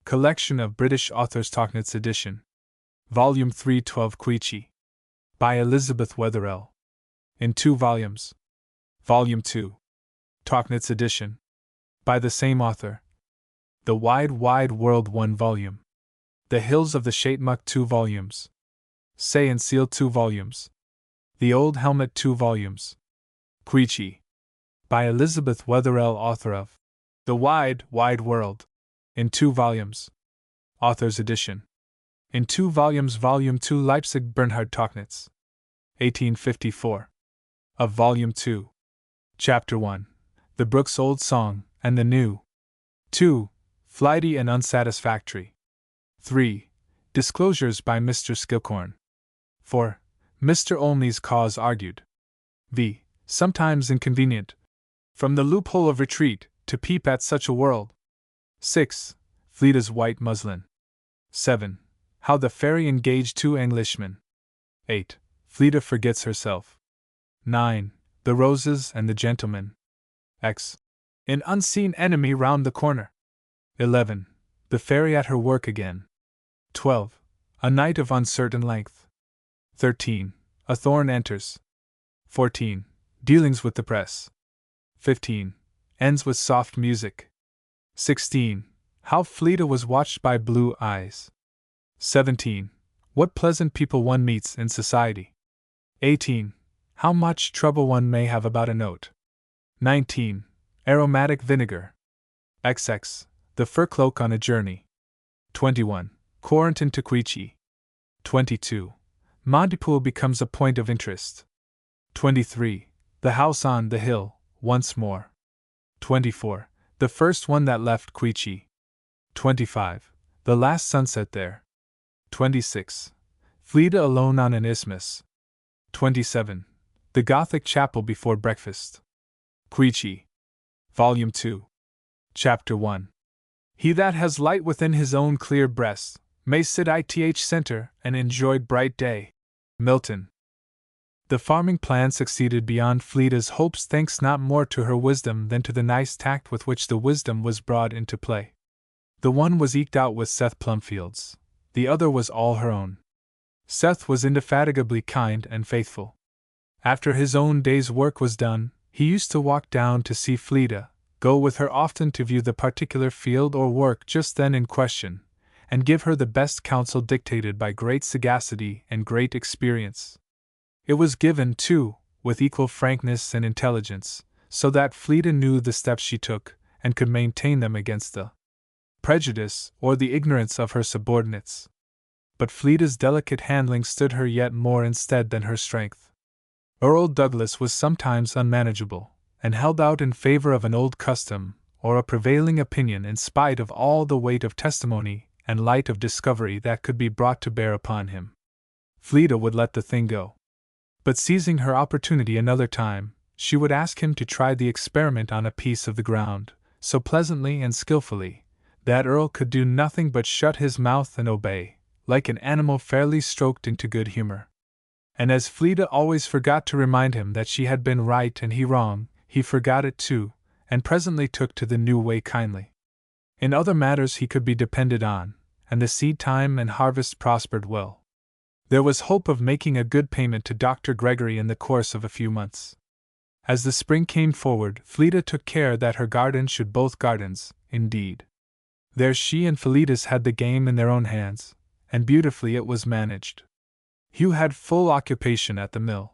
Collection of British Authors Tauchnitz Edition. Volume 312 Queechy. By Elizabeth Wetherell. In 2 volumes. Volume 2. Tauchnitz Edition. By the same author. The Wide Wide World 1 volume. The Hills of the Shaitmuck 2 volumes. Say and Seal 2 volumes. The Old Helmet 2 volumes. Queechy. By Elizabeth Wetherell, author of The Wide Wide World. In 2 volumes. Author's Edition. In 2 volumes. Volume 2 Leipzig Bernhard Tauchnitz. 1854. Of Volume 2. Chapter 1. The Brook's Old Song, and the New. 2. Flighty and Unsatisfactory. 3. Disclosures by Mr. Skilcorn. 4. Mr. Olney's Cause Argued. v. Sometimes inconvenient. From the loophole of retreat, to peep at such a world. 6. Fleeta's White Muslin. 7. How the Fairy Engaged 2 Englishmen. 8. Fleeta Forgets Herself. 9. The Roses and the Gentleman. X. An Unseen Enemy Round the Corner. 11. The Fairy at Her Work Again. 12. A Night of Uncertain Length. 13. A Thorn Enters. 14. Dealings with the Press. 15. Ends with Soft Music. 16. How Fleeta was watched by blue eyes. 17. What pleasant people one meets in society. 18. How much trouble one may have about a note. 19. Aromatic vinegar. XX. The fur cloak on a journey. 21. Quarantine to Queechy. 22. Montepool becomes a point of interest. 23. The house on the hill, once more. 24. The first one that left Queechy. 25. The last sunset there. 26. Fleeta alone on an isthmus. 27. The Gothic chapel before breakfast. Queechy. Volume 2. Chapter 1. He that has light within his own clear breast may sit ith center and enjoy bright day. Milton. The farming plan succeeded beyond Fleeta's hopes, thanks not more to her wisdom than to the nice tact with which the wisdom was brought into play. The one was eked out with Seth Plumfield's, the other was all her own. Seth was indefatigably kind and faithful. After his own day's work was done, he used to walk down to see Fleeta, go with her often to view the particular field or work just then in question, and give her the best counsel dictated by great sagacity and great experience. It was given, too, with equal frankness and intelligence, so that Fleeta knew the steps she took, and could maintain them against the prejudice or the ignorance of her subordinates. But Fleeta's delicate handling stood her yet more in stead than her strength. Earl Douglas was sometimes unmanageable, and held out in favor of an old custom or a prevailing opinion in spite of all the weight of testimony and light of discovery that could be brought to bear upon him. Fleeta would let the thing go. But seizing her opportunity another time, she would ask him to try the experiment on a piece of the ground, so pleasantly and skillfully, that Earl could do nothing but shut his mouth and obey, like an animal fairly stroked into good humor. And as Fleeta always forgot to remind him that she had been right and he wrong, he forgot it too, and presently took to the new way kindly. In other matters he could be depended on, and the seed time and harvest prospered well. There was hope of making a good payment to Dr. Gregory in the course of a few months. As the spring came forward, Fleeta took care that her garden should both gardens, indeed. There she and Felitas had the game in their own hands, and beautifully it was managed. Hugh had full occupation at the mill.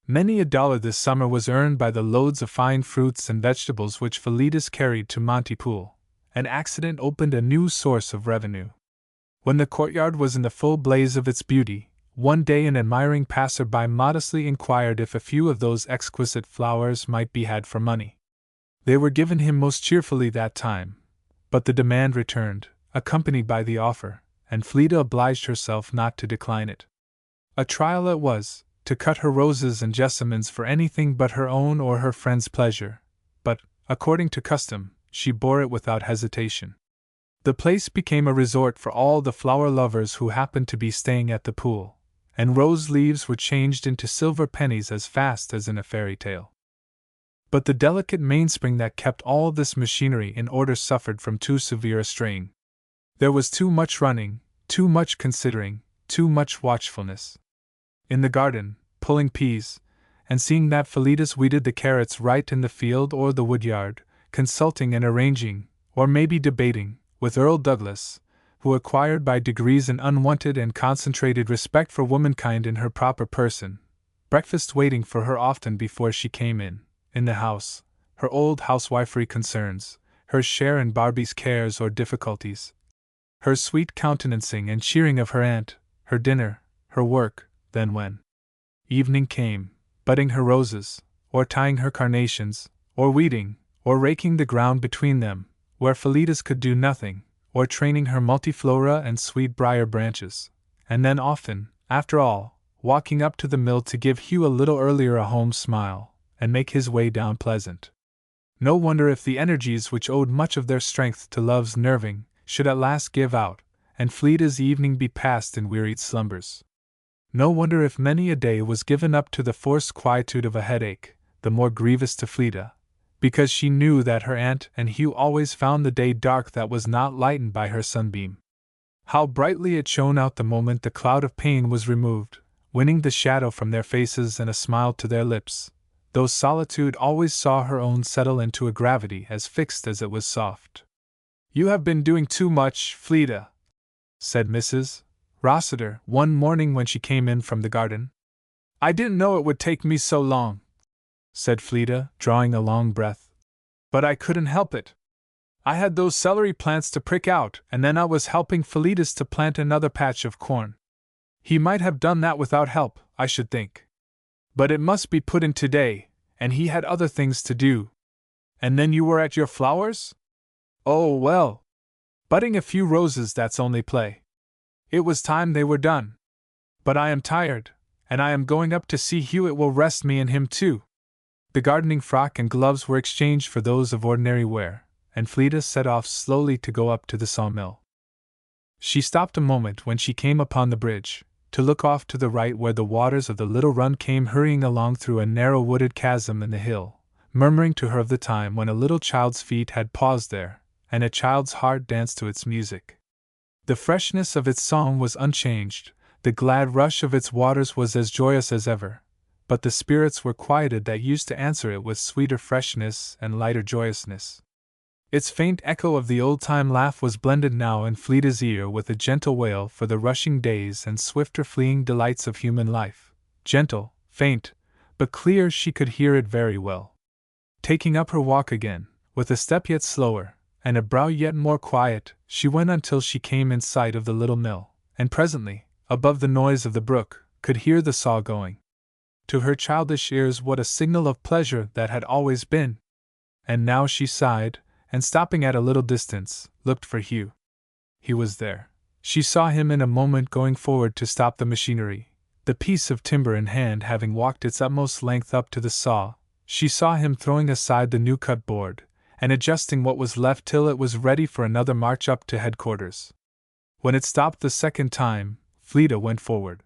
Many a dollar this summer was earned by the loads of fine fruits and vegetables which Felitas carried to Montepool. An accident opened a new source of revenue. When the courtyard was in the full blaze of its beauty, one day an admiring passer-by modestly inquired if a few of those exquisite flowers might be had for money. They were given him most cheerfully that time, but the demand returned, accompanied by the offer, and Fleeta obliged herself not to decline it. A trial it was, to cut her roses and jessamines for anything but her own or her friend's pleasure, but, according to custom, she bore it without hesitation. The place became a resort for all the flower lovers who happened to be staying at the pool, and rose leaves were changed into silver pennies as fast as in a fairy tale. But the delicate mainspring that kept all this machinery in order suffered from too severe a strain. There was too much running, too much considering, too much watchfulness. In the garden, pulling peas, and seeing that Felicitas weeded the carrots right in the field or the woodyard, consulting and arranging, or maybe debating, with Earl Douglas, who acquired by degrees an unwanted and concentrated respect for womankind in her proper person, breakfast waiting for her often before she came in the house, her old housewifery concerns, her share in Barbie's cares or difficulties, her sweet countenancing and cheering of her aunt, her dinner, her work, then when evening came, budding her roses, or tying her carnations, or weeding, or raking the ground between them, where Felicitas could do nothing, or training her multiflora and sweet-briar branches, and then often, after all, walking up to the mill to give Hugh a little earlier a home smile, and make his way down pleasant. No wonder if the energies which owed much of their strength to love's nerving should at last give out, and Felicitas' evening be passed in wearied slumbers. No wonder if many a day was given up to the forced quietude of a headache, the more grievous to Felicitas, because she knew that her aunt and Hugh always found the day dark that was not lightened by her sunbeam. How brightly it shone out the moment the cloud of pain was removed, winning the shadow from their faces and a smile to their lips, though solitude always saw her own settle into a gravity as fixed as it was soft. "You have been doing too much, Felicitas," said Mrs. Rossiter one morning when she came in from the garden. "I didn't know it would take me so long," said Felicitas, drawing a long breath. "But I couldn't help it. I had those celery plants to prick out, and then I was helping Felicitas to plant another patch of corn. He might have done that without help, I should think. But it must be put in today, and he had other things to do. And then you were at your flowers? Oh, well. Budding a few roses, that's only play. It was time they were done. But I am tired, and I am going up to see Hugh. It will rest me and him too." The gardening frock and gloves were exchanged for those of ordinary wear, and Felicitas set off slowly to go up to the sawmill. She stopped a moment when she came upon the bridge, to look off to the right where the waters of the little run came hurrying along through a narrow wooded chasm in the hill, murmuring to her of the time when a little child's feet had paused there, and a child's heart danced to its music. The freshness of its song was unchanged, the glad rush of its waters was as joyous as ever, but the spirits were quieted that used to answer it with sweeter freshness and lighter joyousness. Its faint echo of the old-time laugh was blended now in Felicitas' ear with a gentle wail for the rushing days and swifter fleeing delights of human life. Gentle, faint, but clear, she could hear it very well. Taking up her walk again, with a step yet slower, and a brow yet more quiet, she went until she came in sight of the little mill, and presently, above the noise of the brook, could hear the saw going. To her childish ears what a signal of pleasure that had always been! And now she sighed, and stopping at a little distance, looked for Hugh. He was there. She saw him in a moment going forward to stop the machinery, the piece of timber in hand having walked its utmost length up to the saw. She saw him throwing aside the new cut board, and adjusting what was left till it was ready for another march up to headquarters. When it stopped the second time, Felicitas went forward.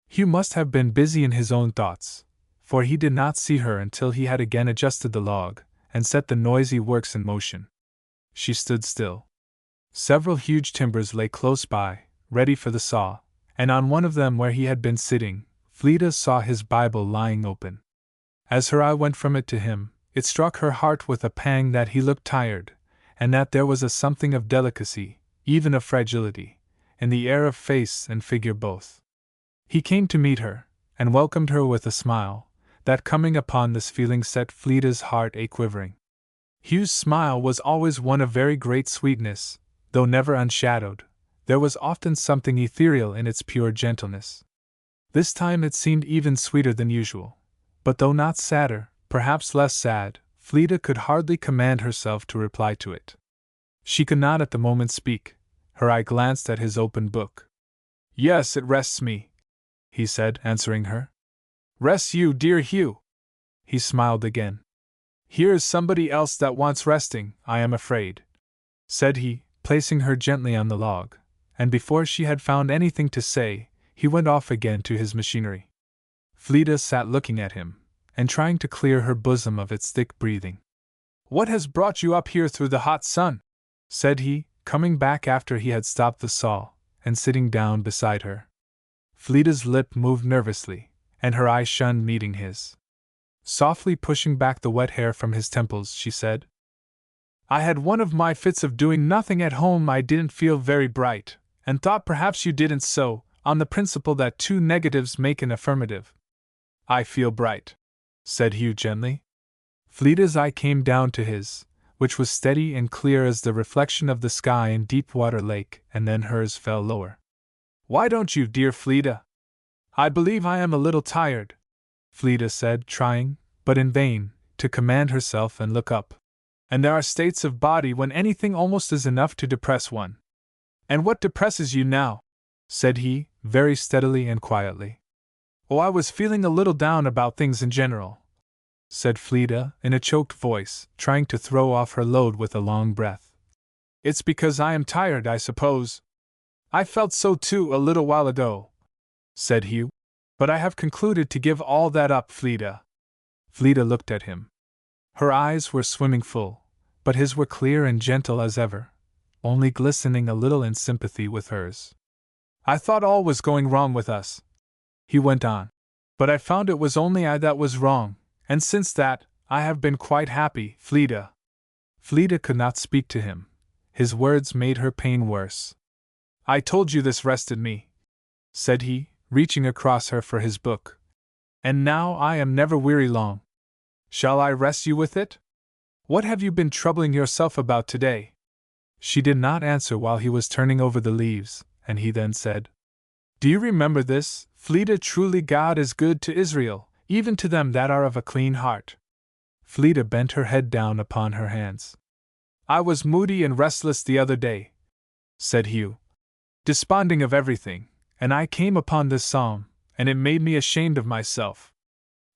Hugh must have been busy in his own thoughts, for he did not see her until he had again adjusted the log, and set the noisy works in motion. She stood still. Several huge timbers lay close by, ready for the saw, and on one of them where he had been sitting, Felicitas saw his Bible lying open. As her eye went from it to him, it struck her heart with a pang that he looked tired, and that there was a something of delicacy, even of fragility, in the air of face and figure both. He came to meet her, and welcomed her with a smile, that coming upon this feeling set Felicitas' heart a-quivering. Hugh's smile was always one of very great sweetness, though never unshadowed. There was often something ethereal in its pure gentleness. This time it seemed even sweeter than usual, but though not sadder, perhaps less sad, Felicitas could hardly command herself to reply to it. She could not at the moment speak. Her eye glanced at his open book. "Yes, it rests me," he said, answering her. "Rests you, dear Hugh." He smiled again. "Here is somebody else that wants resting, I am afraid," said he, placing her gently on the log, and before she had found anything to say, he went off again to his machinery. Felicitas sat looking at him, and trying to clear her bosom of its thick breathing. "What has brought you up here through the hot sun?" said he, coming back after he had stopped the saw, and sitting down beside her. Fleeta's lip moved nervously, and her eye shunned meeting his. Softly pushing back the wet hair from his temples, she said, "I had one of my fits of doing nothing at home. I didn't feel very bright, and thought perhaps you didn't, so, on the principle that two negatives make an affirmative." "I feel bright," said Hugh gently. Fleeta's eye came down to his, which was steady and clear as the reflection of the sky in Deepwater Lake, and then hers fell lower. "Why don't you, dear Fleeta?" "I believe I am a little tired," Fleeta said, trying, but in vain, to command herself and look up. "And there are states of body when anything almost is enough to depress one." "And what depresses you now?" said he, very steadily and quietly. "Oh, I was feeling a little down about things in general," said Fleeta, in a choked voice, trying to throw off her load with a long breath. "It's because I am tired, I suppose." "I felt so too a little while ago," said Hugh. "But I have concluded to give all that up, Fleeta." Fleeta looked at him. Her eyes were swimming full, but his were clear and gentle as ever, only glistening a little in sympathy with hers. "I thought all was going wrong with us," he went on, "but I found it was only I that was wrong, and since that, I have been quite happy, Fleeta." Fleeta could not speak to him. His words made her pain worse. "I told you this rested me," said he, reaching across her for his book. "And now I am never weary long. Shall I rest you with it? What have you been troubling yourself about today?" She did not answer while he was turning over the leaves, and he then said, "Do you remember this, Fleeta? Truly God is good to Israel, even to them that are of a clean heart." Fleeta bent her head down upon her hands. "I was moody and restless the other day," said Hugh, "desponding of everything, and I came upon this psalm, and it made me ashamed of myself.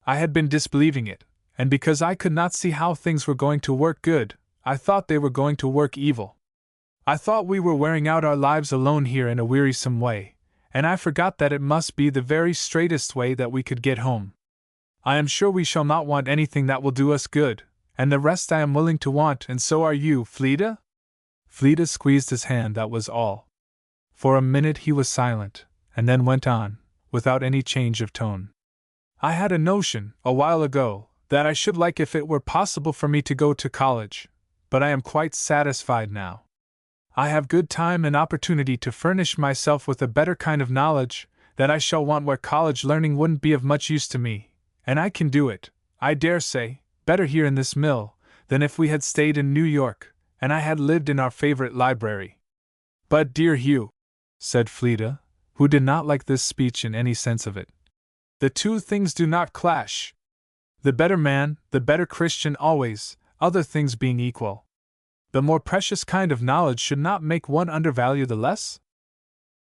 I had been disbelieving it, and because I could not see how things were going to work good, I thought they were going to work evil. I thought we were wearing out our lives alone here in a wearisome way, and I forgot that it must be the very straightest way that we could get home. I am sure we shall not want anything that will do us good, and the rest I am willing to want, and so are you, Fleeta?" Fleeta squeezed his hand, that was all. For a minute he was silent, and then went on, without any change of tone. "I had a notion, a while ago, that I should like if it were possible for me to go to college, but I am quite satisfied now. I have good time and opportunity to furnish myself with a better kind of knowledge that I shall want where college learning wouldn't be of much use to me, and I can do it, I dare say, better here in this mill than if we had stayed in New York, and I had lived in our favorite library." "But, dear Hugh," said Fleeta, who did not like this speech in any sense of it, "the two things do not clash. The better man, the better Christian always, other things being equal. The more precious kind of knowledge should not make one undervalue the less?"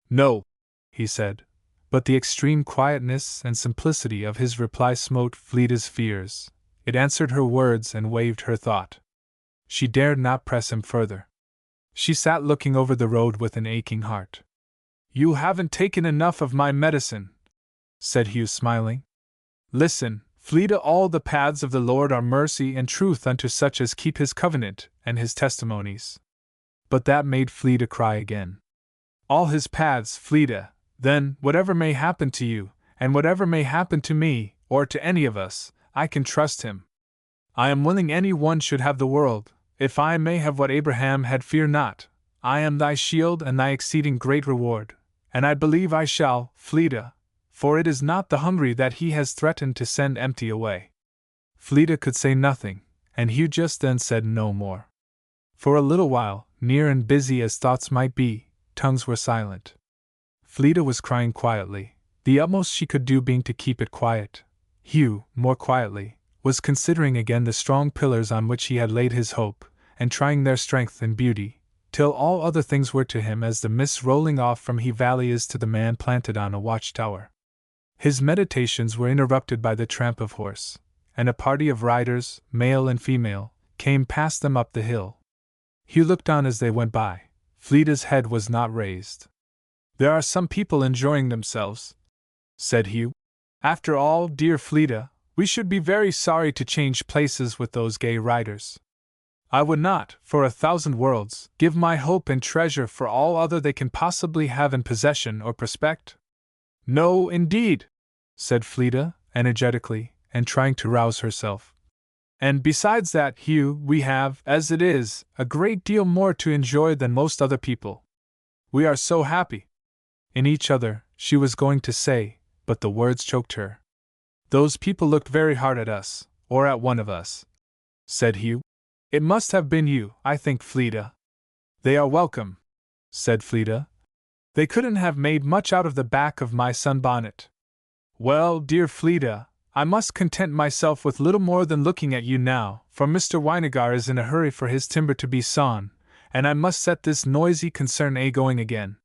"No," he said, but the extreme quietness and simplicity of his reply smote Fleeta's fears. It answered her words and waived her thought. She dared not press him further. She sat looking over the road with an aching heart. "You haven't taken enough of my medicine," said Hugh, smiling. "Listen, Fleeta, all the paths of the Lord are mercy and truth unto such as keep his covenant and his testimonies." But that made Fleeta cry again. "All his paths, Fleeta, then, whatever may happen to you, and whatever may happen to me, or to any of us, I can trust him. I am willing any one should have the world, if I may have what Abraham had. Fear not, I am thy shield and thy exceeding great reward, and I believe I shall, Fleeta, for it is not the hungry that he has threatened to send empty away." Fleeta could say nothing, and Hugh just then said no more. For a little while, near and busy as thoughts might be, tongues were silent. Fleeta was crying quietly, the utmost she could do being to keep it quiet. Hugh, more quietly, was considering again the strong pillars on which he had laid his hope, and trying their strength and beauty, till all other things were to him as the mist rolling off from He Valley is to the man planted on a watchtower. His meditations were interrupted by the tramp of horse, and a party of riders, male and female, came past them up the hill. Hugh looked on as they went by. Fleeta's head was not raised. "There are some people enjoying themselves," said Hugh. "After all, dear Fleeta, we should be very sorry to change places with those gay riders." I would not, for 1,000 worlds, give my hope and treasure for all other they can possibly have in possession or prospect. No, indeed, said Fleda, energetically, and trying to rouse herself. And besides that, Hugh, we have, as it is, a great deal more to enjoy than most other people. We are so happy in each other, she was going to say, but the words choked her. Those people looked very hard at us, or at one of us, said Hugh. It must have been you, I think, Fleda. They are welcome, said Fleda. They couldn't have made much out of the back of my sunbonnet. Well, dear Fleda, I must content myself with little more than looking at you now, for Mr. Winegar is in a hurry for his timber to be sawn, and I must set this noisy concern going again.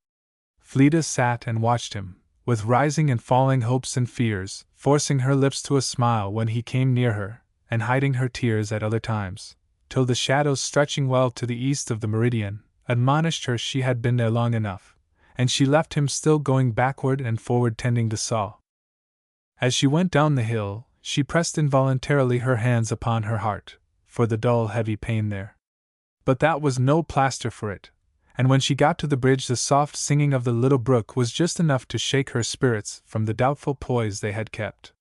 Fleda sat and watched him, with rising and falling hopes and fears, forcing her lips to a smile when he came near her, and hiding her tears at other times, till the shadows stretching well to the east of the meridian admonished her she had been there long enough, and she left him still going backward and forward tending the saw. As she went down the hill, she pressed involuntarily her hands upon her heart, for the dull heavy pain there. But that was no plaster for it, and when she got to the bridge the soft singing of the little brook was just enough to shake her spirits from the doubtful poise they had kept.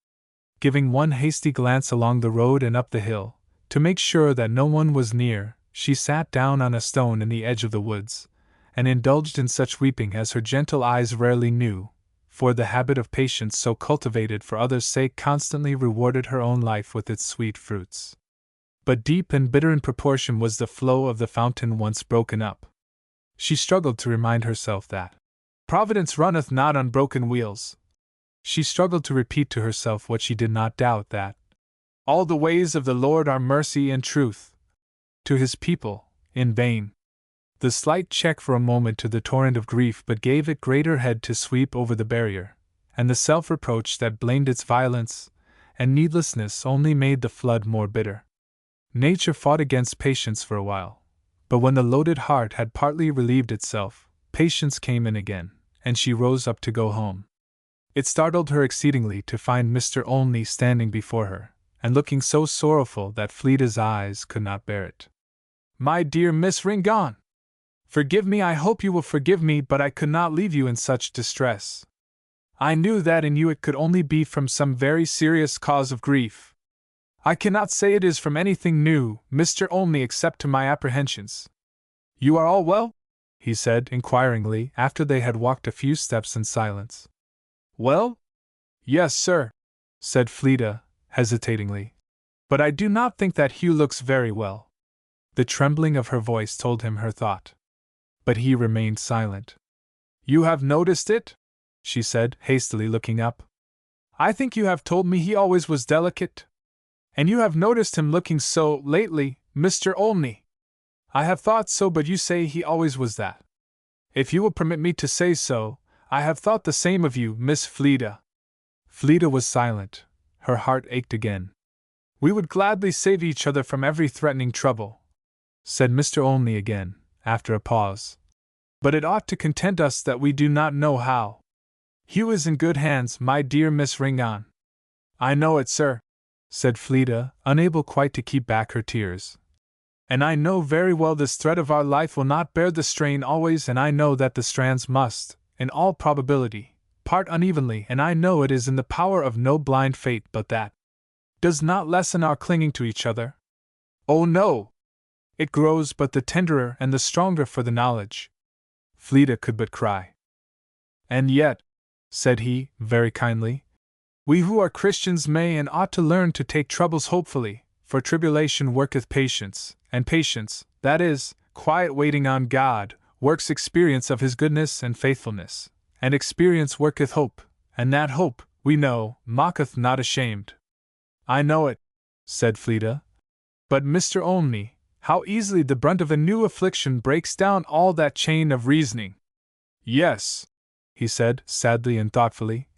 Giving one hasty glance along the road and up the hill, to make sure that no one was near, she sat down on a stone in the edge of the woods, and indulged in such weeping as her gentle eyes rarely knew, for the habit of patience so cultivated for others' sake constantly rewarded her own life with its sweet fruits. But deep and bitter in proportion was the flow of the fountain once broken up. She struggled to remind herself that Providence runneth not on broken wheels. She struggled to repeat to herself what she did not doubt, that all the ways of the Lord are mercy and truth to his people, in vain. The slight check for a moment to the torrent of grief but gave it greater head to sweep over the barrier, and the self-reproach that blamed its violence and needlessness only made the flood more bitter. Nature fought against patience for a while, but when the loaded heart had partly relieved itself, patience came in again, and she rose up to go home. It startled her exceedingly to find Mr. Olney standing before her, and looking so sorrowful that Fleda's eyes could not bear it. My dear Miss Ringon! Forgive me, I hope you will forgive me, but I could not leave you in such distress. I knew that in you it could only be from some very serious cause of grief. I cannot say it is from anything new, Mr. Olney, except to my apprehensions. You are all well? He said inquiringly, after they had walked a few steps in silence. Well? Yes, sir, said Fleda, hesitatingly. But I do not think that Hugh looks very well. The trembling of her voice told him her thought. But he remained silent. You have noticed it? She said, hastily looking up. I think you have told me he always was delicate. And you have noticed him looking so, lately, Mr. Olney. I have thought so, but you say he always was that. If you will permit me to say so, I have thought the same of you, Miss Fleda. Fleda was silent. Her heart ached again. We would gladly save each other from every threatening trouble, said Mr. Olney again, after a pause. But it ought to content us that we do not know how. Hugh is in good hands, my dear Miss Ringon. I know it, sir, said Fleda, unable quite to keep back her tears. And I know very well this thread of our life will not bear the strain always, and I know that the strands must, in all probability, part unevenly, and I know it is in the power of no blind fate, but that does not lessen our clinging to each other. Oh no! It grows but the tenderer and the stronger for the knowledge. Fleda could but cry. And yet, said he, very kindly, we who are Christians may and ought to learn to take troubles hopefully, for tribulation worketh patience, and patience, that is, quiet waiting on God, works experience of his goodness and faithfulness, and experience worketh hope, and that hope, we know, mocketh not ashamed. I know it, said Fleda. But Mr. Olney, how easily the brunt of a new affliction breaks down all that chain of reasoning. Yes, he said, sadly and thoughtfully.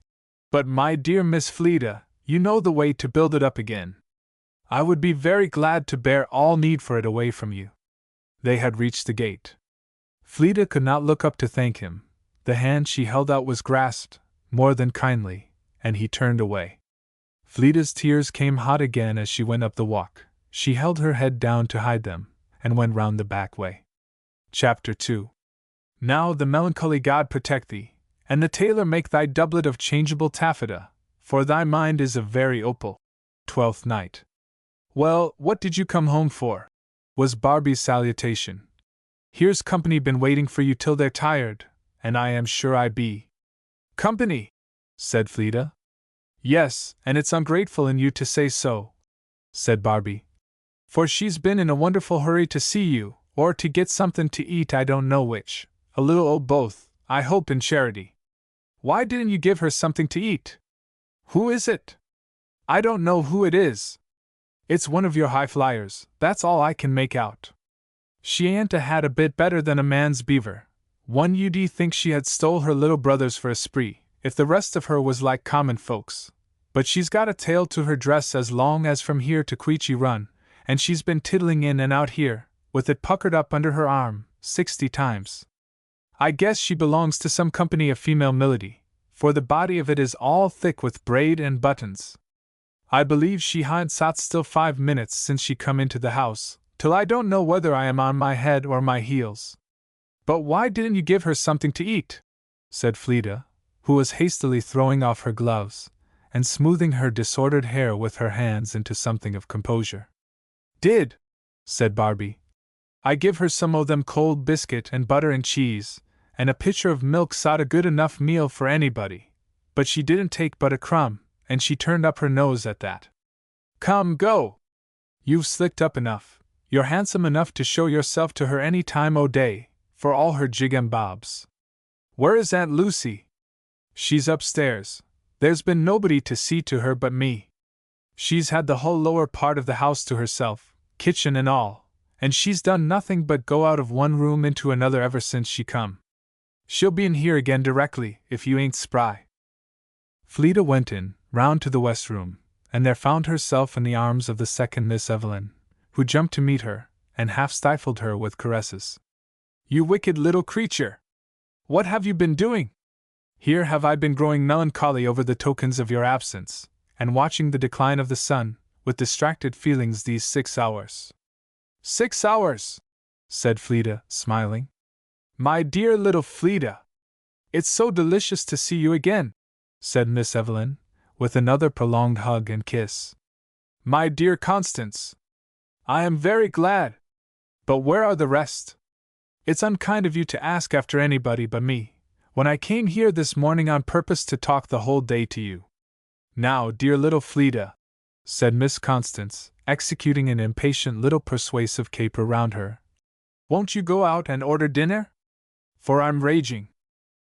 But my dear Miss Fleda, you know the way to build it up again. I would be very glad to bear all need for it away from you. They had reached the gate. Fleda could not look up to thank him. The hand she held out was grasped, more than kindly, and he turned away. Fleda's tears came hot again as she went up the walk. She held her head down to hide them, and went round the back way. Chapter 2. Now the melancholy God protect thee, and the tailor make thy doublet of changeable taffeta, for thy mind is a very opal. 12th night. Well, what did you come home for? Was Barbie's salutation. Here's company been waiting for you till they're tired, and I am sure I be. Company? Said Fleda. Yes, and it's ungrateful in you to say so, said Barbie. For she's been in a wonderful hurry to see you, or to get something to eat, I don't know which. A little o' both, I hope, in charity. Why didn't you give her something to eat? Who is it? I don't know who it is. It's one of your high flyers, that's all I can make out. She ain't a had a bit better than a man's beaver. One you'd think she had stole her little brothers for a spree, if the rest of her was like common folks. But she's got a tail to her dress as long as from here to Queechy Run, and she's been tiddling in and out here, with it puckered up under her arm, 60 times. I guess she belongs to some company of female milady, for the body of it is all thick with braid and buttons. I believe she ha'n't sat still 5 minutes since she come into the house, till I don't know whether I am on my head or my heels. But why didn't you give her something to eat? Said Fleda, who was hastily throwing off her gloves, and smoothing her disordered hair with her hands into something of composure. Did, said Barbie. I give her some o' them cold biscuit and butter and cheese, and a pitcher of milk sot a good enough meal for anybody, but she didn't take but a crumb, and she turned up her nose at that. Come, go! You've slicked up enough, you're handsome enough to show yourself to her any time o' day, for all her jig and bobs. Where is Aunt Lucy? She's upstairs. There's been nobody to see to her but me. She's had the whole lower part of the house to herself, kitchen and all, and she's done nothing but go out of one room into another ever since she come. She'll be in here again directly, if you ain't spry. Fleda went in, round to the west room, and there found herself in the arms of the second Miss Evelyn, who jumped to meet her, and half stifled her with caresses. You wicked little creature! What have you been doing? Here have I been growing melancholy over the tokens of your absence, and watching the decline of the sun, with distracted feelings these 6 hours. 6 hours! Said Fleda, smiling. My dear little Fleda! It's so delicious to see you again, said Miss Evelyn, with another prolonged hug and kiss. My dear Constance! I am very glad. But where are the rest? It's unkind of you to ask after anybody but me, when I came here this morning on purpose to talk the whole day to you. Now, dear little Fleda, said Miss Constance, executing an impatient little persuasive caper round her, won't you go out and order dinner? For I'm raging.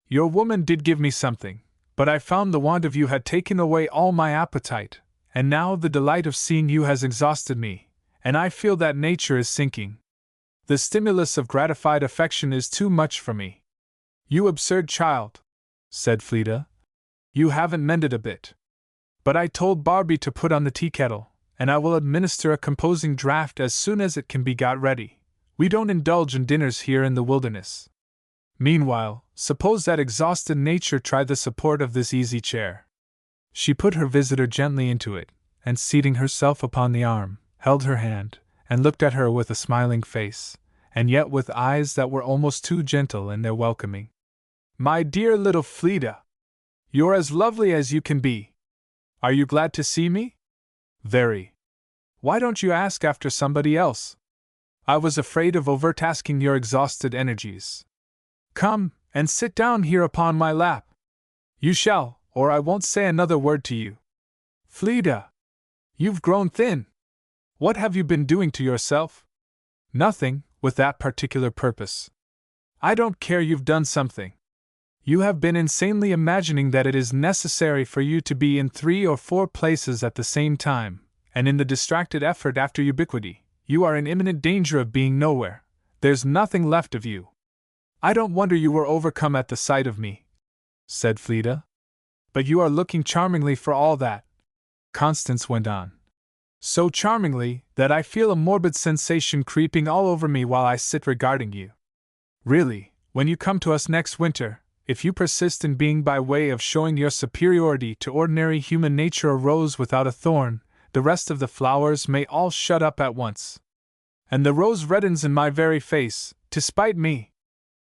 Your woman did give me something, but I found the want of you had taken away all my appetite, and now the delight of seeing you has exhausted me, and I feel that nature is sinking. The stimulus of gratified affection is too much for me. You absurd child, said Fleda. You haven't mended a bit. But I told Barbie to put on the tea kettle, and I will administer a composing draught as soon as it can be got ready. We don't indulge in dinners here in the wilderness. Meanwhile, suppose that exhausted nature try the support of this easy chair. She put her visitor gently into it, and seating herself upon the arm, held her hand, and looked at her with a smiling face, and yet with eyes that were almost too gentle in their welcoming. My dear little Fleda! You're as lovely as you can be. Are you glad to see me? Very. Why don't you ask after somebody else? I was afraid of overtasking your exhausted energies. Come, and sit down here upon my lap. You shall, or I won't say another word to you. Fleda! You've grown thin. What have you been doing to yourself? Nothing, with that particular purpose. I don't care, you've done something. You have been insanely imagining that it is necessary for you to be in 3 or 4 places at the same time, and in the distracted effort after ubiquity, you are in imminent danger of being nowhere. There's nothing left of you. I don't wonder you were overcome at the sight of me, said Fleda. But you are looking charmingly for all that, Constance went on. So charmingly that I feel a morbid sensation creeping all over me while I sit regarding you. Really, when you come to us next winter, if you persist in being by way of showing your superiority to ordinary human nature a rose without a thorn, the rest of the flowers may all shut up at once. And the rose reddens in my very face, to spite me.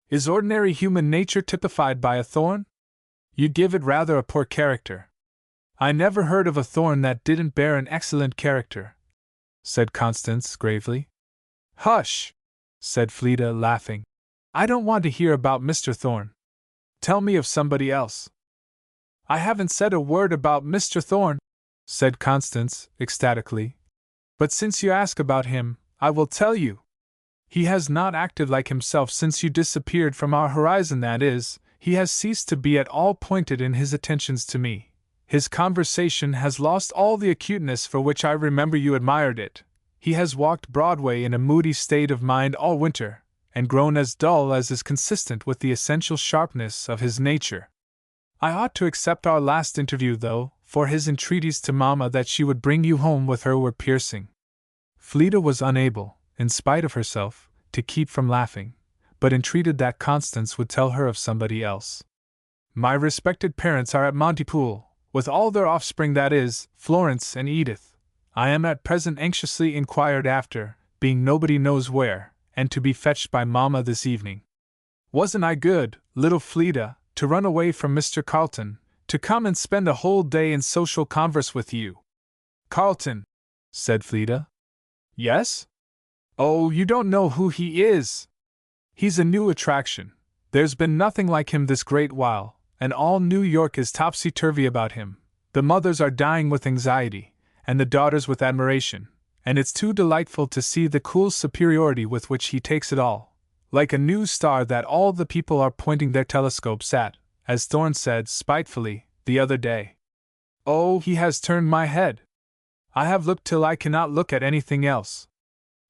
Is ordinary human nature typified by a thorn? You give it rather a poor character. I never heard of a thorn that didn't bear an excellent character, said Constance gravely. Hush, said Fleda, laughing. I don't want to hear about Mr. Thorn. Tell me of somebody else. I haven't said a word about Mr. Thorn, said Constance ecstatically. But since you ask about him, I will tell you. He has not acted like himself since you disappeared from our horizon, that is, he has ceased to be at all pointed in his attentions to me. His conversation has lost all the acuteness for which I remember you admired it. He has walked Broadway in a moody state of mind all winter, and grown as dull as is consistent with the essential sharpness of his nature. I ought to accept our last interview, though, for his entreaties to Mamma that she would bring you home with her were piercing. Fleda was unable, in spite of herself, to keep from laughing, but entreated that Constance would tell her of somebody else. My respected parents are at Montepoole, with all their offspring, that is, Florence and Edith. I am at present anxiously inquired after, being nobody knows where, and to be fetched by Mamma this evening. Wasn't I good, little Fleda, to run away from Mr. Carleton, to come and spend a whole day in social converse with you? Carleton, said Fleda. Yes? Oh, you don't know who he is. He's a new attraction. There's been nothing like him this great while, and all New York is topsy-turvy about him. The mothers are dying with anxiety, and the daughters with admiration, and it's too delightful to see the cool superiority with which he takes it all, like a new star that all the people are pointing their telescopes at, as Thorne said spitefully the other day. Oh, he has turned my head. I have looked till I cannot look at anything else.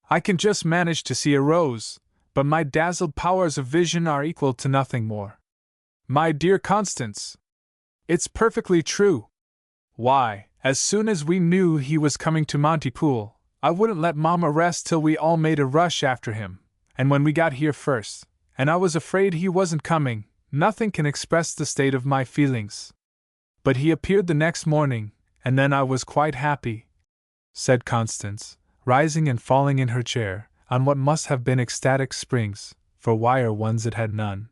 I can just manage to see a rose, but my dazzled powers of vision are equal to nothing more. My dear Constance, it's perfectly true. Why, as soon as we knew he was coming to Montepoole, I wouldn't let Mamma rest till we all made a rush after him, and when we got here first, and I was afraid he wasn't coming, nothing can express the state of my feelings. But he appeared the next morning, and then I was quite happy, said Constance, rising and falling in her chair, on what must have been ecstatic springs, for wire ones it had none.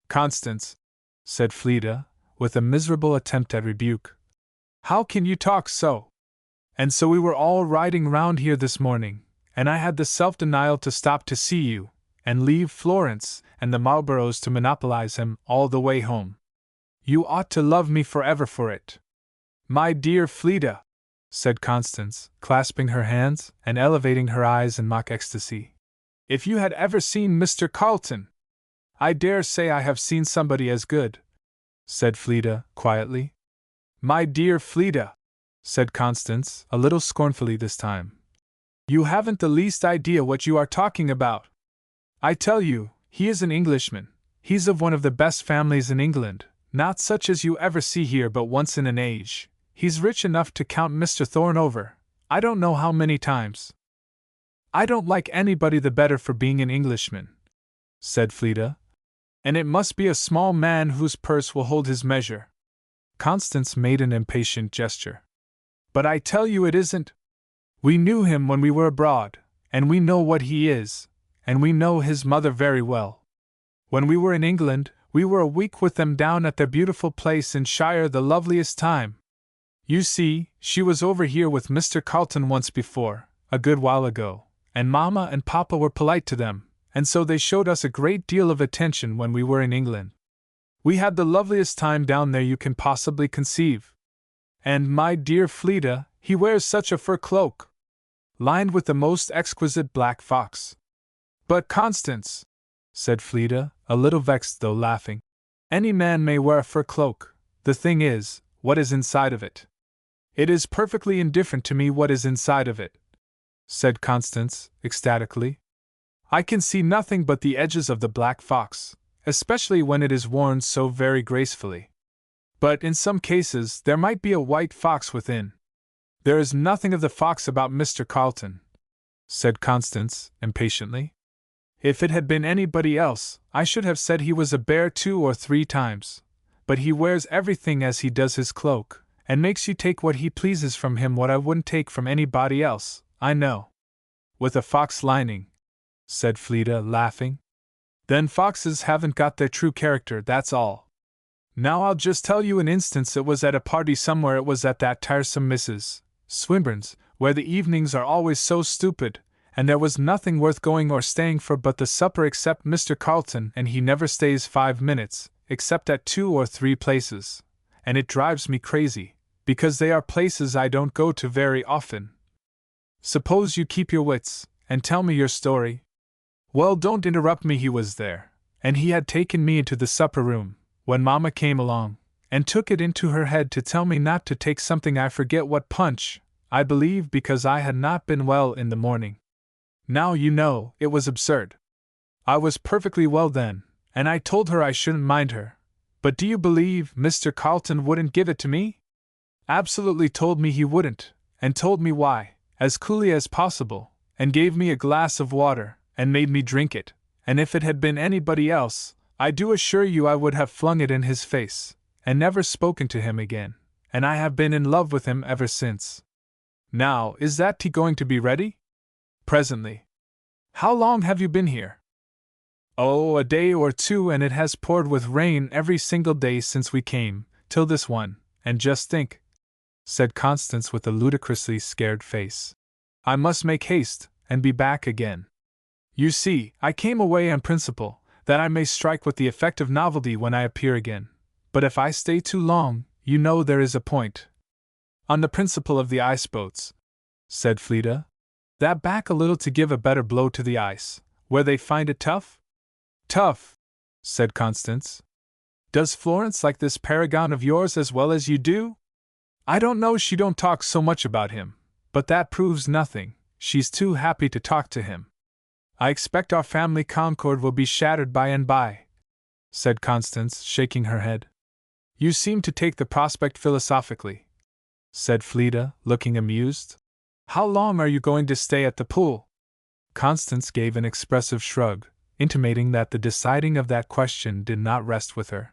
Constance, said Fleda, with a miserable attempt at rebuke, how can you talk so? And so we were all riding round here this morning, and I had the self-denial to stop to see you, and leave Florence and the Marlboroughs to monopolize him all the way home. You ought to love me forever for it. My dear Fleda, said Constance, clasping her hands and elevating her eyes in mock ecstasy. If you had ever seen Mr. Carleton! I dare say I have seen somebody as good, said Fleda, quietly. My dear Fleda, said Constance, a little scornfully this time. You haven't the least idea what you are talking about. I tell you, he is an Englishman. He's of one of the best families in England, not such as you ever see here but once in an age. He's rich enough to count Mr. Thorne over, I don't know how many times. I don't like anybody the better for being an Englishman, said Fleda. And it must be a small man whose purse will hold his measure. Constance made an impatient gesture. But I tell you it isn't. We knew him when we were abroad, and we know what he is, and we know his mother very well. When we were in England, we were a week with them down at their beautiful place in Shire, the loveliest time. You see, she was over here with Mr. Carleton once before, a good while ago, and Mamma and Papa were polite to them, and so they showed us a great deal of attention when we were in England. We had the loveliest time down there you can possibly conceive. And, my dear Fleda, he wears such a fur cloak, lined with the most exquisite black fox. But Constance, said Fleda, a little vexed though laughing, any man may wear a fur cloak. The thing is, what is inside of it? It is perfectly indifferent to me what is inside of it, said Constance, ecstatically. I can see nothing but the edges of the black fox, especially when it is worn so very gracefully. But in some cases there might be a white fox within. There is nothing of the fox about Mr. Carleton, said Constance, impatiently. If it had been anybody else, I should have said he was a bear 2 or 3 times. But he wears everything as he does his cloak, and makes you take what he pleases from him what I wouldn't take from anybody else, I know. with a fox lining, said Fleda, laughing. Then foxes haven't got their true character, that's all. Now I'll just tell you an instance. It was at a party somewhere. It was at that tiresome Mrs. Swinburne's, where the evenings are always so stupid, and there was nothing worth going or staying for but the supper except Mr. Carlton, and he never stays 5 minutes, except at 2 or 3 places, and it drives me crazy, because they are places I don't go to very often. Suppose you keep your wits, and tell me your story. Well, don't interrupt me. He was there, and he had taken me into the supper room, when Mamma came along, and took it into her head to tell me not to take something, I forget what, punch, I believe, because I had not been well in the morning. Now you know, it was absurd. I was perfectly well then, and I told her I shouldn't mind her. But do you believe Mr. Carlton wouldn't give it to me? Absolutely told me he wouldn't, and told me why, as coolly as possible, and gave me a glass of water, and made me drink it, and if it had been anybody else, I do assure you I would have flung it in his face, and never spoken to him again, and I have been in love with him ever since. Now, is that tea going to be ready? Presently. How long have you been here? Oh, a day or 2, and it has poured with rain every single day since we came, till this one, and just think, said Constance with a ludicrously scared face. I must make haste, and be back again. You see, I came away on principle, that I may strike with the effect of novelty when I appear again, but if I stay too long, you know there is a point. On the principle of the ice boats, said Fleda. That back a little to give a better blow to the ice, where they find it tough? Tough, said Constance. Does Florence like this paragon of yours as well as you do? I don't know, she don't talk so much about him, but that proves nothing, she's too happy to talk to him. I expect our family concord will be shattered by and by, said Constance, shaking her head. You seem to take the prospect philosophically, said Fleda, looking amused. How long are you going to stay at the pool? Constance gave an expressive shrug, intimating that the deciding of that question did not rest with her.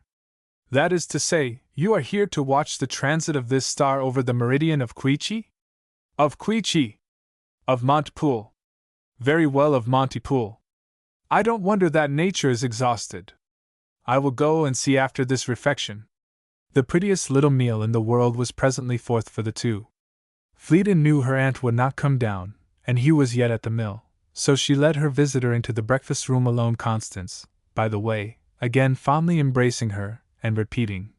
That is to say, you are here to watch the transit of this star over the meridian of Queechy? Of Queechy. Of Montepoole. Very well, of Montepoole. I don't wonder that nature is exhausted. I will go and see after this refection. The prettiest little meal in the world was presently forth for the two. Fleda knew her aunt would not come down, and he was yet at the mill, so she led her visitor into the breakfast room alone. Constance, by the way, again fondly embracing her, and repeating,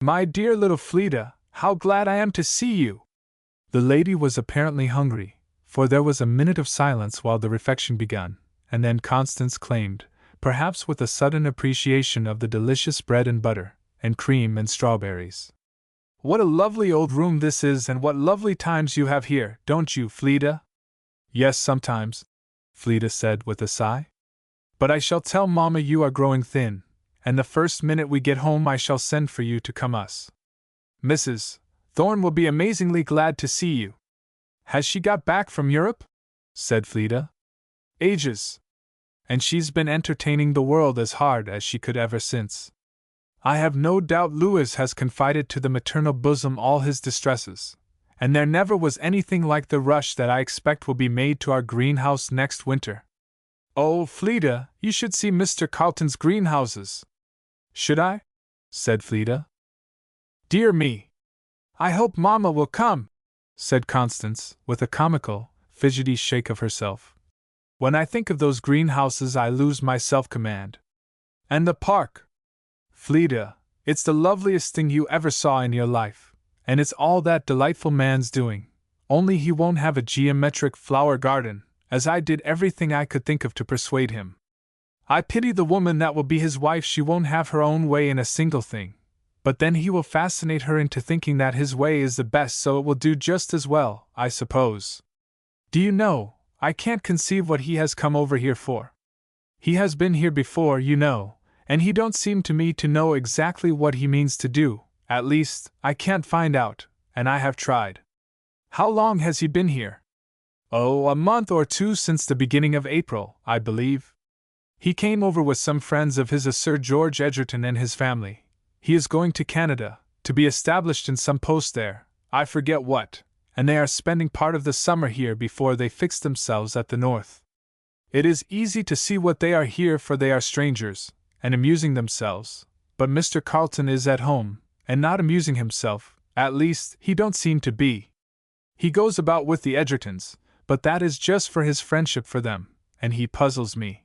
My dear little Fleda, how glad I am to see you! The lady was apparently hungry, for there was a minute of silence while the refection began, and then Constance claimed, perhaps with a sudden appreciation of the delicious bread and butter, and cream and strawberries. What a lovely old room this is, and what lovely times you have here, don't you, Fleda? Yes, sometimes, Fleda said with a sigh. But I shall tell Mamma you are growing thin, and the first minute we get home I shall send for you to come us. Mrs. Thorne will be amazingly glad to see you. Has she got back from Europe? Said Fleda. Ages. And she's been entertaining the world as hard as she could ever since. I have no doubt Louis has confided to the maternal bosom all his distresses, and there never was anything like the rush that I expect will be made to our greenhouse next winter. Oh, Fleda, you should see Mr. Carlton's greenhouses. Should I? Said Fleda. Dear me! I hope Mamma will come, said Constance, with a comical, fidgety shake of herself. When I think of those greenhouses I lose my self-command. And the park! Fleda, it's the loveliest thing you ever saw in your life, and it's all that delightful man's doing, only he won't have a geometric flower garden, as I did everything I could think of to persuade him. I pity the woman that will be his wife, she won't have her own way in a single thing, but then he will fascinate her into thinking that his way is the best, so it will do just as well, I suppose. Do you know, I can't conceive what he has come over here for. He has been here before, you know, and he don't seem to me to know exactly what he means to do, at least, I can't find out, and I have tried. How long has he been here? Oh, a month or two, since the beginning of April, I believe. He came over with some friends of his, a Sir George Egerton and his family. He is going to Canada, to be established in some post there, I forget what, and they are spending part of the summer here before they fix themselves at the north. It is easy to see what they are here, for they are strangers, and amusing themselves, but Mr. Carlton is at home, and not amusing himself, at least, he don't seem to be. He goes about with the Edgertons, but that is just for his friendship for them, and he puzzles me.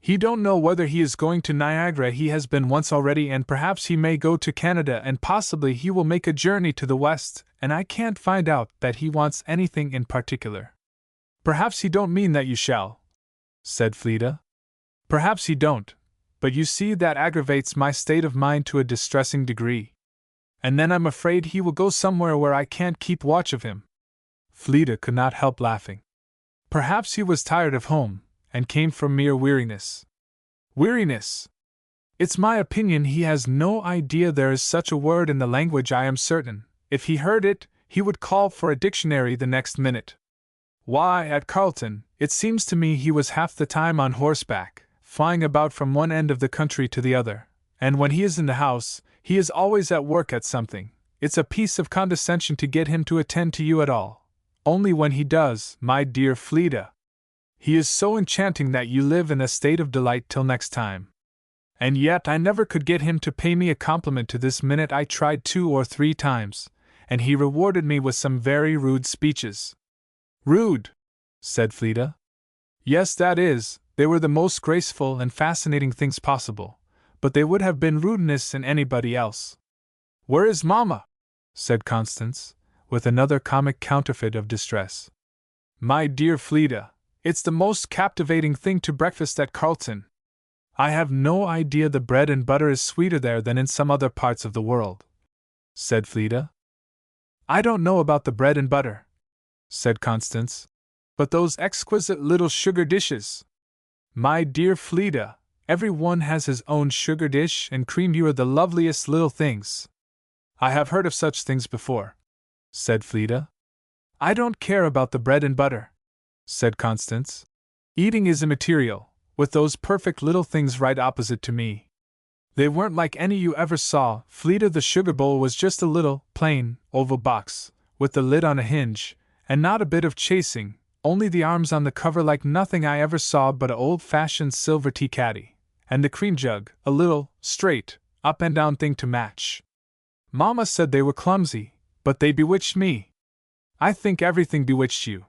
He don't know whether he is going to Niagara. He has been once already, and perhaps he may go to Canada, and possibly he will make a journey to the west, and I can't find out that he wants anything in particular. Perhaps he don't mean that you shall, said Fleda. Perhaps he don't, but you see that aggravates my state of mind to a distressing degree. And then I'm afraid he will go somewhere where I can't keep watch of him. Fleda could not help laughing. Perhaps he was tired of home, and came from mere weariness. Weariness! It's my opinion he has no idea there is such a word in the language. I am certain, if he heard it, he would call for a dictionary the next minute. Why, at Carlton, it seems to me he was half the time on horseback, flying about from one end of the country to the other, and when he is in the house, he is always at work at something. It's a piece of condescension to get him to attend to you at all. Only when he does, my dear Fleda, he is so enchanting that you live in a state of delight till next time. And yet I never could get him to pay me a compliment to this minute. I tried 2 or 3 times, and he rewarded me with some very rude speeches. Rude, said Fleda. Yes, that is, they were the most graceful and fascinating things possible, but they would have been rudeness in anybody else. Where is Mamma? Said Constance, with another comic counterfeit of distress. My dear Fleda, it's the most captivating thing to breakfast at Carlton. I have no idea the bread and butter is sweeter there than in some other parts of the world, said Fleda. I don't know about the bread and butter, said Constance, but those exquisite little sugar dishes. My dear Fleda, every one has his own sugar dish and cream. You are the loveliest little things. I have heard of such things before, said Fleda. I don't care about the bread and butter, said Constance. Eating is immaterial, with those perfect little things right opposite to me. They weren't like any you ever saw, Fleda. The sugar bowl was just a little, plain, oval box, with the lid on a hinge, and not a bit of chasing, only the arms on the cover like nothing I ever saw but a old-fashioned silver tea caddy, and the cream jug, a little, straight, up-and-down thing to match. Mamma said they were clumsy, but they bewitched me. I think everything bewitched you,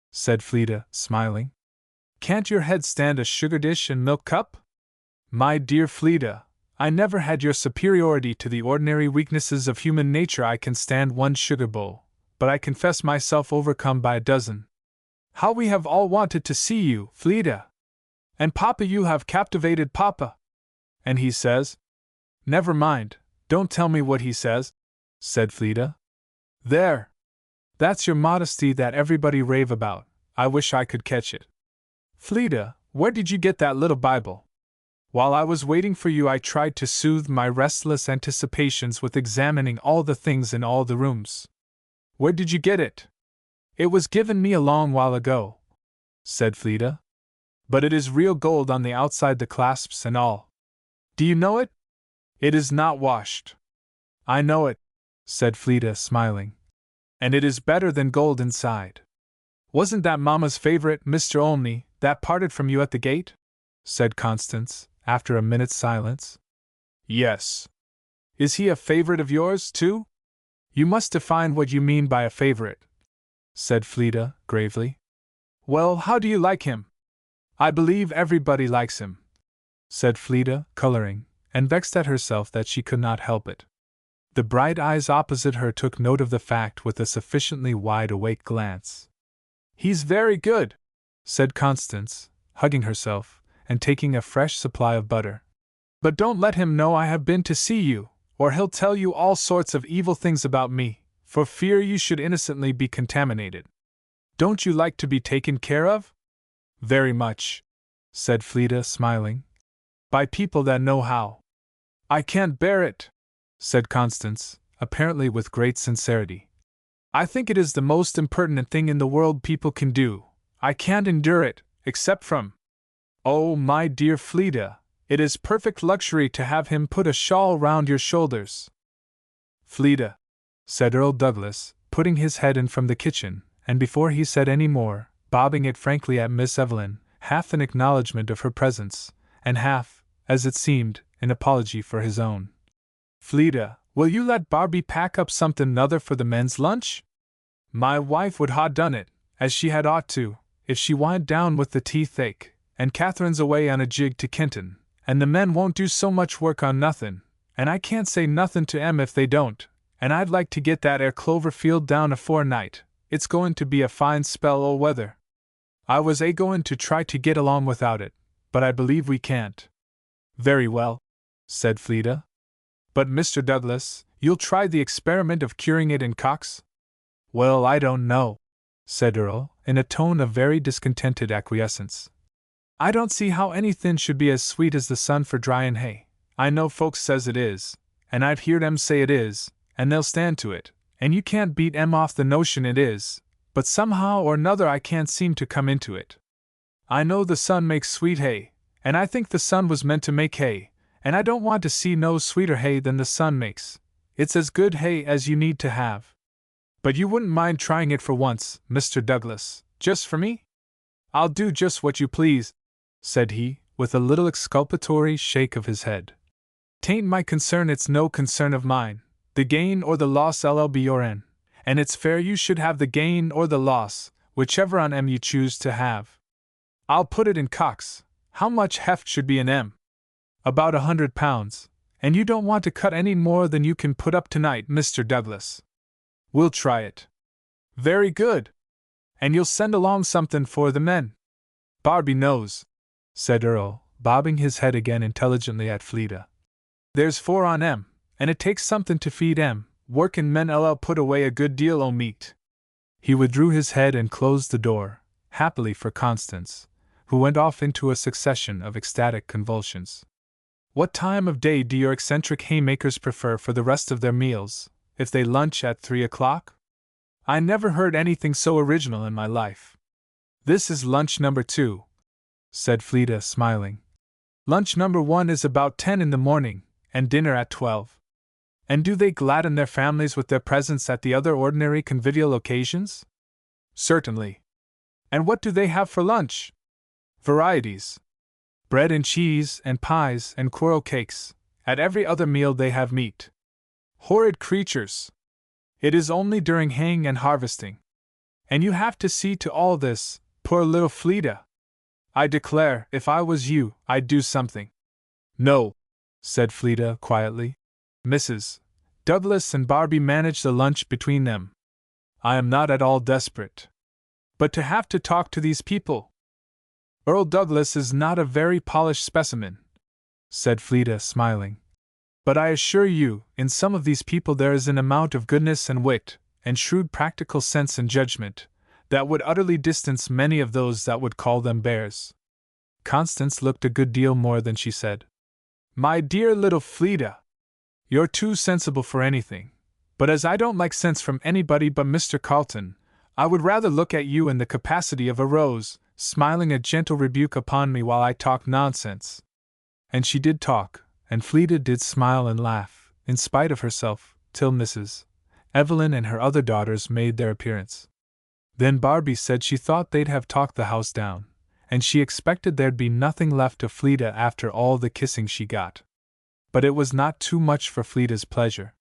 said Fleda, smiling. Can't your head stand a sugar dish and milk cup? My dear Fleda, I never had your superiority to the ordinary weaknesses of human nature. I can stand 1 sugar bowl, but I confess myself overcome by a dozen. How we have all wanted to see you, Fleda! And Papa, you have captivated Papa. And he says? Never mind, don't tell me what he says, said Fleda. There! That's your modesty that everybody rave about. I wish I could catch it. Fleda, where did you get that little Bible? While I was waiting for you, I tried to soothe my restless anticipations with examining all the things in all the rooms. Where did you get it? It was given me a long while ago, said Fleda. But it is real gold on the outside, the clasps and all. Do you know it? It is not washed. I know it, said Fleda, smiling. And it is better than gold inside. Wasn't that Mamma's favorite, Mr. Olney, that parted from you at the gate? Said Constance, after a minute's silence. Yes. Is he a favorite of yours, too? You must define what you mean by a favorite, said Fleda, gravely. Well, how do you like him? I believe everybody likes him, said Fleda, coloring, and vexed at herself that she could not help it. The bright eyes opposite her took note of the fact with a sufficiently wide-awake glance. He's very good, said Constance, hugging herself, and taking a fresh supply of butter. But don't let him know I have been to see you, or he'll tell you all sorts of evil things about me, for fear you should innocently be contaminated. Don't you like to be taken care of? Very much, said Fleda, smiling. By people that know how. I can't bear it, said Constance, apparently with great sincerity. I think it is the most impertinent thing in the world people can do. I can't endure it, except from... Oh, my dear Fleda, it is perfect luxury to have him put a shawl round your shoulders. Fleda, said Earl Douglas, putting his head in from the kitchen, and before he said any more, bobbing it frankly at Miss Evelyn, half in acknowledgment of her presence, and half, as it seemed, in apology for his own. "Fleeta, will you let Barbie pack up something nother for the men's lunch? My wife would ha' done it, as she had ought to, if she wa'n't down with the teeth-ache, and Catherine's away on a jig to Kenton, and the men won't do so much work on nothin', and I can't say nothin' to 'em if they don't, and I'd like to get that 'ere Cloverfield down afore night. It's goin' to be a fine spell o' weather. I was goin' to try to get along without it, but I believe we can't." "Very well," said Fleeta. "But, Mr. Douglas, you'll try the experiment of curing it in cocks?" "Well, I don't know," said Earl, in a tone of very discontented acquiescence. "I don't see how anything should be as sweet as the sun for dryin' hay. I know folks says it is, and I've heerd 'em say it is, and they'll stand to it, and you can't beat 'em off the notion it is, but somehow or 'nother I can't seem to come into it. I know the sun makes sweet hay, and I think the sun was meant to make hay, and I don't want to see no sweeter hay than the sun makes. It's as good hay as you need to have. But you wouldn't mind trying it for once, Mr. Douglas, just for me?" "I'll do just what you please," said he, with a little exculpatory shake of his head. "'Tain't my concern, it's no concern of mine. The gain or the loss 'll be your'n, and it's fair you should have the gain or the loss, whichever on 'em you choose to have. I'll put it in cocks. How much heft should be in 'em?" "About 100 pounds, and you don't want to cut any more than you can put up tonight, Mr. Douglas." "We'll try it." "Very good. And you'll send along something for the men?" "Barbie knows," said Earl, bobbing his head again intelligently at Fleeta. "There's 4 on 'em, and it takes something to feed 'em. Workin' men 'll put away a good deal o' meat." He withdrew his head and closed the door, happily for Constance, who went off into a succession of ecstatic convulsions. "What time of day do your eccentric haymakers prefer for the rest of their meals, if they lunch at 3 o'clock? I never heard anything so original in my life." "This is lunch number 2," said Fleeta, smiling. "Lunch number 1 is about 10 in the morning, and dinner at 12. And do they gladden their families with their presence at the other ordinary convivial occasions?" "Certainly." "And what do they have for lunch?" "Varieties. Bread and cheese, and pies, and coral cakes. At every other meal they have meat." "Horrid creatures! It is only during haying and harvesting. And you have to see to all this, poor little Fleeta. I declare, if I was you, I'd do something." "No," said Fleeta quietly. "Mrs. Douglas and Barbie manage the lunch between them. I am not at all desperate. But to have to talk to these people—" "Earl Douglas is not a very polished specimen," said Fleeta, smiling. "But I assure you, in some of these people there is an amount of goodness and wit, and shrewd practical sense and judgment, that would utterly distance many of those that would call them bears." Constance looked a good deal more than she said. "My dear little Fleeta, you're too sensible for anything, but as I don't like sense from anybody but Mr. Carlton, I would rather look at you in the capacity of a rose, smiling a gentle rebuke upon me while I talk nonsense." And she did talk, and Fleeta did smile and laugh, in spite of herself, till Mrs. Evelyn and her other daughters made their appearance. Then Barbie said she thought they'd have talked the house down, and she expected there'd be nothing left of Fleeta after all the kissing she got. But it was not too much for Fleeta's pleasure.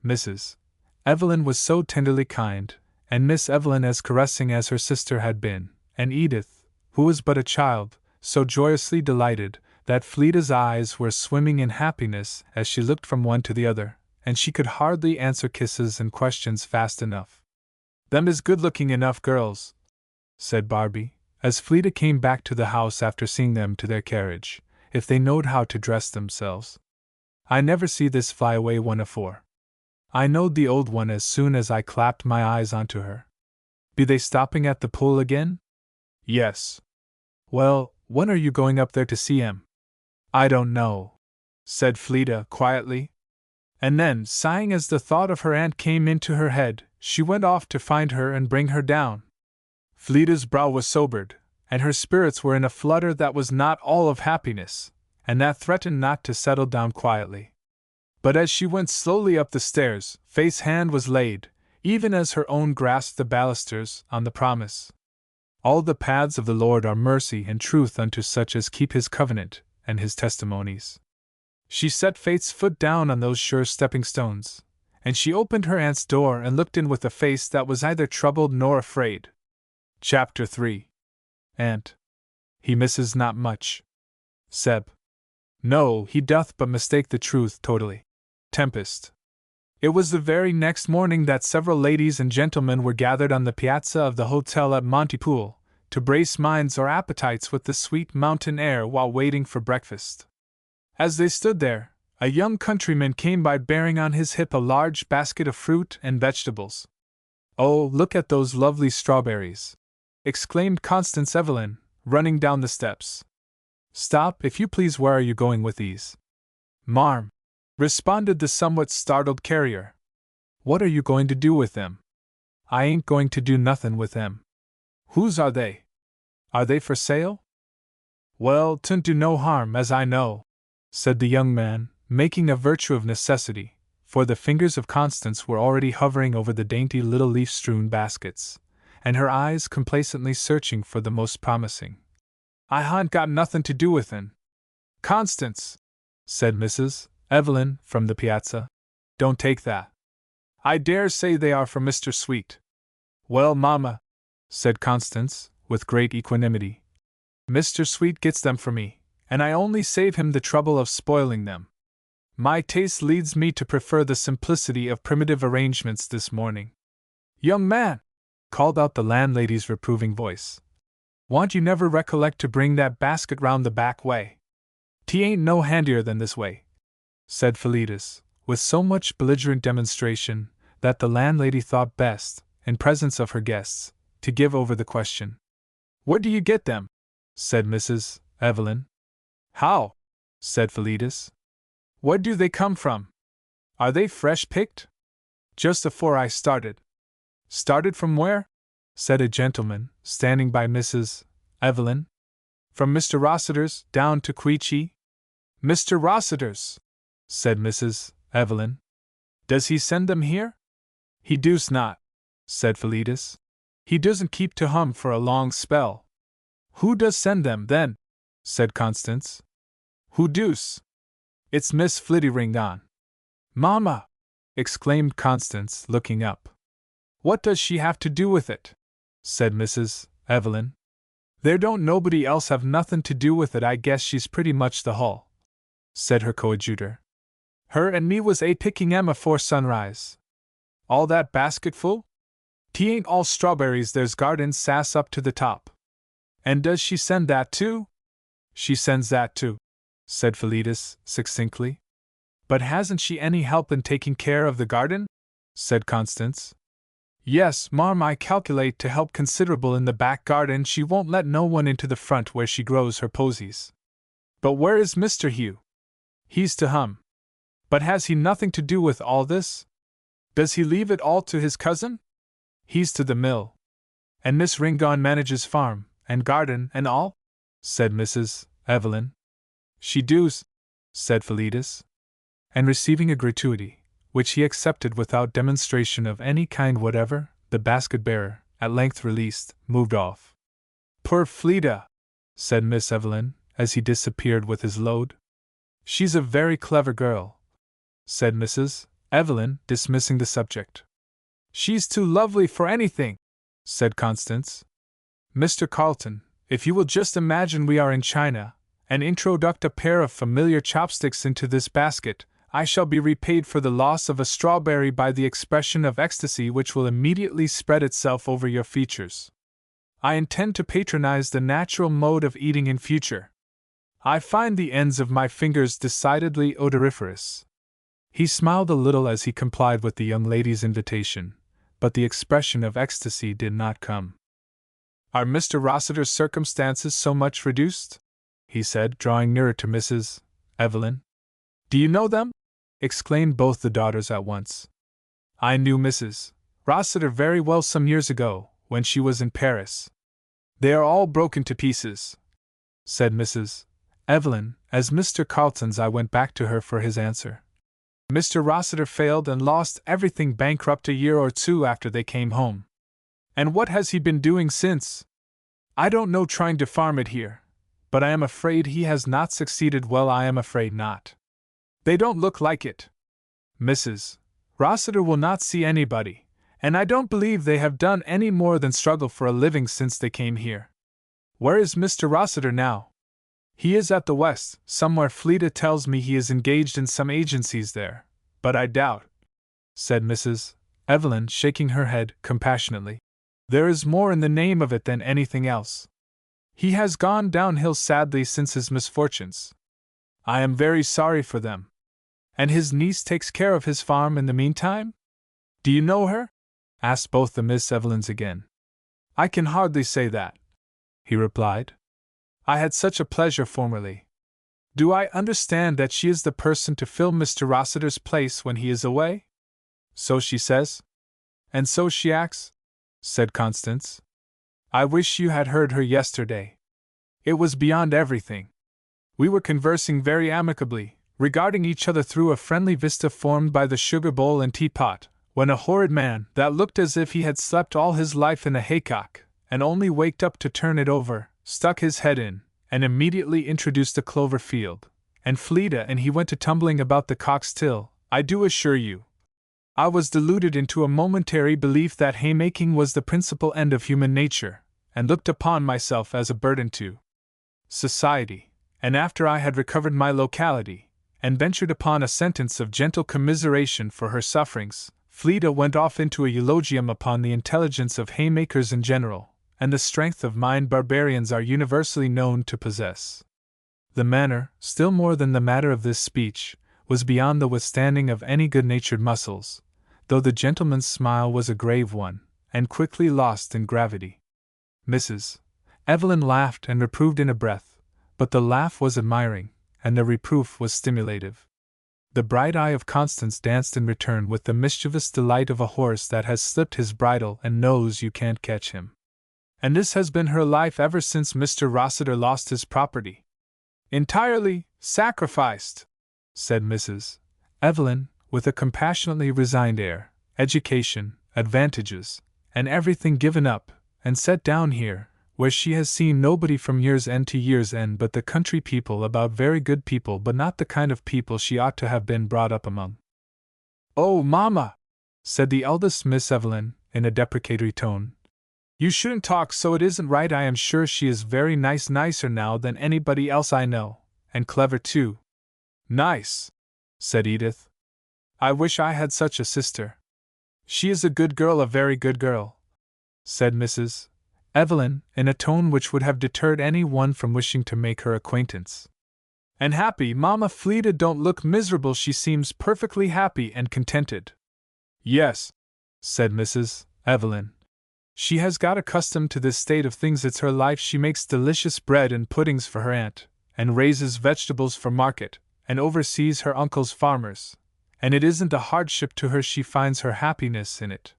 Mrs. Evelyn was so tenderly kind, and Miss Evelyn as caressing as her sister had been, and Edith, who was but a child, so joyously delighted, that Fleeta's eyes were swimming in happiness as she looked from one to the other, and she could hardly answer kisses and questions fast enough. "Them is good-looking enough girls," said Barbie, as Fleeta came back to the house after seeing them to their carriage, "if they knowed how to dress themselves. I never see this fly-away one afore. I knowed the old one as soon as I clapped my eyes onto her. Be they stopping at the pool again?" "Yes." "Well, when are you going up there to see 'em?" "I don't know," said Fleeta quietly. And then, sighing as the thought of her aunt came into her head, she went off to find her and bring her down. Fleeta's brow was sobered, and her spirits were in a flutter that was not all of happiness, and that threatened not to settle down quietly. But as she went slowly up the stairs, Faith's hand was laid, even as her own grasped the balusters on the promise. All the paths of the Lord are mercy and truth unto such as keep his covenant and his testimonies. She set faith's foot down on those sure stepping stones, and she opened her aunt's door and looked in with a face that was neither troubled nor afraid. Chapter 3. Aunt. He misses not much. Seb. No, he doth but mistake the truth totally. Tempest. It was the very next morning that several ladies and gentlemen were gathered on the piazza of the hotel at Montepoole, to brace minds or appetites with the sweet mountain air while waiting for breakfast. As they stood there, a young countryman came by bearing on his hip a large basket of fruit and vegetables. "Oh, look at those lovely strawberries!" exclaimed Constance Evelyn, running down the steps. "Stop, if you please, where are you going with these?" "Marm," responded the somewhat startled carrier. "What are you going to do with them?" "I ain't going to do nothin' with them." "Whose are they? Are they for sale?" "Well, 'twon't do no harm, as I know," said the young man, making a virtue of necessity, for the fingers of Constance were already hovering over the dainty little leaf-strewn baskets, and her eyes complacently searching for the most promising. "I ha'n't got nothin' to do with 'en." "Constance," said Mrs. Evelyn from the piazza, "don't take that. I dare say they are for Mr. Sweet." "Well, mamma," said Constance, with great equanimity, "Mr. Sweet gets them for me, and I only save him the trouble of spoiling them. My taste leads me to prefer the simplicity of primitive arrangements this morning." "Young man!" called out the landlady's reproving voice. "Want you never recollect to bring that basket round the back way? 'T ain't no handier than this way," said Philetus, with so much belligerent demonstration that the landlady thought best, in presence of her guests, to give over the question. "Where do you get them?" said Mrs. Evelyn. "How?" said Philetus. "Where do they come from? Are they fresh picked?" "Just afore I started." "Started from where?" said a gentleman, standing by Mrs. Evelyn. "From Mr. Rossiter's, down to Queechy." "Mr. Rossiter's!" said Mrs. Evelyn. "Does he send them here?" "He deuce not," said Philetus. "He doesn't keep to hum for a long spell." "Who does send them, then?" said Constance. "Who deuce?" "It's Miss Flittyringdon." "Mamma!" exclaimed Constance, looking up. "What does she have to do with it?" said Mrs. Evelyn. "There don't nobody else have nothin' to do with it. I guess she's pretty much the hull," said her coadjutor. "Her and me was picking 'em afore sunrise." "All that basket full?" "'T ain't all strawberries, there's garden sass up to the top." "And does she send that too?" "She sends that too," said Philetus, succinctly. "But hasn't she any help in taking care of the garden?" said Constance. "Yes, marm, I calculate to help considerable in the back garden. She won't let no one into the front where she grows her posies." "But where is Mr. Hugh?" "He's to hum." "But has he nothing to do with all this? Does he leave it all to his cousin?" "He's to the mill." "And Miss Ringdon manages farm, and garden, and all?" said Mrs. Evelyn. "She does," said Philetus. And receiving a gratuity, which he accepted without demonstration of any kind whatever, the basket-bearer, at length released, moved off. "Poor Fleda," said Miss Evelyn, as he disappeared with his load. "She's a very clever girl," said Mrs. Evelyn, dismissing the subject. "She's too lovely for anything," said Constance. "Mr. Carlton, if you will just imagine we are in China, and introduct a pair of familiar chopsticks into this basket, I shall be repaid for the loss of a strawberry by the expression of ecstasy which will immediately spread itself over your features. I intend to patronize the natural mode of eating in future. I find the ends of my fingers decidedly odoriferous." He smiled a little as he complied with the young lady's invitation, but the expression of ecstasy did not come. "Are Mr. Rossiter's circumstances so much reduced?" he said, drawing nearer to Mrs. Evelyn. "Do you know them?" exclaimed both the daughters at once. "I knew Mrs. Rossiter very well some years ago, when she was in Paris." "They are all broken to pieces," said Mrs. Evelyn, as Mr. Carlton's eye went back to her for his answer. Mr. Rossiter failed and lost everything, bankrupt a year or two after they came home. And what has he been doing since? I don't know, trying to farm it here. But I am afraid he has not succeeded. Well, I am afraid not. They don't look like it. Mrs. Rossiter will not see anybody, and I don't believe they have done any more than struggle for a living since they came here. Where is Mr. Rossiter now? He is at the West, somewhere. Fleda tells me he is engaged in some agencies there, but I doubt, said Mrs. Evelyn, shaking her head compassionately. There is more in the name of it than anything else. He has gone downhill sadly since his misfortunes. I am very sorry for them. And his niece takes care of his farm in the meantime? Do you know her? Asked both the Miss Evelyns again. I can hardly say that, he replied. I had such a pleasure formerly. Do I understand that she is the person to fill Mr. Rossiter's place when he is away? So she says. And so she acts, said Constance. I wish you had heard her yesterday. It was beyond everything. We were conversing very amicably, regarding each other through a friendly vista formed by the sugar bowl and teapot, when a horrid man, that looked as if he had slept all his life in a haycock, and only waked up to turn it over, stuck his head in, and immediately introduced a clover field, and Fleda and he went to tumbling about the cocks till, I do assure you, I was deluded into a momentary belief that haymaking was the principal end of human nature, and looked upon myself as a burden to society, and after I had recovered my locality, and ventured upon a sentence of gentle commiseration for her sufferings, Fleda went off into a eulogium upon the intelligence of haymakers in general, and the strength of mind barbarians are universally known to possess. The manner, still more than the matter of this speech, was beyond the withstanding of any good-natured muscles, though the gentleman's smile was a grave one, and quickly lost in gravity. Mrs. Evelyn laughed and reproved in a breath, but the laugh was admiring, and the reproof was stimulative. The bright eye of Constance danced in return with the mischievous delight of a horse that has slipped his bridle and knows you can't catch him. And this has been her life ever since Mr. Rossiter lost his property. Entirely sacrificed, said Mrs. Evelyn, with a compassionately resigned air, education, advantages, and everything given up, and set down here, where she has seen nobody from year's end to year's end but the country people, about very good people but not the kind of people she ought to have been brought up among. Oh, Mamma, said the eldest Miss Evelyn, in a deprecatory tone. You shouldn't talk so, it isn't right. I am sure she is very nice, nicer now than anybody else I know, and clever too. Nice, said Edith. I wish I had such a sister. She is a good girl, a very good girl, said Mrs. Evelyn, in a tone which would have deterred any one from wishing to make her acquaintance. And happy, Mamma. Fleda don't look miserable, she seems perfectly happy and contented. Yes, said Mrs. Evelyn. She has got accustomed to this state of things. It's her life. She makes delicious bread and puddings for her aunt, and raises vegetables for market, and oversees her uncle's farmers, and it isn't a hardship to her. She finds her happiness in it.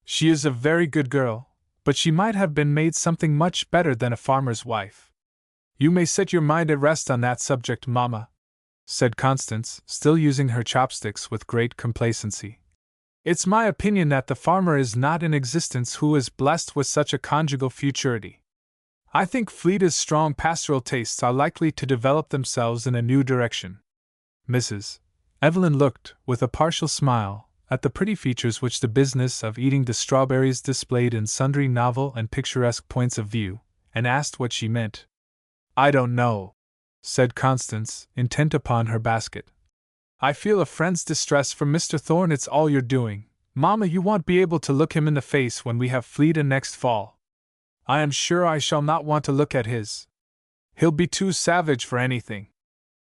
She is a very good girl, but she might have been made something much better than a farmer's wife. You may set your mind at rest on that subject, Mamma, said Constance, still using her chopsticks with great complacency. It's my opinion that the farmer is not in existence who is blessed with such a conjugal futurity. I think Fleda's strong pastoral tastes are likely to develop themselves in a new direction. Mrs. Evelyn looked, with a partial smile, at the pretty features which the business of eating the strawberries displayed in sundry novel and picturesque points of view, and asked what she meant. I don't know, said Constance, intent upon her basket. I feel a friend's distress for Mr. Thorne. It's all you're doing. Mamma, you won't be able to look him in the face when we have Fleda next fall. I am sure I shall not want to look at his. He'll be too savage for anything.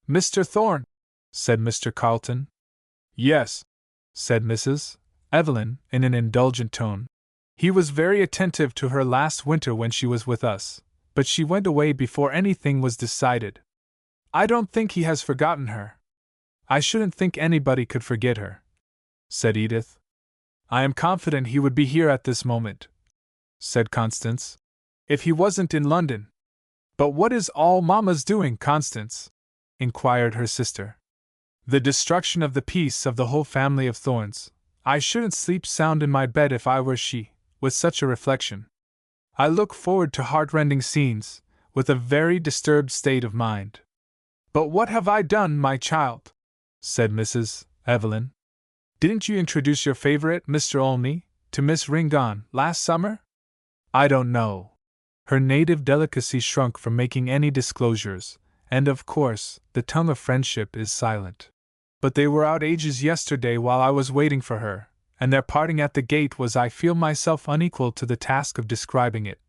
Mr. Thorne, said Mr. Carleton. Yes, said Mrs. Evelyn, in an indulgent tone. He was very attentive to her last winter when she was with us, but she went away before anything was decided. I don't think he has forgotten her. I shouldn't think anybody could forget her, said Edith. I am confident he would be here at this moment, said Constance, if he wasn't in London. But what is all Mamma's doing, Constance? Inquired her sister. The destruction of the peace of the whole family of Thorns. I shouldn't sleep sound in my bed if I were she, with such a reflection. I look forward to heart-rending scenes, with a very disturbed state of mind. But what have I done, my child? Said Mrs. Evelyn. Didn't you introduce your favorite, Mr. Olney, to Miss Ringon last summer? I don't know. Her native delicacy shrunk from making any disclosures, and of course, the tongue of friendship is silent. But they were out ages yesterday while I was waiting for her, and their parting at the gate was I feel myself unequal to the task of describing it,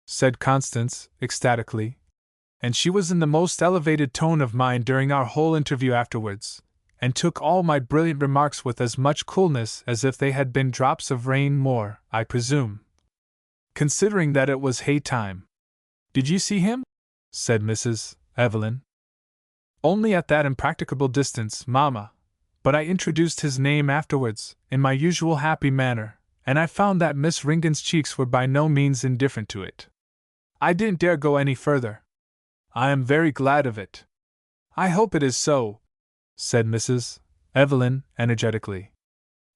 said Constance, ecstatically. And she was in the most elevated tone of mind during our whole interview afterwards, and took all my brilliant remarks with as much coolness as if they had been drops of rain more, I presume, considering that it was hay time. Did you see him? Said Mrs. Evelyn. Only at that impracticable distance, Mamma, but I introduced his name afterwards, in my usual happy manner, and I found that Miss Ringon's cheeks were by no means indifferent to it. I didn't dare go any further. I am very glad of it. I hope it is so, said Mrs. Evelyn energetically.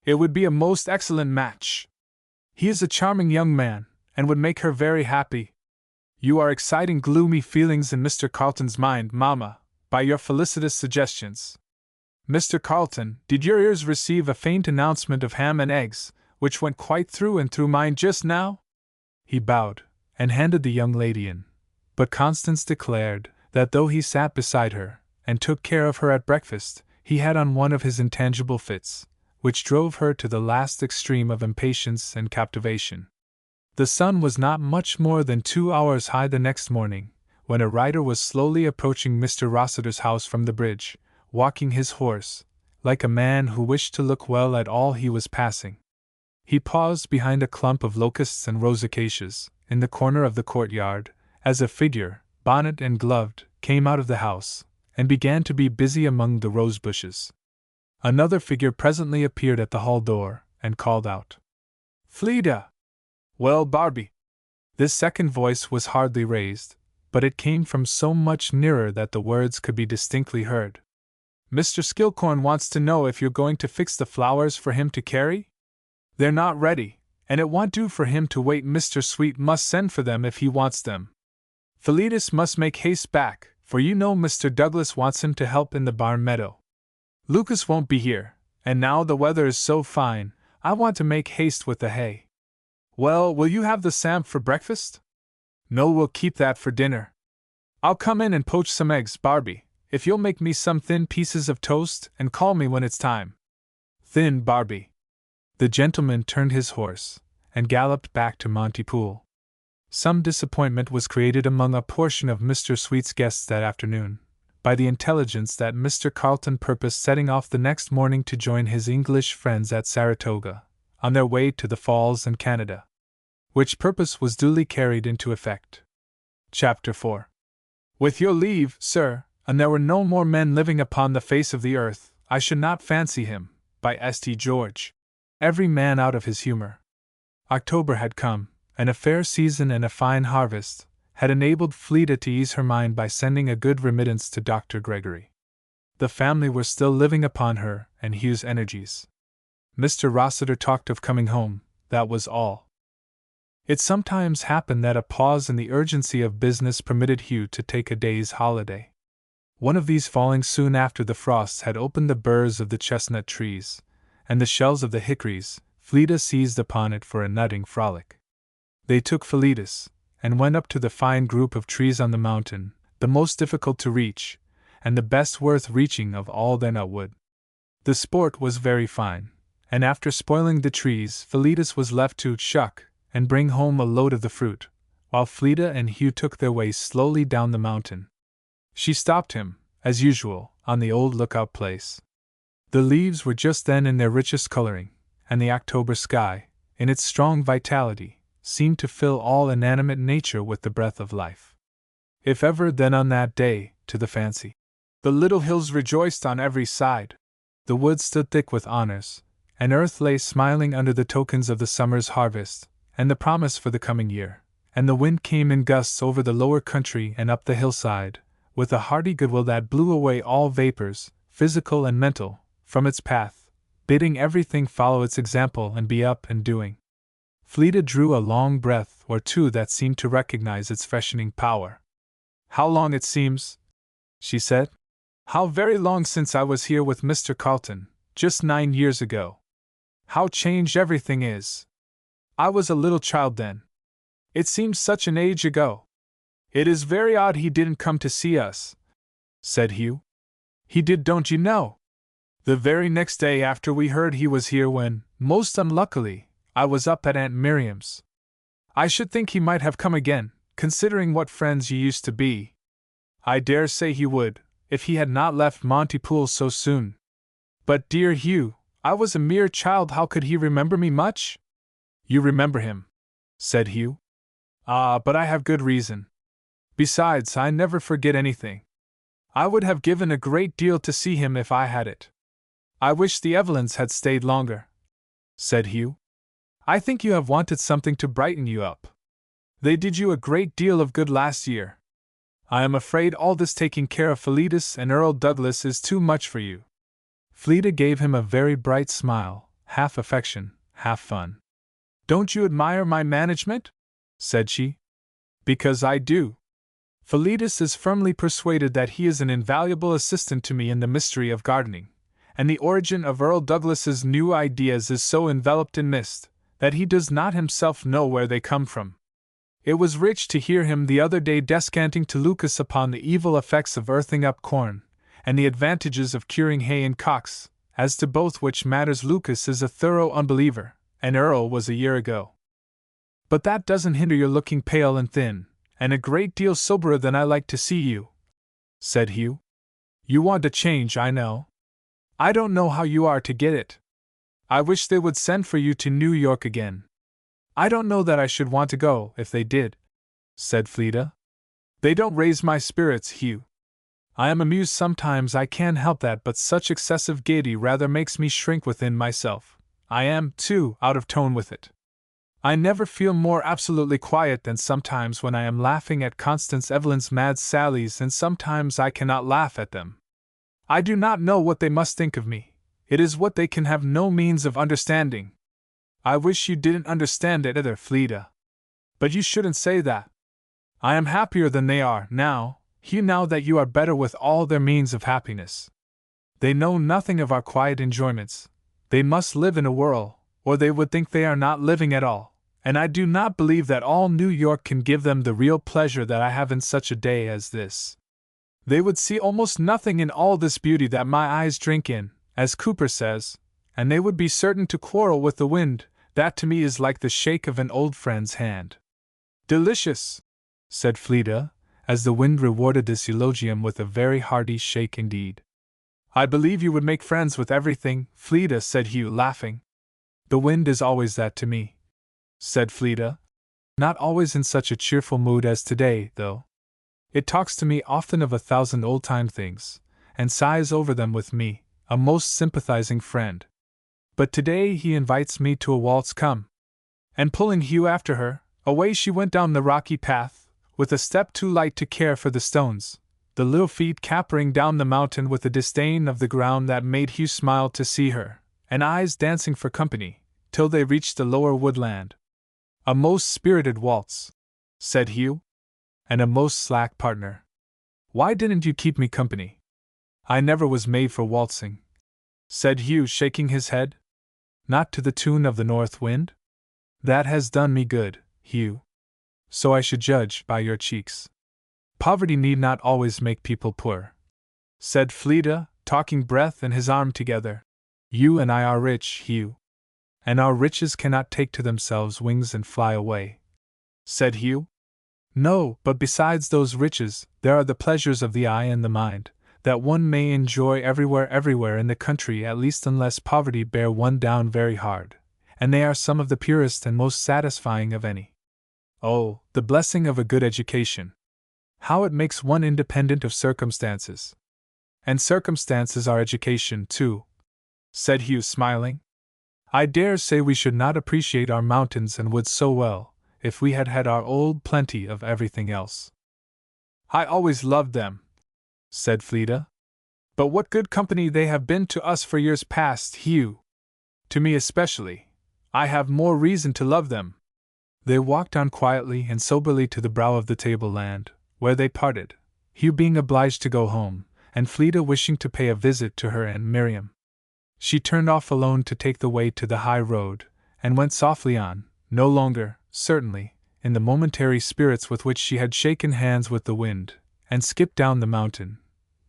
It would be a most excellent match. He is a charming young man, and would make her very happy. You are exciting gloomy feelings in Mr. Carleton's mind, Mamma, by your felicitous suggestions. Mr. Carleton, did your ears receive a faint announcement of ham and eggs, which went quite through and through mine just now? He bowed, and handed the young lady in. But Constance declared that though he sat beside her, and took care of her at breakfast, he had on one of his intangible fits, which drove her to the last extreme of impatience and captivation. The sun was not much more than 2 hours high the next morning, when a rider was slowly approaching Mr. Rossiter's house from the bridge, walking his horse, like a man who wished to look well at all he was passing. He paused behind a clump of locusts and rose acacias, in the corner of the courtyard, as a figure, bonnet and gloved, came out of the house, and began to be busy among the rose bushes. Another figure presently appeared at the hall door, and called out, "Fleda!" "Well, Barbie?" This second voice was hardly raised, but it came from so much nearer that the words could be distinctly heard. "Mr. Skilcorn wants to know if you're going to fix the flowers for him to carry? They're not ready, and it won't do for him to wait. Mr. Sweet must send for them if he wants them. Philetus must make haste back, for you know Mr. Douglas wants him to help in the barn meadow. Lucas won't be here, and now the weather is so fine, I want to make haste with the hay. Well, will you have the samp for breakfast? No, we'll keep that for dinner. I'll come in and poach some eggs, Barbie, if you'll make me some thin pieces of toast and call me when it's time." Thin Barbie. The gentleman turned his horse, and galloped back to Montepoole. Some disappointment was created among a portion of Mr. Sweet's guests that afternoon, by the intelligence that Mr. Carleton purposed setting off the next morning to join his English friends at Saratoga, on their way to the Falls and Canada. Which purpose was duly carried into effect. Chapter 4. With your leave, sir, and there were no more men living upon the face of the earth, I should not fancy him, by St. George. Every man out of his humor. October had come, and a fair season and a fine harvest had enabled Fleda to ease her mind by sending a good remittance to Dr. Gregory. The family were still living upon her and Hugh's energies. Mr. Rossiter talked of coming home, that was all. It sometimes happened that a pause in the urgency of business permitted Hugh to take a day's holiday. One of these falling soon after the frosts had opened the burrs of the chestnut trees, and the shells of the hickories, Fleda seized upon it for a nutting frolic. They took Philetus, and went up to the fine group of trees on the mountain, the most difficult to reach, and the best worth reaching of all the nut wood. The sport was very fine, and after spoiling the trees, Philetus was left to shuck and bring home a load of the fruit, while Fleda and Hugh took their way slowly down the mountain. She stopped him, as usual, on the old lookout place. The leaves were just then in their richest coloring, and the October sky, in its strong vitality, seemed to fill all inanimate nature with the breath of life. If ever then on that day, to the fancy. The little hills rejoiced on every side. The woods stood thick with honors, and earth lay smiling under the tokens of the summer's harvest, and the promise for the coming year, and the wind came in gusts over the lower country and up the hillside, with a hearty goodwill that blew away all vapors, physical and mental, from its path, bidding everything follow its example and be up and doing. Fleda drew a long breath or two that seemed to recognize its freshening power. "How long it seems," she said. "How very long since I was here with Mr. Carlton, just 9 years ago. How changed everything is. I was a little child then. It seems such an age ago. It is very odd he didn't come to see us," said Hugh. "He did, don't you know? The very next day after we heard he was here when, most unluckily, I was up at Aunt Miriam's. I should think he might have come again, considering what friends you used to be. I dare say he would, if he had not left Montepoole so soon. But dear Hugh, I was a mere child, how could he remember me much?" "You remember him," said Hugh. "Ah, but I have good reason. Besides, I never forget anything. I would have given a great deal to see him if I had it. I wish the Evelyns had stayed longer," said Hugh. "I think you have wanted something to brighten you up. They did you a great deal of good last year. I am afraid all this taking care of Philetus and Earl Douglas is too much for you." Fleda gave him a very bright smile, half affection, half fun. "Don't you admire my management?" said she. "Because I do. Philetus is firmly persuaded that he is an invaluable assistant to me in the mystery of gardening, and the origin of Earl Douglas's new ideas is so enveloped in mist that he does not himself know where they come from. It was rich to hear him the other day descanting to Lucas upon the evil effects of earthing up corn, and the advantages of curing hay and cocks, as to both which matters Lucas is a thorough unbeliever, and Earl was a year ago. But that doesn't hinder your looking pale and thin, and a great deal soberer than I like to see you," said Hugh. "You want a change, I know. I don't know how you are to get it. I wish they would send for you to New York again." "I don't know that I should want to go, if they did," said Fleda. "They don't raise my spirits, Hugh. I am amused sometimes, I can't help that, but such excessive gaiety rather makes me shrink within myself. I am, too, out of tone with it. I never feel more absolutely quiet than sometimes when I am laughing at Constance Evelyn's mad sallies, and sometimes I cannot laugh at them. I do not know what they must think of me. It is what they can have no means of understanding. I wish you didn't understand it either, Fleda. But you shouldn't say that. I am happier than they are, now, Hugh, now that you are better with all their means of happiness. They know nothing of our quiet enjoyments. They must live in a whirl, or they would think they are not living at all, and I do not believe that all New York can give them the real pleasure that I have in such a day as this. They would see almost nothing in all this beauty that my eyes drink in, as Cooper says, and they would be certain to quarrel with the wind, that to me is like the shake of an old friend's hand." "Delicious," said Fleda, as the wind rewarded this eulogium with a very hearty shake indeed. "I believe you would make friends with everything, Fleda," said Hugh, laughing. "The wind is always that to me," said Fleda. "Not always in such a cheerful mood as today, though. It talks to me often of 1,000 old-time things, and sighs over them with me, a most sympathizing friend. But today he invites me to a waltz, come." And pulling Hugh after her, away she went down the rocky path, with a step too light to care for the stones, the little feet capering down the mountain with a disdain of the ground that made Hugh smile to see her, and eyes dancing for company, till they reached the lower woodland. "A most spirited waltz," said Hugh, "and a most slack partner. Why didn't you keep me company?" "I never was made for waltzing," said Hugh, shaking his head. "Not to the tune of the north wind? That has done me good, Hugh. So I should judge by your cheeks. Poverty need not always make people poor," said Fleda, talking breath and his arm together. "You and I are rich, Hugh. And our riches cannot take to themselves wings and fly away," said Hugh. "No, but besides those riches, there are the pleasures of the eye and the mind, that one may enjoy everywhere in the country, at least unless poverty bear one down very hard, and they are some of the purest and most satisfying of any. Oh, the blessing of a good education! How it makes one independent of circumstances! And circumstances are education, too," said Hugh, smiling. "I dare say we should not appreciate our mountains and woods so well, if we had had our old plenty of everything else." "I always loved them," said Fleda. But what good company they have been to us for years past, Hugh! To me especially. I have more reason to love them. They walked on quietly and soberly to the brow of the tableland, where they parted, Hugh being obliged to go home, and Fleda wishing to pay a visit to her Aunt Miriam. She turned off alone to take the way to the high road, and went softly on, no longer, certainly, in the momentary spirits with which she had shaken hands with the wind, and skipped down the mountain,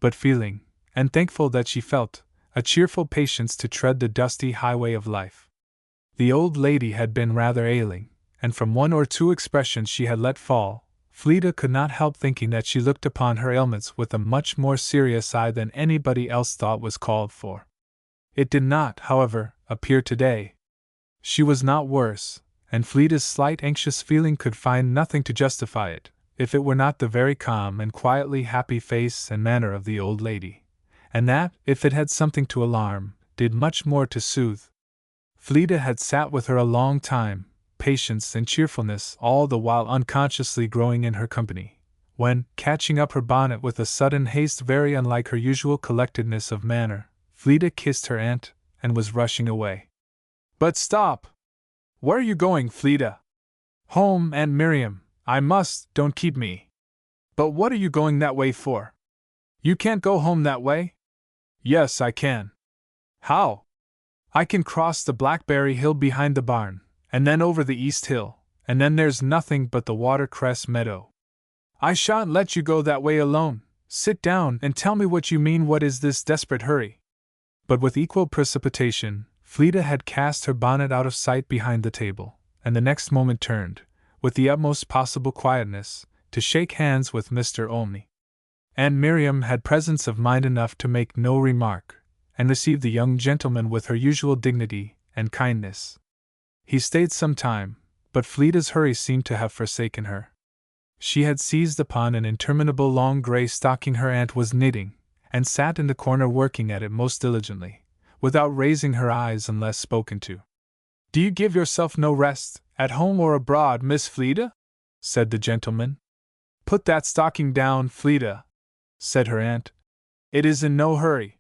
but feeling, and thankful that she felt, a cheerful patience to tread the dusty highway of life. The old lady had been rather ailing, and from one or two expressions she had let fall, Fleda could not help thinking that she looked upon her ailments with a much more serious eye than anybody else thought was called for. It did not, however, appear today. She was not worse, and Fleda's slight anxious feeling could find nothing to justify it, if it were not the very calm and quietly happy face and manner of the old lady, and that, if it had something to alarm, did much more to soothe. Fleda had sat with her a long time, patience and cheerfulness all the while unconsciously growing in her company, when, catching up her bonnet with a sudden haste very unlike her usual collectedness of manner, Fleda kissed her aunt, and was rushing away. "But stop! Where are you going, Fleda?" "Home, Aunt Miriam. I must, don't keep me." "But what are you going that way for? You can't go home that way?" "Yes, I can." "How?" "I can cross the Blackberry Hill behind the barn, and then over the East Hill, and then there's nothing but the watercress meadow." "I shan't let you go that way alone. Sit down and tell me what you mean. What is this desperate hurry?" But with equal precipitation, Fleda had cast her bonnet out of sight behind the table, and the next moment turned, with the utmost possible quietness, to shake hands with Mr. Olney. Aunt Miriam had presence of mind enough to make no remark, and received the young gentleman with her usual dignity and kindness. He stayed some time, but Fleda's hurry seemed to have forsaken her. She had seized upon an interminable long grey stocking her aunt was knitting, and sat in the corner working at it most diligently, without raising her eyes unless spoken to. "Do you give yourself no rest, at home or abroad, Miss Fleda?" said the gentleman. "Put that stocking down, Fleda," said her aunt. "It is in no hurry."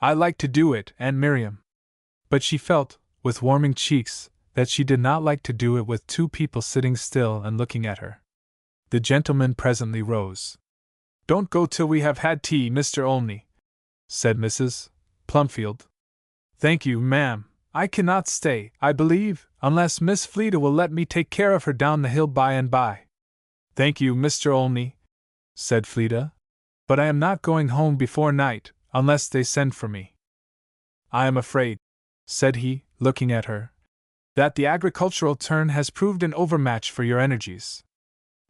"I like to do it, Aunt Miriam." But she felt, with warming cheeks, that she did not like to do it with two people sitting still and looking at her. The gentleman presently rose. "Don't go till we have had tea, Mr. Olney," said Mrs. Plumfield. "Thank you, ma'am. I cannot stay, I believe, unless Miss Fleda will let me take care of her down the hill by and by." "Thank you, Mr. Olney," said Fleda, "but I am not going home before night, unless they send for me." "I am afraid," said he, looking at her, "that the agricultural turn has proved an overmatch for your energies."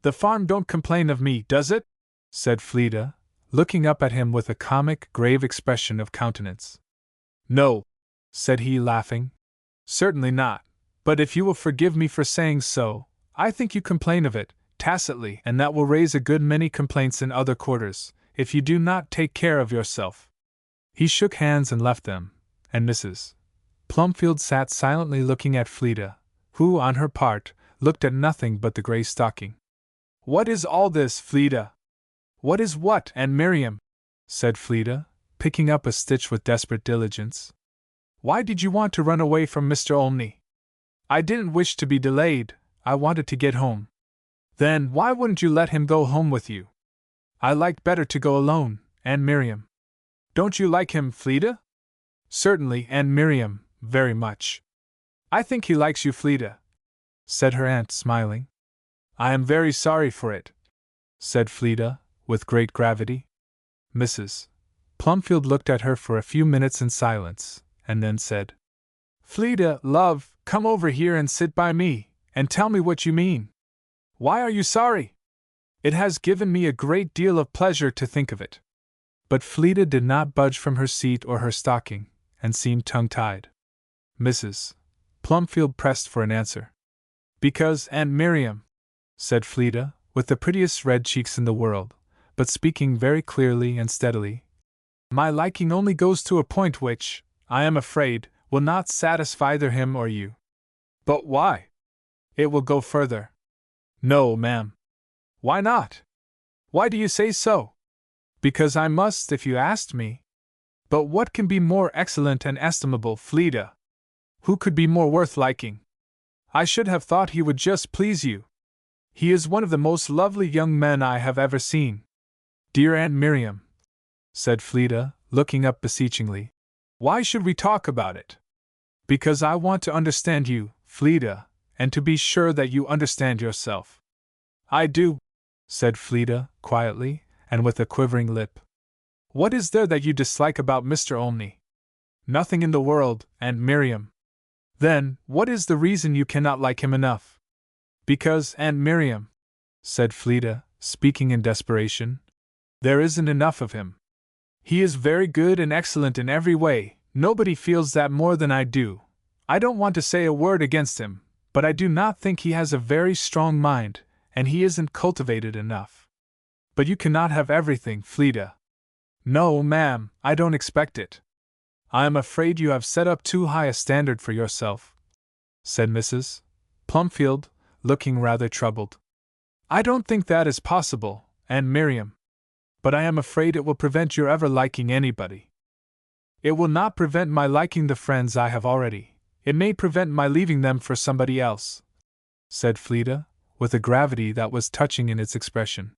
"The farm don't complain of me, does it?" said Fleda, looking up at him with a comic, grave expression of countenance. "No," said he, laughing. "Certainly not, but if you will forgive me for saying so, I think you complain of it, tacitly, and that will raise a good many complaints in other quarters, if you do not take care of yourself." He shook hands and left them, and Mrs. Plumfield sat silently looking at Fleda, who, on her part, looked at nothing but the grey stocking. "What is all this, Fleda?" "What is what, Aunt Miriam?" said Fleda, picking up a stitch with desperate diligence. "Why did you want to run away from Mr. Olney?" "I didn't wish to be delayed, I wanted to get home." "Then why wouldn't you let him go home with you?" "I liked better to go alone, Aunt Miriam." "Don't you like him, Fleda?" "Certainly, Aunt Miriam, very much." "I think he likes you, Fleda," said her aunt, smiling. "I am very sorry for it," said Fleda, with great gravity. Mrs. Plumfield looked at her for a few minutes in silence, and then said, "Fleda, love, come over here and sit by me, and tell me what you mean. Why are you sorry? It has given me a great deal of pleasure to think of it." But Fleda did not budge from her seat or her stocking, and seemed tongue-tied. Mrs. Plumfield pressed for an answer. "Because, Aunt Miriam," said Fleda, with the prettiest red cheeks in the world, but speaking very clearly and steadily, "my liking only goes to a point which, I am afraid, will not satisfy either him or you." "But why?" "It will go further." "No, ma'am." "Why not? Why do you say so?" "Because I must if you asked me." But what can be more excellent and estimable, Fleda? Who could be more worth liking? I should have thought he would just please you. He is one of the most lovely young men I have ever seen. Dear Aunt Miriam, said Fleda, looking up beseechingly, why should we talk about it? Because I want to understand you, Fleda, and to be sure that you understand yourself. I do, said Fleda, quietly, and with a quivering lip. What is there that you dislike about Mr. Olney? Nothing in the world, Aunt Miriam. Then, what is the reason you cannot like him enough? Because, Aunt Miriam, said Fleda, speaking in desperation, there isn't enough of him. He is very good and excellent in every way, nobody feels that more than I do. I don't want to say a word against him, but I do not think he has a very strong mind, and he isn't cultivated enough. But you cannot have everything, Fleda. No, ma'am, I don't expect it. I am afraid you have set up too high a standard for yourself, said Mrs. Plumfield, looking rather troubled. I don't think that is possible, Aunt Miriam. But I am afraid it will prevent your ever liking anybody. It will not prevent my liking the friends I have already. It may prevent my leaving them for somebody else, said Fleda, with a gravity that was touching in its expression.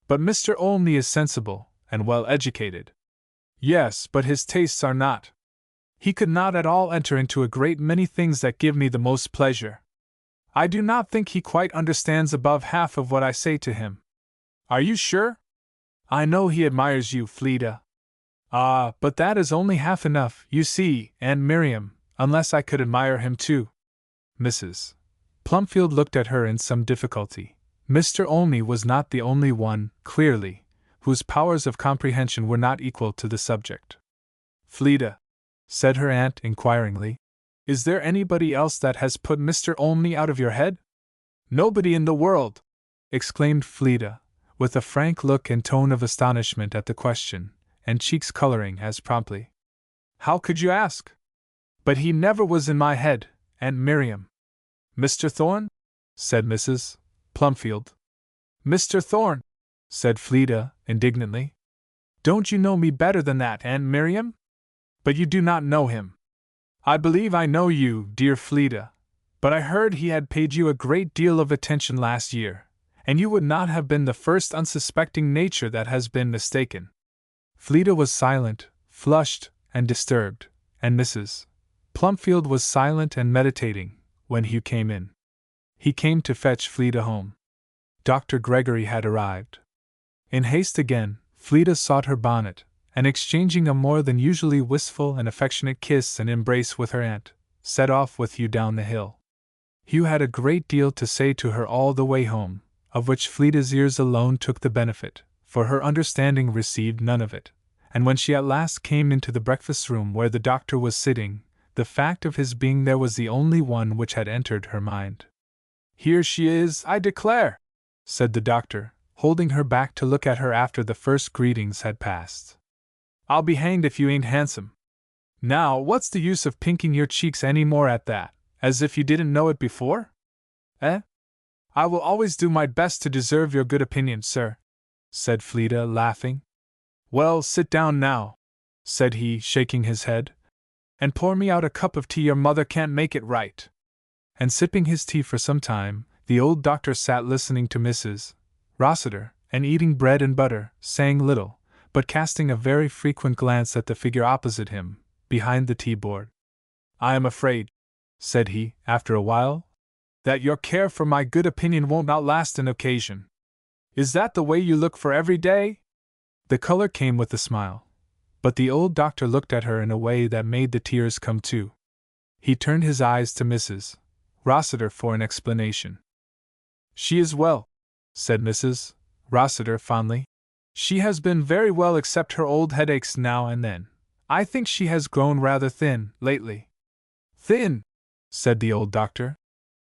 But Mr. Olney is sensible, and well educated. Yes, but his tastes are not. He could not at all enter into a great many things that give me the most pleasure. I do not think he quite understands above half of what I say to him. Are you sure? I know he admires you, Fleda. Ah, but that is only half enough, you see, Aunt Miriam, unless I could admire him too. Mrs. Plumfield looked at her in some difficulty. Mr. Olney was not the only one, clearly, whose powers of comprehension were not equal to the subject. Fleda, said her aunt inquiringly, is there anybody else that has put Mr. Olney out of your head? Nobody in the world, exclaimed Fleda, with a frank look and tone of astonishment at the question, and cheeks coloring as promptly. How could you ask? But he never was in my head, Aunt Miriam. Mr. Thorne? Said Mrs. Plumfield. Mr. Thorne, said Fleda, indignantly. Don't you know me better than that, Aunt Miriam? But you do not know him. I believe I know you, dear Fleda, but I heard he had paid you a great deal of attention last year, and you would not have been the first unsuspecting nature that has been mistaken. Fleda was silent, flushed, and disturbed, and Mrs. Plumfield was silent and meditating, when Hugh came in. He came to fetch Fleda home. Dr. Gregory had arrived. In haste again, Fleda sought her bonnet, and exchanging a more than usually wistful and affectionate kiss and embrace with her aunt, set off with Hugh down the hill. Hugh had a great deal to say to her all the way home, of which Fleda's ears alone took the benefit, for her understanding received none of it, and when she at last came into the breakfast-room where the doctor was sitting, the fact of his being there was the only one which had entered her mind. Here she is, I declare, said the doctor, holding her back to look at her after the first greetings had passed. I'll be hanged if you ain't handsome. Now, what's the use of pinking your cheeks any more at that, as if you didn't know it before? Eh? I will always do my best to deserve your good opinion, sir, said Fleda, laughing. Well, sit down now, said he, shaking his head, and pour me out a cup of tea. Your mother can't make it right. And sipping his tea for some time, the old doctor sat listening to Mrs. Rossiter, and eating bread and butter, saying little, but casting a very frequent glance at the figure opposite him, behind the tea-board. I am afraid, said he, after a while, that your care for my good opinion won't outlast an occasion. Is that the way you look for every day? The color came with the smile, but the old doctor looked at her in a way that made the tears come too. He turned his eyes to Mrs. Rossiter for an explanation. She is well, said Mrs. Rossiter fondly. She has been very well except her old headaches now and then. I think she has grown rather thin, lately. Thin, said the old doctor.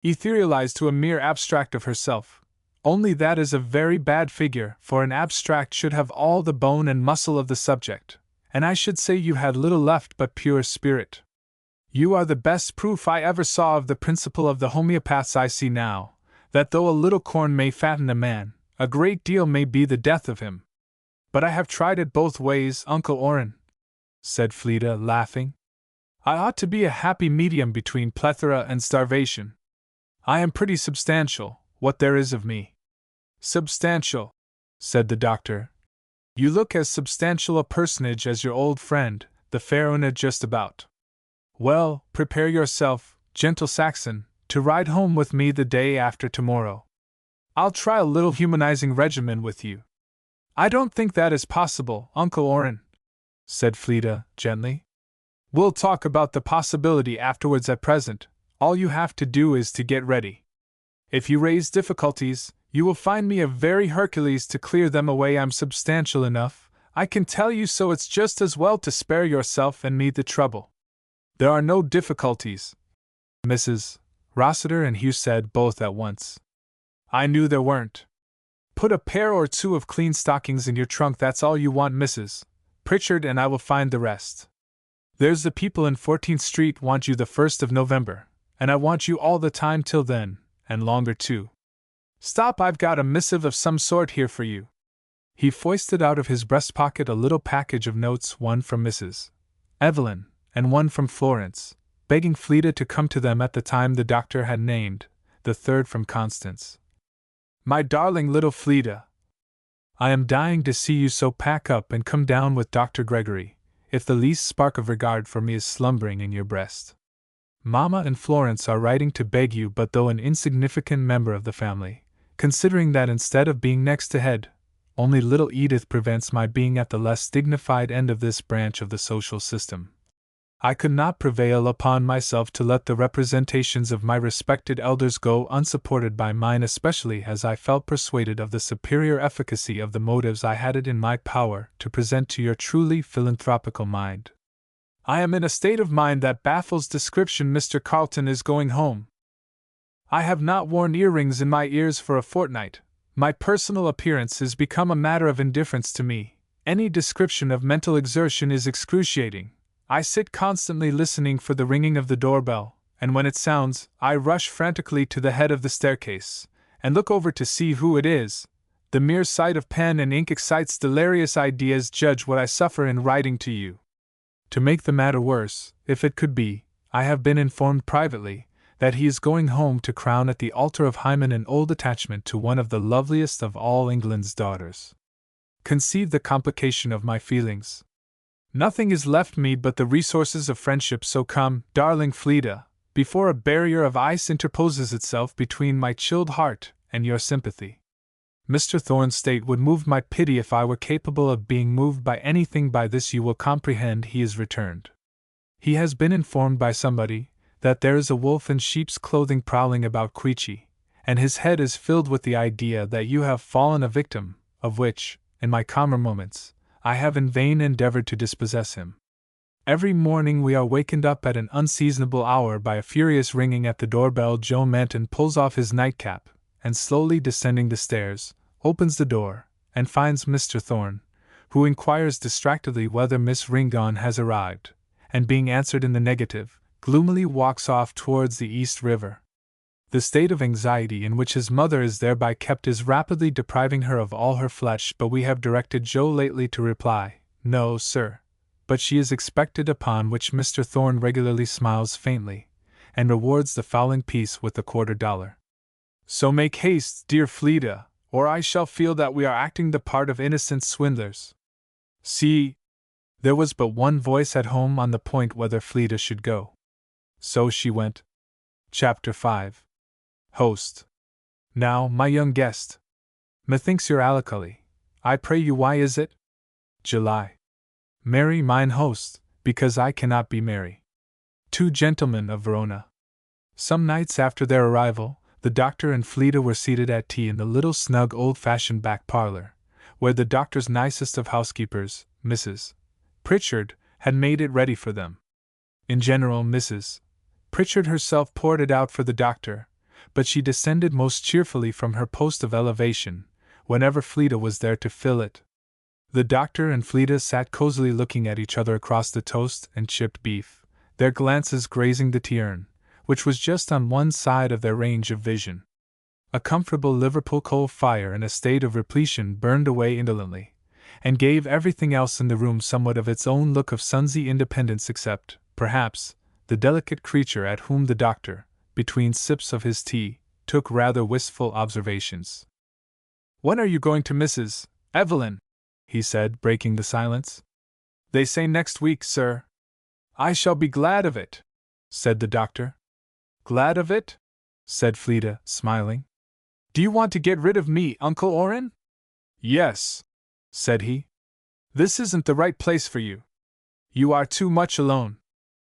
Etherealized to a mere abstract of herself. Only that is a very bad figure, for an abstract should have all the bone and muscle of the subject, and I should say you had little left but pure spirit. You are the best proof I ever saw of the principle of the homeopaths I see now, that though a little corn may fatten a man, a great deal may be the death of him. But I have tried it both ways, Uncle Orrin. said Fleda, laughing. I ought to be a happy medium between plethora and starvation. I am pretty substantial, what there is of me. Substantial, said the doctor. You look as substantial a personage as your old friend, the fair Una just about. Well, prepare yourself, gentle Saxon, to ride home with me the day after tomorrow. I'll try a little humanizing regimen with you. I don't think that is possible, Uncle Orrin, said Fleda, gently. We'll talk about the possibility afterwards. At present, all you have to do is to get ready. If you raise difficulties, you will find me a very Hercules to clear them away. I'm substantial enough, I can tell you, so it's just as well to spare yourself and me the trouble. There are no difficulties, Mrs. Rossiter and Hugh said both at once. I knew there weren't. Put a pair or two of clean stockings in your trunk, that's all you want, Mrs. Pritchard, and I will find the rest. There's the people in 14th Street want you the 1st of November, and I want you all the time till then, and longer too. Stop, I've got a missive of some sort here for you. He foisted out of his breast pocket a little package of notes, one from Mrs. Evelyn, and one from Florence, begging Fleda to come to them at the time the doctor had named, the third from Constance. My darling little Fleda, I am dying to see you, so pack up and come down with Dr. Gregory, if the least spark of regard for me is slumbering in your breast. Mamma and Florence are writing to beg you, but though an insignificant member of the family, considering that instead of being next to head, only little Edith prevents my being at the less dignified end of this branch of the social system, I could not prevail upon myself to let the representations of my respected elders go unsupported by mine, especially as I felt persuaded of the superior efficacy of the motives I had it in my power to present to your truly philanthropical mind. I am in a state of mind that baffles description. Mr. Carlton is going home. I have not worn earrings in my ears for a fortnight. My personal appearance is become a matter of indifference to me. Any description of mental exertion is excruciating. I sit constantly listening for the ringing of the doorbell, and when it sounds, I rush frantically to the head of the staircase, and look over to see who it is. The mere sight of pen and ink excites delirious ideas. Judge what I suffer in writing to you. To make the matter worse, if it could be, I have been informed privately that he is going home to crown at the altar of Hymen an old attachment to one of the loveliest of all England's daughters. Conceive the complication of my feelings. Nothing is left me but the resources of friendship, so come, darling Fleda, before a barrier of ice interposes itself between my chilled heart and your sympathy. Mr. Thorne's state would move my pity if I were capable of being moved by anything. By this you will comprehend he is returned. He has been informed by somebody that there is a wolf in sheep's clothing prowling about Queechy, and his head is filled with the idea that you have fallen a victim, of which, in my calmer moments, I have in vain endeavored to dispossess him. Every morning we are wakened up at an unseasonable hour by a furious ringing at the doorbell. Joe Manton pulls off his nightcap, and slowly descending the stairs, opens the door, and finds Mr. Thorne, who inquires distractedly whether Miss Ringgon has arrived, and being answered in the negative, gloomily walks off towards the East River. The state of anxiety in which his mother is thereby kept is rapidly depriving her of all her flesh, but we have directed Joe lately to reply, "No, sir," but she is expected, upon which Mr. Thorne regularly smiles faintly, and rewards the fowling piece with $25. So make haste, dear Fleda, or I shall feel that we are acting the part of innocent swindlers. See, there was but one voice at home on the point whether Fleda should go. So she went. Chapter 5. Host. Now, my young guest, methinks you're melancholy. I pray you, why is it? July. Merry, mine host, because I cannot be merry. Two gentlemen of Verona. Some nights after their arrival, the doctor and Fleda were seated at tea in the little snug old-fashioned back parlor, where the doctor's nicest of housekeepers, Mrs. Pritchard, had made it ready for them. In general, Mrs. Pritchard herself poured it out for the doctor, but she descended most cheerfully from her post of elevation whenever Fleda was there to fill it. The doctor and Fleda sat cozily looking at each other across the toast and chipped beef, their glances grazing the tea urn, which was just on one side of their range of vision. A comfortable Liverpool coal fire in a state of repletion burned away indolently, and gave everything else in the room somewhat of its own look of sonsy independence except, perhaps, the delicate creature at whom the doctor, between sips of his tea, took rather wistful observations. "When are you going to Mrs. Evelyn?" he said, breaking the silence. "They say next week, sir." "I shall be glad of it," said the doctor. "Glad of it?" said Fleda, smiling. "Do you want to get rid of me, Uncle Orrin?" "Yes," said he. "This isn't the right place for you. You are too much alone."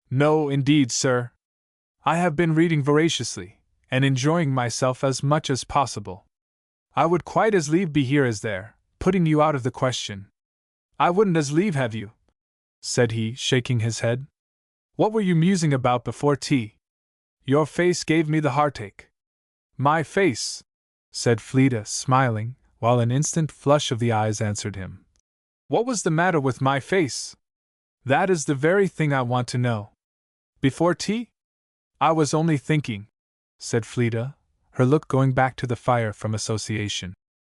"No, indeed, sir. I have been reading voraciously, and enjoying myself as much as possible. I would quite as lieve be here as there, putting you out of the question." "I wouldn't as lieve have you," said he, shaking his head. "What were you musing about before tea? Your face gave me the heartache." "My face?" said Fleda, smiling, while an instant flush of the eyes answered him. "What was the matter with my face? That is the very thing I want to know. Before tea?" "I was only thinking," said Fleda, her look going back to the fire from association.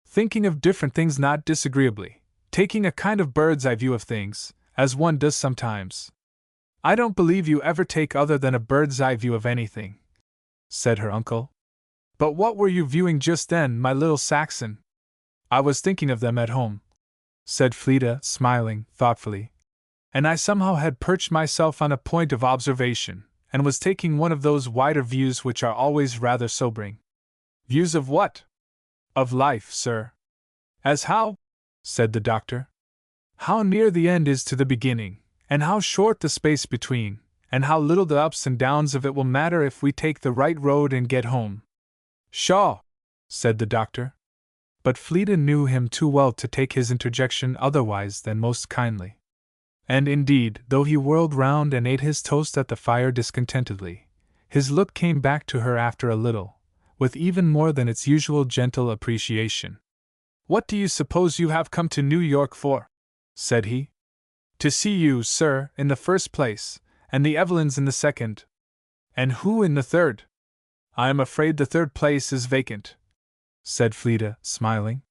"Thinking of different things not disagreeably, taking a kind of bird's eye view of things, as one does sometimes." "I don't believe you ever take other than a bird's eye view of anything," said her uncle. "But what were you viewing just then, my little Saxon?" "I was thinking of them at home," said Fleda, smiling thoughtfully. "And I somehow had perched myself on a point of observation, and was taking one of those wider views which are always rather sobering." "Views of what?" "Of life, sir." "As how?" said the doctor. "How near the end is to the beginning, and how short the space between, and how little the ups and downs of it will matter if we take the right road and get home." "Pshaw!" said the doctor. But Fleda knew him too well to take his interjection otherwise than most kindly. And indeed, though he whirled round and ate his toast at the fire discontentedly, his look came back to her after a little, with even more than its usual gentle appreciation. "What do you suppose you have come to New York for?" said he. "To see you, sir, in the first place, and the Evelyns in the second." "And who in the third?" "I am afraid the third place is vacant," said Fleda, smiling.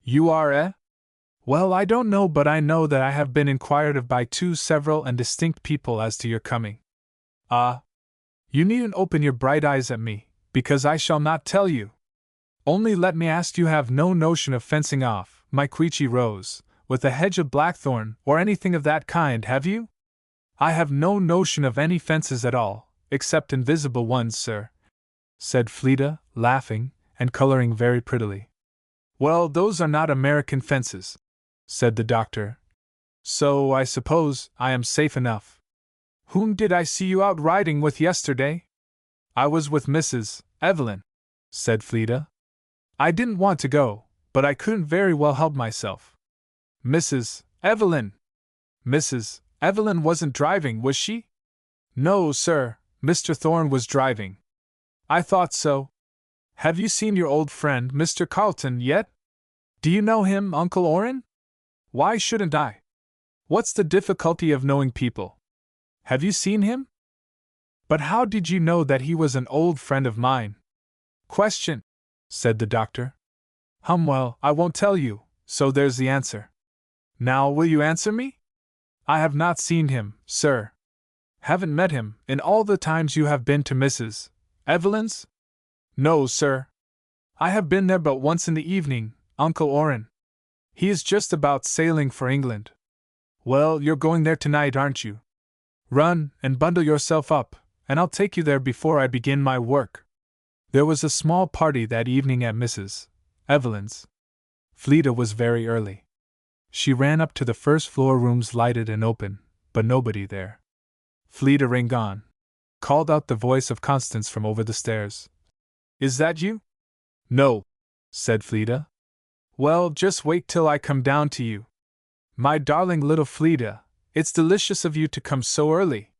"You are, eh?" "Well, I don't know, but I know that I have been inquired of by two several and distinct people as to your coming." "Ah! You needn't open your bright eyes at me, because I shall not tell you. Only let me ask, you have no notion of fencing off, my Queechy Rose, with a hedge of blackthorn or anything of that kind, have you?" "I have no notion of any fences at all, except invisible ones, sir," said Fleda, laughing, and coloring very prettily. "Well, those are not American fences," said the doctor. "So, I suppose, I am safe enough. Whom did I see you out riding with yesterday?" "I was with Mrs. Evelyn," said Fleda. "I didn't want to go, but I couldn't very well help myself." "Mrs. Evelyn! Mrs. Evelyn wasn't driving, was she?" "No, sir, Mr. Thorne was driving." "I thought so. Have you seen your old friend, Mr. Carleton, yet? Do you know him, Uncle Orrin?" "Why shouldn't I? What's the difficulty of knowing people? Have you seen him?" "But how did you know that he was an old friend of mine?" "Question," said the doctor. "Well, I won't tell you, so there's the answer. Now, will you answer me?" "I have not seen him, sir." "Haven't met him, in all the times you have been to Mrs. Evelyn's?" "No, sir. I have been there but once in the evening, Uncle Orrin. He is just about sailing for England." "Well, you're going there tonight, aren't you? Run and bundle yourself up, and I'll take you there before I begin my work." There was a small party that evening at Mrs. Evelyn's. Fleda was very early. She ran up to the first floor rooms lighted and open, but nobody there. "Fleda, ring on," called out the voice of Constance from over the stairs. "Is that you?" "No," said Fleda. "Well, just wait till I come down to you. My darling little Fleda, it's delicious of you to come so early.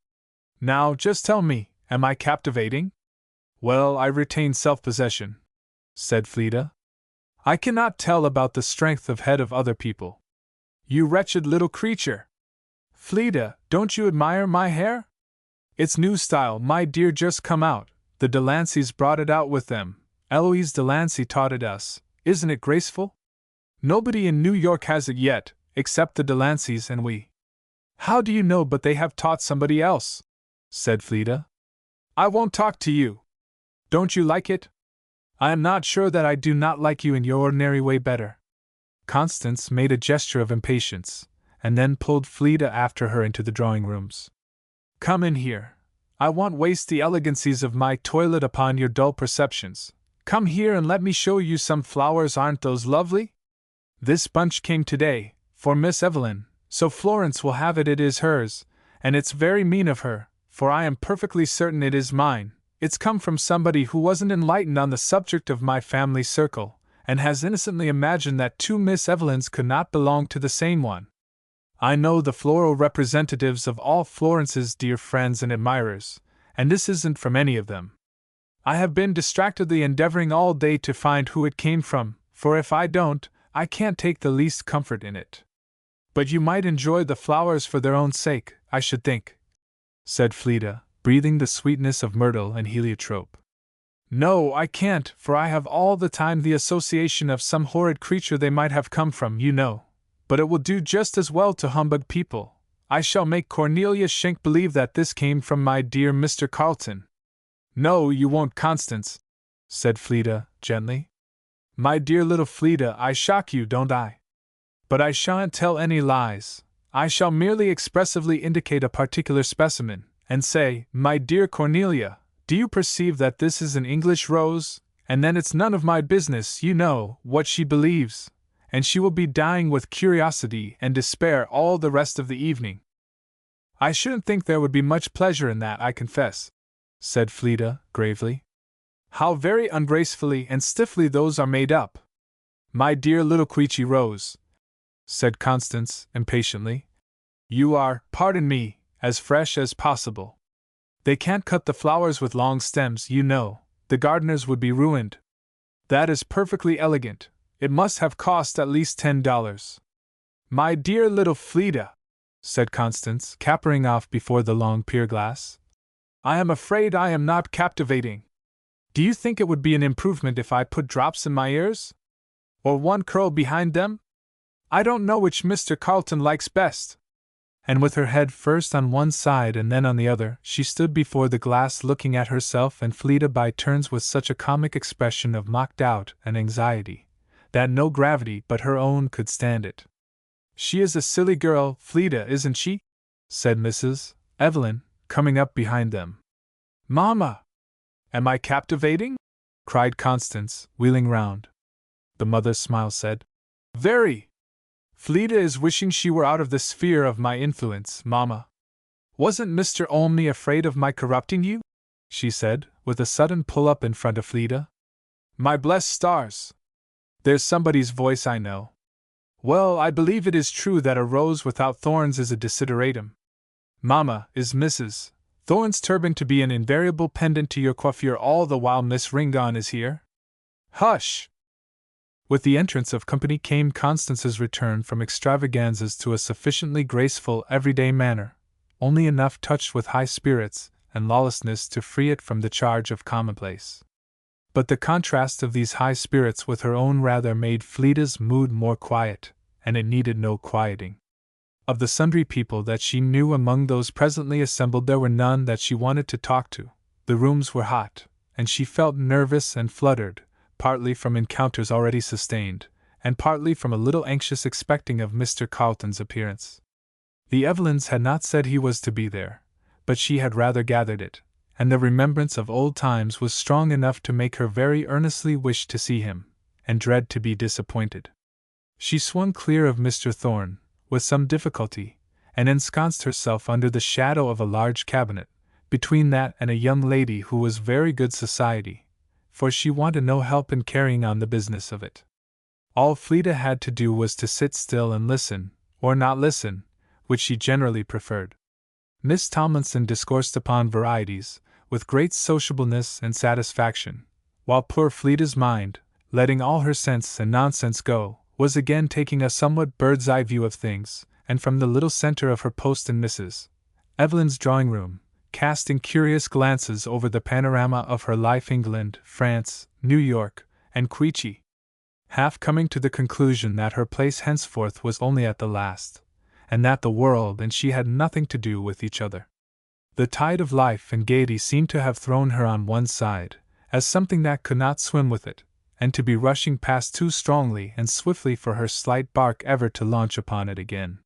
Now, just tell me, am I captivating?" "Well, I retain self-possession," said Fleda. "I cannot tell about the strength of head of other people." "You wretched little creature! Fleda, don't you admire my hair? It's new style, my dear, just come out. The Delanceys brought it out with them. Eloise Delancey taught it us. Isn't it graceful? Nobody in New York has it yet, except the Delanceys and we. How do you know but they have taught somebody else? Said Fleda. I won't talk to you. Don't you like it? I am not sure that I do not like you in your ordinary way better. Constance made a gesture of impatience, and then pulled Fleda after her into the drawing rooms. Come in here. I won't waste the elegancies of my toilet upon your dull perceptions. Come here and let me show you some flowers. Aren't those lovely? This bunch came today, for Miss Evelyn, so Florence will have it. It is hers, and it's very mean of her, for I am perfectly certain it is mine. It's come from somebody who wasn't enlightened on the subject of my family circle, and has innocently imagined that two Miss Evelyns could not belong to the same one. I know the floral representatives of all Florence's dear friends and admirers, and this isn't from any of them. I have been distractedly endeavoring all day to find who it came from, for if I don't, I can't take the least comfort in it. But you might enjoy the flowers for their own sake, I should think, said Fleda, breathing the sweetness of myrtle and heliotrope. No, I can't, for I have all the time the association of some horrid creature they might have come from, you know. But it will do just as well to humbug people. I shall make Cornelia Schenck believe that this came from my dear Mr. Carlton. No, you won't, Constance, said Fleda, gently. My dear little Fleda, I shock you, don't I? But I shan't tell any lies. I shall merely expressively indicate a particular specimen, and say, my dear Cornelia, do you perceive that this is an English rose? And then it's none of my business, you know, what she believes, and she will be dying with curiosity and despair all the rest of the evening. I shouldn't think there would be much pleasure in that, I confess, said Fleda, gravely. How very ungracefully and stiffly those are made up. My dear little Queechy Rose, said Constance, impatiently. You are, pardon me, as fresh as possible. They can't cut the flowers with long stems, you know. The gardeners would be ruined. That is perfectly elegant. It must have cost at least $10. My dear little Fleda, said Constance, capering off before the long pier-glass. I am afraid I am not captivating. Do you think it would be an improvement if I put drops in my ears? Or one curl behind them? I don't know which Mr. Carlton likes best. And with her head first on one side and then on the other, she stood before the glass looking at herself and Fleda by turns with such a comic expression of mock doubt and anxiety, that no gravity but her own could stand it. She is a silly girl, Fleda, isn't she? Said Mrs. Evelyn, coming up behind them. Mamma! Am I captivating? Cried Constance, wheeling round. The mother's smile said, Very! Fleda is wishing she were out of the sphere of my influence, Mamma. Wasn't Mr. Olney afraid of my corrupting you? She said, with a sudden pull-up in front of Fleda. My blessed stars! There's somebody's voice I know. Well, I believe it is true that a rose without thorns is a desideratum. Mamma, is Mrs. Thorne's turban to be an invariable pendant to your coiffure all the while Miss Ringon is here? Hush! With the entrance of company came Constance's return from extravaganzas to a sufficiently graceful, everyday manner, only enough touched with high spirits and lawlessness to free it from the charge of commonplace. But the contrast of these high spirits with her own rather made Fleda's mood more quiet, and it needed no quieting. Of the sundry people that she knew among those presently assembled, there were none that she wanted to talk to. The rooms were hot, and she felt nervous and fluttered, partly from encounters already sustained, and partly from a little anxious expecting of Mr. Carlton's appearance. The Evelyns had not said he was to be there, but she had rather gathered it, and the remembrance of old times was strong enough to make her very earnestly wish to see him, and dread to be disappointed. She swung clear of Mr. Thorne, with some difficulty, and ensconced herself under the shadow of a large cabinet, between that and a young lady who was very good society, for she wanted no help in carrying on the business of it. All Fleda had to do was to sit still and listen, or not listen, which she generally preferred. Miss Tomlinson discoursed upon varieties, with great sociableness and satisfaction, while poor Fleda's mind, letting all her sense and nonsense go, was again taking a somewhat bird's-eye view of things, and from the little centre of her post in Mrs. Evelyn's drawing-room, casting curious glances over the panorama of her life, England, France, New York, and Queechy. half coming to the conclusion that her place henceforth was only at the last, and that the world and she had nothing to do with each other. The tide of life and gaiety seemed to have thrown her on one side, as something that could not swim with it, and to be rushing past too strongly and swiftly for her slight bark ever to launch upon it again.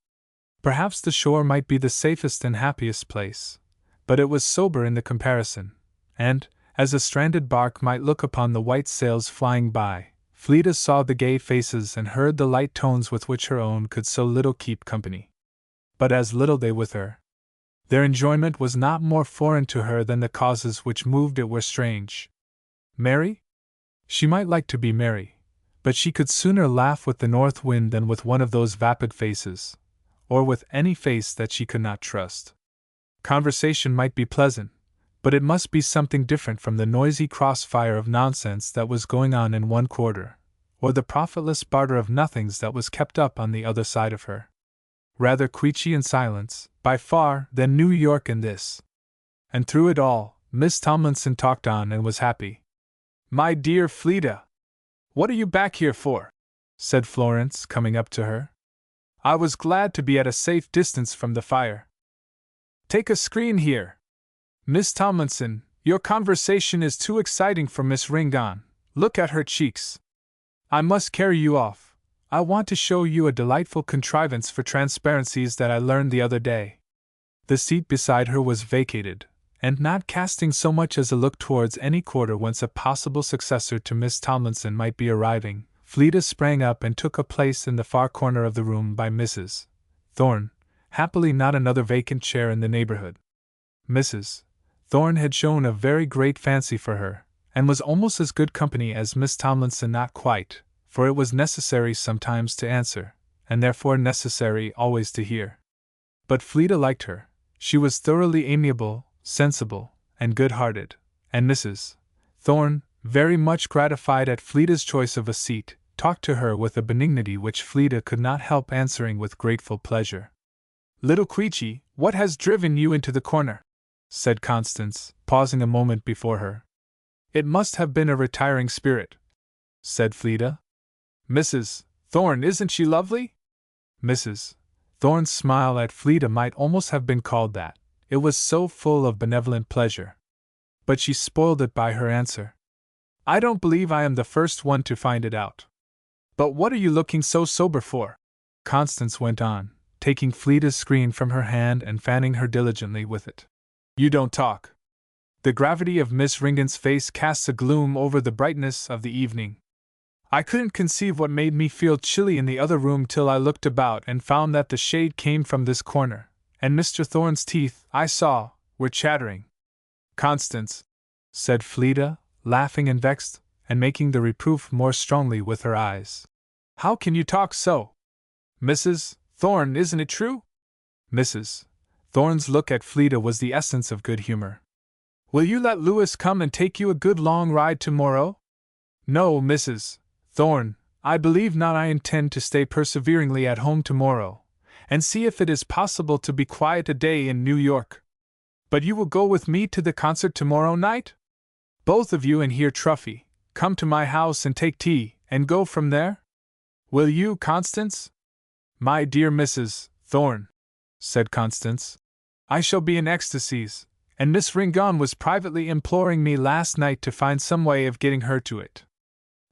Perhaps the shore might be the safest and happiest place, but it was sober in the comparison, and, as a stranded bark might look upon the white sails flying by, Fleeta saw the gay faces and heard the light tones with which her own could so little keep company. But as little they with her. Their enjoyment was not more foreign to her than the causes which moved it were strange. Merry? She might like to be merry, but she could sooner laugh with the north wind than with one of those vapid faces, or with any face that she could not trust. Conversation might be pleasant, but it must be something different from the noisy crossfire of nonsense that was going on in one quarter, or the profitless barter of nothings that was kept up on the other side of her. Rather Queechy and silence, by far, than New York in this. And through it all, Miss Tomlinson talked on and was happy. "My dear Fleeta! What are you back here for?" said Florence, coming up to her. "I was glad to be at a safe distance from the fire. Take a screen here. Miss Tomlinson, your conversation is too exciting for Miss Ringon. Look at her cheeks. I must carry you off. I want to show you a delightful contrivance for transparencies that I learned the other day." The seat beside her was vacated, and not casting so much as a look towards any quarter whence a possible successor to Miss Tomlinson might be arriving, Fleeta sprang up and took a place in the far corner of the room by Mrs. Thorne, happily not another vacant chair in the neighborhood. Mrs. Thorne had shown a very great fancy for her, and was almost as good company as Miss Tomlinson, not quite, for it was necessary sometimes to answer, and therefore necessary always to hear. But Fleeta liked her. She was thoroughly amiable, sensible, and good-hearted, and Mrs. Thorne, very much gratified at Fleeta's choice of a seat, talked to her with a benignity which Fleeta could not help answering with grateful pleasure. "Little Queechy, what has driven you into the corner?" said Constance, pausing a moment before her. "It must have been a retiring spirit," said Fleeta. "Mrs. Thorne, isn't she lovely?" Mrs. Thorne's smile at Fleeta might almost have been called that, it was so full of benevolent pleasure. But she spoiled it by her answer. "I don't believe I am the first one to find it out. But what are you looking so sober for?" Constance went on, taking Fleeta's screen from her hand and fanning her diligently with it. "You don't talk." The gravity of Miss Ringon's face casts a gloom over the brightness of the evening. "I couldn't conceive what made me feel chilly in the other room till I looked about and found that the shade came from this corner, and Mr. Thorne's teeth, I saw, were chattering." "Constance," said Fleeta, laughing and vexed, and making the reproof more strongly with her eyes. "How can you talk so? Mrs. Thorne, isn't it true?" Mrs. Thorne's look at Fleeta was the essence of good humor. "Will you let Louis come and take you a good long ride tomorrow?" "No, Mrs. Thorne, I believe not. I intend to stay perseveringly at home tomorrow, and see if it is possible to be quiet a day in New York." "But you will go with me to the concert tomorrow night? Both of you and hear Truffy, come to my house and take tea, and go from there? Will you, Constance?" "My dear Mrs. Thorne," said Constance, "I shall be in ecstasies, and Miss Ringon was privately imploring me last night to find some way of getting her to it.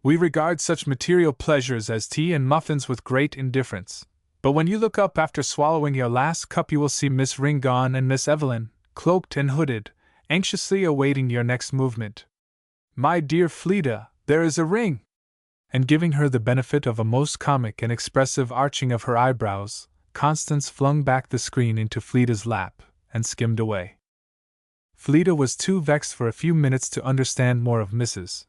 We regard such material pleasures as tea and muffins with great indifference, but when you look up after swallowing your last cup you will see Miss Ringon and Miss Evelyn, cloaked and hooded, anxiously awaiting your next movement. My dear Fleeta, there is a ring!" And giving her the benefit of a most comic and expressive arching of her eyebrows, Constance flung back the screen into Fleeta's lap, and skimmed away. Fleeta was too vexed for a few minutes to understand more of Mrs.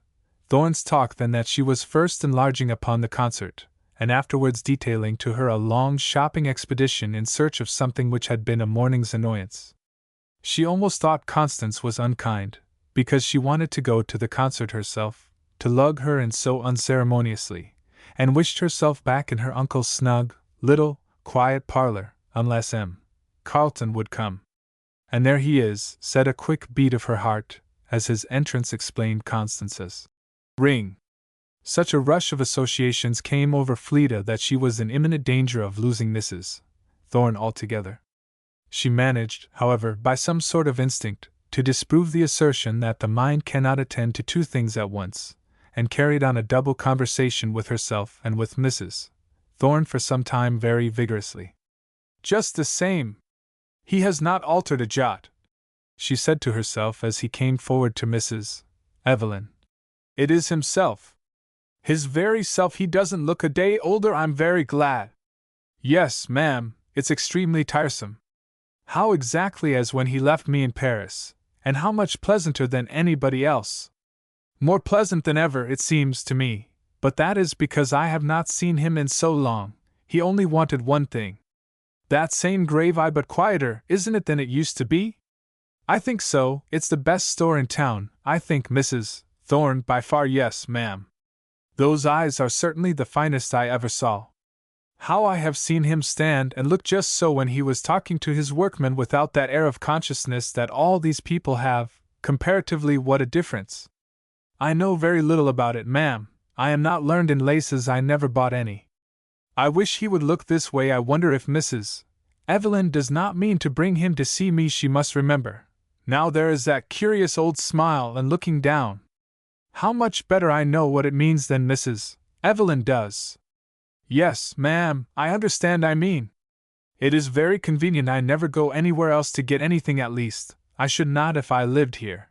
Thorne's talk than that she was first enlarging upon the concert, and afterwards detailing to her a long shopping expedition in search of something which had been a morning's annoyance. She almost thought Constance was unkind, because she wanted to go to the concert herself, to lug her in so unceremoniously, and wished herself back in her uncle's snug, little, quiet parlor, unless M. Carleton would come. "And there he is," said a quick beat of her heart, as his entrance explained Constance's ring. Such a rush of associations came over Fleda that she was in imminent danger of losing Mrs. Thorne altogether. She managed, however, by some sort of instinct, to disprove the assertion that the mind cannot attend to two things at once, and carried on a double conversation with herself and with Mrs. Thorne for some time very vigorously. "Just the same, he has not altered a jot," she said to herself as he came forward to Mrs. Evelyn. "It is himself. His very self. He doesn't look a day older. I'm very glad. Yes, ma'am, it's extremely tiresome. How exactly as when he left me in Paris, and how much pleasanter than anybody else. More pleasant than ever, it seems to me, but that is because I have not seen him in so long. He only wanted one thing. That same grave-eye, but quieter, isn't it, than it used to be? I think so. It's the best store in town, I think, Mrs. Thorne, by far. Yes, ma'am. Those eyes are certainly the finest I ever saw. How I have seen him stand and look just so when he was talking to his workmen, without that air of consciousness that all these people have. Comparatively, what a difference! I know very little about it, ma'am. I am not learned in laces. I never bought any. I wish he would look this way. I wonder if Mrs. Evelyn does not mean to bring him to see me. She must remember. Now there is that curious old smile and looking down. How much better I know what it means than Mrs. Evelyn does. Yes, ma'am, I understand. I mean, it is very convenient. I never go anywhere else to get anything. At least, I should not if I lived here.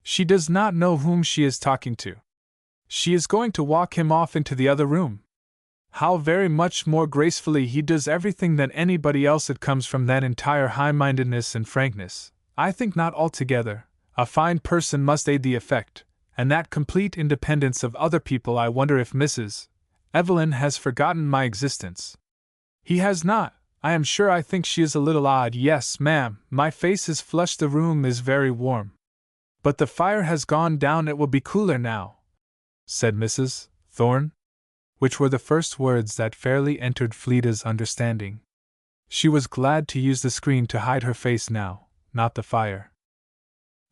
She does not know whom she is talking to. She is going to walk him off into the other room. How very much more gracefully he does everything than anybody else. It comes from that entire high-mindedness and frankness. I think not altogether. A fine person must aid the effect, and that complete independence of other people. I wonder if Mrs. Evelyn has forgotten my existence. He has not, I am sure. I think she is a little odd. Yes, ma'am, my face is flushed. The room is very warm. But the fire has gone down. It will be cooler now," said Mrs. Thorne, which were the first words that fairly entered Fleda's understanding. She was glad to use the screen to hide her face now, not the fire.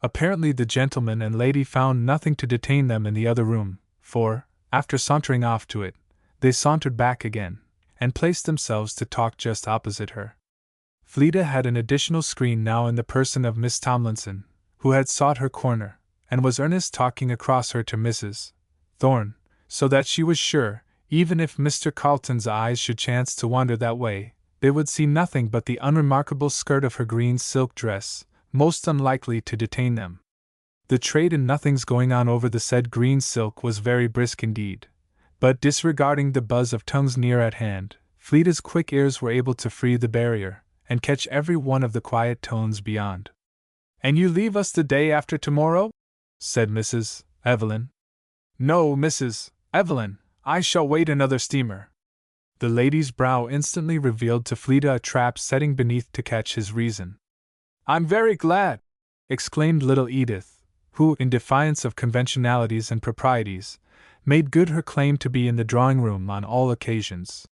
Apparently the gentleman and lady found nothing to detain them in the other room, for, after sauntering off to it, they sauntered back again, and placed themselves to talk just opposite her. Fleda had an additional screen now in the person of Miss Tomlinson, who had sought her corner, and was earnest talking across her to Mrs. Thorne, so that she was sure, even if Mr. Carleton's eyes should chance to wander that way, they would see nothing but the unremarkable skirt of her green silk dress, most unlikely to detain them. The trade in nothings going on over the said green silk was very brisk indeed, but disregarding the buzz of tongues near at hand, Fleda's quick ears were able to free the barrier, and catch every one of the quiet tones beyond. "And you leave us the day after tomorrow?" said Mrs. Evelyn. "No, Mrs. Evelyn, I shall wait another steamer." The lady's brow instantly revealed to Fleda a trap setting beneath to catch his reason. "I'm very glad!" exclaimed little Edith, who, in defiance of conventionalities and proprieties, made good her claim to be in the drawing-room on all occasions.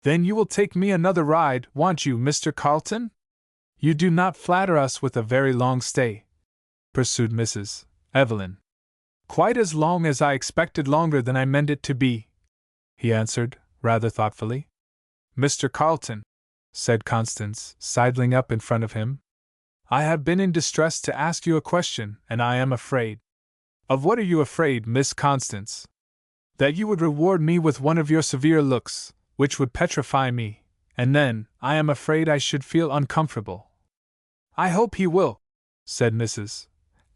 "Then you will take me another ride, won't you, Mr. Carleton? You do not flatter us with a very long stay," pursued Mrs. Evelyn. "Quite as long as I expected, longer than I meant it to be," he answered, rather thoughtfully. "Mr. Carleton," said Constance, sidling up in front of him, "I have been in distress to ask you a question, and I am afraid." "Of what are you afraid, Miss Constance?" "That you would reward me with one of your severe looks, which would petrify me, and then, I am afraid I should feel uncomfortable." "I hope he will," said Mrs.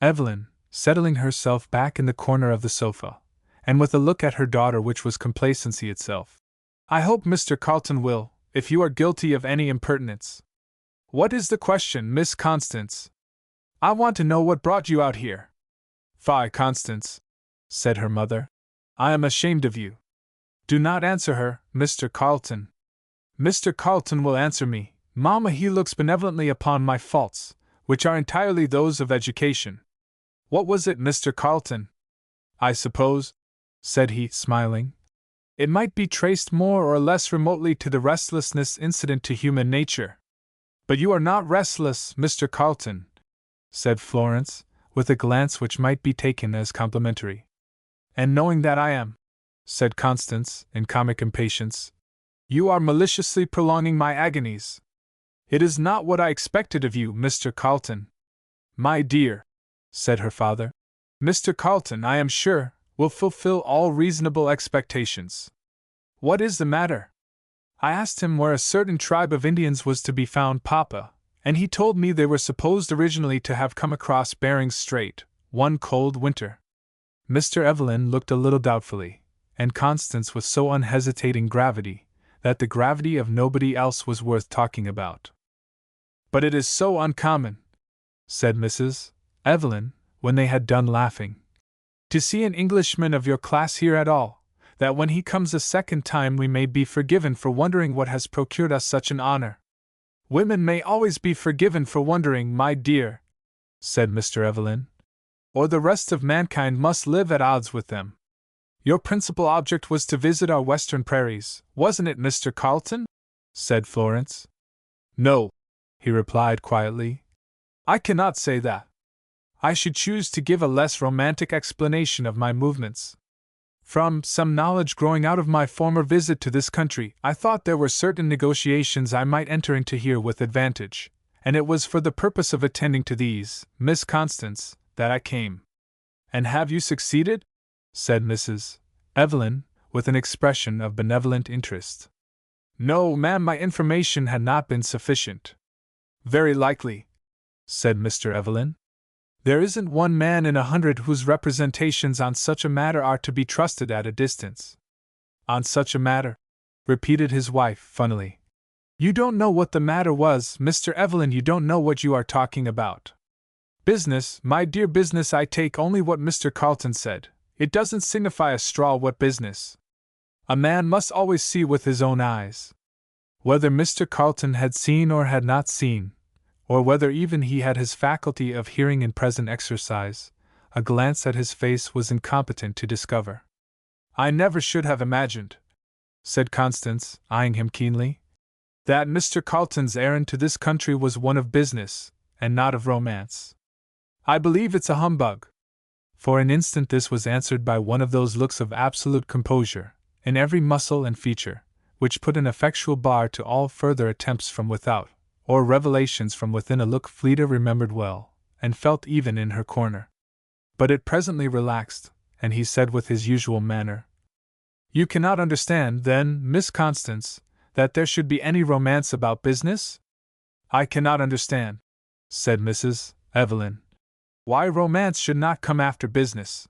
Evelyn, settling herself back in the corner of the sofa, and with a look at her daughter which was complacency itself. "I hope Mr. Carleton will, if you are guilty of any impertinence." "What is the question, Miss Constance? I want to know what brought you out here." "Fie, Constance," said her mother. "I am ashamed of you. Do not answer her, Mr. Carleton." "Mr. Carleton will answer me, Mamma. He looks benevolently upon my faults, which are entirely those of education." "What was it, Mr. Carleton?" "I suppose," said he, smiling, "it might be traced more or less remotely to the restlessness incident to human nature." "But you are not restless, Mr. Carleton," said Florence, with a glance which might be taken as complimentary. "And knowing that I am, said Constance, in comic impatience. "You are maliciously prolonging my agonies. It is not what I expected of you, Mr. Carlton." "My dear," said her father, "Mr. Carlton, I am sure, will fulfill all reasonable expectations. What is the matter?" "I asked him where a certain tribe of Indians was to be found, Papa, and he told me they were supposed originally to have come across Bering Strait, one cold winter." Mr. Evelyn looked a little doubtfully, and Constance with so unhesitating gravity, that the gravity of nobody else was worth talking about. "But it is so uncommon," said Mrs. Evelyn, when they had done laughing, "to see an Englishman of your class here at all, that when he comes a second time we may be forgiven for wondering what has procured us such an honor." "Women may always be forgiven for wondering, my dear," said Mr. Evelyn, "or the rest of mankind must live at odds with them. Your principal object was to visit our western prairies, wasn't it, Mr. Carlton?" said Florence. "No," he replied quietly. "I cannot say that. I should choose to give a less romantic explanation of my movements. From some knowledge growing out of my former visit to this country, I thought there were certain negotiations I might enter into here with advantage, and it was for the purpose of attending to these, Miss Constance, that I came." "And have you succeeded?" said Mrs. Evelyn, with an expression of benevolent interest. "No, ma'am, my information had not been sufficient." "Very likely," said Mr. Evelyn. "There isn't one man in 100 whose representations on such a matter are to be trusted at a distance." "On such a matter?" repeated his wife funnily. "You don't know what the matter was, Mr. Evelyn, you don't know what you are talking about." "Business, my dear, business. I take only what Mr. Carlton said. It doesn't signify a straw what business. A man must always see with his own eyes." Whether Mr. Carlton had seen or had not seen, or whether even he had his faculty of hearing in present exercise, a glance at his face was incompetent to discover. "I never should have imagined," said Constance, eyeing him keenly, "that Mr. Carlton's errand to this country was one of business, and not of romance. I believe it's a humbug." For an instant this was answered by one of those looks of absolute composure, in every muscle and feature, which put an effectual bar to all further attempts from without, or revelations from within. A look Fleda remembered well, and felt even in her corner. But it presently relaxed, and he said with his usual manner, "You cannot understand, then, Miss Constance, that there should be any romance about business?" "I cannot understand," said Mrs. Evelyn, "why romance should not come after business.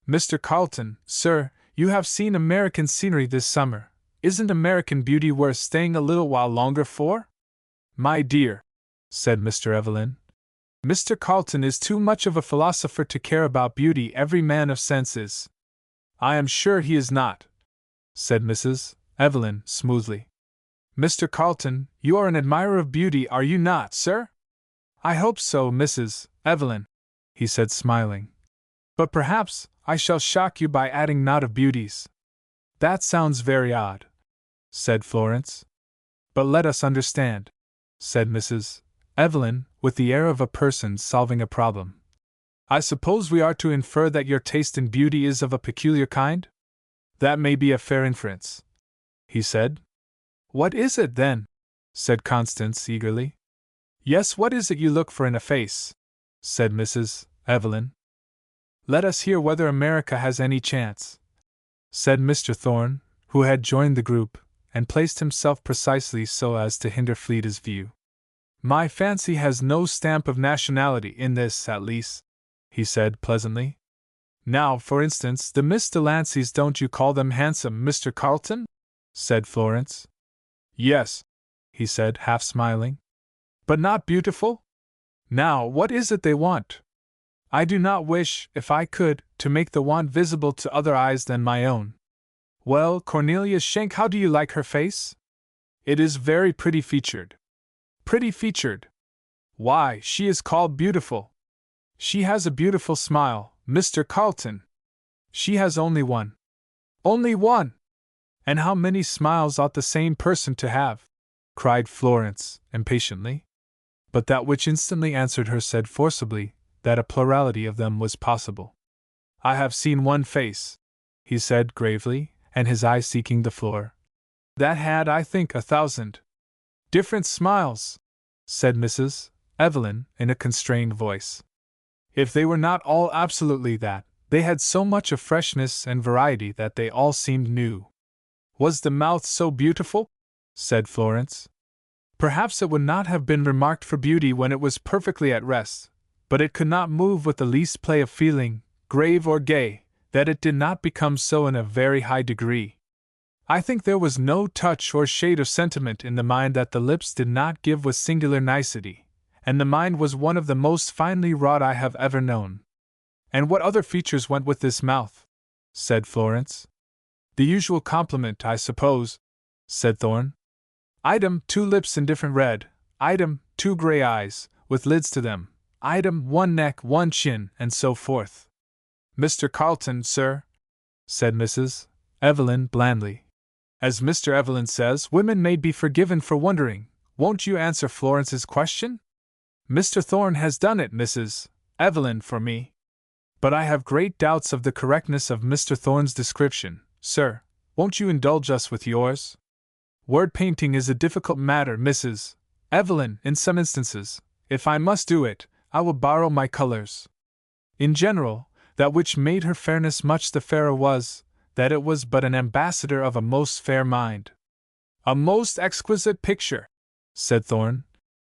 Mr. Carlton, sir, you have seen American scenery this summer. Isn't American beauty worth staying a little while longer for?" "My dear," said Mr. Evelyn, "Mr. Carlton is too much of a philosopher to care about beauty. Every man of sense is." "I am sure he is not," said Mrs. Evelyn smoothly. "Mr. Carlton, you are an admirer of beauty, are you not, sir?" "I hope so, Mrs. Evelyn," he said, smiling. "But perhaps I shall shock you by adding not of beauties." "That sounds very odd," said Florence. "But let us understand," said Mrs. Evelyn, with the air of a person solving a problem. "I suppose we are to infer that your taste in beauty is of a peculiar kind?" "That may be a fair inference," he said. "What is it, then?" said Constance eagerly. "Yes, what is it you look for in a face?" said Mrs. Evelyn. "Let us hear whether America has any chance," said Mr. Thorne, who had joined the group, and placed himself precisely so as to hinder Fleda's view. "My fancy has no stamp of nationality in this, at least," he said pleasantly. "Now, for instance, the Miss Delanceys, don't you call them handsome, Mr. Carlton?" said Florence. "Yes," he said, half smiling. "But not beautiful? Now, what is it they want? I do not wish, if I could, to make the want visible to other eyes than my own. Well, Cornelia Schenck, how do you like her face?" "It is very pretty featured." "Pretty featured? Why, she is called beautiful." "She has a beautiful smile, Mr. Carlton." "She has only one." "Only one? And how many smiles ought the same person to have?" cried Florence, impatiently. But that which instantly answered her said forcibly that a plurality of them was possible. "I have seen one face," he said gravely, and his eye seeking the floor. That had, I think, 1,000 different smiles, said Mrs. Evelyn in a constrained voice. If they were not all absolutely that, they had so much of freshness and variety that they all seemed new. Was the mouth so beautiful? Said Florence. Perhaps it would not have been remarked for beauty when it was perfectly at rest, but it could not move with the least play of feeling, grave or gay, that it did not become so in a very high degree. I think there was no touch or shade of sentiment in the mind that the lips did not give with singular nicety, and the mind was one of the most finely wrought I have ever known. And what other features went with this mouth? Said Florence. The usual compliment, I suppose, said Thorn. Item, 2 lips indifferent red. Item, 2 gray eyes, with lids to them. Item, 1 neck, 1 chin, and so forth. Mr. Carlton, sir, said Mrs. Evelyn blandly. As Mr. Evelyn says, women may be forgiven for wondering. Won't you answer Florence's question? Mr. Thorn has done it, Mrs. Evelyn, for me. But I have great doubts of the correctness of Mr. Thorn's description, sir. Won't you indulge us with yours? Word painting is a difficult matter, Mrs. Evelyn, in some instances. If I must do it, I will borrow my colors. In general, that which made her fairness much the fairer was, that it was but an ambassador of a most fair mind. A most exquisite picture, said Thorn.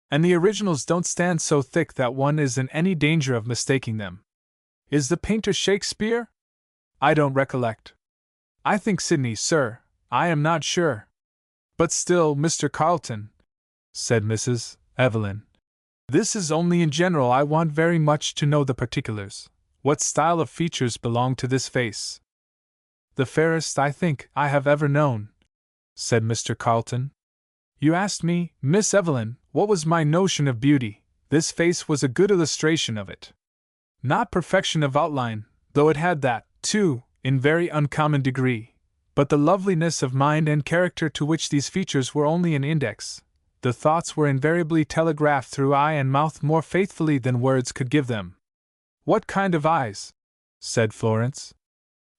And the originals don't stand so thick that one is in any danger of mistaking them. Is the painter Shakespeare? I don't recollect. I think Sidney, sir. I am not sure. But still, Mr. Carlton, said Mrs. Evelyn. This is only in general. I want very much to know the particulars. What style of features belong to this face? The fairest, I think, I have ever known, said Mr. Carlton. You asked me, Miss Evelyn, what was my notion of beauty. This face was a good illustration of it. Not perfection of outline, though it had that, too, in very uncommon degree, but the loveliness of mind and character to which these features were only an index. The thoughts were invariably telegraphed through eye and mouth more faithfully than words could give them. What kind of eyes? Said Florence.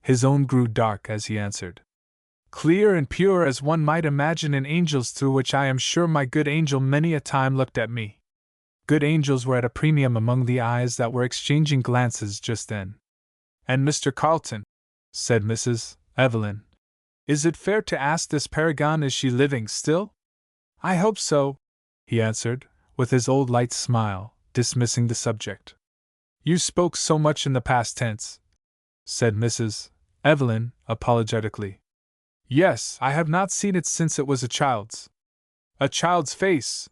His own grew dark as he answered. Clear and pure as one might imagine an angel's, through which I am sure my good angel many a time looked at me. Good angels were at a premium among the eyes that were exchanging glances just then. And Mr. Carlton, said Mrs. Evelyn, is it fair to ask this paragon, is she living still? I hope so, he answered, with his old light smile, dismissing the subject. You spoke so much in the past tense, said Mrs. Evelyn, apologetically. Yes, I have not seen it since it was a child's. A child's face?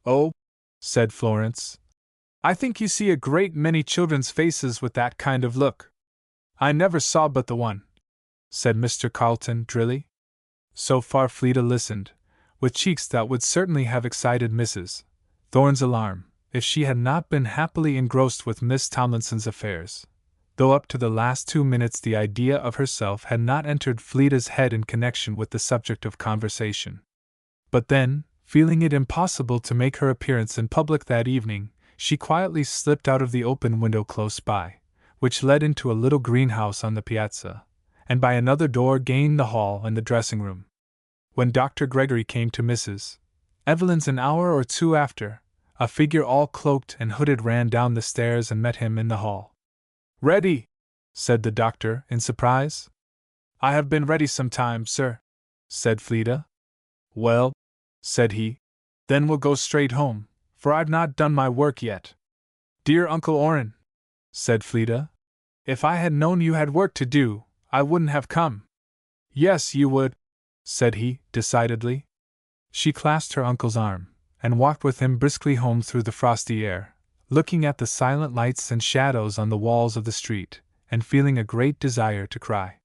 Oh, said Florence. I think you see a great many children's faces with that kind of look. I never saw but the one, said Mr. Carlton drily. So far Fleda listened, with cheeks that would certainly have excited Mrs. Thorn's alarm, if she had not been happily engrossed with Miss Tomlinson's affairs, though up to the last 2 minutes the idea of herself had not entered Fleda's head in connection with the subject of conversation. But then, feeling it impossible to make her appearance in public that evening, she quietly slipped out of the open window close by, which led into a little greenhouse on the piazza, and by another door gained the hall and the dressing-room. When Dr. Gregory came to Mrs. Evelyn's an hour or 2 after, a figure all cloaked and hooded ran down the stairs and met him in the hall. Ready, said the doctor, in surprise. I have been ready some time, sir, said Fleda. Well, said he, then we'll go straight home, for I've not done my work yet. Dear Uncle Orrin, said Fleda, if I had known you had work to do, I wouldn't have come. Yes, you would, said he, decidedly. She clasped her uncle's arm, and walked with him briskly home through the frosty air, looking at the silent lights and shadows on the walls of the street, and feeling a great desire to cry.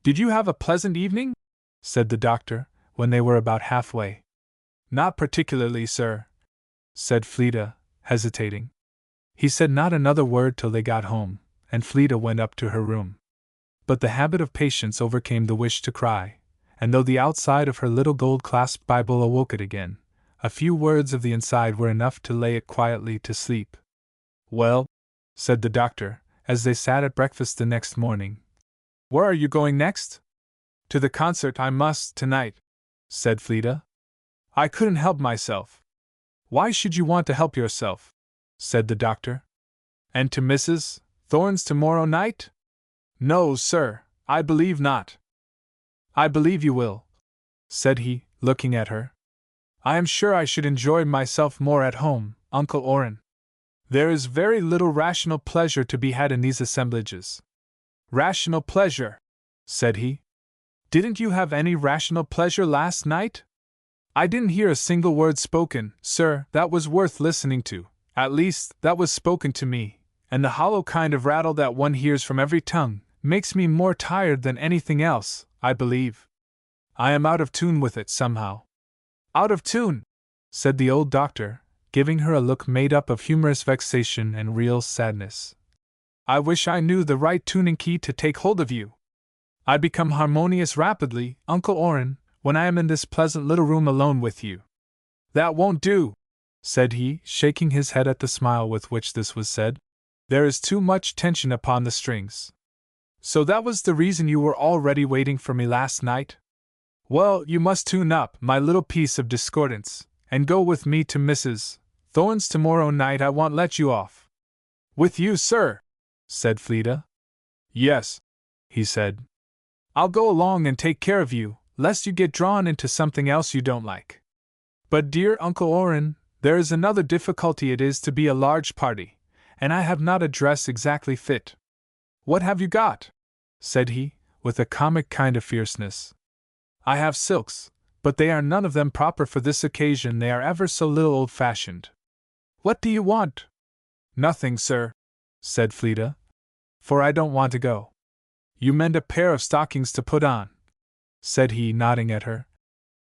Did you have a pleasant evening? Said the doctor, when they were about halfway. Not particularly, sir, said Fleda, hesitating. He said not another word till they got home, and Fleda went up to her room. But the habit of patience overcame the wish to cry, and though the outside of her little gold-clasped Bible awoke it again, a few words of the inside were enough to lay it quietly to sleep. Well, said the doctor, as they sat at breakfast the next morning, Where are you going next? To the concert I must, tonight, said Fleda. I couldn't help myself. Why should you want to help yourself? Said the doctor. And to Mrs. Thorne's tomorrow night? No, sir, I believe not. I believe you will, said he, looking at her. I am sure I should enjoy myself more at home, Uncle Orrin. There is very little rational pleasure to be had in these assemblages. Rational pleasure, said he. Didn't you have any rational pleasure last night? I didn't hear a single word spoken, sir, that was worth listening to. At least, that was spoken to me, and the hollow kind of rattle that one hears from every tongue makes me more tired than anything else, I believe. I am out of tune with it, somehow. Out of tune, said the old doctor, giving her a look made up of humorous vexation and real sadness. I wish I knew the right tuning key to take hold of you. I become harmonious rapidly, Uncle Orrin, when I am in this pleasant little room alone with you. That won't do, said he, shaking his head at the smile with which this was said. There is too much tension upon the strings. So that was the reason you were already waiting for me last night? Well, you must tune up, my little piece of discordance, and go with me to Mrs. Thorne's tomorrow night. I won't let you off. With you, sir, said Fleda. Yes, he said. I'll go along and take care of you, lest you get drawn into something else you don't like. But dear Uncle Orrin, there is another difficulty. It is to be a large party, and I have not a dress exactly fit. What have you got? Said he, with a comic kind of fierceness. I have silks, but they are none of them proper for this occasion. They are ever so little old-fashioned. What do you want? Nothing, sir, said Fleda, for I don't want to go. You mend a pair of stockings to put on, said he, nodding at her,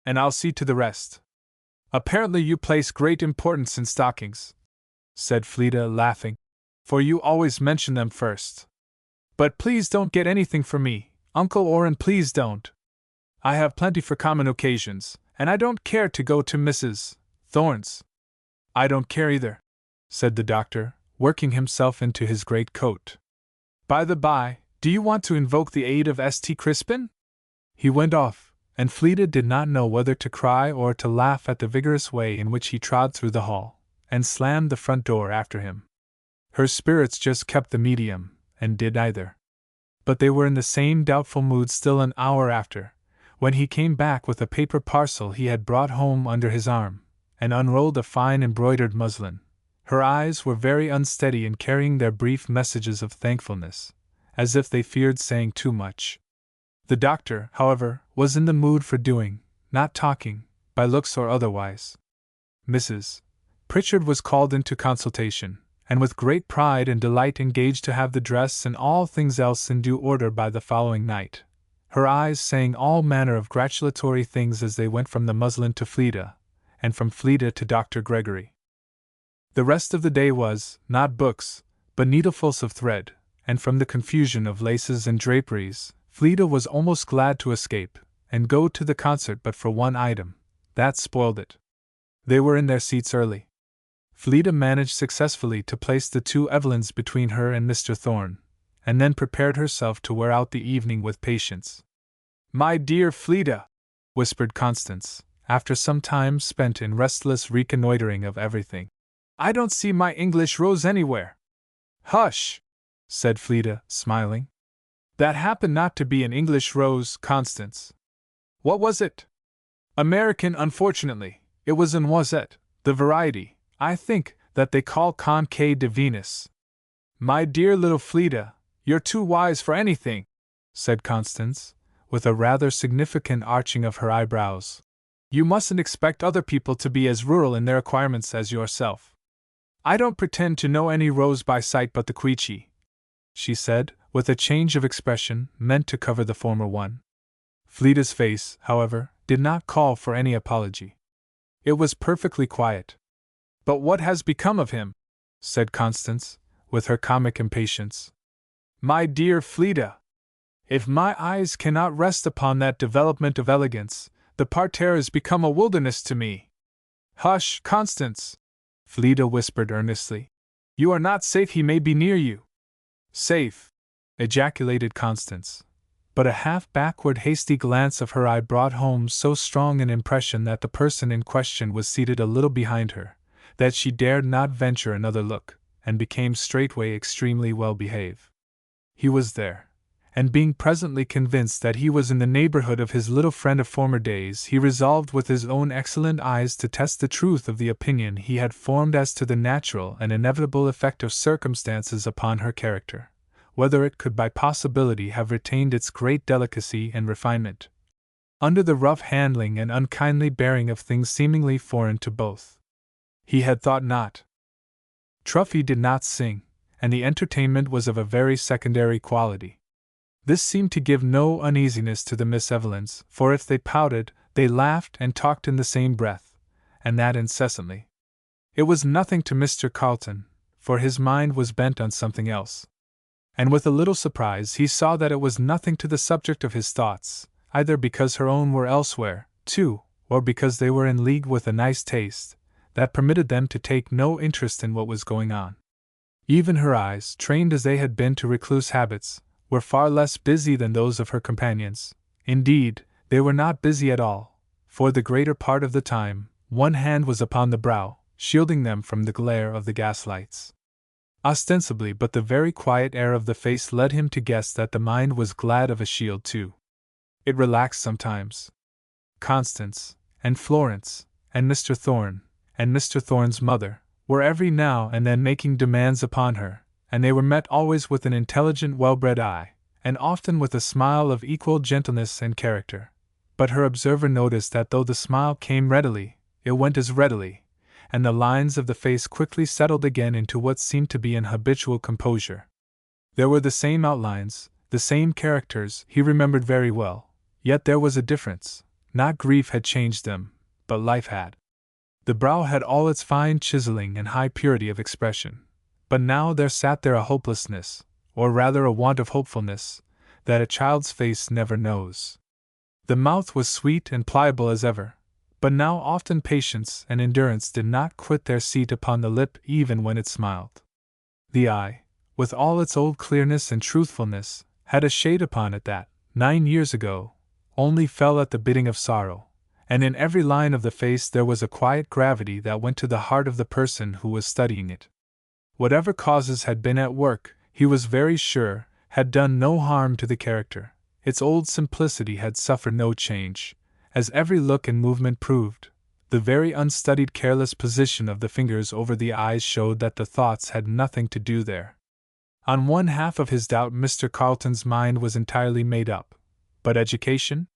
and I'll see to the rest. Apparently you place great importance in stockings, said Fleda, laughing, for you always mention them first. But please don't get anything for me, Uncle Orrin, please don't. I have plenty for common occasions, and I don't care to go to Mrs. Thorne's. I don't care either, said the doctor, working himself into his great coat. By the by, do you want to invoke the aid of St. Crispin? He went off, and Fleda did not know whether to cry or to laugh at the vigorous way in which he trod through the hall, and slammed the front door after him. Her spirits just kept the medium, and did neither. But they were in the same doubtful mood still an hour after, when he came back with a paper parcel he had brought home under his arm, and unrolled a fine embroidered muslin. Her eyes were very unsteady in carrying their brief messages of thankfulness, as if they feared saying too much. The doctor, however, was in the mood for doing, not talking, by looks or otherwise. Mrs. Pritchard was called into consultation, and with great pride and delight engaged to have the dress and all things else in due order by the following night, her eyes saying all manner of gratulatory things as they went from the muslin to Fleda, and from Fleda to Dr. Gregory. The rest of the day was, not books, but needlefuls of thread, and from the confusion of laces and draperies, Fleda was almost glad to escape, and go to the concert but for one item. That spoiled it. They were in their seats early. Fleda managed successfully to place the two Evelyns between her and Mr. Thorne, and then prepared herself to wear out the evening with patience. My dear Fleda, whispered Constance, after some time spent in restless reconnoitering of everything, I don't see my English rose anywhere. Hush, said Fleda, smiling. That happened not to be an English rose, Constance. What was it? American, unfortunately. It was an Noisette, the variety, I think, that they call Conque de Venus. My dear little Fleda, you're too wise for anything, said Constance, with a rather significant arching of her eyebrows. You mustn't expect other people to be as rural in their acquirements as yourself. I don't pretend to know any rose by sight but the Queechy, she said, with a change of expression meant to cover the former one. Fleda's face, however, did not call for any apology. It was perfectly quiet. But what has become of him? Said Constance, with her comic impatience. My dear Fleda, if my eyes cannot rest upon that development of elegance, the parterre has become a wilderness to me. Hush, Constance, Fleda whispered earnestly. You are not safe. He may be near you. Safe, ejaculated Constance. but a half-backward hasty glance of her eye brought home so strong an impression that the person in question was seated a little behind her, that she dared not venture another look, and became straightway extremely well behaved. He was there, and being presently convinced that he was in the neighborhood of his little friend of former days, he resolved with his own excellent eyes to test the truth of the opinion he had formed as to the natural and inevitable effect of circumstances upon her character, whether it could by possibility have retained its great delicacy and refinement, under the rough handling and unkindly bearing of things seemingly foreign to both. He had thought not. Truffy did not sing, and the entertainment was of a very secondary quality. This seemed to give no uneasiness to the Miss Evelyns, for if they pouted, they laughed and talked in the same breath, and that incessantly. It was nothing to Mr. Carleton, for his mind was bent on something else. And with a little surprise he saw that it was nothing to the subject of his thoughts, either because her own were elsewhere, too, or because they were in league with a nice taste, that permitted them to take no interest in what was going on. Even her eyes, trained as they had been to recluse habits, were far less busy than those of her companions. Indeed, they were not busy at all, for the greater part of the time, one hand was upon the brow, shielding them from the glare of the gaslights. Ostensibly, but the very quiet air of the face led him to guess that the mind was glad of a shield too. It relaxed sometimes. Constance, and Florence, and Mr. Thorne, and Mr. Thorne's mother, were every now and then making demands upon her, and they were met always with an intelligent, well-bred eye, and often with a smile of equal gentleness and character. But her observer noticed that though the smile came readily, it went as readily, and the lines of the face quickly settled again into what seemed to be an habitual composure. There were the same outlines, the same characters, he remembered very well, yet there was a difference. Not grief had changed them, but life had. The brow had all its fine chiseling and high purity of expression, but now there sat there a hopelessness, or rather a want of hopefulness, that a child's face never knows. The mouth was sweet and pliable as ever, but now often patience and endurance did not quit their seat upon the lip even when it smiled. The eye, with all its old clearness and truthfulness, had a shade upon it that, 9 years ago, only fell at the bidding of sorrow, and in every line of the face there was a quiet gravity that went to the heart of the person who was studying it. Whatever causes had been at work, he was very sure, had done no harm to the character. Its old simplicity had suffered no change, as every look and movement proved. The very unstudied careless position of the fingers over the eyes showed that the thoughts had nothing to do there. On one half of his doubt Mr. Carleton's mind was entirely made up. But education?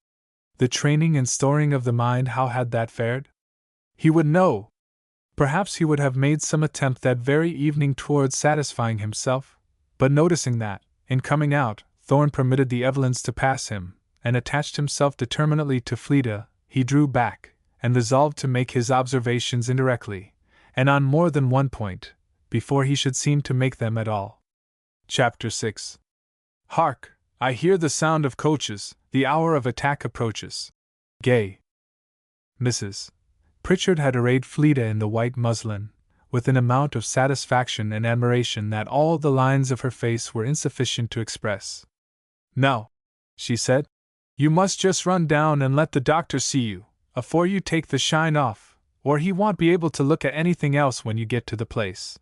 The training and storing of the mind, how had that fared? He would know. Perhaps he would have made some attempt that very evening towards satisfying himself, but noticing that, in coming out, Thorne permitted the Evelyns to pass him, and attached himself determinately to Fleda, he drew back, and resolved to make his observations indirectly, and on more than one point, before he should seem to make them at all. Chapter 6. Hark! I hear the sound of coaches, the hour of attack approaches. Gay. Mrs. Pritchard had arrayed Fleda in the white muslin, with an amount of satisfaction and admiration that all the lines of her face were insufficient to express. "Now," she said, "you must just run down and let the doctor see you, afore you take the shine off, or he won't be able to look at anything else when you get to the place."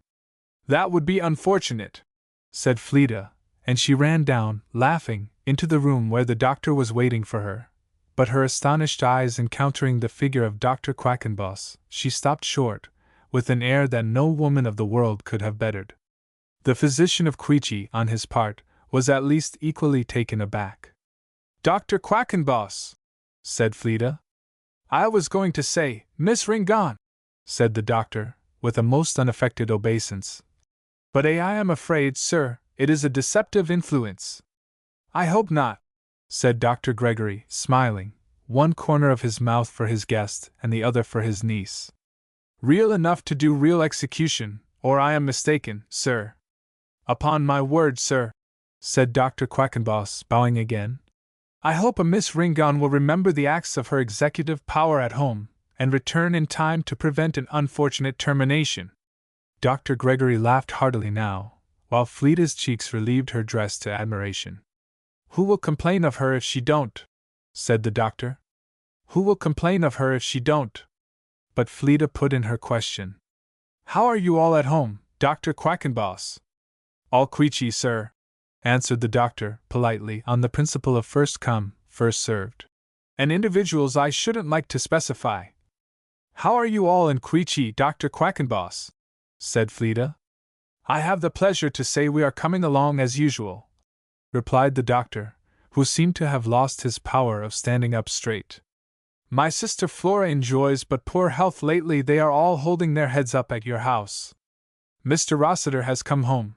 "That would be unfortunate," said Fleda, and she ran down, laughing, into the room where the doctor was waiting for her. But her astonished eyes encountering the figure of Dr. Quackenboss, she stopped short, with an air that no woman of the world could have bettered. The physician of Queechy, on his part, was at least equally taken aback. "Dr. Quackenboss," said Fleda. "I was going to say, Miss Ringon," said the doctor, with a most unaffected obeisance. "But I am afraid, sir, it is a deceptive influence." "I hope not," said Dr. Gregory, smiling, one corner of his mouth for his guest and the other for his niece. "Real enough to do real execution, or I am mistaken, sir." "Upon my word, sir," said Dr. Quackenboss, bowing again. "I hope a Miss Ringon will remember the acts of her executive power at home, and return in time to prevent an unfortunate termination." Dr. Gregory laughed heartily now, while Fleda's cheeks relieved her dress to admiration. Who will complain of her if she don't? Said the doctor. Who will complain of her if she don't? But Fleeta put in her question. How are you all at home, Dr. Quackenboss? All queechy, sir, answered the doctor, politely, on the principle of first come, first served. And individuals I shouldn't like to specify. How are you all in queechy, Dr. Quackenboss? Said Fleeta. I have the pleasure to say we are coming along as usual, replied the doctor, who seemed to have lost his power of standing up straight. My sister Flora enjoys but poor health lately. They are all holding their heads up at your house. Mr. Rossiter has come home.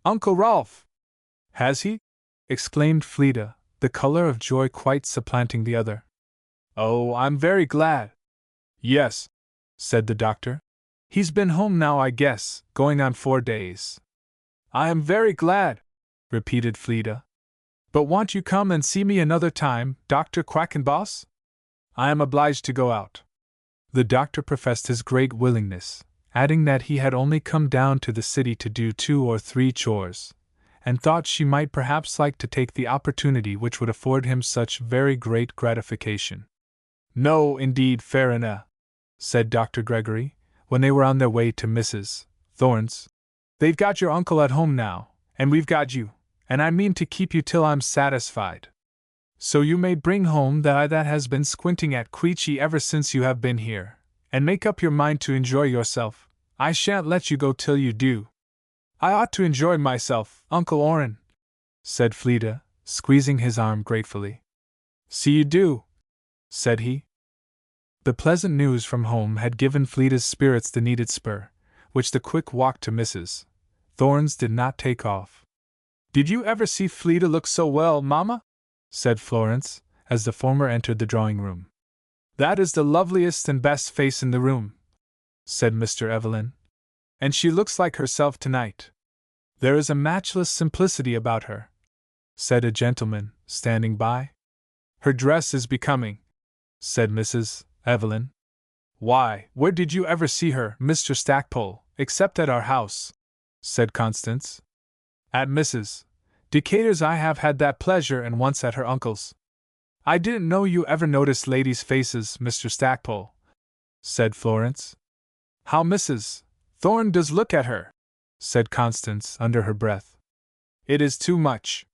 Uncle Rolf! Has he? Exclaimed Fleeta, the color of joy quite supplanting the other. Oh, I'm very glad. Yes, said the doctor. He's been home now, I guess, going on 4 days. I am very glad, repeated Fleeta. But won't you come and see me another time, Dr. Quackenboss? I am obliged to go out. The doctor professed his great willingness, adding that he had only come down to the city to do 2 or 3 chores, and thought she might perhaps like to take the opportunity which would afford him such very great gratification. No, indeed, fair enough, said Dr. Gregory, when they were on their way to Mrs. Thorne's. They've got your uncle at home now, and we've got you, and I mean to keep you till I'm satisfied. So you may bring home that has been squinting at Queechy ever since you have been here, and make up your mind to enjoy yourself. I shan't let you go till you do. I ought to enjoy myself, Uncle Orrin, said Fleeta, squeezing his arm gratefully. See you do, said he. The pleasant news from home had given Fleeta's spirits the needed spur, which the quick walk to Mrs. Thorne's did not take off. Did you ever see Fleeta look so well, Mamma? Said Florence, as the former entered the drawing-room. That is the loveliest and best face in the room, said Mr. Evelyn. And she looks like herself tonight. There is a matchless simplicity about her, said a gentleman, standing by. Her dress is becoming, said Mrs. Evelyn. Why, where did you ever see her, Mr. Stackpole, except at our house? Said Constance. At Mrs. Decatur's I have had that pleasure, and once at her uncle's. I didn't know you ever noticed ladies' faces, Mr. Stackpole, said Florence. How Mrs. Thorne does look at her, said Constance under her breath. It is too much.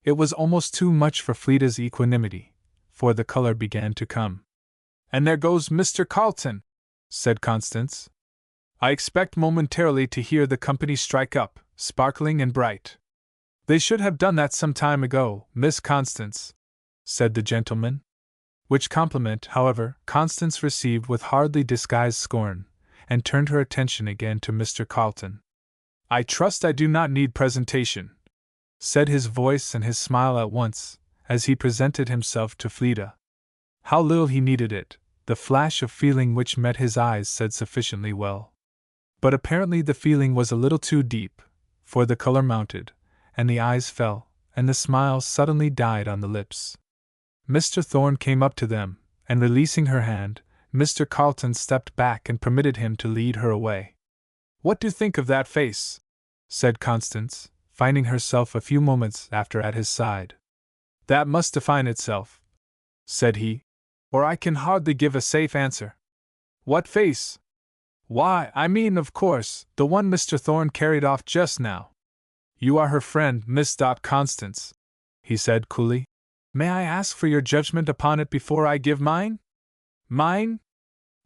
It was almost too much for Fleeta's equanimity, for the color began to come. And there goes Mr. Carlton, said Constance. I expect momentarily to hear the company strike up, sparkling and bright. They should have done that some time ago, Miss Constance, said the gentleman. Which compliment, however, Constance received with hardly disguised scorn, and turned her attention again to Mr. Carlton. I trust I do not need presentation, said his voice and his smile at once, as he presented himself to Fleeta. How little he needed it, the flash of feeling which met his eyes said sufficiently well. But apparently the feeling was a little too deep, for the color mounted, and the eyes fell, and the smile suddenly died on the lips. Mr. Thorne came up to them, and releasing her hand, Mr. Carlton stepped back and permitted him to lead her away. What do you think of that face? Said Constance, finding herself a few moments after at his side. That must define itself, said he, or I can hardly give a safe answer. What face? Why, I mean, of course, the one Mr. Thorne carried off just now. You are her friend, Miss Constance, he said coolly. May I ask for your judgment upon it before I give mine? Mine?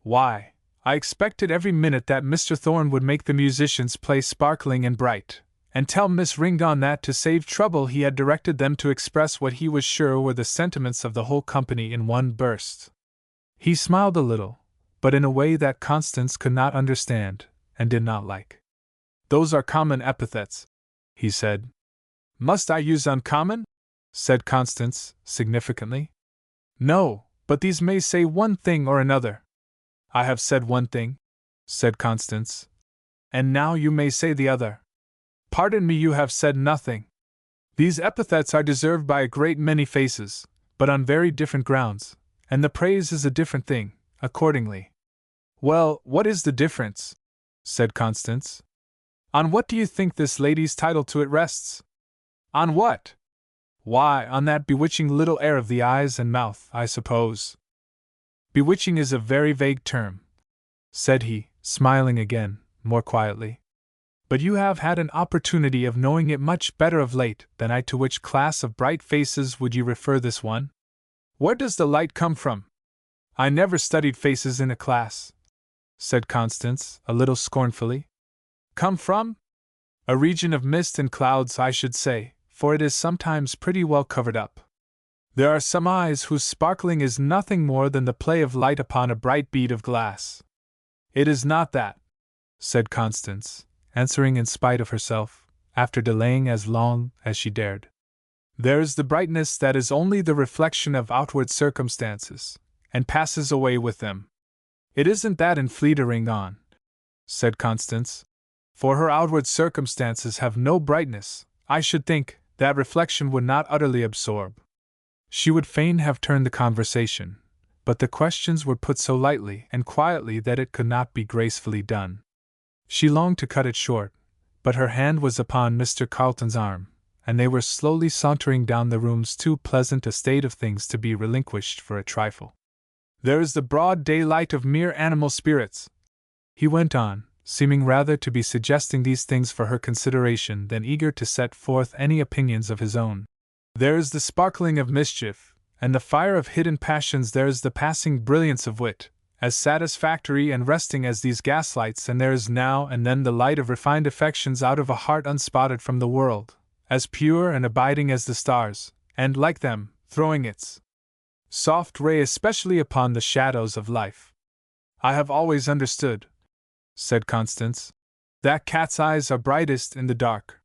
Why, I expected every minute that Mr. Thorne would make the musicians play sparkling and bright, and tell Miss Ringdon that to save trouble he had directed them to express what he was sure were the sentiments of the whole company in one burst. He smiled a little, but in a way that Constance could not understand, and did not like. Those are common epithets, he said. Must I use uncommon? Said Constance, significantly. No, but these may say one thing or another. I have said one thing, said Constance. And now you may say the other. Pardon me, you have said nothing. These epithets are deserved by a great many faces, but on very different grounds, and the praise is a different thing, accordingly. Well, what is the difference? Said Constance. On what do you think this lady's title to it rests? On what? Why, on that bewitching little air of the eyes and mouth, I suppose. Bewitching is a very vague term, said he, smiling again, more quietly. But you have had an opportunity of knowing it much better of late than I. To which class of bright faces would you refer this one? Where does the light come from? I never studied faces in a class, said Constance, a little scornfully. Come from? A region of mist and clouds, I should say, for it is sometimes pretty well covered up. There are some eyes whose sparkling is nothing more than the play of light upon a bright bead of glass. It is not that, said Constance, answering in spite of herself, after delaying as long as she dared. There is the brightness that is only the reflection of outward circumstances, and passes away with them. It isn't that in Fleda ring on, said Constance, for her outward circumstances have no brightness. I should think that reflection would not utterly absorb. She would fain have turned the conversation, but the questions were put so lightly and quietly that it could not be gracefully done. She longed to cut it short, but her hand was upon Mr. Carleton's arm, and they were slowly sauntering down the room's too pleasant a state of things to be relinquished for a trifle. There is the broad daylight of mere animal spirits, he went on, seeming rather to be suggesting these things for her consideration than eager to set forth any opinions of his own. There is the sparkling of mischief, and the fire of hidden passions. There is the passing brilliance of wit, as satisfactory and resting as these gaslights, and there is now and then the light of refined affections out of a heart unspotted from the world, as pure and abiding as the stars, and, like them, throwing its soft ray especially upon the shadows of life. I have always understood, said Constance, that cats' eyes are brightest in the dark.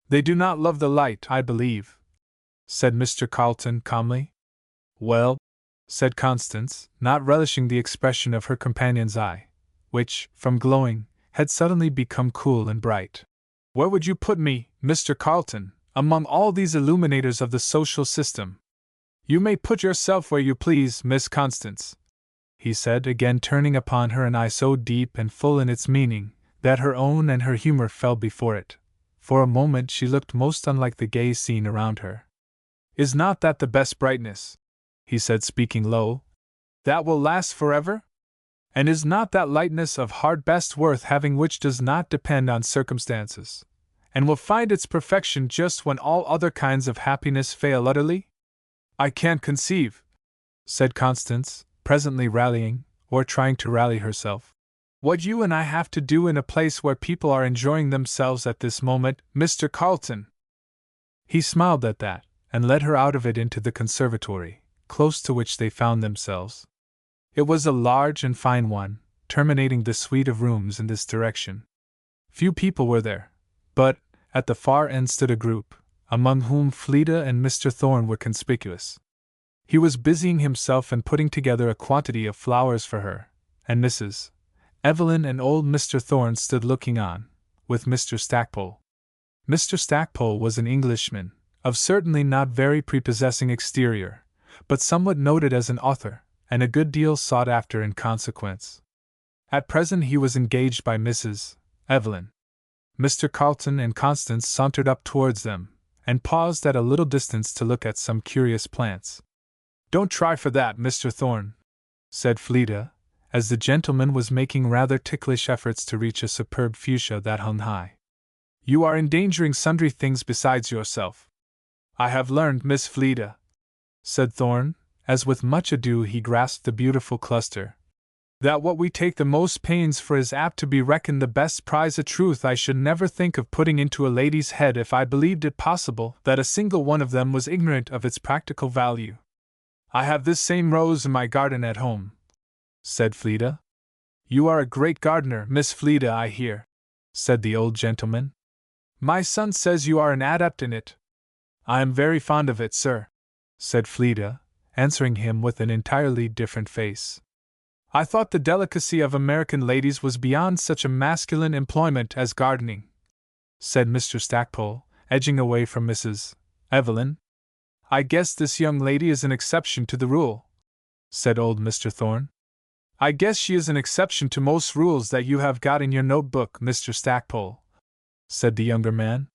They do not love the light, I believe, said Mr. Carleton calmly. Well, said Constance, not relishing the expression of her companion's eye, which, from glowing, had suddenly become cool and bright. Where would you put me, Mr. Carleton, among all these illuminators of the social system? You may put yourself where you please, Miss Constance, he said, again turning upon her an eye so deep and full in its meaning that her own and her humor fell before it. For a moment she looked most unlike the gay scene around her. Is not that the best brightness, he said, speaking low, that will last forever? And is not that lightness of heart best worth having, which does not depend on circumstances, and will find its perfection just when all other kinds of happiness fail utterly? I can't conceive, said Constance, presently rallying, or trying to rally herself, what you and I have to do in a place where people are enjoying themselves at this moment, Mr. Carleton. He smiled at that, and led her out of it into the conservatory, close to which they found themselves. It was a large and fine one, terminating the suite of rooms in this direction. Few people were there, but at the far end stood a group, among whom Fleda and Mr. Thorne were conspicuous. He was busying himself in putting together a quantity of flowers for her, and Mrs. Evelyn and old Mr. Thorne stood looking on, with Mr. Stackpole. Mr. Stackpole was an Englishman, of certainly not very prepossessing exterior, but somewhat noted as an author, and a good deal sought after in consequence. At present he was engaged by Mrs. Evelyn. Mr. Carleton and Constance sauntered up towards them, and paused at a little distance to look at some curious plants. Don't try for that, Mr. Thorne, said Fleda, as the gentleman was making rather ticklish efforts to reach a superb fuchsia that hung high. You are endangering sundry things besides yourself. I have learned, Miss Fleda, said Thorne, as with much ado he grasped the beautiful cluster, that what we take the most pains for is apt to be reckoned the best prize. A truth I should never think of putting into a lady's head if I believed it possible that a single one of them was ignorant of its practical value. I have this same rose in my garden at home, said Fleda. You are a great gardener, Miss Fleda, I hear, said the old gentleman. My son says you are an adept in it. I am very fond of it, sir, said Fleda, answering him with an entirely different face. I thought the delicacy of American ladies was beyond such a masculine employment as gardening, said Mr. Stackpole, edging away from Mrs. Evelyn. I guess this young lady is an exception to the rule, said old Mr. Thorne. I guess she is an exception to most rules that you have got in your notebook, Mr. Stackpole, said the younger man.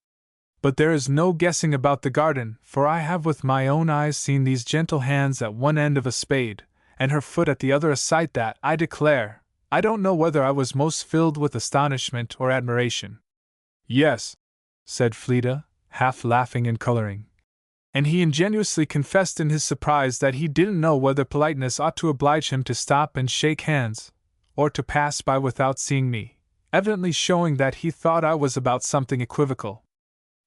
But there is no guessing about the garden, for I have with my own eyes seen these gentle hands at one end of a spade, and her foot at the other, a sight that, I declare, I don't know whether I was most filled with astonishment or admiration. Yes, said Fleda, half laughing and coloring. And he ingenuously confessed in his surprise that he didn't know whether politeness ought to oblige him to stop and shake hands, or to pass by without seeing me, evidently showing that he thought I was about something equivocal.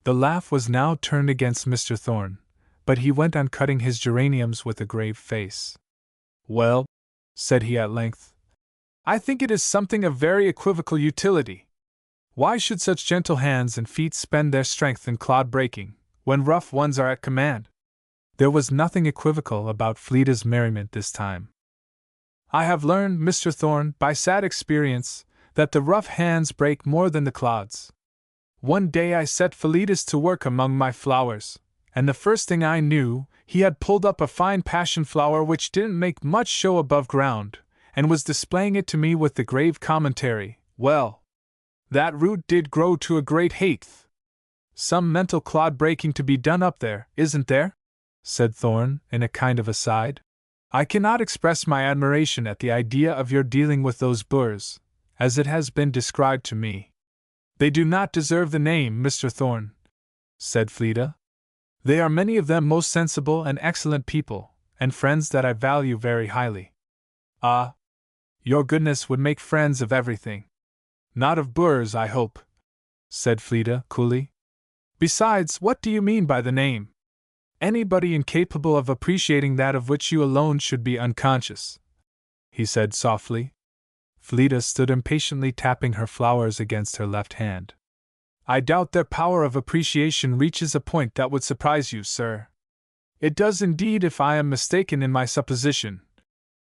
The laugh was now turned against Mr. Thorne, but he went on cutting his geraniums with a grave face. Well, said he at length, I think it is something of very equivocal utility. Why should such gentle hands and feet spend their strength in clod breaking, when rough ones are at command? There was nothing equivocal about Fleda's merriment this time. I have learned, Mr. Thorne, by sad experience, that the rough hands break more than the clods. One day I set Philetus to work among my flowers, and the first thing I knew, he had pulled up a fine passion flower which didn't make much show above ground, and was displaying it to me with the grave commentary, well, that root did grow to a great height. Some mental clod breaking to be done up there, isn't there? Said Thorne, in a kind of aside. I cannot express my admiration at the idea of your dealing with those boors, as it has been described to me. They do not deserve the name, Mr. Thorne, said Fleda. They are many of them most sensible and excellent people, and friends that I value very highly. Ah, your goodness would make friends of everything. Not of boors, I hope, said Fleda coolly. Besides, what do you mean by the name? Anybody incapable of appreciating that of which you alone should be unconscious, he said softly. Fleda stood impatiently tapping her flowers against her left hand. I doubt their power of appreciation reaches a point that would surprise you, sir. It does indeed, if I am mistaken in my supposition,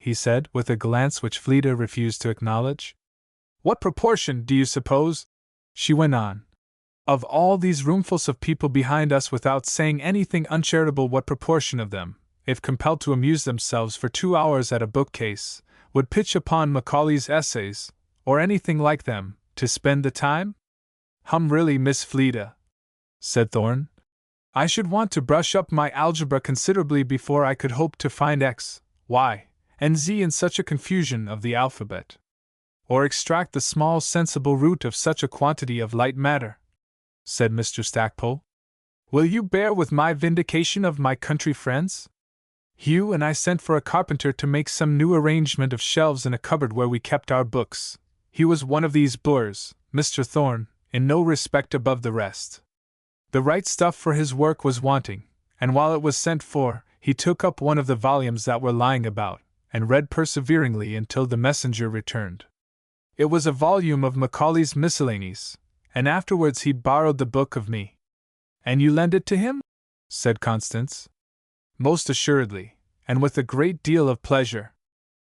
he said, with a glance which Fleda refused to acknowledge. What proportion, do you suppose, she went on, of all these roomfuls of people behind us, without saying anything uncharitable, what proportion of them, if compelled to amuse themselves for 2 hours at a bookcase, would pitch upon Macaulay's essays, or anything like them, to spend the time? Really, Miss Fleda, said Thorne, I should want to brush up my algebra considerably before I could hope to find X, Y, and Z in such a confusion of the alphabet, or extract the small sensible root of such a quantity of light matter, said Mr. Stackpole. Will you bear with my vindication of my country friends? Hugh and I sent for a carpenter to make some new arrangement of shelves in a cupboard where we kept our books. He was one of these boors, Mr. Thorne, in no respect above the rest. The right stuff for his work was wanting, and while it was sent for, he took up one of the volumes that were lying about, and read perseveringly until the messenger returned. It was a volume of Macaulay's Miscellanies, and afterwards he borrowed the book of me. And you lend it to him? Said Constance. Most assuredly, and with a great deal of pleasure.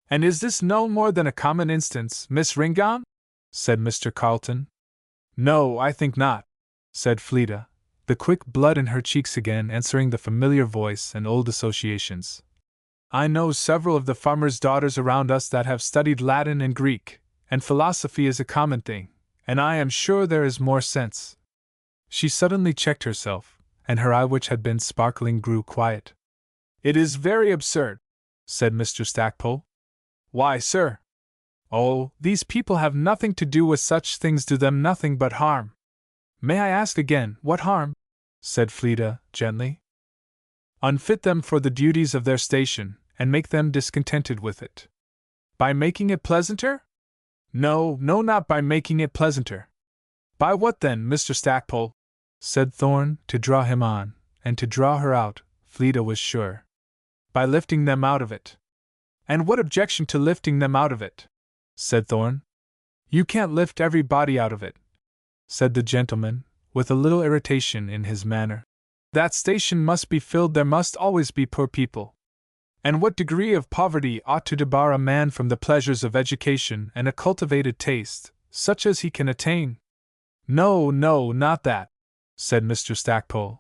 And is this no more than a common instance, Miss Ringham? Said Mr. Carleton. No, I think not, said Fleda, the quick blood in her cheeks again answering the familiar voice and old associations. I know several of the farmers' daughters around us that have studied Latin and Greek, and philosophy is a common thing, and I am sure there is more sense. She suddenly checked herself, and her eye, which had been sparkling, grew quiet. It is very absurd, said Mr. Stackpole. Why, sir? Oh, these people have nothing to do with such things, do them nothing but harm. May I ask again, what harm? Said Fleda, gently. Unfit them for the duties of their station, and make them discontented with it. By making it pleasanter? No, not by making it pleasanter. By what then, Mr. Stackpole? Said Thorne, to draw him on, and to draw her out, Fleda was sure. By lifting them out of it. And what objection to lifting them out of it? Said Thorne. You can't lift everybody out of it, said the gentleman, with a little irritation in his manner. That station must be filled, there must always be poor people. And what degree of poverty ought to debar a man from the pleasures of education and a cultivated taste, such as he can attain? No, not that, said Mr. Stackpole.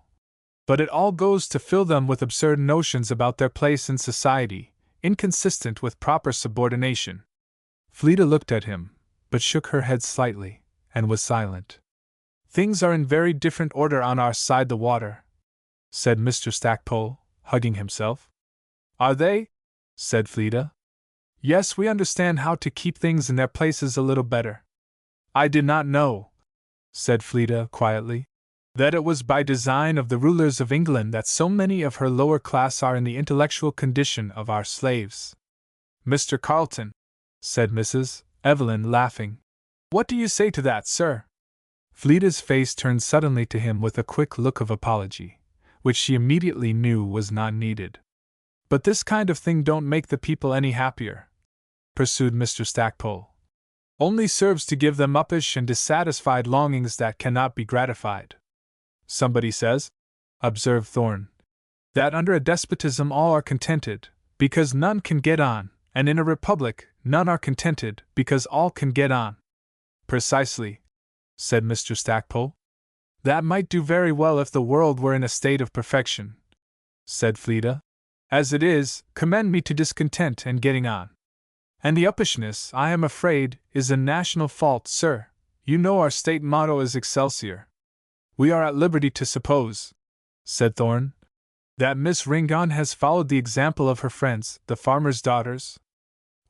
But it all goes to fill them with absurd notions about their place in society, inconsistent with proper subordination. Fleda looked at him, but shook her head slightly, and was silent. Things are in very different order on our side the water, said Mr. Stackpole, hugging himself. Are they? Said Fleda. Yes, we understand how to keep things in their places a little better. I did not know, said Fleda quietly, that it was by design of the rulers of England that so many of her lower class are in the intellectual condition of our slaves. Mr. Carleton, said Mrs. Evelyn, laughing. What do you say to that, sir? Fleda's face turned suddenly to him with a quick look of apology, which she immediately knew was not needed. But this kind of thing don't make the people any happier, pursued Mr. Stackpole. Only serves to give them uppish and dissatisfied longings that cannot be gratified. Somebody says, observed Thorn, that under a despotism all are contented, because none can get on, and in a republic none are contented, because all can get on. Precisely, said Mr. Stackpole. That might do very well if the world were in a state of perfection, said Fleda. As it is, commend me to discontent and getting on. And the uppishness, I am afraid, is a national fault, sir. You know our state motto is Excelsior. We are at liberty to suppose, said Thorn, that Miss Ringon has followed the example of her friends, the farmers' daughters,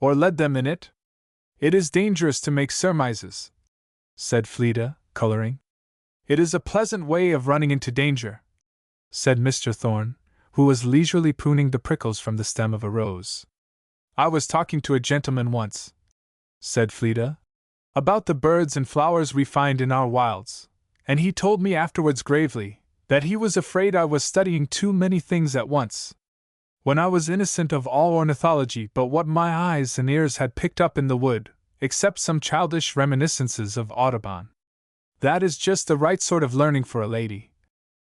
or led them in it. It is dangerous to make surmises, said Fleda, coloring. It is a pleasant way of running into danger, said Mr. Thorn, who was leisurely pruning the prickles from the stem of a rose. I was talking to a gentleman once, said Fleda, about the birds and flowers we find in our wilds, and he told me afterwards gravely that he was afraid I was studying too many things at once, when I was innocent of all ornithology but what my eyes and ears had picked up in the wood, except some childish reminiscences of Audubon. That is just the right sort of learning for a lady,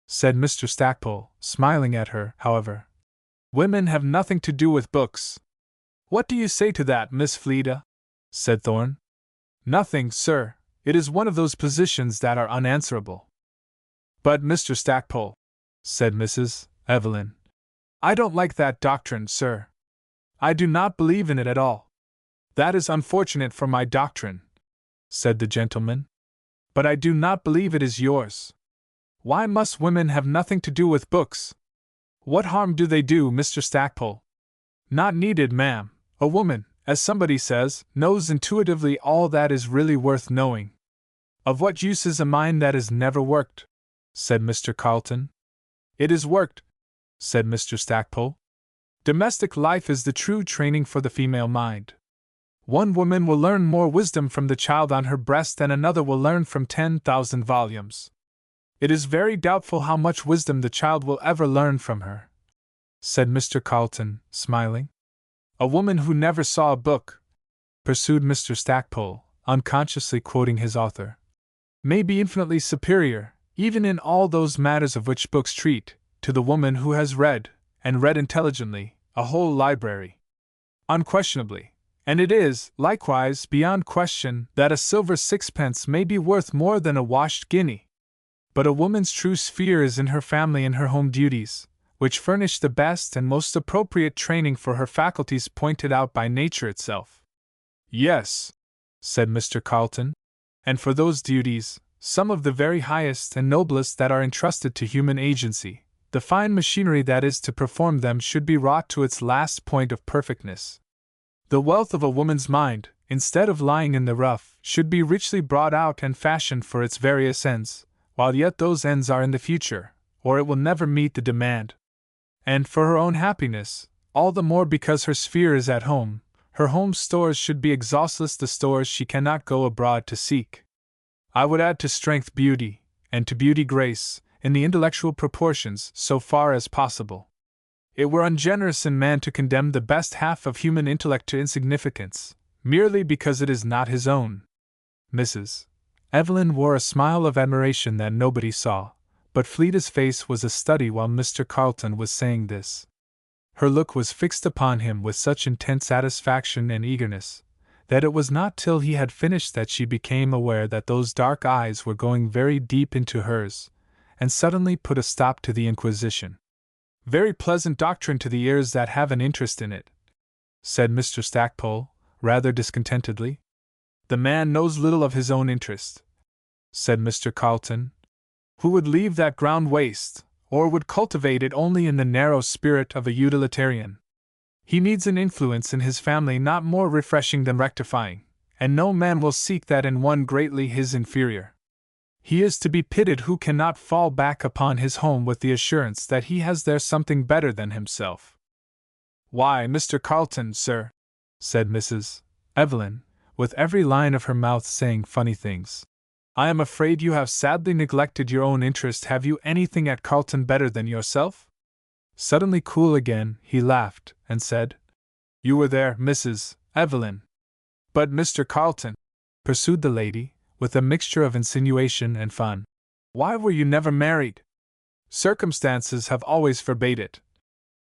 said Mr. Stackpole, smiling at her, however. Women have nothing to do with books. What do you say to that, Miss Fleda? Said Thorn. Nothing, sir. It is one of those positions that are unanswerable. But, Mr. Stackpole, said Mrs. Evelyn, I don't like that doctrine, sir. I do not believe in it at all. That is unfortunate for my doctrine, said the gentleman. But I do not believe it is yours. Why must women have nothing to do with books? What harm do they do, Mr. Stackpole? Not needed, ma'am. A woman, as somebody says, knows intuitively all that is really worth knowing. Of what use is a mind that is never worked? Said Mr. Carleton. It is worked, said Mr. Stackpole. Domestic life is the true training for the female mind. One woman will learn more wisdom from the child on her breast than another will learn from 10,000 volumes. It is very doubtful how much wisdom the child will ever learn from her, said Mr. Carleton, smiling. A woman who never saw a book, pursued Mr. Stackpole, unconsciously quoting his author, may be infinitely superior, even in all those matters of which books treat, to the woman who has read, and read intelligently, a whole library. Unquestionably. And it is, likewise, beyond question, that a silver sixpence may be worth more than a washed guinea. But a woman's true sphere is in her family and her home duties, which furnish the best and most appropriate training for her faculties pointed out by nature itself. Yes, said Mr. Carleton, and for those duties, some of the very highest and noblest that are entrusted to human agency, the fine machinery that is to perform them should be wrought to its last point of perfectness. The wealth of a woman's mind, instead of lying in the rough, should be richly brought out and fashioned for its various ends, while yet those ends are in the future, or it will never meet the demand. And for her own happiness, all the more because her sphere is at home, her home stores should be exhaustless, the stores she cannot go abroad to seek. I would add to strength beauty, and to beauty grace, in the intellectual proportions, so far as possible. It were ungenerous in man to condemn the best half of human intellect to insignificance, merely because it is not his own. Mrs. Evelyn wore a smile of admiration that nobody saw, but Fleda's face was a study while Mr. Carleton was saying this. Her look was fixed upon him with such intense satisfaction and eagerness, that it was not till he had finished that she became aware that those dark eyes were going very deep into hers, and suddenly put a stop to the inquisition. Very pleasant doctrine to the ears that have an interest in it, said Mr. Stackpole, rather discontentedly. The man knows little of his own interest. said Mr. Carlton. Who would leave that ground waste, or would cultivate it only in the narrow spirit of a utilitarian? He needs an influence in his family not more refreshing than rectifying, and no man will seek that in one greatly his inferior. He is to be pitied who cannot fall back upon his home with the assurance that he has there something better than himself. Why, Mr. Carlton, sir, said Mrs. Evelyn, with every line of her mouth saying funny things, I am afraid you have sadly neglected your own interest. Have you anything at Carlton better than yourself? Suddenly cool again, he laughed, and said, You were there, Mrs. Evelyn. But Mr. Carlton, pursued the lady, with a mixture of insinuation and fun, why were you never married? Circumstances have always forbade it,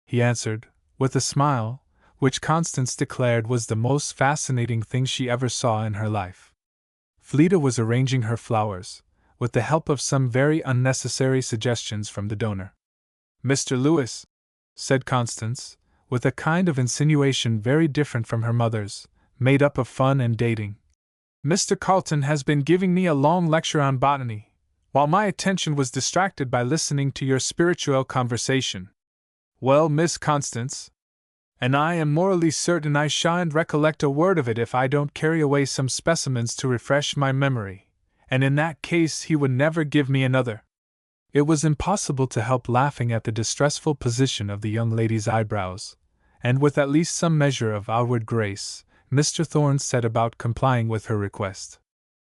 he answered, with a smile, which Constance declared was the most fascinating thing she ever saw in her life. Fleda was arranging her flowers, with the help of some very unnecessary suggestions from the donor. Mr. Lewis, said Constance, with a kind of insinuation very different from her mother's, made up of fun and dating, Mr. Carlton has been giving me a long lecture on botany, while my attention was distracted by listening to your spiritual conversation. Well, Miss Constance, and I am morally certain I shan't recollect a word of it if I don't carry away some specimens to refresh my memory, and in that case he would never give me another. It was impossible to help laughing at the distressful position of the young lady's eyebrows, and with at least some measure of outward grace, Mr. Thorne set about complying with her request.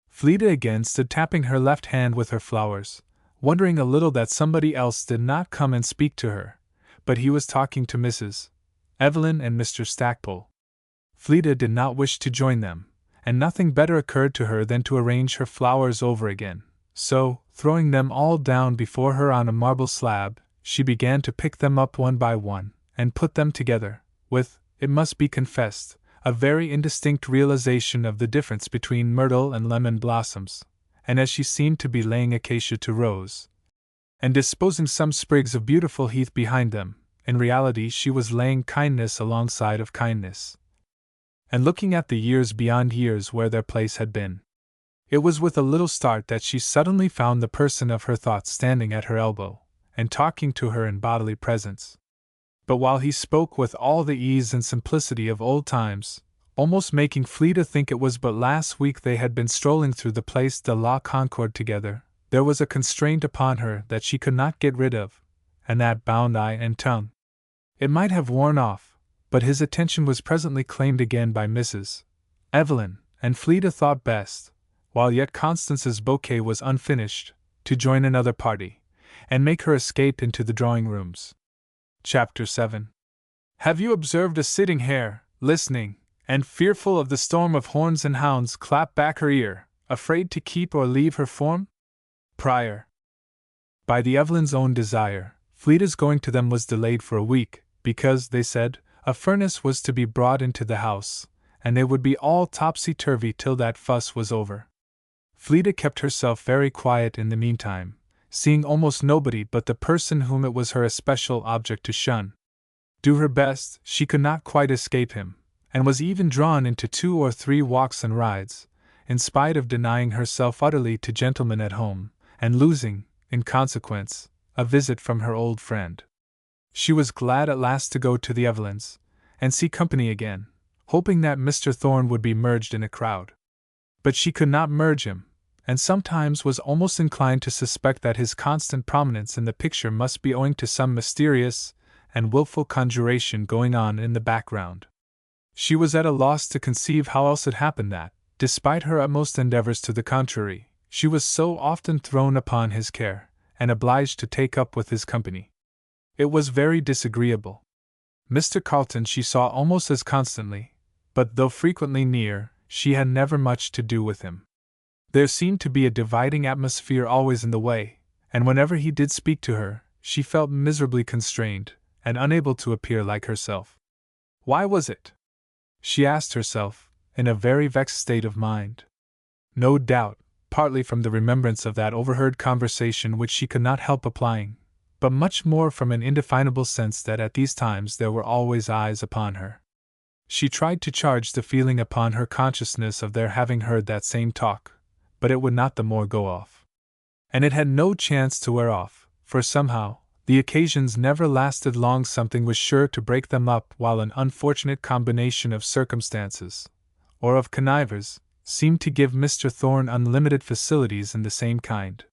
Fleda again stood tapping her left hand with her flowers, wondering a little that somebody else did not come and speak to her, but he was talking to Mrs. Evelyn and Mr. Stackpole. Fleda did not wish to join them, and nothing better occurred to her than to arrange her flowers over again, so, throwing them all down before her on a marble slab, she began to pick them up one by one, and put them together, with, it must be confessed, a very indistinct realization of the difference between myrtle and lemon blossoms, and as she seemed to be laying acacia to rose, and disposing some sprigs of beautiful heath behind them, in reality she was laying kindness alongside of kindness, and looking at the years beyond years where their place had been. It was with a little start that she suddenly found the person of her thoughts standing at her elbow, and talking to her in bodily presence. But while he spoke with all the ease and simplicity of old times, almost making Fleda think it was but last week they had been strolling through the Place de la Concorde together, there was a constraint upon her that she could not get rid of, and that bound eye and tongue. It might have worn off, but his attention was presently claimed again by Mrs. Evelyn, and Fleda thought best, while yet Constance's bouquet was unfinished, to join another party, and make her escape into the drawing-rooms. Chapter 7. Have you observed a sitting hare, listening, and fearful of the storm of horns and hounds, clap back her ear, afraid to keep or leave her form? Prior. By the Evelyns' own desire, Fleda's going to them was delayed for a week, because, they said, a furnace was to be brought into the house, and they would be all topsy-turvy till that fuss was over. Fleda kept herself very quiet in the meantime, seeing almost nobody but the person whom it was her especial object to shun. Do her best, she could not quite escape him, and was even drawn into 2 or 3 walks and rides, in spite of denying herself utterly to gentlemen at home, and losing, in consequence, a visit from her old friend. She was glad at last to go to the Evelyns, and see company again, hoping that Mr. Thorne would be merged in a crowd. But she could not merge him, and sometimes was almost inclined to suspect that his constant prominence in the picture must be owing to some mysterious and wilful conjuration going on in the background. She was at a loss to conceive how else it happened that, despite her utmost endeavors to the contrary, she was so often thrown upon his care, and obliged to take up with his company. It was very disagreeable. Mr. Carlton she saw almost as constantly, but though frequently near, she had never much to do with him. There seemed to be a dividing atmosphere always in the way, and whenever he did speak to her, she felt miserably constrained, and unable to appear like herself. Why was it? She asked herself, in a very vexed state of mind. No doubt, partly from the remembrance of that overheard conversation which she could not help applying, but much more from an indefinable sense that at these times there were always eyes upon her. She tried to charge the feeling upon her consciousness of their having heard that same talk, but it would not the more go off. And it had no chance to wear off, for somehow, the occasions never lasted long. Something was sure to break them up, while an unfortunate combination of circumstances, or of connivers, seemed to give Mr. Thorne unlimited facilities in the same kind.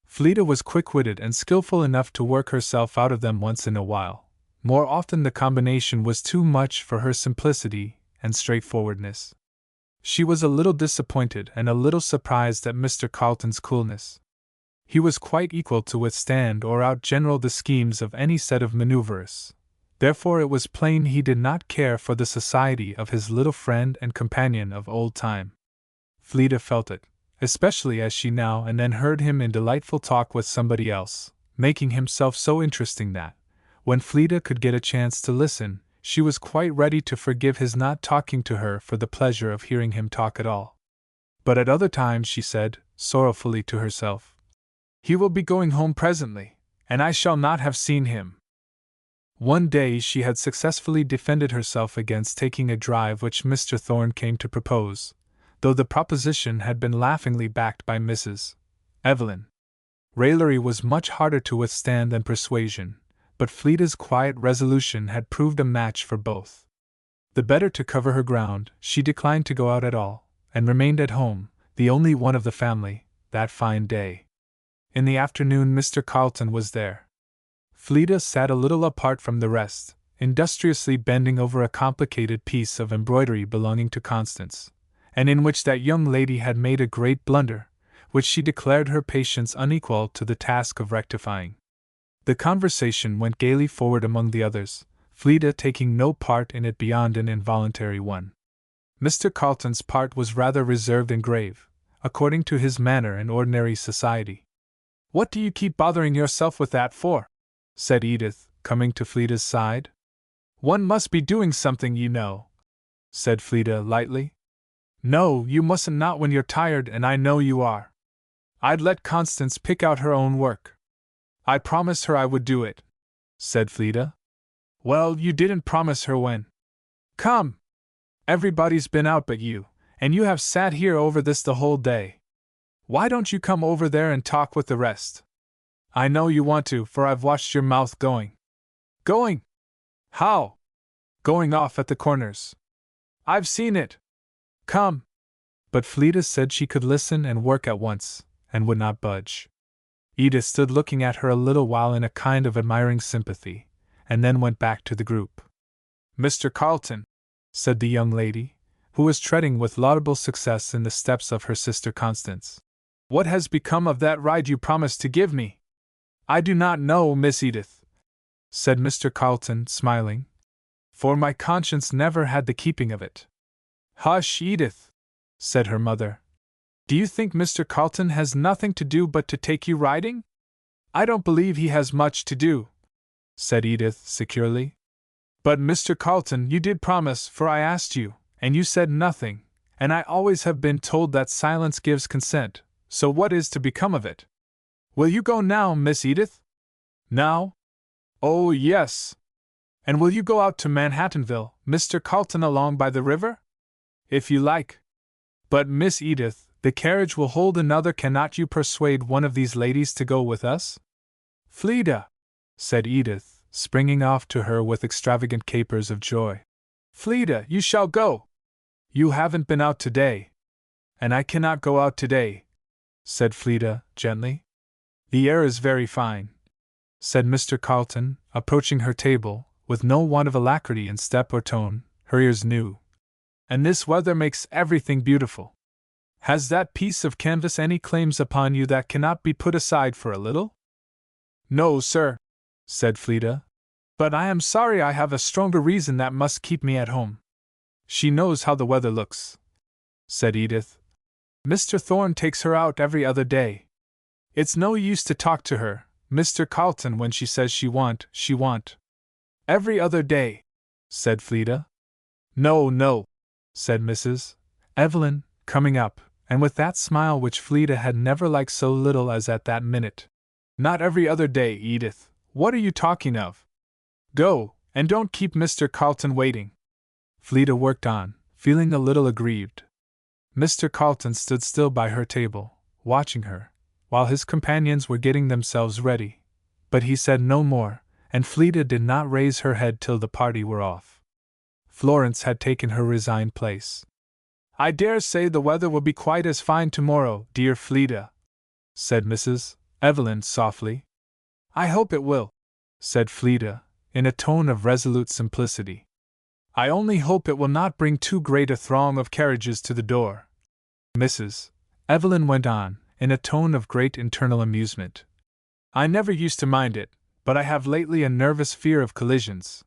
Fleda was quick-witted and skillful enough to work herself out of them once in a while. More often the combination was too much for her simplicity and straightforwardness. She was a little disappointed and a little surprised at Mr. Carleton's coolness. He was quite equal to withstand or outgeneral the schemes of any set of maneuverers. Therefore it was plain he did not care for the society of his little friend and companion of old time. Fleda felt it, especially as she now and then heard him in delightful talk with somebody else, making himself so interesting that, when Fleda could get a chance to listen, she was quite ready to forgive his not talking to her for the pleasure of hearing him talk at all. But at other times she said, sorrowfully to herself, "He will be going home presently, and I shall not have seen him." One day she had successfully defended herself against taking a drive which Mr. Thorne came to propose, though the proposition had been laughingly backed by Mrs. Evelyn. Raillery was much harder to withstand than persuasion, but Fleda's quiet resolution had proved a match for both. The better to cover her ground, she declined to go out at all, and remained at home, the only one of the family, that fine day. In the afternoon Mr. Carleton was there. Fleda sat a little apart from the rest, industriously bending over a complicated piece of embroidery belonging to Constance, and in which that young lady had made a great blunder, which she declared her patience unequal to the task of rectifying. The conversation went gaily forward among the others, Fleda taking no part in it beyond an involuntary one. Mr. Carleton's part was rather reserved and grave, according to his manner in ordinary society. "What do you keep bothering yourself with that for?" said Edith, coming to Fleda's side. "One must be doing something, you know," said Fleda lightly. "No, you mustn't, not when you're tired, and I know you are. I'd let Constance pick out her own work. I promised her I would do it," said Fleda. "Well, you didn't promise her when. Come! Everybody's been out but you, and you have sat here over this the whole day. Why don't you come over there and talk with the rest? I know you want to, for I've watched your mouth going. Going? How? Going off at the corners. I've seen it. Come!" But Fleda said she could listen and work at once, and would not budge. Edith stood looking at her a little while in a kind of admiring sympathy, and then went back to the group. "Mr. Carleton," said the young lady, who was treading with laudable success in the steps of her sister Constance, "what has become of that ride you promised to give me?" "I do not know, Miss Edith," said Mr. Carleton, smiling, "for my conscience never had the keeping of it." "Hush, Edith," said her mother. "Do you think Mr. Carleton has nothing to do but to take you riding?" "I don't believe he has much to do," said Edith securely. "But, Mr. Carleton, you did promise, for I asked you, and you said nothing, and I always have been told that silence gives consent, so what is to become of it? Will you go now, Miss Edith?" "Now? Oh, yes." "And will you go out to Manhattanville, Mr. Carleton, along by the river?" "If you like." "But, Miss Edith, the carriage will hold another. Cannot you persuade one of these ladies to go with us?" "Fleda," said Edith, springing off to her with extravagant capers of joy. "Fleda, you shall go. You haven't been out today." "And I cannot go out today," said Fleda, gently. "The air is very fine," said Mr. Carleton, approaching her table, with no want of alacrity in step or tone, her ears new. "And this weather makes everything beautiful. Has that piece of canvas any claims upon you that cannot be put aside for a little?" "No, sir," said Fleda. "But I am sorry I have a stronger reason that must keep me at home." "She knows how the weather looks," said Edith. "Mr. Thorne takes her out every other day. It's no use to talk to her, Mr. Carleton, when she says she want. Every other day," said Fleda. No, said Mrs. Evelyn, coming up, and with that smile which Fleda had never liked so little as at that minute. "Not every other day, Edith. What are you talking of? Go, and don't keep Mr. Carleton waiting." Fleda worked on, feeling a little aggrieved. Mr. Carlton stood still by her table, watching her, while his companions were getting themselves ready. But he said no more, and Fleda did not raise her head till the party were off. Florence had taken her resigned place. "I dare say the weather will be quite as fine tomorrow, dear Fleda," said Mrs. Evelyn softly. "I hope it will," said Fleda, in a tone of resolute simplicity. "I only hope it will not bring too great a throng of carriages to the door," Mrs. Evelyn went on, in a tone of great internal amusement. "I never used to mind it, but I have lately a nervous fear of collisions."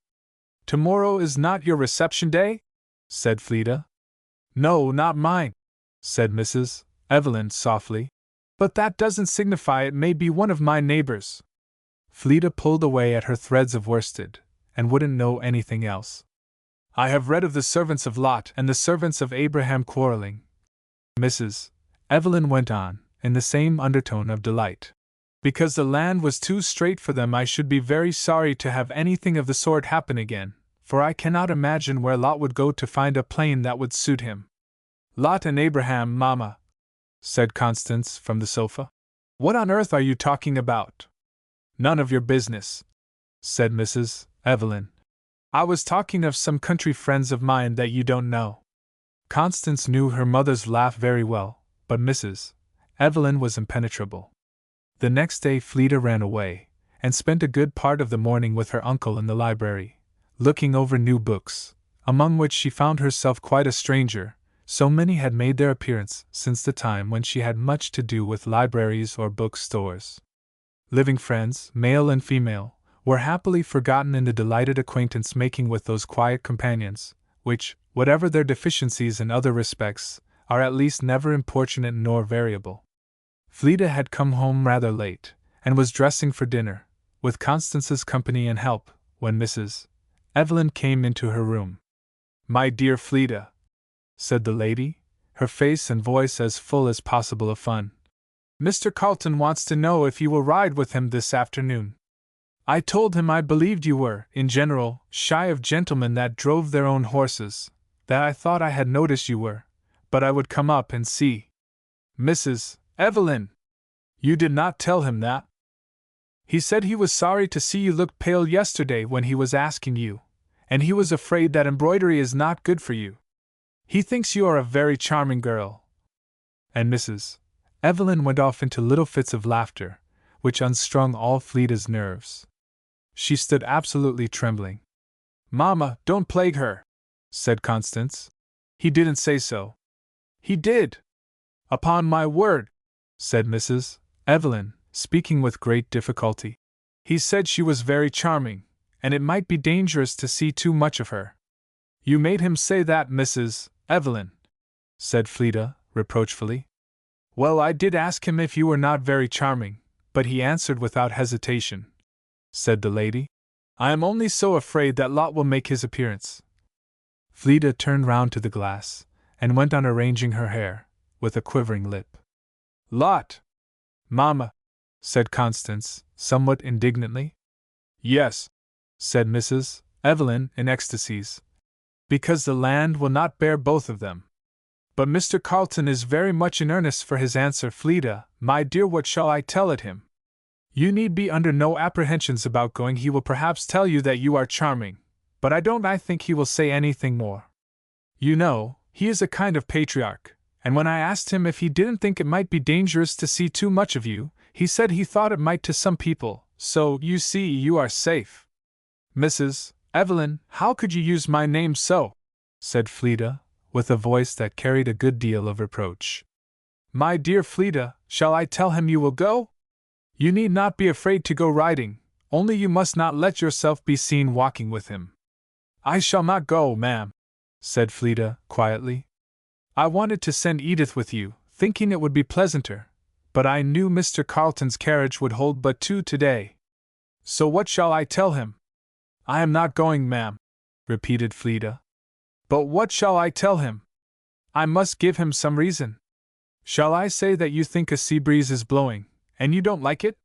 "Tomorrow is not your reception day?" said Fleda. "No, not mine," said Mrs. Evelyn softly. "But that doesn't signify, it may be one of my neighbors." Fleda pulled away at her threads of worsted, and wouldn't know anything else. "I have read of the servants of Lot and the servants of Abraham quarreling," Mrs. Evelyn went on, in the same undertone of delight. "Because the land was too strait for them, I should be very sorry to have anything of the sort happen again, for I cannot imagine where Lot would go to find a plain that would suit him." "Lot and Abraham, Mamma," said Constance from the sofa. "What on earth are you talking about?" "None of your business," said Mrs. Evelyn. "I was talking of some country friends of mine that you don't know." Constance knew her mother's laugh very well, but Mrs. Evelyn was impenetrable. The next day Fleda ran away, and spent a good part of the morning with her uncle in the library, looking over new books, among which she found herself quite a stranger, so many had made their appearance since the time when she had much to do with libraries or bookstores. Living friends, male and female, were happily forgotten in the delighted acquaintance making with those quiet companions, which, whatever their deficiencies in other respects, are at least never importunate nor variable. Fleda had come home rather late, and was dressing for dinner, with Constance's company and help, when Mrs. Evelyn came into her room. "My dear Fleda," said the lady, her face and voice as full as possible of fun, "Mr. Carlton wants to know if you will ride with him this afternoon. I told him I believed you were, in general, shy of gentlemen that drove their own horses, that I thought I had noticed you were, but I would come up and see." "Mrs. Evelyn! You did not tell him that?" "He said he was sorry to see you look pale yesterday when he was asking you, and he was afraid that embroidery is not good for you. He thinks you are a very charming girl." And Mrs. Evelyn went off into little fits of laughter, which unstrung all Fleda's nerves. She stood absolutely trembling. "Mamma, don't plague her," said Constance. "He didn't say so." "He did." "Upon my word," said Mrs. Evelyn, speaking with great difficulty. "He said she was very charming, and it might be dangerous to see too much of her." "You made him say that, Mrs. Evelyn," said Fleda, reproachfully. "Well, I did ask him if you were not very charming, but he answered without hesitation," said the lady. "I am only so afraid that Lot will make his appearance." Fleda turned round to the glass, and went on arranging her hair, with a quivering lip. "Lot! Mamma!" said Constance, somewhat indignantly. "Yes," said Mrs. Evelyn, in ecstasies, "because the land will not bear both of them. But Mr. Carlton is very much in earnest for his answer. Fleda, my dear, what shall I tell it him?" "You need be under no apprehensions about going. He will perhaps tell you that you are charming, but I think he will say anything more. You know, he is a kind of patriarch, and when I asked him if he didn't think it might be dangerous to see too much of you, he said he thought it might to some people, so, you see, you are safe." "Mrs. Evelyn, how could you use my name so?" said Fleda, with a voice that carried a good deal of reproach. "My dear Fleda, shall I tell him you will go? You need not be afraid to go riding, only you must not let yourself be seen walking with him." "I shall not go, ma'am," said Fleda, quietly. "I wanted to send Edith with you, thinking it would be pleasanter, but I knew Mr. Carlton's carriage would hold but two today. So what shall I tell him?" "I am not going, ma'am," repeated Fleda. "But what shall I tell him? I must give him some reason. Shall I say that you think a sea breeze is blowing, and you don't like it?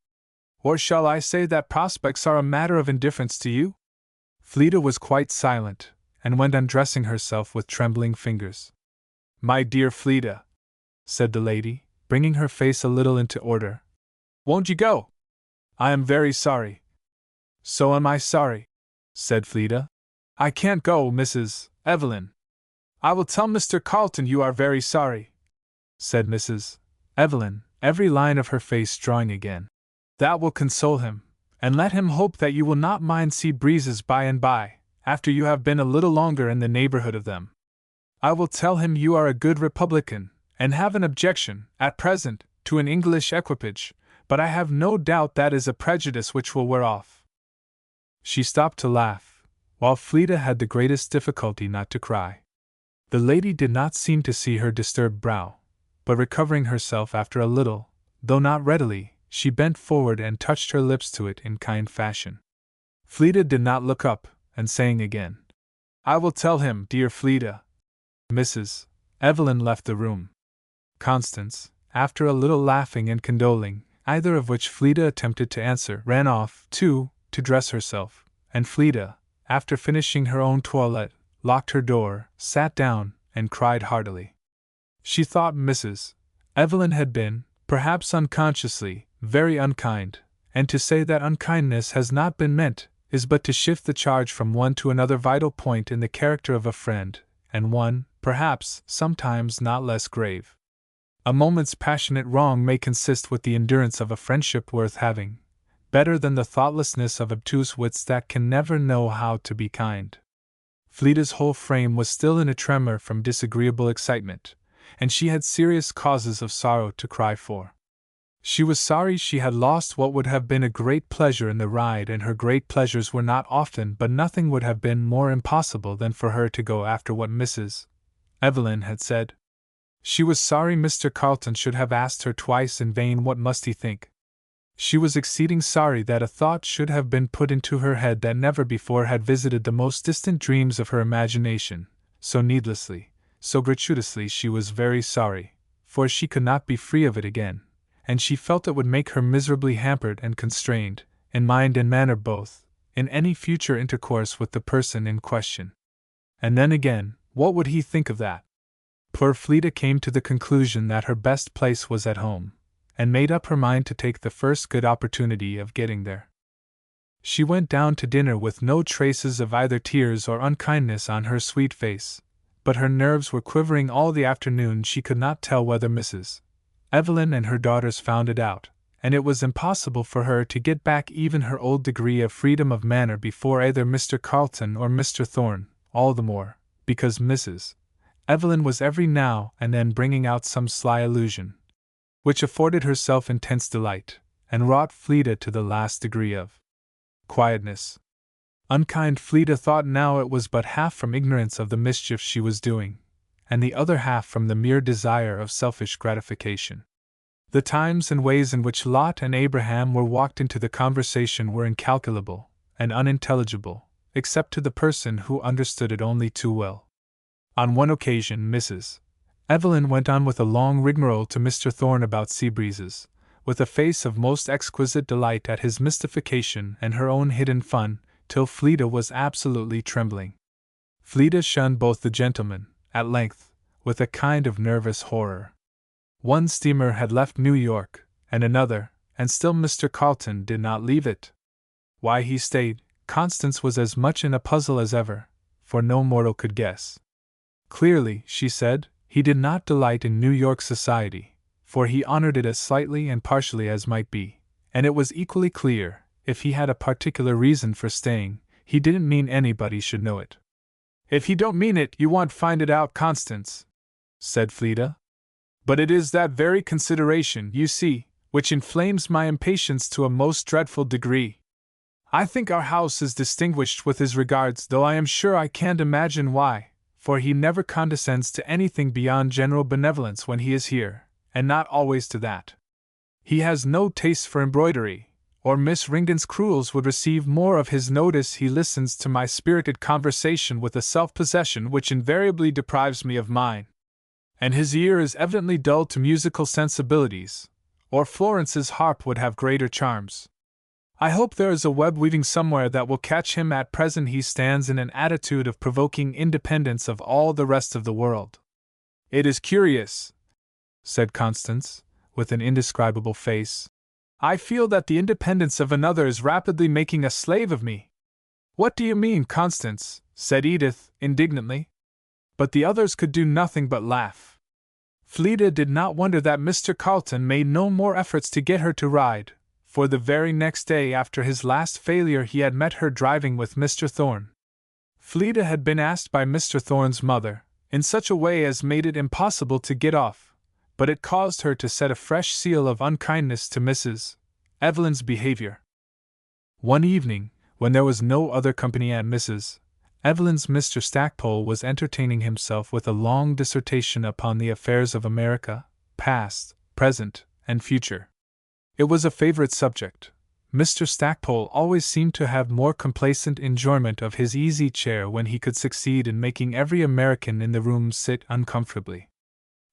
Or shall I say that prospects are a matter of indifference to you?" Fleda was quite silent, and went undressing herself with trembling fingers. My dear Fleda, said the lady, bringing her face a little into order. Won't you go? I am very sorry. So am I sorry, said Fleda. I can't go, Mrs. Evelyn. I will tell Mr. Carlton you are very sorry, said Mrs. Evelyn, every line of her face drawing again. That will console him, and let him hope that you will not mind sea breezes by and by, after you have been a little longer in the neighborhood of them. I will tell him you are a good Republican, and have an objection, at present, to an English equipage, but I have no doubt that is a prejudice which will wear off. She stopped to laugh, while Fleda had the greatest difficulty not to cry. The lady did not seem to see her disturbed brow, but recovering herself after a little, though not readily, she bent forward and touched her lips to it in kind fashion. Fleda did not look up, and saying again, I will tell him, dear Fleda, Mrs. Evelyn left the room. Constance, after a little laughing and condoling, either of which Fleda attempted to answer, ran off, too, to dress herself, and Fleda, after finishing her own toilette, locked her door, sat down, and cried heartily. She thought Mrs. Evelyn had been, perhaps unconsciously, very unkind, and to say that unkindness has not been meant is but to shift the charge from one to another vital point in the character of a friend, and one, perhaps, sometimes not less grave. A moment's passionate wrong may consist with the endurance of a friendship worth having, better than the thoughtlessness of obtuse wits that can never know how to be kind. Fleda's whole frame was still in a tremor from disagreeable excitement, and she had serious causes of sorrow to cry for. She was sorry she had lost what would have been a great pleasure in the ride, and her great pleasures were not often, but nothing would have been more impossible than for her to go after what Mrs. Evelyn had said. She was sorry Mr. Carlton should have asked her twice in vain what must he think. She was exceeding sorry that a thought should have been put into her head that never before had visited the most distant dreams of her imagination, so needlessly, so gratuitously. She was very sorry, for she could not be free of it again, and she felt it would make her miserably hampered and constrained, in mind and manner both, in any future intercourse with the person in question. And then again, what would he think of that? Poor Fleda came to the conclusion that her best place was at home, and made up her mind to take the first good opportunity of getting there. She went down to dinner with no traces of either tears or unkindness on her sweet face, but her nerves were quivering all the afternoon. She could not tell whether Mrs. Evelyn and her daughters found it out, and it was impossible for her to get back even her old degree of freedom of manner before either Mr. Carlton or Mr. Thorne, all the more, because Mrs. Evelyn was every now and then bringing out some sly allusion, which afforded herself intense delight, and wrought Fleda to the last degree of quietness. Unkind Fleda thought now it was but half from ignorance of the mischief she was doing, and the other half from the mere desire of selfish gratification. The times and ways in which Lot and Abraham were walked into the conversation were incalculable and unintelligible, except to the person who understood it only too well. On one occasion Mrs. Evelyn went on with a long rigmarole to Mr. Thorne about sea breezes, with a face of most exquisite delight at his mystification and her own hidden fun, till Fleda was absolutely trembling. Fleda shunned both the gentlemen, at length, with a kind of nervous horror. One steamer had left New York, and another, and still Mr. Carlton did not leave it. Why he stayed, Constance was as much in a puzzle as ever, for no mortal could guess. Clearly, she said, he did not delight in New York society, for he honored it as slightly and partially as might be, and it was equally clear, if he had a particular reason for staying, he didn't mean anybody should know it. If he don't mean it, you won't find it out, Constance, said Fleda. But it is that very consideration, you see, which inflames my impatience to a most dreadful degree. I think our house is distinguished with his regards, though I am sure I can't imagine why, for he never condescends to anything beyond general benevolence when he is here, and not always to that. He has no taste for embroidery, or Miss Ringdon's crewels would receive more of his notice. He listens to my spirited conversation with a self-possession which invariably deprives me of mine. And his ear is evidently dull to musical sensibilities, or Florence's harp would have greater charms. I hope there is a web weaving somewhere that will catch him. At present he stands in an attitude of provoking independence of all the rest of the world. It is curious, said Constance, with an indescribable face. I feel that the independence of another is rapidly making a slave of me. What do you mean, Constance? Said Edith, indignantly. But the others could do nothing but laugh. Fleda did not wonder that Mr. Carleton made no more efforts to get her to ride, for the very next day after his last failure he had met her driving with Mr. Thorne. Fleda had been asked by Mr. Thorne's mother, in such a way as made it impossible to get off, but it caused her to set a fresh seal of unkindness to Mrs. Evelyn's behavior. One evening, when there was no other company at Mrs. Evelyn's, Mr. Stackpole was entertaining himself with a long dissertation upon the affairs of America, past, present, and future. It was a favorite subject. Mr. Stackpole always seemed to have more complacent enjoyment of his easy chair when he could succeed in making every American in the room sit uncomfortably.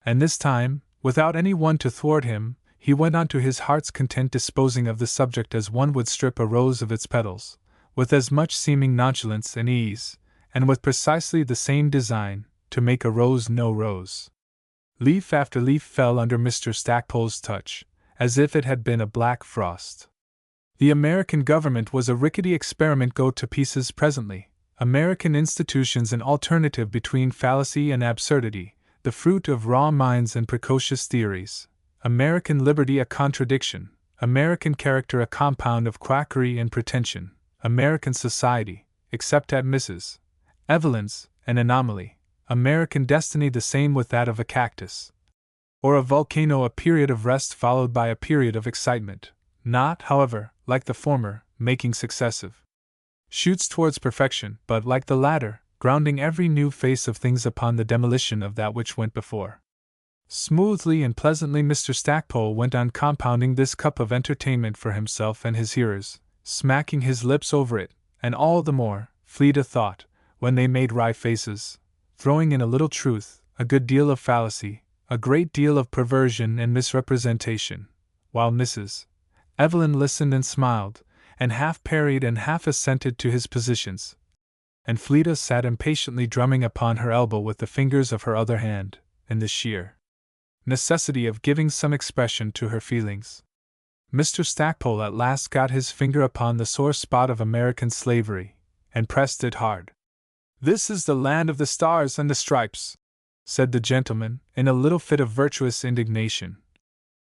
And this time, without any one to thwart him, he went on to his heart's content, disposing of the subject as one would strip a rose of its petals, with as much seeming nonchalance and ease, and with precisely the same design, to make a rose no rose. Leaf after leaf fell under Mr. Stackpole's touch, as if it had been a black frost. The American government was a rickety experiment go to pieces presently, American institutions an alternative between fallacy and absurdity, the fruit of raw minds and precocious theories, American liberty a contradiction, American character a compound of quackery and pretension, American society, except at Mrs. Evelyn's, an anomaly, American destiny the same with that of a cactus, or a volcano, a period of rest followed by a period of excitement, not, however, like the former, making successive shoots towards perfection, but like the latter, grounding every new face of things upon the demolition of that which went before. Smoothly and pleasantly Mr. Stackpole went on compounding this cup of entertainment for himself and his hearers, smacking his lips over it, and all the more, Fleda thought, when they made wry faces, throwing in a little truth, a good deal of fallacy, a great deal of perversion and misrepresentation, while Mrs. Evelyn listened and smiled, and half parried and half assented to his positions, and Fleda sat impatiently drumming upon her elbow with the fingers of her other hand, in the sheer necessity of giving some expression to her feelings. Mr. Stackpole at last got his finger upon the sore spot of American slavery, and pressed it hard. "This is the land of the stars and the stripes," said the gentleman, in a little fit of virtuous indignation.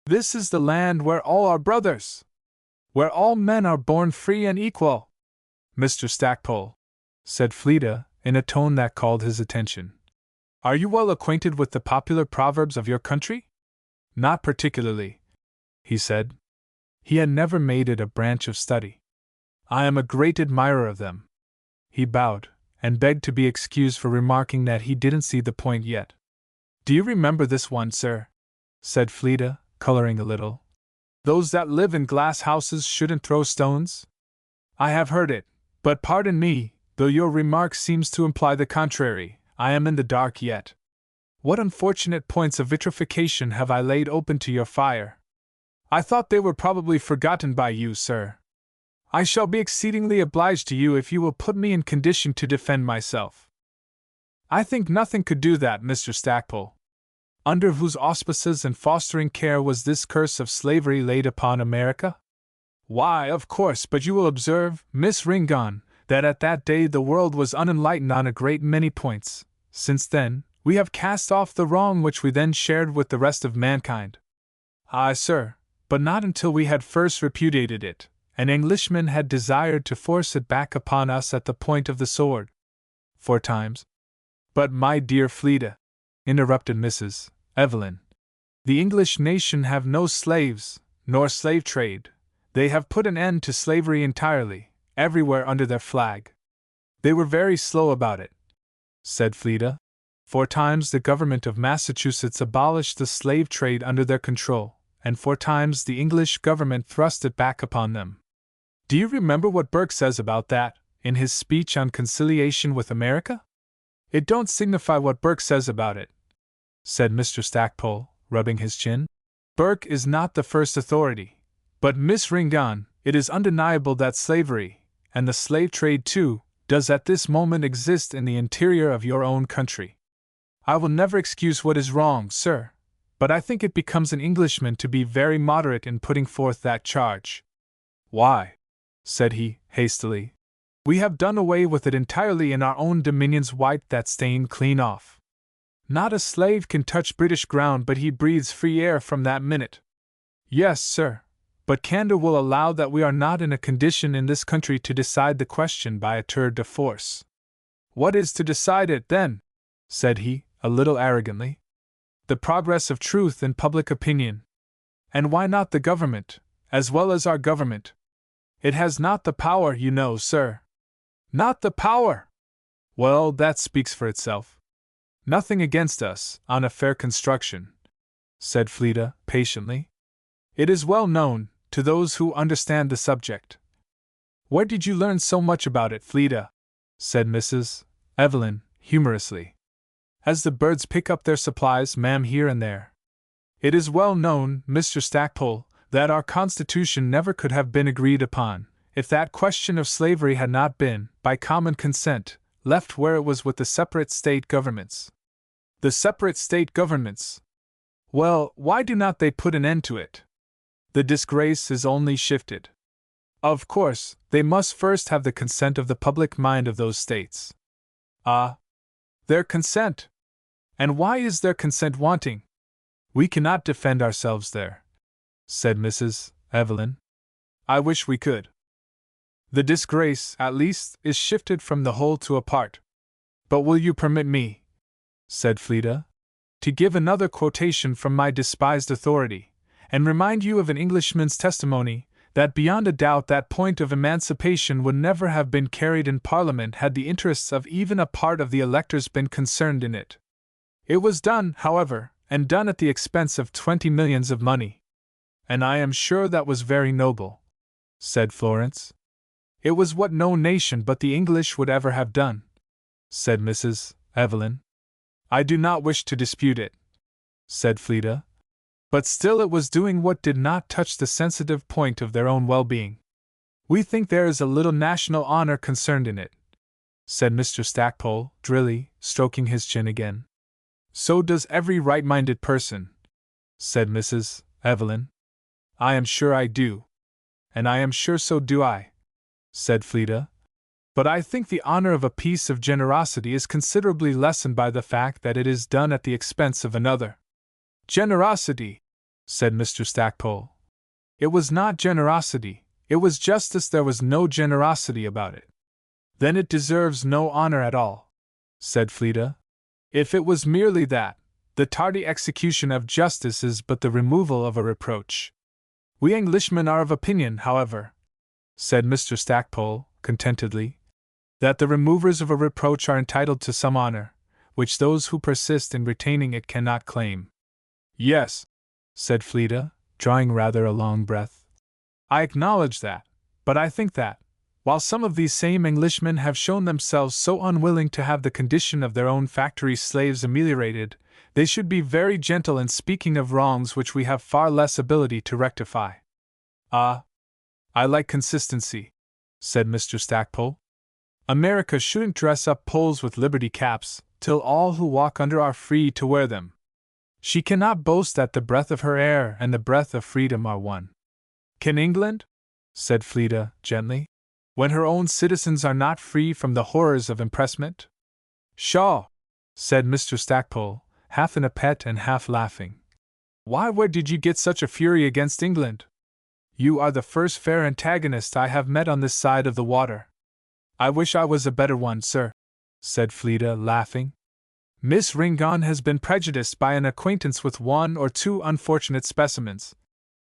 "This is the land where all are brothers, where all men are born free and equal." "Mr. Stackpole," said Fleda, in a tone that called his attention, "are you well acquainted with the popular proverbs of your country?" "Not particularly," he said. He had never made it a branch of study. "I am a great admirer of them." He bowed, and begged to be excused for remarking that he didn't see the point yet. "Do you remember this one, sir?" said Fleda, coloring a little. "Those that live in glass houses shouldn't throw stones?" "I have heard it, but pardon me, though your remark seems to imply the contrary, I am in the dark yet. What unfortunate points of vitrification have I laid open to your fire? I thought they were probably forgotten by you, sir. I shall be exceedingly obliged to you if you will put me in condition to defend myself." "I think nothing could do that, Mr. Stackpole. Under whose auspices and fostering care was this curse of slavery laid upon America?" "Why, of course, but you will observe, Miss Ringon, that at that day the world was unenlightened on a great many points. Since then, we have cast off the wrong which we then shared with the rest of mankind." "Aye, sir, but not until we had first repudiated it, and Englishmen had desired to force it back upon us at the point of the sword. 4 times. "But my dear Fleda," interrupted Mrs. Evelyn, "the English nation have no slaves, nor slave trade. They have put an end to slavery entirely, everywhere under their flag." "They were very slow about it," said Fleda. 4 times the government of Massachusetts abolished the slave trade under their control, and 4 times the English government thrust it back upon them. Do you remember what Burke says about that, in his speech on conciliation with America?" "It don't signify what Burke says about it," said Mr. Stackpole, rubbing his chin. "Burke is not the first authority. But, Miss Ringon, it is undeniable that slavery, and the slave trade too, does at this moment exist in the interior of your own country." I will never excuse what is wrong, sir, but I think it becomes an Englishman to be very moderate in putting forth that charge. Why, said he, hastily, we have done away with it entirely in our own dominions, wiped that stain clean off. Not a slave can touch British ground but he breathes free air from that minute. Yes, sir, but candor will allow that we are not in a condition in this country to decide the question by a tour de force. What is to decide it, then? Said he, a little arrogantly. The progress of truth in public opinion. And why not the government, as well as our government? It has not the power, you know, sir. Not the power! Well, that speaks for itself. Nothing against us, on a fair construction, said Fleda, patiently. It is well known, to those who understand the subject. Where did you learn so much about it, Fleda? Said Mrs. Evelyn, humorously. As the birds pick up their supplies, ma'am, here and there. It is well known, Mr. Stackpole, that our Constitution never could have been agreed upon, if that question of slavery had not been, by common consent, left where it was with the separate state governments. The separate state governments! Well, why do not they put an end to it? The disgrace is only shifted. Of course, they must first have the consent of the public mind of those states. Ah! Their consent! And why is their consent wanting? We cannot defend ourselves there, said Mrs. Evelyn. I wish we could. The disgrace, at least, is shifted from the whole to a part. But will you permit me, said Fleda, to give another quotation from my despised authority, and remind you of an Englishman's testimony, that beyond a doubt that point of emancipation would never have been carried in Parliament had the interests of even a part of the electors been concerned in it. It was done, however, and done at the expense of 20 millions of money. And I am sure that was very noble, said Florence. It was what no nation but the English would ever have done, said Mrs. Evelyn. I do not wish to dispute it, said Fleda. But still it was doing what did not touch the sensitive point of their own well-being. We think there is a little national honor concerned in it, said Mr. Stackpole, drily, stroking his chin again. So does every right-minded person, said Mrs. Evelyn. I am sure I do. And I am sure so do I, said Fleda. But I think the honor of a piece of generosity is considerably lessened by the fact that it is done at the expense of another. Generosity, said Mr. Stackpole. It was not generosity, it was justice. There was no generosity about it. Then it deserves no honor at all, said Fleda. If it was merely that, the tardy execution of justice is but the removal of a reproach. We Englishmen are of opinion, however, said Mr. Stackpole, contentedly, that the removers of a reproach are entitled to some honor, which those who persist in retaining it cannot claim. Yes, said Fleda, drawing rather a long breath. I acknowledge that, but I think that, while some of these same Englishmen have shown themselves so unwilling to have the condition of their own factory slaves ameliorated, they should be very gentle in speaking of wrongs which we have far less ability to rectify. Ah, I like consistency, said Mr. Stackpole. America shouldn't dress up poles with liberty caps, till all who walk under are free to wear them. She cannot boast that the breath of her air and the breath of freedom are one. Can England? Said Fleda, gently, when her own citizens are not free from the horrors of impressment? Pshaw! Said Mr. Stackpole, half in a pet and half laughing. Why, where did you get such a fury against England? You are the first fair antagonist I have met on this side of the water. I wish I was a better one, sir, said Fleda, laughing. Miss Ringon has been prejudiced by an acquaintance with one or two unfortunate specimens,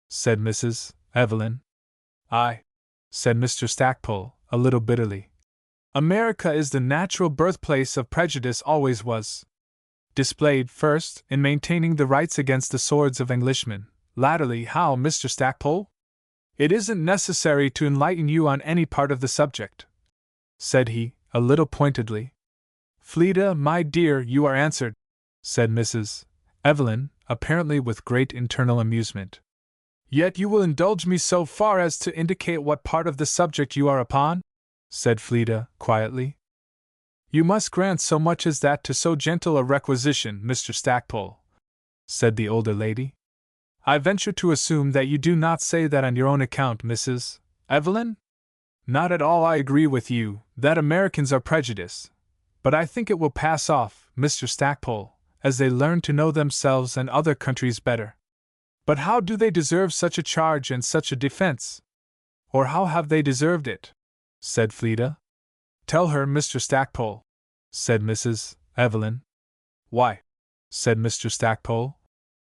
said Mrs. Evelyn. Aye, said Mr. Stackpole, a little bitterly. America is the natural birthplace of prejudice, always was. Displayed, first, in maintaining the rights against the swords of Englishmen. Latterly, how, Mr. Stackpole? It isn't necessary to enlighten you on any part of the subject, said he, a little pointedly. Fleda, my dear, you are answered, said Mrs. Evelyn, apparently with great internal amusement. Yet you will indulge me so far as to indicate what part of the subject you are upon? Said Fleda, quietly. You must grant so much as that to so gentle a requisition, Mr. Stackpole, said the older lady. I venture to assume that you do not say that on your own account, Mrs. Evelyn? Not at all. I agree with you that Americans are prejudiced, but I think it will pass off, Mr. Stackpole, as they learn to know themselves and other countries better. But how do they deserve such a charge and such a defense? Or how have they deserved it? Said Fleda. Tell her, Mr. Stackpole, said Mrs. Evelyn. Why, said Mr. Stackpole,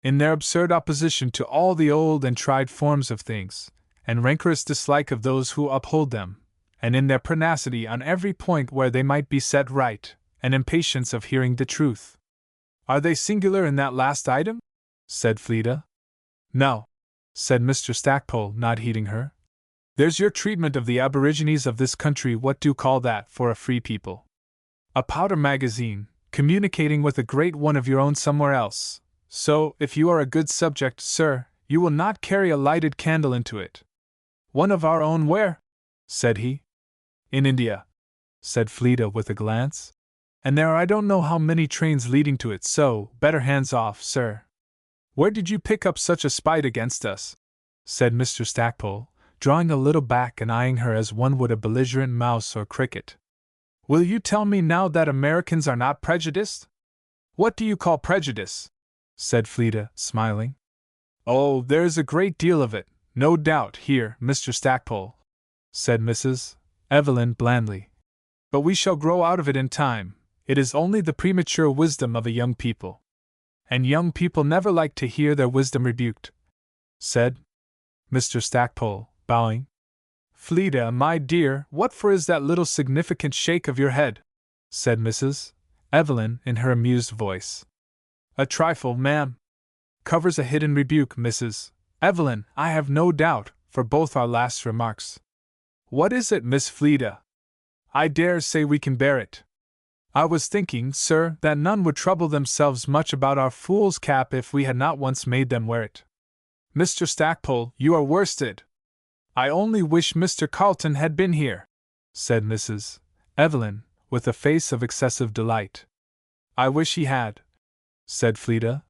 in their absurd opposition to all the old and tried forms of things, and rancorous dislike of those who uphold them, and in their pertinacity on every point where they might be set right, and impatience of hearing the truth. Are they singular in that last item? Said Fleda. No, said Mr. Stackpole, not heeding her. There's your treatment of the aborigines of this country. What do you call that for a free people? A powder magazine, communicating with a great one of your own somewhere else. So, if you are a good subject, sir, you will not carry a lighted candle into it. One of our own where? Said he. In India, said Fleda with a glance. And there are I don't know how many trains leading to it, so, better hands off, sir. Where did you pick up such a spite against us? Said Mr. Stackpole, drawing a little back and eyeing her as one would a belligerent mouse or cricket. Will you tell me now that Americans are not prejudiced? What do you call prejudice? Said Fleda, smiling. Oh, there's a great deal of it, no doubt, here, Mr. Stackpole, said Mrs. Evelyn blandly. But we shall grow out of it in time. It is only the premature wisdom of a young people. And young people never like to hear their wisdom rebuked, said Mr. Stackpole, bowing. Fleda, my dear, what for is that little significant shake of your head? Said Mrs. Evelyn in her amused voice. A trifle, ma'am. Covers a hidden rebuke, Mrs. Evelyn, I have no doubt, for both our last remarks. What is it, Miss Fleda? I dare say we can bear it. I was thinking, sir, that none would trouble themselves much about our fool's cap if we had not once made them wear it. Mr. Stackpole, you are worsted. I only wish Mr. Carleton had been here, said Mrs. Evelyn, with a face of excessive delight. I wish he had, said Fleda,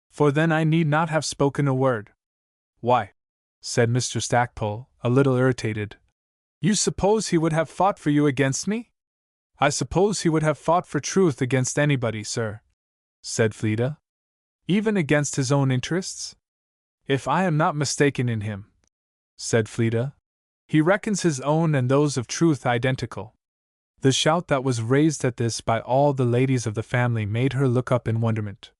for then I need not have spoken a word. Why, said Mr. Stackpole, a little irritated, you suppose he would have fought for you against me? I suppose he would have fought for truth against anybody, sir, said Fleda. Even against his own interests? If I am not mistaken in him, said Fleda, he reckons his own and those of truth identical. The shout that was raised at this by all the ladies of the family made her look up in wonderment.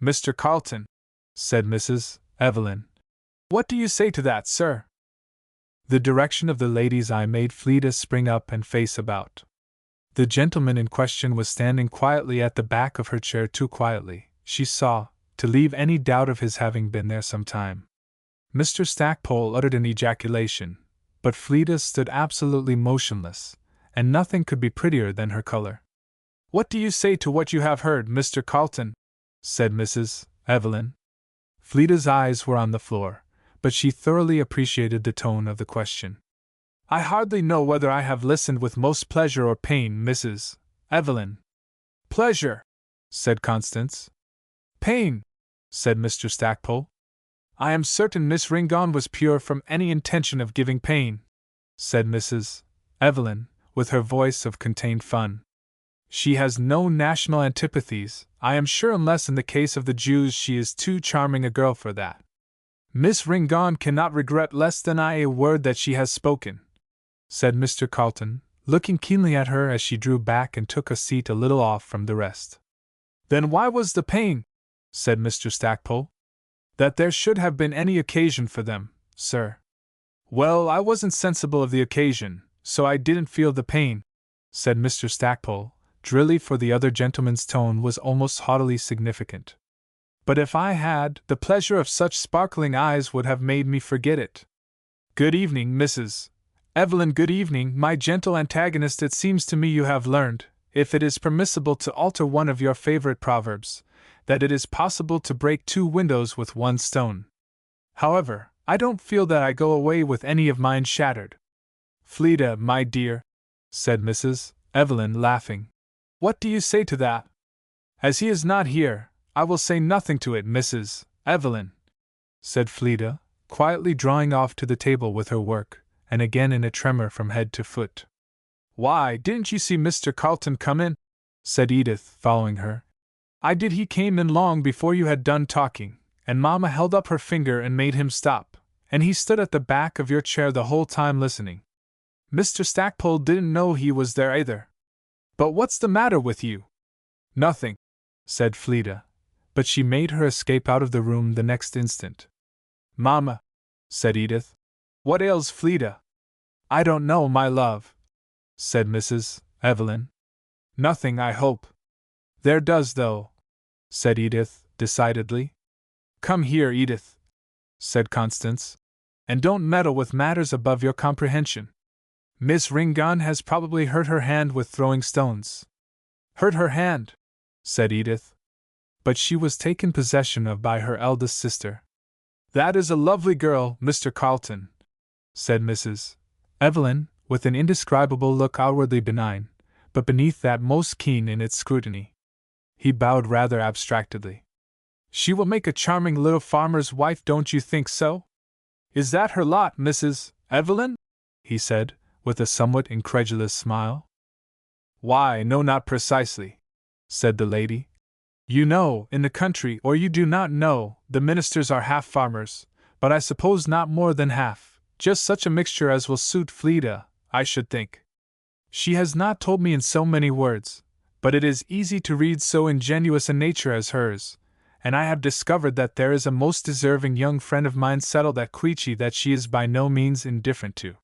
Mr. Carleton, said Mrs. Evelyn, what do you say to that, sir? The direction of the lady's eye made Fleda spring up and face about. The gentleman in question was standing quietly at the back of her chair, too quietly, she saw, to leave any doubt of his having been there some time. Mr. Stackpole uttered an ejaculation, but Fleda stood absolutely motionless, and nothing could be prettier than her color. What do you say to what you have heard, Mr. Carleton? Said Mrs. Evelyn. Fleda's eyes were on the floor, but she thoroughly appreciated the tone of the question. I hardly know whether I have listened with most pleasure or pain, Mrs. Evelyn. Pleasure, said Constance. Pain, said Mr. Stackpole. I am certain Miss Ringon was pure from any intention of giving pain, said Mrs. Evelyn, with her voice of contained fun. She has no national antipathies, I am sure, unless in the case of the Jews she is too charming a girl for that. Miss Ringon cannot regret less than I a word that she has spoken, said Mr. Carleton, looking keenly at her as she drew back and took a seat a little off from the rest. Then why was the pain, said Mr. Stackpole, that there should have been any occasion for them, sir? Well, I wasn't sensible of the occasion, so I didn't feel the pain, said Mr. Stackpole, drily, for the other gentleman's tone was almost haughtily significant. But if I had, the pleasure of such sparkling eyes would have made me forget it. Good evening, Mrs. Evelyn. Good evening, my gentle antagonist. It seems to me you have learned, if it is permissible to alter one of your favorite proverbs, that it is possible to break two windows with one stone. However, I don't feel that I go away with any of mine shattered. Fleda, my dear, said Mrs. Evelyn, laughing, What do you say to that? As he is not here, I will say nothing to it, Mrs. Evelyn, said Fleda, quietly drawing off to the table with her work, and again in a tremor from head to foot. Why, didn't you see Mr. Carlton come in? Said Edith, following her. I did. He came in long before you had done talking, and Mamma held up her finger and made him stop, and he stood at the back of your chair the whole time listening. Mr. Stackpole didn't know he was there either. But what's the matter with you? Nothing, said Fleda, but she made her escape out of the room the next instant. Mamma, said Edith. What ails Fleda? I don't know, my love, said Mrs. Evelyn. Nothing, I hope. There does, though, said Edith, decidedly. Come here, Edith, said Constance, and don't meddle with matters above your comprehension. Miss Ringon has probably hurt her hand with throwing stones. Hurt her hand, said Edith. But she was taken possession of by her eldest sister. That is a lovely girl, Mr. Carlton, said Mrs. Evelyn, with an indescribable look outwardly benign, but beneath that most keen in its scrutiny. He bowed rather abstractedly. She will make a charming little farmer's wife, don't you think so? Is that her lot, Mrs. Evelyn? He said, with a somewhat incredulous smile. Why, no, not precisely, said the lady. You know, in the country, or you do not know, the ministers are half farmers, but I suppose not more than half, just such a mixture as will suit Fleda, I should think. She has not told me in so many words, but it is easy to read so ingenuous a nature as hers, and I have discovered that there is a most deserving young friend of mine settled at Queechy that she is by no means indifferent to.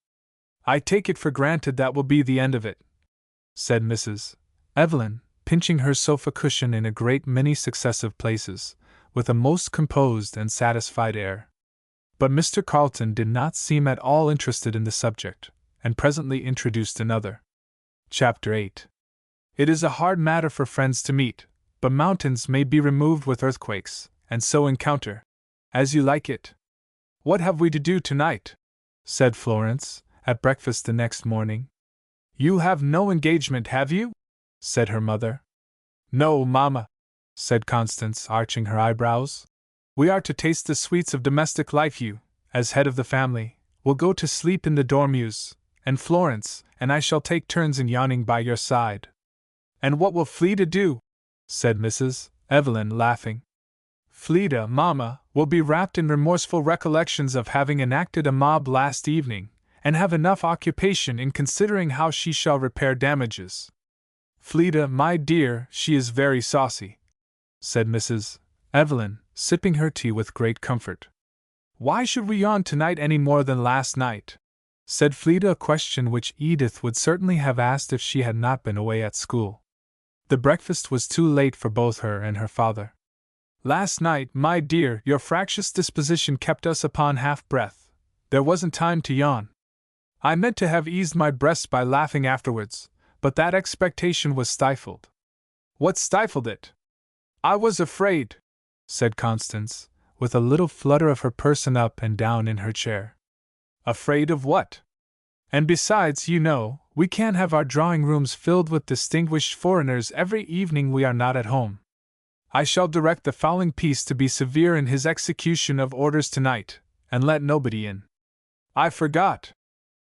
I take it for granted that will be the end of it, said Mrs. Evelyn, pinching her sofa cushion in a great many successive places, with a most composed and satisfied air. But Mr. Carlton did not seem at all interested in the subject, and presently introduced another. Chapter 8. It is a hard matter for friends to meet, but mountains may be removed with earthquakes, and so encounter, as you like it. What have we to do tonight? Said Florence, at breakfast the next morning. You have no engagement, have you? Said her mother. No, Mamma, said Constance, arching her eyebrows. We are to taste the sweets of domestic life. You, as head of the family, will go to sleep in the dormeuse, and Florence and I shall take turns in yawning by your side. And what will Fleda do? Said Mrs. Evelyn, laughing. Fleda, Mamma, will be wrapped in remorseful recollections of having enacted a mob last evening, and have enough occupation in considering how she shall repair damages. Fleda, my dear, she is very saucy, said Mrs. Evelyn, sipping her tea with great comfort. Why should we yawn tonight any more than last night? Said Fleda, a question which Edith would certainly have asked if she had not been away at school. The breakfast was too late for both her and her father. Last night, my dear, your fractious disposition kept us upon half-breath. There wasn't time to yawn. I meant to have eased my breast by laughing afterwards, but that expectation was stifled. What stifled it? I was afraid, said Constance, with a little flutter of her person up and down in her chair. Afraid of what? And besides, you know, we can't have our drawing-rooms filled with distinguished foreigners every evening we are not at home. I shall direct the fowling piece to be severe in his execution of orders tonight, and let nobody in. I forgot,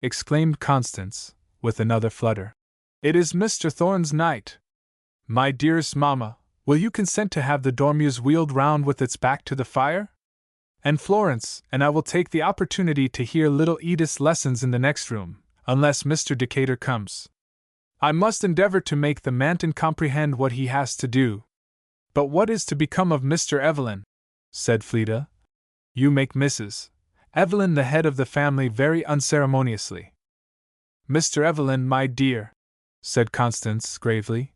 exclaimed Constance, with another flutter. It is Mr. Thorne's night. My dearest Mamma, will you consent to have the dormeuse wheeled round with its back to the fire? And Florence and I will take the opportunity to hear little Edith's lessons in the next room, unless Mr. Decatur comes. I must endeavor to make the Manton comprehend what he has to do. But what is to become of Mr. Evelyn? Said Fleda. You make Mrs. Evelyn the head of the family very unceremoniously. Mr. Evelyn, my dear, said Constance gravely,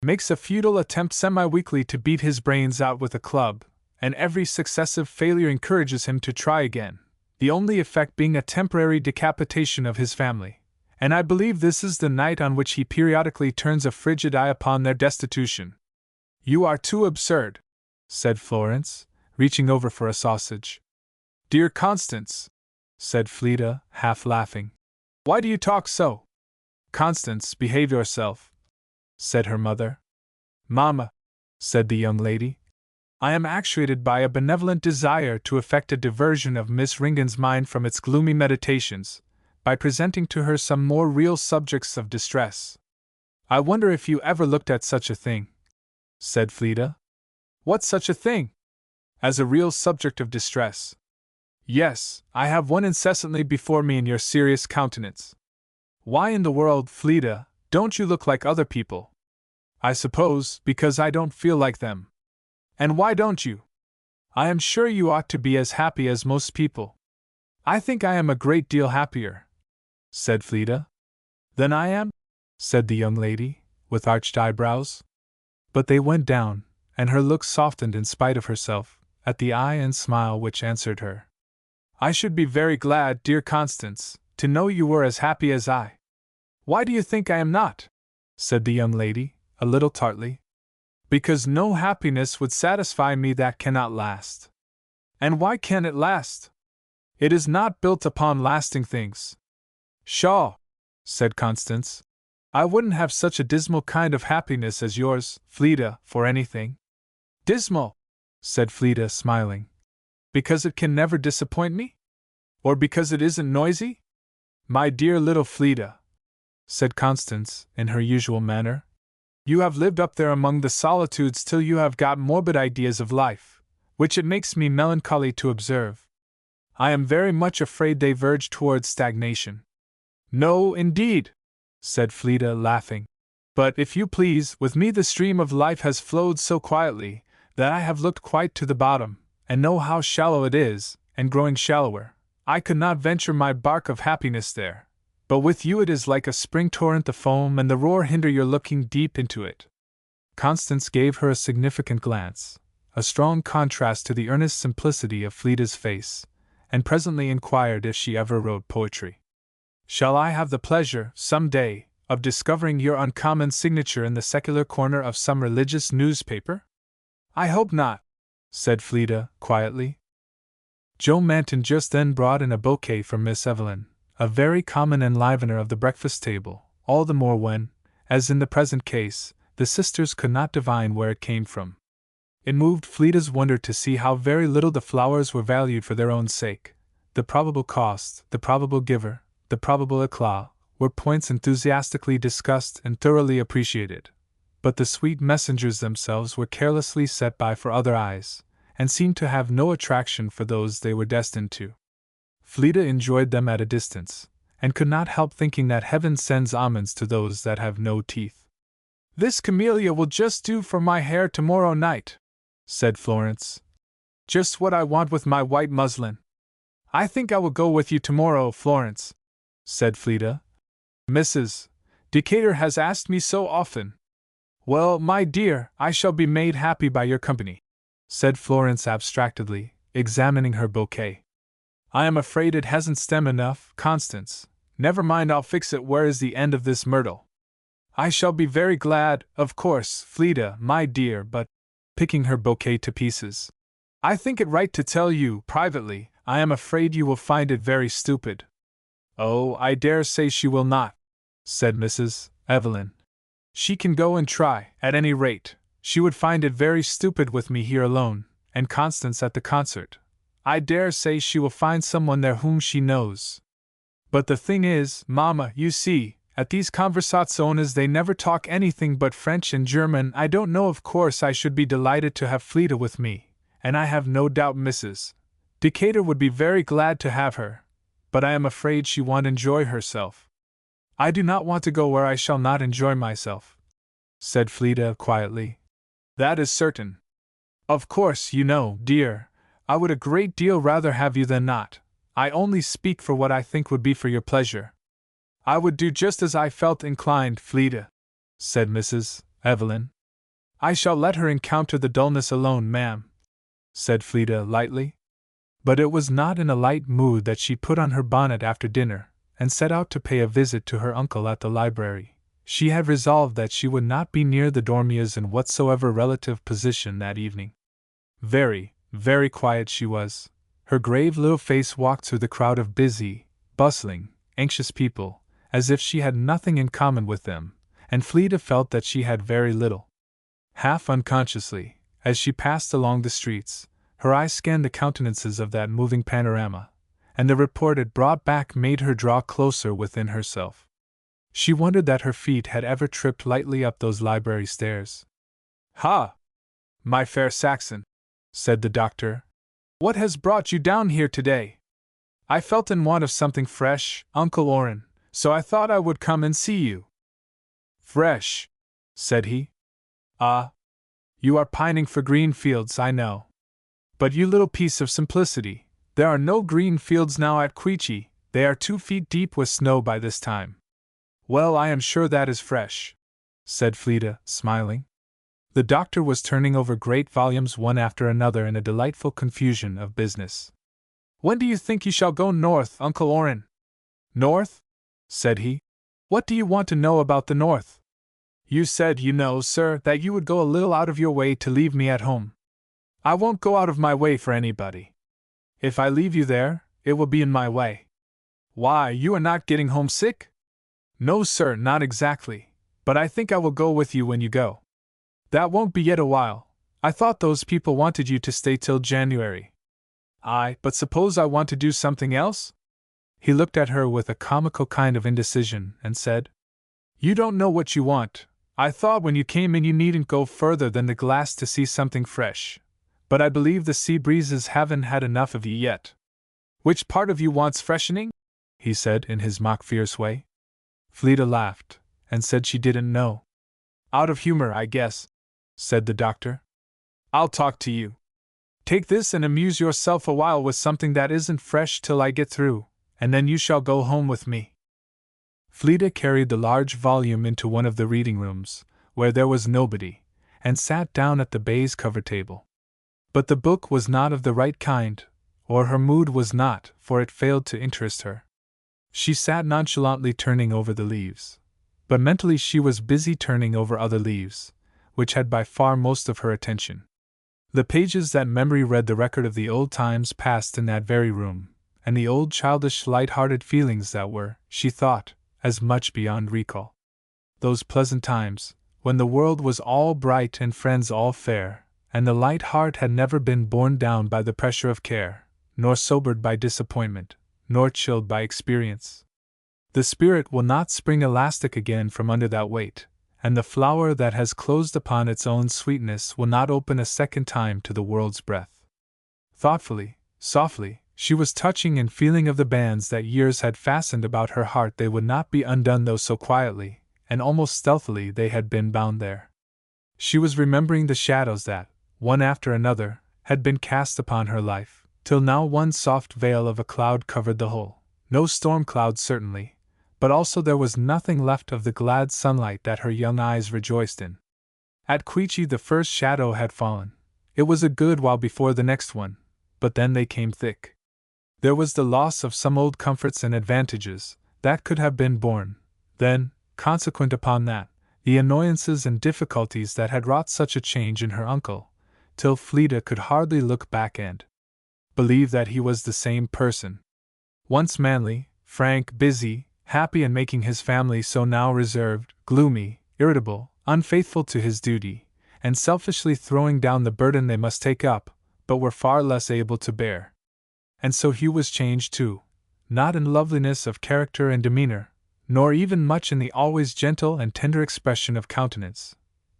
makes a futile attempt semi-weekly to beat his brains out with a club, and every successive failure encourages him to try again, the only effect being a temporary decapitation of his family, and I believe this is the night on which he periodically turns a frigid eye upon their destitution. You are too absurd, said Florence, reaching over for a sausage. Dear Constance, said Fleda, half laughing. Why do you talk so? Constance, behave yourself, said her mother. Mamma, said the young lady, I am actuated by a benevolent desire to effect a diversion of Miss Ringan's mind from its gloomy meditations, by presenting to her some more real subjects of distress. I wonder if you ever looked at such a thing, said Fleda. What such a thing? As a real subject of distress. Yes, I have one incessantly before me in your serious countenance. Why in the world, Fleda, don't you look like other people? I suppose, because I don't feel like them. And why don't you? I am sure you ought to be as happy as most people. I think I am a great deal happier, said Fleda. Than I am? Said the young lady, with arched eyebrows. But they went down, and her look softened in spite of herself, at the eye and smile which answered her. I should be very glad, dear Constance, to know you were as happy as I. Why do you think I am not? Said the young lady, a little tartly. Because no happiness would satisfy me that cannot last. And why can it last? It is not built upon lasting things. Pshaw, said Constance. I wouldn't have such a dismal kind of happiness as yours, Fleda, for anything. Dismal, said Fleda, smiling. Because it can never disappoint me? Or because it isn't noisy? My dear little Fleda, said Constance, in her usual manner, you have lived up there among the solitudes till you have got morbid ideas of life, which it makes me melancholy to observe. I am very much afraid they verge towards stagnation. No, indeed, said Fleda, laughing. But, if you please, with me the stream of life has flowed so quietly, that I have looked quite to the bottom, and know how shallow it is, and growing shallower. I could not venture my bark of happiness there. But with you it is like a spring torrent, the foam and the roar hinder your looking deep into it. Constance gave her a significant glance, a strong contrast to the earnest simplicity of Fleda's face, and presently inquired if she ever wrote poetry. Shall I have the pleasure, some day, of discovering your uncommon signature in the secular corner of some religious newspaper? I hope not, said Fleda, quietly. Joe Manton just then brought in a bouquet for Miss Evelyn, a very common enlivener of the breakfast table, all the more when, as in the present case, the sisters could not divine where it came from. It moved Fleda's wonder to see how very little the flowers were valued for their own sake. The probable cost, the probable giver, the probable éclat, were points enthusiastically discussed and thoroughly appreciated. But the sweet messengers themselves were carelessly set by for other eyes, and seemed to have no attraction for those they were destined to. Fleda enjoyed them at a distance, and could not help thinking that heaven sends almonds to those that have no teeth. This camellia will just do for my hair tomorrow night, said Florence. Just what I want with my white muslin. I think I will go with you tomorrow, Florence, said Fleda. Mrs. Decatur has asked me so often. Well, my dear, I shall be made happy by your company, said Florence abstractedly, examining her bouquet. I am afraid it hasn't stem enough, Constance. Never mind, I'll fix it. Where is the end of this myrtle? I shall be very glad, of course, Fleda, my dear, but, picking her bouquet to pieces, I think it right to tell you, privately, I am afraid you will find it very stupid. Oh, I dare say she will not, said Mrs. Evelyn. She can go and try, at any rate. She would find it very stupid with me here alone, and Constance at the concert. I dare say she will find someone there whom she knows. But the thing is, Mamma, you see, at these conversaziones they never talk anything but French and German. I don't know, of course I should be delighted to have Fleda with me, and I have no doubt Mrs. Decatur would be very glad to have her, but I am afraid she won't enjoy herself. I do not want to go where I shall not enjoy myself, said Fleda quietly. That is certain. Of course, you know, dear, I would a great deal rather have you than not. I only speak for what I think would be for your pleasure. I would do just as I felt inclined, Fleda, said Mrs. Evelyn. I shall let her encounter the dullness alone, ma'am, said Fleda lightly. But it was not in a light mood that she put on her bonnet after dinner, and set out to pay a visit to her uncle at the library. She had resolved that she would not be near the Dormiers in whatsoever relative position that evening. Very, very quiet she was. Her grave little face walked through the crowd of busy, bustling, anxious people, as if she had nothing in common with them, and Fleeta felt that she had very little. Half unconsciously, as she passed along the streets, her eyes scanned the countenances of that moving panorama, and the report it brought back made her draw closer within herself. She wondered that her feet had ever tripped lightly up those library stairs. "Ha! My fair Saxon," said the doctor, "what has brought you down here today? I felt in want of something fresh, Uncle Orrin, so I thought I would come and see you." "Fresh," said he. "Ah, you are pining for green fields, I know. But you little piece of simplicity, there are no green fields now at Queechy, they are 2 feet deep with snow by this time." "Well, I am sure that is fresh," said Fleeta, smiling. The doctor was turning over great volumes one after another in a delightful confusion of business. "When do you think you shall go north, Uncle Orrin?" "North?" said he. "What do you want to know about the north? You said, you know, sir, that you would go a little out of your way to leave me at home." "I won't go out of my way for anybody. If I leave you there, it will be in my way." "Why, you are not getting homesick?" "No, sir, not exactly, but I think I will go with you when you go." "That won't be yet a while. I thought those people wanted you to stay till January." "Aye, but suppose I want to do something else?" He looked at her with a comical kind of indecision and said, "You don't know what you want. I thought when you came in you needn't go further than the glass to see something fresh, but I believe the sea breezes haven't had enough of you yet." "Which part of you wants freshening?" he said in his mock fierce way. Fleeta laughed, and said she didn't know. "Out of humor, I guess," said the doctor. "I'll talk to you. Take this and amuse yourself a while with something that isn't fresh till I get through, and then you shall go home with me." Fleeta carried the large volume into one of the reading rooms, where there was nobody, and sat down at the baize cover table. But the book was not of the right kind, or her mood was not, for it failed to interest her. She sat nonchalantly turning over the leaves, but mentally she was busy turning over other leaves, which had by far most of her attention. The pages that memory read the record of the old times passed in that very room, and the old childish light-hearted feelings that were, she thought, as much beyond recall. Those pleasant times, when the world was all bright and friends all fair, and the light heart had never been borne down by the pressure of care, nor sobered by disappointment, nor chilled by experience. The spirit will not spring elastic again from under that weight, and the flower that has closed upon its own sweetness will not open a second time to the world's breath. Thoughtfully, softly, she was touching and feeling of the bands that years had fastened about her heart. They would not be undone, though so quietly, and almost stealthily they had been bound there. She was remembering the shadows that, one after another, had been cast upon her life, till now one soft veil of a cloud covered the whole. No storm cloud certainly, but also there was nothing left of the glad sunlight that her young eyes rejoiced in. At Queechy the first shadow had fallen. It was a good while before the next one, but then they came thick. There was the loss of some old comforts and advantages that could have been borne. Then, consequent upon that, the annoyances and difficulties that had wrought such a change in her uncle, till Fleeta could hardly look back and believe that he was the same person. Once manly, frank, busy, happy in making his family, so now reserved, gloomy, irritable, unfaithful to his duty, and selfishly throwing down the burden they must take up, but were far less able to bear. And so he was changed too, not in loveliness of character and demeanor, nor even much in the always gentle and tender expression of countenance,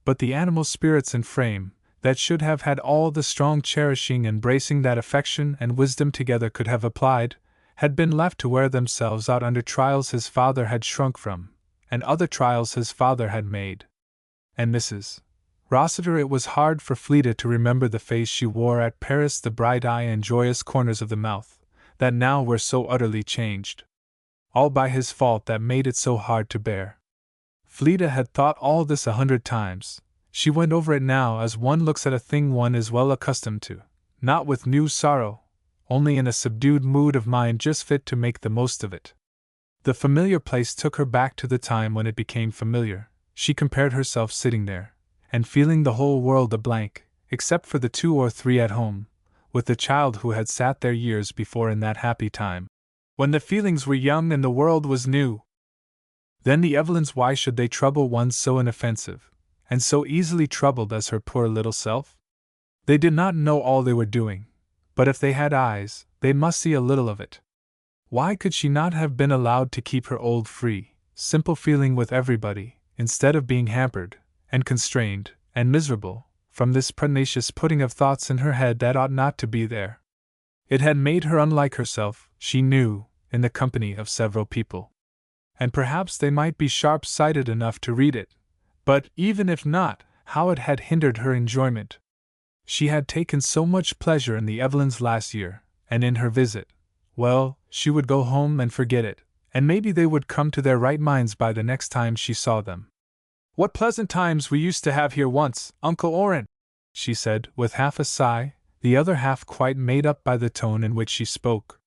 but the animal spirits and frame, that should have had all the strong cherishing and bracing that affection and wisdom together could have applied, had been left to wear themselves out under trials his father had shrunk from, and other trials his father had made. And Mrs. Rossiter, it was hard for Fleeta to remember the face she wore at Paris, the bright eye and joyous corners of the mouth, that now were so utterly changed. All by his fault that made it so hard to bear. Fleeta had thought all this 100 times. She went over it now as one looks at a thing one is well accustomed to, not with new sorrow, only in a subdued mood of mind just fit to make the most of it. The familiar place took her back to the time when it became familiar. She compared herself sitting there, and feeling the whole world a blank, except for the 2 or 3 at home, with the child who had sat there years before in that happy time, when the feelings were young and the world was new. Then the Evelyns, why should they trouble one so inoffensive, and so easily troubled as her poor little self? They did not know all they were doing, but if they had eyes, they must see a little of it. Why could she not have been allowed to keep her old free, simple feeling with everybody, instead of being hampered, and constrained, and miserable, from this pernicious putting of thoughts in her head that ought not to be there? It had made her unlike herself, she knew, in the company of several people. And perhaps they might be sharp-sighted enough to read it, but, even if not, how it had hindered her enjoyment. She had taken so much pleasure in the Evelyns last year, and in her visit. Well, she would go home and forget it, and maybe they would come to their right minds by the next time she saw them. "What pleasant times we used to have here once, Uncle Orrin," she said, with half a sigh, the other half quite made up by the tone in which she spoke.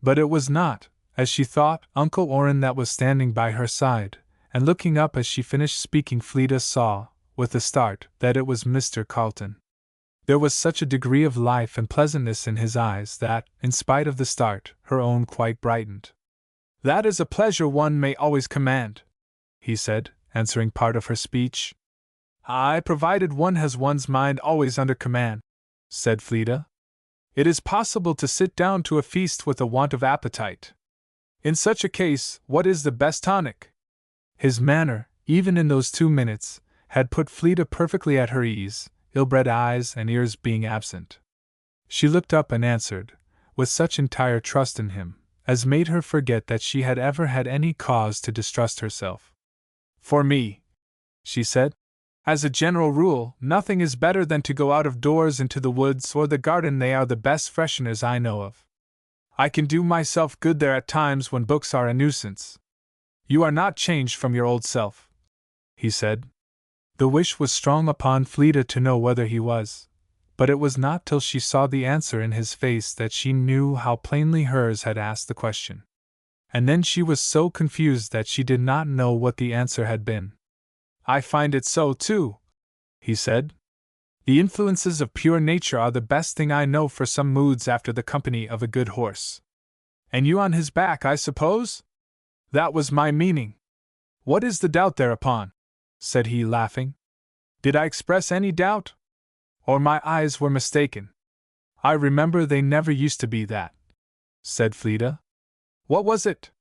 But it was not, as she thought, Uncle Orrin that was standing by her side, and looking up as she finished speaking, Fleda saw, with a start, that it was Mr. Carleton. There was such a degree of life and pleasantness in his eyes that, in spite of the start, her own quite brightened. "That is a pleasure one may always command," he said, answering part of her speech. "Aye, provided one has one's mind always under command," said Fleda. "It is possible to sit down to a feast with a want of appetite. In such a case, what is the best tonic?" His manner, even in those 2 minutes, had put Fleda perfectly at her ease, ill-bred eyes and ears being absent. She looked up and answered, with such entire trust in him, as made her forget that she had ever had any cause to distrust herself. "For me," she said, "as a general rule, nothing is better than to go out of doors into the woods or the garden. They are the best fresheners I know of. I can do myself good there at times when books are a nuisance." "You are not changed from your old self," he said. The wish was strong upon Fleda to know whether he was, but it was not till she saw the answer in his face that she knew how plainly hers had asked the question. And then she was so confused that she did not know what the answer had been. "I find it so, too," he said. "The influences of pure nature are the best thing I know for some moods after the company of a good horse. And you on his back, I suppose? That was my meaning. What is the doubt thereupon?" said he, laughing. "Did I express any doubt? Or my eyes were mistaken? I remember they never used to be that," said Fleda. "What was it?"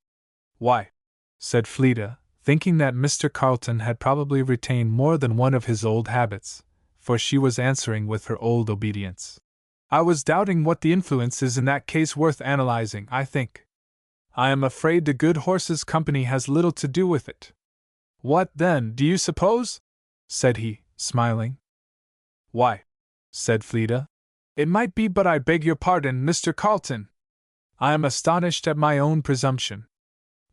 "Why," said Fleda, thinking that Mr. Carleton had probably retained more than one of his old habits, for she was answering with her old obedience, "I was doubting what the influence is in that case worth analyzing, I think. I am afraid the good horse's company has little to do with it." "What, then, do you suppose?" said he, smiling. "Why," said Fleda, "it might be, but I beg your pardon, Mr. Carleton. I am astonished at my own presumption.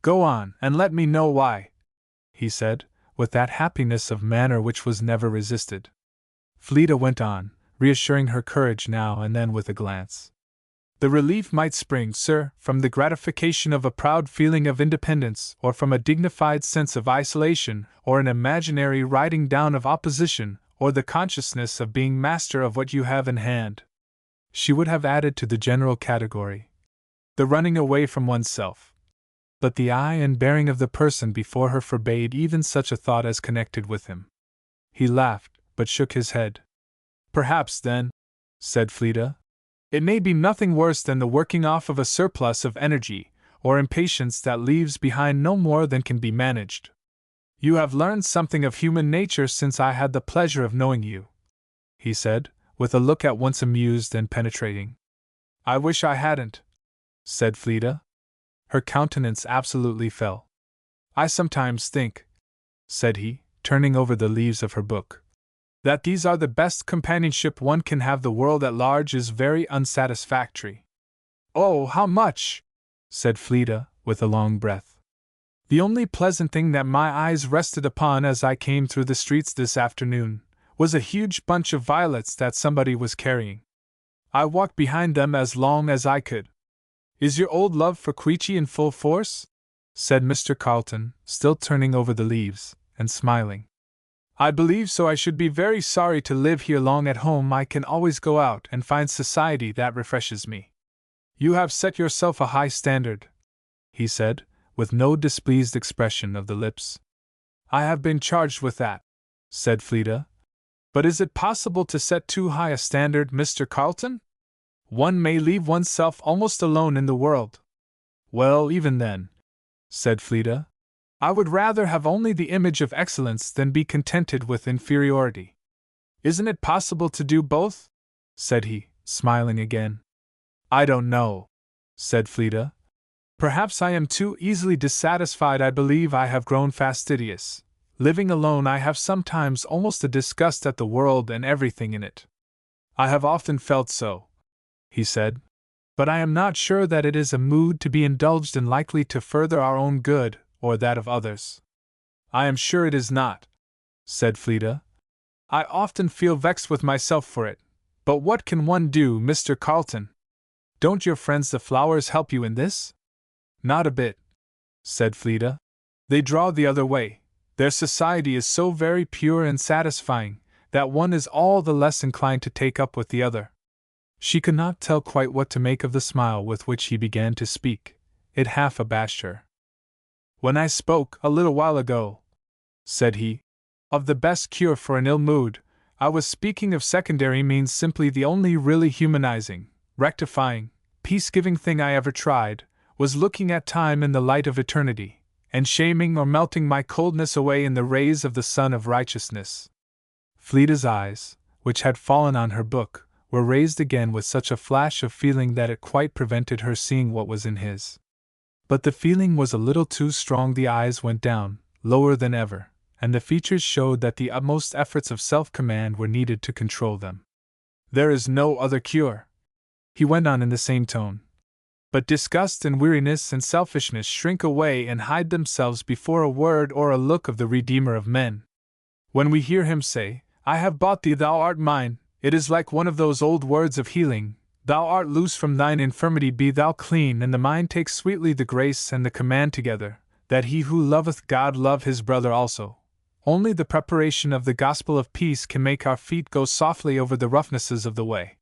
Go on, and let me know why," he said, with that happiness of manner which was never resisted. Fleda went on, reassuring her courage now and then with a glance. "The relief might spring, sir, from the gratification of a proud feeling of independence, or from a dignified sense of isolation, or an imaginary writing down of opposition, or the consciousness of being master of what you have in hand." She would have added to the general category, the running away from oneself. But the eye and bearing of the person before her forbade even such a thought as connected with him. He laughed, but shook his head. "Perhaps, then," said Fleda, "it may be nothing worse than the working off of a surplus of energy, or impatience that leaves behind no more than can be managed. You have learned something of human nature since I had the pleasure of knowing you," he said, with a look at once amused and penetrating. "I wish I hadn't," said Fleda. Her countenance absolutely fell. "I sometimes think," said he, turning over the leaves of her book, "that these are the best companionship one can have. The world at large is very unsatisfactory." "Oh, how much!" said Fleda, with a long breath. "The only pleasant thing that my eyes rested upon as I came through the streets this afternoon was a huge bunch of violets that somebody was carrying. I walked behind them as long as I could." "Is your old love for Queechy in full force?" said Mr. Carleton, still turning over the leaves, and smiling. "I believe so. I should be very sorry to live here long. At home I can always go out and find society that refreshes me." "You have set yourself a high standard," he said, with no displeased expression of the lips. "I have been charged with that," said Fleda. "But is it possible to set too high a standard, Mr. Carlton? One may leave oneself almost alone in the world." "Well, even then," said Fleda, "I would rather have only the image of excellence than be contented with inferiority." "Isn't it possible to do both?" said he, smiling again. "I don't know," said Fleda. "Perhaps I am too easily dissatisfied. I believe I have grown fastidious. Living alone, I have sometimes almost a disgust at the world and everything in it." "I have often felt so," he said, "but I am not sure that it is a mood to be indulged in likely to further our own good, or that of others." "I am sure it is not," said Fleda. "I often feel vexed with myself for it. But what can one do, Mr. Carlton? Don't your friends the flowers help you in this?" "Not a bit," said Fleda. "They draw the other way. Their society is so very pure and satisfying, that one is all the less inclined to take up with the other." She could not tell quite what to make of the smile with which he began to speak. It half abashed her. "When I spoke, a little while ago," said he, "of the best cure for an ill mood, I was speaking of secondary means simply. The only really humanizing, rectifying, peace-giving thing I ever tried, was looking at time in the light of eternity, and shaming or melting my coldness away in the rays of the sun of righteousness." Fleda's eyes, which had fallen on her book, were raised again with such a flash of feeling that it quite prevented her seeing what was in his. But the feeling was a little too strong. The eyes went down, lower than ever, and the features showed that the utmost efforts of self-command were needed to control them. "There is no other cure," he went on in the same tone. "But disgust and weariness and selfishness shrink away and hide themselves before a word or a look of the Redeemer of men. When we hear him say, 'I have bought thee, thou art mine,' it is like one of those old words of healing, 'Thou art loose from thine infirmity, be thou clean,' and the mind takes sweetly the grace and the command together, that he who loveth God love his brother also. Only the preparation of the gospel of peace can make our feet go softly over the roughnesses of the way."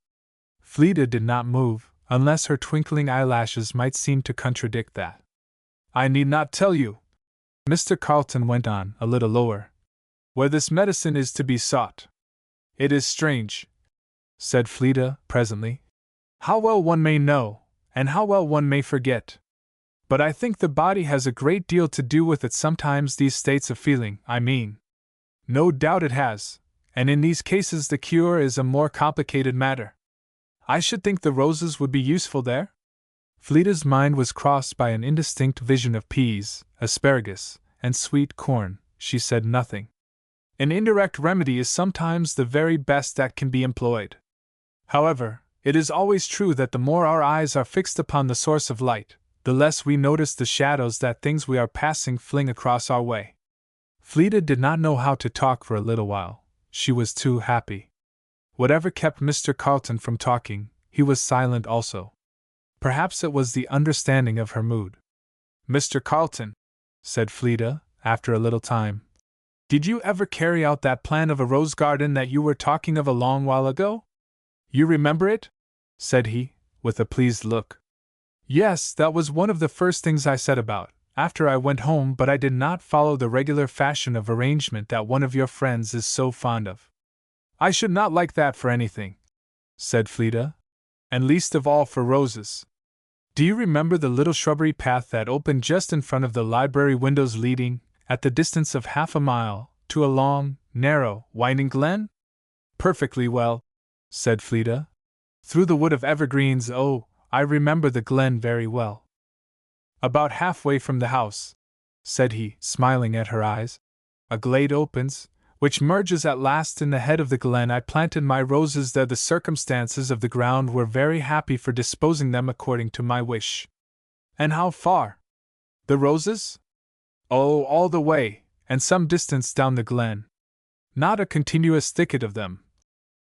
Fleda did not move, unless her twinkling eyelashes might seem to contradict that. "I need not tell you," Mr. Carlton went on, a little lower, "where this medicine is to be sought." "It is strange," said Fleda, presently, "how well one may know, and how well one may forget. But I think the body has a great deal to do with it sometimes, these states of feeling, I mean." "No doubt it has, and in these cases the cure is a more complicated matter. I should think the roses would be useful there?" Fleda's mind was crossed by an indistinct vision of peas, asparagus, and sweet corn. She said nothing. "An indirect remedy is sometimes the very best that can be employed. However, it is always true that the more our eyes are fixed upon the source of light, the less we notice the shadows that things we are passing fling across our way." Fleda did not know how to talk for a little while. She was too happy. Whatever kept Mr. Carlton from talking, he was silent also. Perhaps it was the understanding of her mood. "Mr. Carlton," said Fleda, after a little time, "did you ever carry out that plan of a rose garden that you were talking of a long while ago?" "You remember it?" said he, with a pleased look. "Yes, that was one of the first things I set about, after I went home, but I did not follow the regular fashion of arrangement that one of your friends is so fond of." "I should not like that for anything," said Fleda, "and least of all for roses. Do you remember the little shrubbery path that opened just in front of the library windows, leading, at the distance of half a mile, to a long, narrow, winding glen?" "Perfectly well," said Fleda. "Through the wood of evergreens. Oh, I remember the glen very well." "About halfway from the house," said he, smiling at her eyes, "a glade opens, which merges at last in the head of the glen. I planted my roses there. The circumstances of the ground were very happy for disposing them according to my wish." "And how far?" "The roses? Oh, all the way, and some distance down the glen. Not a continuous thicket of them,"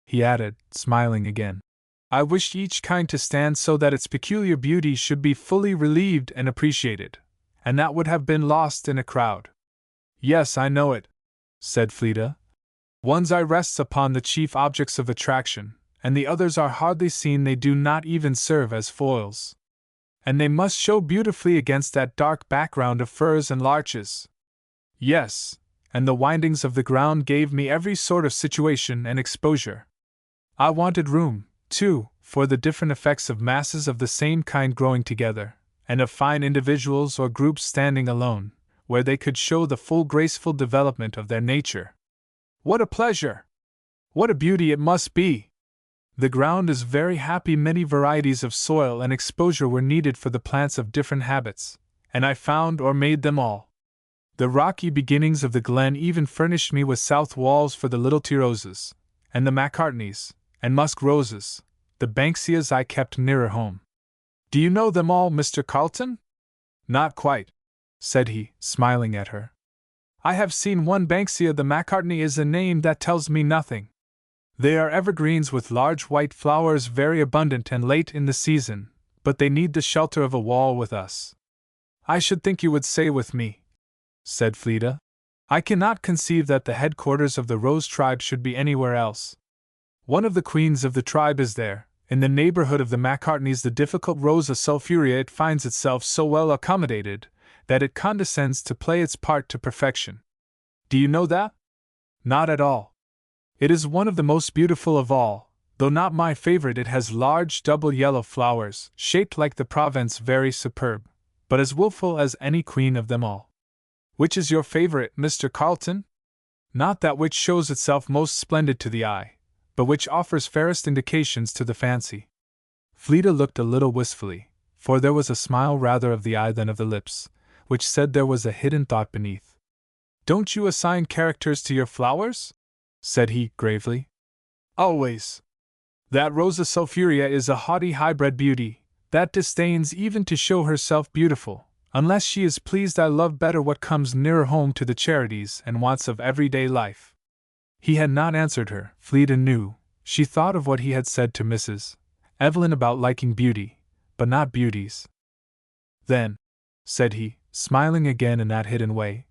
he added, smiling again. "I wished each kind to stand so that its peculiar beauty should be fully relieved and appreciated, and that would have been lost in a crowd." "Yes, I know it," said Fleda. "One's eye rests upon the chief objects of attraction, and the others are hardly seen. They do not even serve as foils." and they must show beautifully against that dark background of firs and larches. Yes, and the windings of the ground gave me every sort of situation and exposure. I wanted room, too, for the different effects of masses of the same kind growing together, and of fine individuals or groups standing alone, where they could show the full graceful development of their nature. What a pleasure! What a beauty it must be! The ground is very happy. Many varieties of soil and exposure were needed for the plants of different habits, and I found or made them all. The rocky beginnings of the glen even furnished me with south walls for the little tea roses, and the Macartneys, and musk roses, the Banksias I kept nearer home. Do you know them all, Mr. Carlton? Not quite, said he, smiling at her. I have seen one Banksia. The Macartney is a name that tells me nothing. They are evergreens with large white flowers, very abundant and late in the season, but they need the shelter of a wall with us. I should think you would say with me, said Fleda. I cannot conceive that the headquarters of the Rose tribe should be anywhere else. One of the queens of the tribe is there, in the neighborhood of the Macartneys. The difficult Rosa sulphurea, it finds itself so well accommodated that it condescends to play its part to perfection. Do you know that? Not at all. It is one of the most beautiful of all, though not my favorite. It has large double yellow flowers, shaped like the Provence, very superb, but as wilful as any queen of them all. Which is your favorite, Mr. Carlton? Not that which shows itself most splendid to the eye, but which offers fairest indications to the fancy. Fleda looked a little wistfully, for there was a smile rather of the eye than of the lips, which said there was a hidden thought beneath. Don't you assign characters to your flowers? Said he, gravely. Always. That Rosa sulphurea is a haughty high-bred beauty, that disdains even to show herself beautiful, unless she is pleased. I love better what comes nearer home to the charities and wants of everyday life. He had not answered her, Fleda knew. She thought of what he had said to Mrs. Evelyn about liking beauty, but not beauties. Then, said he, smiling again in that hidden way,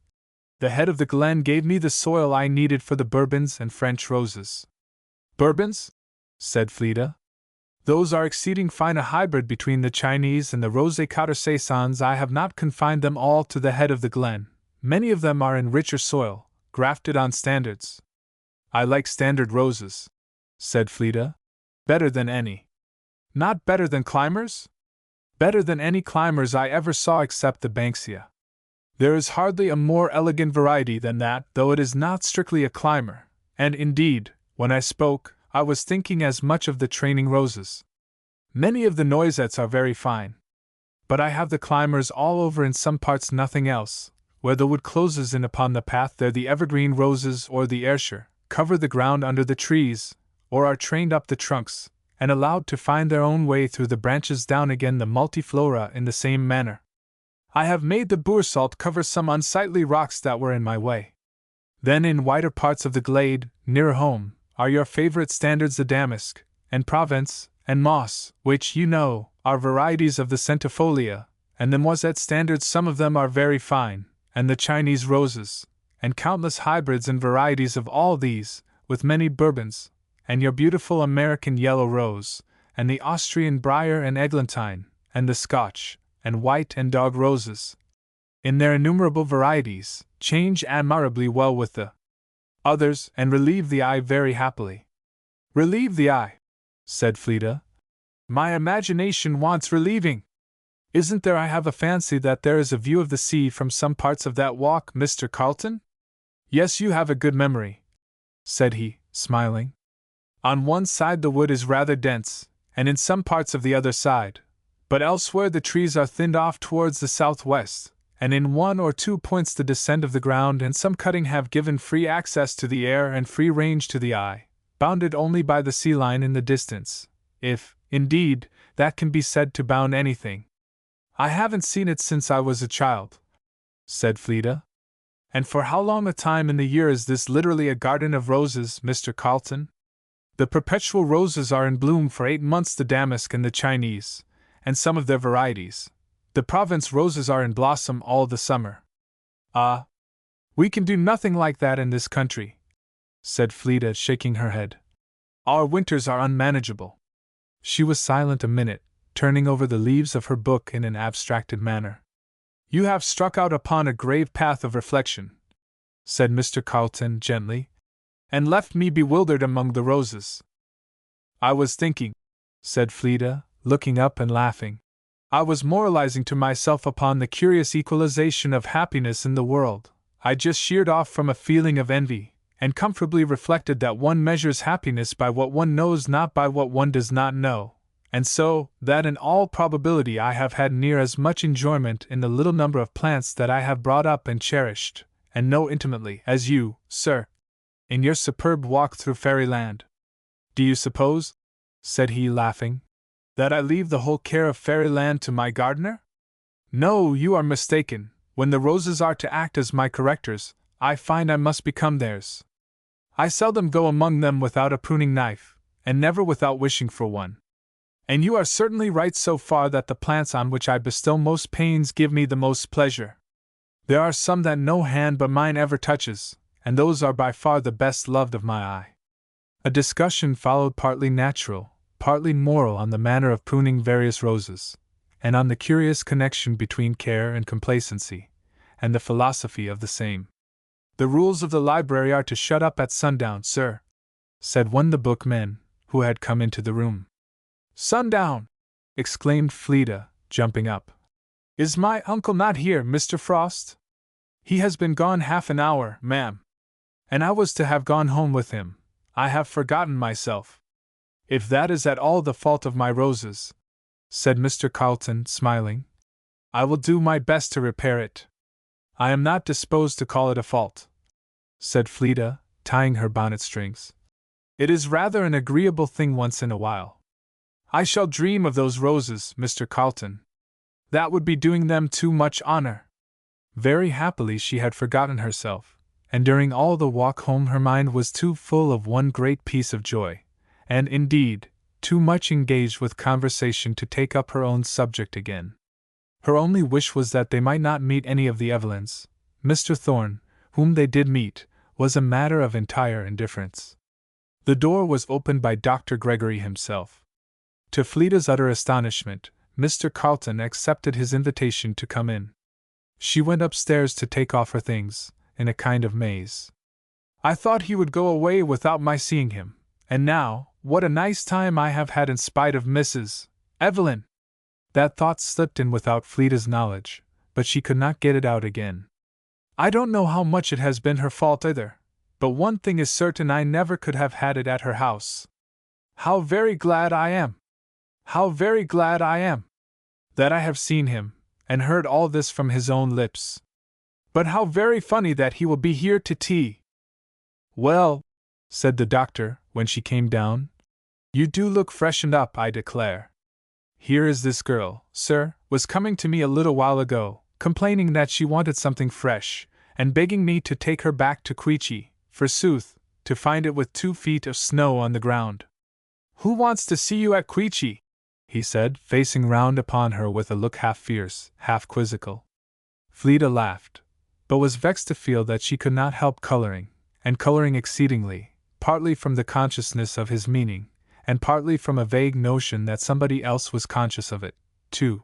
the head of the glen gave me the soil I needed for the Bourbons and French roses. Bourbons? Said Fleda. Those are exceeding fine, a hybrid between the Chinese and the Rosé Cotter Saisons. I have not confined them all to the head of the glen. Many of them are in richer soil, grafted on standards. I like standard roses, said Fleda. Better than any. Not better than climbers? Better than any climbers I ever saw except the Banksia. There is hardly a more elegant variety than that, though it is not strictly a climber, and indeed, when I spoke, I was thinking as much of the training roses. Many of the noisettes are very fine. But I have the climbers all over, in some parts nothing else. Where the wood closes in upon the path, there the evergreen roses or the Ayrshire cover the ground under the trees, or are trained up the trunks, and allowed to find their own way through the branches down again. The multiflora in the same manner. I have made the boursault cover some unsightly rocks that were in my way. Then in wider parts of the glade, nearer home, are your favorite standards, the damask, and Provence, and moss, which, you know, are varieties of the centifolia, and the moisette standards. Some of them are very fine, and the Chinese roses, and countless hybrids and varieties of all these, with many Bourbons, and your beautiful American yellow rose, and the Austrian briar and eglantine, and the Scotch, and white and dog roses, in their innumerable varieties, change admirably well with the others, and relieve the eye very happily. Relieve the eye, said Fleda. My imagination wants relieving. Isn't there? I have a fancy that there is a view of the sea from some parts of that walk, Mr. Carlton? Yes, you have a good memory, said he, smiling. On one side the wood is rather dense, and in some parts of the other side, but elsewhere the trees are thinned off towards the southwest, and in one or two points the descent of the ground and some cutting have given free access to the air and free range to the eye, bounded only by the sea line in the distance, if, indeed, that can be said to bound anything. I haven't seen it since I was a child, said Fleda. And for how long a time in the year is this literally a garden of roses, Mr. Carlton? The perpetual roses are in bloom for 8 months, the damask and the Chinese, and some of their varieties. The Provence roses are in blossom all the summer. Ah, we can do nothing like that in this country, said Fleda, shaking her head. Our winters are unmanageable. She was silent a minute, turning over the leaves of her book in an abstracted manner. "You have struck out upon a grave path of reflection," said Mr. Carlton gently, "and left me bewildered among the roses." "I was thinking," said Fleda, looking up and laughing. "I was moralizing to myself upon the curious equalization of happiness in the world. I just sheered off from a feeling of envy, and comfortably reflected that one measures happiness by what one knows, not by what one does not know, and so, that in all probability I have had near as much enjoyment in the little number of plants that I have brought up and cherished, and know intimately, as you, sir, in your superb walk through fairyland. Do you suppose," said he, laughing, "that I leave the whole care of fairyland to my gardener? No, you are mistaken. When the roses are to act as my correctors, I find I must become theirs. I seldom go among them without a pruning knife, and never without wishing for one. And you are certainly right so far that the plants on which I bestow most pains give me the most pleasure. There are some that no hand but mine ever touches, and those are by far the best loved of my eye." A discussion followed, partly natural, partly moral, on the manner of pruning various roses, and on the curious connection between care and complacency, and the philosophy of the same. "The rules of the library are to shut up at sundown, sir," said one of the bookmen, who had come into the room. "Sundown!" exclaimed Fleda, jumping up. "Is my uncle not here, Mr. Frost? He has been gone half an hour, ma'am. And I was to have gone home with him. I have forgotten myself." "If that is at all the fault of my roses," said Mr. Carlton, smiling, "I will do my best to repair it." "I am not disposed to call it a fault," said Fleda, tying her bonnet strings. "It is rather an agreeable thing once in a while. I shall dream of those roses, Mr. Carlton. That would be doing them too much honor." Very happily she had forgotten herself, and during all the walk home her mind was too full of one great piece of joy, and, indeed, too much engaged with conversation to take up her own subject again. Her only wish was that they might not meet any of the Evelyns. Mr. Thorne, whom they did meet, was a matter of entire indifference. The door was opened by Dr. Gregory himself. To Fleda's utter astonishment, Mr. Carlton accepted his invitation to come in. She went upstairs to take off her things, in a kind of maze. "I thought he would go away without my seeing him, and now, what a nice time I have had in spite of Mrs. Evelyn!" That thought slipped in without Fleda's knowledge, but she could not get it out again. "I don't know how much it has been her fault either, but one thing is certain, I never could have had it at her house. How very glad I am! How very glad I am! That I have seen him, and heard all this from his own lips. But how very funny that he will be here to tea!" "Well," said the doctor, when she came down, "you do look freshened up, I declare. Here is this girl, sir, was coming to me a little while ago, complaining that she wanted something fresh, and begging me to take her back to Queechy, forsooth, to find it with 2 feet of snow on the ground. Who wants to see you at Queechy?" he said, facing round upon her with a look half fierce, half quizzical. Fleda laughed, but was vexed to feel that she could not help coloring, and coloring exceedingly, partly from the consciousness of his meaning, and partly from a vague notion that somebody else was conscious of it, too.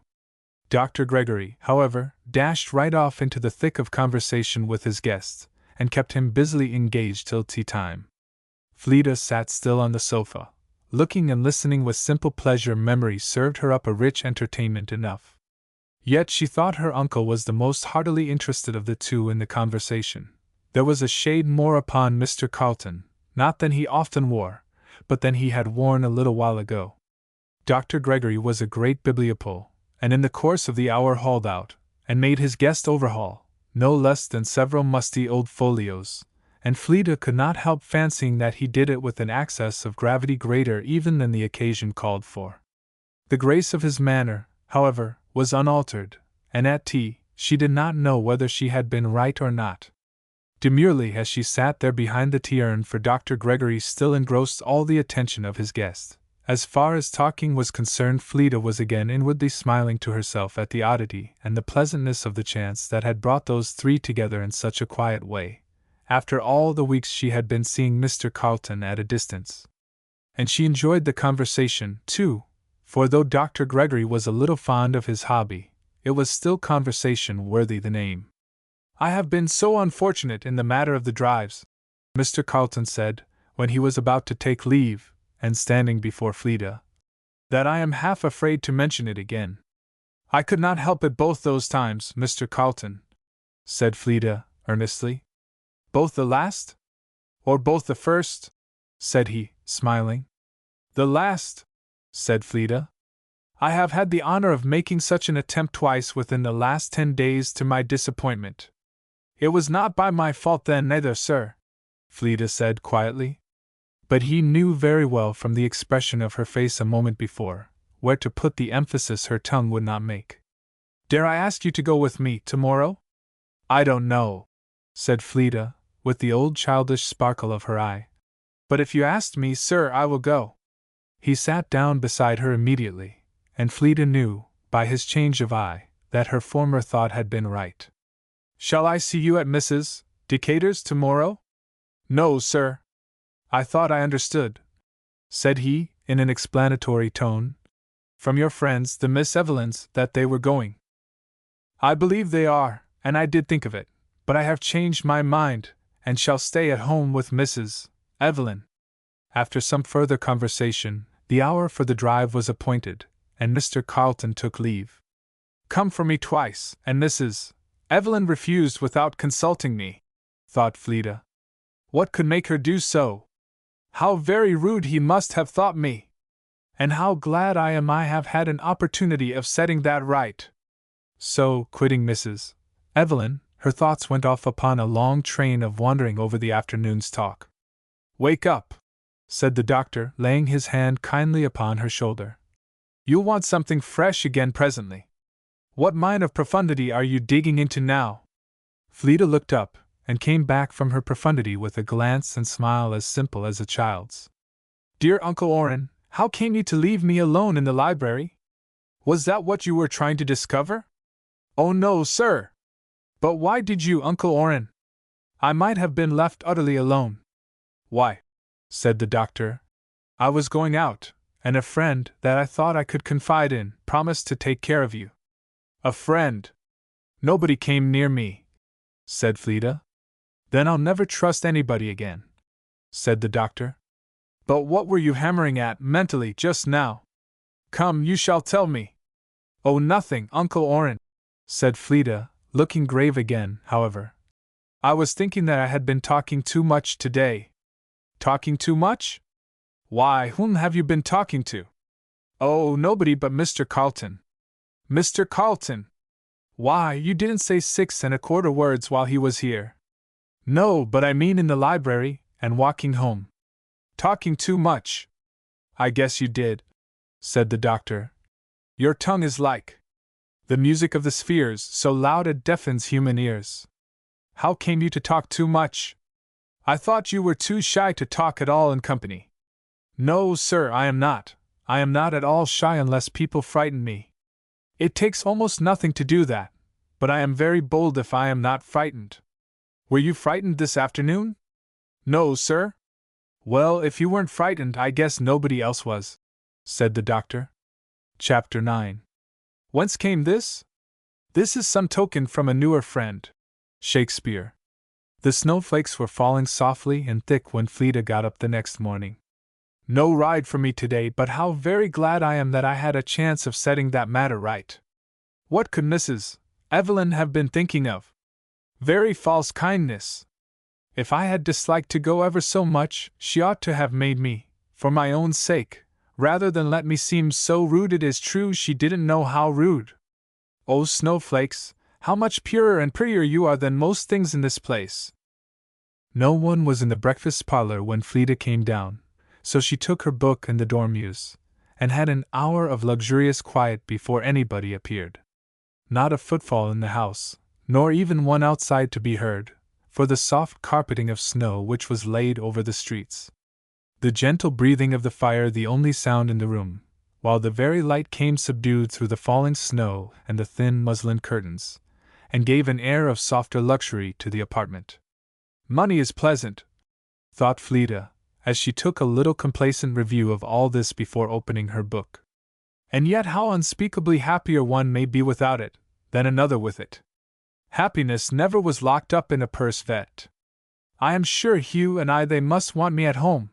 Dr. Gregory, however, dashed right off into the thick of conversation with his guest, and kept him busily engaged till tea time. Fleda sat still on the sofa, looking and listening with simple pleasure. Memory served her up a rich entertainment enough. Yet she thought her uncle was the most heartily interested of the two in the conversation. There was a shade more upon Mr. Carlton, not than he often wore, but than he had worn a little while ago. Dr. Gregory was a great bibliopole, and in the course of the hour hauled out, and made his guest overhaul, no less than several musty old folios, and Fleda could not help fancying that he did it with an access of gravity greater even than the occasion called for. The grace of his manner, however, was unaltered, and at tea, she did not know whether she had been right or not. Demurely as she sat there behind the tea urn, for Dr. Gregory still engrossed all the attention of his guest. As far as talking was concerned, Fleda was again inwardly smiling to herself at the oddity and the pleasantness of the chance that had brought those three together in such a quiet way, after all the weeks she had been seeing Mr. Carlton at a distance. And she enjoyed the conversation, too, for though Dr. Gregory was a little fond of his hobby, it was still conversation worthy the name. "I have been so unfortunate in the matter of the drives," Mr. Carlton said, when he was about to take leave, and standing before Fleda, "that I am half afraid to mention it again." "I could not help it both those times, Mr. Carlton," said Fleda, earnestly. "Both the last? Or both the first?" said he, smiling. "The last," said Fleda. "I have had the honor of making such an attempt twice within the last 10 days to my disappointment." "It was not by my fault then neither, sir," Fleda said quietly. But he knew very well from the expression of her face a moment before, where to put the emphasis her tongue would not make. "Dare I ask you to go with me tomorrow?" "I don't know," said Fleda, with the old childish sparkle of her eye. "But if you asked me, sir, I will go." He sat down beside her immediately, and Fleda knew, by his change of eye, that her former thought had been right. "Shall I see you at Mrs. Decatur's tomorrow?" "No, sir." "I thought I understood," said he, in an explanatory tone, "from your friends, the Miss Evelyns, that they were going." "I believe they are, and I did think of it, but I have changed my mind, and shall stay at home with Mrs. Evelyn." After some further conversation, the hour for the drive was appointed, and Mr. Carlton took leave. "Come for me twice, and Mrs. Evelyn refused without consulting me," thought Fleda. "What could make her do so? How very rude he must have thought me! And how glad I am I have had an opportunity of setting that right." So, quitting Mrs. Evelyn, her thoughts went off upon a long train of wandering over the afternoon's talk. "Wake up," said the doctor, laying his hand kindly upon her shoulder. "You'll want something fresh again presently. What mine of profundity are you digging into now?" Fleda looked up, and came back from her profundity with a glance and smile as simple as a child's. "Dear Uncle Orrin, how came you to leave me alone in the library? Was that what you were trying to discover?" "Oh no, sir." "But why did you, Uncle Orrin? I might have been left utterly alone." "Why," said the doctor, "I was going out, and a friend that I thought I could confide in promised to take care of you." "A friend?" "Nobody came near me," said Fleda. "Then I'll never trust anybody again," said the doctor. "But what were you hammering at mentally just now? Come, you shall tell me." "Oh, nothing, Uncle Orrin," said Fleda, looking grave again, however. "I was thinking that I had been talking too much today." "Talking too much? Why, whom have you been talking to?" "Oh, nobody but Mr. Carlton." "Mr. Carlton? Why, you didn't say 6¼ words while he was here." "No, but I mean in the library, and walking home." "Talking too much? I guess you did," said the doctor. "Your tongue is like the music of the spheres, so loud it deafens human ears. How came you to talk too much? I thought you were too shy to talk at all in company." "No, sir, I am not. I am not at all shy unless people frighten me. It takes almost nothing to do that, but I am very bold if I am not frightened." "Were you frightened this afternoon?" "No, sir." "Well, if you weren't frightened, I guess nobody else was," said the doctor. Chapter 9. Whence came this? This is some token from a newer friend. Shakespeare. The snowflakes were falling softly and thick when Fleda got up the next morning. "No ride for me today, but how very glad I am that I had a chance of setting that matter right. What could Mrs. Evelyn have been thinking of? Very false kindness. If I had disliked to go ever so much, she ought to have made me, for my own sake, rather than let me seem so rude. It is true she didn't know how rude. Oh, snowflakes, how much purer and prettier you are than most things in this place." No one was in the breakfast parlor when Fleda came down, so she took her book and the dormeuse, and had an hour of luxurious quiet before anybody appeared. Not a footfall in the house, nor even one outside to be heard, for the soft carpeting of snow which was laid over the streets. The gentle breathing of the fire the only sound in the room, while the very light came subdued through the falling snow and the thin muslin curtains, and gave an air of softer luxury to the apartment. "Money is pleasant," thought Fleda, as she took a little complacent review of all this before opening her book. And yet how unspeakably happier one may be without it, than another with it. Happiness never was locked up in a purse vet. I am sure Hugh and they must want me at home.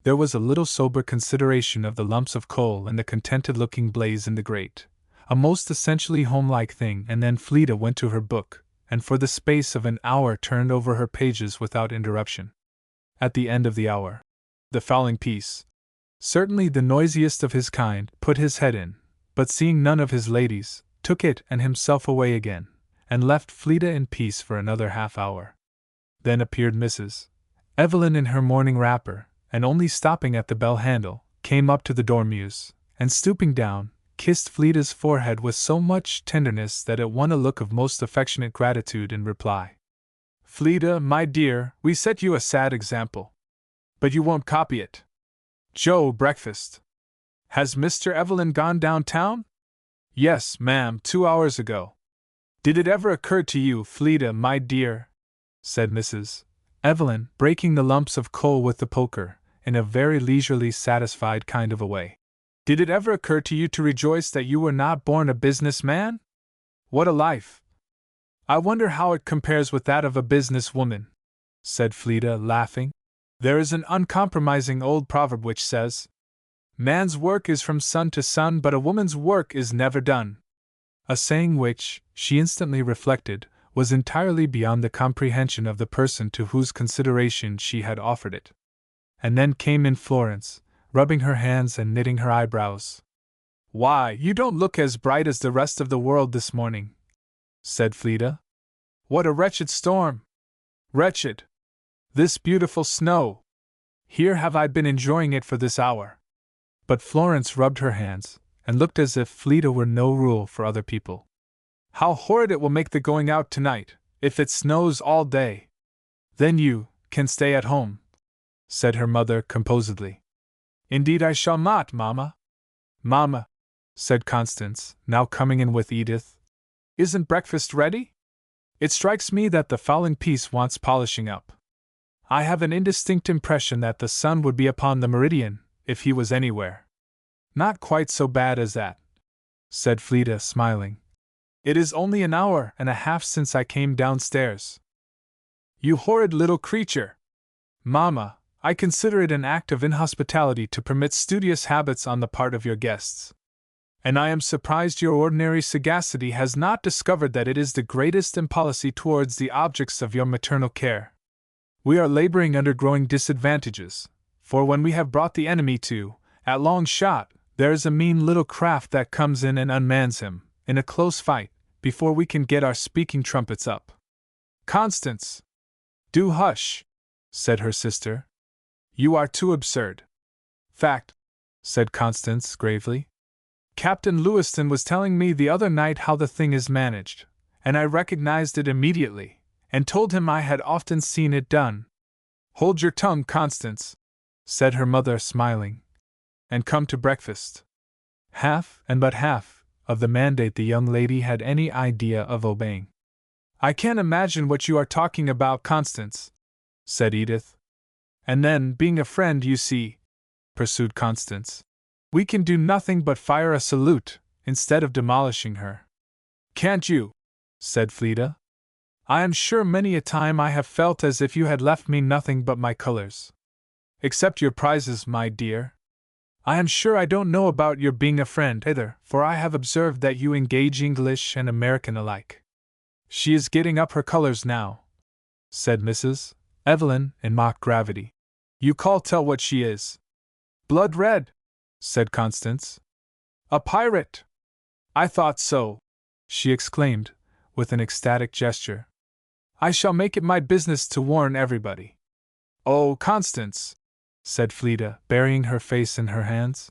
There was a little sober consideration of the lumps of coal and the contented-looking blaze in the grate, a most essentially homelike thing, and then Fleda went to her book, and for the space of an hour turned over her pages without interruption. At the end of the hour, the fowling piece, certainly the noisiest of his kind, put his head in, but seeing none of his ladies, took it and himself away again, and left Fleda in peace for another half-hour. Then appeared Mrs. Evelyn in her morning wrapper, and only stopping at the bell-handle, came up to the dormeuse, and stooping down, kissed Fleda's forehead with so much tenderness that it won a look of most affectionate gratitude in reply. "Fleda, my dear, we set you a sad example. But you won't copy it. Joe, breakfast. Has Mr. Evelyn gone downtown?" "Yes, ma'am, 2 hours ago." "Did it ever occur to you, Fleda, my dear," said Mrs. Evelyn, breaking the lumps of coal with the poker, in a very leisurely, satisfied kind of a way, "did it ever occur to you to rejoice that you were not born a business man? What a life! I wonder how it compares with that of a business woman," said Fleda, laughing. "There is an uncompromising old proverb which says, 'Man's work is from sun to sun, but a woman's work is never done,' a saying which, she instantly reflected, was entirely beyond the comprehension of the person to whose consideration she had offered it. And then came in Florence, rubbing her hands and knitting her eyebrows. "Why, you don't look as bright as the rest of the world this morning," said Fleda. "What a wretched storm! Wretched! This beautiful snow! Here have I been enjoying it for this hour." But Florence rubbed her hands, and looked as if Fleda were no rule for other people. "How horrid it will make the going out tonight, if it snows all day!" "Then you can stay at home," said her mother composedly. "Indeed I shall not, Mamma." "Mamma," said Constance, now coming in with Edith, "isn't breakfast ready? It strikes me that the fowling piece wants polishing up. I have an indistinct impression that the sun would be upon the meridian, if he was anywhere." "Not quite so bad as that," said Fleda, smiling. "It is only an hour and a half since I came downstairs." "You horrid little creature!" "Mamma, I consider it an act of inhospitality to permit studious habits on the part of your guests. And I am surprised your ordinary sagacity has not discovered that it is the greatest impolicy towards the objects of your maternal care. We are laboring under growing disadvantages, for when we have brought the enemy to, at long shot, there is a mean little craft that comes in and unmans him, in a close fight, before we can get our speaking trumpets up." "Constance!" "Do hush," said her sister. "You are too absurd." "Fact," said Constance gravely. "Captain Lewiston was telling me the other night how the thing is managed, and I recognized it immediately, and told him I had often seen it done." "Hold your tongue, Constance," said her mother, smiling, "and come to breakfast." Half, and but half, of the mandate the young lady had any idea of obeying. "I can't imagine what you are talking about, Constance," said Edith. "And then, being a friend, you see," pursued Constance, "we can do nothing but fire a salute, instead of demolishing her." "Can't you?" said Fleda. "I am sure many a time I have felt as if you had left me nothing but my colors. Except your prizes, my dear. I am sure I don't know about your being a friend either, for I have observed that you engage English and American alike." "She is getting up her colors now," said Mrs. Evelyn in mock gravity. "You can't tell what she is." "Blood red," said Constance. "A pirate!" "I thought so!" she exclaimed, with an ecstatic gesture. "I shall make it my business to warn everybody." "Oh, Constance!" said Fleda, burying her face in her hands.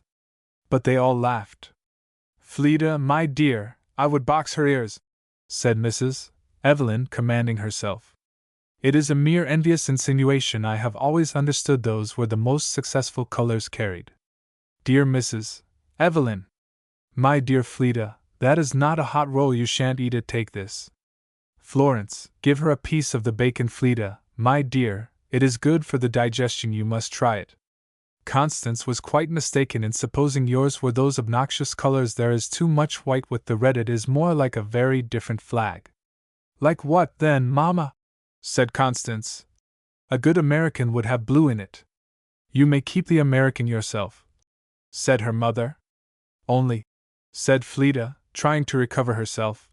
But they all laughed. "Fleda, my dear, I would box her ears," said Mrs. Evelyn, commanding herself. "It is a mere envious insinuation. I have always understood those were the most successful colors carried." "Dear Mrs. Evelyn!" "My dear Fleda, that is not a hot roll, you shan't eat it, take this." "Florence, give her a piece of the bacon, Fleda, my dear, it is good for the digestion, you must try it." Constance was quite mistaken in supposing yours were those obnoxious colors. There is too much white with the red. It is more like a very different flag. Like what, then, Mamma? Said Constance. A good American would have blue in it. You may keep the American yourself, said her mother. Only, said Fleda, trying to recover herself,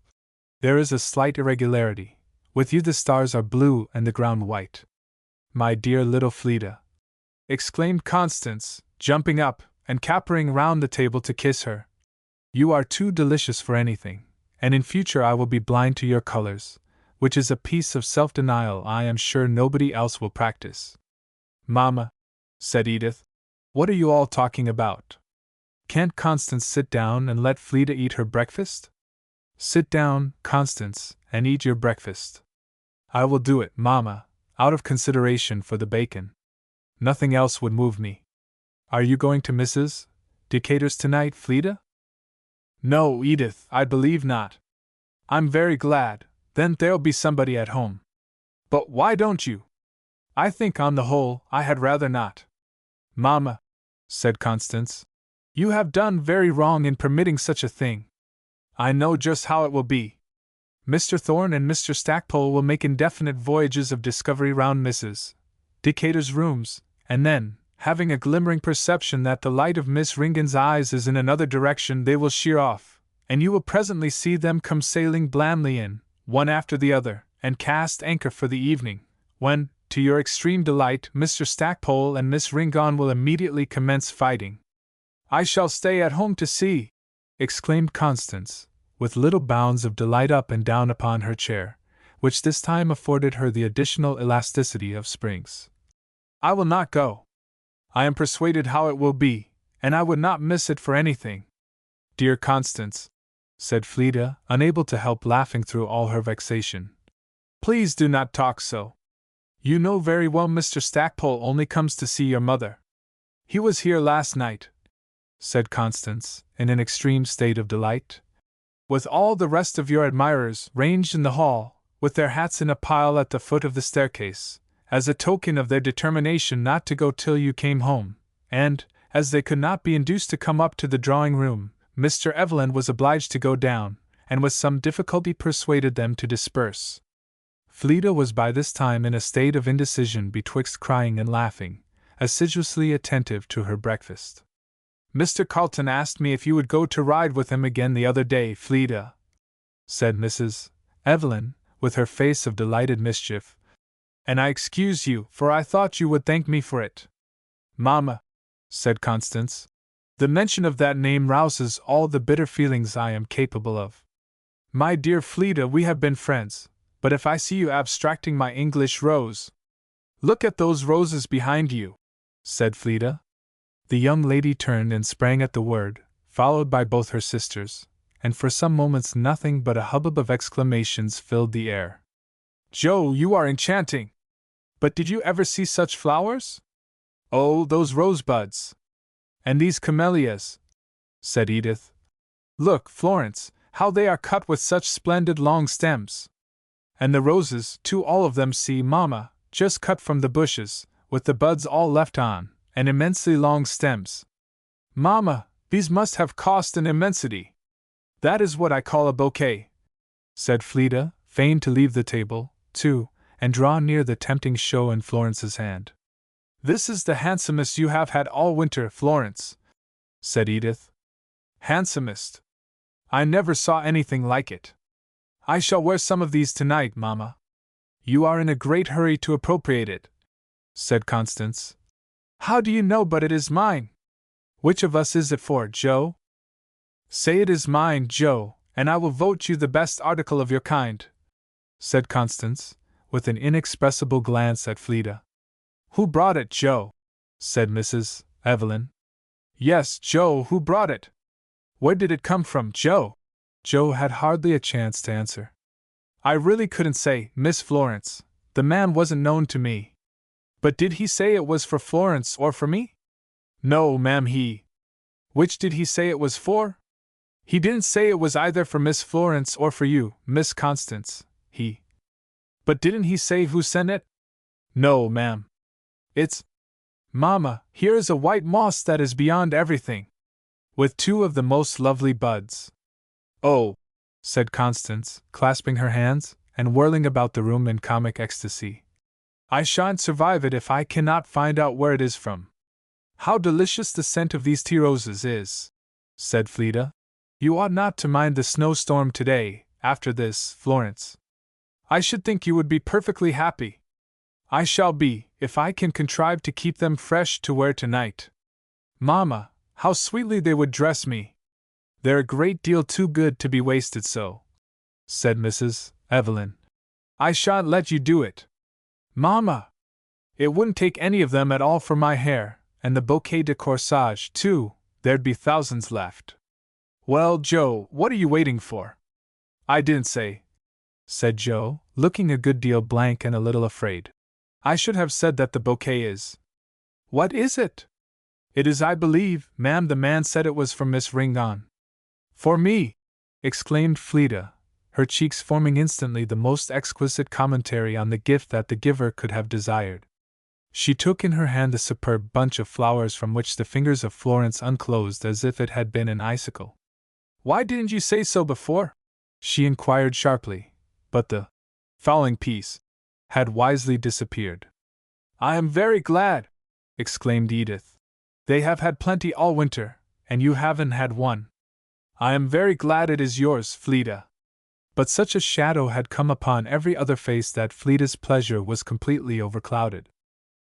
there is a slight irregularity. With you the stars are blue and the ground white. My dear little Fleda, exclaimed Constance, jumping up and capering round the table to kiss her. You are too delicious for anything, and in future I will be blind to your colors, which is a piece of self-denial I am sure nobody else will practice. Mamma, said Edith, what are you all talking about? Can't Constance sit down and let Fleda eat her breakfast? Sit down, Constance, and eat your breakfast. I will do it, Mamma, out of consideration for the bacon. Nothing else would move me. Are you going to Mrs. Decatur's tonight, Fleda? No, Edith, I believe not. I'm very glad, then there'll be somebody at home. But why don't you? I think on the whole I had rather not. Mamma, said Constance, you have done very wrong in permitting such a thing. I know just how it will be. Mr. Thorne and Mr. Stackpole will make indefinite voyages of discovery round Mrs. Decatur's rooms, and then, having a glimmering perception that the light of Miss Ringan's eyes is in another direction, they will sheer off, and you will presently see them come sailing blandly in, one after the other, and cast anchor for the evening, when, to your extreme delight, Mr. Stackpole and Miss Ringan will immediately commence fighting. I shall stay at home to see, exclaimed Constance, with little bounds of delight up and down upon her chair, which this time afforded her the additional elasticity of springs. I will not go. I am persuaded how it will be, and I would not miss it for anything. Dear Constance, said Fleda, unable to help laughing through all her vexation. Please do not talk so. You know very well Mr. Stackpole only comes to see your mother. He was here last night, said Constance, in an extreme state of delight, with all the rest of your admirers ranged in the hall, with their hats in a pile at the foot of the staircase, as a token of their determination not to go till you came home, and, as they could not be induced to come up to the drawing-room, Mr. Evelyn was obliged to go down, and with some difficulty persuaded them to disperse. Fleda was by this time in a state of indecision betwixt crying and laughing, assiduously attentive to her breakfast. Mr. Carleton asked me if you would go to ride with him again the other day, Fleda, said Mrs. Evelyn, with her face of delighted mischief, and I excused you, for I thought you would thank me for it. Mamma, said Constance, the mention of that name rouses all the bitter feelings I am capable of. My dear Fleda, we have been friends, but if I see you abstracting my English rose— Look at those roses behind you, said Fleda. The young lady turned and sprang at the word, followed by both her sisters, and for some moments nothing but a hubbub of exclamations filled the air. Joe, you are enchanting! But did you ever see such flowers? Oh, those rosebuds! And these camellias, said Edith. Look, Florence, how they are cut with such splendid long stems! And the roses, too, all of them, see, Mamma, just cut from the bushes, with the buds all left on, and immensely long stems. Mamma, these must have cost an immensity. That is what I call a bouquet, said Fleda, fain to leave the table, too, and draw near the tempting show in Florence's hand. This is the handsomest you have had all winter, Florence, said Edith. Handsomest? I never saw anything like it. I shall wear some of these tonight, Mamma. You are in a great hurry to appropriate it, said Constance. How do you know but it is mine? Which of us is it for, Joe? Say it is mine, Joe, and I will vote you the best article of your kind, said Constance, with an inexpressible glance at Fleda. Who brought it, Joe? said Mrs. Evelyn. Yes, Joe, who brought it? Where did it come from, Joe? Joe had hardly a chance to answer. I really couldn't say, Miss Florence. The man wasn't known to me. But did he say it was for Florence or for me? No, ma'am, he. Which did he say it was for? He didn't say it was either for Miss Florence or for you, Miss Constance, he. But didn't he say who sent it? No, ma'am. It's— Mamma, here is a white moss that is beyond everything, with 2 of the most lovely buds. Oh, said Constance, clasping her hands and whirling about the room in comic ecstasy. I shan't survive it if I cannot find out where it is from. How delicious the scent of these tea roses is, said Fleda. You ought not to mind the snowstorm today, after this, Florence. I should think you would be perfectly happy. I shall be, if I can contrive to keep them fresh to wear tonight. Mamma, how sweetly they would dress me. They're a great deal too good to be wasted so, said Mrs. Evelyn. I shan't let you do it. Mamma! It wouldn't take any of them at all for my hair, and the bouquet de corsage, too, there'd be thousands left. Well, Joe, what are you waiting for? I didn't say, said Joe, looking a good deal blank and a little afraid. I should have said that the bouquet is. What is it? It is, I believe, ma'am, the man said it was for Miss Ringon. For me! Exclaimed Fleda, her cheeks forming instantly the most exquisite commentary on the gift that the giver could have desired. She took in her hand the superb bunch of flowers from which the fingers of Florence unclosed as if it had been an icicle. Why didn't you say so before? She inquired sharply, but the fowling piece had wisely disappeared. I am very glad, exclaimed Edith. They have had plenty all winter, and you haven't had one. I am very glad it is yours, Fleda. But such a shadow had come upon every other face that Fleda's pleasure was completely overclouded.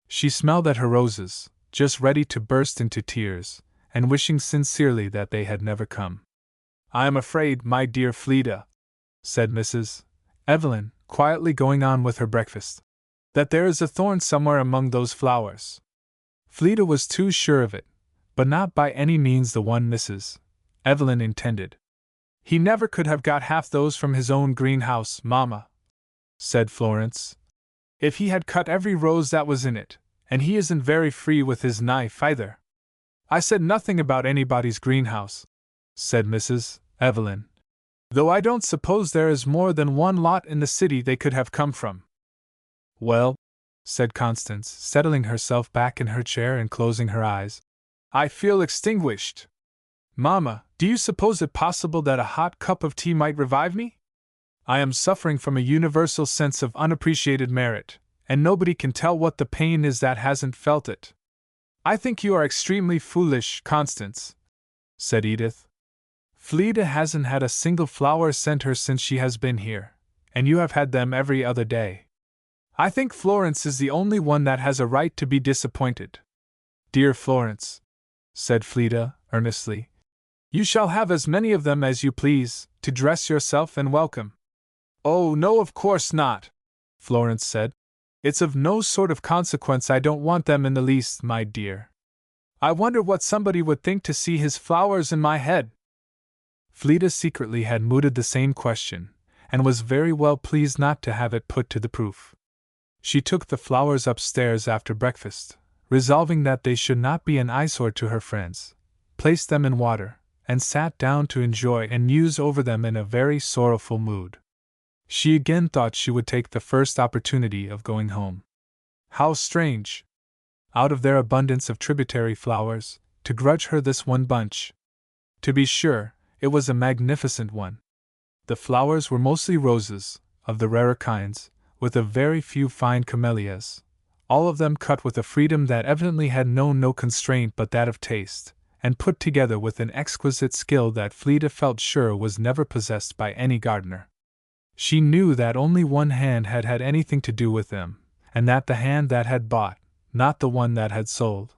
She smelled at her roses, just ready to burst into tears, and wishing sincerely that they had never come. I am afraid, my dear Fleda, said Mrs. Evelyn, quietly going on with her breakfast, that there is a thorn somewhere among those flowers. Fleda was too sure of it, but not by any means the one Mrs. Evelyn intended. He never could have got half those from his own greenhouse, Mamma, said Florence. If he had cut every rose that was in it, and he isn't very free with his knife either. I said nothing about anybody's greenhouse, said Mrs. Evelyn, though I don't suppose there is more than one lot in the city they could have come from. Well, said Constance, settling herself back in her chair and closing her eyes, I feel extinguished. Mamma, do you suppose it possible that a hot cup of tea might revive me? I am suffering from a universal sense of unappreciated merit, and nobody can tell what the pain is that hasn't felt it. I think you are extremely foolish, Constance, said Edith. Fleda hasn't had a single flower sent her since she has been here, and you have had them every other day. I think Florence is the only one that has a right to be disappointed. Dear Florence, said Fleda, earnestly, you shall have as many of them as you please, to dress yourself and welcome. Oh, no, of course not, Florence said. It's of no sort of consequence. I don't want them in the least, my dear. I wonder what somebody would think to see his flowers in my head. Fleda secretly had mooted the same question, and was very well pleased not to have it put to the proof. She took the flowers upstairs after breakfast, resolving that they should not be an eyesore to her friends, placed them in water, and sat down to enjoy and muse over them in a very sorrowful mood. She again thought she would take the first opportunity of going home. How strange, out of their abundance of tributary flowers, to grudge her this one bunch. To be sure, it was a magnificent one. The flowers were mostly roses, of the rarer kinds, with a very few fine camellias, all of them cut with a freedom that evidently had known no constraint but that of taste, and put together with an exquisite skill that Fleda felt sure was never possessed by any gardener. She knew that only one hand had had anything to do with them, and that the hand that had bought, not the one that had sold,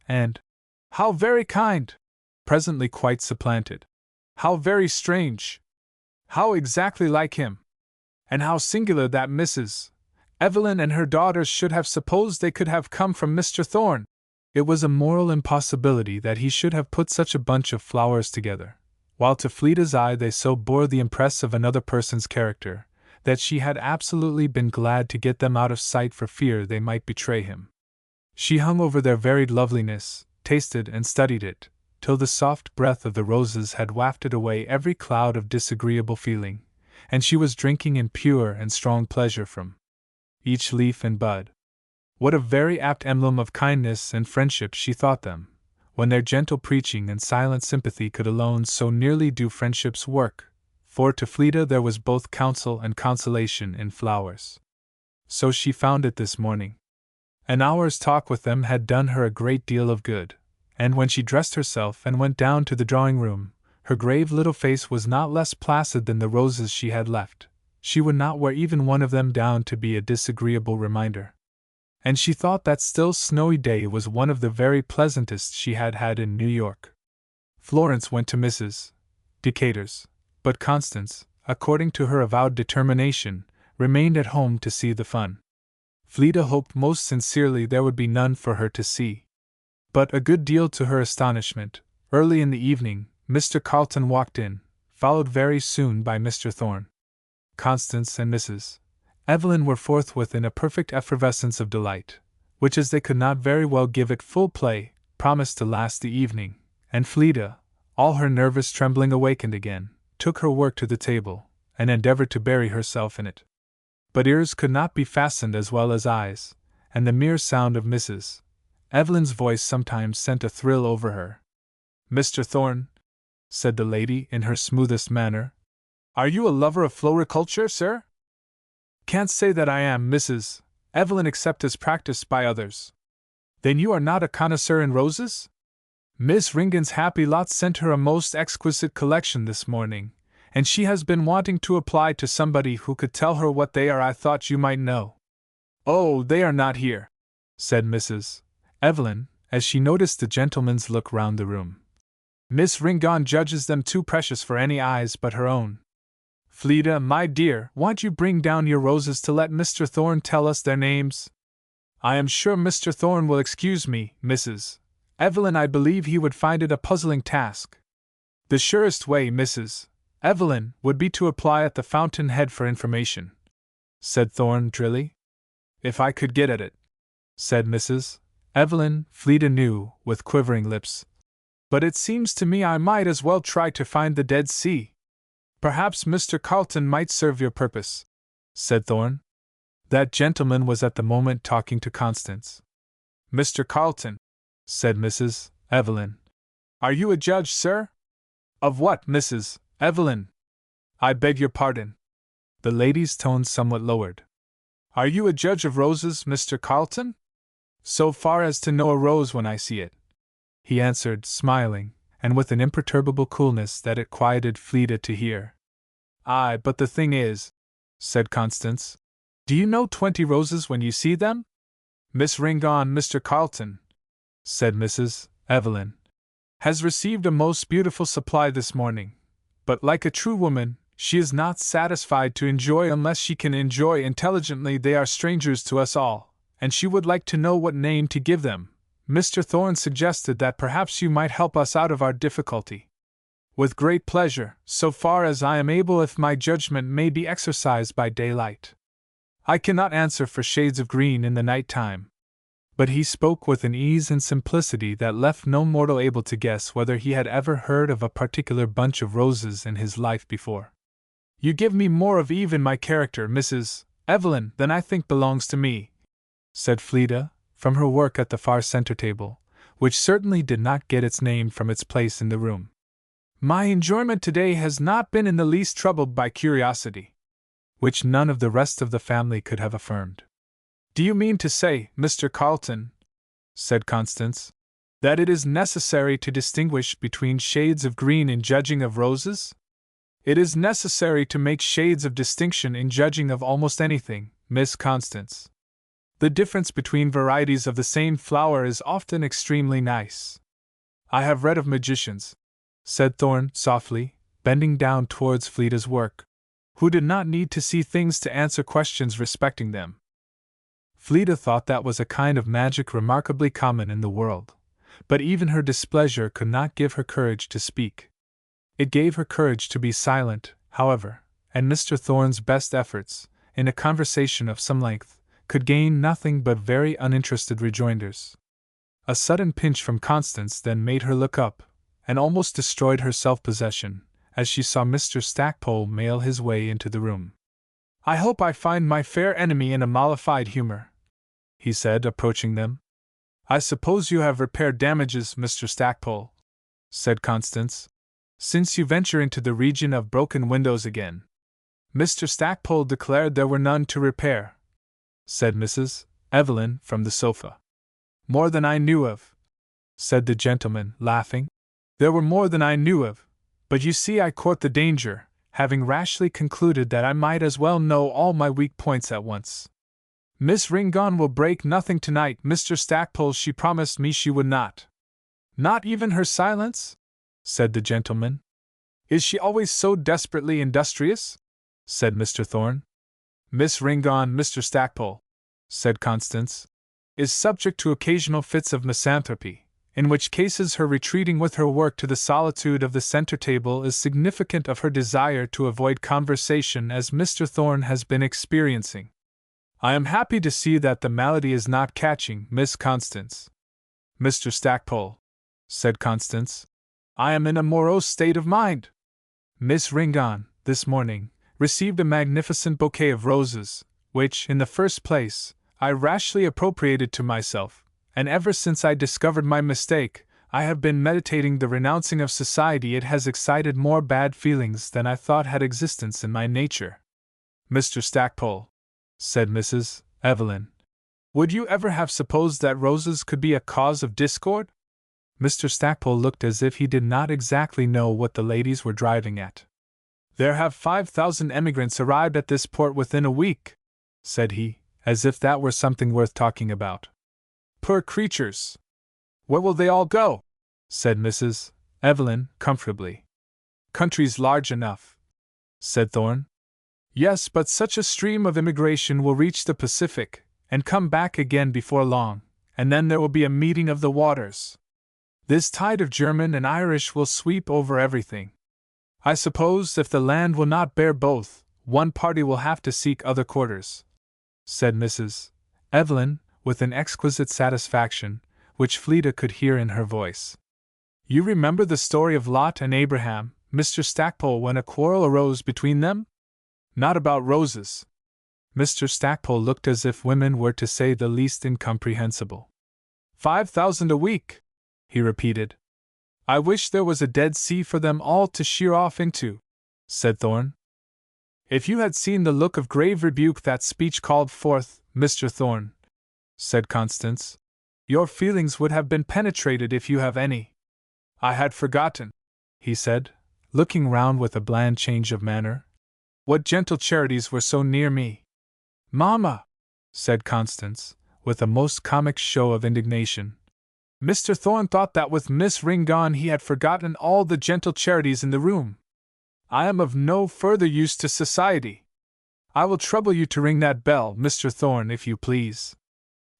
and, how very kind! Presently quite supplanted. How very strange! How exactly like him! And how singular that Mrs. Evelyn and her daughters should have supposed they could have come from Mr. Thorne! It was a moral impossibility that he should have put such a bunch of flowers together, while to Fleda's eye they so bore the impress of another person's character, that she had absolutely been glad to get them out of sight for fear they might betray him. She hung over their varied loveliness, tasted and studied it, till the soft breath of the roses had wafted away every cloud of disagreeable feeling, and she was drinking in pure and strong pleasure from each leaf and bud. What a very apt emblem of kindness and friendship she thought them, when their gentle preaching and silent sympathy could alone so nearly do friendship's work, for to Fleda there was both counsel and consolation in flowers. So she found it this morning. An hour's talk with them had done her a great deal of good, and when she dressed herself and went down to the drawing-room, her grave little face was not less placid than the roses she had left. She would not wear even one of them down to be a disagreeable reminder. And she thought that still snowy day was one of the very pleasantest she had had in New York. Florence went to Mrs. Decatur's, but Constance, according to her avowed determination, remained at home to see the fun. Fleda hoped most sincerely there would be none for her to see. But a good deal to her astonishment, early in the evening, Mr. Carleton walked in, followed very soon by Mr. Thorne. Constance and Mrs. Evelyn were forthwith in a perfect effervescence of delight, which, as they could not very well give it full play, promised to last the evening, and Fleda, all her nervous trembling awakened again, took her work to the table, and endeavored to bury herself in it. But ears could not be fastened as well as eyes, and the mere sound of Mrs. Evelyn's voice sometimes sent a thrill over her. "Mr. Thorne," said the lady in her smoothest manner, "are you a lover of floriculture, sir?" "Can't say that I am, Mrs. Evelyn, except as practiced by others." "Then you are not a connoisseur in roses?" "Miss Ringan's happy lot sent her a most exquisite collection this morning, and she has been wanting to apply to somebody who could tell her what they are. I thought you might know." "Oh, they are not here," said Mrs. Evelyn, as she noticed the gentleman's look round the room. "Miss Ringan judges them too precious for any eyes but her own. Fleda, my dear, won't you bring down your roses to let Mr. Thorne tell us their names? I am sure Mr. Thorne will excuse me, Mrs. Evelyn. I believe he would find it a puzzling task." "The surest way, Mrs. Evelyn, would be to apply at the fountain head for information," said Thorne drily. "If I could get at it," said Mrs. Evelyn, Fleda knew, with quivering lips. "But it seems to me I might as well try to find the Dead Sea." "Perhaps Mr. Carleton might serve your purpose," said Thorne. That gentleman was at the moment talking to Constance. "Mr. Carleton," said Mrs. Evelyn. "Are you a judge, sir?" "Of what, Mrs. Evelyn?" "I beg your pardon." The lady's tone somewhat lowered. "Are you a judge of roses, Mr. Carleton?" "So far as to know a rose when I see it," he answered, smiling, and with an imperturbable coolness that it quieted Fleda to hear. "Aye, but the thing is," said Constance, "do you know 20 roses when you see them?" "Miss Ringan, Mr. Carleton," said Mrs. Evelyn, "has received a most beautiful supply this morning, but like a true woman, she is not satisfied to enjoy unless she can enjoy intelligently. They are strangers to us all, and she would like to know what name to give them. Mr. Thorne suggested that perhaps you might help us out of our difficulty." "With great pleasure, so far as I am able, if my judgment may be exercised by daylight. I cannot answer for shades of green in the night time." But he spoke with an ease and simplicity that left no mortal able to guess whether he had ever heard of a particular bunch of roses in his life before. "You give me more of Eve in my character, Mrs. Evelyn, than I think belongs to me," said Fleda, from her work at the far center table, which certainly did not get its name from its place in the room. "My enjoyment today has not been in the least troubled by curiosity," which none of the rest of the family could have affirmed. "Do you mean to say, Mr. Carleton," said Constance, "that it is necessary to distinguish between shades of green in judging of roses?" "It is necessary to make shades of distinction in judging of almost anything, Miss Constance. The difference between varieties of the same flower is often extremely nice. I have read of magicians," said Thorne softly, bending down towards Fleda's work, "who did not need to see things to answer questions respecting them." Fleda thought that was a kind of magic remarkably common in the world, but even her displeasure could not give her courage to speak. It gave her courage to be silent, however, and Mr. Thorne's best efforts, in a conversation of some length, could gain nothing but very uninterested rejoinders. A sudden pinch from Constance then made her look up, and almost destroyed her self-possession, as she saw Mr. Stackpole mail his way into the room. "I hope I find my fair enemy in a mollified humor," he said, approaching them. I suppose you have repaired damages, Mr. Stackpole, said Constance, since you venture into the region of broken windows again. Mr. Stackpole declared there were none to repair, said Mrs. Evelyn from the sofa. More than I knew of, said the gentleman, laughing. There were more than I knew of, but you see I court the danger, having rashly concluded that I might as well know all my weak points at once. Miss Ringon will break nothing tonight, Mr. Stackpole. She promised me she would not. Not even her silence? Said the gentleman. Is she always so desperately industrious? Said Mr. Thorne. Miss Ringon, Mr. Stackpole, said Constance, is subject to occasional fits of misanthropy, in which cases her retreating with her work to the solitude of the centre table is significant of her desire to avoid conversation, as Mr. Thorne has been experiencing. I am happy to see that the malady is not catching, Miss Constance. Mr. Stackpole, said Constance, I am in a morose state of mind. Miss Ringon, this morning, received a magnificent bouquet of roses, which, in the first place, I rashly appropriated to myself, and ever since I discovered my mistake, I have been meditating the renouncing of society. It has excited more bad feelings than I thought had existence in my nature. Mr. Stackpole, said Mrs. Evelyn, would you ever have supposed that roses could be a cause of discord? Mr. Stackpole looked as if he did not exactly know what the ladies were driving at. There have 5,000 emigrants arrived at this port within a week, said he, as if that were something worth talking about. Poor creatures! Where will they all go? Said Mrs. Evelyn, comfortably. Country's large enough, said Thorne. Yes, but such a stream of immigration will reach the Pacific, and come back again before long, and then there will be a meeting of the waters. This tide of German and Irish will sweep over everything. I suppose if the land will not bear both, one party will have to seek other quarters, said Mrs. Evelyn, with an exquisite satisfaction, which Fleda could hear in her voice. You remember the story of Lot and Abraham, Mr. Stackpole, when a quarrel arose between them? Not about roses. Mr. Stackpole looked as if women were to say the least incomprehensible. 5,000 a week, he repeated. I wish there was a Dead Sea for them all to sheer off into, said Thorne. If you had seen the look of grave rebuke that speech called forth, Mr. Thorne, said Constance, your feelings would have been penetrated if you have any. I had forgotten, he said, looking round with a bland change of manner. What gentle charities were so near me? Mamma, said Constance, with a most comic show of indignation. Mr. Thorne thought that with Miss Ringon he had forgotten all the gentle charities in the room. I am of no further use to society. I will trouble you to ring that bell, Mr. Thorne, if you please.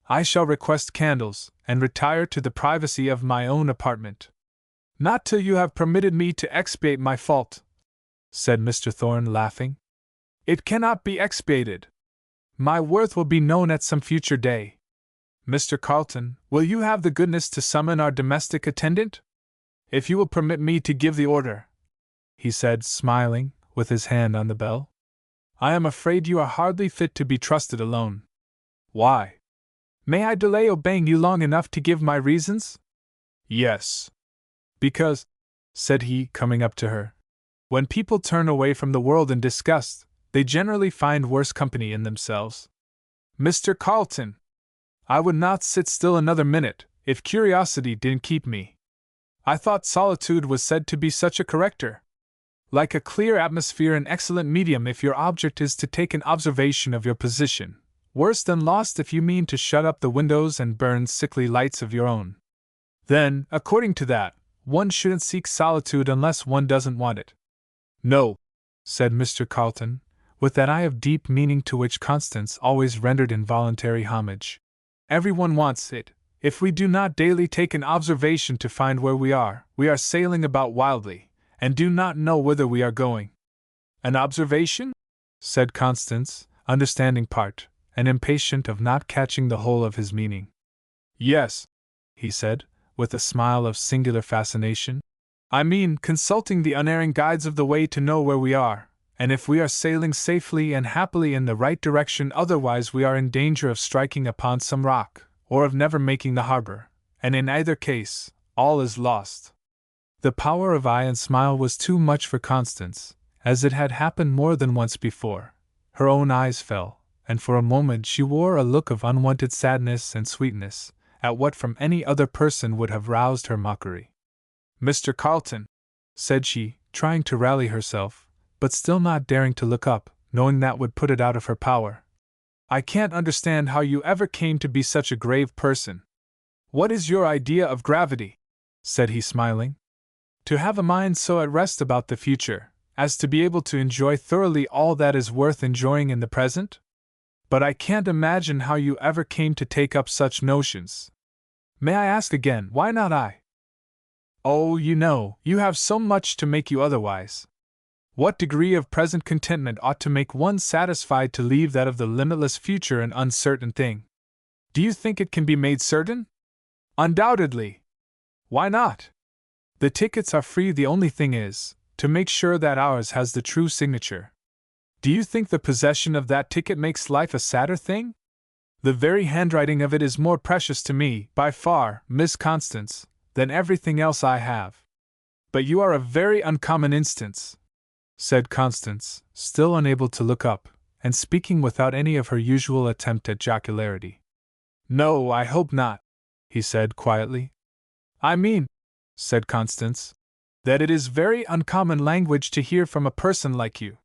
I shall request candles, and retire to the privacy of my own apartment. Not till you have permitted me to expiate my fault, said Mr. Thorne, laughing. It cannot be expiated. My worth will be known at some future day. Mr. Carlton, will you have the goodness to summon our domestic attendant? If you will permit me to give the order, he said, smiling, with his hand on the bell. I am afraid you are hardly fit to be trusted alone. Why? May I delay obeying you long enough to give my reasons? Yes. Because, said he, coming up to her, when people turn away from the world in disgust, they generally find worse company in themselves. Mr. Carlton, I would not sit still another minute, if curiosity didn't keep me. I thought solitude was said to be such a corrector. Like a clear atmosphere, an excellent medium if your object is to take an observation of your position. Worse than lost if you mean to shut up the windows and burn sickly lights of your own. Then, according to that, one shouldn't seek solitude unless one doesn't want it. No, said Mr. Carlton, with that eye of deep meaning to which Constance always rendered involuntary homage. Everyone wants it. If we do not daily take an observation to find where we are sailing about wildly, and do not know whither we are going. An observation? Said Constance, understanding part, and impatient of not catching the whole of his meaning. Yes, he said, with a smile of singular fascination. I mean consulting the unerring guides of the way to know where we are, And if we are sailing safely and happily in the right direction, otherwise we are in danger of striking upon some rock, or of never making the harbor, and in either case, all is lost. The power of eye and smile was too much for Constance, as it had happened more than once before. Her own eyes fell, and for a moment she wore a look of unwonted sadness and sweetness, at what from any other person would have roused her mockery. "Mr. Carlton," said she, trying to rally herself, but still not daring to look up, knowing that would put it out of her power. "I can't understand how you ever came to be such a grave person." "What is your idea of gravity?" said he, smiling. "To have a mind so at rest about the future, as to be able to enjoy thoroughly all that is worth enjoying in the present? But I can't imagine how you ever came to take up such notions. May I ask again, why not I?" "Oh, you know, you have so much to make you otherwise. What degree of present contentment ought to make one satisfied to leave that of the limitless future an uncertain thing? Do you think it can be made certain?" "Undoubtedly." "Why not?" "The tickets are free. The only thing is, to make sure that ours has the true signature. Do you think the possession of that ticket makes life a sadder thing? The very handwriting of it is more precious to me, by far, Miss Constance, than everything else I have." "But you are a very uncommon instance," said Constance, still unable to look up, and speaking without any of her usual attempt at jocularity. "No, I hope not," he said quietly. "I mean," said Constance, "that it is very uncommon language to hear from a person like you."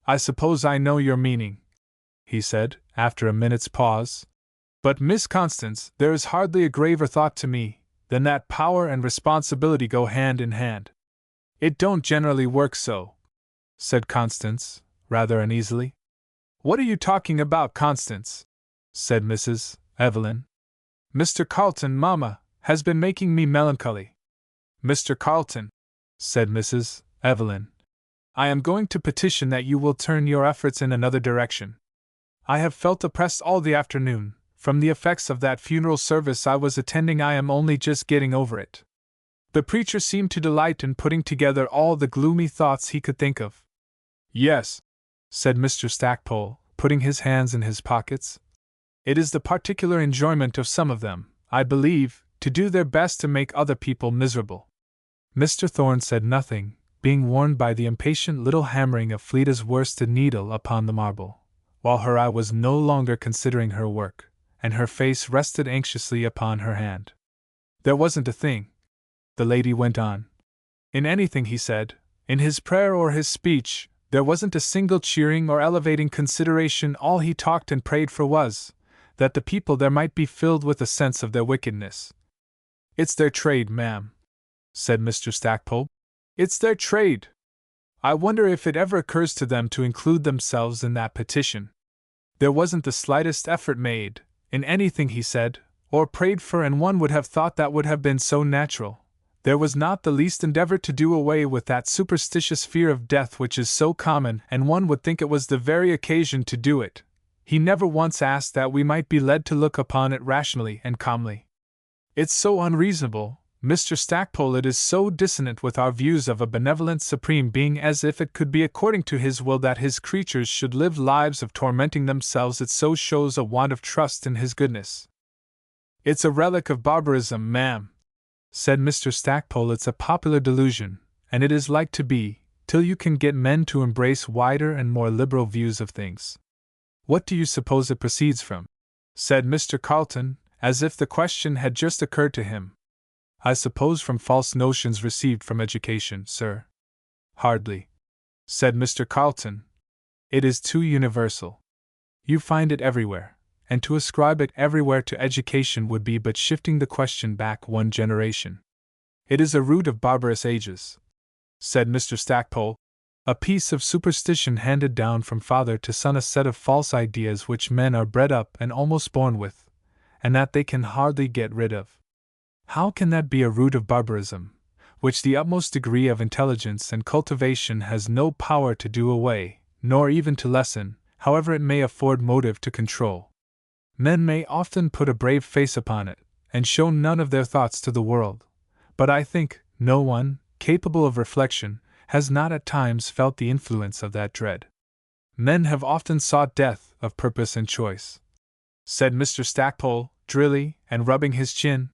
"I suppose I know your meaning," he said, after a minute's pause. "But, Miss Constance, there is hardly a graver thought to me than that power and responsibility go hand in hand." "It don't generally work so," said Constance, rather uneasily. "What are you talking about, Constance?" said Mrs. Evelyn. "Mr. Carlton, mamma, has been making me melancholy." "Mr. Carlton," said Mrs. Evelyn, "I am going to petition that you will turn your efforts in another direction. I have felt oppressed all the afternoon, from the effects of that funeral service I was attending. I am only just getting over it. The preacher seemed to delight in putting together all the gloomy thoughts he could think of." "Yes," said Mr. Stackpole, putting his hands in his pockets. "It is the particular enjoyment of some of them, I believe, to do their best to make other people miserable." Mr. Thorne said nothing, being warned by the impatient little hammering of Fleda's worsted needle upon the marble, while her eye was no longer considering her work, and her face rested anxiously upon her hand. "There wasn't a thing," the lady went on, "in anything he said, in his prayer or his speech, there wasn't a single cheering or elevating consideration. All he talked and prayed for was, that the people there might be filled with a sense of their wickedness." "It's their trade, ma'am," said Mr. Stackpole. "It's their trade. I wonder if it ever occurs to them to include themselves in that petition. There wasn't the slightest effort made, in anything he said, or prayed for, and one would have thought that would have been so natural. There was not the least endeavor to do away with that superstitious fear of death which is so common, and one would think it was the very occasion to do it. He never once asked that we might be led to look upon it rationally and calmly. It's so unreasonable, Mr. Stackpole, it is so dissonant with our views of a benevolent Supreme Being, as if it could be according to His will that His creatures should live lives of tormenting themselves. It so shows a want of trust in His goodness." "It's a relic of barbarism, ma'am," said Mr. Stackpole. "It's a popular delusion, and it is like to be, till you can get men to embrace wider and more liberal views of things." "What do you suppose it proceeds from?" said Mr. Carlton, as if the question had just occurred to him. "I suppose from false notions received from education, sir." "Hardly," said Mr. Carlton. "It is too universal. You find it everywhere, and to ascribe it everywhere to education would be but shifting the question back one generation. It is a root of barbarous ages," said Mr. Stackpole. "A piece of superstition handed down from father to son, a set of false ideas which men are bred up and almost born with, and that they can hardly get rid of. How can that be a root of barbarism, which the utmost degree of intelligence and cultivation has no power to do away, nor even to lessen, however it may afford motive to control? Men may often put a brave face upon it, and show none of their thoughts to the world, but I think no one, capable of reflection, has not at times felt the influence of that dread. Men have often sought death of purpose and choice, said Mr. Stackpole, drily, and rubbing his chin.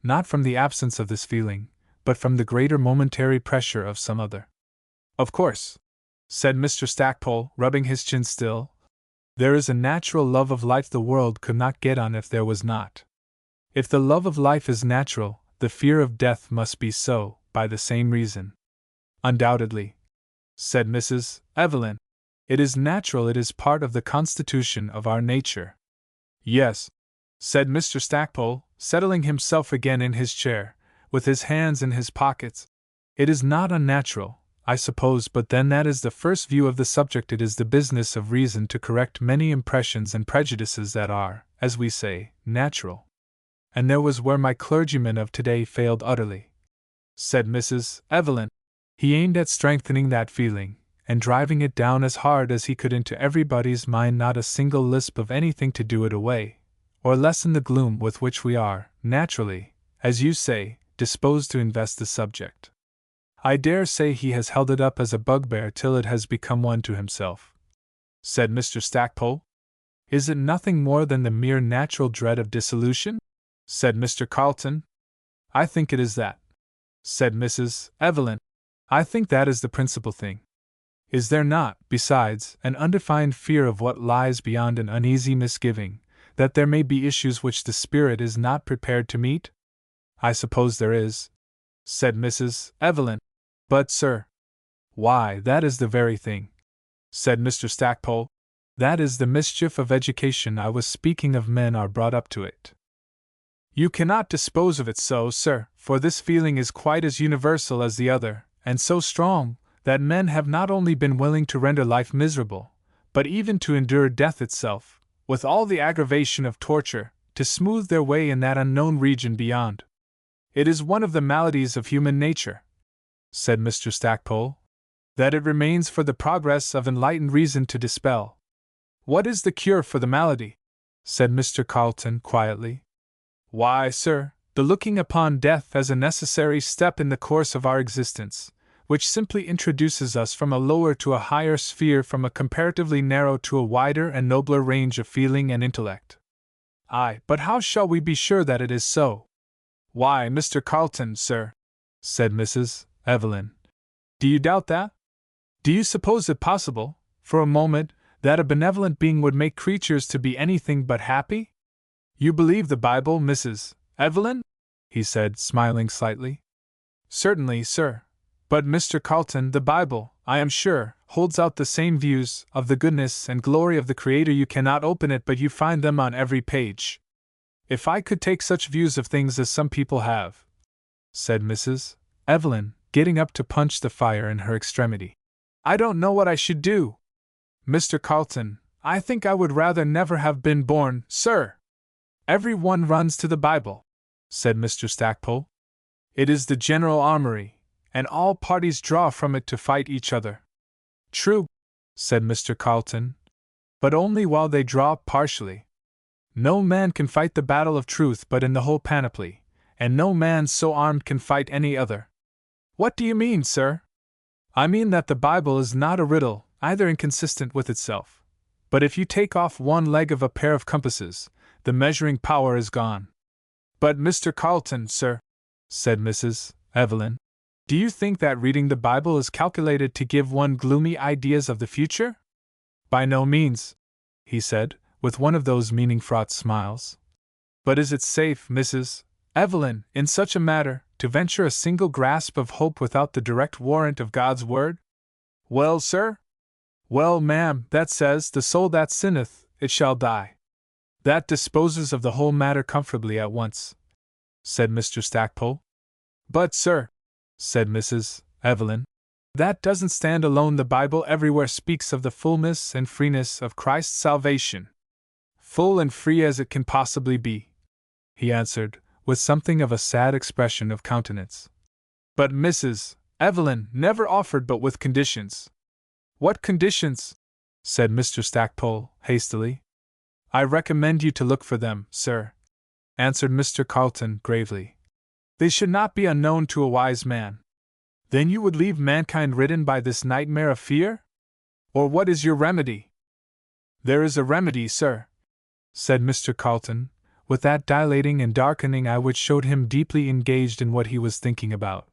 Not from the absence of this feeling, but from the greater momentary pressure of some other. Of course, said Mr. Stackpole, rubbing his chin still, there is a natural love of life the world could not get on if there was not. If the love of life is natural, the fear of death must be so, by the same reason. Undoubtedly, said Mrs. Evelyn. It is natural, it is part of the constitution of our nature. Yes, said Mr. Stackpole, settling himself again in his chair, with his hands in his pockets. It is not unnatural, I suppose, but then that is the first view of the subject. It is the business of reason to correct many impressions and prejudices that are, as we say, natural. And there was where my clergyman of today failed utterly, said Mrs. Evelyn. He aimed at strengthening that feeling, and driving it down as hard as he could into everybody's mind, not a single lisp of anything to do it away, or lessen the gloom with which we are, naturally, as you say, disposed to invest the subject. I dare say he has held it up as a bugbear till it has become one to himself, said Mr. Stackpole. Is it nothing more than the mere natural dread of dissolution? Said Mr. Carleton. I think it is that, said Mrs. Evelyn. I think that is the principal thing. Is there not, besides, an undefined fear of what lies beyond, an uneasy misgiving, that there may be issues which the spirit is not prepared to meet? I suppose there is, said Mrs. Evelyn. But, sir, why, that is the very thing, said Mr. Stackpole. That is the mischief of education I was speaking of. Men are brought up to it. You cannot dispose of it so, sir, for this feeling is quite as universal as the other, and so strong, that men have not only been willing to render life miserable, but even to endure death itself, with all the aggravation of torture, to smooth their way in that unknown region beyond. It is one of the maladies of human nature, said Mr. Stackpole, that it remains for the progress of enlightened reason to dispel. What is the cure for the malady? Said Mr. Carleton quietly. Why, sir, the looking upon death as a necessary step in the course of our existence, which simply introduces us from a lower to a higher sphere, from a comparatively narrow to a wider and nobler range of feeling and intellect. Aye, but how shall we be sure that it is so? Why, Mr. Carleton, sir, said Mrs. Evelyn, do you doubt that? Do you suppose it possible, for a moment, that a benevolent being would make creatures to be anything but happy? You believe the Bible, Mrs. Evelyn? He said, smiling slightly. Certainly, sir. But, Mr. Carleton, the Bible, I am sure, holds out the same views of the goodness and glory of the Creator. You cannot open it but you find them on every page. If I could take such views of things as some people have, said Mrs. Evelyn, getting up to punch the fire in her extremity, I don't know what I should do. Mr. Carleton, I think I would rather never have been born, sir. Every one runs to the Bible, said Mr. Stackpole. It is the general armory, and all parties draw from it to fight each other. True, said Mr. Carleton, but only while they draw partially. No man can fight the battle of truth but in the whole panoply, and no man so armed can fight any other. What do you mean, sir? I mean that the Bible is not a riddle, either inconsistent with itself. But if you take off one leg of a pair of compasses, the measuring power is gone. But, Mr. Carleton, sir, said Mrs. Evelyn, do you think that reading the Bible is calculated to give one gloomy ideas of the future? By no means, he said, with one of those meaning-fraught smiles. But is it safe, Mrs. Evelyn, in such a matter, to venture a single grasp of hope without the direct warrant of God's word? Well, sir? Well, ma'am, that says, the soul that sinneth, it shall die. That disposes of the whole matter comfortably at once, said Mr. Stackpole. But, sir, said Mrs. Evelyn, that doesn't stand alone. The Bible everywhere speaks of the fullness and freeness of Christ's salvation. Full and free as it can possibly be, he answered, with something of a sad expression of countenance. But Mrs. Evelyn never offered but with conditions. What conditions? Said Mr. Stackpole, hastily. I recommend you to look for them, sir, answered Mr. Carleton, gravely. They should not be unknown to a wise man. Then you would leave mankind ridden by this nightmare of fear? Or what is your remedy? There is a remedy, sir, said Mr. Carlton, with that dilating and darkening eye which showed him deeply engaged in what he was thinking about.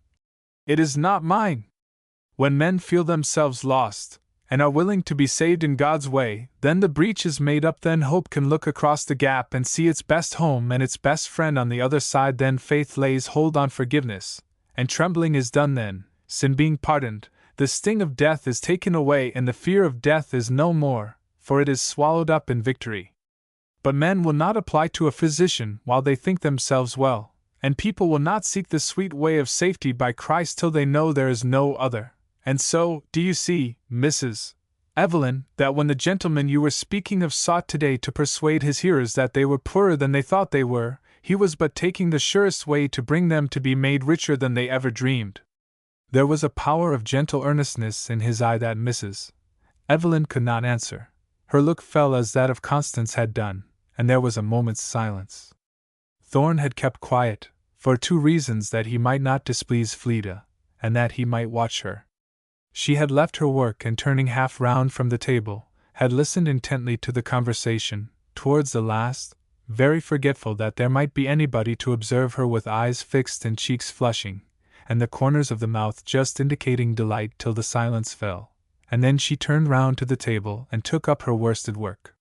It is not mine. When men feel themselves lost, and are willing to be saved in God's way, then the breach is made up, then hope can look across the gap and see its best home and its best friend on the other side, then faith lays hold on forgiveness, and trembling is done, then, sin being pardoned, the sting of death is taken away and the fear of death is no more, for it is swallowed up in victory. But men will not apply to a physician while they think themselves well, and people will not seek the sweet way of safety by Christ till they know there is no other. And so, do you see, Mrs. Evelyn, that when the gentleman you were speaking of sought today to persuade his hearers that they were poorer than they thought they were, he was but taking the surest way to bring them to be made richer than they ever dreamed. There was a power of gentle earnestness in his eye that Mrs. Evelyn could not answer. Her look fell as that of Constance had done, and there was a moment's silence. Thorn had kept quiet, for two reasons: that he might not displease Fleda, and that he might watch her. She had left her work and, turning half round from the table, had listened intently to the conversation, towards the last, very forgetful that there might be anybody to observe her, with eyes fixed and cheeks flushing, and the corners of the mouth just indicating delight, till the silence fell, and then she turned round to the table and took up her worsted work.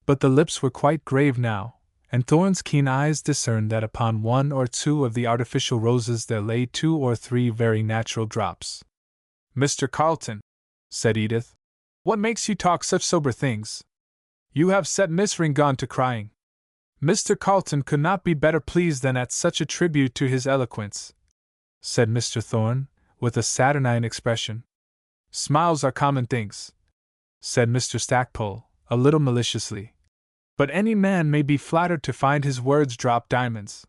But the lips were quite grave now, and Thorn's keen eyes discerned that upon one or two of the artificial roses there lay 2 or 3 very natural drops. "Mr. Carlton," said Edith, "what makes you talk such sober things? You have set Miss Ringgon to crying." "Mr. Carlton could not be better pleased than at such a tribute to his eloquence," said Mr. Thorn, with a saturnine expression. "Smiles are common things," said Mr. Stackpole, a little maliciously. "But any man may be flattered to find his words drop diamonds."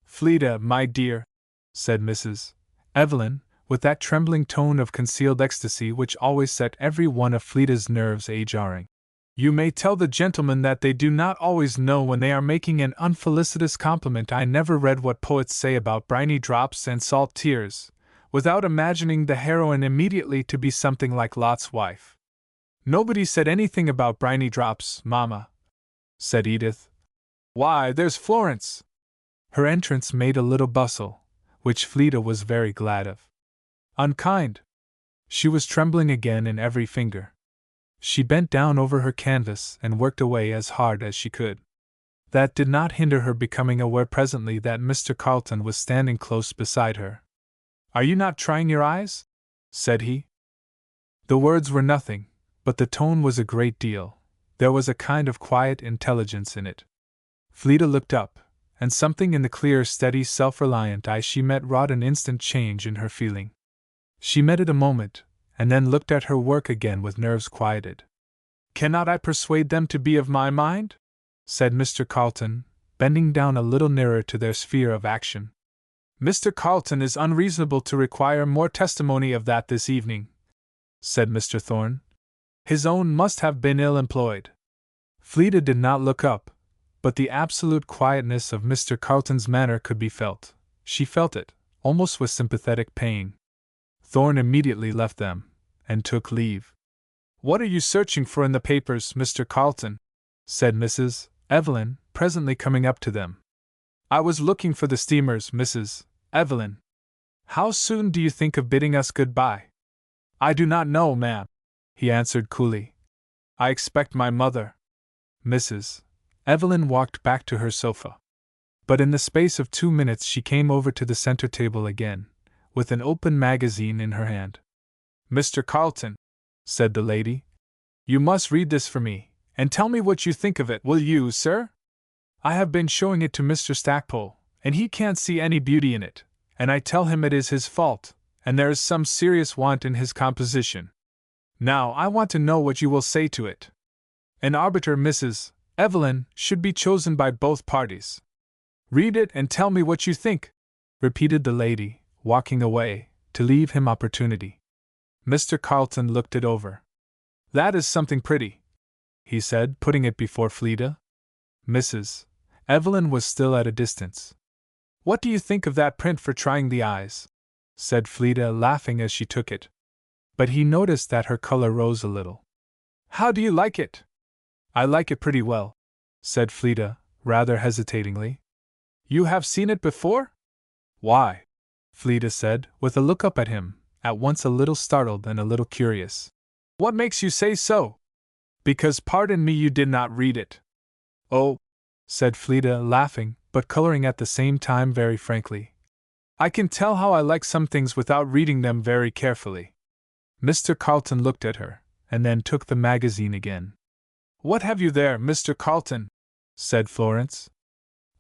"Fleda, my dear," said Mrs. Evelyn, with that trembling tone of concealed ecstasy which always set every one of Fleda's nerves a-jarring, "you may tell the gentlemen that they do not always know when they are making an unfelicitous compliment. I never read what poets say about briny drops and salt tears, without imagining the heroine immediately to be something like Lot's wife." "Nobody said anything about briny drops, Mamma," said Edith. "Why, there's Florence!" Her entrance made a little bustle, which Fleda was very glad of. "Unkind!" She was trembling again in every finger. She bent down over her canvas and worked away as hard as she could. That did not hinder her becoming aware presently that Mr. Carlton was standing close beside her. "Are you not trying your eyes?" said he. The words were nothing, but the tone was a great deal. There was a kind of quiet intelligence in it. Fleda looked up, and something in the clear, steady, self-reliant eye she met wrought an instant change in her feeling. She met it a moment, and then looked at her work again with nerves quieted. "Cannot I persuade them to be of my mind?" said Mr. Carlton, bending down a little nearer to their sphere of action. "Mr. Carlton is unreasonable to require more testimony of that this evening," said Mr. Thorn. "His own must have been ill employed." Fleda did not look up, but the absolute quietness of Mr. Carlton's manner could be felt. She felt it, almost with sympathetic pain. Thorn immediately left them, and took leave. "What are you searching for in the papers, Mr. Carlton?" said Mrs. Evelyn, presently coming up to them. "I was looking for the steamers, Mrs. Evelyn. How soon do you think of bidding us good-bye?" "I do not know, ma'am," he answered coolly. "I expect my mother." Mrs. Evelyn walked back to her sofa. But in the space of 2 minutes she came over to the center table again, with an open magazine in her hand. "Mr. Carlton," said the lady, "you must read this for me, and tell me what you think of it, will you, sir? I have been showing it to Mr. Stackpole, and he can't see any beauty in it, and I tell him it is his fault, and there is some serious want in his composition. Now I want to know what you will say to it. An arbiter, Mrs. Evelyn, should be chosen by both parties. Read it and tell me what you think," repeated the lady, walking away, to leave him opportunity. Mr. Carlton looked it over. "That is something pretty," he said, putting it before Fleda. Mrs. Evelyn was still at a distance. "What do you think of that print for trying the eyes?" said Fleda, laughing as she took it. But he noticed that her color rose a little. How do you like it? I like it pretty well, said Fleda, rather hesitatingly. You have seen it before? Why? Fleda said, with a look up at him, at once a little startled and a little curious. What makes you say so? Because pardon me, you did not read it. Oh, said Fleda, laughing, but coloring at the same time very frankly. I can tell how I like some things without reading them very carefully. Mr. Carlton looked at her, and then took the magazine again. What have you there, Mr. Carlton? Said Florence.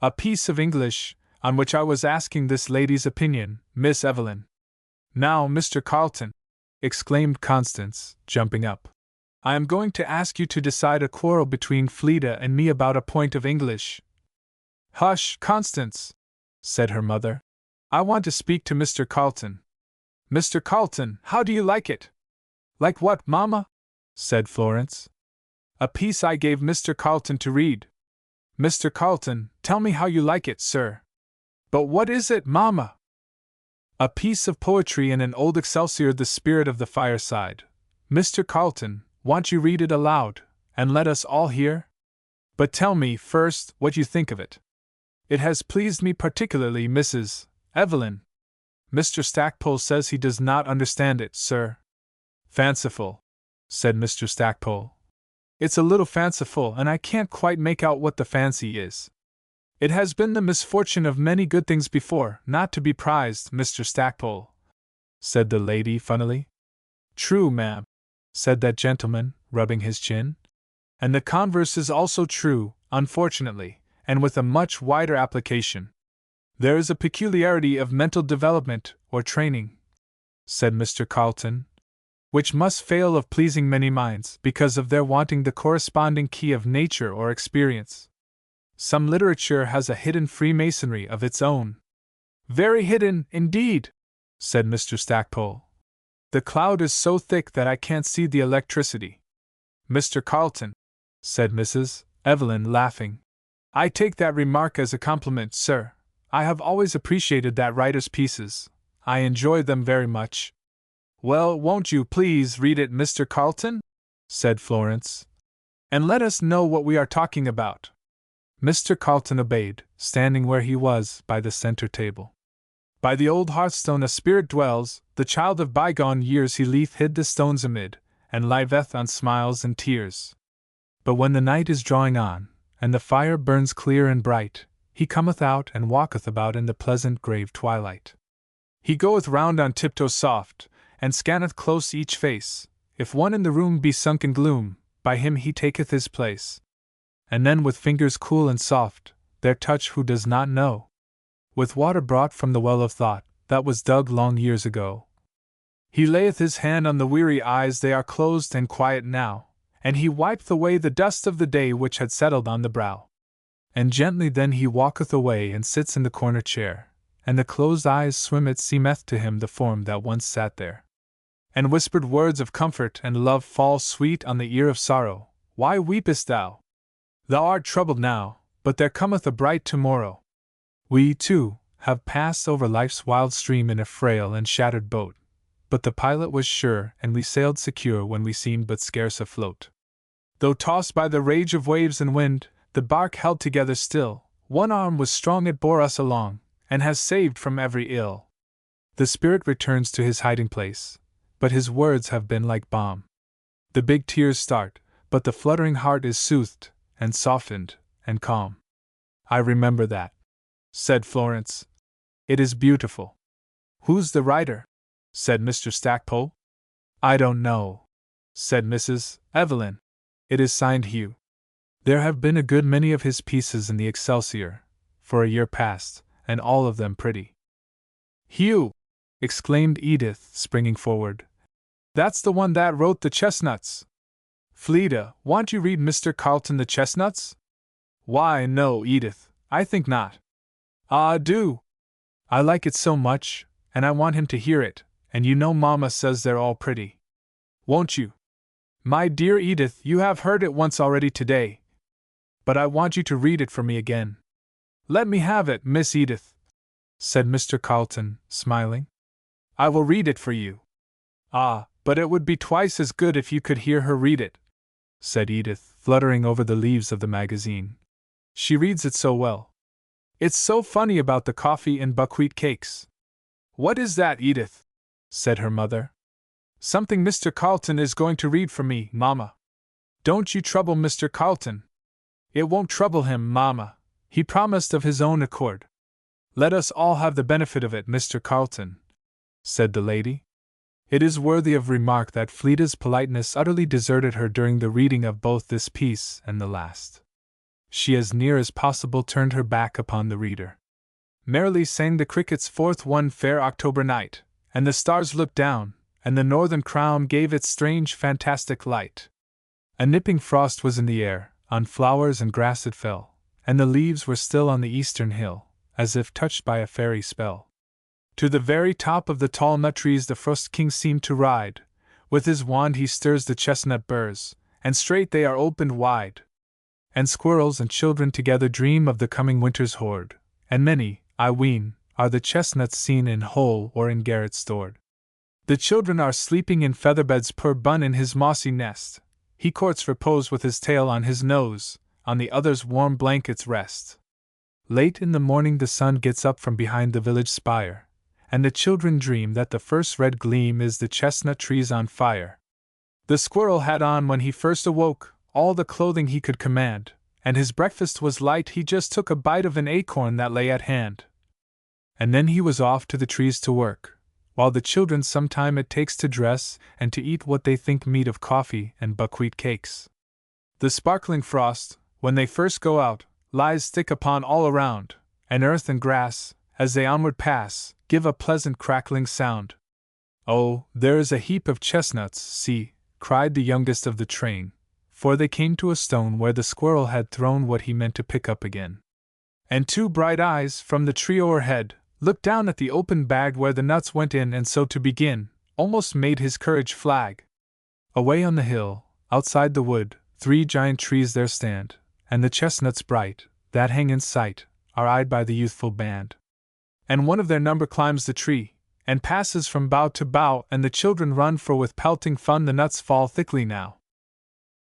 A piece of English, on which I was asking this lady's opinion, Miss Evelyn. Now, Mr. Carlton, exclaimed Constance, jumping up, I am going to ask you to decide a quarrel between Fleda and me about a point of English. Hush, Constance, said her mother. I want to speak to Mr. Carlton. Mr. Carlton, how do you like it? Like what, Mamma? Said Florence. A piece I gave Mr. Carlton to read. Mr. Carlton, tell me how you like it, sir. But what is it, Mamma? A piece of poetry in an old Excelsior, The Spirit of the Fireside. Mr. Carlton, won't you read it aloud, and let us all hear? But tell me, first, what you think of it. It has pleased me particularly, Mrs. Evelyn. Mr. Stackpole says he does not understand it, sir. Fanciful, said Mr. Stackpole. It's a little fanciful, and I can't quite make out what the fancy is. It has been the misfortune of many good things before not to be prized, Mr. Stackpole, said the lady funnily. True, ma'am, said that gentleman, rubbing his chin. And the converse is also true, unfortunately, and with a much wider application. There is a peculiarity of mental development, or training, said Mr. Carlton, which must fail of pleasing many minds because of their wanting the corresponding key of nature or experience. Some literature has a hidden Freemasonry of its own. Very hidden, indeed, said Mr. Stackpole. The cloud is so thick that I can't see the electricity. Mr. Carlton, said Mrs. Evelyn, laughing. I take that remark as a compliment, sir. I have always appreciated that writer's pieces. I enjoy them very much. Well, won't you please read it, Mr. Carlton? Said Florence. And let us know what we are talking about. Mr. Carlton obeyed, standing where he was, by the center table. By the old hearthstone a spirit dwells, the child of bygone years. He lieth hid the stones amid, and liveth on smiles and tears. But when the night is drawing on, and the fire burns clear and bright, he cometh out and walketh about in the pleasant grave twilight. He goeth round on tiptoe soft, and scanneth close each face. If one in the room be sunk in gloom, by him he taketh his place. And then with fingers cool and soft, their touch who does not know, with water brought from the well of thought, that was dug long years ago, he layeth his hand on the weary eyes. They are closed and quiet now, and he wipeth away the dust of the day which had settled on the brow. And gently then he walketh away and sits in the corner chair, and the closed eyes swim. It seemeth to him the form that once sat there, and whispered words of comfort and love fall sweet on the ear of sorrow. Why weepest thou? Thou art troubled now, but there cometh a bright tomorrow. We, too, have passed over life's wild stream in a frail and shattered boat, but the pilot was sure, and we sailed secure when we seemed but scarce afloat. Though tossed by the rage of waves and wind, the bark held together still. One arm was strong, it bore us along, and has saved from every ill. The spirit returns to his hiding place, but his words have been like balm. The big tears start, but the fluttering heart is soothed, and softened, and calm. I remember that, said Florence. It is beautiful. Who's the writer? Said Mr. Stackpole. I don't know, said Mrs. Evelyn. It is signed Hugh. There have been a good many of his pieces in the Excelsior, for a year past, and all of them pretty. Hugh! Exclaimed Edith, springing forward. That's the one that wrote The Chestnuts. Fleda, won't you read Mr. Carlton The Chestnuts? Why, no, Edith, I think not. Ah, do! I like it so much, and I want him to hear it, and you know Mamma says they're all pretty. Won't you? My dear Edith, you have heard it once already today, but I want you to read it for me again. Let me have it, Miss Edith, said Mr. Carlton, smiling. I will read it for you. Ah, but it would be twice as good if you could hear her read it, said Edith, fluttering over the leaves of the magazine. She reads it so well. It's so funny about the coffee and buckwheat cakes. What is that, Edith? Said her mother. Something Mr. Carlton is going to read for me, Mamma. Don't you trouble Mr. Carlton. It won't trouble him, Mamma. He promised of his own accord. Let us all have the benefit of it, Mr. Carlton, said the lady. It is worthy of remark that Fleda's politeness utterly deserted her during the reading of both this piece and the last. She as near as possible turned her back upon the reader. Merrily sang the crickets forth one fair October night, and the stars looked down, and the northern crown gave its strange fantastic light. A nipping frost was in the air, on flowers and grass it fell, and the leaves were still on the eastern hill, as if touched by a fairy spell. To the very top of the tall nut trees the Frost King seemed to ride. With his wand he stirs the chestnut burrs, and straight they are opened wide. And squirrels and children together dream of the coming winter's hoard, and many, I ween, are the chestnuts seen in hole or in garret stored. The children are sleeping in featherbeds, poor Bun in his mossy nest. He courts repose with his tail on his nose, on the other's warm blankets rest. Late in the morning the sun gets up from behind the village spire, and the children dream that the first red gleam is the chestnut trees on fire. The squirrel had on when he first awoke all the clothing he could command, and his breakfast was light, he just took a bite of an acorn that lay at hand. And then he was off to the trees to work, while the children some time it takes to dress and to eat what they think meet of coffee and buckwheat cakes. The sparkling frost, when they first go out, lies thick upon all around, and earth and grass, as they onward pass, give a pleasant crackling sound. Oh, there is a heap of chestnuts, see, cried the youngest of the train, for they came to a stone where the squirrel had thrown what he meant to pick up again. And two bright eyes from the tree o'erhead looked down at the open bag where the nuts went in, and so to begin almost made his courage flag. Away on the hill, outside the wood, 3 giant trees there stand, and the chestnuts bright, that hang in sight, are eyed by the youthful band. And one of their number climbs the tree, and passes from bough to bough, and the children run, for with pelting fun the nuts fall thickly now.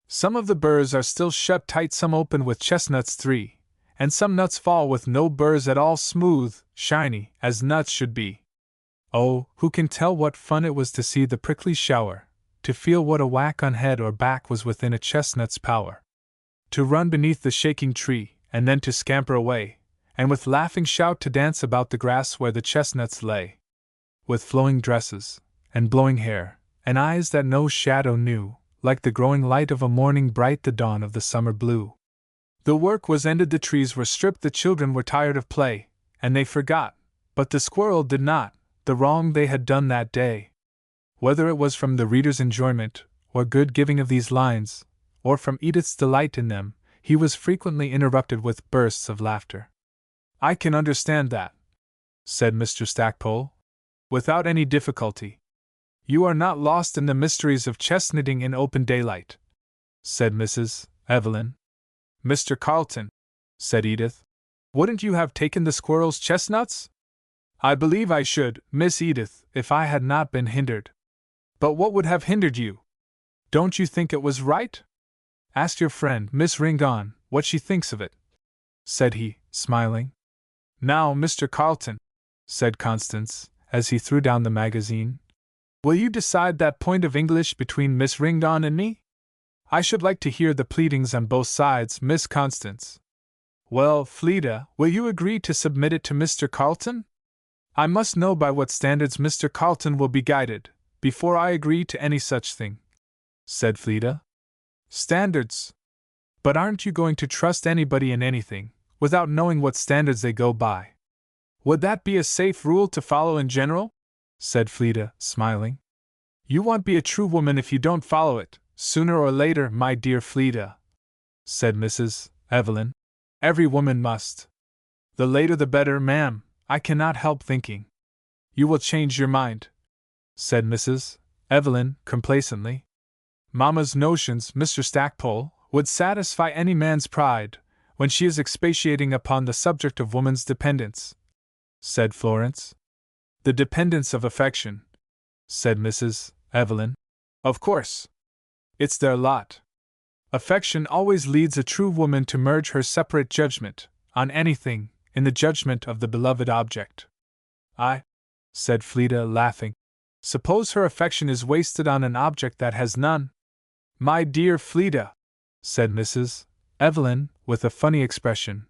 Some of the burrs are still shut tight, some open with chestnuts 3, and some nuts fall with no burrs at all, smooth, shiny, as nuts should be. Oh, who can tell what fun it was to see the prickly shower, to feel what a whack on head or back was within a chestnut's power. To run beneath the shaking tree, and then to scamper away, and with laughing shout to dance about the grass where the chestnuts lay. With flowing dresses, and blowing hair, and eyes that no shadow knew, like the growing light of a morning bright, the dawn of the summer blue. The work was ended, the trees were stripped, the children were tired of play, and they forgot, but the squirrel did not, the wrong they had done that day. Whether it was from the reader's enjoyment, or good giving of these lines, or from Edith's delight in them, he was frequently interrupted with bursts of laughter. I can understand that, said Mr. Stackpole, without any difficulty. You are not lost in the mysteries of chestnutting in open daylight, said Mrs. Evelyn. Mr. Carlton, said Edith, wouldn't you have taken the squirrel's chestnuts? I believe I should, Miss Edith, if I had not been hindered. But what would have hindered you? Don't you think it was right? Ask your friend, Miss Ringon, what she thinks of it, said he, smiling. Now, Mr. Carlton, said Constance, as he threw down the magazine, will you decide that point of English between Miss Ringon and me? I should like to hear the pleadings on both sides, Miss Constance. Well, Fleda, will you agree to submit it to Mr. Carlton? I must know by what standards Mr. Carlton will be guided, before I agree to any such thing, said Fleda. Standards? But aren't you going to trust anybody in anything, without knowing what standards they go by? Would that be a safe rule to follow in general? Said Fleda, smiling. You won't be a true woman if you don't follow it, sooner or later, my dear Fleda, said Mrs. Evelyn. Every woman must. The later the better, ma'am, I cannot help thinking. You will change your mind, said Mrs. Evelyn, complacently. Mamma's notions, Mr. Stackpole, would satisfy any man's pride, when she is expatiating upon the subject of woman's dependence, said Florence. The dependence of affection, said Mrs. Evelyn. Of course. It's their lot. Affection always leads a true woman to merge her separate judgment on anything in the judgment of the beloved object. Said Fleda, laughing. Suppose her affection is wasted on an object that has none? My dear Fleda, said Mrs. Evelyn, with a funny expression.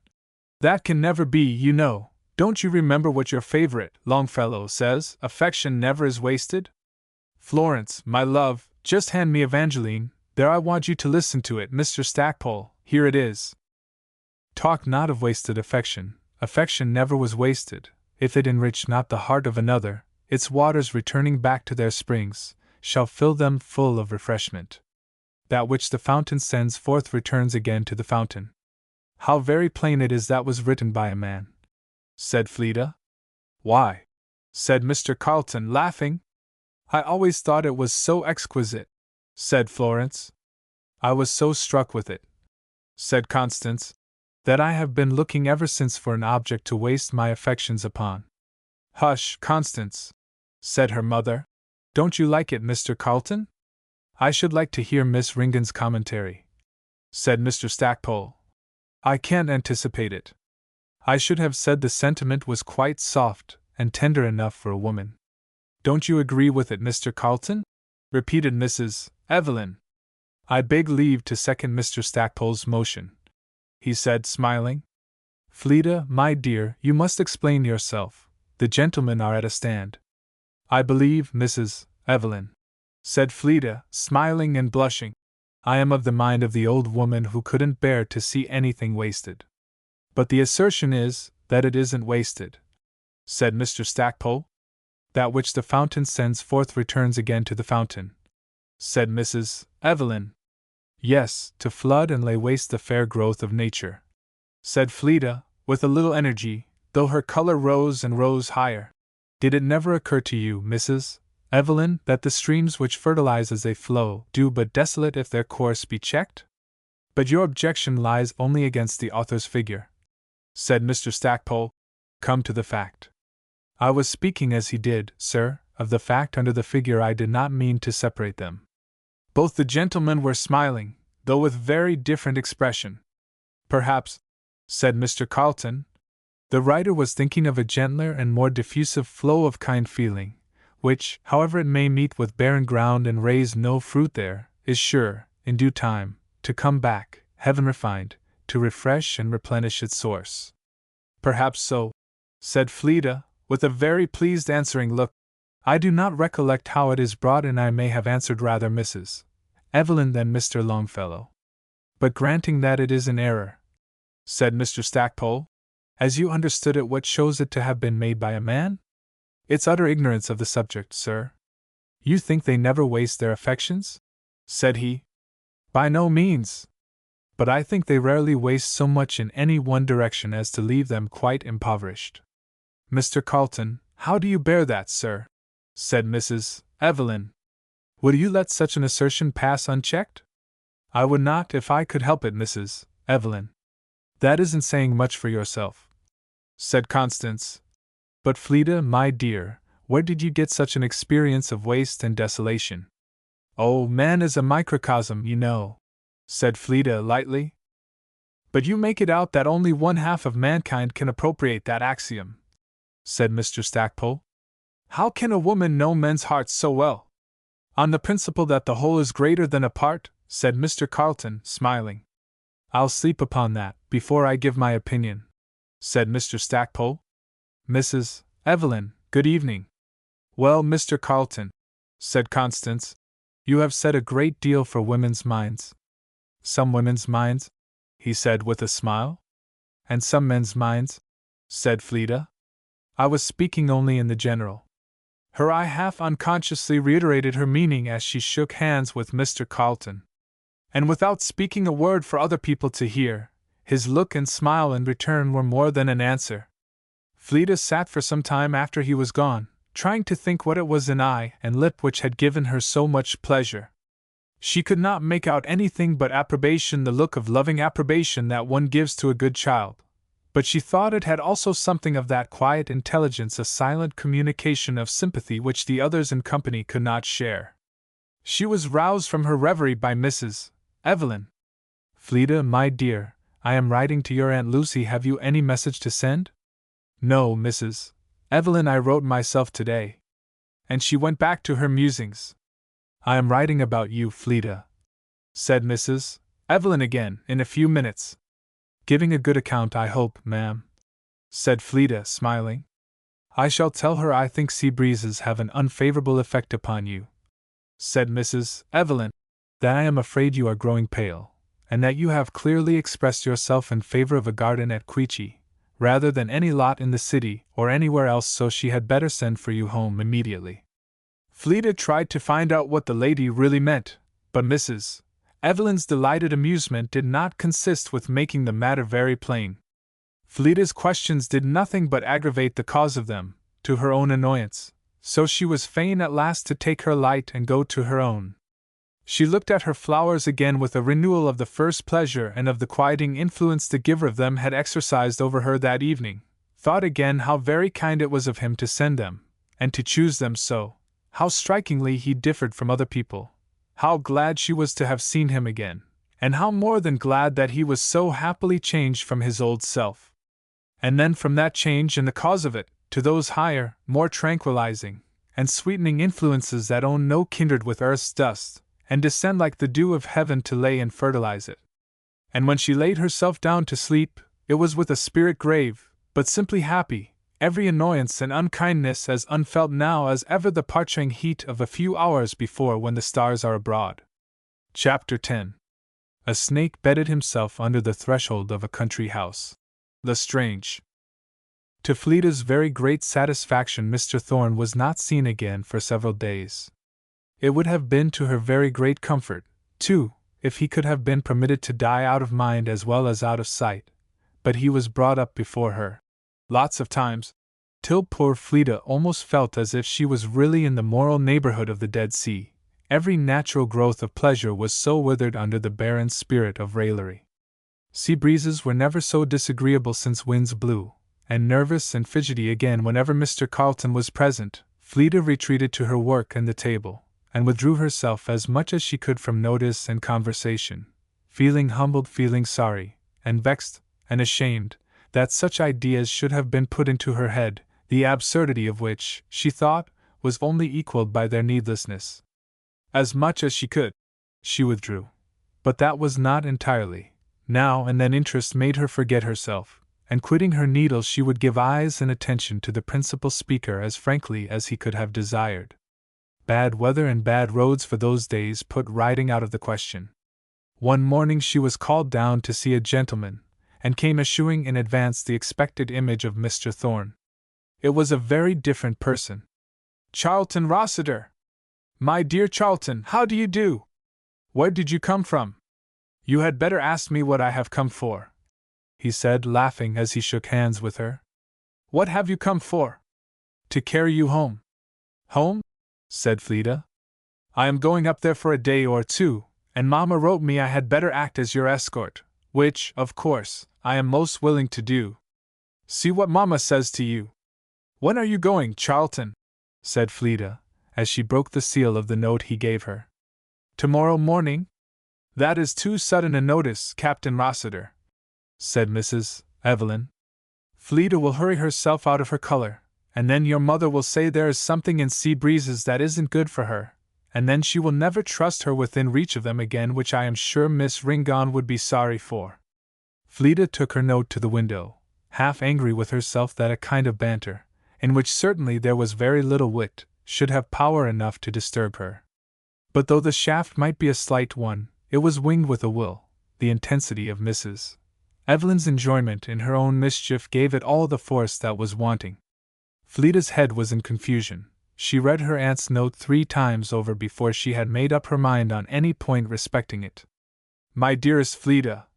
That can never be, you know. Don't you remember what your favorite Longfellow says, affection never is wasted? Florence, my love, just hand me Evangeline, there I want you to listen to it, Mr. Stackpole, here it is. Talk not of wasted affection, affection never was wasted, if it enrich not the heart of another, its waters returning back to their springs, shall fill them full of refreshment. That which the fountain sends forth returns again to the fountain. How very plain it is that was written by a man, said Fleda. Why, said Mr. Carleton, laughing. I always thought it was so exquisite, said Florence. I was so struck with it, said Constance, that I have been looking ever since for an object to waste my affections upon. Hush, Constance, said her mother. Don't you like it, Mr. Carleton? I should like to hear Miss Ringan's commentary, said Mr. Stackpole. I can't anticipate it. I should have said the sentiment was quite soft and tender enough for a woman. Don't you agree with it, Mr. Carleton? Repeated Mrs. Evelyn. I beg leave to second Mr. Stackpole's motion, he said, smiling. Fleda, my dear, you must explain yourself. The gentlemen are at a stand. I believe, Mrs. Evelyn, said Fleda, smiling and blushing, I am of the mind of the old woman who couldn't bear to see anything wasted. But the assertion is that it isn't wasted, said Mr. Stackpole. That which the fountain sends forth returns again to the fountain, said Mrs. Evelyn. Yes, to flood and lay waste the fair growth of nature, said Fleda, with a little energy, though her color rose and rose higher. Did it never occur to you, Mrs. Evelyn, that the streams which fertilize as they flow do but desolate if their course be checked? But your objection lies only against the author's figure, said Mr. Stackpole. Come to the fact. I was speaking as he did, sir, of the fact under the figure. I did not mean to separate them. Both the gentlemen were smiling, though with very different expression. Perhaps, said Mr. Carleton, the writer was thinking of a gentler and more diffusive flow of kind feeling, which, however it may meet with barren ground and raise no fruit there, is sure, in due time, to come back, heaven refined, to refresh and replenish its source. Perhaps so, said Fleda, with a very pleased answering look. I do not recollect how it is brought, and I may have answered rather Mrs. Evelyn than Mr. Longfellow. But granting that it is an error, said Mr. Stackpole, as you understood it, what shows it to have been made by a man? It's utter ignorance of the subject, sir. You think they never waste their affections? Said he. By no means. But I think they rarely waste so much in any one direction as to leave them quite impoverished. Mr. Carleton, how do you bear that, sir? Said Mrs. Evelyn. Would you let such an assertion pass unchecked? I would not if I could help it, Mrs. Evelyn. That isn't saying much for yourself, said Constance. But Fleda, my dear, where did you get such an experience of waste and desolation? Oh, man is a microcosm, you know, said Fleda lightly. But you make it out that only one half of mankind can appropriate that axiom, said Mr. Stackpole. How can a woman know men's hearts so well? On the principle that the whole is greater than a part, said Mr. Carleton, smiling. I'll sleep upon that before I give my opinion, said Mr. Stackpole. Mrs. Evelyn, good evening. Well, Mr. Carleton, said Constance, you have said a great deal for women's minds. Some women's minds, he said with a smile. And some men's minds, said Fleda. I was speaking only in the general. Her eye half unconsciously reiterated her meaning as she shook hands with Mr. Carleton. And without speaking a word for other people to hear, his look and smile in return were more than an answer. Fleda sat for some time after he was gone, trying to think what it was in eye and lip which had given her so much pleasure. She could not make out anything but approbation, the look of loving approbation that one gives to a good child, but she thought it had also something of that quiet intelligence, a silent communication of sympathy which the others in company could not share. She was roused from her reverie by Mrs. Evelyn. "Fleda, my dear, I am writing to your Aunt Lucy. Have you any message to send?" "No, Mrs. Evelyn, I wrote myself today." And she went back to her musings. "I am writing about you, Fleda," said Mrs. Evelyn again, in a few minutes. "Giving a good account, I hope, ma'am," said Fleda, smiling. "I shall tell her I think sea breezes have an unfavorable effect upon you," said Mrs. Evelyn, "that I am afraid you are growing pale, and that you have clearly expressed yourself in favor of a garden at Queechy, rather than any lot in the city or anywhere else, so she had better send for you home immediately." Fleda tried to find out what the lady really meant, but Mrs. Evelyn's delighted amusement did not consist with making the matter very plain. Fleda's questions did nothing but aggravate the cause of them, to her own annoyance, so she was fain at last to take her light and go to her own. She looked at her flowers again with a renewal of the first pleasure and of the quieting influence the giver of them had exercised over her that evening, thought again how very kind it was of him to send them, and to choose them so, how strikingly he differed from other people, how glad she was to have seen him again, and how more than glad that he was so happily changed from his old self. And then from that change and the cause of it, to those higher, more tranquilizing, and sweetening influences that own no kindred with earth's dust, and descend like the dew of heaven to lay and fertilize it. And when she laid herself down to sleep, it was with a spirit grave, but simply happy, every annoyance and unkindness as unfelt now as ever the parching heat of a few hours before when the stars are abroad. Chapter 10. A snake bedded himself under the threshold of a country house. Lestrange. To Fleda's very great satisfaction, Mr. Thorn was not seen again for several days. It would have been to her very great comfort, too, if he could have been permitted to die out of mind as well as out of sight, but he was brought up before her, lots of times, till poor Fleda almost felt as if she was really in the moral neighborhood of the Dead Sea. Every natural growth of pleasure was so withered under the barren spirit of raillery. Sea breezes were never so disagreeable since winds blew, and nervous and fidgety again whenever Mr. Carleton was present. Fleda retreated to her work and the table, and withdrew herself as much as she could from notice and conversation, feeling humbled, feeling sorry, and vexed, and ashamed, that such ideas should have been put into her head, the absurdity of which, she thought, was only equalled by their needlessness. As much as she could, she withdrew. But that was not entirely. Now and then interest made her forget herself, and quitting her needle she would give eyes and attention to the principal speaker as frankly as he could have desired. Bad weather and bad roads for those days put riding out of the question. One morning she was called down to see a gentleman, and came eschewing in advance the expected image of Mr. Thorn. It was a very different person. "Charlton Rossiter! My dear Charlton, how do you do? Where did you come from? You had better ask me what I have come for," he said, laughing as he shook hands with her. "What have you come for?" "To carry you home." "Home?" said Fleda. "I am going up there for a day or two, and Mamma wrote me I had better act as your escort, which, of course, I am most willing to do. See what Mamma says to you." "When are you going, Charlton?" said Fleda, as she broke the seal of the note he gave her. "Tomorrow morning?" "That is too sudden a notice, Captain Rossiter," said Mrs. Evelyn. "Fleda will hurry herself out of her color, and then your mother will say there is something in sea breezes that isn't good for her, and then she will never trust her within reach of them again, which I am sure Miss Ringon would be sorry for." Fleda took her note to the window, half angry with herself that a kind of banter, in which certainly there was very little wit, should have power enough to disturb her. But though the shaft might be a slight one, it was winged with a will. The intensity of Mrs. Evelyn's enjoyment in her own mischief gave it all the force that was wanting. Fleda's head was in confusion. She read her aunt's note 3 times over before she had made up her mind on any point respecting it. "My dearest Fleda,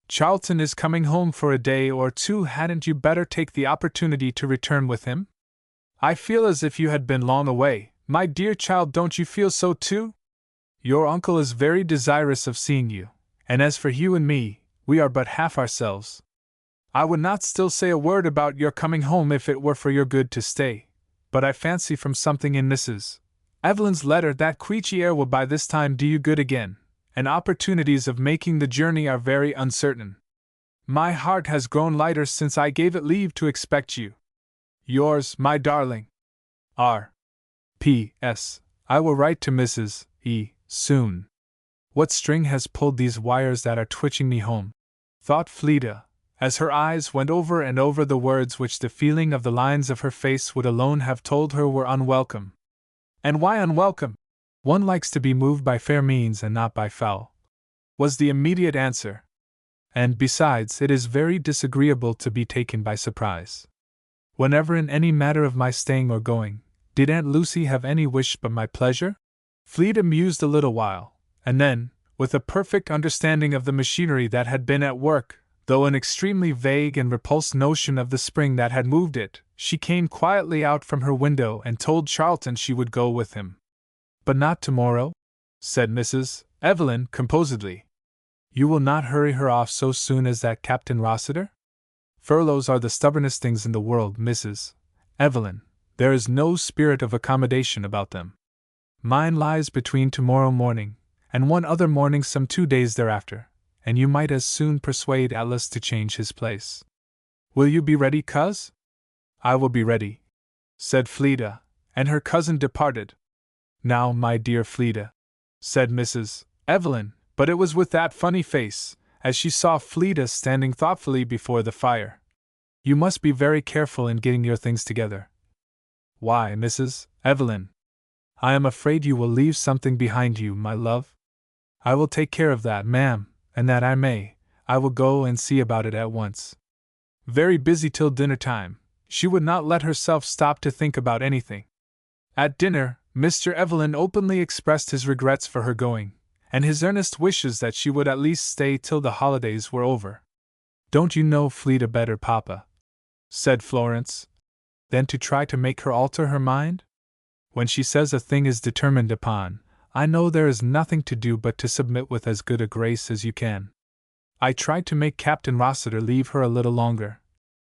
Charlton is coming home for a day or two. Hadn't you better take the opportunity to return with him? I feel as if you had been long away. My dear child, don't you feel so too? Your uncle is very desirous of seeing you, and as for Hugh and me, we are but half ourselves. I would not still say a word about your coming home if it were for your good to stay, but I fancy from something in Mrs. Evelyn's letter that Queechy air will by this time do you good again, and opportunities of making the journey are very uncertain. My heart has grown lighter since I gave it leave to expect you. Yours, my darling. R. P.S. I will write to Mrs. E. soon. What string has pulled these wires that are twitching me home? Thought Fleda, as her eyes went over and over the words which the feeling of the lines of her face would alone have told her were unwelcome. And why unwelcome? One likes to be moved by fair means and not by foul, was the immediate answer. And besides, it is very disagreeable to be taken by surprise. Whenever in any matter of my staying or going, did Aunt Lucy have any wish but my pleasure? Fleda mused a little while, and then, with a perfect understanding of the machinery that had been at work, though an extremely vague and repulsed notion of the spring that had moved it, she came quietly out from her window and told Charlton she would go with him. But not tomorrow? Said Mrs. Evelyn composedly. You will not hurry her off so soon as that, Captain Rossiter? Furloughs are the stubbornest things in the world, Mrs. Evelyn. There is no spirit of accommodation about them. Mine lies between tomorrow morning and one other morning some 2 days thereafter, and you might as soon persuade Atlas to change his place. Will you be ready, coz? I will be ready, said Fleda, and her cousin departed. Now, my dear Fleda, said Mrs. Evelyn, but it was with that funny face, as she saw Fleda standing thoughtfully before the fire. You must be very careful in getting your things together. Why, Mrs. Evelyn? I am afraid you will leave something behind you, my love. I will take care of that, ma'am, and that I will go and see about it at once. Very busy till dinner time, she would not let herself stop to think about anything. At dinner, Mr. Evelyn openly expressed his regrets for her going, and his earnest wishes that she would at least stay till the holidays were over. Don't you know Fleda better, Papa, said Florence, than to try to make her alter her mind? When she says a thing is determined upon, I know there is nothing to do but to submit with as good a grace as you can. I tried to make Captain Rossiter leave her a little longer,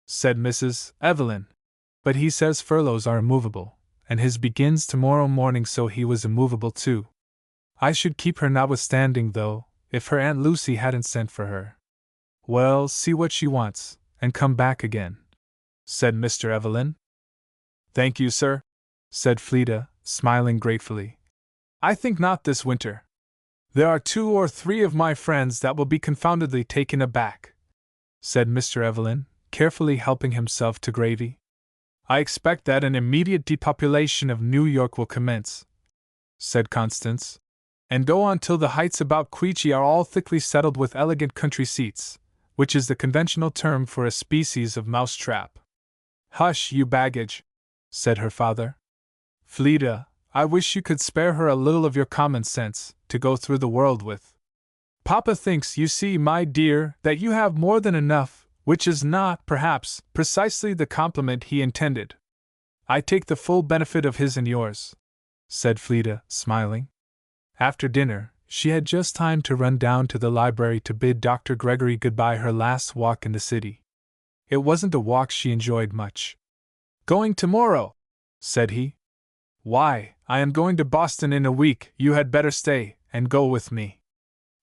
said Mrs. Evelyn, but he says furloughs are immovable, and his begins tomorrow morning, so he was immovable too. I should keep her notwithstanding, though, if her Aunt Lucy hadn't sent for her. Well, see what she wants, and come back again, said Mr. Evelyn. Thank you, sir, said Fleda, smiling gratefully. I think not this winter. There are 2 or 3 of my friends that will be confoundedly taken aback, said Mr. Evelyn, carefully helping himself to gravy. I expect that an immediate depopulation of New York will commence, said Constance, and go on till the heights about Queechy are all thickly settled with elegant country seats, which is the conventional term for a species of mouse-trap. Hush, you baggage, said her father. Fleda, I wish you could spare her a little of your common sense, to go through the world with. Papa thinks, you see, my dear, that you have more than enough, which is not, perhaps, precisely the compliment he intended. I take the full benefit of his and yours, said Fleda, smiling. After dinner, she had just time to run down to the library to bid Dr. Gregory goodbye, her last walk in the city. It wasn't a walk she enjoyed much. Going tomorrow, said he. Why, I am going to Boston in a week. You had better stay, and go with me.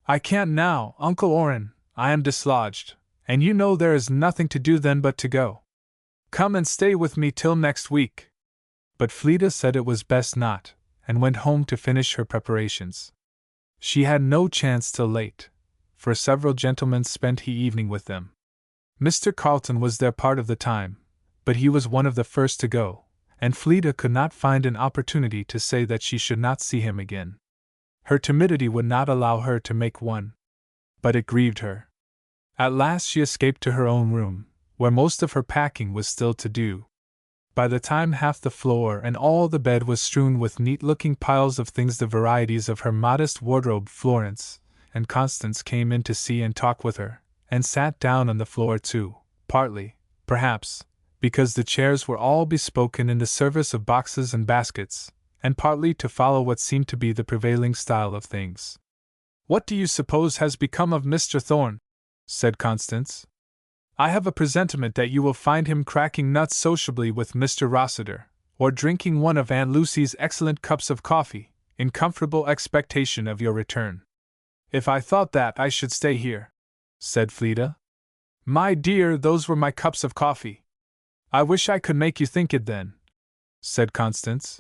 I can't now, Uncle Orrin, I am dislodged, and you know there is nothing to do then but to go. Come and stay with me till next week. But Fleda said it was best not, and went home to finish her preparations. She had no chance till late, for several gentlemen spent the evening with them. Mr. Carleton was there part of the time, but he was one of the first to go, and Fleda could not find an opportunity to say that she should not see him again. Her timidity would not allow her to make one, but it grieved her. At last she escaped to her own room, where most of her packing was still to do. By the time half the floor and all the bed was strewn with neat-looking piles of things, the varieties of her modest wardrobe, Florence and Constance came in to see and talk with her, and sat down on the floor too, partly, perhaps, because the chairs were all bespoken in the service of boxes and baskets, and partly to follow what seemed to be the prevailing style of things. What do you suppose has become of Mr. Thorne? Said Constance. I have a presentiment that you will find him cracking nuts sociably with Mr. Rossiter, or drinking one of Aunt Lucy's excellent cups of coffee, in comfortable expectation of your return. If I thought that, I should stay here," said Fleda. "My dear, those were my cups of coffee." "I wish I could make you think it then," said Constance.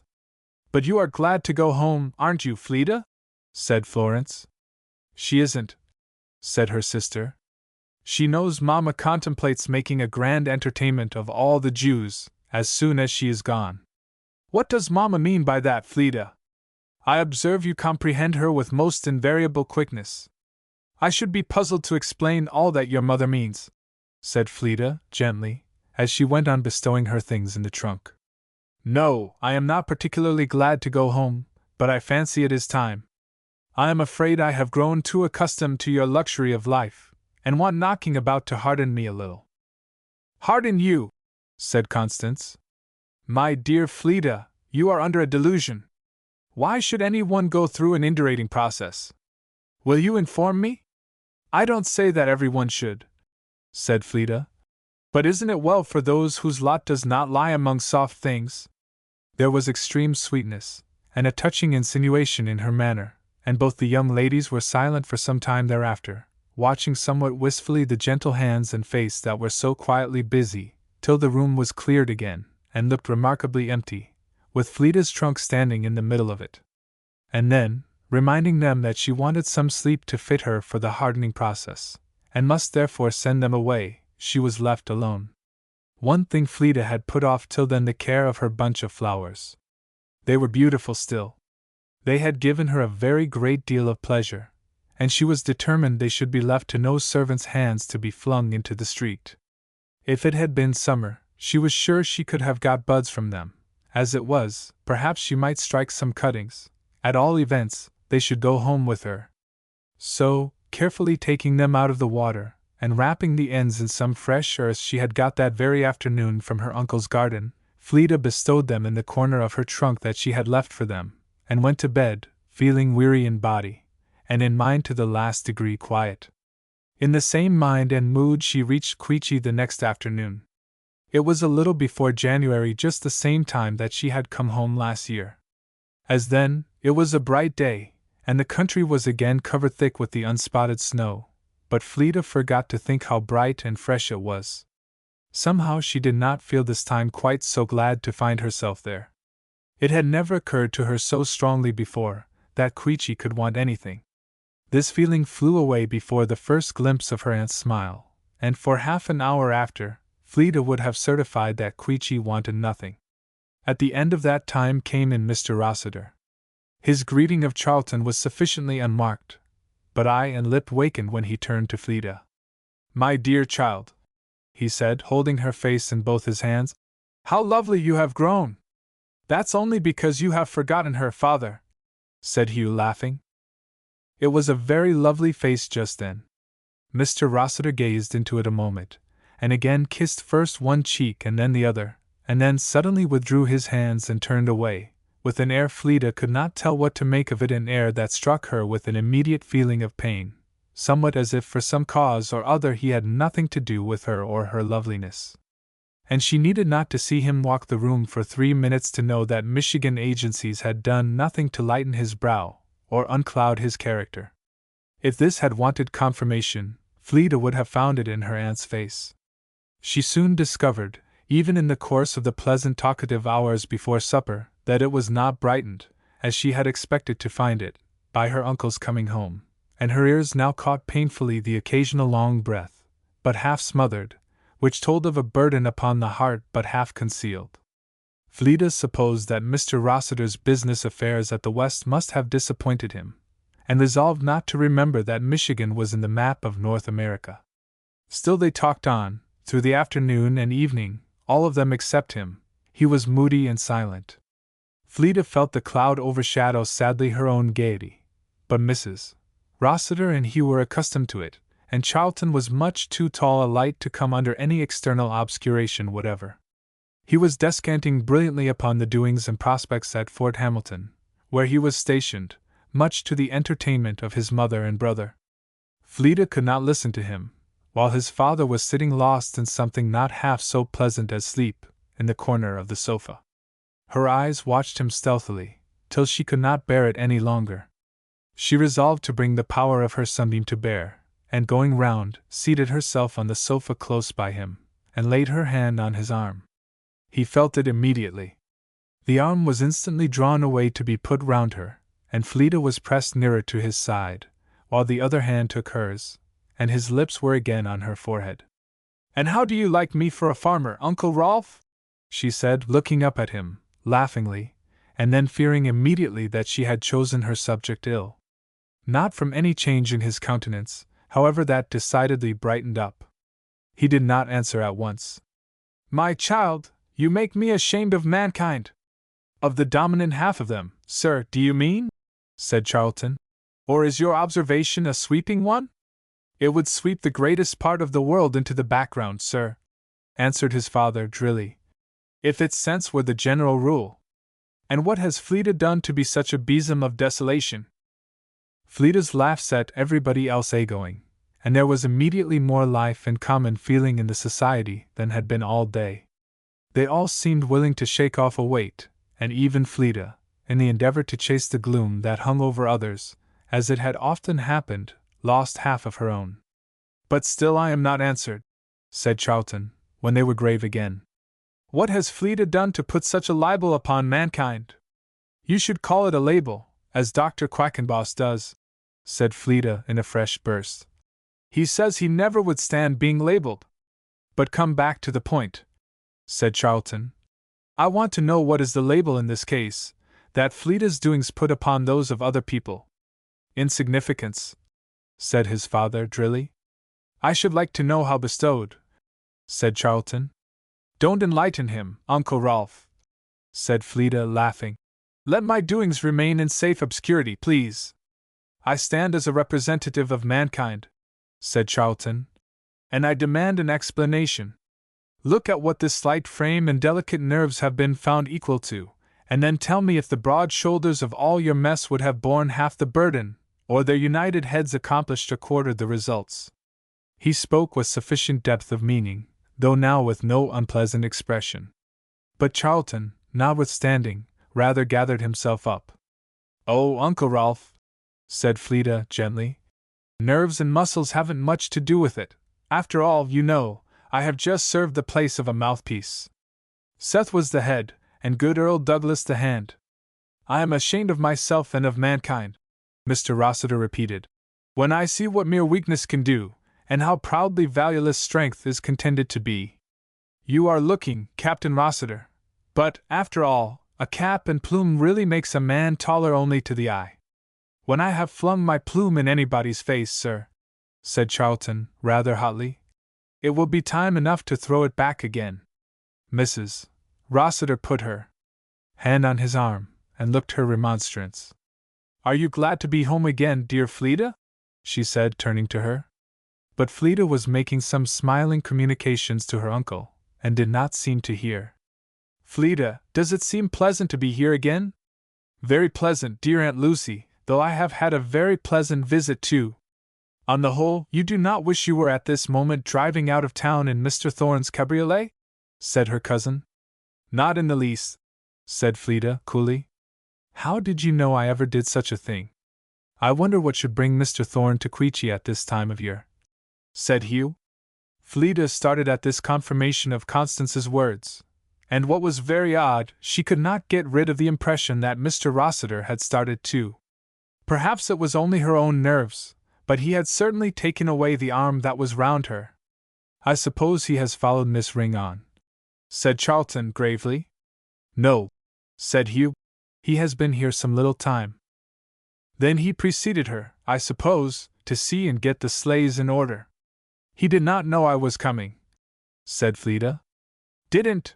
"But you are glad to go home, aren't you, Fleda?" said Florence. "She isn't," said her sister. "She knows Mamma contemplates making a grand entertainment of all the Jews, as soon as she is gone." "What does Mamma mean by that, Fleda? I observe you comprehend her with most invariable quickness." "I should be puzzled to explain all that your mother means," said Fleda, gently, as she went on bestowing her things in the trunk. "No, I am not particularly glad to go home, but I fancy it is time. I am afraid I have grown too accustomed to your luxury of life, and want knocking about to harden me a little." "Harden you?" said Constance. "My dear Fleda, you are under a delusion. Why should any one go through an indurating process? Will you inform me?" "I don't say that every one should," said Fleda. "But isn't it well for those whose lot does not lie among soft things?" There was extreme sweetness, and a touching insinuation in her manner, and both the young ladies were silent for some time thereafter, watching somewhat wistfully the gentle hands and face that were so quietly busy, till the room was cleared again, and looked remarkably empty, with Fleda's trunk standing in the middle of it. And then, reminding them that she wanted some sleep to fit her for the hardening process, and must therefore send them away, she was left alone. One thing Fleda had put off till then, the care of her bunch of flowers. They were beautiful still. They had given her a very great deal of pleasure, and she was determined they should be left to no servant's hands to be flung into the street. If it had been summer, she was sure she could have got buds from them. As it was, perhaps she might strike some cuttings. At all events, they should go home with her. So, carefully taking them out of the water, and wrapping the ends in some fresh earth she had got that very afternoon from her uncle's garden, Fleda bestowed them in the corner of her trunk that she had left for them, and went to bed, feeling weary in body, and in mind to the last degree quiet. In the same mind and mood she reached Queechy the next afternoon. It was a little before January, just the same time that she had come home last year. As then, it was a bright day, and the country was again covered thick with the unspotted snow, but Fleda forgot to think how bright and fresh it was. Somehow she did not feel this time quite so glad to find herself there. It had never occurred to her so strongly before, that Queechy could want anything. This feeling flew away before the first glimpse of her aunt's smile, and for half an hour after, Fleda would have certified that Queechy wanted nothing. At the end of that time came in Mr. Rossiter. His greeting of Charlton was sufficiently unmarked, but eye and lip wakened when he turned to Fleda. "My dear child," he said, holding her face in both his hands, "how lovely you have grown!" "That's only because you have forgotten her, father," said Hugh, laughing. It was a very lovely face just then. Mr. Rossiter gazed into it a moment, and again kissed first one cheek and then the other, and then suddenly withdrew his hands and turned away, with an air Fleda could not tell what to make of it, an air that struck her with an immediate feeling of pain, somewhat as if for some cause or other he had nothing to do with her or her loveliness. And she needed not to see him walk the room for 3 minutes to know that Michigan agencies had done nothing to lighten his brow, or uncloud his character. If this had wanted confirmation, Fleda would have found it in her aunt's face. She soon discovered, even in the course of the pleasant talkative hours before supper, that it was not brightened, as she had expected to find it, by her uncle's coming home, and her ears now caught painfully the occasional long breath, but half smothered, which told of a burden upon the heart but half concealed. Fleda supposed that Mr. Rossiter's business affairs at the West must have disappointed him, and resolved not to remember that Michigan was in the map of North America. Still they talked on, through the afternoon and evening, all of them except him. He was moody and silent. Fleda felt the cloud overshadow sadly her own gaiety, but Mrs. Rossiter and he were accustomed to it, and Charlton was much too tall a light to come under any external obscuration whatever. He was descanting brilliantly upon the doings and prospects at Fort Hamilton, where he was stationed, much to the entertainment of his mother and brother. Fleda could not listen to him, while his father was sitting lost in something not half so pleasant as sleep, in the corner of the sofa. Her eyes watched him stealthily, till she could not bear it any longer. She resolved to bring the power of her sunbeam to bear, and going round, seated herself on the sofa close by him, and laid her hand on his arm. He felt it immediately. The arm was instantly drawn away to be put round her, and Fleda was pressed nearer to his side, while the other hand took hers, and his lips were again on her forehead. "And how do you like me for a farmer, Uncle Rolf?" she said, looking up at him, laughingly, and then fearing immediately that she had chosen her subject ill. Not from any change in his countenance, however, that decidedly brightened up. He did not answer at once. "My child, you make me ashamed of mankind." "Of the dominant half of them, sir, do you mean?" said Charlton. "Or is your observation a sweeping one?" "It would sweep the greatest part of the world into the background, sir," answered his father drily, "if its sense were the general rule. And what has Fleda done to be such a besom of desolation?" Fleda's laugh set everybody else a-going, and there was immediately more life and common feeling in the society than had been all day. They all seemed willing to shake off a weight, and even Fleda, in the endeavor to chase the gloom that hung over others, as it had often happened, lost half of her own. "But still I am not answered," said Charlton, when they were grave again. "What has Fleda done to put such a libel upon mankind?" "You should call it a label, as Dr. Quackenboss does," said Fleda in a fresh burst. "He says he never would stand being labeled." "But come back to the point," said Charlton. "I want to know what is the label in this case, that Fleda's doings put upon those of other people." "Insignificance," said his father drily. "I should like to know how bestowed," said Charlton. "Don't enlighten him, Uncle Rolf," said Fleda, laughing. "Let my doings remain in safe obscurity, please." "I stand as a representative of mankind," said Charlton, "and I demand an explanation. Look at what this slight frame and delicate nerves have been found equal to, and then tell me if the broad shoulders of all your mess would have borne half the burden, or their united heads accomplished a quarter the results." He spoke with sufficient depth of meaning, though now with no unpleasant expression. But Charlton, notwithstanding, rather gathered himself up. "Oh, Uncle Rolf," said Fleda gently, "nerves and muscles haven't much to do with it. After all, you know, I have just served the place of a mouthpiece. Seth was the head, and good Earl Douglas the hand." "I am ashamed of myself and of mankind," Mr. Rossiter repeated, "when I see what mere weakness can do, and how proudly valueless strength is contended to be. You are looking, Captain Rossiter. But, after all, a cap and plume really makes a man taller only to the eye." "When I have flung my plume in anybody's face, sir," said Charlton, rather hotly, "it will be time enough to throw it back again." Mrs. Rossiter put her hand on his arm, and looked her remonstrance. "Are you glad to be home again, dear Fleda?" she said, turning to her. But Fleda was making some smiling communications to her uncle, and did not seem to hear. "Fleda, does it seem pleasant to be here again?" "Very pleasant, dear Aunt Lucy, though I have had a very pleasant visit too." "On the whole, you do not wish you were at this moment driving out of town in Mr. Thorne's cabriolet?" said her cousin. "Not in the least," said Fleda coolly. "How did you know I ever did such a thing? I wonder what should bring Mr. Thorne to Queechy at this time of year," said Hugh. Fleda started at this confirmation of Constance's words, and what was very odd, she could not get rid of the impression that Mr. Rossiter had started too. Perhaps it was only her own nerves, but he had certainly taken away the arm that was round her. "I suppose he has followed Miss Ring on," said Charlton gravely. "No," said Hugh. "He has been here some little time." "Then he preceded her, I suppose, to see and get the sleighs in order." "He did not know I was coming," said Fleda. "Didn't?"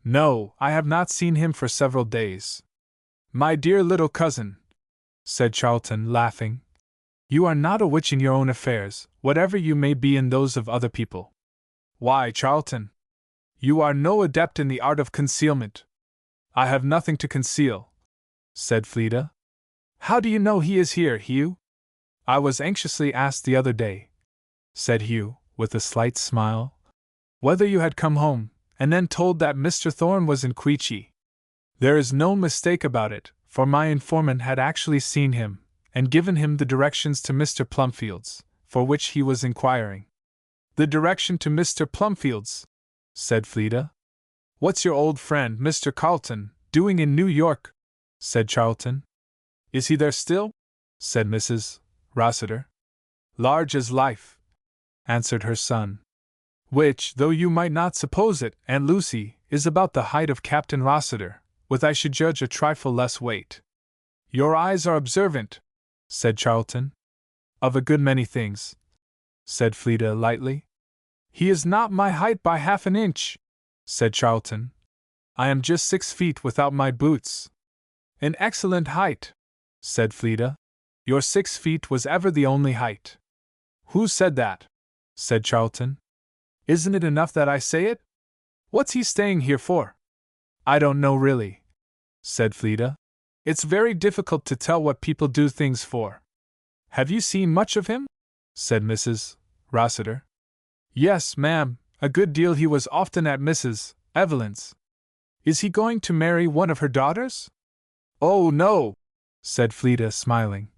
"No, I have not seen him for several days." "My dear little cousin," said Charlton, laughing, "you are not a witch in your own affairs, whatever you may be in those of other people." "Why, Charlton, you are no adept in the art of concealment." "I have nothing to conceal," said Fleda. "How do you know he is here, Hugh?" "I was anxiously asked the other day," said Hugh, with a slight smile, whether you had come home, and then told that Mr. Thorne was in Queechy. There is no mistake about it, for my informant had actually seen him, and given him the directions to Mr. Plumfield's, for which he was inquiring. The direction to Mr. Plumfield's, said Fleda. What's your old friend, Mr. Carleton, doing in New York? Said Charlton. Is he there still? Said Mrs. Rossiter. Large as life, answered her son. Which, though you might not suppose it, Aunt Lucy, is about the height of Captain Rossiter, with I should judge a trifle less weight. Your eyes are observant, said Charlton. Of a good many things, said Fleda lightly. He is not my height by half an inch, said Charlton. I am just 6 feet without my boots. An excellent height, said Fleda. Your 6 feet was ever the only height. Who said that? Said Charlton. Isn't it enough that I say it? What's he staying here for? I don't know really, said Fleda. It's very difficult to tell what people do things for. Have you seen much of him? Said Mrs. Rossiter. Yes, ma'am, a good deal. He was often at Mrs. Evelyn's. Is he going to marry one of her daughters? Oh, no, said Fleda, smiling.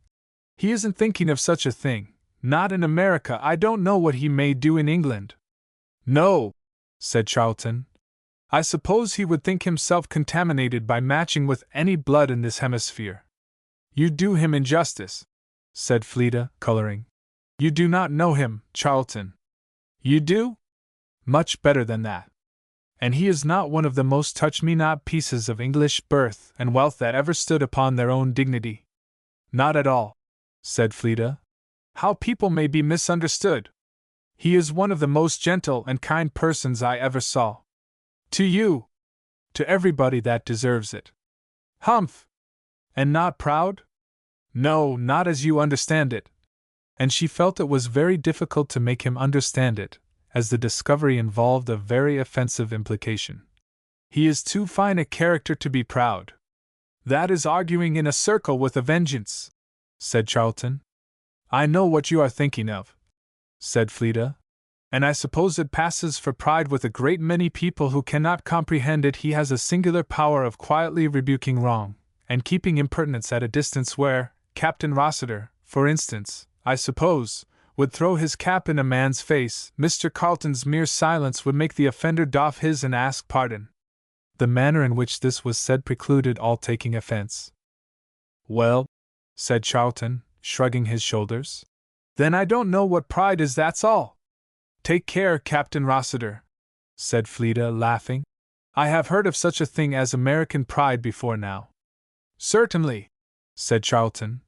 He isn't thinking of such a thing. Not in America. I don't know what he may do in England. No, said Charlton. I suppose he would think himself contaminated by matching with any blood in this hemisphere. You do him injustice, said Fleda, coloring. You do not know him, Charlton. You do? Much better than that. And he is not one of the most touch-me-not pieces of English birth and wealth that ever stood upon their own dignity. Not at all, said Fleda. How people may be misunderstood. He is one of the most gentle and kind persons I ever saw. To you. To everybody that deserves it. Humph! And not proud? No, not as you understand it. And she felt it was very difficult to make him understand it, as the discovery involved a very offensive implication. He is too fine a character to be proud. That is arguing in a circle with a vengeance, said Charlton. I know what you are thinking of, said Fleda, and I suppose it passes for pride with a great many people who cannot comprehend it. He has a singular power of quietly rebuking wrong, and keeping impertinence at a distance where, Captain Rossiter, for instance, I suppose, would throw his cap in a man's face. Mr. Carleton's mere silence would make the offender doff his and ask pardon. The manner in which this was said precluded all taking offense. Well, said Charlton, shrugging his shoulders, then I don't know what pride is, that's all. Take care, Captain Rossiter, said Fleda, laughing. I have heard of such a thing as American pride before now. Certainly, said Charlton,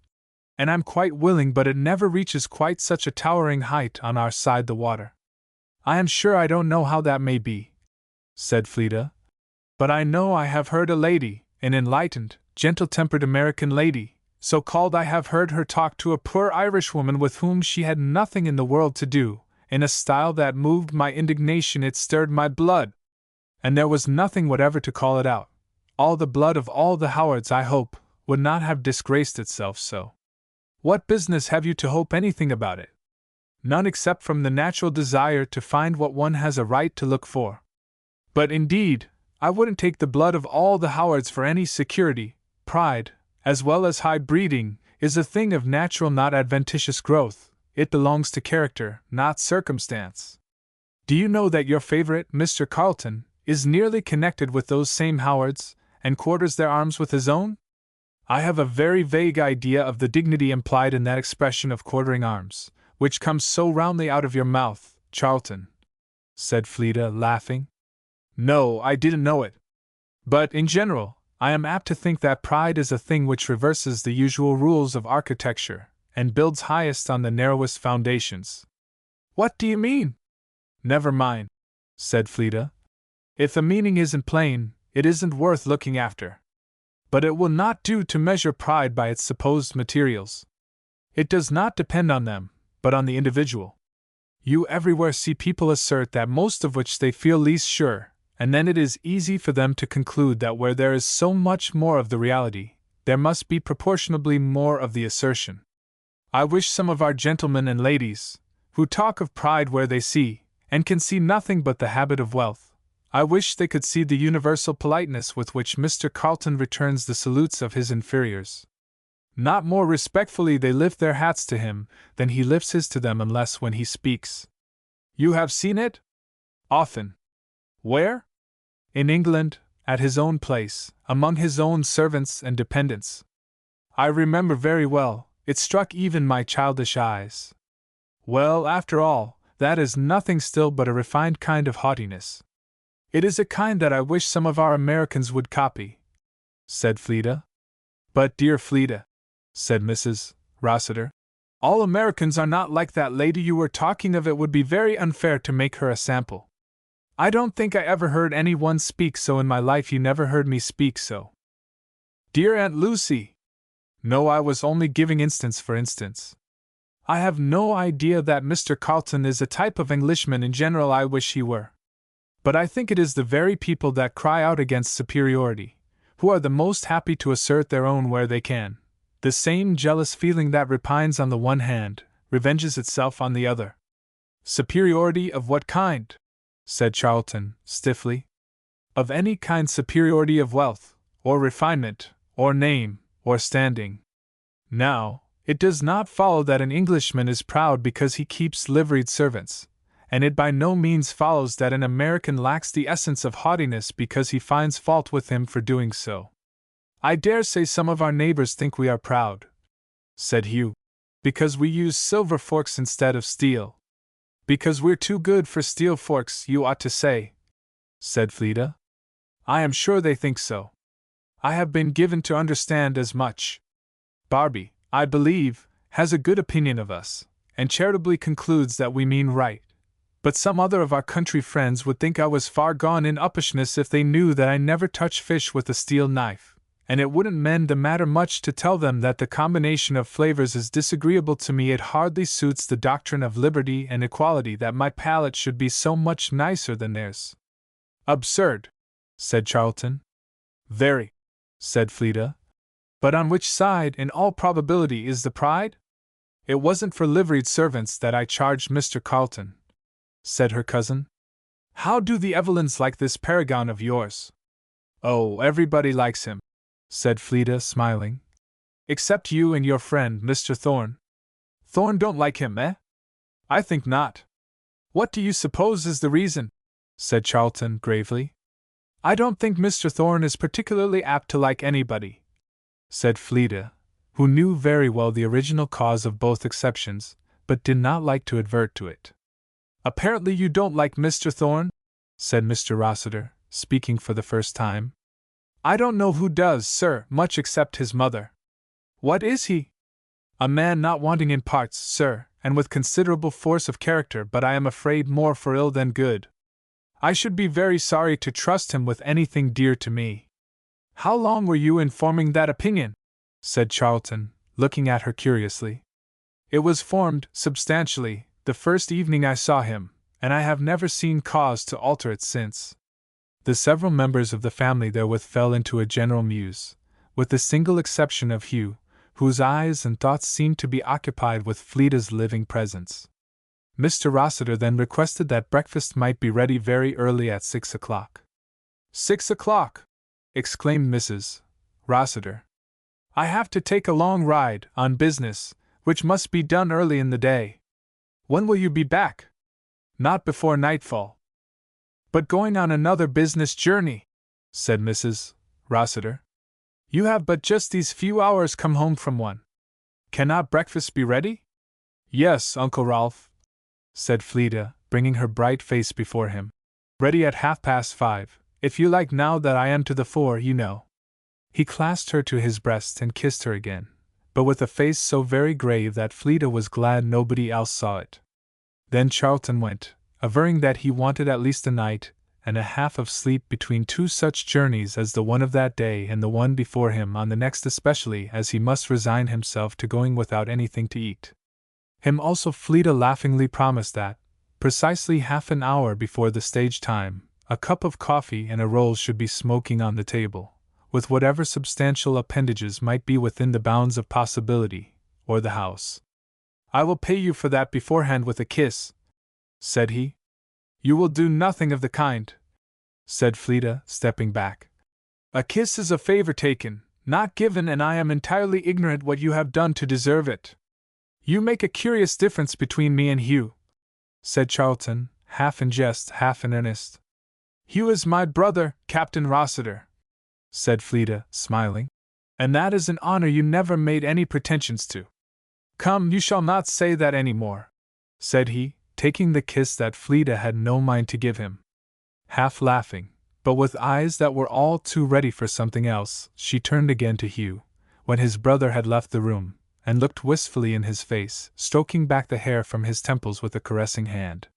and I'm quite willing, but it never reaches quite such a towering height on our side the water. I am sure I don't know how that may be, said Fleda, but I know I have heard a lady, an enlightened, gentle-tempered American lady, so-called, I have heard her talk to a poor Irishwoman with whom she had nothing in the world to do, in a style that moved my indignation. It stirred my blood. And there was nothing whatever to call it out. All the blood of all the Howards, I hope, would not have disgraced itself so. What business have you to hope anything about it? None, except from the natural desire to find what one has a right to look for. But indeed, I wouldn't take the blood of all the Howards for any security. Pride, as well as high breeding, is a thing of natural, not adventitious growth. It belongs to character, not circumstance. Do you know that your favorite, Mr. Carleton, is nearly connected with those same Howards, and quarters their arms with his own? I have a very vague idea of the dignity implied in that expression of quartering arms, which comes so roundly out of your mouth, Charlton, said Fleda, laughing. No, I didn't know it. But, in general, I am apt to think that pride is a thing which reverses the usual rules of architecture, and builds highest on the narrowest foundations. What do you mean? Never mind, said Fleda. If the meaning isn't plain, it isn't worth looking after. But it will not do to measure pride by its supposed materials. It does not depend on them, but on the individual. You everywhere see people assert that most of which they feel least sure, and then it is easy for them to conclude that where there is so much more of the reality, there must be proportionably more of the assertion. I wish some of our gentlemen and ladies, who talk of pride where they see, and can see nothing but the habit of wealth. I wish they could see the universal politeness with which Mr. Carlton returns the salutes of his inferiors. Not more respectfully they lift their hats to him than he lifts his to them, unless when he speaks. You have seen it? Often. Where? In England, at his own place, among his own servants and dependents. I remember very well, it struck even my childish eyes. Well, after all, that is nothing still but a refined kind of haughtiness. It is a kind that I wish some of our Americans would copy, said Fleda. But, dear Fleda, said Mrs. Rossiter, all Americans are not like that lady you were talking of. It would be very unfair to make her a sample. I don't think I ever heard any one speak so in my life. You never heard me speak so. Dear Aunt Lucy! No, I was only giving instance for instance. I have no idea that Mr. Carlton is a type of Englishman in general. I wish he were. But I think it is the very people that cry out against superiority, who are the most happy to assert their own where they can. The same jealous feeling that repines on the one hand, revenges itself on the other. Superiority of what kind? Said Charlton, stiffly. Of any kind. Superiority of wealth, or refinement, or name, or standing. Now, it does not follow that an Englishman is proud because he keeps liveried servants, and it by no means follows that an American lacks the essence of haughtiness because he finds fault with him for doing so. I dare say some of our neighbors think we are proud, said Hugh, because we use silver forks instead of steel. Because we're too good for steel forks, you ought to say, said Fleda. I am sure they think so. I have been given to understand as much. Barbie, I believe, has a good opinion of us, and charitably concludes that we mean right. But some other of our country friends would think I was far gone in uppishness if they knew that I never touch fish with a steel knife, and it wouldn't mend the matter much to tell them that the combination of flavors is disagreeable to me. It hardly suits the doctrine of liberty and equality that my palate should be so much nicer than theirs. Absurd, said Charlton. Very, said Fleda. But on which side, in all probability, is the pride? It wasn't for liveried servants that I charged Mr. Carlton, said her cousin. How do the Evelyns like this paragon of yours? Oh, everybody likes him, said Fleda, smiling. Except you and your friend, Mr. Thorne. Thorne don't like him, eh? I think not. What do you suppose is the reason? Said Charlton, gravely. I don't think Mr. Thorne is particularly apt to like anybody, said Fleda, who knew very well the original cause of both exceptions, but did not like to advert to it. Apparently you don't like Mr. Thorne? Said Mr. Rossiter, speaking for the first time. I don't know who does, sir, much except his mother. What is he? A man not wanting in parts, sir, and with considerable force of character, but I am afraid more for ill than good. I should be very sorry to trust him with anything dear to me. How long were you in forming that opinion? Said Charlton, looking at her curiously. It was formed, substantially, the first evening I saw him, and I have never seen cause to alter it since. The several members of the family therewith fell into a general muse, with the single exception of Hugh, whose eyes and thoughts seemed to be occupied with Fleda's living presence. Mr. Rossiter then requested that breakfast might be ready very early at 6 o'clock. 6 o'clock! Exclaimed Mrs. Rossiter. I have to take a long ride, on business, which must be done early in the day. When will you be back? Not before nightfall. But going on another business journey, said Mrs. Rossiter. You have but just these few hours come home from one. Cannot breakfast be ready? Yes, Uncle Ralph, said Fleda, bringing her bright face before him. Ready at 5:30, if you like, now that I am to the fore, you know. He clasped her to his breast and kissed her again, but with a face so very grave that Fleda was glad nobody else saw it. Then Charlton went, averring that he wanted at least a night and a half of sleep between two such journeys as the one of that day and the one before him on the next, especially as he must resign himself to going without anything to eat. Him also Fleda laughingly promised that, precisely half an hour before the stage time, a cup of coffee and a roll should be smoking on the table, with whatever substantial appendages might be within the bounds of possibility, or the house. I will pay you for that beforehand with a kiss, said he. You will do nothing of the kind, said Fleda, stepping back. A kiss is a favor taken, not given, and I am entirely ignorant what you have done to deserve it. You make a curious difference between me and Hugh, said Charlton, half in jest, half in earnest. Hugh is my brother, Captain Rossiter, said Fleda, smiling, and that is an honor you never made any pretensions to. Come, you shall not say that any more, said he, taking the kiss that Fleda had no mind to give him. Half laughing, but with eyes that were all too ready for something else, she turned again to Hugh, when his brother had left the room, and looked wistfully in his face, stroking back the hair from his temples with a caressing hand.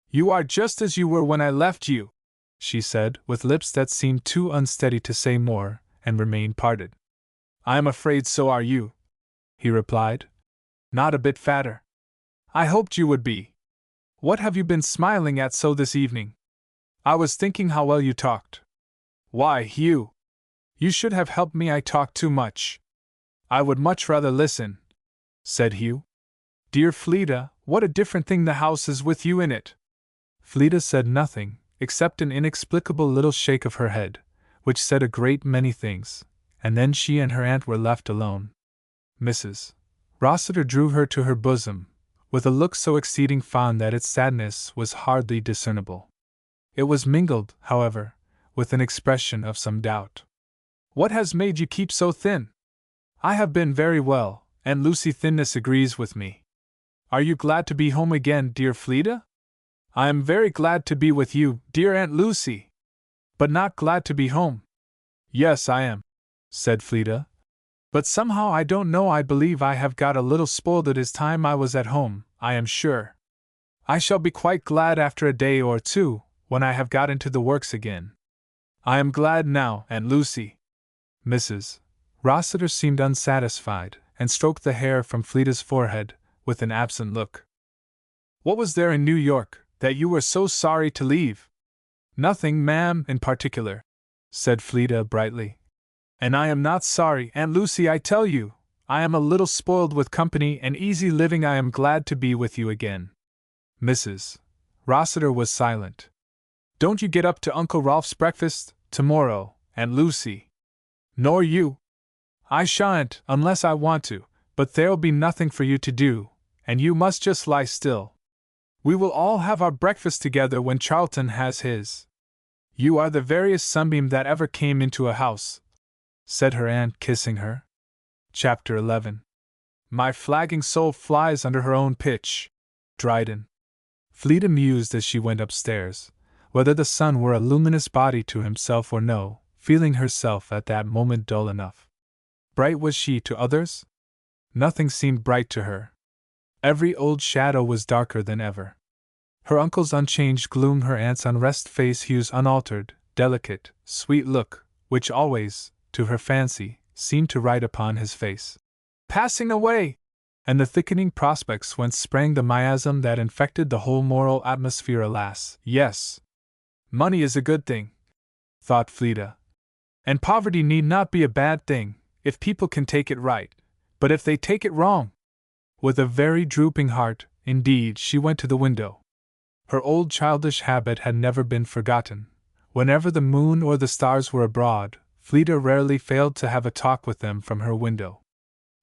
You are just as you were when I left you, she said, with lips that seemed too unsteady to say more, and remained parted. I am afraid so are you, he replied. Not a bit fatter. I hoped you would be. What have you been smiling at so this evening? I was thinking how well you talked. Why, Hugh, you should have helped me. I talk too much. I would much rather listen, said Hugh. Dear Fleda, what a different thing the house is with you in it. Fleda said nothing, except an inexplicable little shake of her head, which said a great many things, and then she and her aunt were left alone. Mrs. Rossiter drew her to her bosom, with a look so exceeding fond that its sadness was hardly discernible. It was mingled, however, with an expression of some doubt. What has made you keep so thin? I have been very well, and Lucy thinness agrees with me. Are you glad to be home again, dear Fleda? I am very glad to be with you, dear Aunt Lucy. But not glad to be home. Yes, I am, said Fleda. But somehow I don't know, I believe I have got a little spoiled. It is time I was at home, I am sure. I shall be quite glad after a day or two, when I have got into the works again. I am glad now, Aunt Lucy. Mrs. Rossiter seemed unsatisfied, and stroked the hair from Fleda's forehead, with an absent look. What was there in New York, that you were so sorry to leave? Nothing, ma'am, in particular, said Fleda brightly. And I am not sorry, Aunt Lucy, I tell you. I am a little spoiled with company and easy living. I am glad to be with you again. Mrs. Rossiter was silent. Don't you get up to Uncle Rolf's breakfast tomorrow, Aunt Lucy? Nor you. I shan't, unless I want to, but there'll be nothing for you to do, and you must just lie still. We will all have our breakfast together when Charlton has his. You are the veriest sunbeam that ever came into a house, said her aunt, kissing her. Chapter 11. My flagging soul flies under her own pitch. Dryden. Fleda mused as she went upstairs, whether the sun were a luminous body to himself or no, feeling herself at that moment dull enough. Bright was she to others? Nothing seemed bright to her. Every old shadow was darker than ever. Her uncle's unchanged gloom, her aunt's unrest face, Hugh's unaltered, delicate, sweet look, which always, to her fancy, seemed to write upon his face, passing away, and the thickening prospects whence sprang the miasm that infected the whole moral atmosphere. Alas, yes! Money is a good thing, thought Fleda. And poverty need not be a bad thing, if people can take it right, but if they take it wrong. With a very drooping heart, indeed, she went to the window. Her old childish habit had never been forgotten. Whenever the moon or the stars were abroad, Fleda rarely failed to have a talk with them from her window.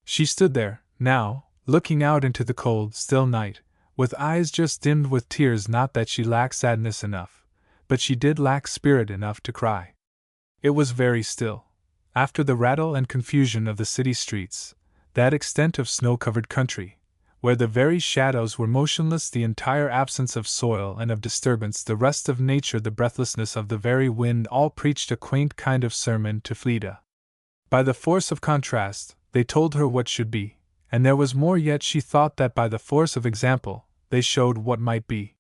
She stood there, now, looking out into the cold, still night, with eyes just dimmed with tears. Not that she lacked sadness enough, but she did lack spirit enough to cry. It was very still. After the rattle and confusion of the city streets, that extent of snow-covered country, where the very shadows were motionless, the entire absence of soil and of disturbance, the rest of nature, the breathlessness of the very wind, all preached a quaint kind of sermon to Fleda. By the force of contrast, they told her what should be, and there was more yet. She thought that by the force of example, they showed what might be.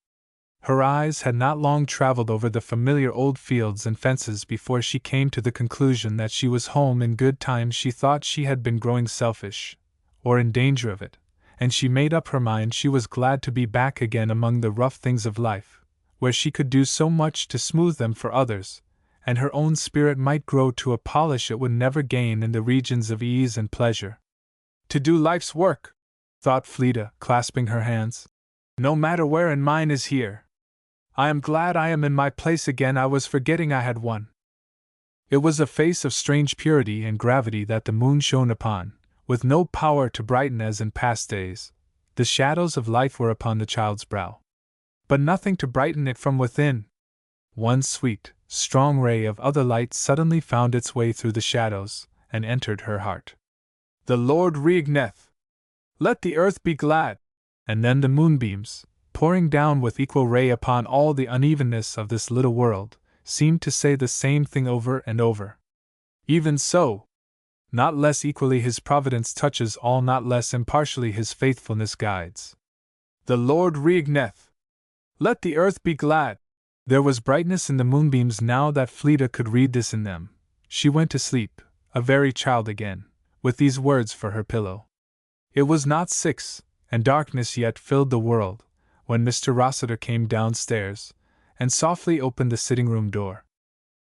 Her eyes had not long traveled over the familiar old fields and fences before she came to the conclusion that she was home in good time. She thought she had been growing selfish, or in danger of it, and she made up her mind she was glad to be back again among the rough things of life, where she could do so much to smooth them for others, and her own spirit might grow to a polish it would never gain in the regions of ease and pleasure. To do life's work, thought Fleda, clasping her hands. No matter where, and mine is here. I am glad I am in my place again. I was forgetting I had one. It was a face of strange purity and gravity that the moon shone upon, with no power to brighten as in past days. The shadows of life were upon the child's brow, but nothing to brighten it from within. One sweet, strong ray of other light suddenly found its way through the shadows, and entered her heart. The Lord reigneth! Let the earth be glad! And then the moonbeams, pouring down with equal ray upon all the unevenness of this little world, seemed to say the same thing over and over. Even so, not less equally his providence touches all, not less impartially his faithfulness guides. The Lord reigneth! Let the earth be glad! There was brightness in the moonbeams now that Fleda could read this in them. She went to sleep, a very child again, with these words for her pillow. It was not 6, and darkness yet filled the world, when Mr. Rossiter came downstairs, and softly opened the sitting-room door.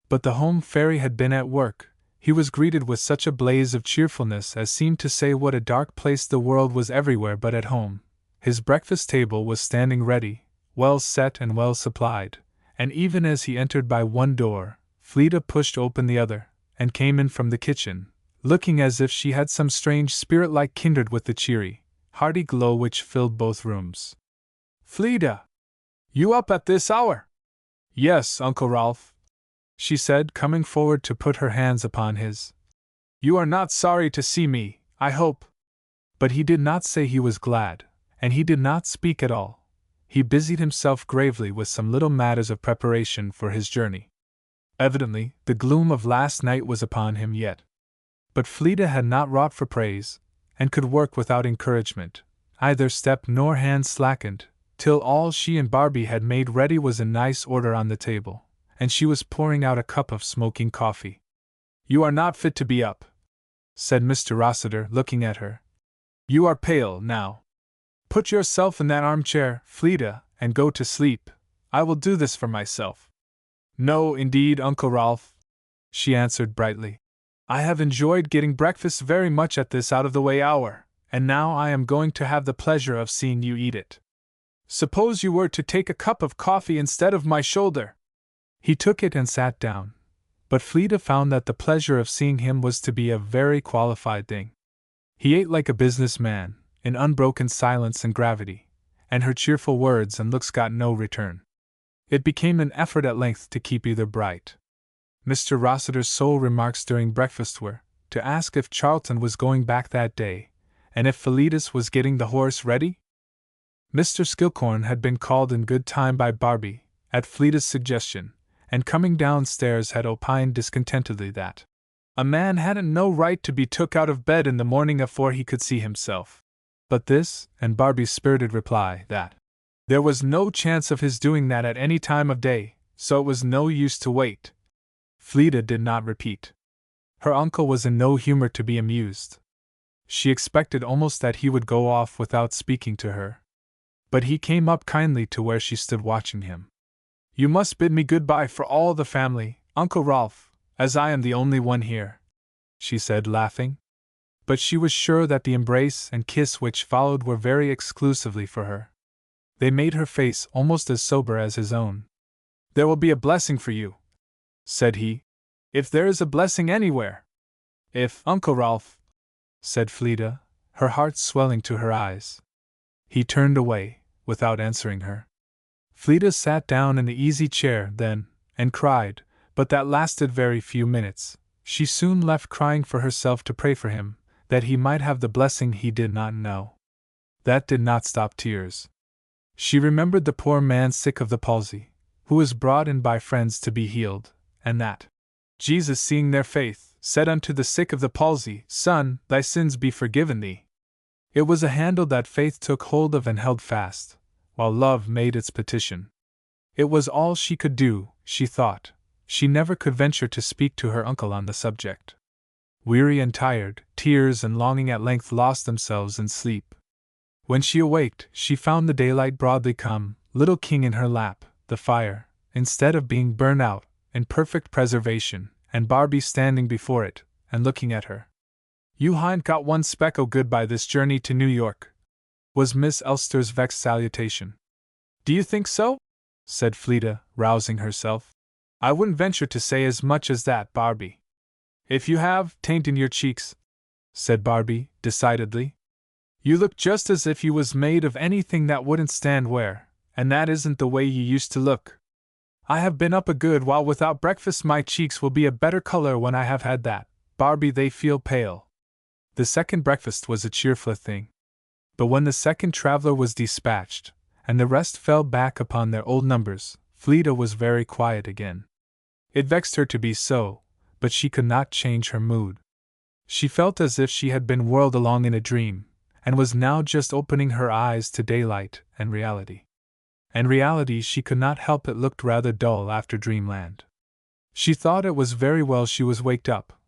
But the home fairy had been at work. He was greeted with such a blaze of cheerfulness as seemed to say what a dark place the world was everywhere but at home. His breakfast table was standing ready, well set and well supplied, and even as he entered by one door, Fleda pushed open the other, and came in from the kitchen, looking as if she had some strange spirit-like kindred with the cheery, hearty glow which filled both rooms. "Fleda! You up at this hour?" "Yes, Uncle Ralph," she said, coming forward to put her hands upon his. "You are not sorry to see me, I hope?" But he did not say he was glad, and he did not speak at all. He busied himself gravely with some little matters of preparation for his journey. Evidently, the gloom of last night was upon him yet. But Fleda had not wrought for praise, and could work without encouragement. Either step nor hand slackened, till all she and Barbie had made ready was in nice order on the table, and she was pouring out a cup of smoking coffee. "You are not fit to be up," said Mr. Rossiter, looking at her. "You are pale, now. Put yourself in that armchair, Fleda, and go to sleep. I will do this for myself." "No, indeed, Uncle Ralph," she answered brightly. "I have enjoyed getting breakfast very much at this out-of-the-way hour, and now I am going to have the pleasure of seeing you eat it. Suppose you were to take a cup of coffee instead of my shoulder." He took it and sat down, but Fleda found that the pleasure of seeing him was to be a very qualified thing. He ate like a business man, in unbroken silence and gravity, and her cheerful words and looks got no return. It became an effort at length to keep either bright. Mr. Rossiter's sole remarks during breakfast were to ask if Charlton was going back that day, and if Philetus was getting the horse ready. Mr. Skilcorn had been called in good time by Barbie, at Fleda's suggestion, and coming downstairs had opined discontentedly that a man hadn't no right to be took out of bed in the morning afore he could see himself. But this, and Barbie's spirited reply that there was no chance of his doing that at any time of day, so it was no use to wait, Fleda did not repeat. Her uncle was in no humor to be amused. She expected almost that he would go off without speaking to her. But he came up kindly to where she stood watching him. "You must bid me good-bye for all the family, Uncle Ralph, as I am the only one here," she said, laughing. But she was sure that the embrace and kiss which followed were very exclusively for her. They made her face almost as sober as his own. "There will be a blessing for you," said he, "if there is a blessing anywhere." "If, Uncle Ralph," said Fleda, her heart swelling to her eyes. He turned away, without answering her. Fleda sat down in the easy chair then, and cried, but that lasted very few minutes. She soon left crying for herself to pray for him, that he might have the blessing he did not know. That did not stop tears. She remembered the poor man sick of the palsy, who was brought in by friends to be healed, and that Jesus, seeing their faith, said unto the sick of the palsy, "Son, thy sins be forgiven thee." It was a handle that faith took hold of and held fast, while love made its petition. It was all she could do, she thought. She never could venture to speak to her uncle on the subject. Weary and tired, tears and longing at length lost themselves in sleep. When she awaked, she found the daylight broadly come, little King in her lap, the fire, instead of being burned out, in perfect preservation, and Barbie standing before it, and looking at her. "You hain't got one speck o' good by this journey to New York," was Miss Elster's vexed salutation. Do you think so? Said Fleeta, rousing herself. I wouldn't venture to say as much as that, Barbie. If you have, 'tain't in your cheeks, said Barbie, decidedly. You look just as if you was made of anything that wouldn't stand wear, and that isn't the way you used to look. I have been up a good while without breakfast. My cheeks will be a better color when I have had that, Barbie. They feel pale. The second breakfast was a cheerful thing. But when the second traveler was dispatched, and the rest fell back upon their old numbers, Fleeta was very quiet again. It vexed her to be so, but she could not change her mood. She felt as if she had been whirled along in a dream, and was now just opening her eyes to daylight and reality. And reality, she could not help it, looked rather dull after dreamland. She thought it was very well she was waked up,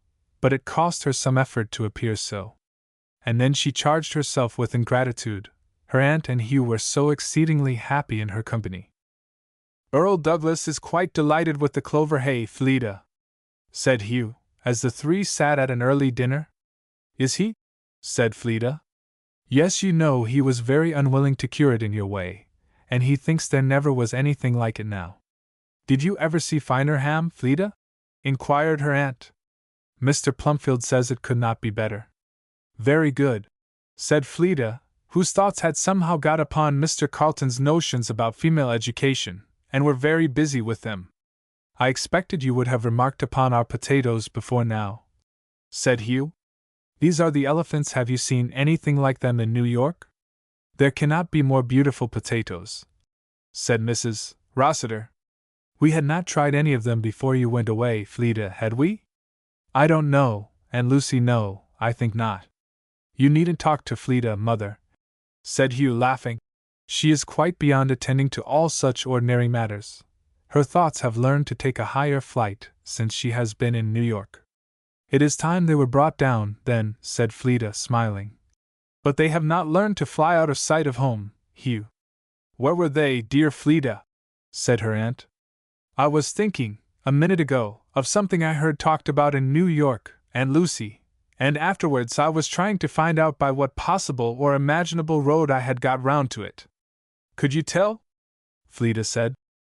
but it cost her some effort to appear so. And then she charged herself with ingratitude. Her aunt and Hugh were so exceedingly happy in her company. Earl Douglas is quite delighted with the clover hay, Fleeta, said Hugh, as the three sat at an early dinner. Is he? Said Fleeta. Yes, you know he was very unwilling to cure it in your way, and he thinks there never was anything like it now. Did you ever see finer ham, Fleeta? Inquired her aunt. Mr. Plumfield says it could not be better. Very good, said Fleeta, whose thoughts had somehow got upon Mr. Carleton's notions about female education, and were very busy with them. I expected you would have remarked upon our potatoes before now, said Hugh. These are the elephants. Have you seen anything like them in New York? There cannot be more beautiful potatoes, said Mrs. Rossiter. We had not tried any of them before you went away, Fleeta, had we? I don't know, and Lucy, no, I think not. You needn't talk to Fleeta, mother, said Hugh, laughing. She is quite beyond attending to all such ordinary matters. Her thoughts have learned to take a higher flight since she has been in New York. It is time they were brought down, then, said Fleeta, smiling. But they have not learned to fly out of sight of home, Hugh. Where were they, dear Fleeta? Said her aunt. I was thinking, a minute ago, of something I heard talked about in New York, and Lucy, and afterwards I was trying to find out by what possible or imaginable road I had got round to it. Could you tell? Fleeta said.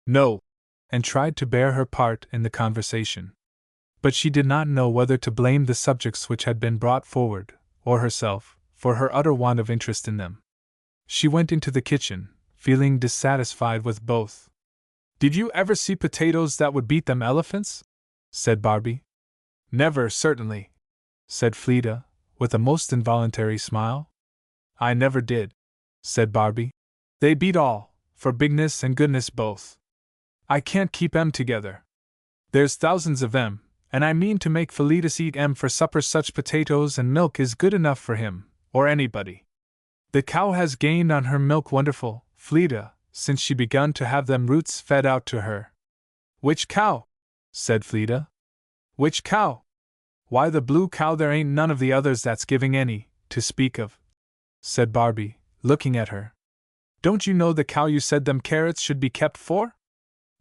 No, and tried to bear her part in the conversation. But she did not know whether to blame the subjects which had been brought forward, or herself, for her utter want of interest in them. She went into the kitchen, feeling dissatisfied with both. Did you ever see potatoes that would beat them elephants? Said Barbie. Never, certainly, said Fleeta, with a most involuntary smile. I never did, said Barbie. They beat all, for bigness and goodness both. I can't keep 'em together. There's thousands of 'em, and I mean to make Felitus eat 'em for supper. Such potatoes and milk is good enough for him, or anybody. The cow has gained on her milk wonderful, Fleeta, since she begun to have them roots fed out to her. Which cow? Said Fleeta. Which cow? Why, the blue cow. There ain't none of the others that's giving any, to speak of, said Barbie, looking at her. Don't you know the cow you said them carrots should be kept for?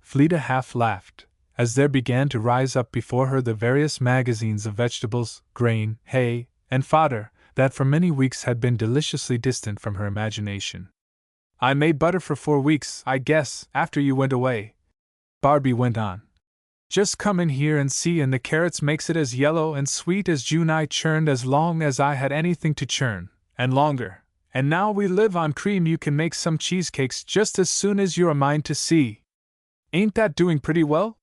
Fleeta half laughed, as there began to rise up before her the various magazines of vegetables, grain, hay, and fodder, that for many weeks had been deliciously distant from her imagination. I made butter for 4 weeks, I guess, after you went away, Barbie went on. Just come in here and see, and the carrots makes it as yellow and sweet as June. I churned as long as I had anything to churn, and longer, and now we live on cream. You can make some cheesecakes just as soon as you're a mind to see. Ain't that doing pretty well?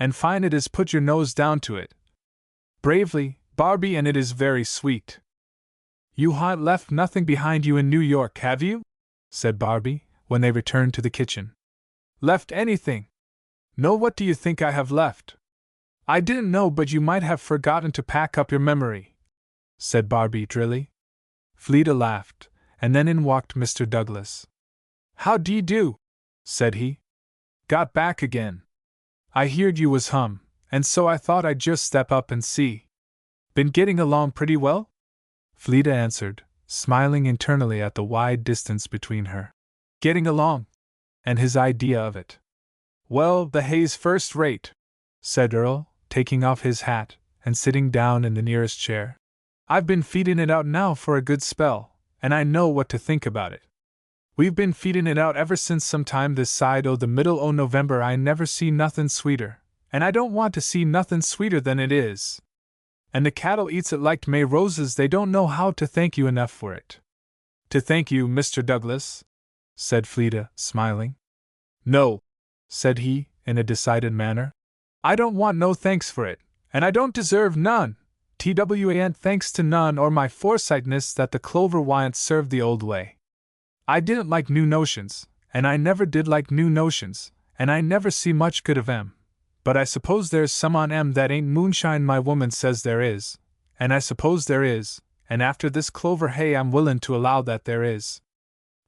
And fine it is. Put your nose down to it bravely, Barbie, and it is very sweet. You haven't left nothing behind you in New York, have you? Said Barbie, when they returned to the kitchen. Left anything? No, what do you think I have left? I didn't know, but you might have forgotten to pack up your memory, said Barbie drily. Fleeta laughed, and then in walked Mr. Douglas. How d'ye do? Said he. Got back again. I heard you was hum, and so I thought I'd just step up and see. Been getting along pretty well? Fleeta answered, smiling internally at the wide distance between her. Getting along? And his idea of it. Well, the hay's first rate, said Earl, taking off his hat and sitting down in the nearest chair. I've been feeding it out now for a good spell, and I know what to think about it. We've been feedin' it out ever since sometime this side o' the middle o' November. I never see nothin' sweeter, and I don't want to see nothin' sweeter than it is. And the cattle eats it like May roses. They don't know how to thank you enough for it." "To thank you, Mr. Douglas?" said Fleda, smiling. "No," said he, in a decided manner. "I don't want no thanks for it, and I don't deserve none. Ain't thanks to none or my foresightness that the clover wa'n't served the old way. I didn't like new notions, and I never did like new notions, and I never see much good of 'em. But I suppose there's some on 'em that ain't moonshine. My woman says there is, and I suppose there is, and after this clover hay I'm willin' to allow that there is.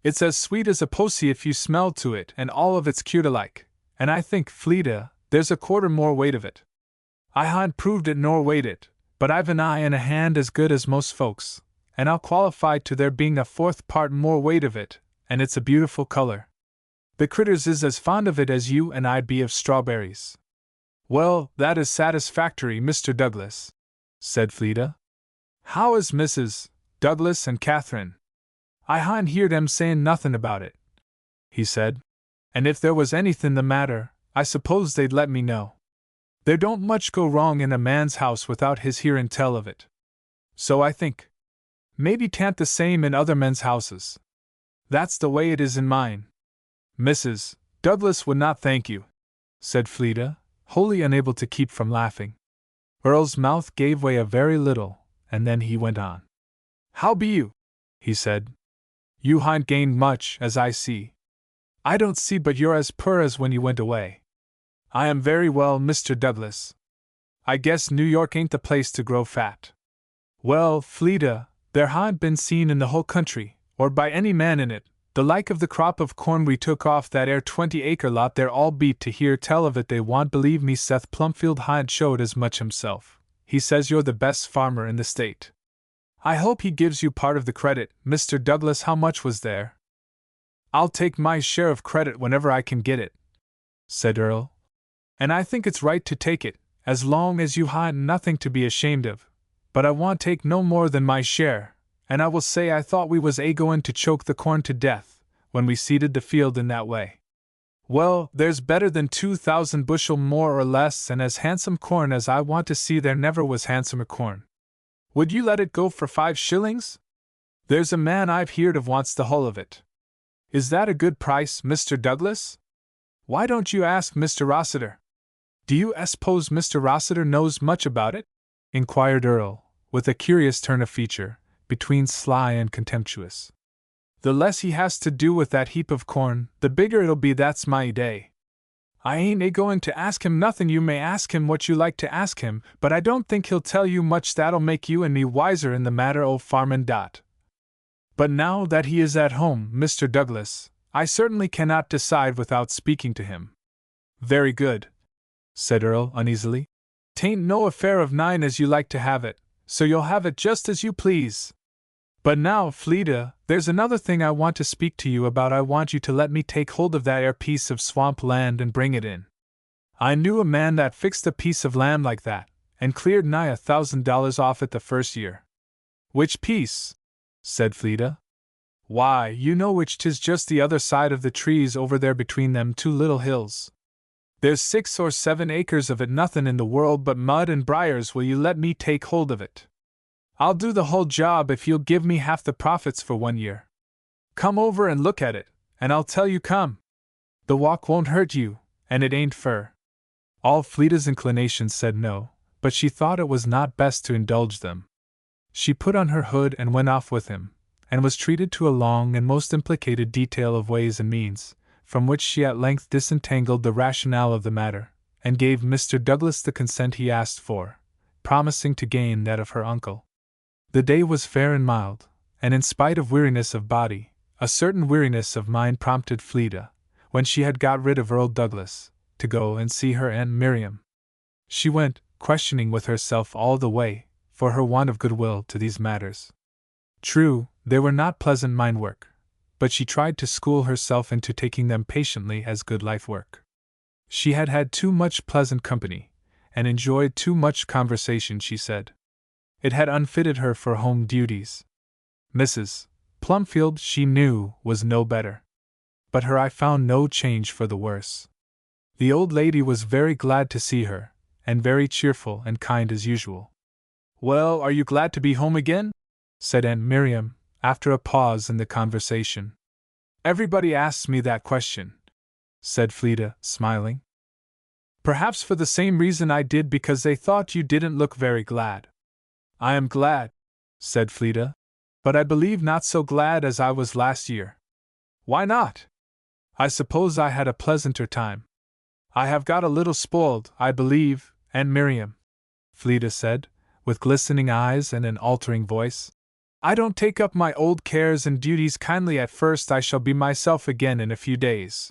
It's as sweet as a posy if you smell to it, and all of it's cured alike, and I think, Fleda, there's a quarter more weight of it. I hain't proved it nor weighed it, but I've an eye and a hand as good as most folks, and I'll qualify to there being a fourth part more weight of it, and it's a beautiful color. The critters is as fond of it as you and I'd be of strawberries." "Well, that is satisfactory, Mr. Douglas," said Fleda. "How is Mrs. Douglas and Catherine?" "I hain't heerd 'em sayin' nothin' about it," he said. "And if there was anythin' the matter, I suppose they'd let me know. There don't much go wrong in a man's house without his hearin' tell of it. So I think. Maybe 'tan't the same in other men's houses. That's the way it is in mine." "Mrs. Douglas would not thank you," said Fleda, wholly unable to keep from laughing. Earl's mouth gave way a very little, and then he went on. "How be you?" he said. "You hain't gained much, as I see. I don't see but you're as poor as when you went away." "I am very well, Mr. Douglas. I guess New York ain't the place to grow fat." "Well, Fleda, there hain't been seen in the whole country, or by any man in it, the like of the crop of corn we took off that 20-acre lot. They're all beat to hear tell of it. They want believe me. Seth Plumfield hain't showed as much himself. He says you're the best farmer in the state. I hope he gives you part of the credit, Mr. Douglas. How much was there?" "I'll take my share of credit whenever I can get it," said Earl. "And I think it's right to take it, as long as you hain't nothing to be ashamed of. But I won't take no more than my share, and I will say I thought we was goin' to choke the corn to death, when we seeded the field in that way. Well, there's better than 2,000 bushel more or less, and as handsome corn as I want to see. There never was handsomer corn. Would you let it go for 5 shillings? There's a man I've heerd of wants the whole of it. Is that a good price, Mr. Douglas? Why don't you ask Mr. Rossiter? Do you suppose Mr. Rossiter knows much about it?" inquired Earl, with a curious turn of feature, between sly and contemptuous. "The less he has to do with that heap of corn, the bigger it'll be. That's my day. I ain't going to ask him nothing. You may ask him what you like to ask him, but I don't think he'll tell you much that'll make you and me wiser in the matter o' farmin'. But now that he is at home, Mr. Douglas, I certainly cannot decide without speaking to him." "Very good," said Earl uneasily. "'Tain't no affair of mine as you like to have it, so you'll have it just as you please. But now, Fleda, there's another thing I want to speak to you about. I want you to let me take hold of that 'ere piece of swamp land and bring it in. I knew a man that fixed a piece of land like that, and cleared nigh $1,000 off it the first year." "Which piece?" said Fleda. "Why, you know which 'tis, just the other side of the trees over there between them 2 little hills. There's 6 or 7 acres of it, nothin' in the world but mud and briars. Will you let me take hold of it? I'll do the whole job if you'll give me half the profits for 1 year. Come over and look at it, and I'll tell you come. The walk won't hurt you, and it ain't fur." All Fleda's inclinations said no, but she thought it was not best to indulge them. She put on her hood and went off with him, and was treated to a long and most implicated detail of ways and means, from which she at length disentangled the rationale of the matter, and gave Mr. Douglas the consent he asked for, promising to gain that of her uncle. The day was fair and mild, and in spite of weariness of body, a certain weariness of mind prompted Fleda, when she had got rid of Earl Douglas, to go and see her Aunt Miriam. She went, questioning with herself all the way, for her want of goodwill to these matters. True, they were not pleasant mind work, but she tried to school herself into taking them patiently as good life work. She had had too much pleasant company, and enjoyed too much conversation, she said. It had unfitted her for home duties. Mrs. Plumfield, she knew, was no better. But her eye found no change for the worse. The old lady was very glad to see her, and very cheerful and kind as usual. "Well, are you glad to be home again?" said Aunt Miriam, after a pause in the conversation. "Everybody asks me that question," said Fleda, smiling. "Perhaps for the same reason I did, because they thought you didn't look very glad." "I am glad," said Fleda, "but I believe not so glad as I was last year." "Why not?" "I suppose I had a pleasanter time. I have got a little spoiled, I believe, Aunt Miriam," Fleda said, with glistening eyes and an altering voice. "I don't take up my old cares and duties kindly at first. I shall be myself again in a few days."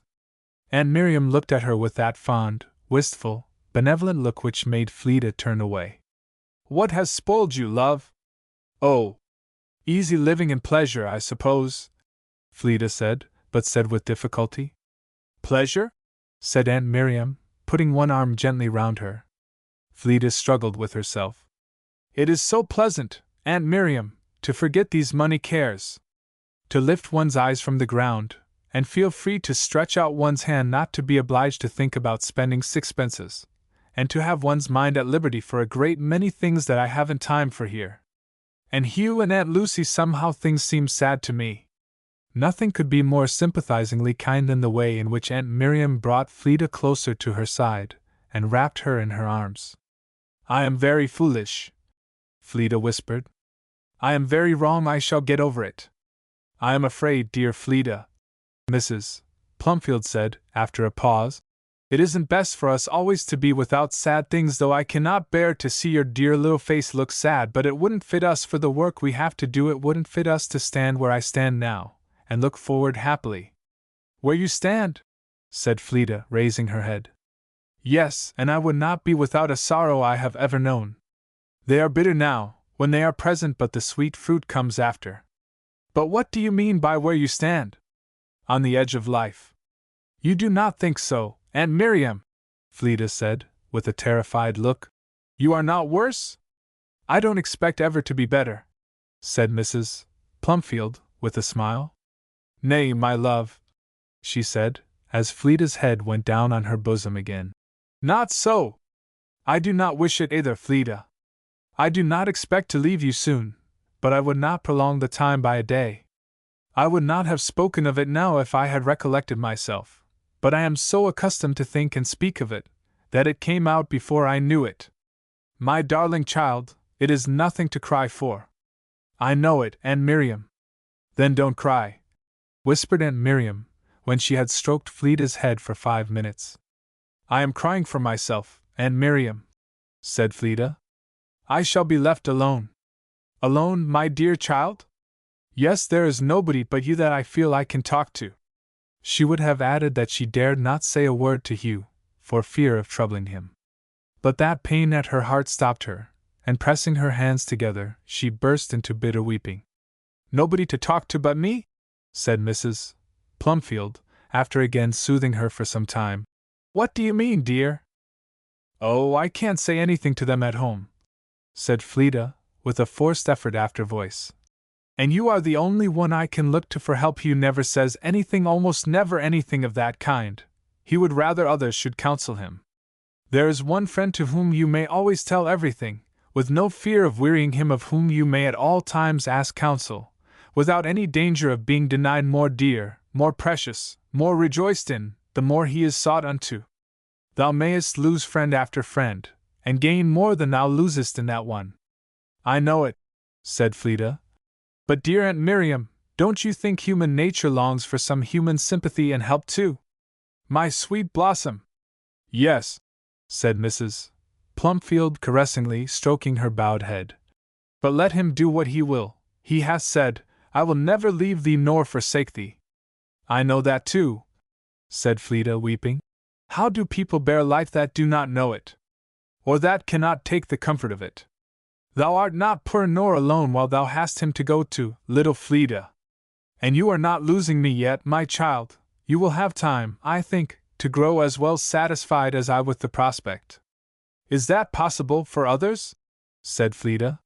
Aunt Miriam looked at her with that fond, wistful, benevolent look which made Fleda turn away. "What has spoiled you, love?" "Oh, easy living and pleasure, I suppose," Fleda said, but said with difficulty. "Pleasure?" said Aunt Miriam, putting one arm gently round her. Fleda struggled with herself. "It is so pleasant, Aunt Miriam, to forget these money cares. To lift one's eyes from the ground, and feel free to stretch out one's hand, not to be obliged to think about spending sixpences, and to have one's mind at liberty for a great many things that I haven't time for here. And Hugh and Aunt Lucy, somehow things seem sad to me." Nothing could be more sympathizingly kind than the way in which Aunt Miriam brought Fleda closer to her side, and wrapped her in her arms. "I am very foolish," Fleda whispered. "I am very wrong. I shall get over it." "I am afraid, dear Fleda," Mrs. Plumfield said, after a pause, "it isn't best for us always to be without sad things, though I cannot bear to see your dear little face look sad, but it wouldn't fit us for the work we have to do. It wouldn't fit us to stand where I stand now, and look forward happily." "Where you stand?" said Fleda, raising her head. "Yes, and I would not be without a sorrow I have ever known. They are bitter now, when they are present, but the sweet fruit comes after." "But what do you mean by where you stand?" "On the edge of life." "You do not think so, Aunt Miriam," Fleda said, with a terrified look. "You are not worse?" "I don't expect ever to be better," said Mrs. Plumfield, with a smile. "Nay, my love," she said, as Fleda's head went down on her bosom again. "Not so! I do not wish it either, Fleda. I do not expect to leave you soon, but I would not prolong the time by a day. I would not have spoken of it now if I had recollected myself, but I am so accustomed to think and speak of it, that it came out before I knew it. My darling child, it is nothing to cry for." "I know it, Aunt Miriam." "Then don't cry," whispered Aunt Miriam, when she had stroked Fleda's head for 5 minutes. "I am crying for myself, Aunt Miriam," said Fleda. "I shall be left alone." "Alone, my dear child?" "Yes, there is nobody but you that I feel I can talk to." She would have added that she dared not say a word to Hugh, for fear of troubling him. But that pain at her heart stopped her, and pressing her hands together, she burst into bitter weeping. "Nobody to talk to but me?" said Mrs. Plumfield, after again soothing her for some time. "What do you mean, dear?" "Oh, I can't say anything to them at home," said Fleda, with a forced effort after voice. "And you are the only one I can look to for help. Hugh never says anything, almost never anything of that kind. He would rather others should counsel him. There is one friend to whom you may always tell everything, with no fear of wearying him, of whom you may at all times ask counsel, without any danger of being denied, more dear, more precious, more rejoiced in, the more he is sought unto. Thou mayest lose friend after friend, and gain more than thou losest in that one." "I know it," said Fleda. "But dear Aunt Miriam, don't you think human nature longs for some human sympathy and help too? My sweet blossom!" "Yes," said Mrs. Plumfield caressingly, stroking her bowed head. "But let him do what he will, he hath said, 'I will never leave thee nor forsake thee.'" "I know that too," said Fleda, weeping. "How do people bear life that do not know it? Or that cannot take the comfort of it? Thou art not poor nor alone while thou hast him to go to, little Fleda. And you are not losing me yet, my child. You will have time, I think, to grow as well satisfied as I with the prospect." "Is that possible for others?" said Fleda.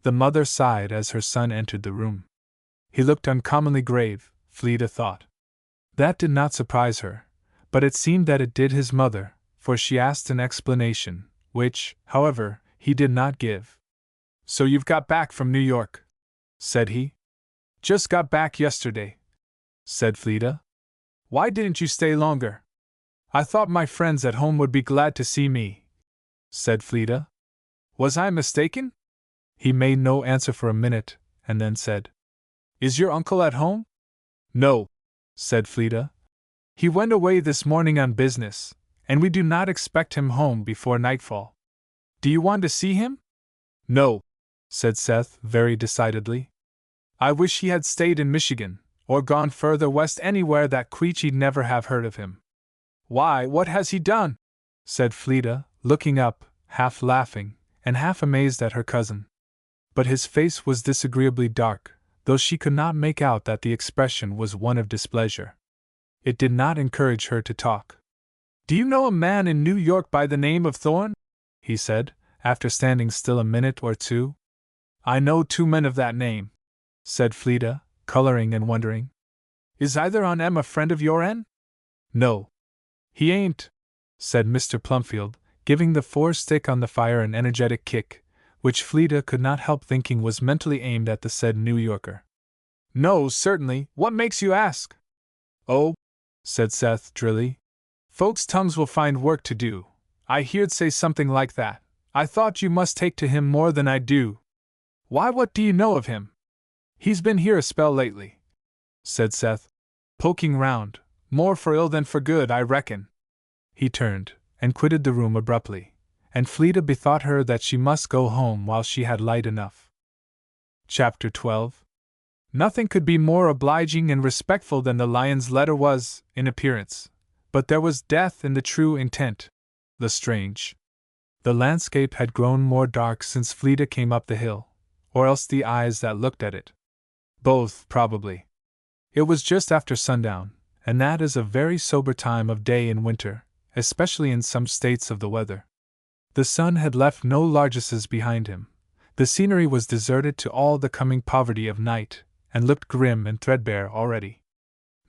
The mother sighed as her son entered the room. He looked uncommonly grave, Fleeta thought. That did not surprise her, but it seemed that it did his mother, for she asked an explanation, which, however, he did not give. So you've got back from New York? Said he. Just got back yesterday, said Fleeta. Why didn't you stay longer? I thought my friends at home would be glad to see me, said Fleeta. Was I mistaken? He made no answer for a minute, and then said, Is your uncle at home? No, said Fleeta. He went away this morning on business, and we do not expect him home before nightfall. Do you want to see him? No, said Seth very decidedly. I wish he had stayed in Michigan, or gone further west anywhere that Queechy'd never have heard of him. Why, what has he done? Said Fleeta, looking up, half laughing, and half amazed at her cousin. But his face was disagreeably dark, though she could not make out that the expression was one of displeasure. It did not encourage her to talk. Do you know a man in New York by the name of Thorne? He said, after standing still a minute or two. I know 2 men of that name, said Fleeta, coloring and wondering. Is either on 'em a friend of your'n? No. He ain't, said Mr. Plumfield, giving the forestick on the fire an energetic kick, which Fleeta could not help thinking was mentally aimed at the said New Yorker. No, certainly. What makes you ask? Oh, said Seth drily. Folks' tongues will find work to do. I heard say something like that. I thought you must take to him more than I do. Why, what do you know of him? He's been here a spell lately, said Seth, poking round, more for ill than for good, I reckon. He turned, and quitted the room abruptly, and Fleeta bethought her that she must go home while she had light enough. Chapter 12. Nothing could be more obliging and respectful than the lion's letter was, in appearance, but there was death in the true intent. The strange. The landscape had grown more dark since Fleeta came up the hill, or else the eyes that looked at it. Both, probably. It was just after sundown, and that is a very sober time of day in winter, especially in some states of the weather. The sun had left no largesses behind him. The scenery was deserted to all the coming poverty of night, and looked grim and threadbare already.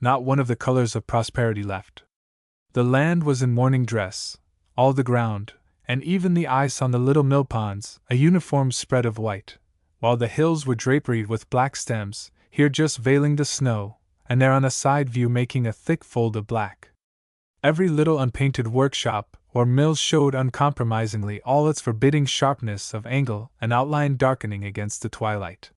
Not one of the colors of prosperity left. The land was in mourning dress, all the ground, and even the ice on the little mill ponds, a uniform spread of white, while the hills were draperied with black stems, here just veiling the snow, and there on a side view making a thick fold of black. Every little unpainted workshop or mill showed uncompromisingly all its forbidding sharpness of angle and outline darkening against the twilight.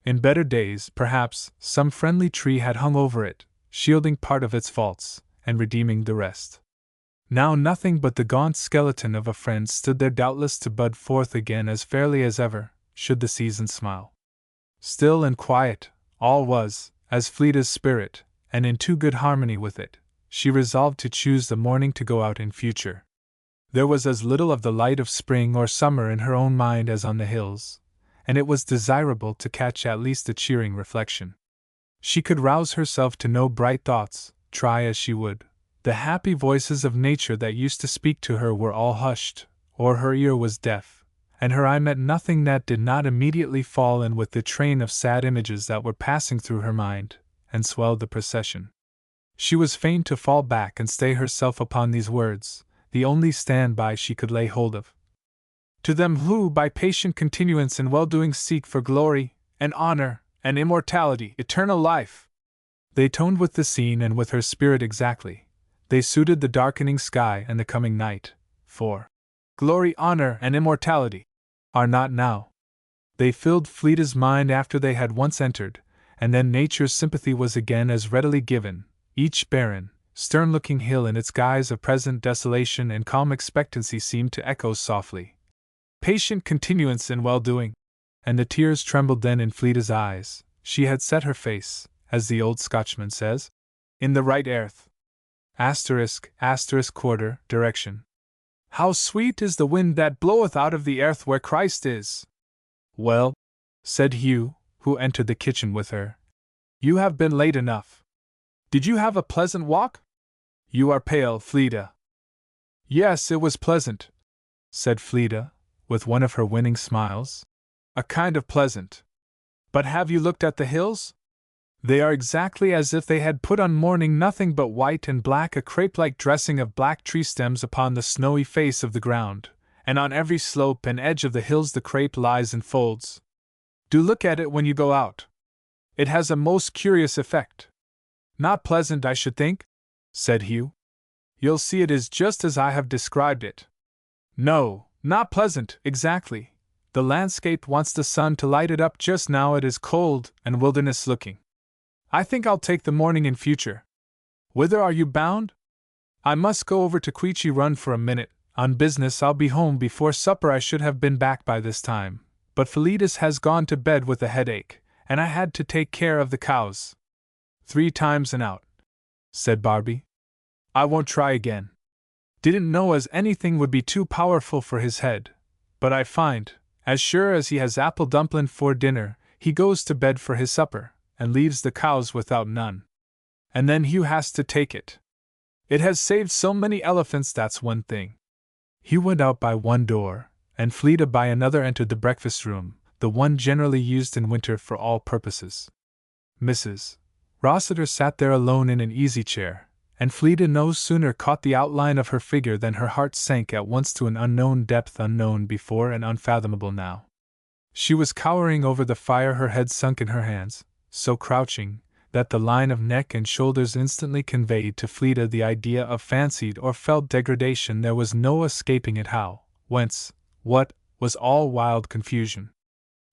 In better days, perhaps, some friendly tree had hung over it, shielding part of its faults, and redeeming the rest. Now nothing but the gaunt skeleton of a friend stood there, doubtless to bud forth again as fairly as ever, should the season smile. Still and quiet, all was, as Fleeta's spirit, and in too good harmony with it, she resolved to choose the morning to go out in future. There was as little of the light of spring or summer in her own mind as on the hills, and it was desirable to catch at least a cheering reflection. She could rouse herself to no bright thoughts, try as she would. The happy voices of nature that used to speak to her were all hushed, or her ear was deaf, and her eye met nothing that did not immediately fall in with the train of sad images that were passing through her mind, and swelled the procession. She was fain to fall back and stay herself upon these words, the only stand-by she could lay hold of. To them who by patient continuance in well-doing seek for glory, and honor, and immortality, eternal life. They toned with the scene and with her spirit exactly. They suited the darkening sky and the coming night, for glory, honor, and immortality are not now. They filled Fleeta's mind after they had once entered, and then nature's sympathy was again as readily given. Each barren, stern-looking hill in its guise of present desolation and calm expectancy seemed to echo softly, patient continuance in well-doing. And the tears trembled then in Fleeta's eyes. She had set her face, as the old Scotchman says, in the right earth. ***, direction. How sweet is the wind that bloweth out of the earth where Christ is! Well, said Hugh, who entered the kitchen with her, you have been late enough. Did you have a pleasant walk? You are pale, Fleeta. Yes, it was pleasant, said Fleeta, with one of her winning smiles. A kind of pleasant. But have you looked at the hills? They are exactly as if they had put on mourning nothing but white and black, a crepe-like dressing of black tree stems upon the snowy face of the ground, and on every slope and edge of the hills the crepe lies in folds. Do look at it when you go out. It has a most curious effect. Not pleasant, I should think, said Hugh. You'll see it is just as I have described it. No, not pleasant, exactly. The landscape wants the sun to light it up. Just now it is cold and wilderness-looking. I think I'll take the morning in future. Whither are you bound? I must go over to Queechy Run for a minute. On business. I'll be home before supper. I should have been back by this time, but Felicitas has gone to bed with a headache, and I had to take care of the cows. 3 times and out, said Barbie. I won't try again. Didn't know as anything would be too powerful for his head, but I find, as sure as he has apple dumplin' for dinner, he goes to bed for his supper, and leaves the cows without none. And then Hugh has to take it. It has saved so many elephants, that's one thing. Hugh went out by one door, and Felita by another entered the breakfast room, the one generally used in winter for all purposes. Mrs. Rossiter sat there alone in an easy-chair, and Felita no sooner caught the outline of her figure than her heart sank at once to an unknown depth, unknown before and unfathomable now. She was cowering over the fire, her head sunk in her hands, so crouching that the line of neck and shoulders instantly conveyed to Felita the idea of fancied or felt degradation. There was no escaping it. How, whence, what, was all wild confusion.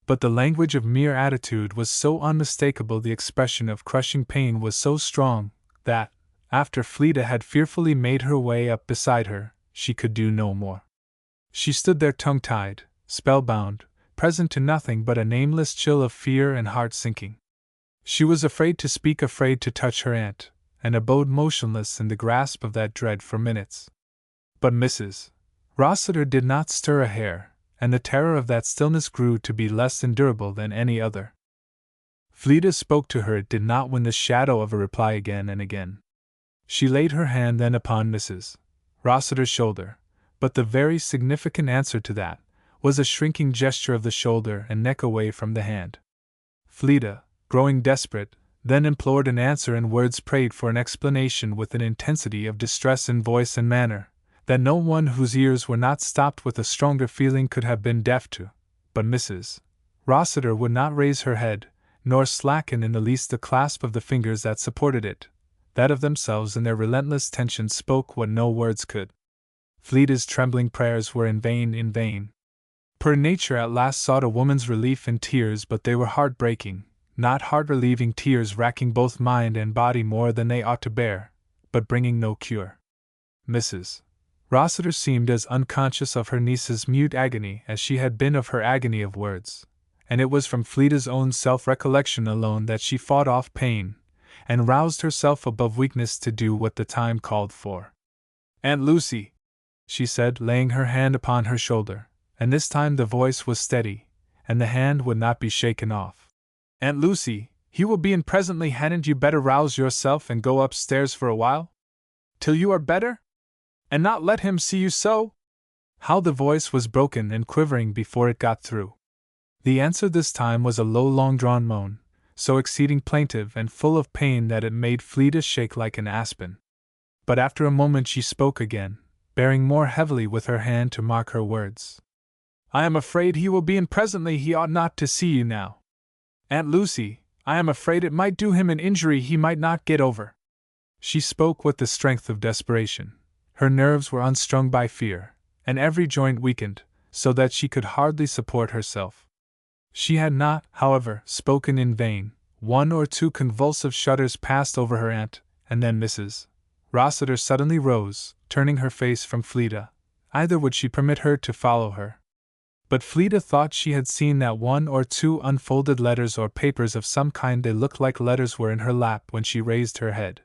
But the language of mere attitude was so unmistakable, the expression of crushing pain was so strong, that, after Felita had fearfully made her way up beside her, she could do no more. She stood there tongue-tied, spellbound, present to nothing but a nameless chill of fear and heart-sinking. She was afraid to speak, afraid to touch her aunt, and abode motionless in the grasp of that dread for minutes. But Mrs. Rossiter did not stir a hair, and the terror of that stillness grew to be less endurable than any other. Felita spoke to her. It did not win the shadow of a reply. Again and again she laid her hand then upon Mrs. Rossiter's shoulder, but the very significant answer to that was a shrinking gesture of the shoulder and neck away from the hand. Felita, growing desperate, then implored an answer in words, prayed for an explanation with an intensity of distress in voice and manner that no one whose ears were not stopped with a stronger feeling could have been deaf to. But Mrs. Rossiter would not raise her head, nor slacken in the least the clasp of the fingers that supported it, that of themselves in their relentless tension spoke what no words could. Felita's trembling prayers were in vain, in vain. Per nature at last sought a woman's relief in tears, but they were heart-breaking, not heart-relieving tears, racking both mind and body more than they ought to bear, but bringing no cure. Mrs. Rossiter seemed as unconscious of her niece's mute agony as she had been of her agony of words, and it was from Felita's own self-recollection alone that she fought off pain, and roused herself above weakness to do what the time called for. "Aunt Lucy," she said, laying her hand upon her shoulder, and this time the voice was steady, and the hand would not be shaken off. "Aunt Lucy, he will be in presently. Hadn't you better rouse yourself and go upstairs for a while? Till you are better? And not let him see you so?" How the voice was broken and quivering before it got through. The answer this time was a low, long-drawn moan, so exceeding plaintive and full of pain that it made Felita shake like an aspen. But after a moment she spoke again, bearing more heavily with her hand to mark her words. "I am afraid he will be in presently. He ought not to see you now. Aunt Lucy, I am afraid it might do him an injury he might not get over." She spoke with the strength of desperation. Her nerves were unstrung by fear, and every joint weakened, so that she could hardly support herself. She had not, however, spoken in vain. 1 or 2 convulsive shudders passed over her aunt, and then Mrs. Rossiter suddenly rose, turning her face from Felita. Either would she permit her to follow her. But Felita thought she had seen that 1 or 2 unfolded letters or papers of some kind, they looked like letters, were in her lap when she raised her head.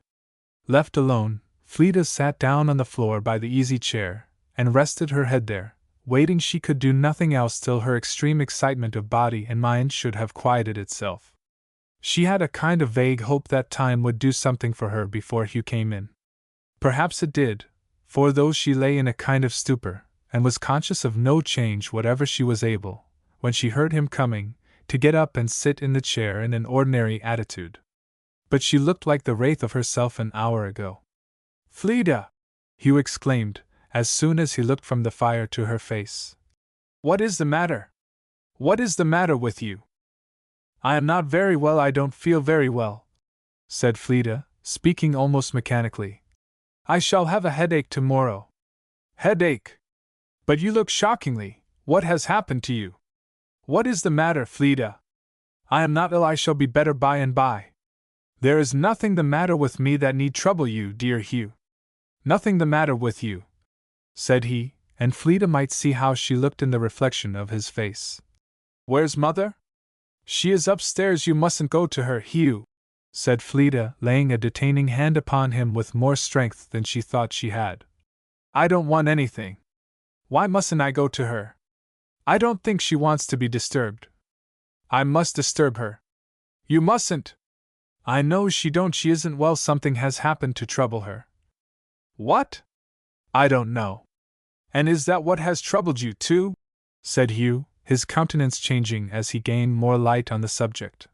Left alone, Felita sat down on the floor by the easy chair, and rested her head there, waiting. She could do nothing else till her extreme excitement of body and mind should have quieted itself. She had a kind of vague hope that time would do something for her before Hugh came in. Perhaps it did, for though she lay in a kind of stupor, and was conscious of no change whatever, she was able, when she heard him coming, to get up and sit in the chair in an ordinary attitude. but she looked like the wraith of herself an hour ago. "Fleda!" Hugh exclaimed, as soon as he looked from the fire to her face. "What is the matter? What is the matter with you?" "I am not very well, I don't feel very well," said Fleda, speaking almost mechanically. "I shall have a headache tomorrow." "Headache? But you look shockingly. What has happened to you? What is the matter, Fleda?" "I am not ill, I shall be better by and by." "There is nothing the matter with me that need trouble you, dear Hugh." "Nothing the matter with you," said he, and Fleda might see how she looked in the reflection of his face. "Where's Mother?" "She is upstairs, you mustn't go to her, Hugh," said Fleda, laying a detaining hand upon him with more strength than she thought she had. "I don't want anything. Why mustn't I go to her? I don't think she wants to be disturbed." "I must disturb her." "You mustn't." "I know she don't, she isn't well, something has happened to trouble her." "What?" "I don't know." "And is that what has troubled you, too?" said Hugh, his countenance changing as he gained more light on the subject.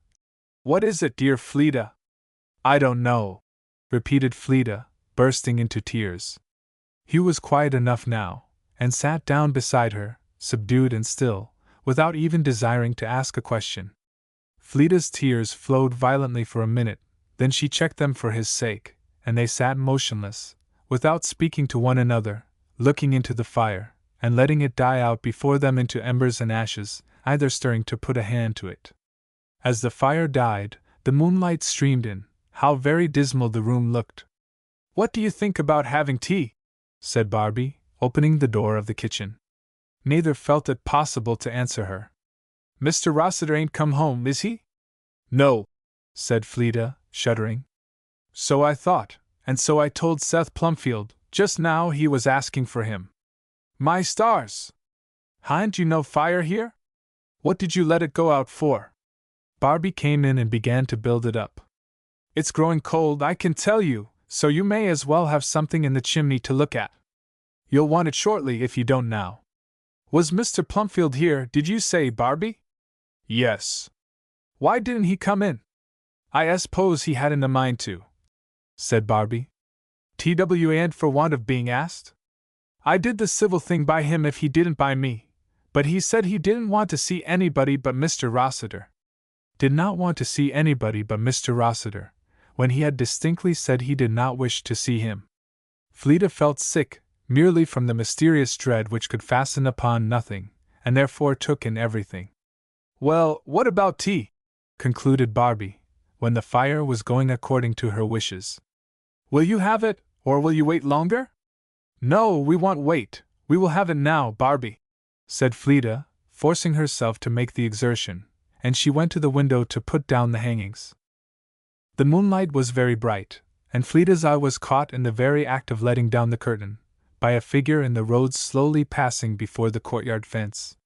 "What is it, dear Fleda?" "I don't know," repeated Fleda, bursting into tears. Hugh was quiet enough now, and sat down beside her, subdued and still, without even desiring to ask a question. Fleda's tears flowed violently for a minute, then she checked them for his sake, and they sat motionless, without speaking to one another, looking into the fire, and letting it die out before them into embers and ashes, either stirring to put a hand to it. As the fire died, the moonlight streamed in. How very dismal the room looked. "What do you think about having tea?" said Barbie, opening the door of the kitchen. Neither felt it possible to answer her. "Mr. Rossiter ain't come home, is he?" "No," said Fleda, shuddering. "So I thought, and so I told Seth Plumfield. Just now he was asking for him." "My stars! Hain't you no fire here? What did you let it go out for?" Barbie came in and began to build it up. "It's growing cold, I can tell you, so you may as well have something in the chimney to look at. You'll want it shortly if you don't now." "Was Mr. Plumfield here, did you say, Barbie?" "Yes." "Why didn't he come in?" "I suppose he hadn't a mind to," said Barbie. "TWAN't for want of being asked? I did the civil thing by him if he didn't by me, but he said he didn't want to see anybody but Mr. Rossiter." Did not want to see anybody but Mr. Rossiter, when he had distinctly said he did not wish to see him. Fleda felt sick, merely from the mysterious dread which could fasten upon nothing, and therefore took in everything. "Well, what about tea?" concluded Barbie, when the fire was going according to her wishes. "Will you have it, or will you wait longer?" "No, we won't wait, we will have it now, Barbie," said Fleda, forcing herself to make the exertion, and she went to the window to put down the hangings. The moonlight was very bright, and Fleda's eye was caught in the very act of letting down the curtain, by a figure in the road slowly passing before the courtyard fence.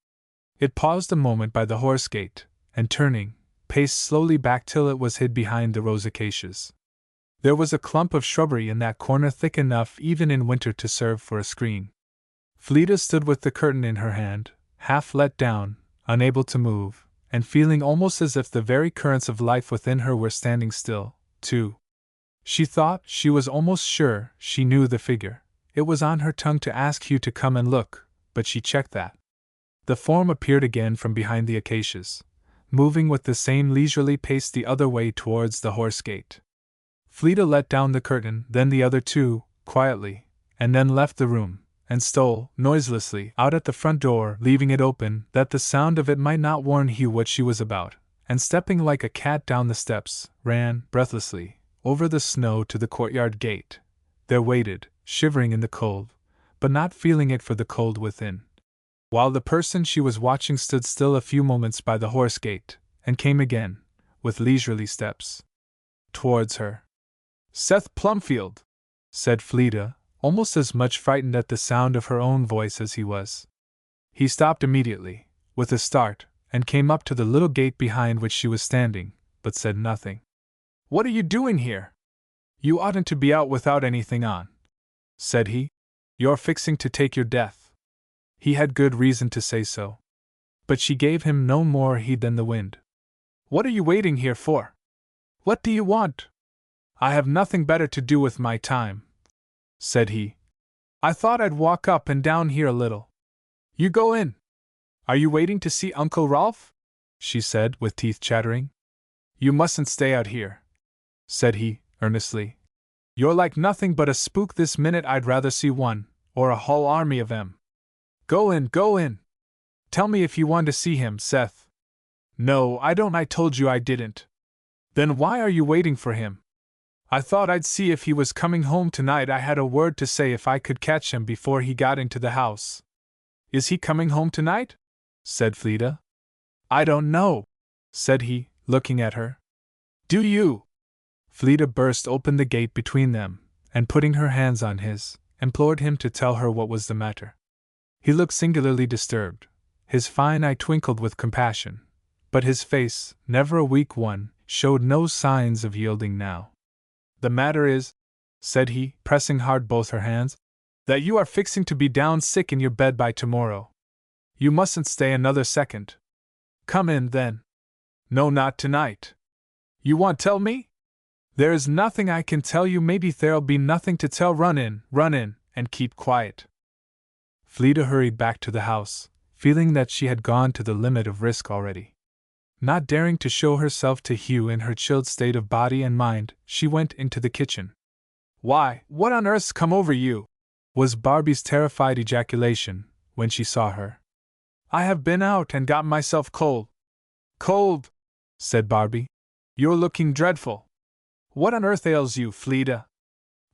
It paused a moment by the horse gate, and turning, paced slowly back till it was hid behind the rose acacias. There was a clump of shrubbery in that corner thick enough even in winter to serve for a screen. Fleda stood with the curtain in her hand, half let down, unable to move, and feeling almost as if the very currents of life within her were standing still, too. She thought, she was almost sure, she knew the figure. It was on her tongue to ask Hugh to come and look, but she checked that. The form appeared again from behind the acacias, moving with the same leisurely pace the other way towards the horse gate. Fleda let down the curtain, then the other two, quietly, and then left the room, and stole, noiselessly, out at the front door, leaving it open, that the sound of it might not warn Hugh what she was about, and stepping like a cat down the steps, ran, breathlessly, over the snow to the courtyard gate. There waited, shivering in the cold, but not feeling it for the cold within, while the person she was watching stood still a few moments by the horse gate, and came again, with leisurely steps, towards her. "Seth Plumfield," said Fleda, almost as much frightened at the sound of her own voice as he was. He stopped immediately, with a start, and came up to the little gate behind which she was standing, but said nothing. "What are you doing here? You oughtn't to be out without anything on," said he. "You're fixing to take your death." He had good reason to say so. But she gave him no more heed than the wind. "What are you waiting here for? What do you want?" I have nothing better to do with my time, said he. I thought I'd walk up and down here a little. You go in. Are you waiting to see Uncle Rolf? She said, with teeth chattering. You mustn't stay out here, said he, earnestly. You're like nothing but a spook this minute. I'd rather see one, or a whole army of 'em. Go in, go in. Tell me if you want to see him, Seth. No, I don't. I told you I didn't. Then why are you waiting for him? I thought I'd see if he was coming home tonight. I had a word to say if I could catch him before he got into the house. Is he coming home tonight? Said Fleeta. I don't know, said he, looking at her. Do you? Fleeta burst open the gate between them, and putting her hands on his, implored him to tell her what was the matter. He looked singularly disturbed. His fine eye twinkled with compassion, but his face, never a weak one, showed no signs of yielding now. The matter is, said he, pressing hard both her hands, that you are fixing to be down sick in your bed by tomorrow. You mustn't stay another second. Come in, then. No, not tonight. You want tell me? There is nothing I can tell you. Maybe there'll be nothing to tell. Run in, and keep quiet. Fleeta hurried back to the house, feeling that she had gone to the limit of risk already. Not daring to show herself to Hugh in her chilled state of body and mind, she went into the kitchen. Why, what on earth's come over you? Was Barbie's terrified ejaculation, when she saw her. I have been out and got myself cold. Cold, said Barbie. You're looking dreadful. What on earth ails you, Fleeta?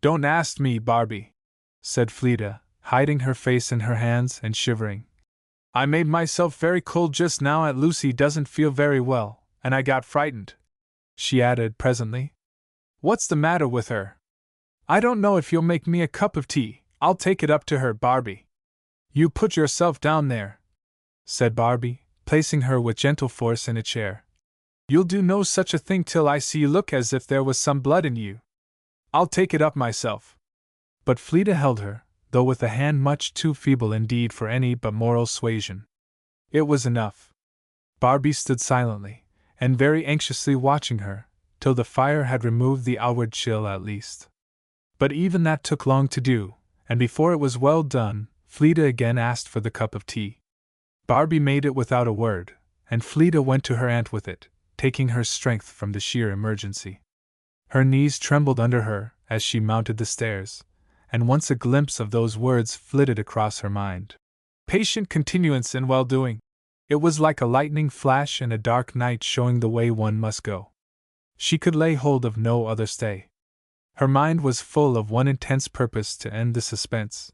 Don't ask me, Barbie, said Fleeta, hiding her face in her hands and shivering. I made myself very cold just now. Aunt Lucy doesn't feel very well, and I got frightened, she added presently. What's the matter with her? I don't know. If you'll make me a cup of tea, I'll take it up to her, Barbie. You put yourself down there, said Barbie, placing her with gentle force in a chair. You'll do no such a thing till I see you look as if there was some blood in you. I'll take it up myself. But Fleeta held her, though with a hand much too feeble indeed for any but moral suasion. It was enough. Barbie stood silently, and very anxiously watching her, till the fire had removed the outward chill at least. But even that took long to do, and before it was well done, Fleeta again asked for the cup of tea. Barbie made it without a word, and Fleeta went to her aunt with it, taking her strength from the sheer emergency. Her knees trembled under her as she mounted the stairs, and once a glimpse of those words flitted across her mind. Patient continuance in well-doing. It was like a lightning flash in a dark night showing the way one must go. She could lay hold of no other stay. Her mind was full of one intense purpose to end the suspense.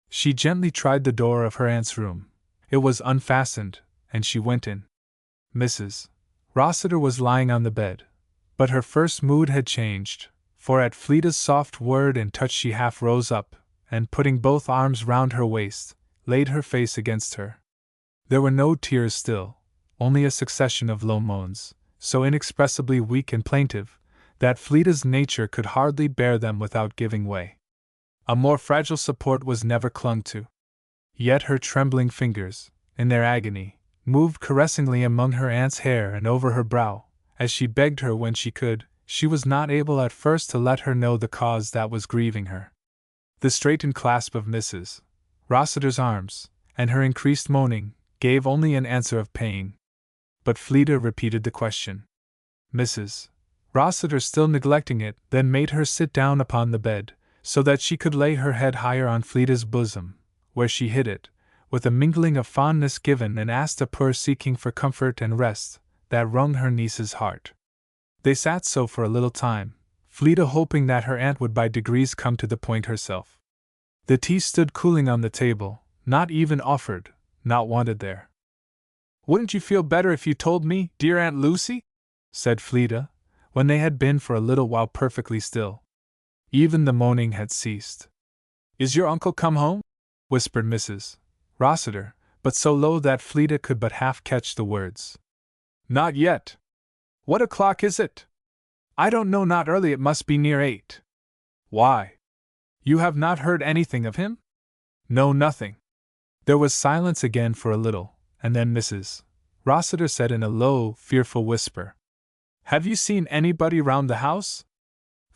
She gently tried the door of her aunt's room. It was unfastened, and she went in. Mrs. Rossiter was lying on the bed, but her first mood had changed, for at Fleeta's soft word and touch she half rose up, and putting both arms round her waist, laid her face against her. There were no tears still, only a succession of low moans, so inexpressibly weak and plaintive, that Fleeta's nature could hardly bear them without giving way. A more fragile support was never clung to. Yet her trembling fingers, in their agony, moved caressingly among her aunt's hair and over her brow, as she begged her when she could. She was not able at first to let her know the cause that was grieving her. The straitened clasp of Mrs. Rossiter's arms, and her increased moaning, gave only an answer of pain. But Fleeta repeated the question. Mrs. Rossiter, still neglecting it, then made her sit down upon the bed, so that she could lay her head higher on Fleeta's bosom, where she hid it, with a mingling of fondness given and asked a purr seeking for comfort and rest, that wrung her niece's heart. They sat so for a little time, Fleeta hoping that her aunt would by degrees come to the point herself. The tea stood cooling on the table, not even offered, not wanted there. Wouldn't you feel better if you told me, dear Aunt Lucy? Said Fleeta, when they had been for a little while perfectly still. Even the moaning had ceased. Is your uncle come home? Whispered Mrs. Rossiter, but so low that Fleeta could but half catch the words. Not yet. What o'clock is it? I don't know. Not early. It must be near 8. Why? You have not heard anything of him? No, nothing. There was silence again for a little, and then Mrs. Rossiter said in a low, fearful whisper, Have you seen anybody round the house?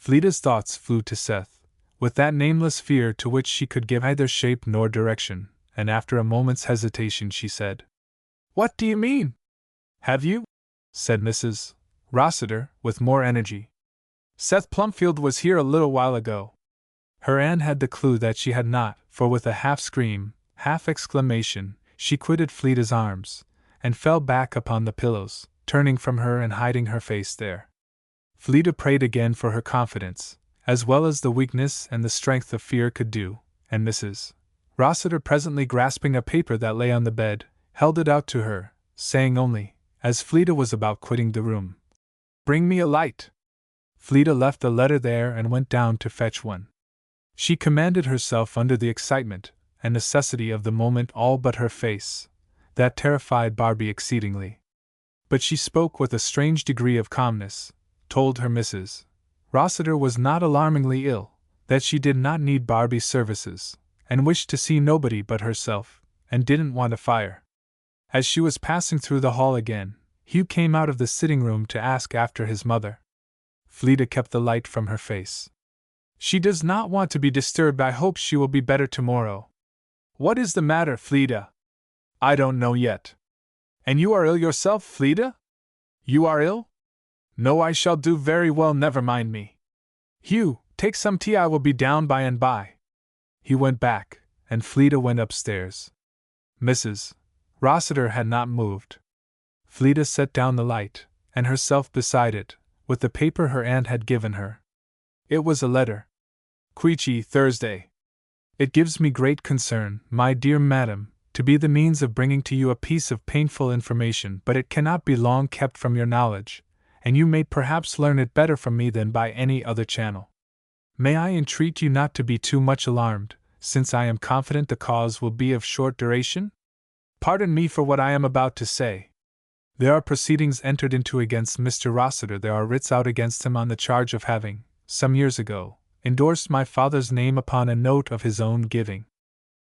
Fleda's thoughts flew to Seth, with that nameless fear to which she could give neither shape nor direction, and after a moment's hesitation she said, "What do you mean?" "Have you?" said Mrs. Rossiter, with more energy. "Seth Plumfield was here a little while ago." Her aunt had the clue that she had not, for with a half-scream, half-exclamation, she quitted Fleda's arms, and fell back upon the pillows, turning from her and hiding her face there. Fleda prayed again for her confidence, as well as the weakness and the strength of fear could do, and Mrs. Rossiter, presently grasping a paper that lay on the bed, held it out to her, saying only, as Fleda was about quitting the room, "Bring me a light." Fleda left the letter there and went down to fetch one. She commanded herself under the excitement and necessity of the moment all but her face. That terrified Barbie exceedingly. But she spoke with a strange degree of calmness, told her Mrs. Rossiter was not alarmingly ill, that she did not need Barbie's services, and wished to see nobody but herself, and didn't want a fire. As she was passing through the hall again, Hugh came out of the sitting room to ask after his mother. Fleda kept the light from her face. "She does not want to be disturbed. I hope she will be better tomorrow." "What is the matter, Fleda?" "I don't know yet." "And you are ill yourself, Fleda?" "You are ill?" "No, I shall do very well, never mind me." "Hugh, take some tea, I will be down by and by." He went back, and Fleda went upstairs. Mrs. Rossiter had not moved. Fleda set down the light, and herself beside it, with the paper her aunt had given her. It was a letter. Queechy, Thursday. It gives me great concern, my dear madam, to be the means of bringing to you a piece of painful information, but it cannot be long kept from your knowledge, and you may perhaps learn it better from me than by any other channel. May I entreat you not to be too much alarmed, since I am confident the cause will be of short duration? Pardon me for what I am about to say. There are proceedings entered into against Mr. Rossiter. There are writs out against him on the charge of having, some years ago, endorsed my father's name upon a note of his own giving.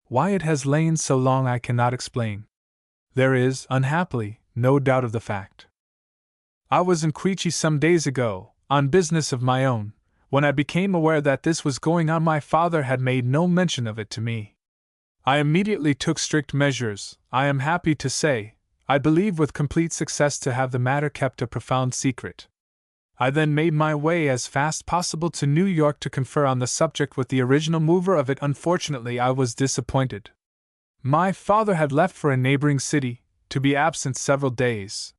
Why it has lain so long I cannot explain. There is, unhappily, no doubt of the fact. I was in Queechy some days ago, on business of my own. When I became aware that this was going on, my father had made no mention of it to me. I immediately took strict measures, I am happy to say, I believe with complete success, to have the matter kept a profound secret. I then made my way as fast possible to New York to confer on the subject with the original mover of it. Unfortunately, I was disappointed. My father had left for a neighboring city, to be absent several days.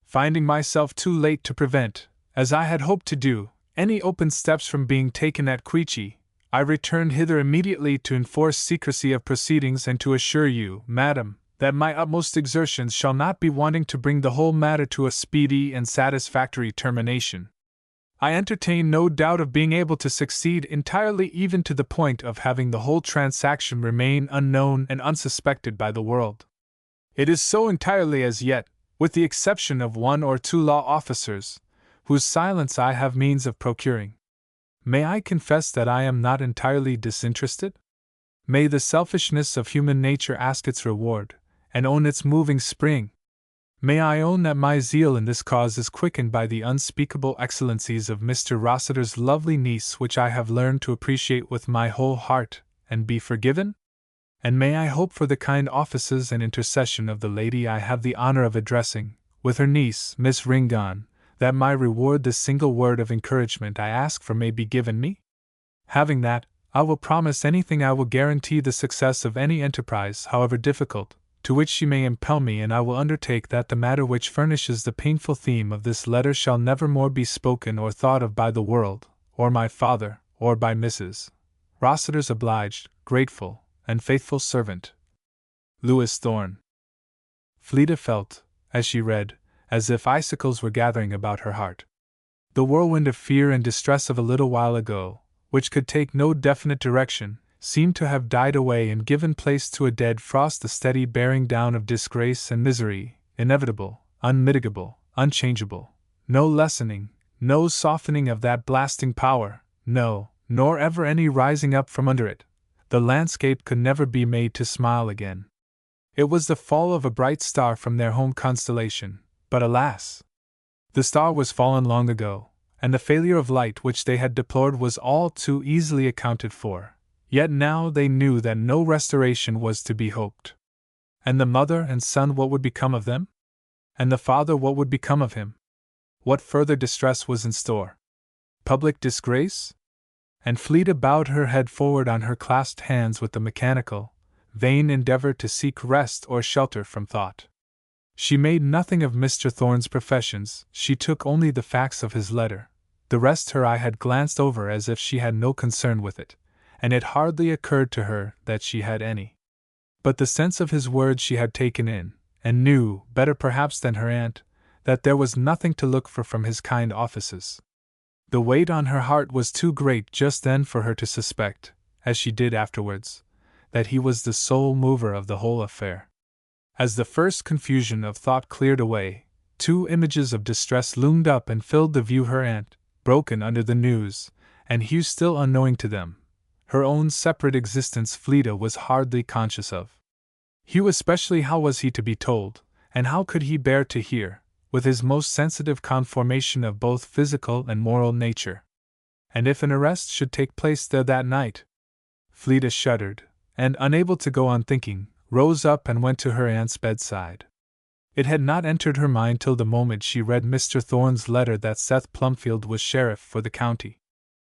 Finding myself too late to prevent, as I had hoped to do, any open steps from being taken at Queechy, I returned hither immediately to enforce secrecy of proceedings and to assure you, madam, that my utmost exertions shall not be wanting to bring the whole matter to a speedy and satisfactory termination. I entertain no doubt of being able to succeed entirely, even to the point of having the whole transaction remain unknown and unsuspected by the world. It is so entirely as yet, with the exception of 1 or 2 law officers, whose silence I have means of procuring. May I confess that I am not entirely disinterested? May the selfishness of human nature ask its reward, and own its moving spring. May I own that my zeal in this cause is quickened by the unspeakable excellencies of Mr. Rossiter's lovely niece, which I have learned to appreciate with my whole heart, and be forgiven? And may I hope for the kind offices and intercession of the lady I have the honor of addressing, with her niece, Miss Ringon, that my reward, the single word of encouragement I ask for, may be given me? Having that, I will promise anything. I will guarantee the success of any enterprise, however difficult, to which she may impel me, and I will undertake that the matter which furnishes the painful theme of this letter shall never more be spoken or thought of by the world, or my father, or by Mrs. Rossiter's obliged, grateful, and faithful servant, Louis Thorne. Fleda felt, as she read, as if icicles were gathering about her heart. The whirlwind of fear and distress of a little while ago, which could take no definite direction, seemed to have died away and given place to a dead frost, the steady bearing down of disgrace and misery, inevitable, unmitigable, unchangeable, no lessening, no softening of that blasting power, no, nor ever any rising up from under it. The landscape could never be made to smile again. It was the fall of a bright star from their home constellation, but alas! The star was fallen long ago, and the failure of light which they had deplored was all too easily accounted for. Yet now they knew that no restoration was to be hoped. And the mother and son, what would become of them? And the father, what would become of him? What further distress was in store? Public disgrace? And Fleda bowed her head forward on her clasped hands with the mechanical, vain endeavor to seek rest or shelter from thought. She made nothing of Mr. Thorne's professions, she took only the facts of his letter. The rest her eye had glanced over as if she had no concern with it, and it hardly occurred to her that she had any. But the sense of his words she had taken in, and knew, better perhaps than her aunt, that there was nothing to look for from his kind offices. The weight on her heart was too great just then for her to suspect, as she did afterwards, that he was the sole mover of the whole affair. As the first confusion of thought cleared away, two images of distress loomed up and filled the view: her aunt, broken under the news, and Hugh still unknowing to them. Her own separate existence Fleda was hardly conscious of. Hugh especially, how was he to be told, and how could he bear to hear, with his most sensitive conformation of both physical and moral nature? And if an arrest should take place there that night? Fleda shuddered, and, unable to go on thinking, rose up and went to her aunt's bedside. It had not entered her mind till the moment she read Mr. Thorne's letter that Seth Plumfield was sheriff for the county.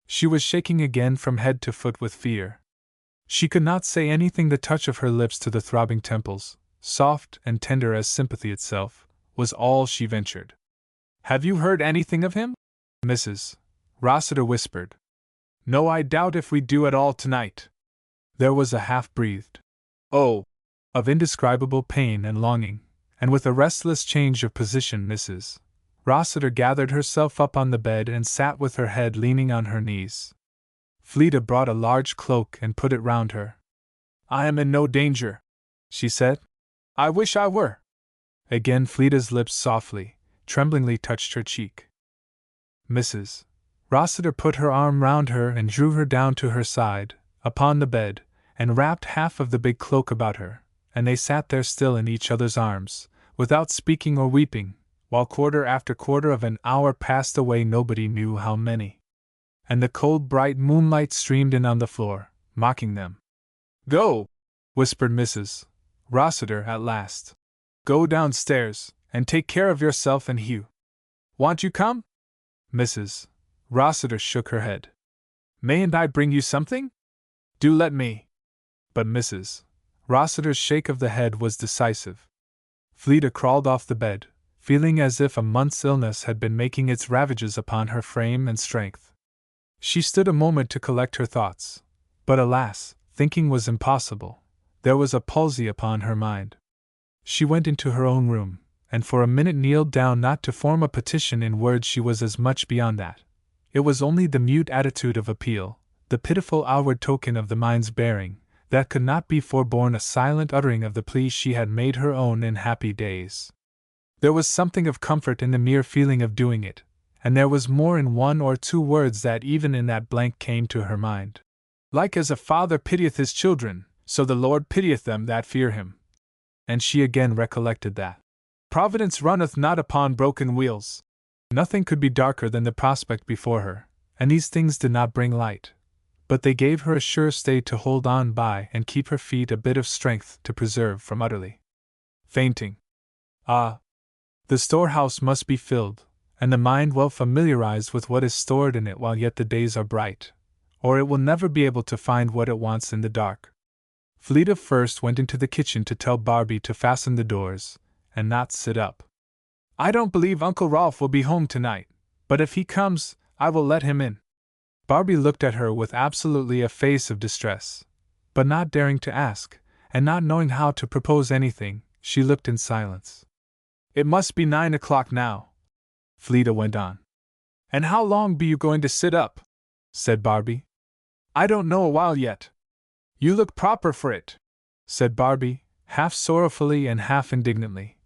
She was shaking again from head to foot with fear. She could not say anything. The touch of her lips to the throbbing temples, soft and tender as sympathy itself, was all she ventured. "Have you heard anything of him?" Mrs. Rossiter whispered. "No, I doubt if we do at all tonight." There was a half-breathed "oh!" of indescribable pain and longing, and with a restless change of position Mrs. Rossiter gathered herself up on the bed and sat with her head leaning on her knees. Fleda brought a large cloak and put it round her. "I am in no danger," she said. "I wish I were." Again Fleda's lips softly, tremblingly touched her cheek. Mrs. Rossiter put her arm round her and drew her down to her side, upon the bed, and wrapped half of the big cloak about her, and they sat there still in each other's arms, without speaking or weeping, while quarter after quarter of an hour passed away, nobody knew how many. And the cold bright moonlight streamed in on the floor, mocking them. "Go!" whispered Mrs. Rossiter at last. "Go downstairs, and take care of yourself and Hugh. Won't you come?" Mrs. Rossiter shook her head. "Mayn't I bring you something? Do let me." But Mrs. Rossiter's shake of the head was decisive. Fleda crawled off the bed, feeling as if a month's illness had been making its ravages upon her frame and strength. She stood a moment to collect her thoughts, but alas, thinking was impossible. There was a palsy upon her mind. She went into her own room, and for a minute kneeled down, not to form a petition in words, she was as much beyond that. It was only the mute attitude of appeal, the pitiful outward token of the mind's bearing, that could not be forborne, a silent uttering of the plea she had made her own in happy days. There was something of comfort in the mere feeling of doing it, and there was more in one or two words that even in that blank came to her mind. "Like as a father pitieth his children, so the Lord pitieth them that fear him." And she again recollected that Providence runneth not upon broken wheels. Nothing could be darker than the prospect before her, and these things did not bring light. But they gave her a sure stay to hold on by and keep her feet, a bit of strength to preserve from utterly fainting. Ah! The storehouse must be filled, and the mind well familiarized with what is stored in it while yet the days are bright, or it will never be able to find what it wants in the dark. Fleda first went into the kitchen to tell Barbie to fasten the doors, and not sit up. "I don't believe Uncle Rolf will be home tonight, but if he comes, I will let him in." Barbie looked at her with absolutely a face of distress, but not daring to ask, and not knowing how to propose anything, she looked in silence. "It must be 9 o'clock now," Fleda went on. "And how long be you going to sit up?" said Barbie. "I don't know, a while yet." "You look proper for it," said Barbie, half sorrowfully and half indignantly.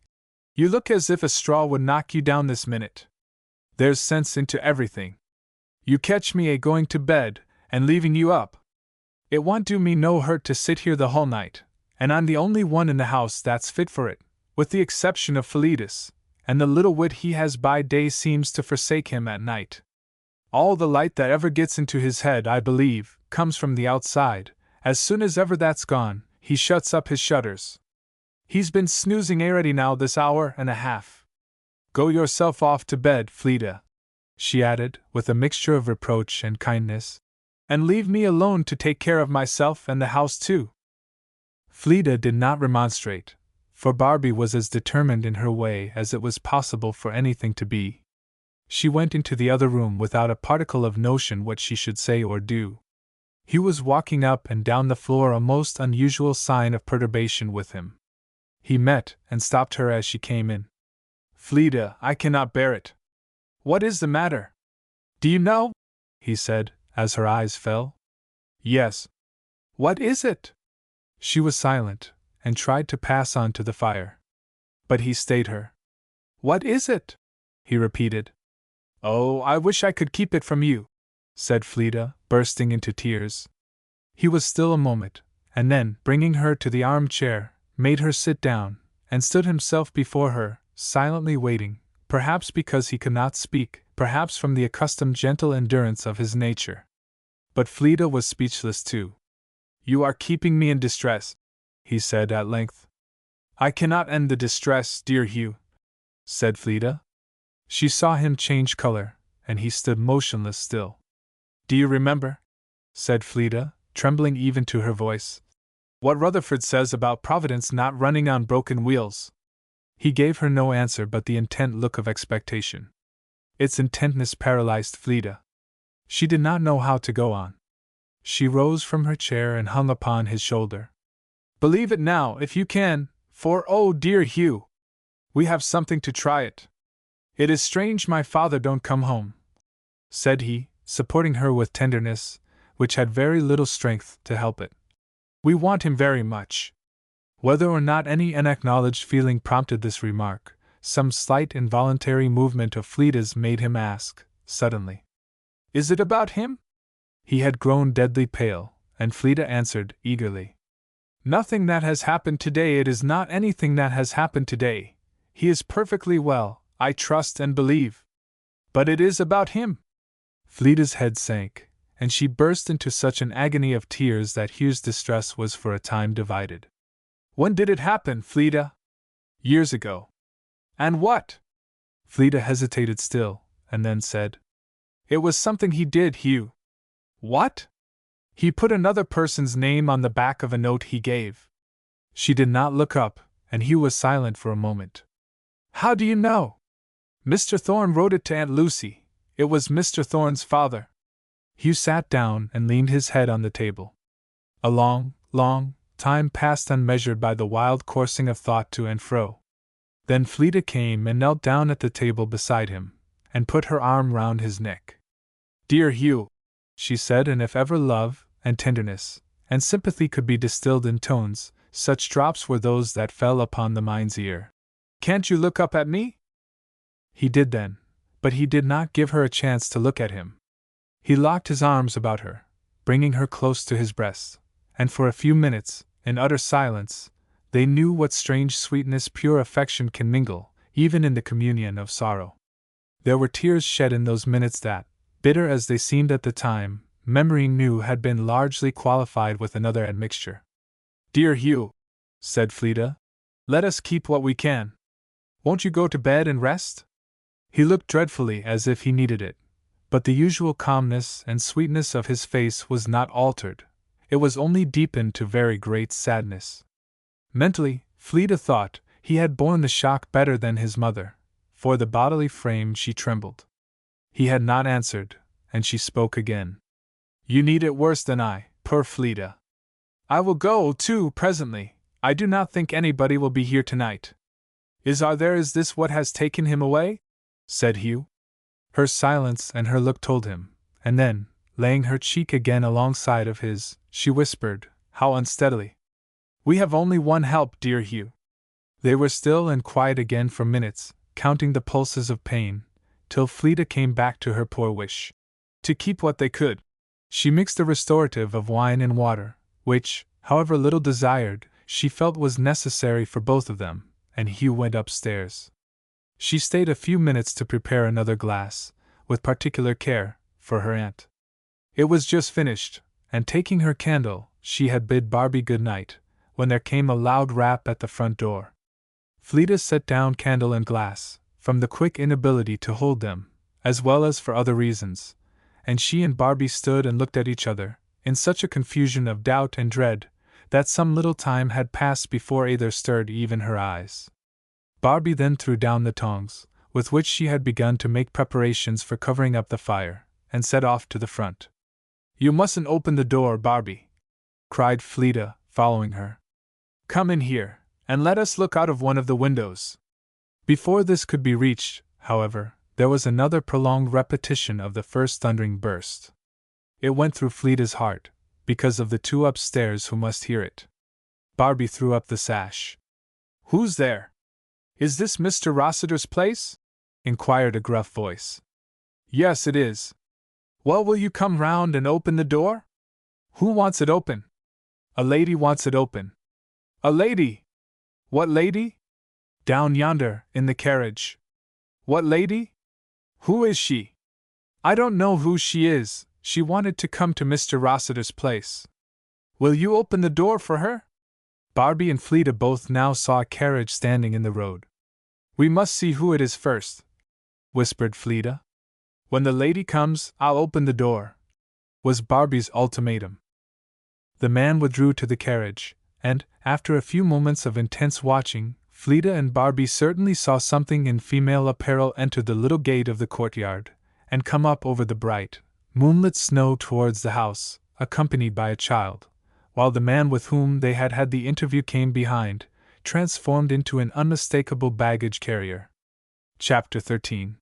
"You look as if a straw would knock you down this minute. There's sense into everything. You catch me going to bed, and leaving you up. It won't do me no hurt to sit here the whole night, and I'm the only one in the house that's fit for it, with the exception of Philetus, and the little wit he has by day seems to forsake him at night. All the light that ever gets into his head, I believe, comes from the outside. As soon as ever that's gone, he shuts up his shutters. He's been snoozing already now this hour and a half. Go yourself off to bed, Fleeta," she added, with a mixture of reproach and kindness, "and leave me alone to take care of myself and the house too." Fleeta did not remonstrate, for Barbie was as determined in her way as it was possible for anything to be. She went into the other room without a particle of notion what she should say or do. Hugh was walking up and down the floor, a most unusual sign of perturbation with him. He met and stopped her as she came in. "Fleeta, I cannot bear it. What is the matter?" "Do you know?" he said, as her eyes fell. "Yes." "What is it?" She was silent, and tried to pass on to the fire. But he stayed her. "What is it?" he repeated. "Oh, I wish I could keep it from you," said Fleeta, bursting into tears. He was still a moment, and then, bringing her to the armchair, made her sit down, and stood himself before her, silently waiting, perhaps because he could not speak, perhaps from the accustomed gentle endurance of his nature. But Fleeta was speechless too. "You are keeping me in distress," he said at length. "I cannot end the distress, dear Hugh," said Fleeta. She saw him change color, and he stood motionless still. "Do you remember," said Fleeta, trembling even to her voice, "what Rutherford says about Providence not running on broken wheels?" He gave her no answer but the intent look of expectation. Its intentness paralyzed Fleeta. She did not know how to go on. She rose from her chair and hung upon his shoulder. "Believe it now, if you can, for, oh dear Hugh, we have something to try it. It is strange my father don't come home," said he, supporting her with tenderness, which had very little strength to help it. "We want him very much." Whether or not any unacknowledged feeling prompted this remark, some slight involuntary movement of Fleeta's made him ask, suddenly, "Is it about him?" He had grown deadly pale, and Fleeta answered eagerly, "Nothing that has happened today. It is not anything that has happened today. He is perfectly well, I trust and believe. But it is about him." Fleeta's head sank, and she burst into such an agony of tears that Hugh's distress was for a time divided. "When did it happen, Fleeta?" "Years ago." "And what?" Fleeta hesitated still, and then said, "It was something he did, Hugh." "What?" "He put another person's name on the back of a note he gave." She did not look up, and Hugh was silent for a moment. "How do you know?" "Mr. Thorne wrote it to Aunt Lucy. It was Mr. Thorne's father." Hugh sat down and leaned his head on the table. A long, long time passed unmeasured by the wild coursing of thought to and fro. Then Fleeta came and knelt down at the table beside him, and put her arm round his neck. "Dear Hugh," she said, and if ever love, and tenderness, and sympathy could be distilled in tones, such drops were those that fell upon the mind's ear, "can't you look up at me?" He did then, but he did not give her a chance to look at him. He locked his arms about her, bringing her close to his breast, and for a few minutes, in utter silence, they knew what strange sweetness pure affection can mingle, even in the communion of sorrow. There were tears shed in those minutes that, bitter as they seemed at the time, memory knew had been largely qualified with another admixture. "Dear Hugh," said Fleeta, "let us keep what we can. Won't you go to bed and rest?" He looked dreadfully as if he needed it, but the usual calmness and sweetness of his face was not altered. It was only deepened to very great sadness. Mentally, Fleeta thought, he had borne the shock better than his mother. For the bodily frame she trembled. He had not answered, and she spoke again. "You need it worse than I, poor Fleeta. I will go, too, presently. I do not think anybody will be here tonight." Is this what has taken him away?" said Hugh. Her silence and her look told him, and then, laying her cheek again alongside of his, she whispered, how unsteadily, "We have only one help, dear Hugh." They were still and quiet again for minutes, counting the pulses of pain, till Fleeta came back to her poor wish to keep what they could. She mixed a restorative of wine and water, which, however little desired, she felt was necessary for both of them, and Hugh went upstairs. She stayed a few minutes to prepare another glass, with particular care, for her aunt. It was just finished, and taking her candle, she had bid Barbie good night, when there came a loud rap at the front door. Fleda set down candle and glass, from the quick inability to hold them, as well as for other reasons, and she and Barbie stood and looked at each other, in such a confusion of doubt and dread, that some little time had passed before either stirred even her eyes. Barbie then threw down the tongs, with which she had begun to make preparations for covering up the fire, and set off to the front. "You mustn't open the door, Barbie," cried Fleda, following her. "Come in here, and let us look out of one of the windows." Before this could be reached, however, there was another prolonged repetition of the first thundering burst. It went through Fleda's heart, because of the two upstairs who must hear it. Barbie threw up the sash. "Who's there? Is this Mr. Rossiter's place?" inquired a gruff voice. "Yes, it is." "Well, will you come round and open the door?" "Who wants it open?" "A lady wants it open." "A lady? What lady?" "Down yonder, in the carriage." "What lady? Who is she?" "I don't know who she is. She wanted to come to Mr. Rossiter's place." "Will you open the door for her?" Barbie and Fleda both now saw a carriage standing in the road. "We must see who it is first," whispered Fleda. "When the lady comes, I'll open the door," was Barbie's ultimatum. The man withdrew to the carriage, and, after a few moments of intense watching, Fleda and Barbie certainly saw something in female apparel enter the little gate of the courtyard, and come up over the bright, moonlit snow towards the house, accompanied by a child, while the man with whom they had had the interview came behind, transformed into an unmistakable baggage carrier. Chapter 13.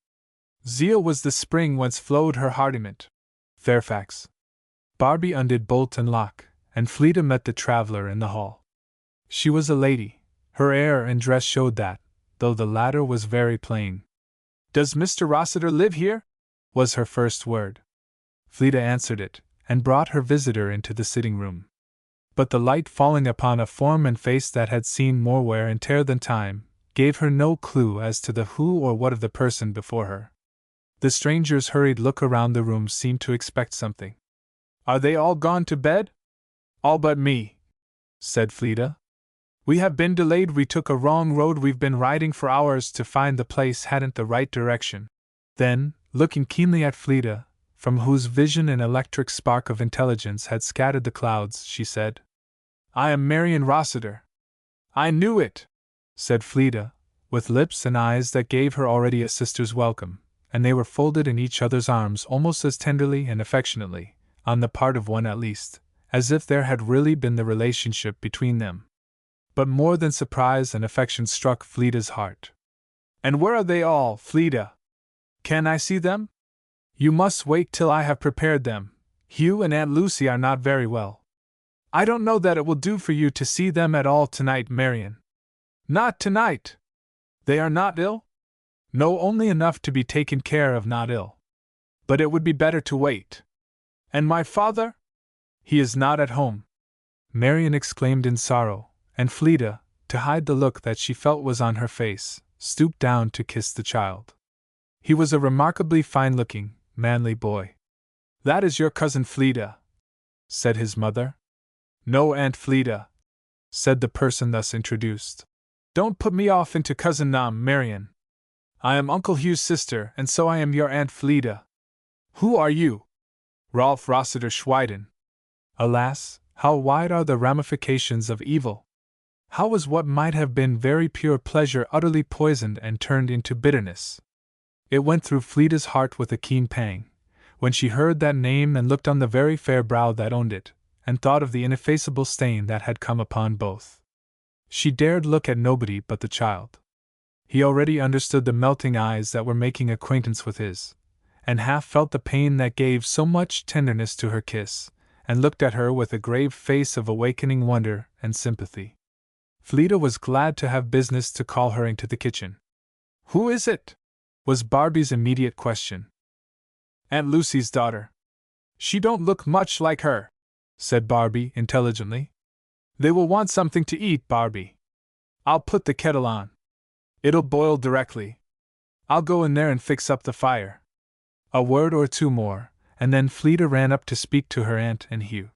Zeal was the spring whence flowed her hardiment. Fairfax. Barbie undid bolt and lock, and Fleda met the traveller in the hall. She was a lady. Her air and dress showed that, though the latter was very plain. "Does Mr. Rossiter live here?" was her first word. Fleda answered it, and brought her visitor into the sitting-room. But the light falling upon a form and face that had seen more wear and tear than time, gave her no clue as to the who or what of the person before her. The stranger's hurried look around the room seemed to expect something. "Are they all gone to bed?" "All but me," said Fleda. "We have been delayed. We took a wrong road. We've been riding for hours to find the place hadn't the right direction." Then, looking keenly at Fleda, from whose vision an electric spark of intelligence had scattered the clouds, she said, "I am Marian Rossiter." "I knew it," said Fleda, with lips and eyes that gave her already a sister's welcome, and they were folded in each other's arms almost as tenderly and affectionately, on the part of one at least, as if there had really been the relationship between them. But more than surprise and affection struck Fleda's heart. "And where are they all, Fleda? Can I see them?" "You must wait till I have prepared them. Hugh and Aunt Lucy are not very well." "I don't know that it will do for you to see them at all tonight, Marian." "Not tonight? They are not ill?" "No, only enough to be taken care of, not ill. But it would be better to wait." "And my father?" "He is not at home," Marian exclaimed in sorrow, and Fleda, to hide the look that she felt was on her face, stooped down to kiss the child. He was a remarkably fine-looking, manly boy. "That is your cousin Fleda," said his mother. "No, Aunt Fleda," said the person thus introduced. "Don't put me off into Cousin Nam, Marian. I am Uncle Hugh's sister, and so I am your Aunt Fleda." "Who are you?" "Rolf Rossiter Schweiden." Alas, how wide are the ramifications of evil! How was what might have been very pure pleasure utterly poisoned and turned into bitterness? It went through Fleda's heart with a keen pang, when she heard that name and looked on the very fair brow that owned it, and thought of the ineffaceable stain that had come upon both. She dared look at nobody but the child. He already understood the melting eyes that were making acquaintance with his, and half felt the pain that gave so much tenderness to her kiss, and looked at her with a grave face of awakening wonder and sympathy. Fleda was glad to have business to call her into the kitchen. "Who is it?" was Barbie's immediate question. "Aunt Lucy's daughter." "She don't look much like her," said Barbie intelligently. "They will want something to eat, Barbie. I'll put the kettle on. It'll boil directly. I'll go in there and fix up the fire." A word or two more, and then Fleeta ran up to speak to her aunt and Hugh.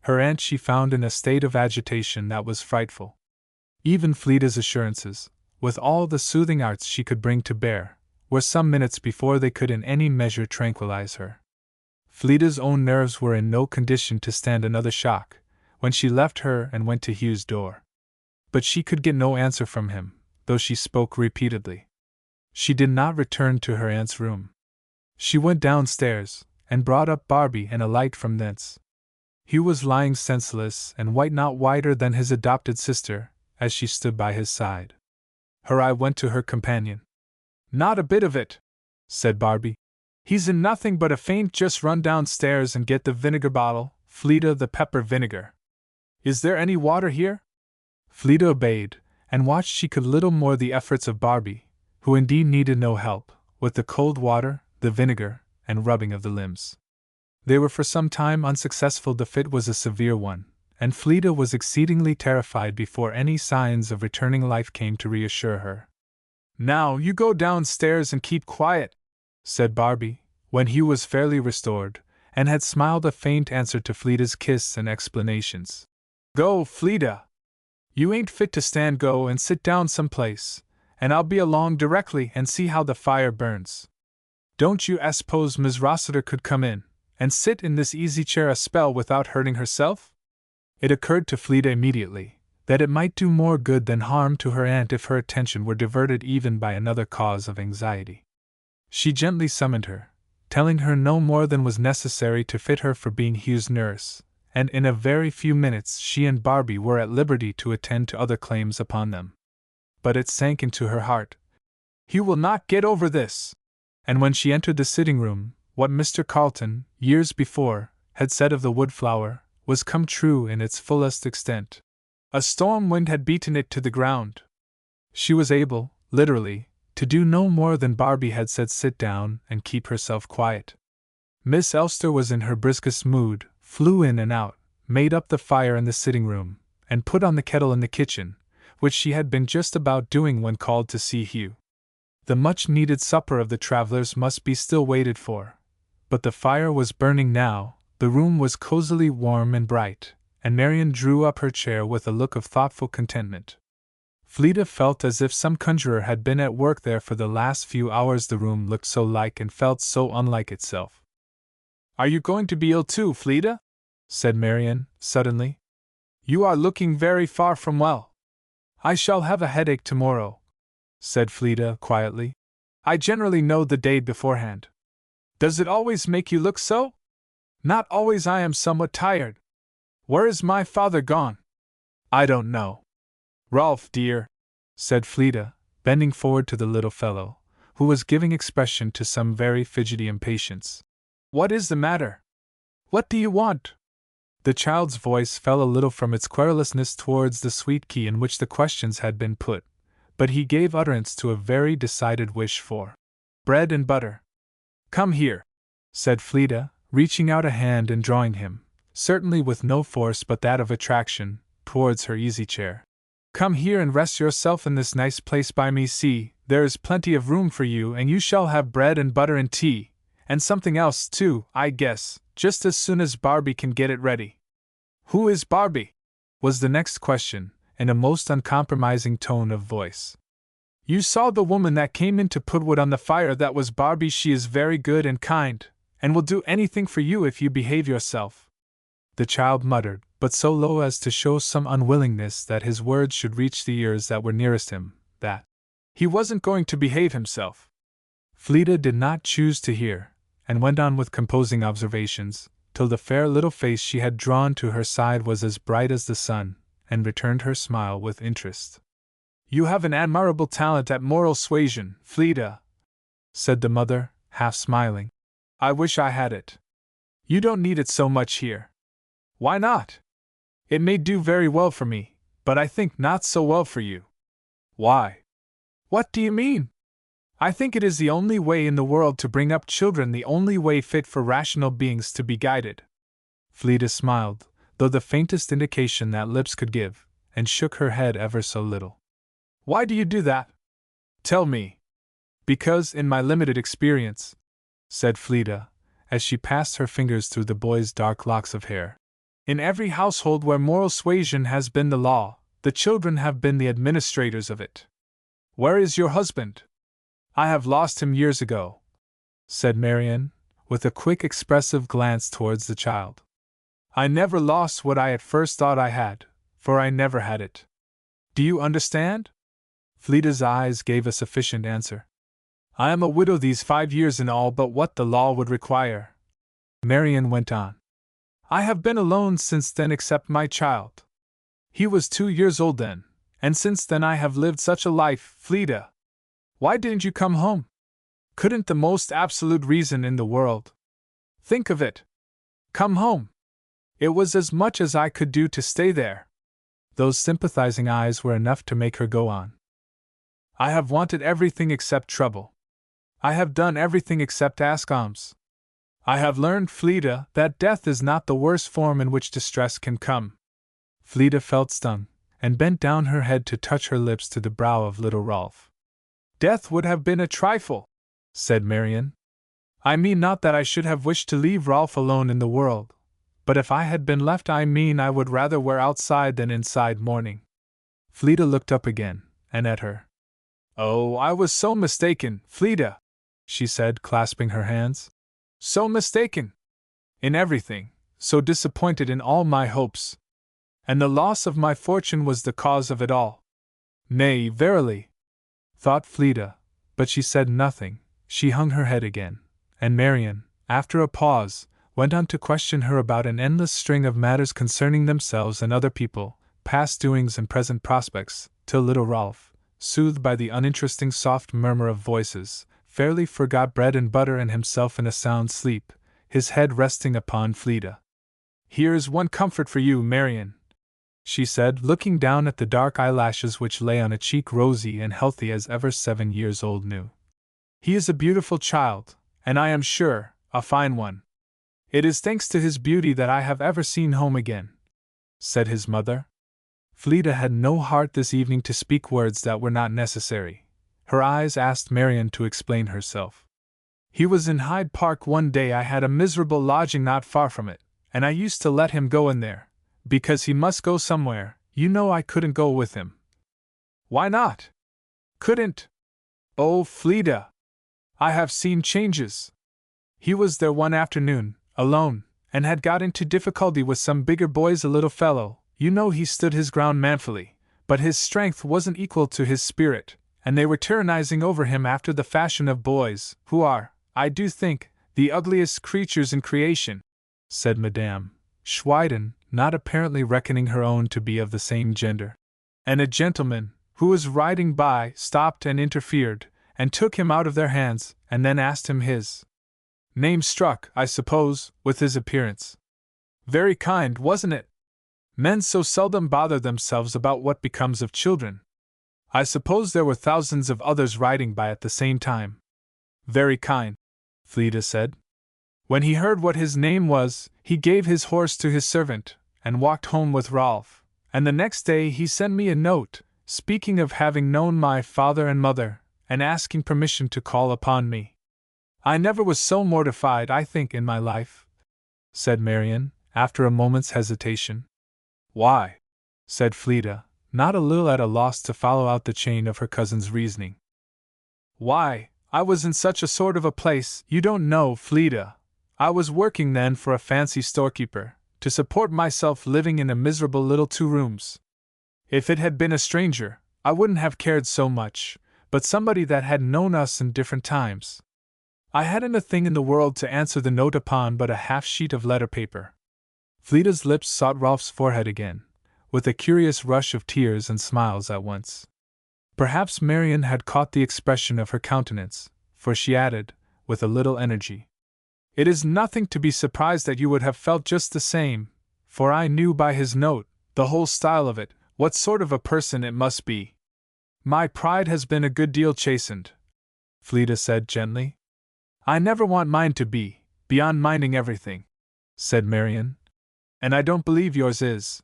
Her aunt she found in a state of agitation that was frightful. Even Fleeta's assurances, with all the soothing arts she could bring to bear, were some minutes before they could in any measure tranquilize her. Fleeta's own nerves were in no condition to stand another shock, when she left her and went to Hugh's door. But she could get no answer from him, though she spoke repeatedly. She did not return to her aunt's room. She went downstairs, and brought up Barbie and a light from thence. Hugh was lying senseless and white, not whiter than his adopted sister, as she stood by his side. Her eye went to her companion. "Not a bit of it," said Barbie. "He's in nothing but a faint. Just run downstairs and get the vinegar bottle, Fleeta, the pepper vinegar. Is there any water here?" Fleeta obeyed, and watched she could little more the efforts of Barbie, who indeed needed no help, with the cold water, the vinegar, and rubbing of the limbs. They were for some time unsuccessful. The fit was a severe one, and Fleeta was exceedingly terrified before any signs of returning life came to reassure her. "Now you go downstairs and keep quiet," said Barbie, when Hugh was fairly restored, and had smiled a faint answer to Fleeta's kiss and explanations. "Go, Fleeta! You ain't fit to stand. Go and sit down someplace, and I'll be along directly and see how the fire burns. Don't you suppose Miss Rossiter could come in and sit in this easy chair a spell without hurting herself?" It occurred to Fleeta immediately that it might do more good than harm to her aunt if her attention were diverted even by another cause of anxiety. She gently summoned her, telling her no more than was necessary to fit her for being Hugh's nurse, and in a very few minutes she and Barbie were at liberty to attend to other claims upon them. But it sank into her heart. Hugh will not get over this. And when she entered the sitting room, what Mr. Carleton, years before, had said of the wood flower, was come true in its fullest extent. A storm wind had beaten it to the ground. She was able, literally, to do no more than Barbie had said: sit down and keep herself quiet. Miss Elster was in her briskest mood, flew in and out, made up the fire in the sitting room, and put on the kettle in the kitchen, which she had been just about doing when called to see Hugh. The much-needed supper of the travelers must be still waited for, but the fire was burning now, the room was cosily warm and bright, and Marian drew up her chair with a look of thoughtful contentment. Fleeta felt as if some conjurer had been at work there for the last few hours. The room looked so like and felt so unlike itself. "Are you going to be ill too, Fleeta?" said Marian, suddenly. "You are looking very far from well." "I shall have a headache tomorrow," said Fleeta quietly. "I generally know the day beforehand." "Does it always make you look so?" "Not always. I am somewhat tired." "Where is my father gone?" "I don't know." "Rolf, dear," said Fleeta, bending forward to the little fellow, who was giving expression to some very fidgety impatience. "What is the matter? What do you want?" The child's voice fell a little from its querulousness towards the sweet key in which the questions had been put, but he gave utterance to a very decided wish for bread and butter. "Come here," said Fleeta, reaching out a hand and drawing him, certainly with no force but that of attraction, towards her easy chair. "Come here and rest yourself in this nice place by me. See, there is plenty of room for you, and you shall have bread and butter and tea, and something else too, I guess, just as soon as Barbie can get it ready." "Who is Barbie?" was the next question, in a most uncompromising tone of voice. "You saw the woman that came in to put wood on the fire. That was Barbie. She is very good and kind, and will do anything for you if you behave yourself." The child muttered, but so low as to show some unwillingness that his words should reach the ears that were nearest him, that he wasn't going to behave himself. Fleeta did not choose to hear, and went on with composing observations, till the fair little face she had drawn to her side was as bright as the sun, and returned her smile with interest. "You have an admirable talent at moral suasion, Fleeta," said the mother, half smiling. "I wish I had it. You don't need it so much here." "Why not? It may do very well for me, but I think not so well for you." "Why?" "What do you mean?" "I think it is the only way in the world to bring up children, the only way fit for rational beings to be guided." Fleeta smiled, though the faintest indication that lips could give, and shook her head ever so little. "Why do you do that? Tell me." "Because, in my limited experience," said Fleeta, as she passed her fingers through the boy's dark locks of hair. In every household where moral suasion has been the law, the children have been the administrators of it. Where is your husband? I have lost him years ago, said Marian, with a quick expressive glance towards the child. I never lost what I at first thought I had, for I never had it. Do you understand? Fleeta's eyes gave a sufficient answer. I am a widow these 5 years in all but what the law would require. Marian went on. I have been alone since then except my child. He was 2 years old then, and since then I have lived such a life, Fleeta. Why didn't you come home? Couldn't the most absolute reason in the world. Think of it. Come home. It was as much as I could do to stay there. Those sympathizing eyes were enough to make her go on. I have wanted everything except trouble. I have done everything except ask alms. I have learned, Fleeta, that death is not the worst form in which distress can come. Fleeta felt stung, and bent down her head to touch her lips to the brow of little Rolf. Death would have been a trifle, said Marian. I mean not that I should have wished to leave Rolf alone in the world, but if I had been left I would rather wear outside than inside mourning. Fleeta looked up again, and at her. Oh, I was so mistaken, Fleeta, she said, clasping her hands. So mistaken. In everything, so disappointed in all my hopes. And the loss of my fortune was the cause of it all. Nay, verily, thought Fleeta, but she said nothing. She hung her head again, and Marian, after a pause, went on to question her about an endless string of matters concerning themselves and other people, past doings and present prospects, till little Rolf, soothed by the uninteresting soft murmur of voices, fairly forgot bread and butter and himself in a sound sleep, his head resting upon Fleeta. Here is one comfort for you, Marian, she said, looking down at the dark eyelashes which lay on a cheek rosy and healthy as ever 7 years old new. He is a beautiful child, and I am sure, a fine one. It is thanks to his beauty that I have ever seen home again, said his mother. Fleeta had no heart this evening to speak words that were not necessary. Her eyes asked Marian to explain herself. He was in Hyde Park one day. I had a miserable lodging not far from it, and I used to let him go in there, because he must go somewhere. You know I couldn't go with him. Why not? Couldn't? Oh, Fleeta! I have seen changes. He was there one afternoon, alone, and had got into difficulty with some bigger boys. A little fellow, you know, he stood his ground manfully, but his strength wasn't equal to his spirit, and they were tyrannizing over him after the fashion of boys, who are, I do think, the ugliest creatures in creation, said Madame Schweiden, not apparently reckoning her own to be of the same gender. And a gentleman, who was riding by, stopped and interfered, and took him out of their hands, and then asked him his name. Struck, I suppose, with his appearance. Very kind, wasn't it? Men so seldom bother themselves about what becomes of children. I suppose there were thousands of others riding by at the same time. Very kind, Fleeta said. When he heard what his name was, he gave his horse to his servant, and walked home with Rolf, and the next day he sent me a note, speaking of having known my father and mother, and asking permission to call upon me. I never was so mortified, I think, in my life, said Marian, after a moment's hesitation. Why? Said Fleeta, not a little at a loss to follow out the chain of her cousin's reasoning. Why, I was in such a sort of a place, you don't know, Fleeta. I was working then for a fancy storekeeper, to support myself, living in a miserable little 2 rooms. If it had been a stranger, I wouldn't have cared so much, but somebody that had known us in different times. I hadn't a thing in the world to answer the note upon but a half sheet of letter paper. Fleeta's lips sought Rolf's forehead again, with a curious rush of tears and smiles at once. Perhaps Marian had caught the expression of her countenance, for she added, with a little energy, It is nothing to be surprised that you would have felt just the same, for I knew by his note, the whole style of it, what sort of a person it must be. My pride has been a good deal chastened, Fleeta said gently. I never want mine to be, beyond minding everything, said Marian. And I don't believe yours is.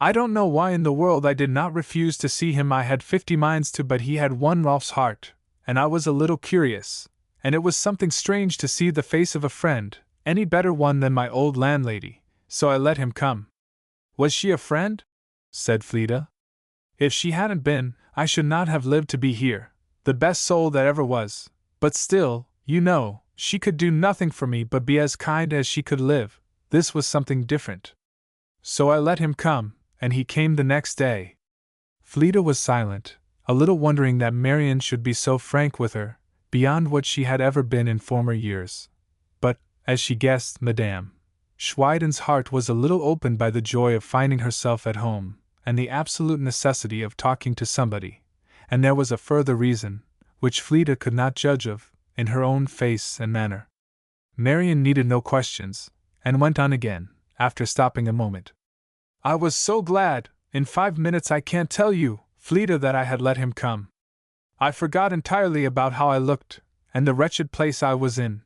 I don't know why in the world I did not refuse to see him. I had 50 minds to, but he had won Rolf's heart, and I was a little curious, and it was something strange to see the face of a friend, any better one than my old landlady, so I let him come. Was she a friend? Said Fleeta. If she hadn't been, I should not have lived to be here, the best soul that ever was, but still, you know, she could do nothing for me but be as kind as she could live. This was something different. So I let him come, and he came the next day. Fleeta was silent, a little wondering that Marian should be so frank with her, beyond what she had ever been in former years. But, as she guessed, Madame Schweiden's heart was a little opened by the joy of finding herself at home, and the absolute necessity of talking to somebody, and there was a further reason, which Fleeta could not judge of, in her own face and manner. Marian needed no questions, and went on again, after stopping a moment. I was so glad, in 5 minutes I can't tell you, Fleeta, that I had let him come. I forgot entirely about how I looked, and the wretched place I was in.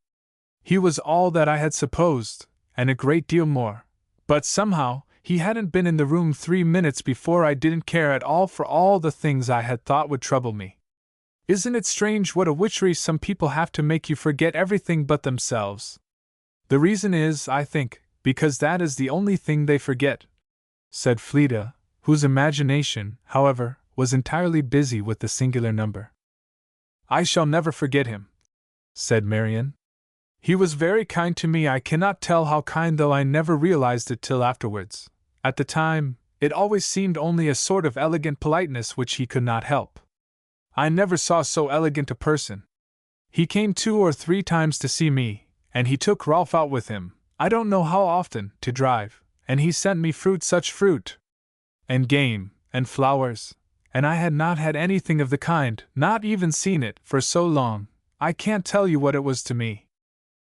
He was all that I had supposed, and a great deal more, but somehow, he hadn't been in the room 3 minutes before I didn't care at all for all the things I had thought would trouble me. Isn't it strange what a witchery some people have to make you forget everything but themselves? The reason is, I think, because that is the only thing they forget, said Fleeta, whose imagination, however, was entirely busy with the singular number. I shall never forget him, said Marian. He was very kind to me. I cannot tell how kind, though I never realized it till afterwards. At the time, it always seemed only a sort of elegant politeness which he could not help. I never saw so elegant a person. He came 2 or 3 times to see me, and he took Rolf out with him, I don't know how often, to drive, and he sent me such fruit, and game, and flowers, and I had not had anything of the kind, not even seen it, for so long. I can't tell you what it was to me.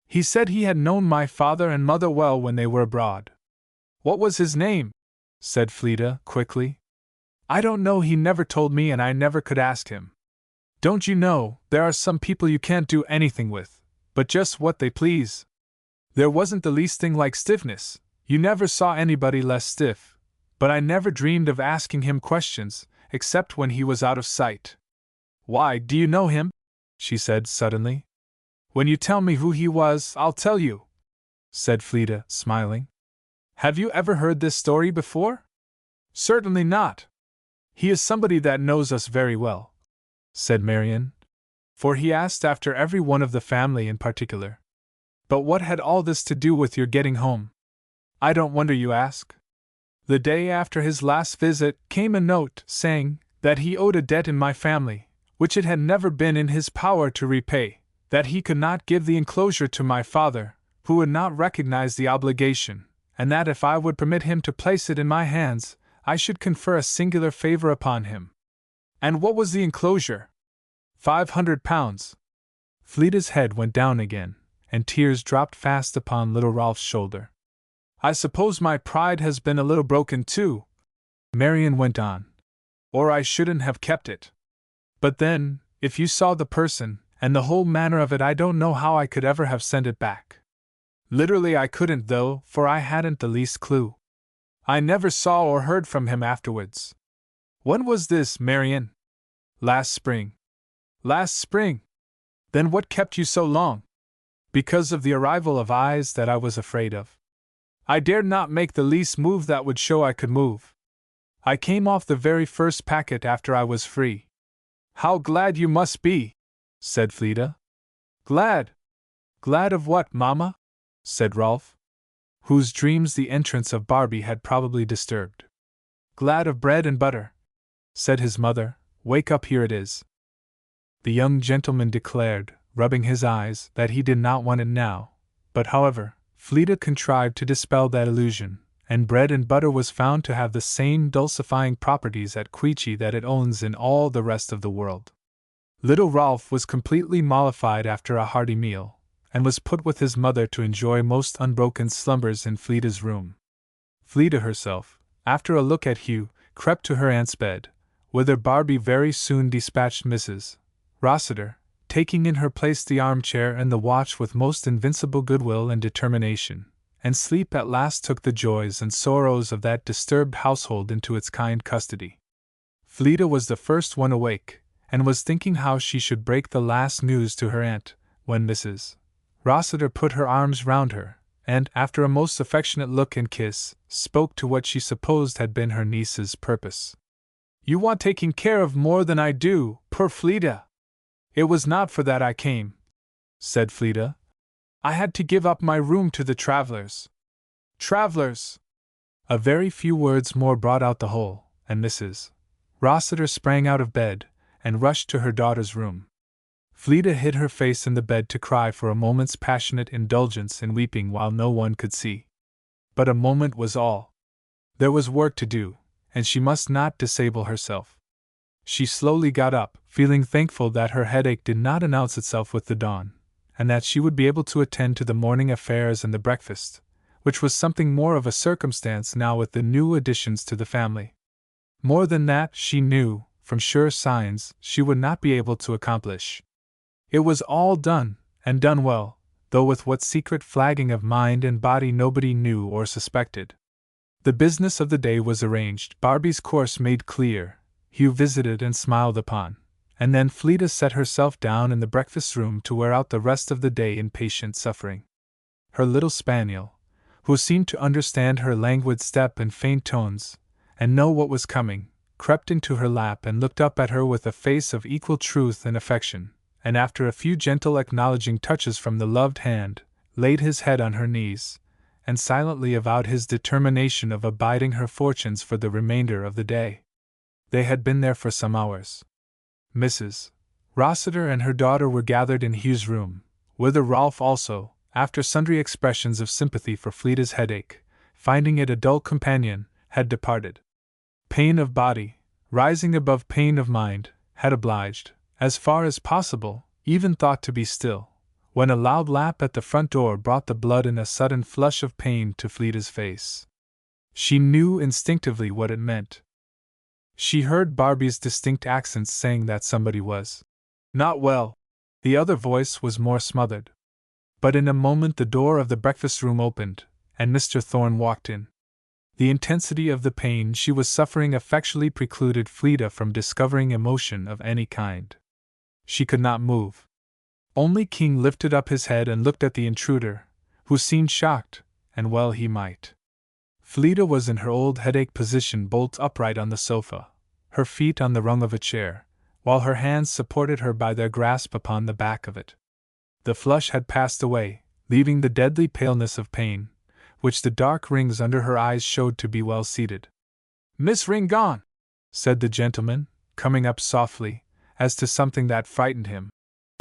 He said he had known my father and mother well when they were abroad. What was his name? Said Fleeta, quickly. I don't know, he never told me, and I never could ask him. Don't you know, there are some people you can't do anything with, but just what they please. There wasn't the least thing like stiffness, you never saw anybody less stiff, but I never dreamed of asking him questions, except when he was out of sight. Why, do you know him? She said suddenly. When you tell me who he was, I'll tell you, said Fleeta, smiling. Have you ever heard this story before? Certainly not. He is somebody that knows us very well, said Marian, for he asked after every one of the family in particular. But what had all this to do with your getting home? I don't wonder you ask. The day after his last visit came a note saying that he owed a debt in my family, which it had never been in his power to repay, that he could not give the enclosure to my father, who would not recognize the obligation, and that if I would permit him to place it in my hands, I should confer a singular favor upon him. And what was the enclosure? 500 pounds. Fleeta's head went down again, and tears dropped fast upon little Rolf's shoulder. I suppose my pride has been a little broken too, Marian went on, or I shouldn't have kept it. But then, if you saw the person, and the whole manner of it, I don't know how I could ever have sent it back. Literally I couldn't, though, for I hadn't the least clue. I never saw or heard from him afterwards. When was this, Marian? Last spring. Last spring? Then what kept you so long? Because of the arrival of eyes that I was afraid of. I dared not make the least move that would show I could move. I came off the very first packet after I was free. How glad you must be, said Fleeta. Glad? Glad of what, Mamma? Said Rolf, whose dreams the entrance of Barbie had probably disturbed. Glad of bread and butter, said his mother. Wake up, here it is. The young gentleman declared, rubbing his eyes, that he did not want it now, but however, Fleeta contrived to dispel that illusion, and bread and butter was found to have the same dulcifying properties at Queechy that it owns in all the rest of the world. Little Rolf was completely mollified after a hearty meal, and was put with his mother to enjoy most unbroken slumbers in Fleeta's room. Fleeta herself, after a look at Hugh, crept to her aunt's bed, whither Barbie very soon dispatched Mrs. Rossiter, taking in her place the armchair and the watch with most invincible goodwill and determination, and sleep at last took the joys and sorrows of that disturbed household into its kind custody. Fleeta was the first one awake, and was thinking how she should break the last news to her aunt, when Mrs. Rossiter put her arms round her, and, after a most affectionate look and kiss, spoke to what she supposed had been her niece's purpose. "You want taking care of more than I do, poor Fleeta." "It was not for that I came," said Fleeta. "I had to give up my room to the travelers." "Travelers!" A very few words more brought out the whole, and Mrs. Rossiter sprang out of bed and rushed to her daughter's room. Fleeta hid her face in the bed to cry for a moment's passionate indulgence in weeping while no one could see. But a moment was all. There was work to do, and she must not disable herself. She slowly got up, feeling thankful that her headache did not announce itself with the dawn, and that she would be able to attend to the morning affairs and the breakfast, which was something more of a circumstance now with the new additions to the family. More than that, she knew, from sure signs, she would not be able to accomplish. It was all done, and done well, though with what secret flagging of mind and body nobody knew or suspected. The business of the day was arranged, Barbie's course made clear, Hugh visited and smiled upon, and then Fleeta set herself down in the breakfast room to wear out the rest of the day in patient suffering. Her little spaniel, who seemed to understand her languid step and faint tones, and know what was coming, crept into her lap and looked up at her with a face of equal truth and affection, and after a few gentle acknowledging touches from the loved hand, laid his head on her knees, and silently avowed his determination of abiding her fortunes for the remainder of the day. They had been there for some hours. Mrs. Rossiter and her daughter were gathered in Hugh's room, whither Rolf also, after sundry expressions of sympathy for Fleeta's headache, finding it a dull companion, had departed. Pain of body, rising above pain of mind, had obliged, as far as possible, even thought to be still, when a loud lap at the front door brought the blood in a sudden flush of pain to Fleeta's face. She knew instinctively what it meant. She heard Barbie's distinct accents saying that somebody was not well. The other voice was more smothered. But in a moment the door of the breakfast room opened, and Mr. Thorne walked in. The intensity of the pain she was suffering effectually precluded Fleeta from discovering emotion of any kind. She could not move. Only King lifted up his head and looked at the intruder, who seemed shocked, and well he might. Fleeta was in her old headache position, bolt upright on the sofa, her feet on the rung of a chair, while her hands supported her by their grasp upon the back of it. The flush had passed away, leaving the deadly paleness of pain, which the dark rings under her eyes showed to be well seated. "Miss Ringon," said the gentleman, coming up softly, as to something that frightened him.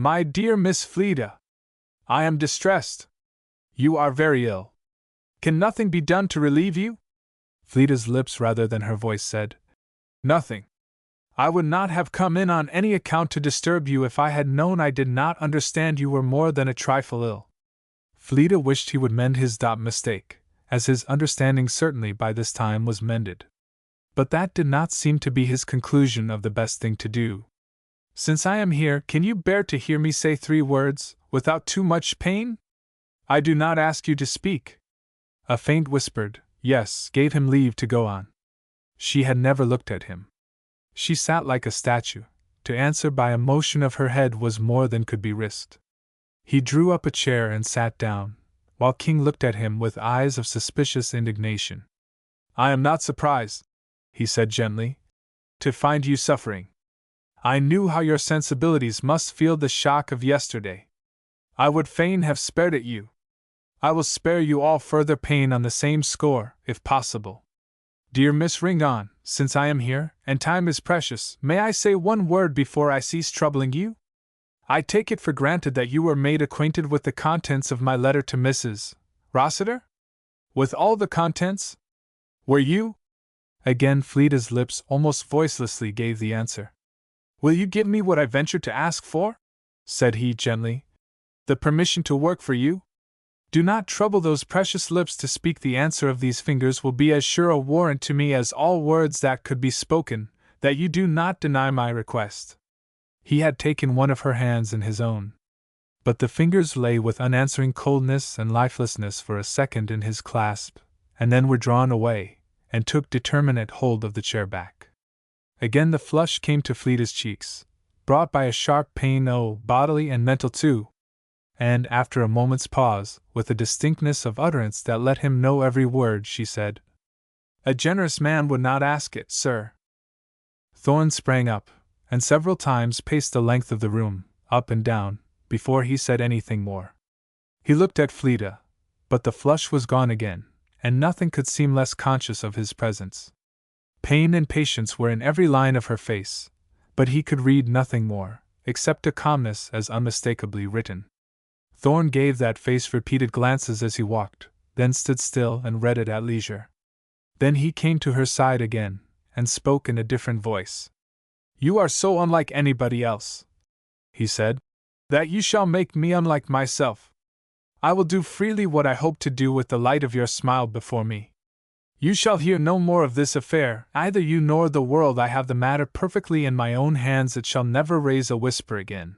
"My dear Miss Fleeta, I am distressed. You are very ill. Can nothing be done to relieve you?" Fleeta's lips rather than her voice said, "Nothing. I would not have come in on any account to disturb you if I had known I did not understand you were more than a trifle ill." Fleeta wished he would mend his mistake, as his understanding certainly by this time was mended. But that did not seem to be his conclusion of the best thing to do. "Since I am here, can you bear to hear me say 3 words, without too much pain? I do not ask you to speak." A faint whispered yes gave him leave to go on. She had never looked at him. She sat like a statue. To answer by a motion of her head was more than could be risked. He drew up a chair and sat down, while King looked at him with eyes of suspicious indignation. "I am not surprised," he said gently, "to find you suffering. I knew how your sensibilities must feel the shock of yesterday. I would fain have spared it you. I will spare you all further pain on the same score, if possible. Dear Miss Ringon, since I am here, and time is precious, may I say one word before I cease troubling you? I take it for granted that you were made acquainted with the contents of my letter to Mrs. Rossiter? With all the contents? Were you?" Again Fleeta's lips almost voicelessly gave the answer. "Will you give me what I ventured to ask for?" said he gently. "The permission to work for you? Do not trouble those precious lips to speak. The answer of these fingers will be as sure a warrant to me as all words that could be spoken, that you do not deny my request." He had taken one of her hands in his own. But the fingers lay with unanswering coldness and lifelessness for a second in his clasp, and then were drawn away, and took determinate hold of the chair back. Again the flush came to Fleeta's cheeks, brought by a sharp pain, bodily and mental too. and after a moment's pause, with a distinctness of utterance that let him know every word, she said, "A generous man would not ask it, sir." Thorn sprang up, and several times paced the length of the room, up and down, before he said anything more. He looked at Fleda, but the flush was gone again, and nothing could seem less conscious of his presence. Pain and patience were in every line of her face, but he could read nothing more, except a calmness as unmistakably written. Thorn gave that face repeated glances as he walked, then stood still and read it at leisure. Then he came to her side again, and spoke in a different voice. "You are so unlike anybody else," he said, "that you shall make me unlike myself. I will do freely what I hope to do with the light of your smile before me. You shall hear no more of this affair, either you nor the world. I have the matter perfectly in my own hands. It shall never raise a whisper again.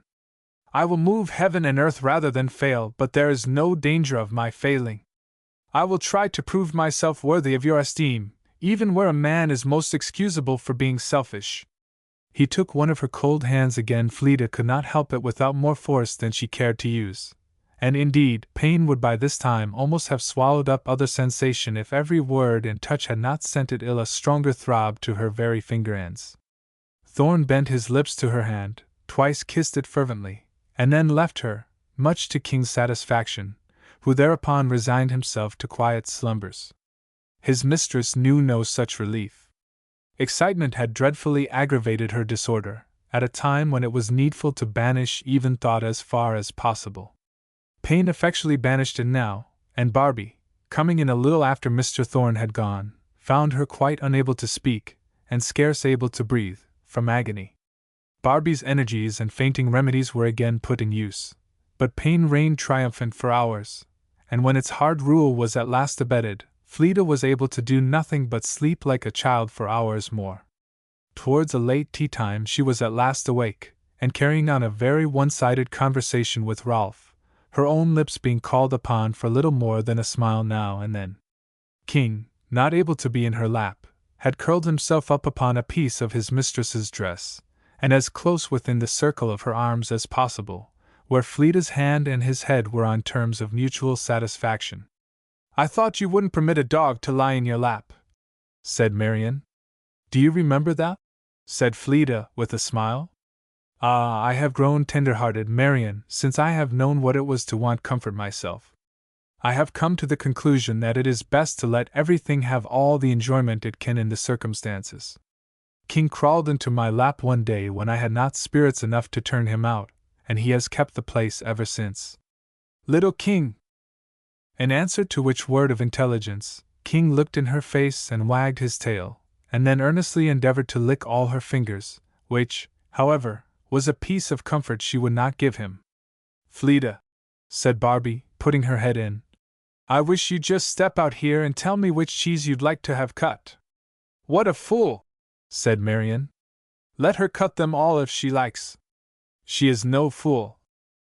I will move heaven and earth rather than fail, but there is no danger of my failing. I will try to prove myself worthy of your esteem, even where a man is most excusable for being selfish." He took one of her cold hands again. Fleda could not help it without more force than she cared to use. And indeed, pain would by this time almost have swallowed up other sensation if every word and touch had not sent it a stronger throb to her very finger ends. Thorn bent his lips to her hand, twice kissed it fervently, and then left her, much to King's satisfaction, who thereupon resigned himself to quiet slumbers. His mistress knew no such relief. Excitement had dreadfully aggravated her disorder, at a time when it was needful to banish even thought as far as possible. Pain effectually banished it now, and Barbie, coming in a little after Mr. Thorn had gone, found her quite unable to speak, and scarce able to breathe, from agony. Barbie's energies and fainting remedies were again put in use, but pain reigned triumphant for hours, and when its hard rule was at last abated, Fleda was able to do nothing but sleep like a child for hours more. Towards a late tea time she was at last awake, and carrying on a very one-sided conversation with Ralph, her own lips being called upon for little more than a smile now and then. King, not able to be in her lap, had curled himself up upon a piece of his mistress's dress, and as close within the circle of her arms as possible, where Fleda's hand and his head were on terms of mutual satisfaction. "I thought you wouldn't permit a dog to lie in your lap," said Marian. "Do you remember that?" said Fleda, with a smile. "Ah, I have grown tender-hearted, Marian, since I have known what it was to want comfort myself. I have come to the conclusion that it is best to let everything have all the enjoyment it can in the circumstances. King crawled into my lap one day when I had not spirits enough to turn him out, and he has kept the place ever since." "Little King!" In answer to which word of intelligence, King looked in her face and wagged his tail, and then earnestly endeavored to lick all her fingers, which, however, was a piece of comfort she would not give him. "Fleda," said Barbie, putting her head in, "I wish you'd just step out here and tell me which cheese you'd like to have cut." "What a fool!" said Marian. "Let her cut them all if she likes." "She is no fool,"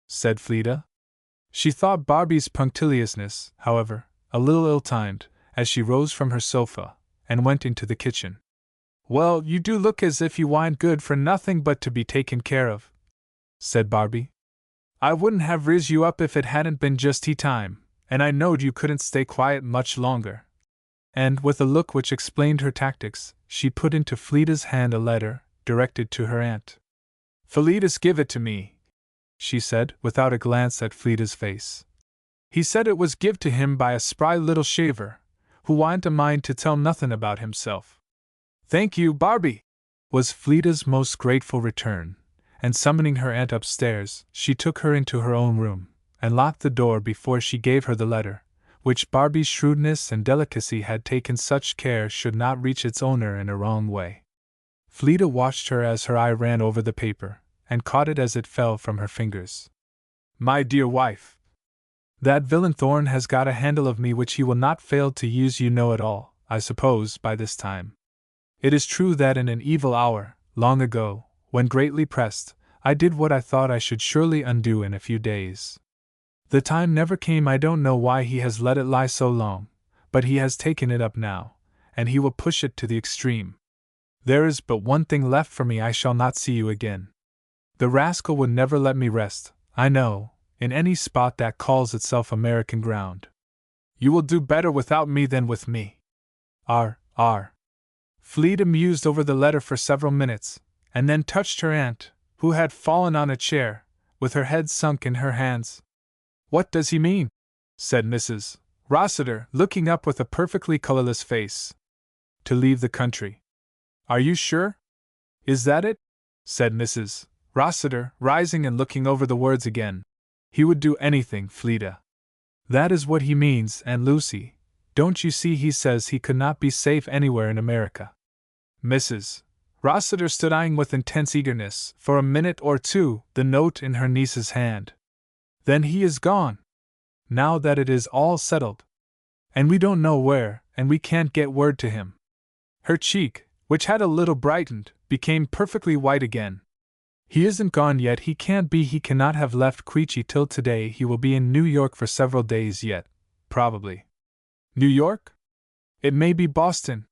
said Fleda. She thought Barbie's punctiliousness, however, a little ill-timed, as she rose from her sofa, and went into the kitchen. "Well, you do look as if you wa'n't good for nothing but to be taken care of," said Barbie. "I wouldn't have riz you up if it hadn't been just tea time, and I knowed you couldn't stay quiet much longer." And, with a look which explained her tactics, she put into Fleda's hand a letter, directed to her aunt. "Philetus give it to me," she said, without a glance at Fleda's face. "He said it was give to him by a spry little shaver, who wa'n't a mind to tell nothin' about himself." "Thank you, Barbie," was Fleda's most grateful return, and summoning her aunt upstairs, she took her into her own room, and locked the door before she gave her the letter, which Barbie's shrewdness and delicacy had taken such care should not reach its owner in a wrong way. Fleda watched her as her eye ran over the paper, and caught it as it fell from her fingers. "My dear wife, that villain Thorn has got a handle of me which he will not fail to use. You know it all, I suppose, by this time. It is true that in an evil hour, long ago, when greatly pressed, I did what I thought I should surely undo in a few days. The time never came. I don't know why he has let it lie so long, but he has taken it up now, and he will push it to the extreme. There is but one thing left for me. I shall not see you again. The rascal would never let me rest, I know, in any spot that calls itself American ground. You will do better without me than with me. R. Fleda mused over the letter for several minutes, and then touched her aunt, who had fallen on a chair, with her head sunk in her hands. What does he mean? Said Mrs. Rossiter, looking up with a perfectly colorless face. To leave the country. Are you sure? Is that it? Said Mrs. Rossiter, rising and looking over the words again. He would do anything, Fleda. That is what he means, Aunt Lucy. Don't you see, he says he could not be safe anywhere in America. Mrs. Rossiter stood eyeing with intense eagerness, for a minute or two, the note in her niece's hand. Then he is gone. Now that it is all settled. And we don't know where, and we can't get word to him. Her cheek, which had a little brightened, became perfectly white again. He isn't gone yet, he can't be, he cannot have left Queechy till today, he will be in New York for several days yet, probably. New York? It may be Boston.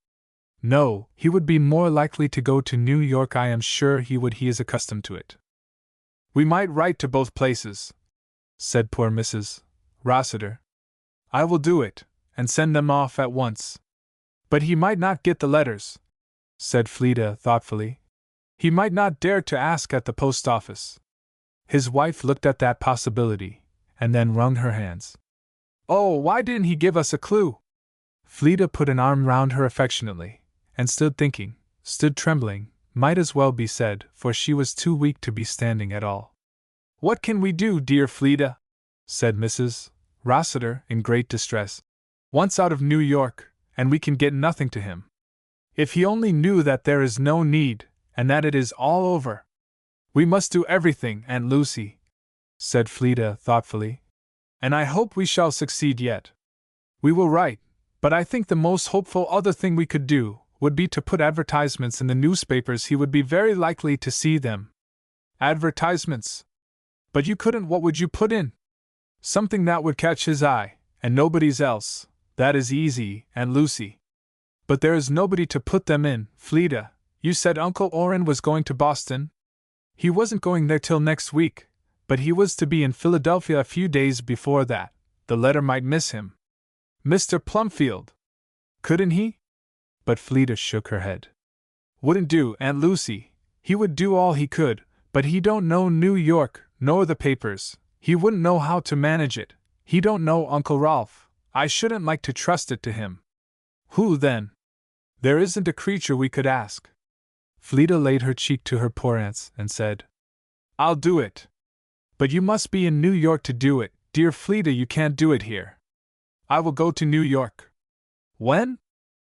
No, he would be more likely to go to New York, I am sure he would, he is accustomed to it. We might write to both places, said poor Mrs. Rossiter. I will do it, and send them off at once. But he might not get the letters, said Fleda thoughtfully. He might not dare to ask at the post office. His wife looked at that possibility, and then wrung her hands. Oh, why didn't he give us a clue? Fleda put an arm round her affectionately, and stood thinking, stood trembling, might as well be said, for she was too weak to be standing at all. What can we do, dear Fleda? Said Mrs. Rossiter, in great distress. Once out of New York, and we can get nothing to him. If he only knew that there is no need, and that it is all over. We must do everything, Aunt Lucy, said Fleda thoughtfully. And I hope we shall succeed yet. We will write, but I think the most hopeful other thing we could do would be to put advertisements in the newspapers. He would be very likely to see them. Advertisements? But you couldn't. What would you put in? Something that would catch his eye, and nobody's else. That is easy, Aunt Lucy. But there is nobody to put them in, Fleda. You said Uncle Orrin was going to Boston? He wasn't going there till next week, but he was to be in Philadelphia a few days before that. The letter might miss him. Mr. Plumfield. Couldn't he? But Fleda shook her head. Wouldn't do, Aunt Lucy. He would do all he could, but he don't know New York, nor the papers. He wouldn't know how to manage it. He don't know Uncle Ralph. I shouldn't like to trust it to him. Who then? There isn't a creature we could ask. Fleda laid her cheek to her poor aunt's and said, I'll do it. But you must be in New York to do it, dear Fleda, you can't do it here. I will go to New York. When?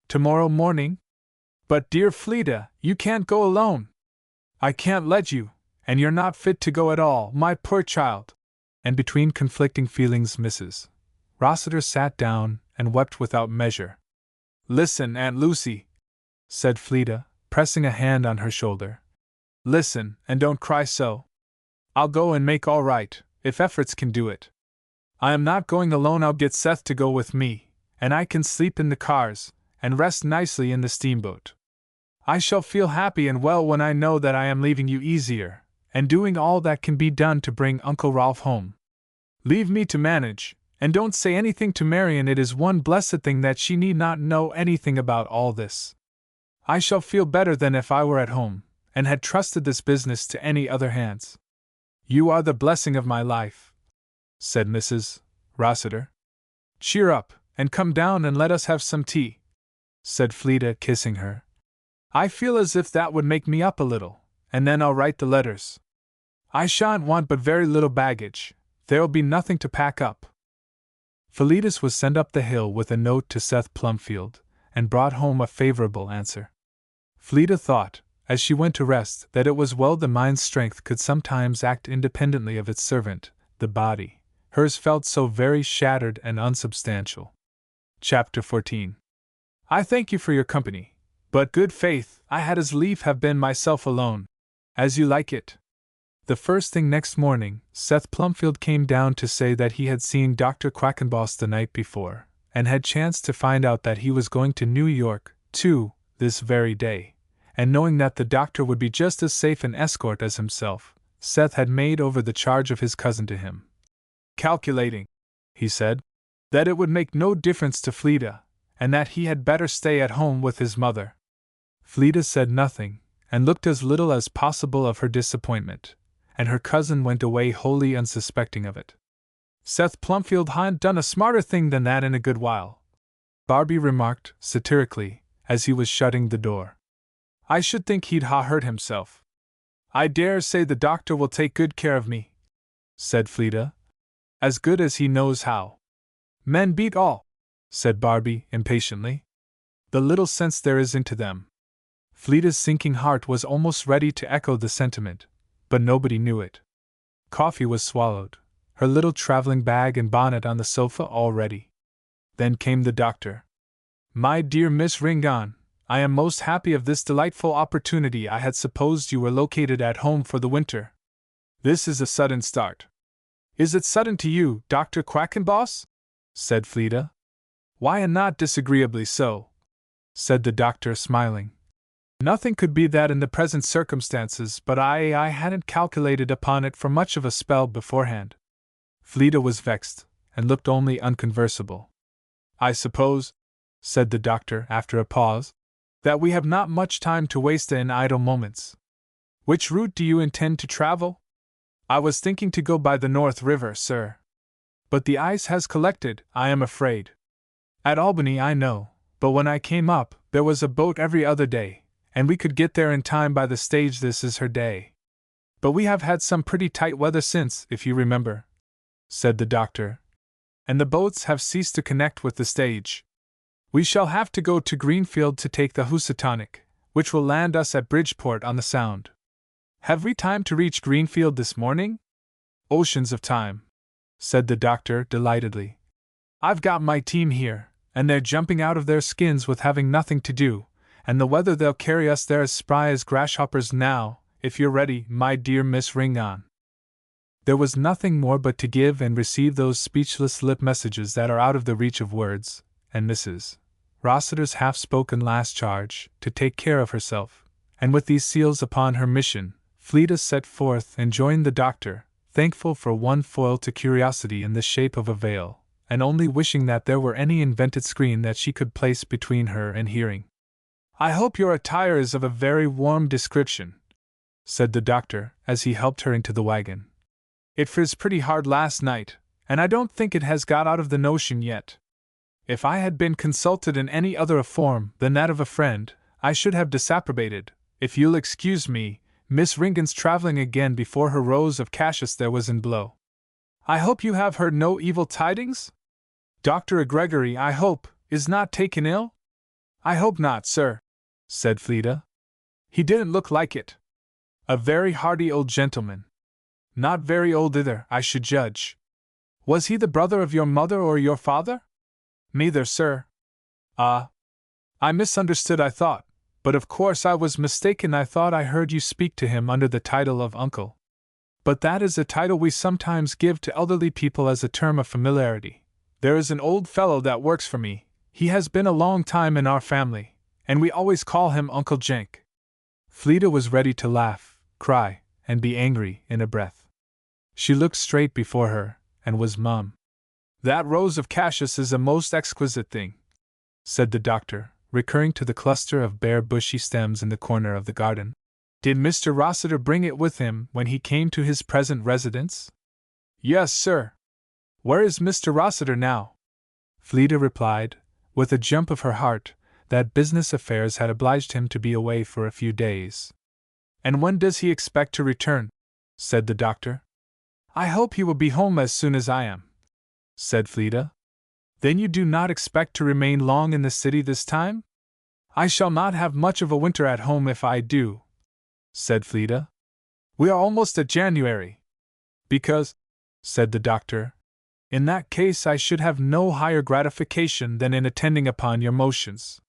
Tomorrow morning. But dear Fleda, you can't go alone. I can't let you, and you're not fit to go at all, my poor child. And between conflicting feelings Mrs. Rossiter sat down and wept without measure. Listen, Aunt Lucy, said Fleda, pressing a hand on her shoulder. Listen, and don't cry so. I'll go and make all right, if efforts can do it. I am not going alone, I'll get Seth to go with me, and I can sleep in the cars, and rest nicely in the steamboat. I shall feel happy and well when I know that I am leaving you easier, and doing all that can be done to bring Uncle Ralph home. Leave me to manage, and don't say anything to Marian. It is one blessed thing that she need not know anything about all this. I shall feel better than if I were at home, and had trusted this business to any other hands. You are the blessing of my life, said Mrs. Rossiter. Cheer up, and come down and let us have some tea, said Fleda, kissing her. I feel as if that would make me up a little, and then I'll write the letters. I shan't want but very little baggage. There'll be nothing to pack up. Philetus was sent up the hill with a note to Seth Plumfield, and brought home a favorable answer. Fleda thought, as she went to rest, that it was well the mind's strength could sometimes act independently of its servant, the body. Hers felt so very shattered and unsubstantial. Chapter 14. I thank you for your company, but good faith, I had as lief have been myself alone. As you like it. The first thing next morning, Seth Plumfield came down to say that he had seen Dr. Quackenboss the night before, and had chanced to find out that he was going to New York, too, this very day. And knowing that the doctor would be just as safe an escort as himself, Seth had made over the charge of his cousin to him. calculating, he said, that it would make no difference to Fleeta, and that he had better stay at home with his mother. Fleeta said nothing, and looked as little as possible of her disappointment, and her cousin went away wholly unsuspecting of it. Seth Plumfield hadn't done a smarter thing than that in a good while, Barbie remarked, satirically, as he was shutting the door. I should think he'd hurt himself. I dare say the doctor will take good care of me, said Fleeta. As good as he knows how. Men beat all, said Barbie, impatiently. The little sense there is into them. Fleeta's sinking heart was almost ready to echo the sentiment, but nobody knew it. Coffee was swallowed, her little traveling bag and bonnet on the sofa all ready. Then came the doctor. My dear Miss Ringon, I am most happy of this delightful opportunity. I had supposed you were located at home for the winter. This is a sudden start. Is it sudden to you, Dr. Quackenboss? Said Fleeta. Why, and not disagreeably so, said the doctor, smiling. Nothing could be that in the present circumstances, but I hadn't calculated upon it for much of a spell beforehand. Fleeta was vexed, and looked only unconversable. I suppose, said the doctor after a pause, that we have not much time to waste in idle moments. Which route do you intend to travel? I was thinking to go by the North River, sir. But the ice has collected, I am afraid. At Albany I know, but when I came up, there was a boat every other day, and we could get there in time by the stage. This is her day. But we have had some pretty tight weather since, if you remember, said the doctor, and the boats have ceased to connect with the stage. We shall have to go to Greenfield to take the Housatonic, which will land us at Bridgeport on the Sound. Have we time to reach Greenfield this morning? Oceans of time, said the doctor delightedly. I've got my team here, and they're jumping out of their skins with having nothing to do, and the weather they'll carry us there as spry as grasshoppers now, if you're ready, my dear Miss Ringon. There was nothing more but to give and receive those speechless lip messages that are out of the reach of words, and Mrs. Rossiter's half-spoken last charge, to take care of herself, and with these seals upon her mission, Fleeta set forth and joined the doctor, thankful for one foil to curiosity in the shape of a veil, and only wishing that there were any invented screen that she could place between her and hearing. I hope your attire is of a very warm description, said the doctor, as he helped her into the wagon. It frizzed pretty hard last night, and I don't think it has got out of the notion yet. If I had been consulted in any other form than that of a friend, I should have disapprobated, if you'll excuse me, Miss Ringon's traveling again before her rose of Cassius there was in blow. I hope you have heard no evil tidings? Dr. Gregory, I hope, is not taken ill? I hope not, sir, said Fleeta. He didn't look like it. A very hearty old gentleman. Not very old either, I should judge. Was he the brother of your mother or your father? Neither, sir. Ah. I misunderstood, I thought, but of course I was mistaken. I thought I heard you speak to him under the title of uncle. But that is a title we sometimes give to elderly people as a term of familiarity. There is an old fellow that works for me. He has been a long time in our family, and we always call him Uncle Jenk. Fleeta was ready to laugh, cry, and be angry in a breath. She looked straight before her, and was mum. That rose of Cassius is a most exquisite thing, said the doctor, recurring to the cluster of bare bushy stems in the corner of the garden. Did Mr. Rossiter bring it with him when he came to his present residence? Yes, sir. Where is Mr. Rossiter now? Fleeta replied, with a jump of her heart, that business affairs had obliged him to be away for a few days. And when does he expect to return? Said the doctor. I hope he will be home as soon as I am, said Fleeta. Then you do not expect to remain long in the city this time? I shall not have much of a winter at home if I do, said Fleeta. We are almost at January. Because, said the doctor, in that case I should have no higher gratification than in attending upon your motions.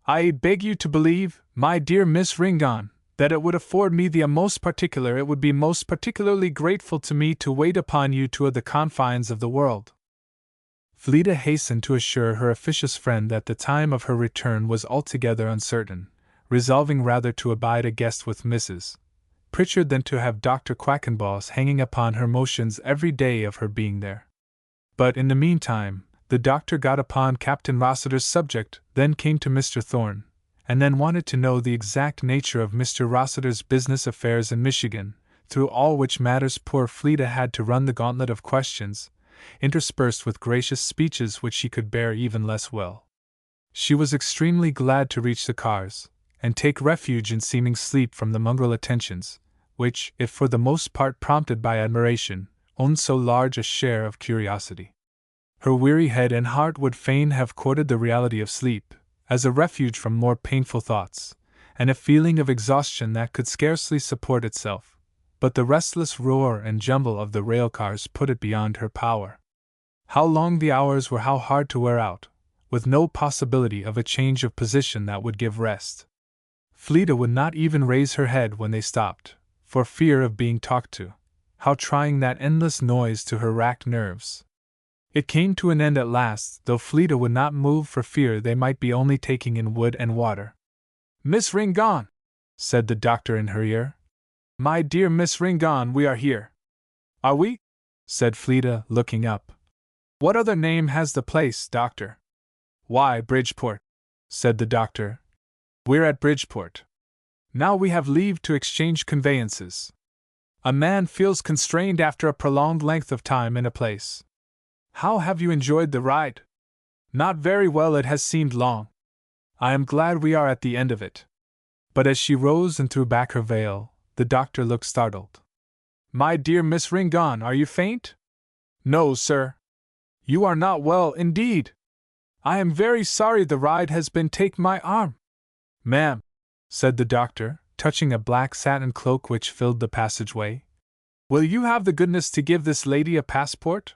I beg you to believe, my dear Miss Ringon, that it would afford me it would be most particularly grateful to me to wait upon you to the confines of the world. Fleeta hastened to assure her officious friend that the time of her return was altogether uncertain, resolving rather to abide a guest with Mrs. Pritchard than to have Dr. Quackenboss hanging upon her motions every day of her being there. But in the meantime, the doctor got upon Captain Rossiter's subject, then came to Mr. Thorne, and then wanted to know the exact nature of Mr. Rossiter's business affairs in Michigan, through all which matters poor Fleda had to run the gauntlet of questions, interspersed with gracious speeches which she could bear even less well. She was extremely glad to reach the cars, and take refuge in seeming sleep from the mongrel attentions, which, if for the most part prompted by admiration, owned so large a share of curiosity. Her weary head and heart would fain have courted the reality of sleep, as a refuge from more painful thoughts, and a feeling of exhaustion that could scarcely support itself, but the restless roar and jumble of the rail cars put it beyond her power. How long the hours were, how hard to wear out, with no possibility of a change of position that would give rest. Fleda would not even raise her head when they stopped, for fear of being talked to. How trying that endless noise to her racked nerves. It came to an end at last, though Fleda would not move for fear they might be only taking in wood and water. "Miss Ringon," said the doctor in her ear. "My dear Miss Ringon, we are here." "Are we?" said Fleda, looking up. "What other name has the place, doctor?" "Why, Bridgeport," said the doctor. "We're at Bridgeport. Now we have leave to exchange conveyances. A man feels constrained after a prolonged length of time in a place. How have you enjoyed the ride?" "Not very well, it has seemed long. I am glad we are at the end of it." But as she rose and threw back her veil, the doctor looked startled. "My dear Miss Ringon, are you faint?" "No, sir." "You are not well, indeed." "I am very sorry the ride has been. Take my arm." "Ma'am," said the doctor, touching a black satin cloak which filled the passageway, "will you have the goodness to give this lady a passport?"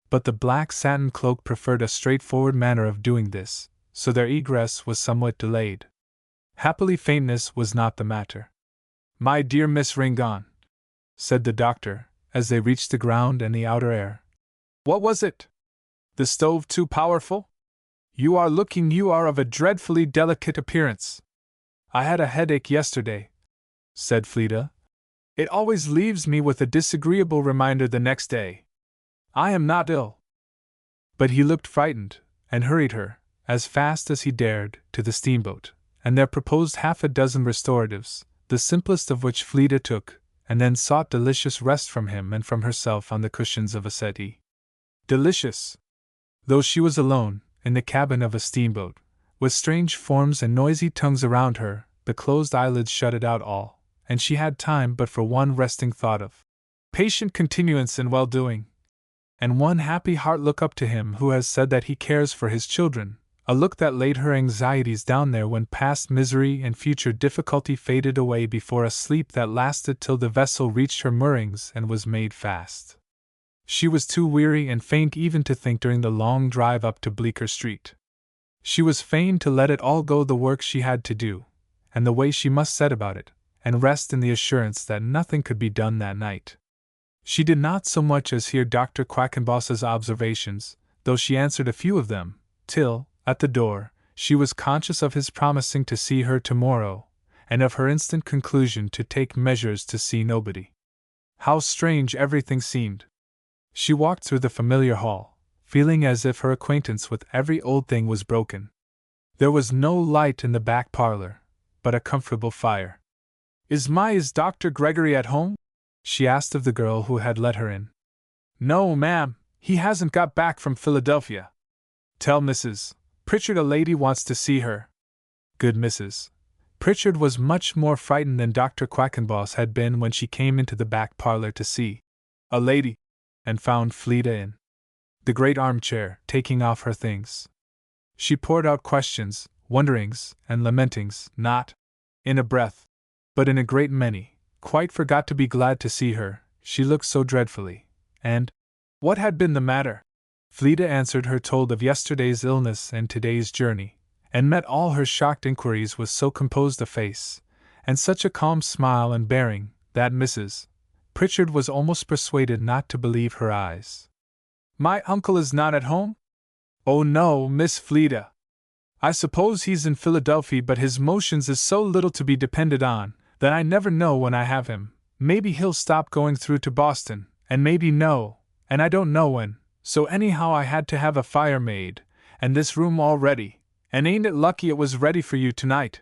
But the black satin cloak preferred a straightforward manner of doing this, so their egress was somewhat delayed. Happily faintness was not the matter. "My dear Miss Ringon," said the doctor, as they reached the ground and the outer air. "What was it? The stove too powerful? You are of a dreadfully delicate appearance." "I had a headache yesterday," said Fleda. "It always leaves me with a disagreeable reminder the next day. I am not ill." But he looked frightened, and hurried her, as fast as he dared, to the steamboat, and there proposed half a dozen restoratives, the simplest of which Fleda took, and then sought delicious rest from him and from herself on the cushions of a settee. Delicious! Though she was alone, in the cabin of a steamboat, with strange forms and noisy tongues around her, the closed eyelids shut it out all, and she had time but for one resting thought of patient continuance in well-doing, and one happy heart look up to him who has said that he cares for his children, a look that laid her anxieties down there when past misery and future difficulty faded away before a sleep that lasted till the vessel reached her moorings and was made fast. She was too weary and faint even to think during the long drive up to Bleecker Street. She was fain to let it all go, the work she had to do, and the way she must set about it, and rest in the assurance that nothing could be done that night. She did not so much as hear Dr. Quackenboss's observations, though she answered a few of them, till, at the door, she was conscious of his promising to see her tomorrow, and of her instant conclusion to take measures to see nobody. How strange everything seemed! She walked through the familiar hall, feeling as if her acquaintance with every old thing was broken. There was no light in the back parlor, but a comfortable fire. Is Dr. Gregory at home?" she asked of the girl who had let her in. "No, ma'am, he hasn't got back from Philadelphia. Tell Mrs. Pritchard a lady wants to see her." Good Mrs. Pritchard was much more frightened than Dr. Quackenboss had been when she came into the back parlor to see a lady, and found Fleda in the great armchair, taking off her things. She poured out questions, wonderings, and lamentings, not in a breath, but in a great many, quite forgot to be glad to see her, she looked so dreadfully, and what had been the matter. Fleda answered her, told of yesterday's illness and today's journey, and met all her shocked inquiries with so composed a face, and such a calm smile and bearing, that Mrs. Pritchard was almost persuaded not to believe her eyes. "My uncle is not at home?" "Oh no, Miss Fleda. I suppose he's in Philadelphia, but his motions is so little to be depended on, Then I never know when I have him. Maybe he'll stop going through to Boston, and maybe no, and I don't know when, so anyhow I had to have a fire made, and this room all ready, and ain't it lucky it was ready for you tonight?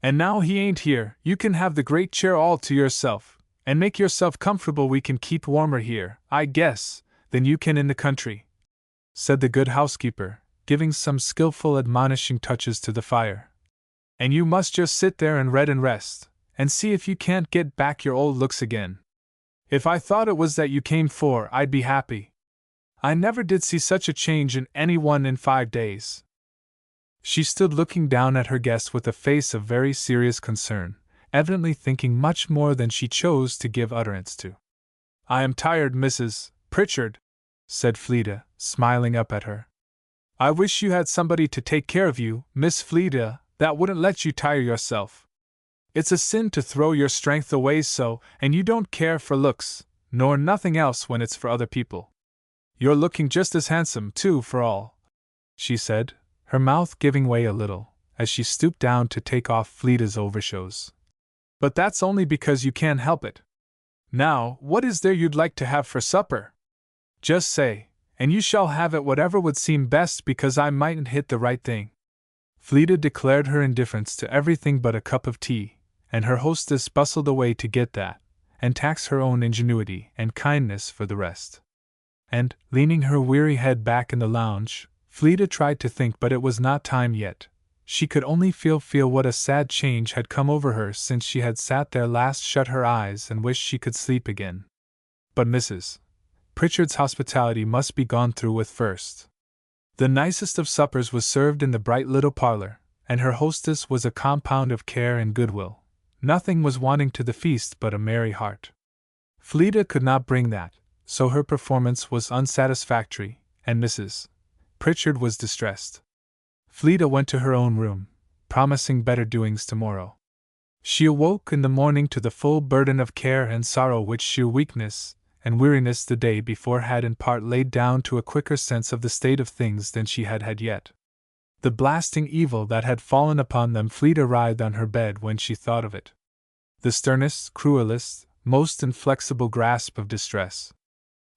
And now he ain't here, you can have the great chair all to yourself, and make yourself comfortable. We can keep warmer here, I guess, than you can in the country," said the good housekeeper, giving some skillful admonishing touches to the fire. "And you must just sit there and read and rest, and see if you can't get back your old looks again. If I thought it was that you came for, I'd be happy. I never did see such a change in anyone in 5 days." She stood looking down at her guest with a face of very serious concern, evidently thinking much more than she chose to give utterance to. "I am tired, Mrs. Pritchard," said Fleda, smiling up at her. "I wish you had somebody to take care of you, Miss Fleda, that wouldn't let you tire yourself. It's a sin to throw your strength away so, and you don't care for looks, nor nothing else when it's for other people. You're looking just as handsome, too, for all," she said, her mouth giving way a little, as she stooped down to take off Fleda's overshoes. "But that's only because you can't help it. Now, what is there you'd like to have for supper? Just say, and you shall have it whatever would seem best, because I mightn't hit the right thing." Fleda declared her indifference to everything but a cup of tea, and her hostess bustled away to get that, and tax her own ingenuity and kindness for the rest. And, leaning her weary head back in the lounge, Fleda tried to think, but it was not time yet. She could only feel what a sad change had come over her since she had sat there last, shut her eyes, and wished she could sleep again. But Mrs. Pritchard's hospitality must be gone through with first. The nicest of suppers was served in the bright little parlor, and her hostess was a compound of care and goodwill. Nothing was wanting to the feast but a merry heart. Fleda could not bring that, so her performance was unsatisfactory, and Mrs. Pritchard was distressed. Fleda went to her own room, promising better doings tomorrow. She awoke in the morning to the full burden of care and sorrow which sheer weakness and weariness the day before had in part laid down to a quicker sense of the state of things than she had had yet. The blasting evil that had fallen upon them, Fleda writhed on her bed when she thought of it. The sternest, cruelest, most inflexible grasp of distress.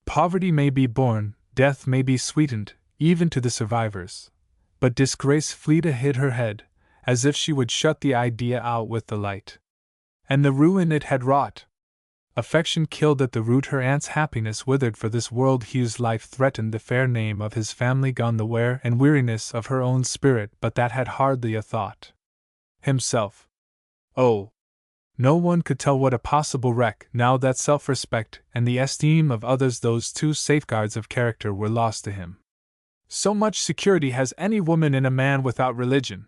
Poverty may be borne, death may be sweetened, even to the survivors. But disgrace. Fleda hid her head, as if she would shut the idea out with the light. And the ruin it had wrought. Affection killed at the root, her aunt's happiness withered, for this world Hugh's life threatened, the fair name of his family gone, the wear and weariness of her own spirit, but that had hardly a thought. Himself. Oh! No one could tell what a possible wreck, now that self-respect and the esteem of others, those two safeguards of character, were lost to him. So much security has any woman in a man without religion.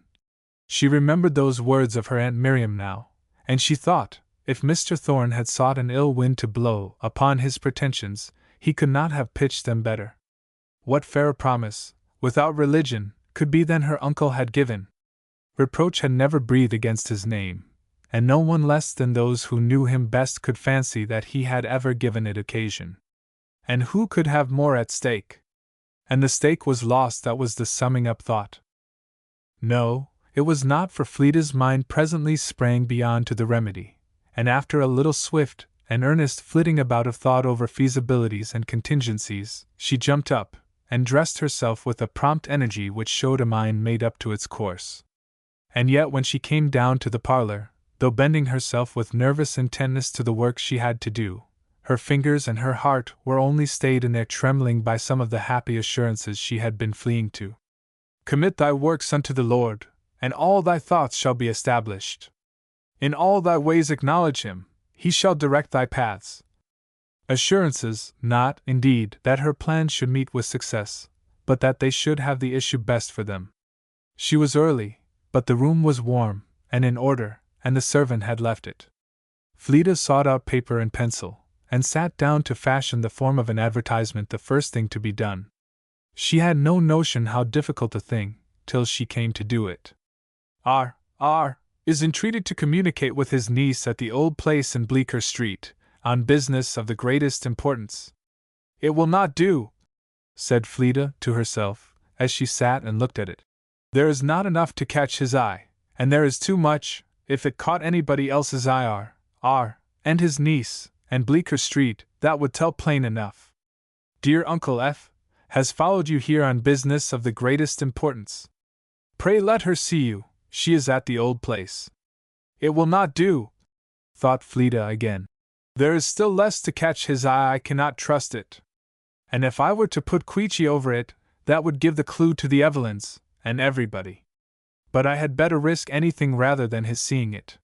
She remembered those words of her Aunt Miriam now, and she thought, if Mr. Thorne had sought an ill wind to blow upon his pretensions, he could not have pitched them better. What fairer promise, without religion, could be than her uncle had given? Reproach had never breathed against his name, and no one less than those who knew him best could fancy that he had ever given it occasion. And who could have more at stake? And the stake was lost, that was the summing up thought. No, it was not, for Fleda's mind presently sprang beyond to the remedy, and after a little swift and earnest flitting about of thought over feasibilities and contingencies, she jumped up and dressed herself with a prompt energy which showed a mind made up to its course. And yet when she came down to the parlor, though bending herself with nervous intentness to the work she had to do, her fingers and her heart were only stayed in their trembling by some of the happy assurances she had been fleeing to. "Commit thy works unto the Lord, and all thy thoughts shall be established. In all thy ways acknowledge him, he shall direct thy paths." Assurances, not, indeed, that her plans should meet with success, but that they should have the issue best for them. She was early, but the room was warm and in order, and the servant had left it. Fleda sought out paper and pencil, and sat down to fashion the form of an advertisement, the first thing to be done. She had no notion how difficult a thing, till she came to do it. R. is entreated to communicate with his niece at the old place in Bleecker Street, on business of the greatest importance. "It will not do," said Fleda to herself, as she sat and looked at it. "There is not enough to catch his eye, and there is too much, if it caught anybody else's eye, and his niece, and Bleecker Street, that would tell plain enough. Dear Uncle F. has followed you here on business of the greatest importance. Pray let her see you, she is at the old place. It will not do, thought Fleeta again. There is still less to catch his eye, I cannot trust it. And if I were to put Queechy over it, that would give the clue to the Evelyns, and everybody. But I had better risk anything rather than his seeing it.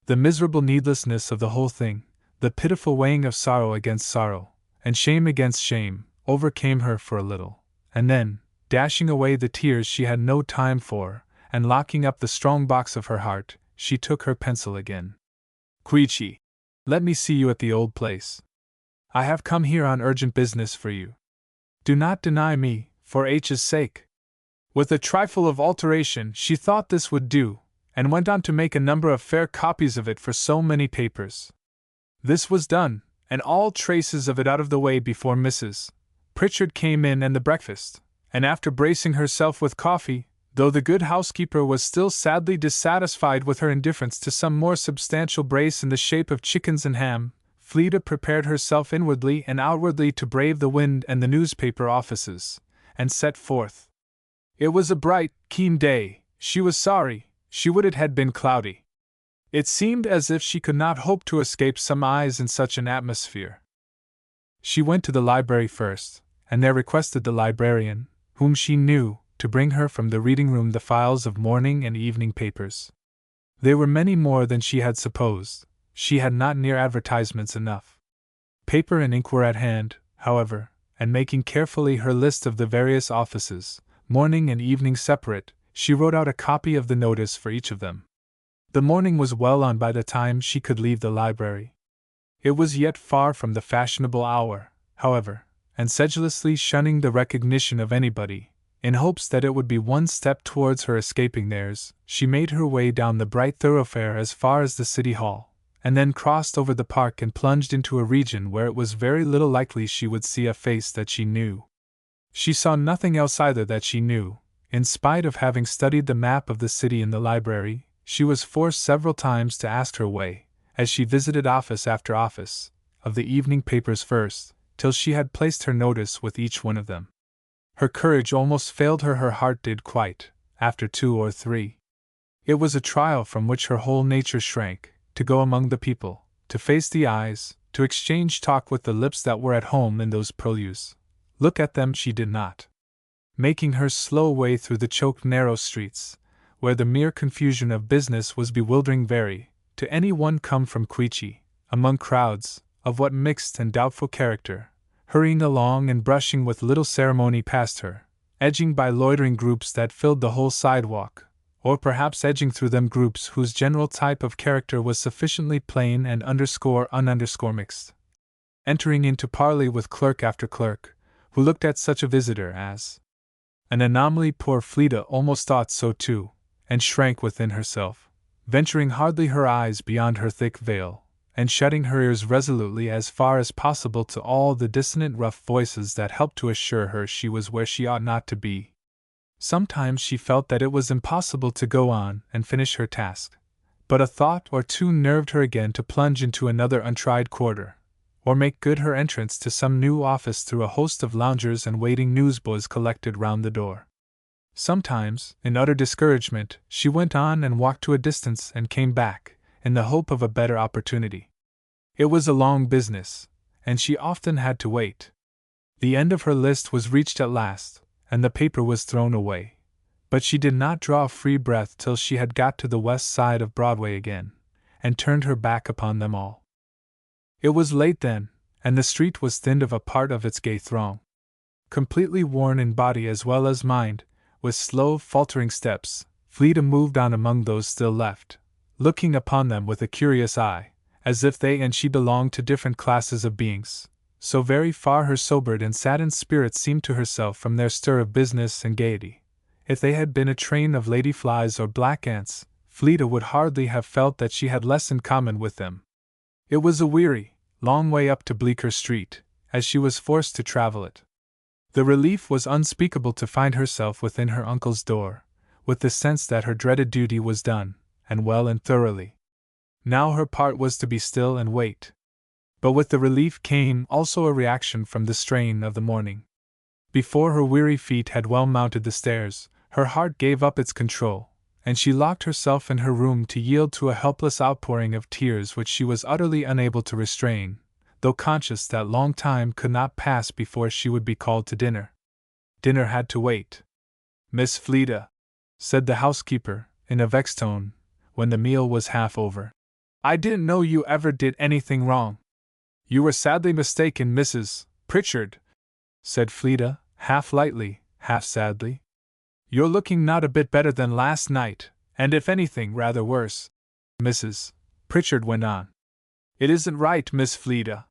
The miserable needlessness of the whole thing, the pitiful weighing of sorrow against sorrow, and shame against shame, overcame her for a little, and then, dashing away the tears she had no time for, and locking up the strong box of her heart, she took her pencil again. Queechy, let me see you at the old place. I have come here on urgent business for you. Do not deny me, for H's sake. With a trifle of alteration, she thought this would do, and went on to make a number of fair copies of it for so many papers. This was done, and all traces of it out of the way before Mrs. Pritchard came in and the breakfast, and after bracing herself with coffee, though the good housekeeper was still sadly dissatisfied with her indifference to some more substantial brace in the shape of chickens and ham, Fleeta prepared herself inwardly and outwardly to brave the wind and the newspaper offices, and set forth. It was a bright, keen day. She was sorry, she would it had been cloudy. It seemed as if she could not hope to escape some eyes in such an atmosphere. She went to the library first, and there requested the librarian, whom she knew, to bring her from the reading room the files of morning and evening papers. They were many more than she had supposed. She had not near advertisements enough. Paper and ink were at hand, however, and making carefully her list of the various offices, morning and evening separate, she wrote out a copy of the notice for each of them. The morning was well on by the time she could leave the library. It was yet far from the fashionable hour, however, and sedulously shunning the recognition of anybody, in hopes that it would be one step towards her escaping theirs, she made her way down the bright thoroughfare as far as the City Hall, and then crossed over the park and plunged into a region where it was very little likely she would see a face that she knew. She saw nothing else either that she knew. In spite of having studied the map of the city in the library, she was forced several times to ask her way, as she visited office after office, of the evening papers first, till she had placed her notice with each one of them. Her courage almost failed her, her heart did quite, after 2 or 3. It was a trial from which her whole nature shrank, to go among the people, to face the eyes, to exchange talk with the lips that were at home in those purlieus. Look at them she did not. Making her slow way through the choked narrow streets, where the mere confusion of business was bewildering very, to any one come from Queechy, among crowds, of what mixed and doubtful character, hurrying along and brushing with little ceremony past her, edging by loitering groups that filled the whole sidewalk, or perhaps edging through them groups whose general type of character was sufficiently plain and _un_ mixed, entering into parley with clerk after clerk, who looked at such a visitor as an anomaly. Poor Fleeta almost thought so too, and shrank within herself, venturing hardly her eyes beyond her thick veil, and shutting her ears resolutely as far as possible to all the dissonant rough voices that helped to assure her she was where she ought not to be. Sometimes she felt that it was impossible to go on and finish her task, but a thought or two nerved her again to plunge into another untried quarter, or make good her entrance to some new office through a host of loungers and waiting newsboys collected round the door. Sometimes, in utter discouragement, she went on and walked to a distance and came back, in the hope of a better opportunity. It was a long business, and she often had to wait. The end of her list was reached at last, and the paper was thrown away, but she did not draw a free breath till she had got to the west side of Broadway again, and turned her back upon them all. It was late then, and the street was thinned of a part of its gay throng. Completely worn in body as well as mind, with slow, faltering steps, Fleeta moved on among those still left, looking upon them with a curious eye, as if they and she belonged to different classes of beings. So very far her sobered and saddened spirit seemed to herself from their stir of business and gaiety. If they had been a train of lady flies or black ants, Fleeta would hardly have felt that she had less in common with them. It was a weary, long way up to Bleecker Street, as she was forced to travel it. The relief was unspeakable to find herself within her uncle's door, with the sense that her dreaded duty was done, and well and thoroughly. Now her part was to be still and wait. But with the relief came also a reaction from the strain of the morning. Before her weary feet had well mounted the stairs, her heart gave up its control, and she locked herself in her room to yield to a helpless outpouring of tears which she was utterly unable to restrain, though conscious that long time could not pass before she would be called to dinner. Dinner had to wait. "Miss Fleda," said the housekeeper, in a vexed tone, when the meal was half over, "I didn't know you ever did anything wrong." "You were sadly mistaken, Mrs. Pritchard," said Fleda, half lightly, half sadly. "You're looking not a bit better than last night, and if anything, rather worse." Mrs. Pritchard went on. "It isn't right, Miss Fleda.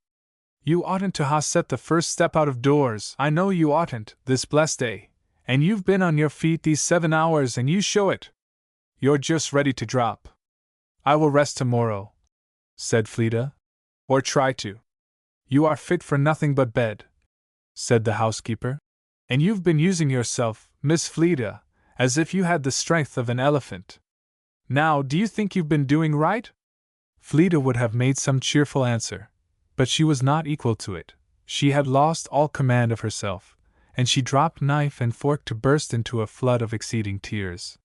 You oughtn't to ha' set the first step out of doors, I know you oughtn't, this blessed day, and you've been on your feet these 7 hours and you show it. You're just ready to drop." "I will rest tomorrow," said Fleda. "Or try to." "You are fit for nothing but bed," said the housekeeper. "And you've been using yourself, Miss Fleda, as if you had the strength of an elephant. Now, do you think you've been doing right?" Fleda would have made some cheerful answer, but she was not equal to it. She had lost all command of herself, and she dropped knife and fork to burst into a flood of exceeding tears.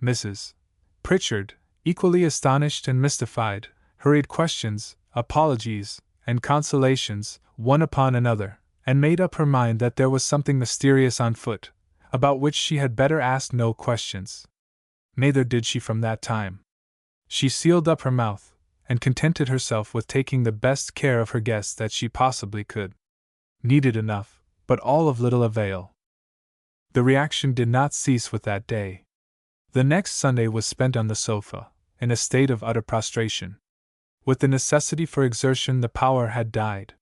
Mrs. Pritchard, equally astonished and mystified, hurried questions, apologies, and consolations, one upon another, and made up her mind that there was something mysterious on foot, about which she had better ask no questions. Neither did she from that time. She sealed up her mouth, and contented herself with taking the best care of her guests that she possibly could. Needed enough, but all of little avail. The reaction did not cease with that day. The next Sunday was spent on the sofa, in a state of utter prostration. With the necessity for exertion, the power had died.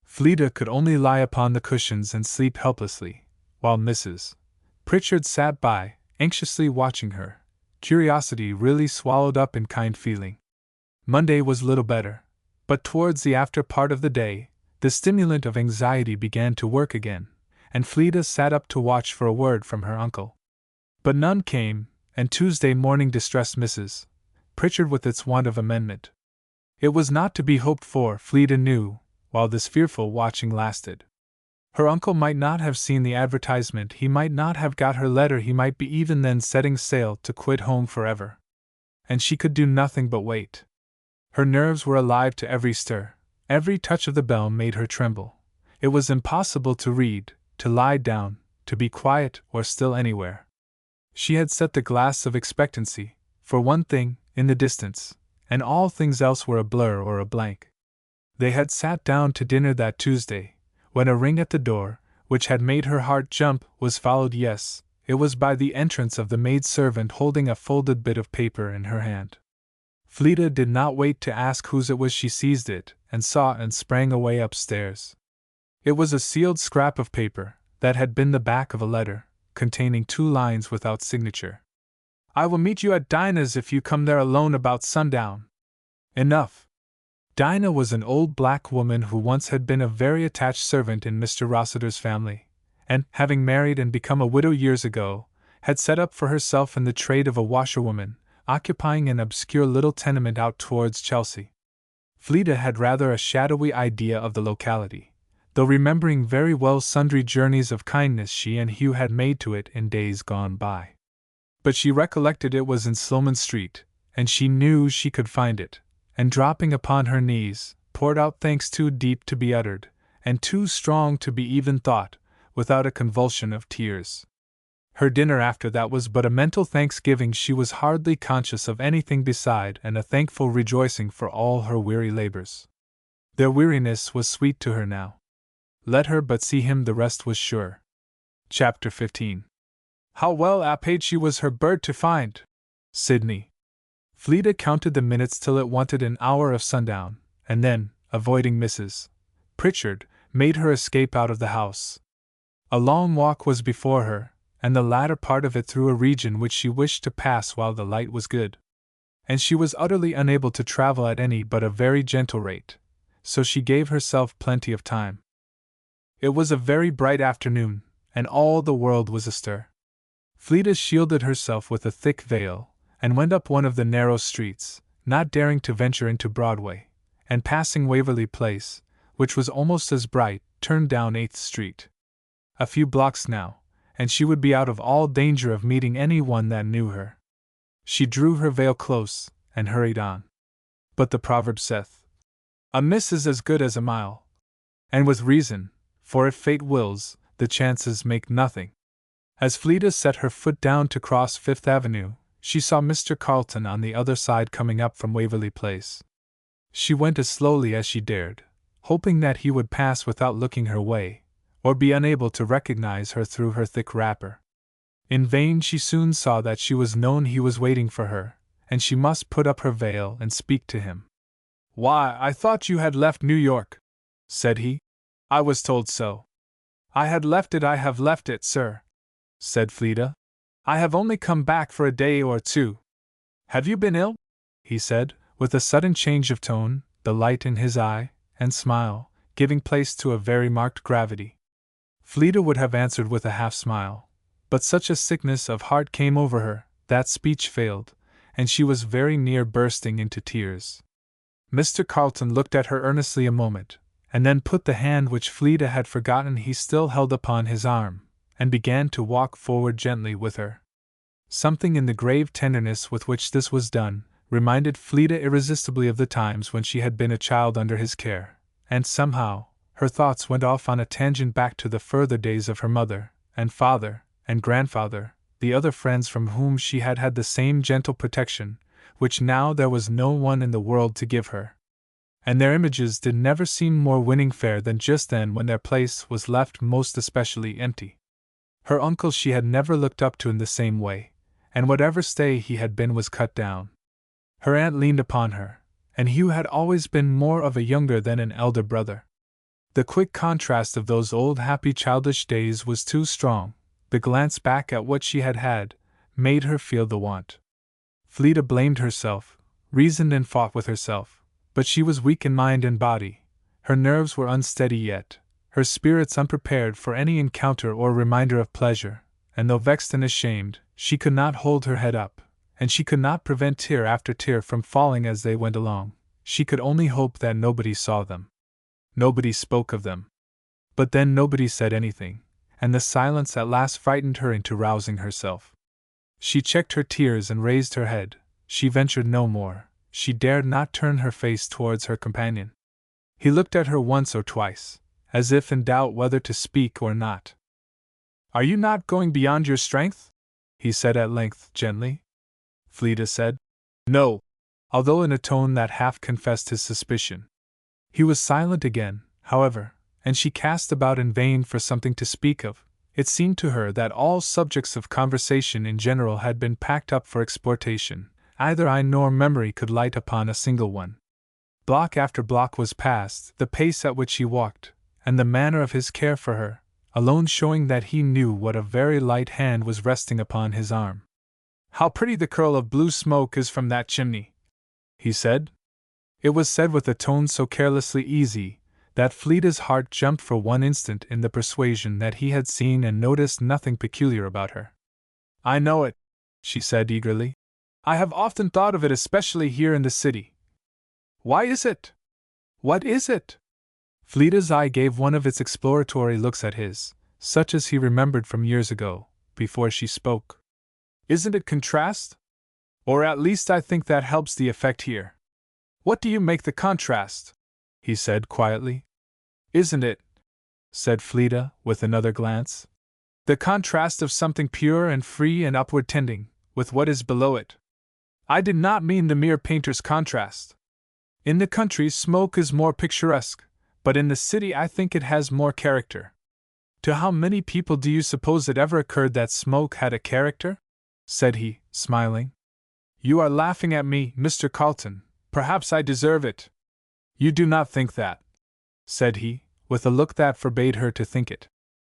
Fleda could only lie upon the cushions and sleep helplessly, while Mrs. Pritchard sat by, anxiously watching her, curiosity really swallowed up in kind feeling. Monday was little better, but towards the after part of the day, the stimulant of anxiety began to work again, and Fleda sat up to watch for a word from her uncle. But none came, and Tuesday morning distressed Mrs. Pritchard with its want of amendment. It was not to be hoped for, Fleda knew, while this fearful watching lasted. Her uncle might not have seen the advertisement, he might not have got her letter, he might be even then setting sail to quit home forever. And she could do nothing but wait. Her nerves were alive to every stir, every touch of the bell made her tremble. It was impossible to read, to lie down, to be quiet or still anywhere. She had set the glass of expectancy, for one thing, in the distance, and all things else were a blur or a blank. They had sat down to dinner that Tuesday, when a ring at the door, which had made her heart jump, was followed. Yes, it was by the entrance of the maid-servant holding a folded bit of paper in her hand. Fleda did not wait to ask whose it was. She seized it, and saw and sprang away upstairs. It was a sealed scrap of paper, that had been the back of a letter, containing 2 lines without signature. "I will meet you at Dinah's if you come there alone about sundown." Enough. Dinah was an old black woman who once had been a very attached servant in Mr. Rossiter's family, and, having married and become a widow years ago, had set up for herself in the trade of a washerwoman, occupying an obscure little tenement out towards Chelsea. Fleda had rather a shadowy idea of the locality, though remembering very well sundry journeys of kindness she and Hugh had made to it in days gone by. But she recollected it was in Sloman Street, and she knew she could find it, and dropping upon her knees, poured out thanks too deep to be uttered, and too strong to be even thought, without a convulsion of tears. Her dinner after that was but a mental thanksgiving. She was hardly conscious of anything beside, and a thankful rejoicing for all her weary labors. Their weariness was sweet to her now. Let her but see him, the rest was sure. Chapter 15. How well apaid she was her bird to find! Sydney. Fleda counted the minutes till it wanted an hour of sundown, and then, avoiding Mrs. Pritchard, made her escape out of the house. A long walk was before her, and the latter part of it through a region which she wished to pass while the light was good. And she was utterly unable to travel at any but a very gentle rate, so she gave herself plenty of time. It was a very bright afternoon, and all the world was astir. Fleda shielded herself with a thick veil, and went up one of the narrow streets, not daring to venture into Broadway, and passing Waverly Place, which was almost as bright, turned down 8th Street. A few blocks now, and she would be out of all danger of meeting any one that knew her. She drew her veil close, and hurried on. But the proverb saith, "A miss is as good as a mile." And with reason, for if fate wills, the chances make nothing. As Fleda set her foot down to cross Fifth Avenue, she saw Mr. Carleton on the other side coming up from Waverly Place. She went as slowly as she dared, hoping that he would pass without looking her way, or be unable to recognize her through her thick wrapper. In vain she soon saw that she was known. He was waiting for her, and she must put up her veil and speak to him. "Why, I thought you had left New York," said he. "I was told so." "I have left it, sir," said Fleda. "I have only come back for a day or two." "Have you been ill?" he said, with a sudden change of tone, the light in his eye and smile giving place to a very marked gravity. Fleda would have answered with a half-smile, but such a sickness of heart came over her that speech failed, and she was very near bursting into tears. Mr. Carleton looked at her earnestly a moment, and then put the hand which Fleda had forgotten he still held upon his arm, and began to walk forward gently with her. Something in the grave tenderness with which this was done reminded Fleda irresistibly of the times when she had been a child under his care, and somehow her thoughts went off on a tangent back to the further days of her mother, and father, and grandfather, the other friends from whom she had had the same gentle protection, which now there was no one in the world to give her. And their images did never seem more winning fair than just then when their place was left most especially empty. Her uncle she had never looked up to in the same way, and whatever stay he had been was cut down. Her aunt leaned upon her, and Hugh had always been more of a younger than an elder brother. The quick contrast of those old happy childish days was too strong. The glance back at what she had had made her feel the want. Fleda blamed herself, reasoned and fought with herself, but she was weak in mind and body. Her nerves were unsteady yet, her spirits unprepared for any encounter or reminder of pleasure, and though vexed and ashamed, she could not hold her head up, and she could not prevent tear after tear from falling as they went along. She could only hope that nobody saw them. Nobody spoke of them. But then nobody said anything, and the silence at last frightened her into rousing herself. She checked her tears and raised her head. She ventured no more. She dared not turn her face towards her companion. He looked at her once or twice, as if in doubt whether to speak or not. "Are you not going beyond your strength?" he said at length, gently. Fleda said, "No," although in a tone that half confessed his suspicion. He was silent again, however, and she cast about in vain for something to speak of. It seemed to her that all subjects of conversation in general had been packed up for exportation. Either eye nor memory could light upon a single one. Block after block was passed, the pace at which he walked, and the manner of his care for her, alone showing that he knew what a very light hand was resting upon his arm. "How pretty the curl of blue smoke is from that chimney," he said. It was said with a tone so carelessly easy that Fleda's heart jumped for one instant in the persuasion that he had seen and noticed nothing peculiar about her. "I know it," she said eagerly. "I have often thought of it, especially here in the city." "Why is it? What is it?" Fleda's eye gave one of its exploratory looks at his, such as he remembered from years ago, before she spoke. "Isn't it contrast? Or at least I think that helps the effect here." "What do you make the contrast?" he said quietly. "Isn't it," said Fleda, with another glance, "the contrast of something pure and free and upward tending, with what is below it? I did not mean the mere painter's contrast. In the country smoke is more picturesque, but in the city I think it has more character." "To how many people do you suppose it ever occurred that smoke had a character?" said he, smiling. "You are laughing at me, Mr. Carleton. Perhaps I deserve it." "You do not think that," said he, with a look that forbade her to think it.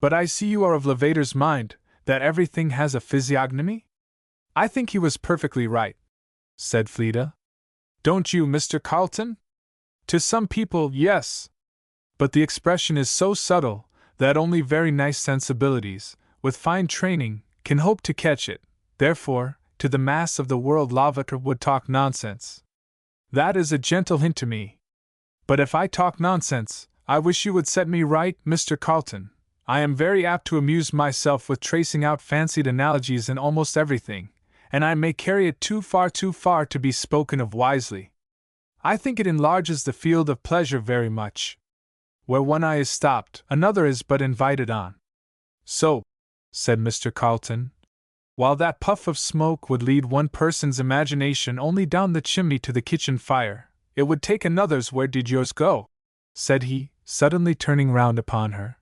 "But I see you are of Lavater's mind, that everything has a physiognomy?" "I think he was perfectly right," said Fleda. "Don't you, Mr. Carleton?" "To some people, yes. But the expression is so subtle that only very nice sensibilities, with fine training, can hope to catch it. Therefore, to the mass of the world Lavater would talk nonsense. That is a gentle hint to me. But if I talk nonsense, I wish you would set me right, Mr. Carlton. I am very apt to amuse myself with tracing out fancied analogies in almost everything, and I may carry it too far to be spoken of wisely. I think it enlarges the field of pleasure very much. Where one eye is stopped, another is but invited on. So, said Mr. Carlton, while that puff of smoke would lead one person's imagination only down the chimney to the kitchen fire, it would take another's. Where did yours go? Said he, suddenly turning round upon her.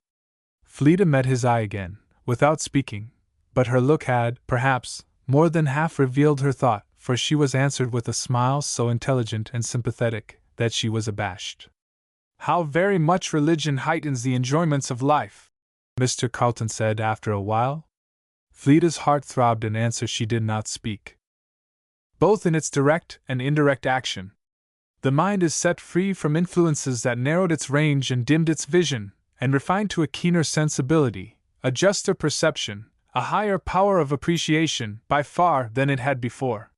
Fleda met his eye again, without speaking, but her look had, perhaps, more than half revealed her thought, for she was answered with a smile so intelligent and sympathetic that she was abashed. How very much religion heightens the enjoyments of life, Mr. Carlton said after a while. Fleda's heart throbbed in answer. She did not speak. Both in its direct and indirect action, the mind is set free from influences that narrowed its range and dimmed its vision, and refined to a keener sensibility, a juster perception, a higher power of appreciation, by far, than it had before.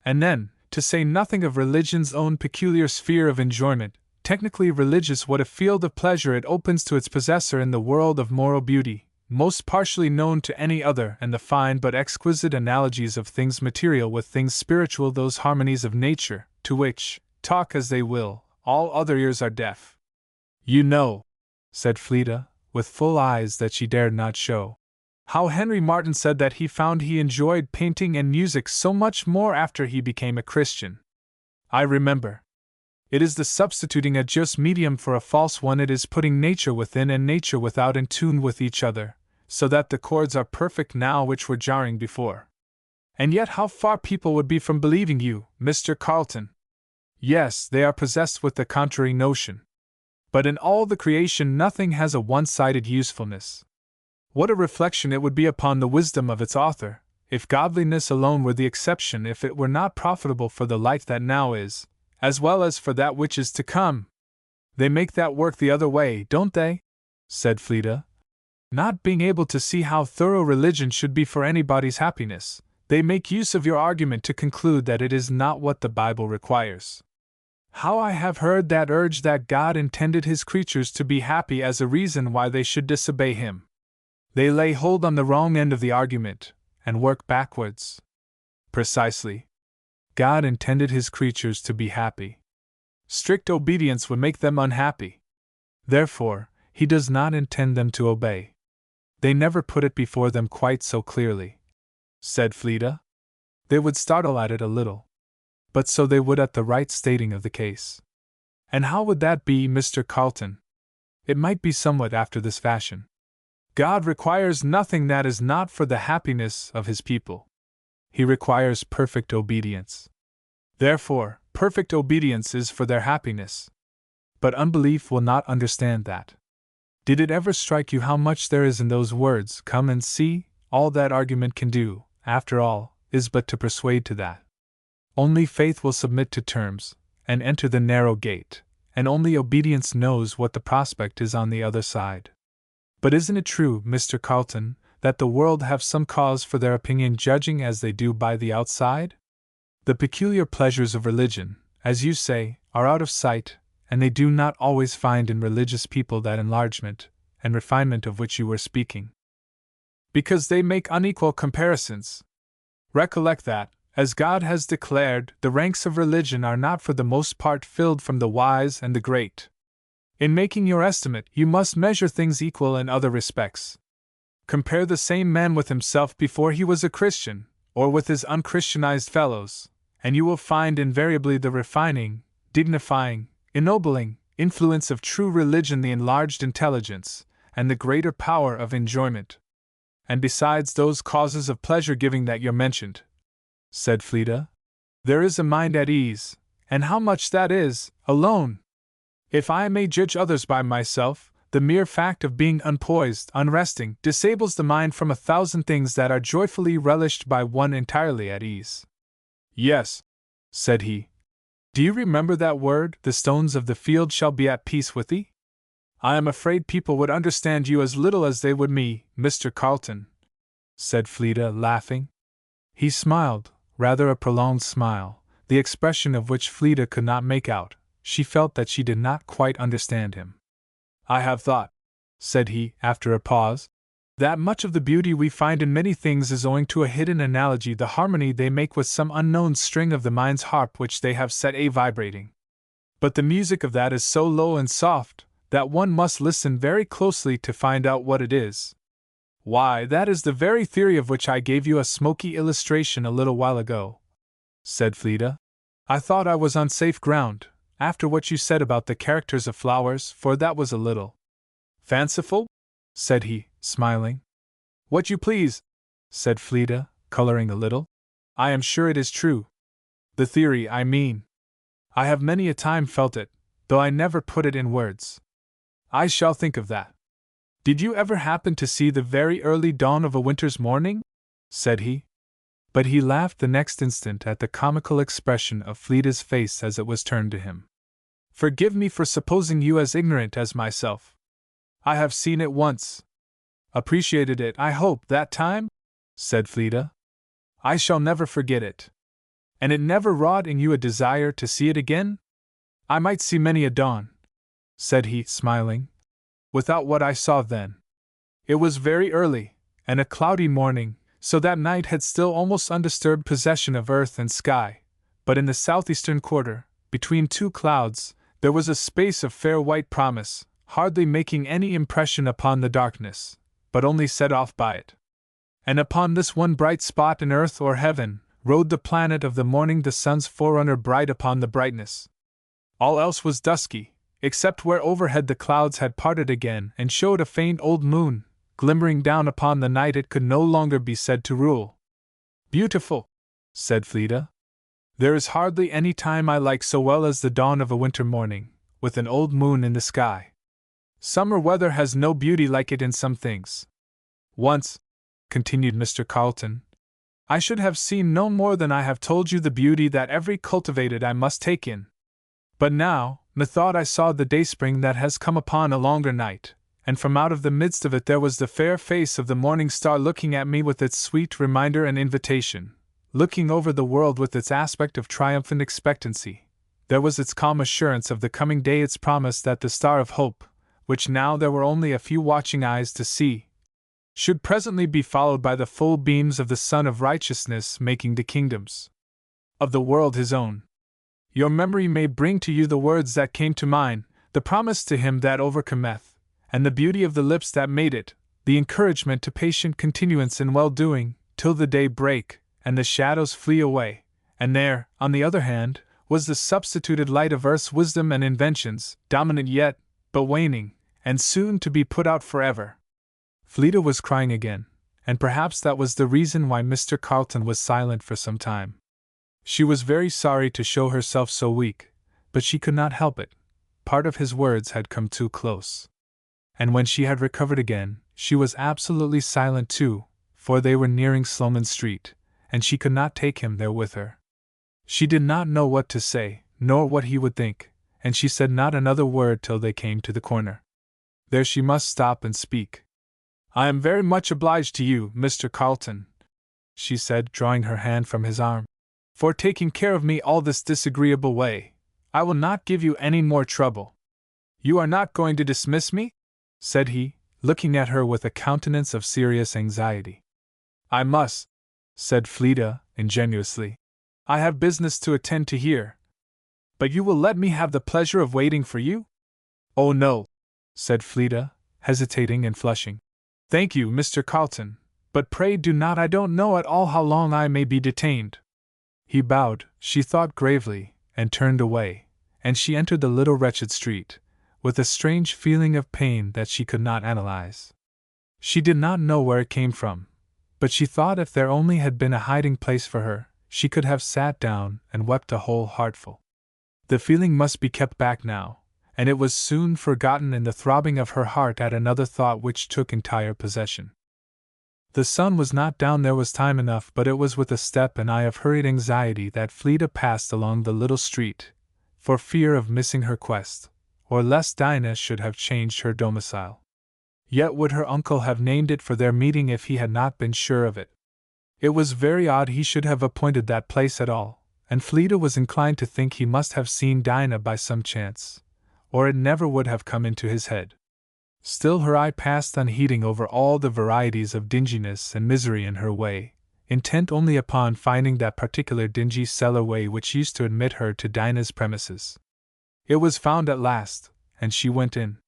And then, to say nothing of religion's own peculiar sphere of enjoyment, technically religious, what a field of pleasure it opens to its possessor in the world of moral beauty, most partially known to any other, and the fine but exquisite analogies of things material with things spiritual, those harmonies of nature, to which, talk as they will, all other ears are deaf. You know, said Fleda, with full eyes that she dared not show, how Henry Martyn said that he found he enjoyed painting and music so much more after he became a Christian. I remember. It is the substituting a just medium for a false one. It is putting nature within and nature without in tune with each other, so that the chords are perfect now which were jarring before. And yet how far people would be from believing you, Mr. Carlton. Yes, they are possessed with the contrary notion. But in all the creation nothing has a one-sided usefulness. What a reflection it would be upon the wisdom of its author, if godliness alone were the exception, if it were not profitable for the life that now is, as well as for that which is to come. They make that work the other way, don't they? Said Fleda. Not being able to see how thorough religion should be for anybody's happiness, they make use of your argument to conclude that it is not what the Bible requires. How I have heard that urge that God intended His creatures to be happy as a reason why they should disobey Him. They lay hold on the wrong end of the argument, and work backwards. Precisely. God intended His creatures to be happy. Strict obedience would make them unhappy. Therefore, He does not intend them to obey. They never put it before them quite so clearly, said Fleda. They would startle at it a little, but so they would at the right stating of the case. And how would that be, Mr. Carlton? It might be somewhat after this fashion. God requires nothing that is not for the happiness of His people. He requires perfect obedience. Therefore, perfect obedience is for their happiness. But unbelief will not understand that. Did it ever strike you how much there is in those words, "Come and see"? All that argument can do, after all, is but to persuade to that. Only faith will submit to terms, and enter the narrow gate, and only obedience knows what the prospect is on the other side. But isn't it true, Mr. Carlton, that the world have some cause for their opinion, judging as they do by the outside? The peculiar pleasures of religion, as you say, are out of sight, and they do not always find in religious people that enlargement and refinement of which you were speaking. Because they make unequal comparisons. Recollect that, as God has declared, the ranks of religion are not for the most part filled from the wise and the great. In making your estimate, you must measure things equal in other respects. Compare the same man with himself before he was a Christian, or with his unchristianized fellows, and you will find invariably the refining, dignifying, ennobling influence of true religion, the enlarged intelligence, and the greater power of enjoyment. And besides those causes of pleasure-giving that you mentioned, said Fleda, there is a mind at ease, and how much that is, alone. If I may judge others by myself, the mere fact of being unpoised, unresting, disables the mind from 1,000 things that are joyfully relished by one entirely at ease. Yes, said he. Do you remember that word, "The stones of the field shall be at peace with thee"? I am afraid people would understand you as little as they would me, Mr. Carlton, said Fleda, laughing. He smiled, rather a prolonged smile, the expression of which Fleeta could not make out. She felt that she did not quite understand him. I have thought, said he, after a pause, that much of the beauty we find in many things is owing to a hidden analogy, the harmony they make with some unknown string of the mind's harp which they have set vibrating. But the music of that is so low and soft that one must listen very closely to find out what it is. Why, that is the very theory of which I gave you a smoky illustration a little while ago, said Fleeta. I thought I was on safe ground, after what you said about the characters of flowers, for that was a little fanciful, said he, smiling. What you please, said Fleeta, coloring a little. I am sure it is true. The theory, I mean. I have many a time felt it, though I never put it in words. I shall think of that. Did you ever happen to see the very early dawn of a winter's morning? Said he. But he laughed the next instant at the comical expression of Fleeta's face as it was turned to him. Forgive me for supposing you as ignorant as myself. I have seen it once. Appreciated it, I hope, that time? Said Fleeta. I shall never forget it. And it never wrought in you a desire to see it again? I might see many a dawn, said he, smiling, without what I saw then. It was very early, and a cloudy morning, so that night had still almost undisturbed possession of earth and sky, but in the southeastern quarter, between two clouds, there was a space of fair white promise, hardly making any impression upon the darkness, but only set off by it. And upon this one bright spot in earth or heaven, rode the planet of the morning, the sun's forerunner, bright upon the brightness. All else was dusky, except where overhead the clouds had parted again and showed a faint old moon, glimmering down upon the night it could no longer be said to rule. Beautiful, said Fleeta. There is hardly any time I like so well as the dawn of a winter morning, with an old moon in the sky. Summer weather has no beauty like it in some things. Once, continued Mr. Carleton, I should have seen no more than I have told you the beauty that every cultivated eye must take in. But now, methought I saw the dayspring that has come upon a longer night, and from out of the midst of it there was the fair face of the morning star looking at me with its sweet reminder and invitation, looking over the world with its aspect of triumphant expectancy. There was its calm assurance of the coming day, its promise that the star of hope, which now there were only a few watching eyes to see, should presently be followed by the full beams of the sun of righteousness, making the kingdoms of the world his own. Your memory may bring to you the words that came to mine, the promise to him that overcometh, and the beauty of the lips that made it, the encouragement to patient continuance in well-doing, till the day break, and the shadows flee away. And there, on the other hand, was the substituted light of earth's wisdom and inventions, dominant yet, but waning, and soon to be put out forever. Fleeta was crying again, and perhaps that was the reason why Mr. Carleton was silent for some time. She was very sorry to show herself so weak, but she could not help it. Part of his words had come too close. And when she had recovered again, she was absolutely silent too, for they were nearing Sloman Street, and she could not take him there with her. She did not know what to say, nor what he would think, and she said not another word till they came to the corner. There she must stop and speak. I am very much obliged to you, Mr. Carleton, she said, drawing her hand from his arm, for taking care of me all this disagreeable way. I will not give you any more trouble. You are not going to dismiss me? Said he, looking at her with a countenance of serious anxiety. I must, said Fleeta, ingenuously. I have business to attend to here. But you will let me have the pleasure of waiting for you? Oh no, said Fleeta, hesitating and flushing. Thank you, Mr. Carleton, but pray do not. I don't know at all how long I may be detained. He bowed, she thought gravely, and turned away, and she entered the little wretched street, with a strange feeling of pain that she could not analyze. She did not know where it came from, but she thought if there only had been a hiding place for her, she could have sat down and wept a whole heartful. The feeling must be kept back now, and it was soon forgotten in the throbbing of her heart at another thought which took entire possession. The sun was not down, there was time enough, but it was with a step and eye of hurried anxiety that Fleeta passed along the little street, for fear of missing her quest, or lest Dinah should have changed her domicile. Yet would her uncle have named it for their meeting if he had not been sure of it. It was very odd he should have appointed that place at all, and Fleeta was inclined to think he must have seen Dinah by some chance, or it never would have come into his head. Still her eye passed unheeding over all the varieties of dinginess and misery in her way, intent only upon finding that particular dingy cellar-way which used to admit her to Dinah's premises. It was found at last, and she went in.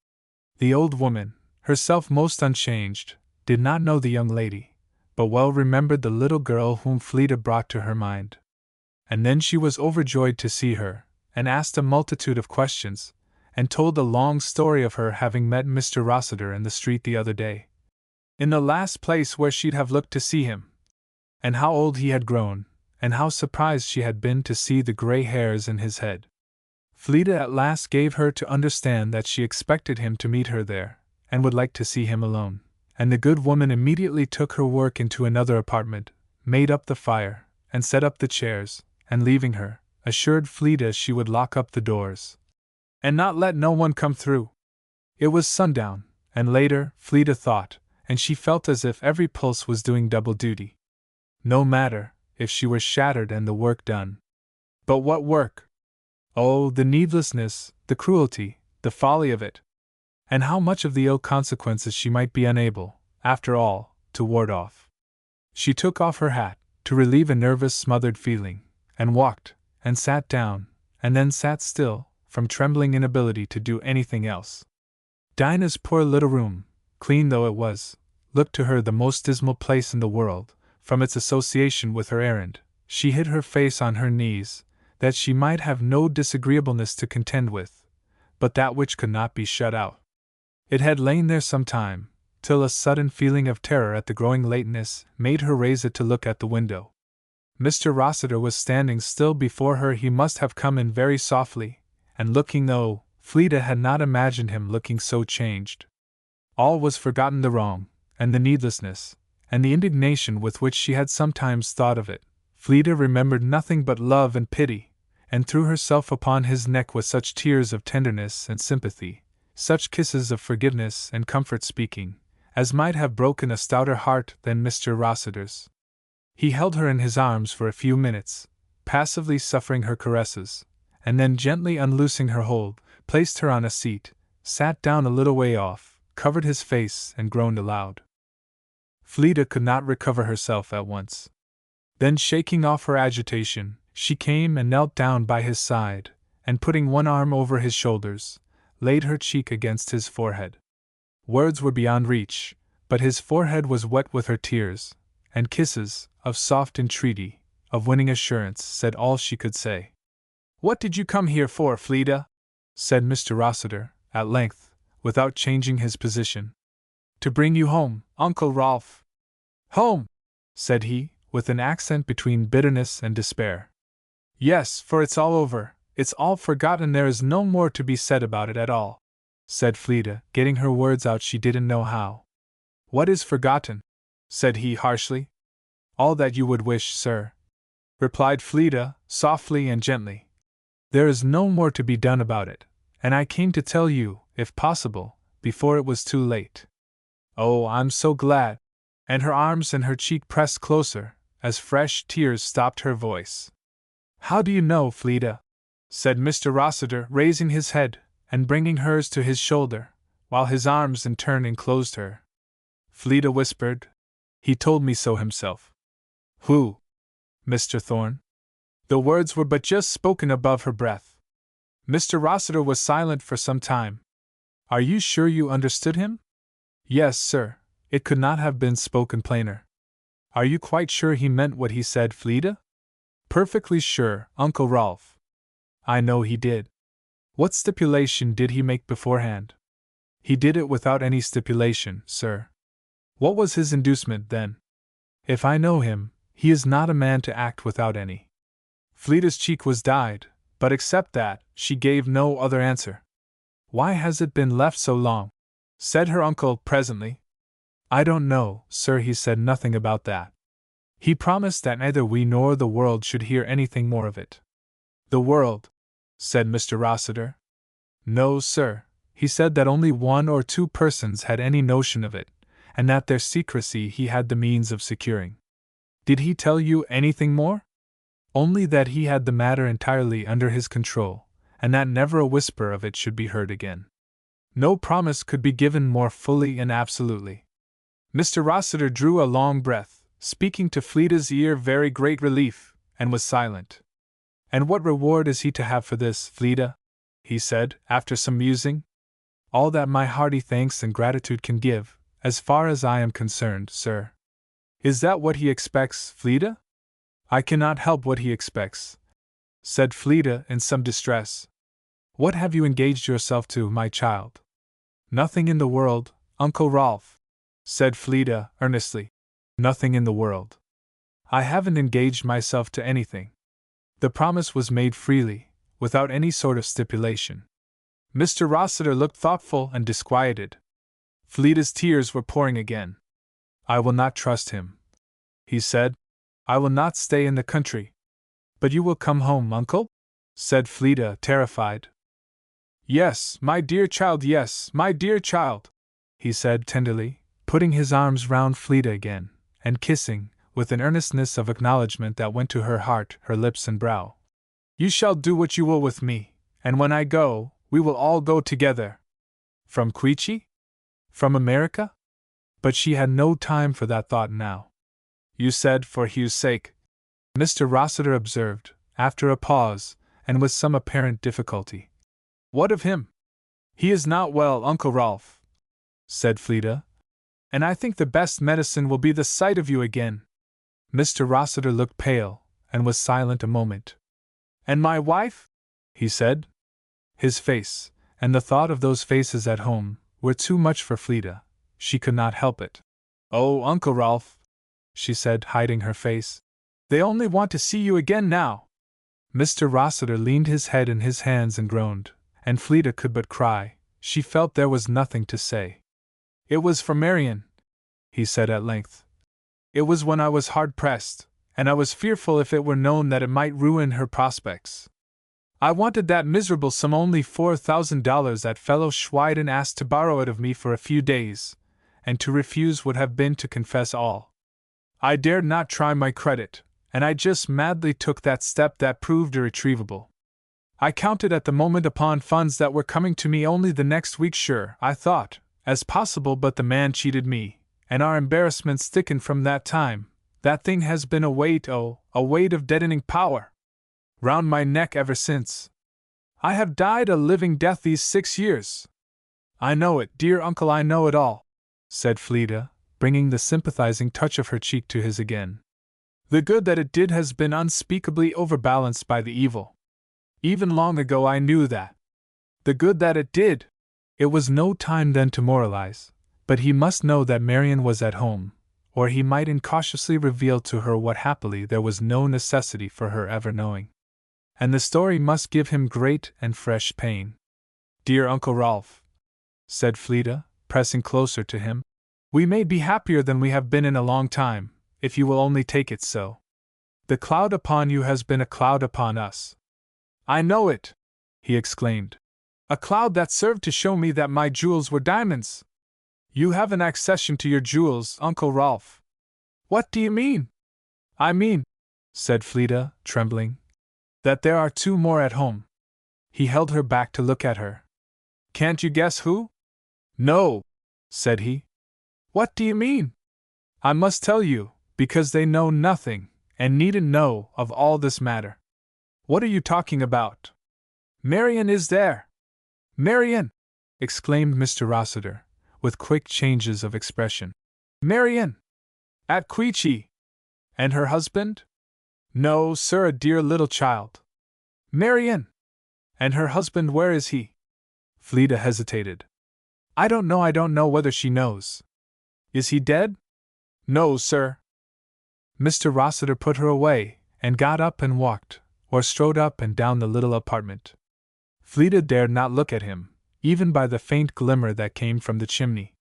The old woman, herself most unchanged, did not know the young lady, but well remembered the little girl whom Fleeta brought to her mind. And then she was overjoyed to see her, and asked a multitude of questions, and told a long story of her having met Mr. Rossiter in the street the other day, in the last place where she'd have looked to see him, and how old he had grown, and how surprised she had been to see the gray hairs in his head. Fleeta at last gave her to understand that she expected him to meet her there, and would like to see him alone, and the good woman immediately took her work into another apartment, made up the fire, and set up the chairs, and leaving her, assured Fleeta she would lock up the doors, and not let no one come through. It was sundown, and later, Fleeta thought, and she felt as if every pulse was doing double duty. No matter, if she were shattered and the work done. But what work? Oh, the needlessness, the cruelty, the folly of it! And how much of the ill consequences she might be unable, after all, to ward off. She took off her hat, to relieve a nervous, smothered feeling, and walked, and sat down, and then sat still, from trembling inability to do anything else. Dinah's poor little room, clean though it was, looked to her the most dismal place in the world, from its association with her errand. She hid her face on her knees, that she might have no disagreeableness to contend with, but that which could not be shut out. It had lain there some time, till a sudden feeling of terror at the growing lateness made her raise it to look at the window. Mr. Rossiter was standing still before her. He must have come in very softly, and looking, though Fleeta had not imagined him looking so changed. All was forgotten, the wrong, and the needlessness, and the indignation with which she had sometimes thought of it. Fleeta remembered nothing but love and pity, and threw herself upon his neck with such tears of tenderness and sympathy, such kisses of forgiveness and comfort speaking, as might have broken a stouter heart than Mr. Rossiter's. He held her in his arms for a few minutes, passively suffering her caresses, and then gently unloosing her hold, placed her on a seat, sat down a little way off, covered his face, and groaned aloud. Fleeta could not recover herself at once. Then, shaking off her agitation, she came and knelt down by his side, and putting one arm over his shoulders, laid her cheek against his forehead. Words were beyond reach, but his forehead was wet with her tears, and kisses, of soft entreaty, of winning assurance, said all she could say. "What did you come here for, Fleeta?" said Mr. Rossiter, at length, without changing his position. "To bring you home, Uncle Rolf." "Home!" said he, with an accent between bitterness and despair. "Yes, for it's all over, it's all forgotten, there is no more to be said about it at all," said Fleeta, getting her words out she didn't know how. "What is forgotten?" said he harshly. "All that you would wish, sir," replied Fleeta, softly and gently. "There is no more to be done about it, and I came to tell you, if possible, before it was too late." "Oh, I'm so glad!" And her arms and her cheek pressed closer, as fresh tears stopped her voice. "How do you know, Fleeta?" said Mr. Rossiter, raising his head, and bringing hers to his shoulder, while his arms in turn enclosed her. Fleeta whispered, "He told me so himself." "Who? Mr. Thorne?" The words were but just spoken above her breath. Mr. Rossiter was silent for some time. "Are you sure you understood him?" "Yes, sir, it could not have been spoken plainer." "Are you quite sure he meant what he said, Fleeta?" "Perfectly sure, Uncle Rolf." "I know he did. What stipulation did he make beforehand?" "He did it without any stipulation, sir." "What was his inducement, then?" "If I know him, he is not a man to act without any." Fleeta's cheek was dyed, but except that, she gave no other answer. "Why has it been left so long?" said her uncle presently. "I don't know, sir, he said nothing about that. He promised that neither we nor the world should hear anything more of it." "The world?" said Mr. Rossiter. "No, sir, he said that only 1 or 2 persons had any notion of it, and that their secrecy he had the means of securing." Did he tell you anything more? Only that he had the matter entirely under his control, and that never a whisper of it should be heard again. No promise could be given more fully and absolutely. Mr. Rossiter drew a long breath, speaking to Fleda's ear very great relief, and was silent. And what reward is he to have for this, Fleda? He said, after some musing. All that my hearty thanks and gratitude can give, as far as I am concerned, sir. Is that what he expects, Fleda? I cannot help what he expects, said Fleda in some distress. What have you engaged yourself to, my child? Nothing in the world, Uncle Rolf, said Fleda earnestly. Nothing in the world. I haven't engaged myself to anything. The promise was made freely, without any sort of stipulation. Mr. Rossiter looked thoughtful and disquieted. Fleda's tears were pouring again. I will not trust him, he said. I will not stay in the country. But you will come home, uncle? Said Fleda, terrified. Yes, my dear child, yes, my dear child, he said tenderly, putting his arms round Fleda again, and kissing, with an earnestness of acknowledgment that went to her heart, her lips and brow. You shall do what you will with me, and when I go, we will all go together. From Queechy? From America? But she had no time for that thought now. You said for Hugh's sake, Mr. Rossiter observed, after a pause, and with some apparent difficulty. What of him? He is not well, Uncle Rolf, said Fleda, and I think the best medicine will be the sight of you again. Mr. Rossiter looked pale, and was silent a moment. And my wife? He said. His face, and the thought of those faces at home, were too much for Fleda. She could not help it. Oh, Uncle Rolf, she said, hiding her face. They only want to see you again now. Mr. Rossiter leaned his head in his hands and groaned, and Fleda could but cry. She felt there was nothing to say. It was for Marian, he said at length. It was when I was hard pressed, and I was fearful if it were known that it might ruin her prospects. I wanted that miserable sum, only $4,000, that fellow Schweiden asked to borrow it of me for a few days, and to refuse would have been to confess all. I dared not try my credit, and I just madly took that step that proved irretrievable. I counted at the moment upon funds that were coming to me only the next week, sure, I thought, as possible, but the man cheated me, and our embarrassments thickened from that time. That thing has been a weight, oh, a weight of deadening power, round my neck ever since. I have died a living death these 6 years. I know it, dear uncle, I know it all, said Fleda, bringing the sympathizing touch of her cheek to his again. The good that it did has been unspeakably overbalanced by the evil. Even long ago I knew that. The good that it did! It was no time then to moralize, but he must know that Marian was at home, or he might incautiously reveal to her what happily there was no necessity for her ever knowing. And the story must give him great and fresh pain. Dear Uncle Rolf, said Fleda, pressing closer to him, we may be happier than we have been in a long time, if you will only take it so. The cloud upon you has been a cloud upon us. I know it, he exclaimed. A cloud that served to show me that my jewels were diamonds. You have an accession to your jewels, Uncle Rolf. What do you mean? I mean, said Fleda, trembling, that there are 2 more at home. He held her back to look at her. Can't you guess who? No, said he. What do you mean? I must tell you, because they know nothing, and needn't know, of all this matter. What are you talking about? Marian is there. Marian! Exclaimed Mr. Rossiter, with quick changes of expression. Marian! At Queechy! And her husband? No, sir, a dear little child. Marian! And her husband, where is he? Fleda hesitated. I don't know whether she knows. Is he dead? No, sir. Mr. Rossiter put her away, and got up and walked, or strode up and down the little apartment. Fleda dared not look at him, even by the faint glimmer that came from the chimney.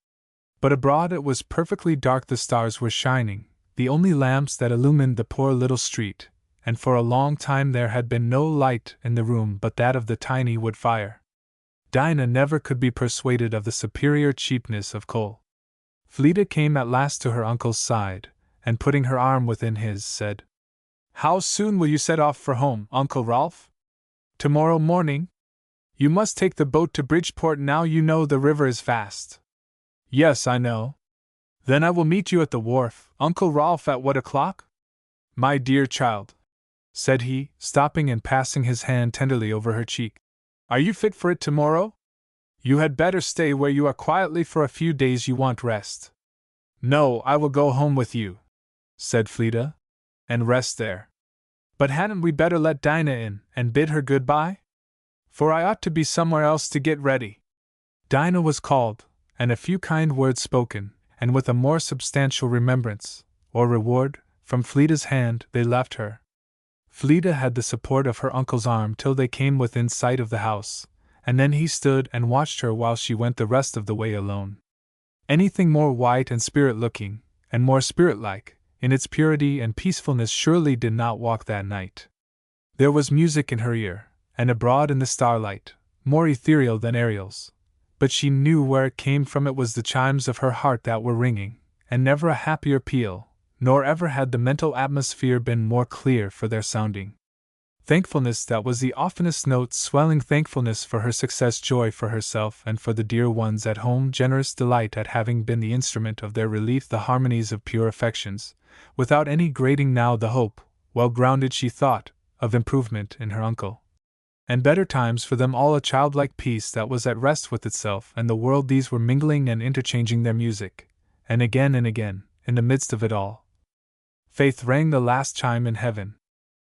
But abroad it was perfectly dark, the stars were shining, the only lamps that illumined the poor little street, and for a long time there had been no light in the room but that of the tiny wood fire. Dinah never could be persuaded of the superior cheapness of coal. Fleda came at last to her uncle's side, and putting her arm within his, said, "How soon will you set off for home, Uncle Rolf?" "Tomorrow morning. You must take the boat to Bridgeport now you know the river is fast." "Yes, I know." "Then I will meet you at the wharf, Uncle Rolf, at what o'clock?" "My dear child," said he, stopping and passing his hand tenderly over her cheek, "are you fit for it tomorrow? You had better stay where you are quietly for a few days, you want rest." "No, I will go home with you," said Fleeta, "and rest there." "But hadn't we better let Dinah in, and bid her good-bye? For I ought to be somewhere else to get ready." Dinah was called, and a few kind words spoken, and with a more substantial remembrance, or reward, from Fleeta's hand, they left her. Fleeta had the support of her uncle's arm till they came within sight of the house, and then he stood and watched her while she went the rest of the way alone. Anything more white and spirit-looking, and more spirit-like, in its purity and peacefulness surely did not walk that night. There was music in her ear, and abroad in the starlight, more ethereal than Ariel's, but she knew where it came from. It was the chimes of her heart that were ringing, and never a happier peal, nor ever had the mental atmosphere been more clear for their sounding. Thankfulness, that was the oftenest note, swelling thankfulness for her success, joy for herself and for the dear ones at home, generous delight at having been the instrument of their relief, the harmonies of pure affections, without any grating now, the hope, well grounded she thought, of improvement in her uncle. And better times for them all, a childlike peace that was at rest with itself and the world. These were mingling and interchanging their music, and again, in the midst of it all, faith rang the last chime in heaven.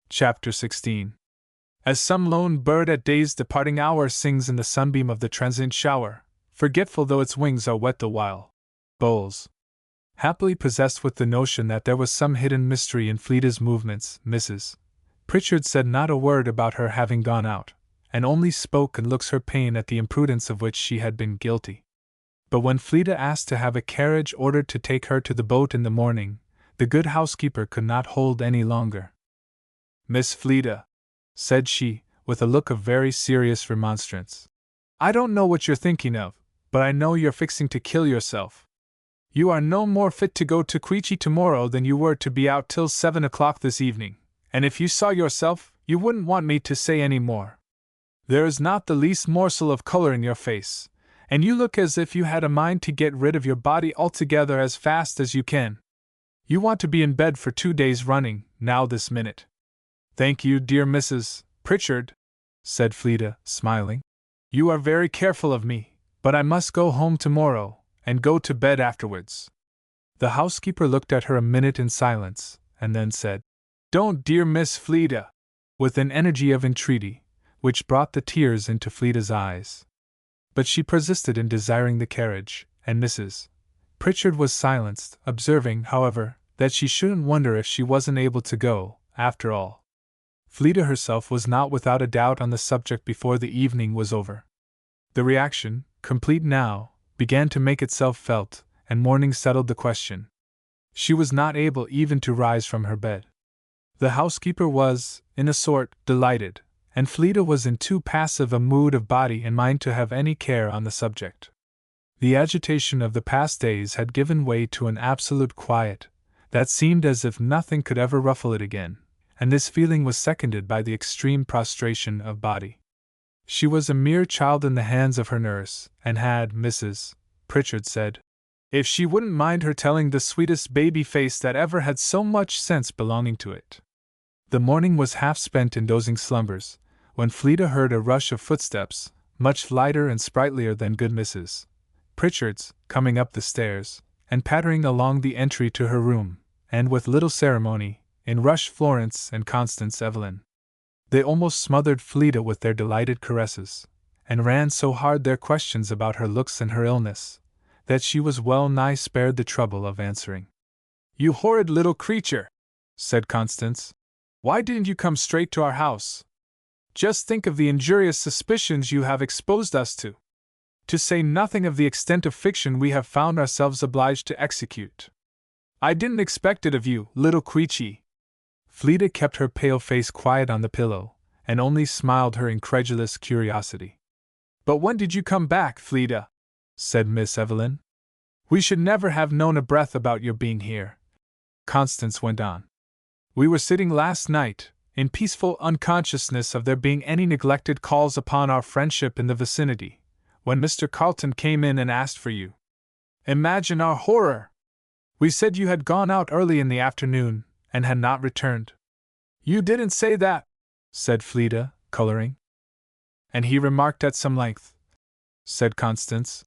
Chapter 16. As some lone bird at day's departing hour sings in the sunbeam of the transient shower, forgetful though its wings are wet the while. Bowles. Happily possessed with the notion that there was some hidden mystery in Fleeta's movements, Mrs. Pritchard said not a word about her having gone out, and only spoke and looks her pain at the imprudence of which she had been guilty. But when Fleeta asked to have a carriage ordered to take her to the boat in the morning, the good housekeeper could not hold any longer. "Miss Fleeta," said she, with a look of very serious remonstrance, "I don't know what you're thinking of, but I know you're fixing to kill yourself. You are no more fit to go to Queechy tomorrow than you were to be out till 7 o'clock this evening, and if you saw yourself, you wouldn't want me to say any more. There is not the least morsel of color in your face, and you look as if you had a mind to get rid of your body altogether as fast as you can. You want to be in bed for 2 days running, now this minute." "Thank you, dear Mrs. Pritchard," said Fleeta, smiling. "You are very careful of me, but I must go home tomorrow, and go to bed afterwards." The housekeeper looked at her a minute in silence, and then said, "Don't, dear Miss Fleeta," with an energy of entreaty, which brought the tears into Fleeta's eyes. But she persisted in desiring the carriage, and Mrs. Pritchard was silenced, observing, however, that she shouldn't wonder if she wasn't able to go, after all. Fleeta herself was not without a doubt on the subject before the evening was over. The reaction, complete now, began to make itself felt, and morning settled the question. She was not able even to rise from her bed. The housekeeper was, in a sort, delighted, and Fleeta was in too passive a mood of body and mind to have any care on the subject. The agitation of the past days had given way to an absolute quiet, that seemed as if nothing could ever ruffle it again, and this feeling was seconded by the extreme prostration of body. She was a mere child in the hands of her nurse, and had, Mrs. Pritchard said, if she wouldn't mind her telling the sweetest baby face that ever had so much sense belonging to it. The morning was half spent in dozing slumbers, when Fleeta heard a rush of footsteps, much lighter and sprightlier than good Mrs. Pritchard's, coming up the stairs, and pattering along the entry to her room, and with little ceremony, in rushed Florence and Constance Evelyn. They almost smothered Fleeta with their delighted caresses, and ran so hard their questions about her looks and her illness, that she was well nigh spared the trouble of answering. "You horrid little creature," said Constance. "Why didn't you come straight to our house? Just think of the injurious suspicions you have exposed us to say nothing of the extent of fiction we have found ourselves obliged to execute. I didn't expect it of you, little Queechy." Fleeta kept her pale face quiet on the pillow, and only smiled her incredulous curiosity. "But when did you come back, Fleeta?" said Miss Evelyn. "We should never have known a breath about your being here." Constance went on. We were sitting last night, in peaceful unconsciousness of there being any neglected calls upon our friendship in the vicinity, when Mr. Carlton came in and asked for you. Imagine our horror! We said you had gone out early in the afternoon, and had not returned. You didn't say that, said Fleda, coloring. And he remarked at some length, said Constance,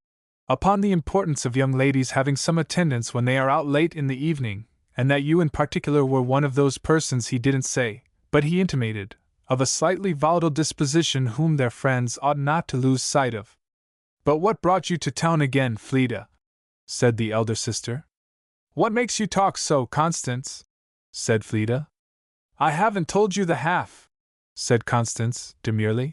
upon the importance of young ladies having some attendance when they are out late in the evening, and that you in particular were one of those persons he didn't say, but he intimated, of a slightly volatile disposition whom their friends ought not to lose sight of. But what brought you to town again, Fleda? Said the elder sister. What makes you talk so, Constance? Said Fleda. I haven't told you the half, said Constance, demurely.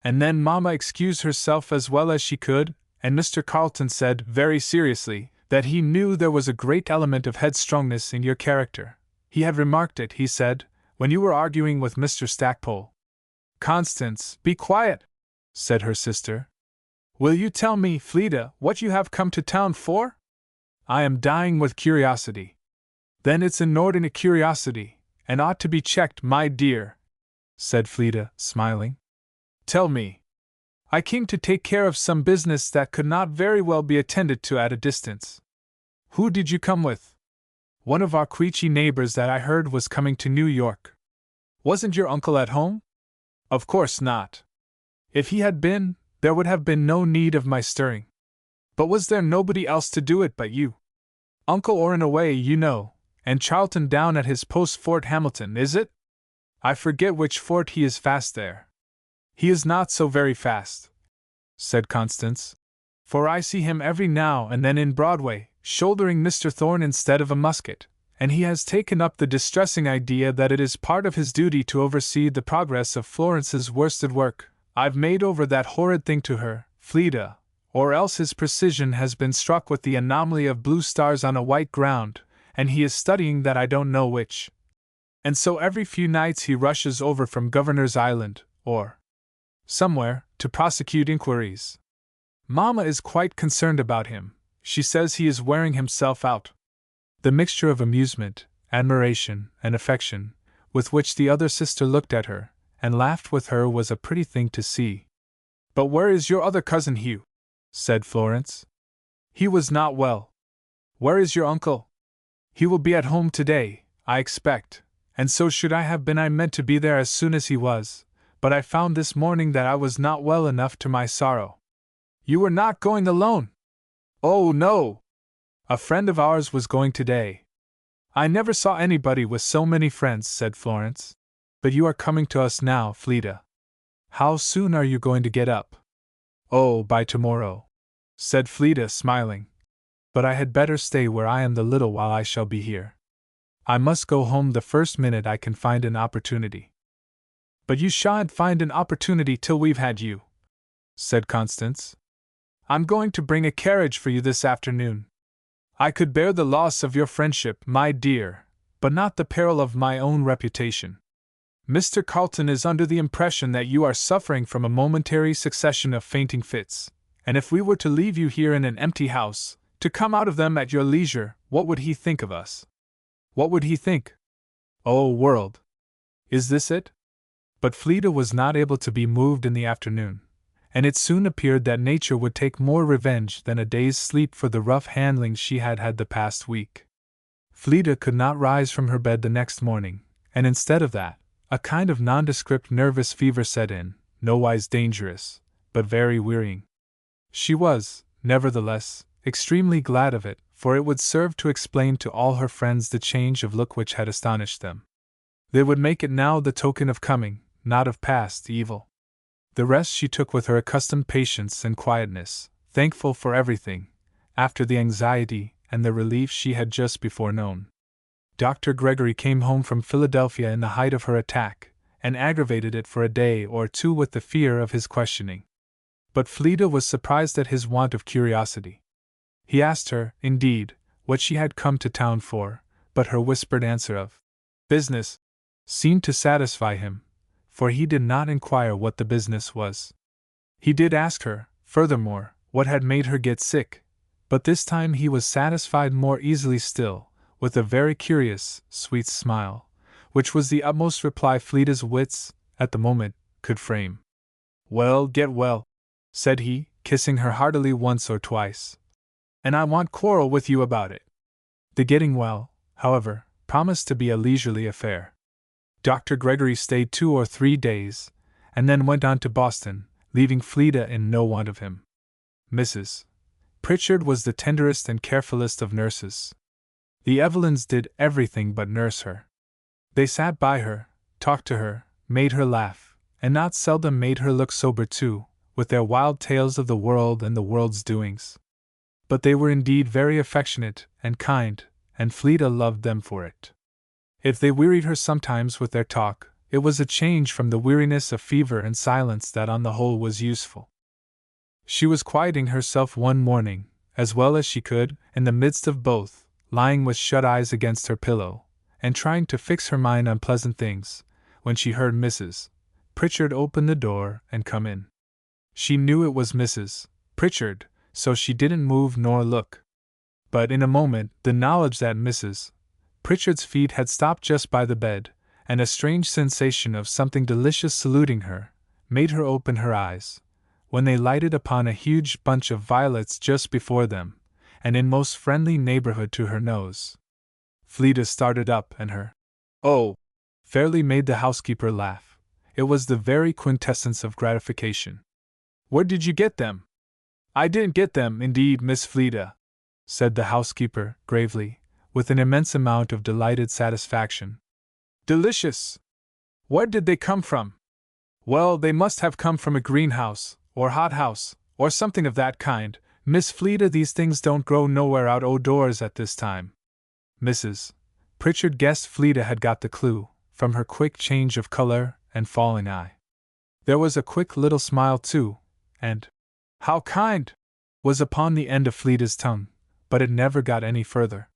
And then Mamma excused herself as well as she could, and Mr. Carlton said, very seriously, that he knew there was a great element of headstrongness in your character. He had remarked it, he said, when you were arguing with Mr. Stackpole. Constance, be quiet, said her sister. Will you tell me, Fleda, what you have come to town for? I am dying with curiosity. Then it's inordinate curiosity, and ought to be checked, my dear, said Fleda, smiling. Tell me. I came to take care of some business that could not very well be attended to at a distance. Who did you come with? One of our Queechy neighbors that I heard was coming to New York. Wasn't your uncle at home? Of course not. If he had been, there would have been no need of my stirring. But was there nobody else to do it but you? Uncle Orrin away, you know, and Charlton down at his post Fort Hamilton, is it? I forget which fort he is fast there. He is not so very fast, said Constance, for I see him every now and then in Broadway, shouldering Mr. Thorne instead of a musket, and he has taken up the distressing idea that it is part of his duty to oversee the progress of Florence's worsted work. I've made over that horrid thing to her, Fleda, or else his precision has been struck with the anomaly of blue stars on a white ground, and he is studying that I don't know which. And so every few nights he rushes over from Governor's Island, or somewhere, to prosecute inquiries. Mamma is quite concerned about him. She says he is wearing himself out. The mixture of amusement, admiration, and affection, with which the other sister looked at her, and laughed with her, was a pretty thing to see. But where is your other cousin Hugh? Said Florence. He was not well. Where is your uncle? He will be at home today, I expect, and so should I have been. I meant to be there as soon as he was, but I found this morning that I was not well enough, to my sorrow. You were not going alone? Oh, no! A friend of ours was going today. I never saw anybody with so many friends, said Florence. But you are coming to us now, Fleda. How soon are you going to get up? Oh, by tomorrow, said Fleda, smiling. But I had better stay where I am the little while I shall be here. I must go home the first minute I can find an opportunity. But you shan't find an opportunity till we've had you, said Constance. I'm going to bring a carriage for you this afternoon. I could bear the loss of your friendship, my dear, but not the peril of my own reputation. Mr. Carlton is under the impression that you are suffering from a momentary succession of fainting fits, and if we were to leave you here in an empty house, to come out of them at your leisure, what would he think of us? What would he think? Oh, world! Is this it? But Fleda was not able to be moved in the afternoon, and it soon appeared that nature would take more revenge than a day's sleep for the rough handling she had had the past week. Fleda could not rise from her bed the next morning, and instead of that, a kind of nondescript nervous fever set in, nowise dangerous, but very wearying. She was, nevertheless, extremely glad of it, for it would serve to explain to all her friends the change of look which had astonished them. They would make it now the token of coming, not of past, evil. The rest she took with her accustomed patience and quietness, thankful for everything, after the anxiety and the relief she had just before known. Dr. Gregory came home from Philadelphia in the height of her attack, and aggravated it for a day or two with the fear of his questioning. But Fleda was surprised at his want of curiosity. He asked her, indeed, what she had come to town for, but her whispered answer of business seemed to satisfy him, for he did not inquire what the business was. He did ask her, furthermore, what had made her get sick, but this time he was satisfied more easily still, with a very curious, sweet smile, which was the utmost reply Fleeta's wits, at the moment, could frame. "Well, get well," said he, kissing her heartily once or twice. "And I won't quarrel with you about it." The getting well, however, promised to be a leisurely affair. Dr. Gregory stayed 2 or 3 days, and then went on to Boston, leaving Fleeta in no want of him. Mrs. Pritchard was the tenderest and carefulest of nurses. The Evelyns did everything but nurse her. They sat by her, talked to her, made her laugh, and not seldom made her look sober too, with their wild tales of the world and the world's doings. But they were indeed very affectionate and kind, and Fleeta loved them for it. If they wearied her sometimes with their talk, it was a change from the weariness of fever and silence that on the whole was useful. She was quieting herself one morning, as well as she could, in the midst of both, lying with shut eyes against her pillow, and trying to fix her mind on pleasant things, when she heard Mrs. Pritchard open the door and come in. She knew it was Mrs. Pritchard, so she didn't move nor look. But in a moment the knowledge that Mrs. Pritchard's feet had stopped just by the bed, and a strange sensation of something delicious saluting her, made her open her eyes, when they lighted upon a huge bunch of violets just before them, and in most friendly neighborhood to her nose. Fleeta started up, and her "Oh!" fairly made the housekeeper laugh. It was the very quintessence of gratification. "Where did you get them?" "I didn't get them, indeed, Miss Fleeta," said the housekeeper, gravely, with an immense amount of delighted satisfaction. "Delicious! Where did they come from?" "Well, they must have come from a greenhouse, or hothouse, or something of that kind, Miss Fleeta. These things don't grow nowhere out o' doors at this time." Mrs. Pritchard guessed Fleeta had got the clue, from her quick change of color and falling eye. There was a quick little smile too, and "How kind!" was upon the end of Fleeta's tongue, but it never got any further.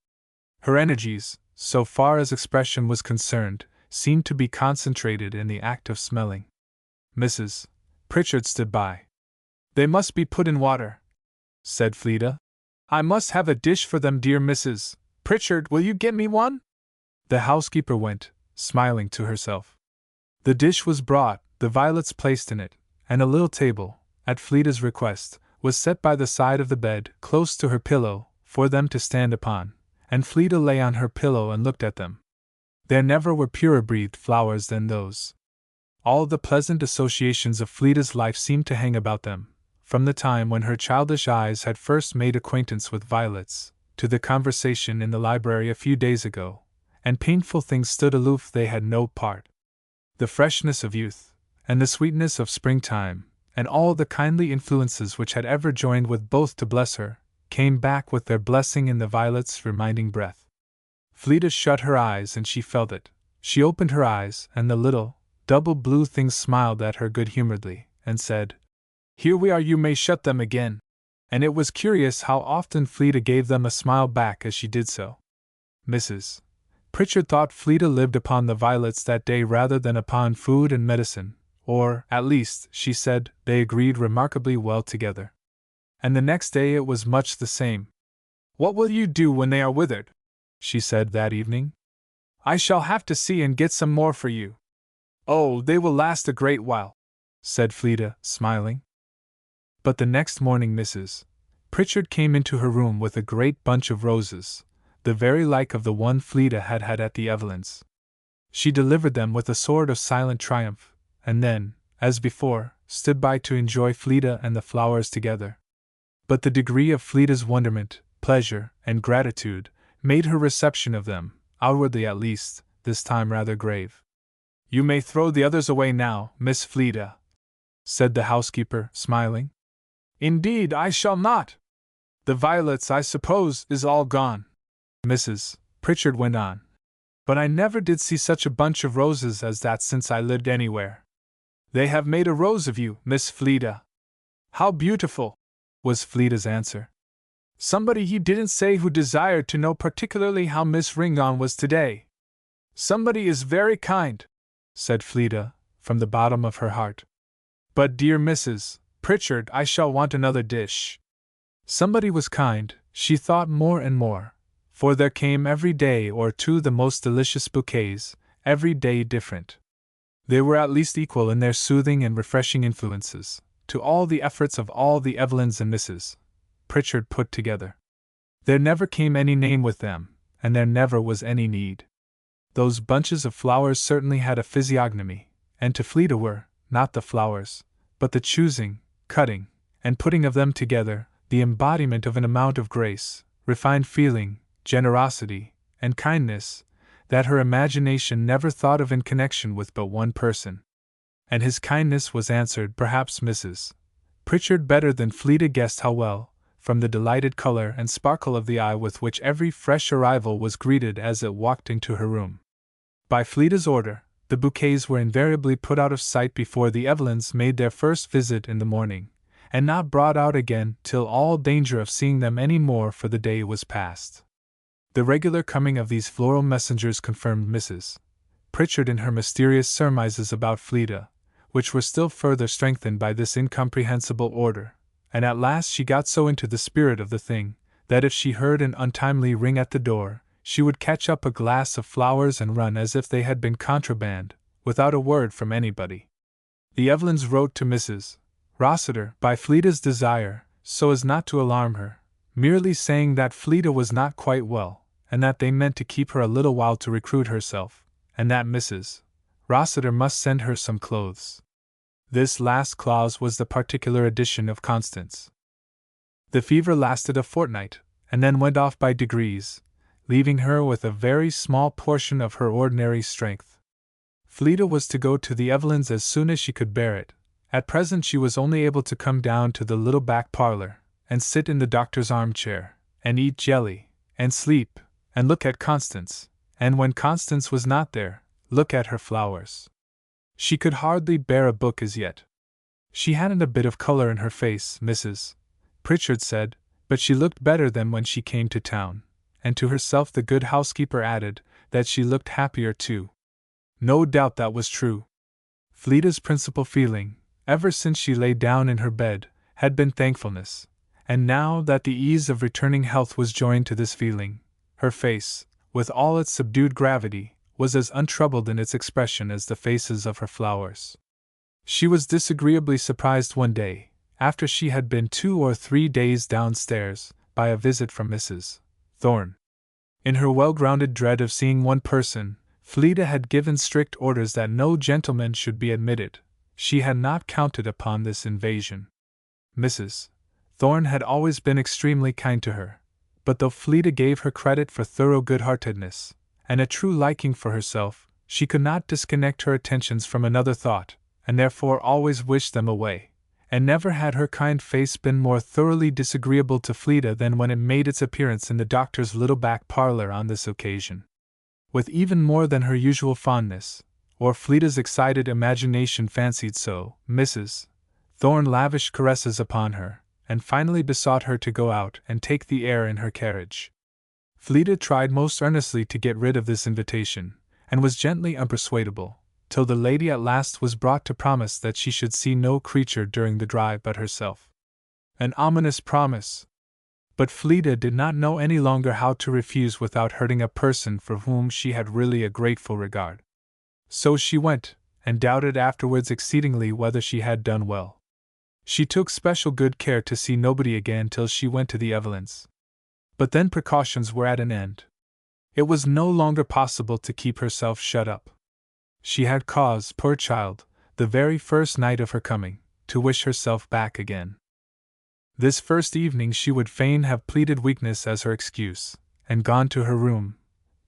Her energies, so far as expression was concerned, seemed to be concentrated in the act of smelling. Mrs. Pritchard stood by. "They must be put in water," said Fleeta. "I must have a dish for them, dear Mrs. Pritchard. Will you get me one?" The housekeeper went, smiling to herself. The dish was brought, the violets placed in it, and a little table, at Fleeta's request, was set by the side of the bed, close to her pillow, for them to stand upon, and Fleeta lay on her pillow and looked at them. There never were purer-breathed flowers than those. All the pleasant associations of Fleeta's life seemed to hang about them, from the time when her childish eyes had first made acquaintance with violets, to the conversation in the library a few days ago, and painful things stood aloof, they had no part. The freshness of youth, and the sweetness of springtime, and all the kindly influences which had ever joined with both to bless her, came back with their blessing in the violet's reminding breath. Fleeta shut her eyes and she felt it. She opened her eyes, and the little, double blue things smiled at her good-humoredly, and said, "Here we are, you may shut them again." And it was curious how often Fleeta gave them a smile back as she did so. Mrs. Pritchard thought Fleeta lived upon the violets that day rather than upon food and medicine, or, at least, she said, they agreed remarkably well together. And the next day it was much the same. "What will you do when they are withered?" she said that evening. "I shall have to see and get some more for you." "Oh, they will last a great while," said Fleeta, smiling. But the next morning Mrs. Pritchard came into her room with a great bunch of roses, the very like of the one Fleeta had had at the Evelyns. She delivered them with a sort of silent triumph, and then, as before, stood by to enjoy Fleeta and the flowers together. But the degree of Fleeta's wonderment, pleasure, and gratitude made her reception of them, outwardly at least, this time rather grave. "You may throw the others away now, Miss Fleeta," said the housekeeper, smiling. "Indeed, I shall not. The violets, I suppose, is all gone," Mrs. Pritchard went on. "But I never did see such a bunch of roses as that since I lived anywhere. They have made a rose of you, Miss Fleeta." "How beautiful!" was Fleeta's answer. "Somebody you didn't say who desired to know particularly how Miss Ringon was today." "Somebody is very kind," said Fleeta, from the bottom of her heart. "But dear Mrs. Pritchard, I shall want another dish." Somebody was kind, she thought more and more. For there came every day or two the most delicious bouquets, every day different. They were at least equal in their soothing and refreshing influences to all the efforts of all the Evelyns and Mrs. Pritchard put together. There never came any name with them, and there never was any need. Those bunches of flowers certainly had a physiognomy, and to Fleda were, not the flowers, but the choosing, cutting, and putting of them together, the embodiment of an amount of grace, refined feeling, generosity, and kindness, that her imagination never thought of in connection with but one person. And his kindness was answered, perhaps Mrs. Pritchard better than Fleda guessed how well, from the delighted color and sparkle of the eye with which every fresh arrival was greeted as it walked into her room. By Fleda's order, the bouquets were invariably put out of sight before the Evelyns made their first visit in the morning, and not brought out again till all danger of seeing them any more for the day was past. The regular coming of these floral messengers confirmed Mrs. Pritchard in her mysterious surmises about Fleda, which were still further strengthened by this incomprehensible order, and at last she got so into the spirit of the thing, that if she heard an untimely ring at the door, she would catch up a glass of flowers and run as if they had been contraband, without a word from anybody. The Evelyns wrote to Mrs. Rossiter, by Fleda's desire, so as not to alarm her, merely saying that Fleda was not quite well, and that they meant to keep her a little while to recruit herself, and that Mrs. Rossiter must send her some clothes. This last clause was the particular addition of Constance. The fever lasted a fortnight, and then went off by degrees, leaving her with a very small portion of her ordinary strength. Fleda was to go to the Evelyns as soon as she could bear it. At present she was only able to come down to the little back parlor, and sit in the doctor's armchair, and eat jelly, and sleep, and look at Constance, and when Constance was not there, look at her flowers. She could hardly bear a book as yet. She hadn't a bit of color in her face, Mrs. Pritchard said, but she looked better than when she came to town, and to herself the good housekeeper added that she looked happier too. No doubt that was true. Fleda's principal feeling, ever since she lay down in her bed, had been thankfulness, and now that the ease of returning health was joined to this feeling, her face, with all its subdued gravity, was as untroubled in its expression as the faces of her flowers. She was disagreeably surprised one day, after she had been 2 or 3 days downstairs, by a visit from Mrs. Thorne. In her well-grounded dread of seeing one person, Fleda had given strict orders that no gentleman should be admitted. She had not counted upon this invasion. Mrs. Thorne had always been extremely kind to her, but though Fleda gave her credit for thorough good-heartedness, and a true liking for herself, she could not disconnect her attentions from another thought, and therefore always wished them away, and never had her kind face been more thoroughly disagreeable to Fleda than when it made its appearance in the doctor's little back parlor on this occasion. With even more than her usual fondness, or Fleda's excited imagination fancied so, Mrs. Thorne lavished caresses upon her, and finally besought her to go out and take the air in her carriage. Fleda tried most earnestly to get rid of this invitation, and was gently unpersuadable, till the lady at last was brought to promise that she should see no creature during the drive but herself. An ominous promise! But Fleda did not know any longer how to refuse without hurting a person for whom she had really a grateful regard. So she went, and doubted afterwards exceedingly whether she had done well. She took special good care to see nobody again till she went to the Evelyns. But then precautions were at an end. It was no longer possible to keep herself shut up. She had cause, poor child, the very first night of her coming, to wish herself back again. This first evening she would fain have pleaded weakness as her excuse, and gone to her room,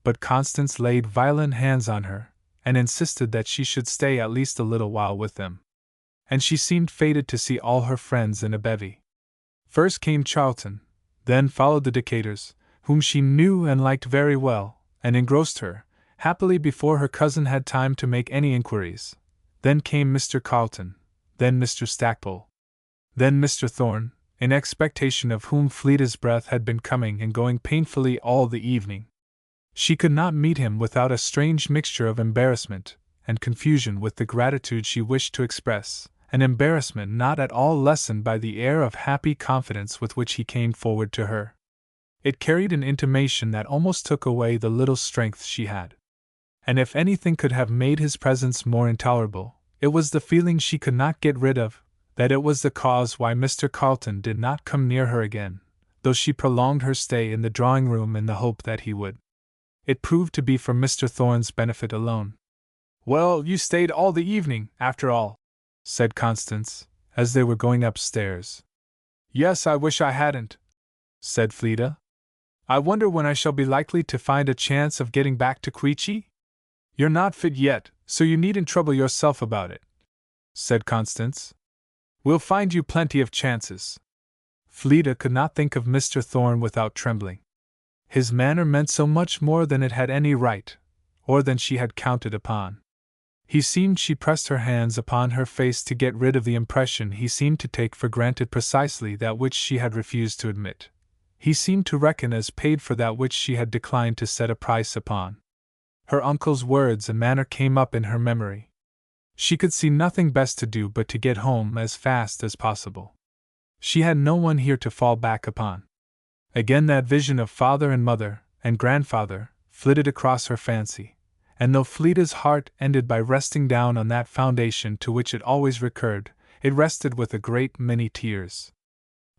but Constance laid violent hands on her, and insisted that she should stay at least a little while with them. And she seemed fated to see all her friends in a bevy. First came Charlton, then followed the Decaturs, whom she knew and liked very well, and engrossed her, happily before her cousin had time to make any inquiries. Then came Mr. Carleton, then Mr. Stackpole, then Mr. Thorne, in expectation of whom Fleda's breath had been coming and going painfully all the evening. She could not meet him without a strange mixture of embarrassment and confusion with the gratitude she wished to express, an embarrassment not at all lessened by the air of happy confidence with which he came forward to her. It carried an intimation that almost took away the little strength she had. And if anything could have made his presence more intolerable, it was the feeling she could not get rid of, that it was the cause why Mr. Carlton did not come near her again, though she prolonged her stay in the drawing-room in the hope that he would. It proved to be for Mr. Thorne's benefit alone. "Well, you stayed all the evening, after all," said Constance, as they were going upstairs. "Yes, I wish I hadn't," said Fleda. "I wonder when I shall be likely to find a chance of getting back to Queechy?" "You're not fit yet, so you needn't trouble yourself about it," said Constance. "We'll find you plenty of chances." Fleda could not think of Mr. Thorne without trembling. His manner meant so much more than it had any right, or than she had counted upon. She pressed her hands upon her face to get rid of the impression he seemed to take for granted precisely that which she had refused to admit. He seemed to reckon as paid for that which she had declined to set a price upon. Her uncle's words and manner came up in her memory. She could see nothing best to do but to get home as fast as possible. She had no one here to fall back upon. Again that vision of father and mother and grandfather flitted across her fancy, and though Fleda's heart ended by resting down on that foundation to which it always recurred, it rested with a great many tears.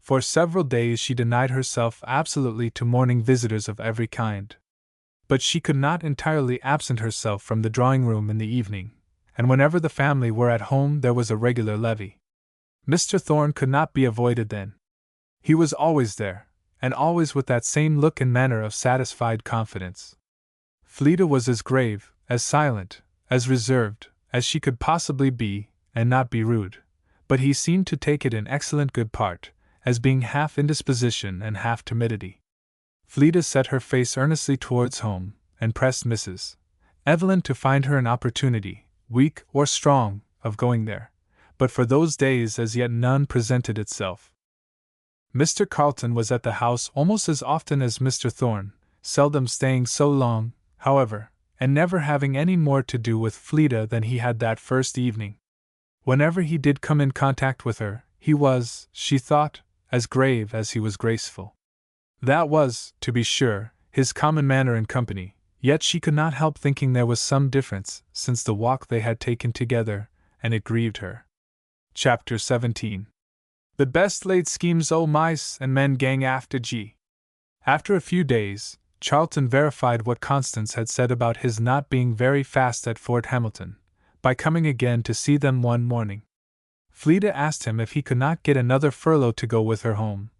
For several days she denied herself absolutely to morning visitors of every kind. But she could not entirely absent herself from the drawing-room in the evening, and whenever the family were at home there was a regular levee. Mr. Thorne could not be avoided then. He was always there, and always with that same look and manner of satisfied confidence. Fleda was as grave, as silent, as reserved, as she could possibly be, and not be rude, but he seemed to take it in excellent good part, as being half indisposition and half timidity. Fleda set her face earnestly towards home, and pressed Mrs. Evelyn to find her an opportunity, weak or strong, of going there, but for those days as yet none presented itself. Mr. Carlton was at the house almost as often as Mr. Thorne, seldom staying so long, however, and never having any more to do with Fleda than he had that first evening. Whenever he did come in contact with her, he was, she thought, as grave as he was graceful. That was, to be sure, his common manner in company, yet she could not help thinking there was some difference since the walk they had taken together, and it grieved her. Chapter 17. The best laid schemes o' mice and men gang after G. After a few days, Charlton verified what Constance had said about his not being very fast at Fort Hamilton, by coming again to see them one morning. Fleda asked him if he could not get another furlough to go with her home,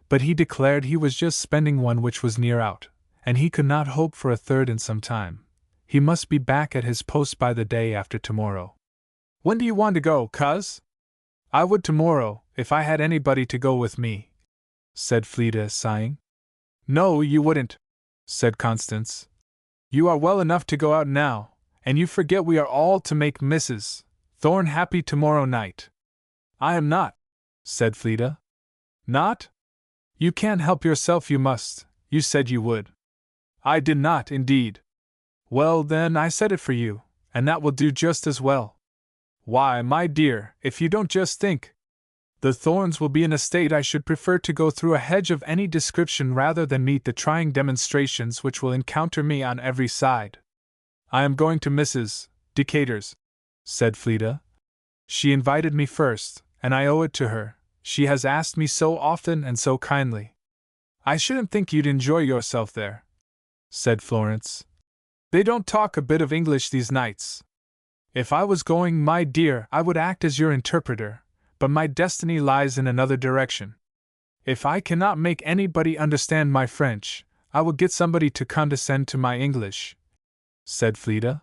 but he declared he was just spending one which was near out, and he could not hope for a third in some time. He must be back at his post by the day after tomorrow. "When do you want to go, cuz?" "I would tomorrow, if I had anybody to go with me," said Fleda, sighing. "No, you wouldn't," said Constance. "You are well enough to go out now, and you forget we are all to make Mrs. Thorne happy tomorrow night." "I am not," said Fleda. "Not? You can't help yourself, you must. You said you would." "I did not, indeed." "Well, then, I said it for you, and that will do just as well." "Why, my dear, if you don't just think. The Thornes will be in a state I should prefer to go through a hedge of any description rather than meet the trying demonstrations which will encounter me on every side." "I am going to Mrs. Decatur's," said Fleda. "She invited me first, and I owe it to her. She has asked me so often and so kindly." "I shouldn't think you'd enjoy yourself there," said Florence. "They don't talk a bit of English these nights. If I was going, my dear, I would act as your interpreter, but my destiny lies in another direction. If I cannot make anybody understand my French, I will get somebody to condescend to my English," said Fleda.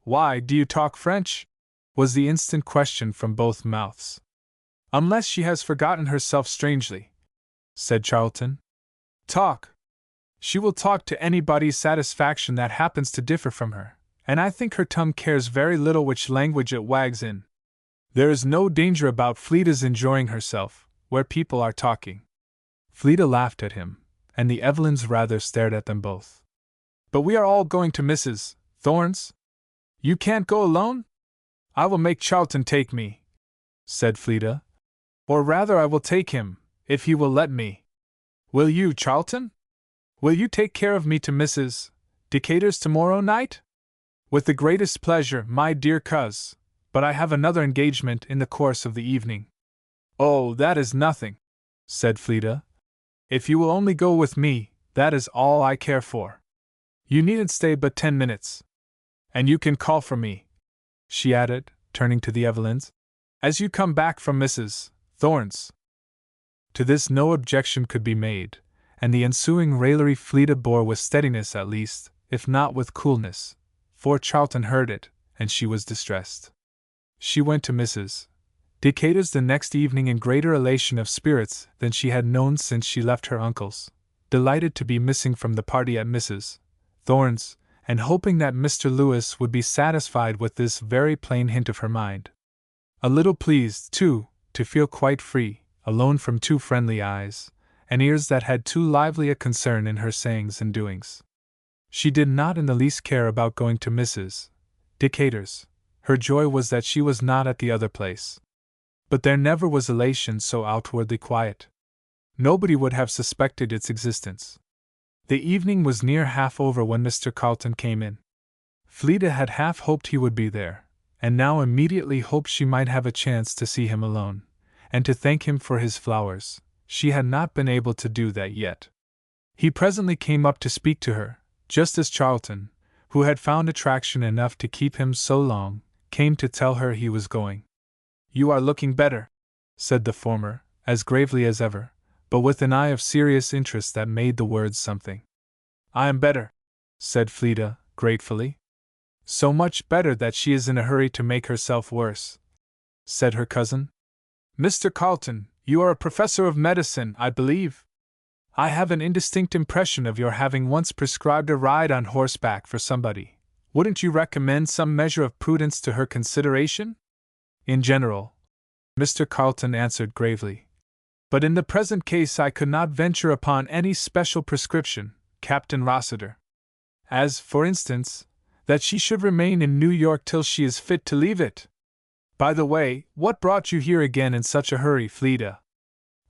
"Why, do you talk French?" was the instant question from both mouths. "Unless she has forgotten herself strangely," said Charlton. "Talk! She will talk to anybody's satisfaction that happens to differ from her, and I think her tongue cares very little which language it wags in. There is no danger about Fleda's enjoying herself, where people are talking." Fleda laughed at him, and the Evelyns rather stared at them both. "But we are all going to Mrs. Thorne's? You can't go alone?" "I will make Charlton take me," said Fleda. "Or rather I will take him, if he will let me." "Will you, Charlton?" Will you take care of me to Mrs. Decatur's tomorrow night? With the greatest pleasure, my dear coz, but I have another engagement in the course of the evening. Oh, that is nothing, said Fleda. If you will only go with me, that is all I care for. You needn't stay but 10 minutes. And you can call for me, she added, turning to the Evelyns, as you come back from Mrs. Thorne's. To this no objection could be made, and the ensuing raillery Fleda bore with steadiness at least, if not with coolness, for Charlton heard it, and she was distressed. She went to Mrs. Decatur's the next evening in greater elation of spirits than she had known since she left her uncle's, delighted to be missing from the party at Mrs. Thorne's, and hoping that Mr. Lewis would be satisfied with this very plain hint of her mind. A little pleased, too, to feel quite free, alone from two friendly eyes, and ears that had too lively a concern in her sayings and doings. She did not in the least care about going to Mrs. Decatur's. Her joy was that she was not at the other place. But there never was elation so outwardly quiet. Nobody would have suspected its existence. The evening was near half over when Mr. Carleton came in. Fleda had half hoped he would be there, and now immediately hoped she might have a chance to see him alone, and to thank him for his flowers. She had not been able to do that yet. He presently came up to speak to her, just as Charlton, who had found attraction enough to keep him so long, came to tell her he was going. "You are looking better," said the former, as gravely as ever, but with an eye of serious interest that made the words something. "I am better," said Fleda, gratefully. "So much better that she is in a hurry to make herself worse," said her cousin. "Mr. Carleton, you are a professor of medicine, I believe? I have an indistinct impression of your having once prescribed a ride on horseback for somebody. Wouldn't you recommend some measure of prudence to her consideration?" "In general," Mr. Carleton answered gravely. "But in the present case I could not venture upon any special prescription, Captain Rossiter. As, for instance, that she should remain in New York till she is fit to leave it. By the way, what brought you here again in such a hurry, Fleda?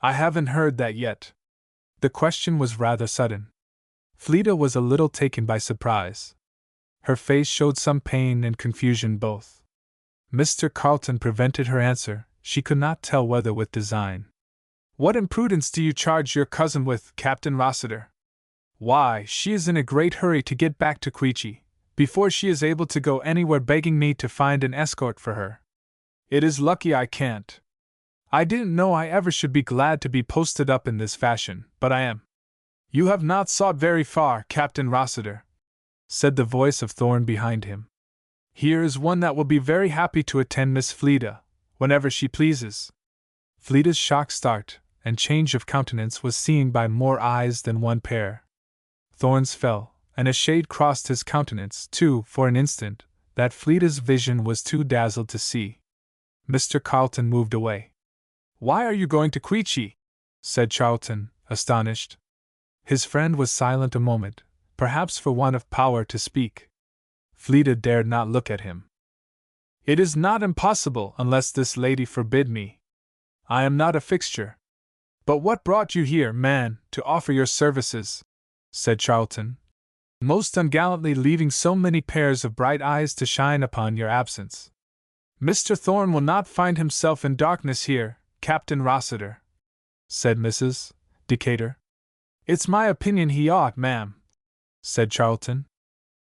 I haven't heard that yet." The question was rather sudden. Fleda was a little taken by surprise. Her face showed some pain and confusion both. Mr. Carleton prevented her answer, she could not tell whether with design. "What imprudence do you charge your cousin with, Captain Rossiter? Why, she is in a great hurry to get back to Queechy, before she is able to go anywhere, begging me to find an escort for her. It is lucky I can't. I didn't know I ever should be glad to be posted up in this fashion, but I am." "You have not sought very far, Captain Rossiter," said the voice of Thorne behind him. "Here is one that will be very happy to attend Miss Fleda, whenever she pleases." Fleda's shocked start and change of countenance was seen by more eyes than one pair. Thorne's fell, and a shade crossed his countenance, too, for an instant, that Fleda's vision was too dazzled to see. Mr. Carleton moved away. "Why are you going to Queechy?" said Charlton, astonished. His friend was silent a moment, perhaps for want of power to speak. Fleda dared not look at him. "It is not impossible unless this lady forbid me. I am not a fixture." "But what brought you here, man, to offer your services?" said Charlton. "Most ungallantly leaving so many pairs of bright eyes to shine upon your absence. Mr. Thorne will not find himself in darkness here, Captain Rossiter," said Mrs. Decatur. "It's my opinion he ought, ma'am," said Charlton.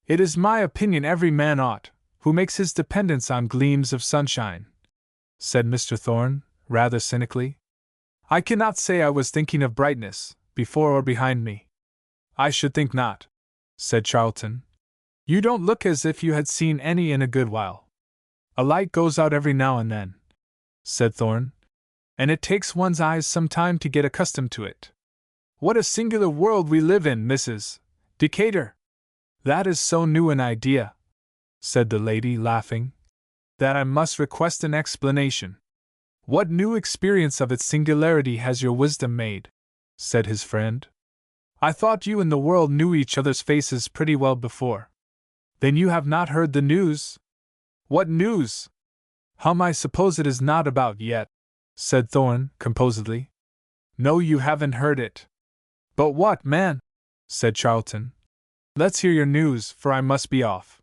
"It is my opinion every man ought, who makes his dependence on gleams of sunshine," said Mr. Thorne, rather cynically. "I cannot say I was thinking of brightness, before or behind me." "I should think not," said Charlton. "You don't look as if you had seen any in a good while." "A light goes out every now and then," said Thorne, "and it takes one's eyes some time to get accustomed to it." "What a singular world we live in, Mrs. Decatur!" "That is so new an idea," said the lady, laughing, "that I must request an explanation." "What new experience of its singularity has your wisdom made?" said his friend. "I thought you and the world knew each other's faces pretty well before." "Then you have not heard the news?" "What news?" "I suppose it is not about yet," said Thorne, composedly. "No, you haven't heard it." "But what, man?" said Charlton. Let's hear your news, for I must be off.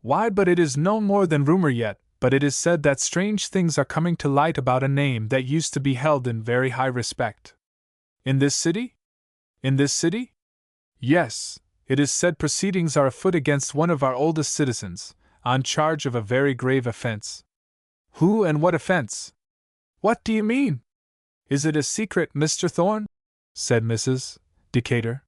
Why, but it is no more than rumor yet, but it is said that strange things are coming to light about a name that used to be held in very high respect. In this city? In this city? Yes, it is said proceedings are afoot against one of our oldest citizens, on charge of a very grave offense. Who and what offense? What do you mean? Is it a secret, Mr. Thorne? Said Mrs. Decatur.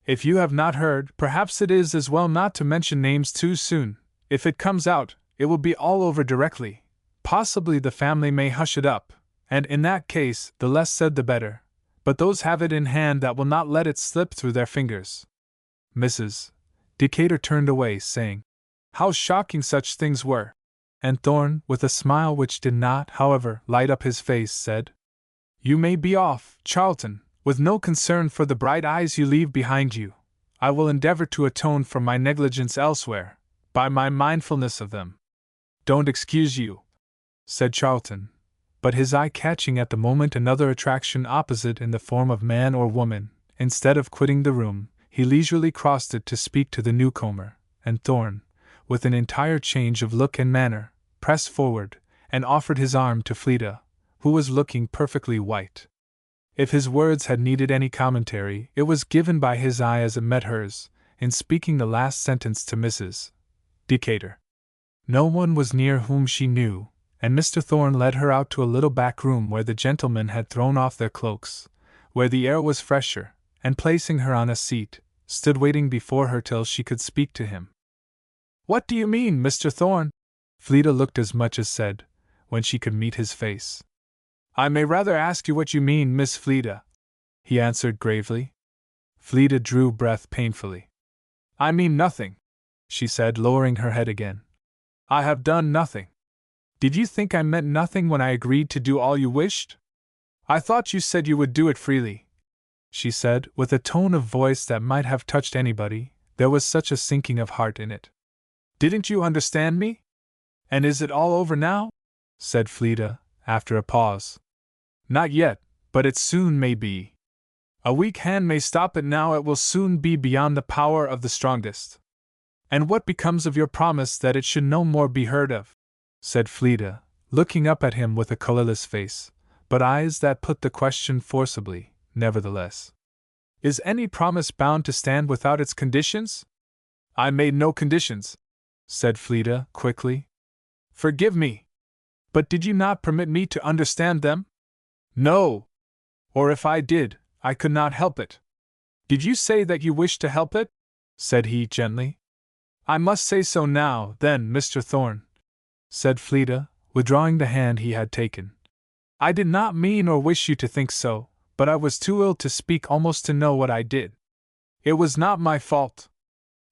If you have not heard, perhaps it is as well not to mention names too soon. If it comes out, it will be all over directly. Possibly the family may hush it up, and in that case, the less said the better. But those have it in hand that will not let it slip through their fingers. Mrs. Decatur turned away, saying, How shocking such things were! And Thorne, with a smile which did not, however, light up his face, said, You may be off, Charlton, with no concern for the bright eyes you leave behind you. I will endeavor to atone for my negligence elsewhere, by my mindfulness of them. Don't excuse you, said Charlton, but his eye catching at the moment another attraction opposite in the form of man or woman, instead of quitting the room, he leisurely crossed it to speak to the newcomer, and Thorne, with an entire change of look and manner, pressed forward, and offered his arm to Fleda, who was looking perfectly white. If his words had needed any commentary, it was given by his eye as it met hers, in speaking the last sentence to Mrs. Decatur. No one was near whom she knew, and Mr. Thorne led her out to a little back room where the gentlemen had thrown off their cloaks, where the air was fresher, and placing her on a seat, stood waiting before her till she could speak to him. What do you mean, Mr. Thorne? Fleda looked as much as said, when she could meet his face. I may rather ask you what you mean, Miss Fleda, he answered gravely. Fleda drew breath painfully. I mean nothing, she said, lowering her head again. I have done nothing. Did you think I meant nothing when I agreed to do all you wished? I thought you said you would do it freely, she said, with a tone of voice that might have touched anybody, there was such a sinking of heart in it. Didn't you understand me? And is it all over now? Said Fleda, after a pause. Not yet, but it soon may be. A weak hand may stop it now, it will soon be beyond the power of the strongest. And what becomes of your promise that it should no more be heard of? Said Fleda, looking up at him with a colorless face, but eyes that put the question forcibly, nevertheless. Is any promise bound to stand without its conditions? I made no conditions, said Fleda, quickly. Forgive me. But did you not permit me to understand them? No. Or if I did, I could not help it. Did you say that you wished to help it? Said he gently. I must say so now, then, Mr. Thorne, said Fleda, withdrawing the hand he had taken. I did not mean or wish you to think so, but I was too ill to speak almost to know what I did. It was not my fault.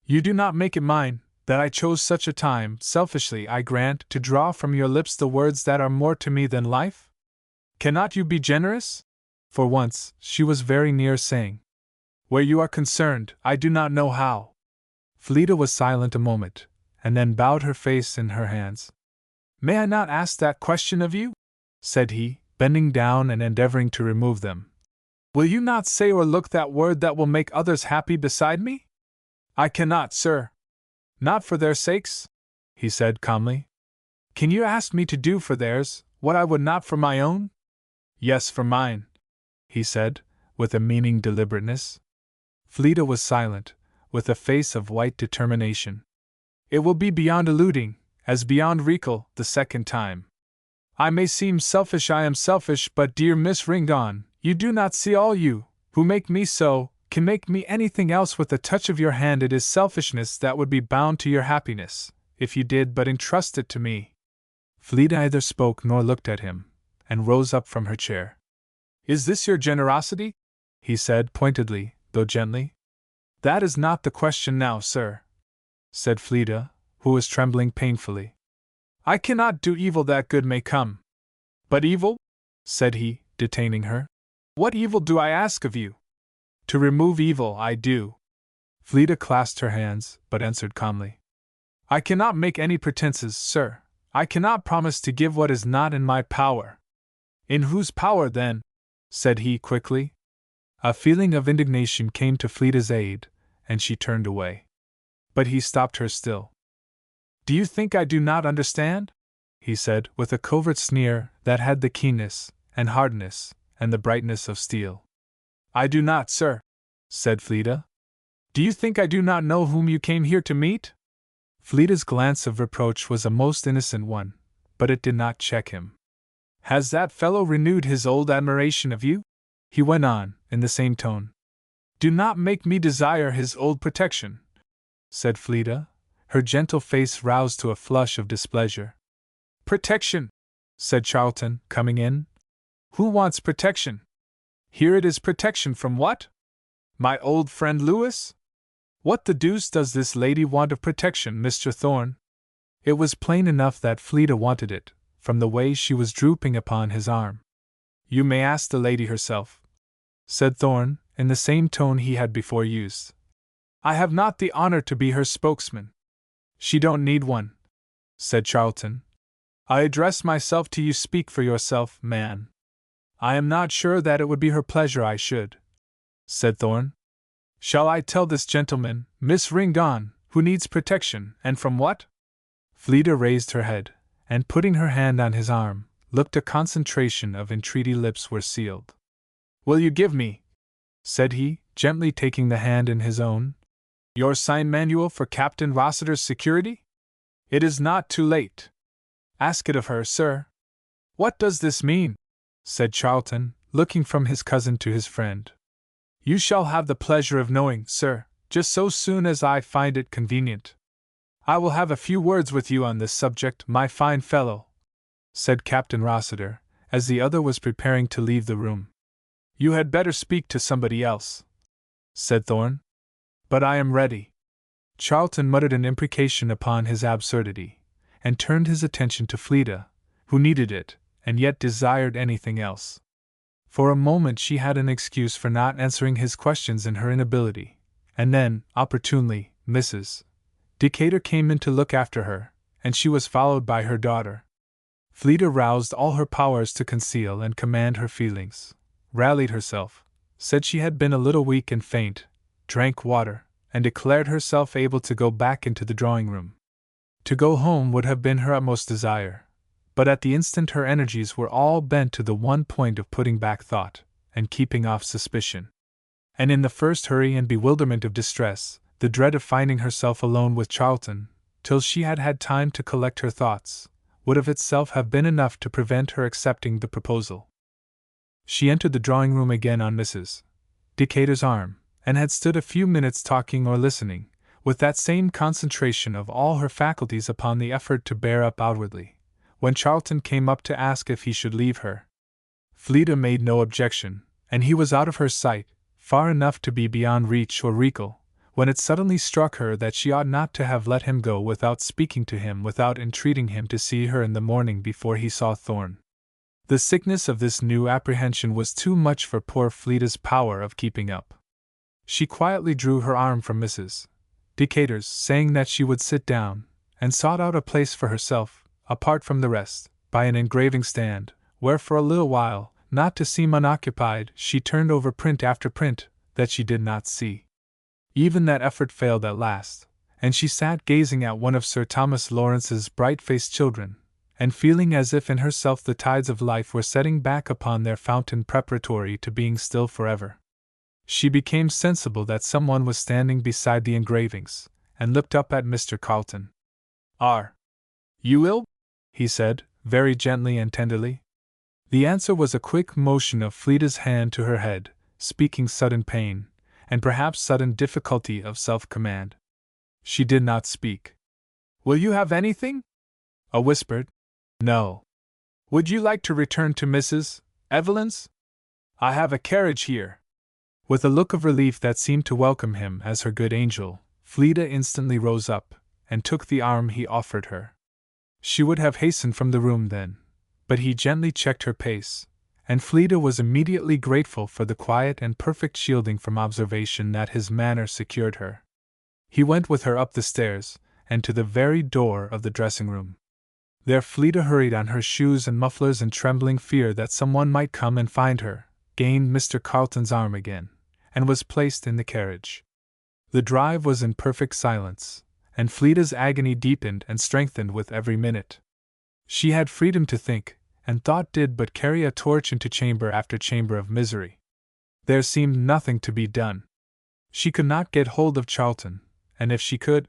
You do not make it mine, that I chose such a time, selfishly I grant, to draw from your lips the words that are more to me than life? Cannot you be generous? For once, she was very near saying, Where you are concerned, I do not know how. Fleda was silent a moment, and then bowed her face in her hands. May I not ask that question of you? Said he, bending down and endeavoring to remove them. Will you not say or look that word that will make others happy beside me? I cannot, sir. Not for their sakes? He said calmly. Can you ask me to do for theirs what I would not for my own? Yes, for mine, he said, with a meaning deliberateness. Fleda was silent, with a face of white determination. It will be beyond eluding, as beyond recall, the second time. I may seem selfish, I am selfish, but dear Miss Ringdon, you do not see all you, who make me so, can make me anything else with a touch of your hand. It is selfishness that would be bound to your happiness, if you did but entrust it to me. Fleda neither spoke nor looked at him, and rose up from her chair. Is this your generosity? He said pointedly, though gently. That is not the question now, sir, said Fleda, who was trembling painfully. I cannot do evil that good may come. But evil? Said he, detaining her. What evil do I ask of you? To remove evil, I do. Fleda clasped her hands, but answered calmly. I cannot make any pretenses, sir. I cannot promise to give what is not in my power. In whose power, then? Said he quickly. A feeling of indignation came to Fleeta's aid, and she turned away. But he stopped her still. "Do you think I do not understand?" he said, with a covert sneer that had the keenness, and hardness, and the brightness of steel. "I do not, sir," said Fleeta. "Do you think I do not know whom you came here to meet?" Fleeta's glance of reproach was a most innocent one, but it did not check him. "Has that fellow renewed his old admiration of you?" he went on, in the same tone. "Do not make me desire his old protection," said Fleeta, her gentle face roused to a flush of displeasure. "Protection," said Charlton, coming in. "Who wants protection? Here it is. Protection from what? My old friend Lewis? What the deuce does this lady want of protection, Mr. Thorn?" It was plain enough that Fleeta wanted it, from the way she was drooping upon his arm. "You may ask the lady herself," said Thorn, in the same tone he had before used. "I have not the honor to be her spokesman." "She don't need one," said Charlton. "I address myself to you. Speak for yourself, man." "I am not sure that it would be her pleasure I should," said Thorn. "Shall I tell this gentleman, Miss Ringon, who needs protection, and from what?" Fleeta raised her head, and putting her hand on his arm, looked. A concentration of entreaty lips were sealed. "Will you give me," said he, gently taking the hand in his own, "your sign manual for Captain Rossiter's security? It is not too late. Ask it of her, sir." "What does this mean?" said Charlton, looking from his cousin to his friend. "You shall have the pleasure of knowing, sir, just so soon as I find it convenient." "I will have a few words with you on this subject, my fine fellow," said Captain Rossiter, as the other was preparing to leave the room. "You had better speak to somebody else," said Thorn. "But I am ready." Charlton muttered an imprecation upon his absurdity, and turned his attention to Fleeta, who needed it, and yet desired anything else. For a moment she had an excuse for not answering his questions in her inability, and then, opportunely, Mrs. Decatur came in to look after her, and she was followed by her daughter. Fleeta roused all her powers to conceal and command her feelings, rallied herself, said she had been a little weak and faint, drank water, and declared herself able to go back into the drawing-room. To go home would have been her utmost desire, but at the instant her energies were all bent to the one point of putting back thought, and keeping off suspicion. And in the first hurry and bewilderment of distress, the dread of finding herself alone with Charlton, till she had had time to collect her thoughts, would of itself have been enough to prevent her accepting the proposal. She entered the drawing-room again on Mrs. Decatur's arm, and had stood a few minutes talking or listening, with that same concentration of all her faculties upon the effort to bear up outwardly, when Charlton came up to ask if he should leave her. Fleeta made no objection, and he was out of her sight, far enough to be beyond reach or recall, when it suddenly struck her that she ought not to have let him go without speaking to him, without entreating him to see her in the morning before he saw Thorn. The sickness of this new apprehension was too much for poor Fleeta's power of keeping up. She quietly drew her arm from Mrs. Decatur's, saying that she would sit down, and sought out a place for herself, apart from the rest, by an engraving stand, where for a little while, not to seem unoccupied, she turned over print after print that she did not see. Even that effort failed at last, and she sat gazing at one of Sir Thomas Lawrence's bright-faced children, and feeling as if in herself the tides of life were setting back upon their fountain preparatory to being still forever. She became sensible that someone was standing beside the engravings, and looked up at Mr. Carlton. "Are you ill?" he said, very gently and tenderly. The answer was a quick motion of Fleeta's hand to her head, speaking sudden pain, and perhaps sudden difficulty of self-command. She did not speak. "Will you have anything?" A whispered, "No." "Would you like to return to Mrs. Evelyn's? I have a carriage here." With a look of relief that seemed to welcome him as her good angel, Fleeta instantly rose up, and took the arm he offered her. She would have hastened from the room then, but he gently checked her pace, and Fleeta was immediately grateful for the quiet and perfect shielding from observation that his manner secured her. He went with her up the stairs, and to the very door of the dressing-room. There Fleeta hurried on her shoes and mufflers in trembling fear that someone might come and find her, gained Mr. Carlton's arm again, and was placed in the carriage. The drive was in perfect silence, and Fleeta's agony deepened and strengthened with every minute. She had freedom to think, and thought did but carry a torch into chamber after chamber of misery. There seemed nothing to be done. She could not get hold of Charlton, and if she could,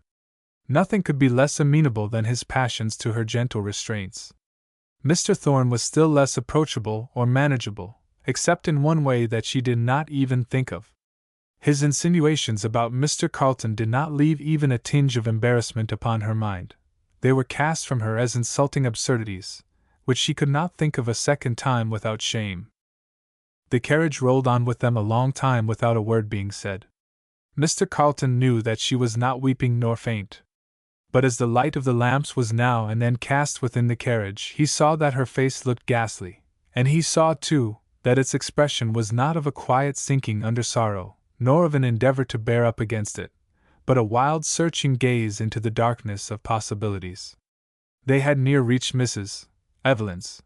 nothing could be less amenable than his passions to her gentle restraints. Mr. Thorne was still less approachable or manageable, except in one way that she did not even think of. His insinuations about Mr. Carlton did not leave even a tinge of embarrassment upon her mind. They were cast from her as insulting absurdities, which she could not think of a second time without shame. The carriage rolled on with them a long time without a word being said. Mr. Carlton knew that she was not weeping nor faint. But as the light of the lamps was now and then cast within the carriage, he saw that her face looked ghastly, and he saw, too, that its expression was not of a quiet sinking under sorrow, nor of an endeavor to bear up against it, but a wild searching gaze into the darkness of possibilities. They had near reached Mrs. Evelyn's.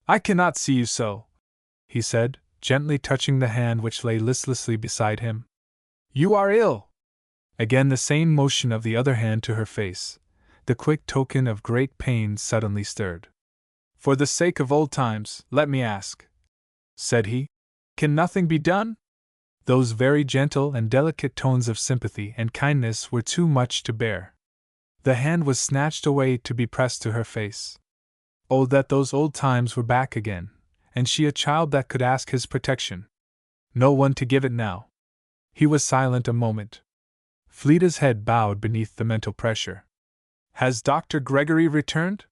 "I cannot see you so," he said, gently touching the hand which lay listlessly beside him. "You are ill." Again the same motion of the other hand to her face, the quick token of great pain suddenly stirred. "For the sake of old times, let me ask," said he, "can nothing be done?" Those very gentle and delicate tones of sympathy and kindness were too much to bear. The hand was snatched away to be pressed to her face. Oh, that those old times were back again, and she a child that could ask his protection. No one to give it now. He was silent a moment. Fleeta's head bowed beneath the mental pressure. "Has Dr. Gregory returned?"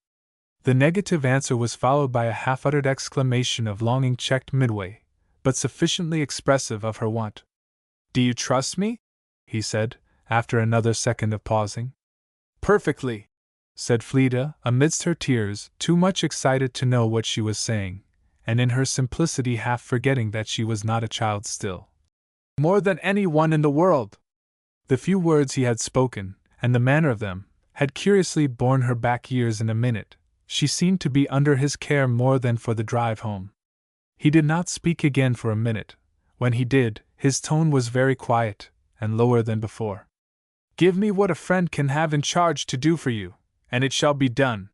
The negative answer was followed by a half-uttered exclamation of longing checked midway, but sufficiently expressive of her want. "Do you trust me?" he said, after another second of pausing. "Perfectly," said Fleeta, amidst her tears, too much excited to know what she was saying, and in her simplicity half forgetting that she was not a child still. "More than any one in the world." The few words he had spoken, and the manner of them, had curiously borne her back years in a minute. She seemed to be under his care more than for the drive home. He did not speak again for a minute. When he did, his tone was very quiet, and lower than before. "Give me what a friend can have in charge to do for you, and it shall be done."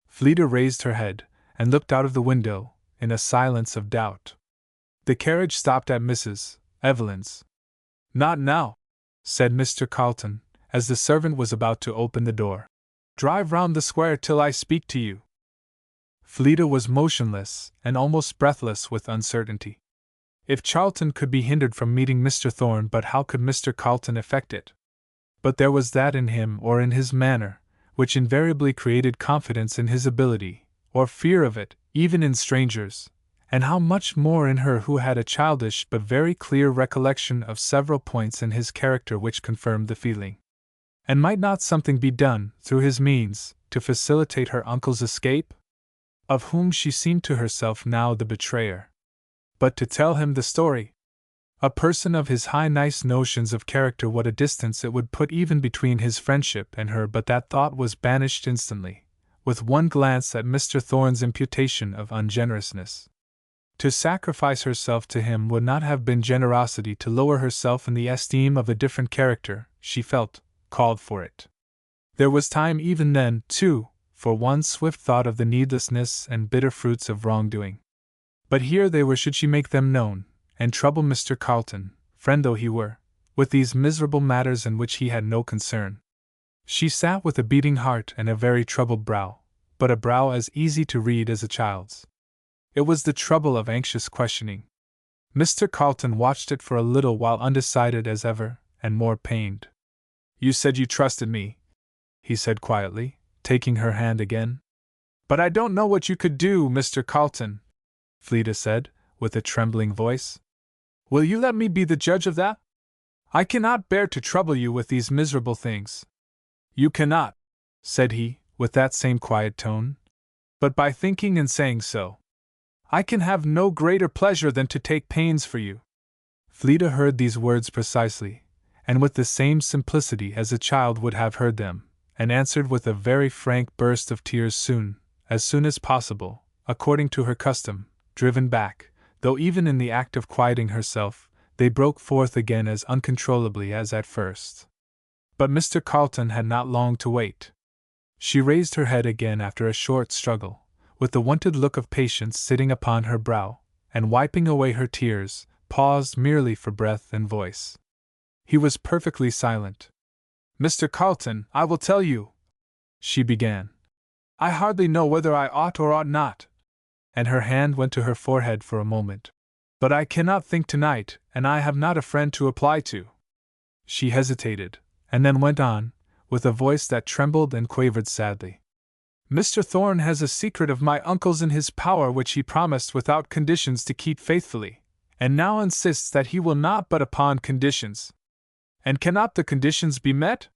Fleeta raised her head, and looked out of the window, in a silence of doubt. The carriage stopped at Mrs. Evelyn's. "Not now," said Mr. Carlton, as the servant was about to open the door. "Drive round the square till I speak to you." Fleeta was motionless, and almost breathless with uncertainty. If Charlton could be hindered from meeting Mr. Thorne, but how could Mr. Carlton effect it? But there was that in him or in his manner, which invariably created confidence in his ability, or fear of it, even in strangers, and how much more in her who had a childish but very clear recollection of several points in his character which confirmed the feeling. And might not something be done, through his means, to facilitate her uncle's escape? Of whom she seemed to herself now the betrayer. But to tell him the story? A person of his high nice notions of character, what a distance it would put even between his friendship and her, but that thought was banished instantly, with one glance at Mr. Thorne's imputation of ungenerousness. To sacrifice herself to him would not have been generosity. To lower herself in the esteem of a different character, she felt, called for it. There was time even then, too, for one swift thought of the needlessness and bitter fruits of wrongdoing. But here they were, should she make them known, and trouble Mr. Carlton, friend though he were, with these miserable matters in which he had no concern? She sat with a beating heart and a very troubled brow, but a brow as easy to read as a child's. It was the trouble of anxious questioning. Mr. Carlton watched it for a little while, undecided as ever, and more pained. "You said you trusted me," he said quietly, taking her hand again. "But I don't know what you could do, Mr. Carlton," Fleeta said, with a trembling voice. "Will you let me be the judge of that? I cannot bear to trouble you with these miserable things." "You cannot," said he, with that same quiet tone. "But by thinking and saying so, I can have no greater pleasure than to take pains for you." Fleeta heard these words precisely, and with the same simplicity as a child would have heard them, and answered with a very frank burst of tears, as soon as possible, according to her custom, driven back, though even in the act of quieting herself, they broke forth again as uncontrollably as at first. But Mr. Carlton had not long to wait. She raised her head again after a short struggle, with the wonted look of patience sitting upon her brow, and wiping away her tears, paused merely for breath and voice. He was perfectly silent. "Mr. Carlton, I will tell you," she began. "I hardly know whether I ought or ought not," and her hand went to her forehead for a moment. "But I cannot think tonight, and I have not a friend to apply to." She hesitated, and then went on, with a voice that trembled and quavered sadly. "Mr. Thorn has a secret of my uncle's in his power which he promised without conditions to keep faithfully, and now insists that he will not but upon conditions. And cannot the conditions be met?"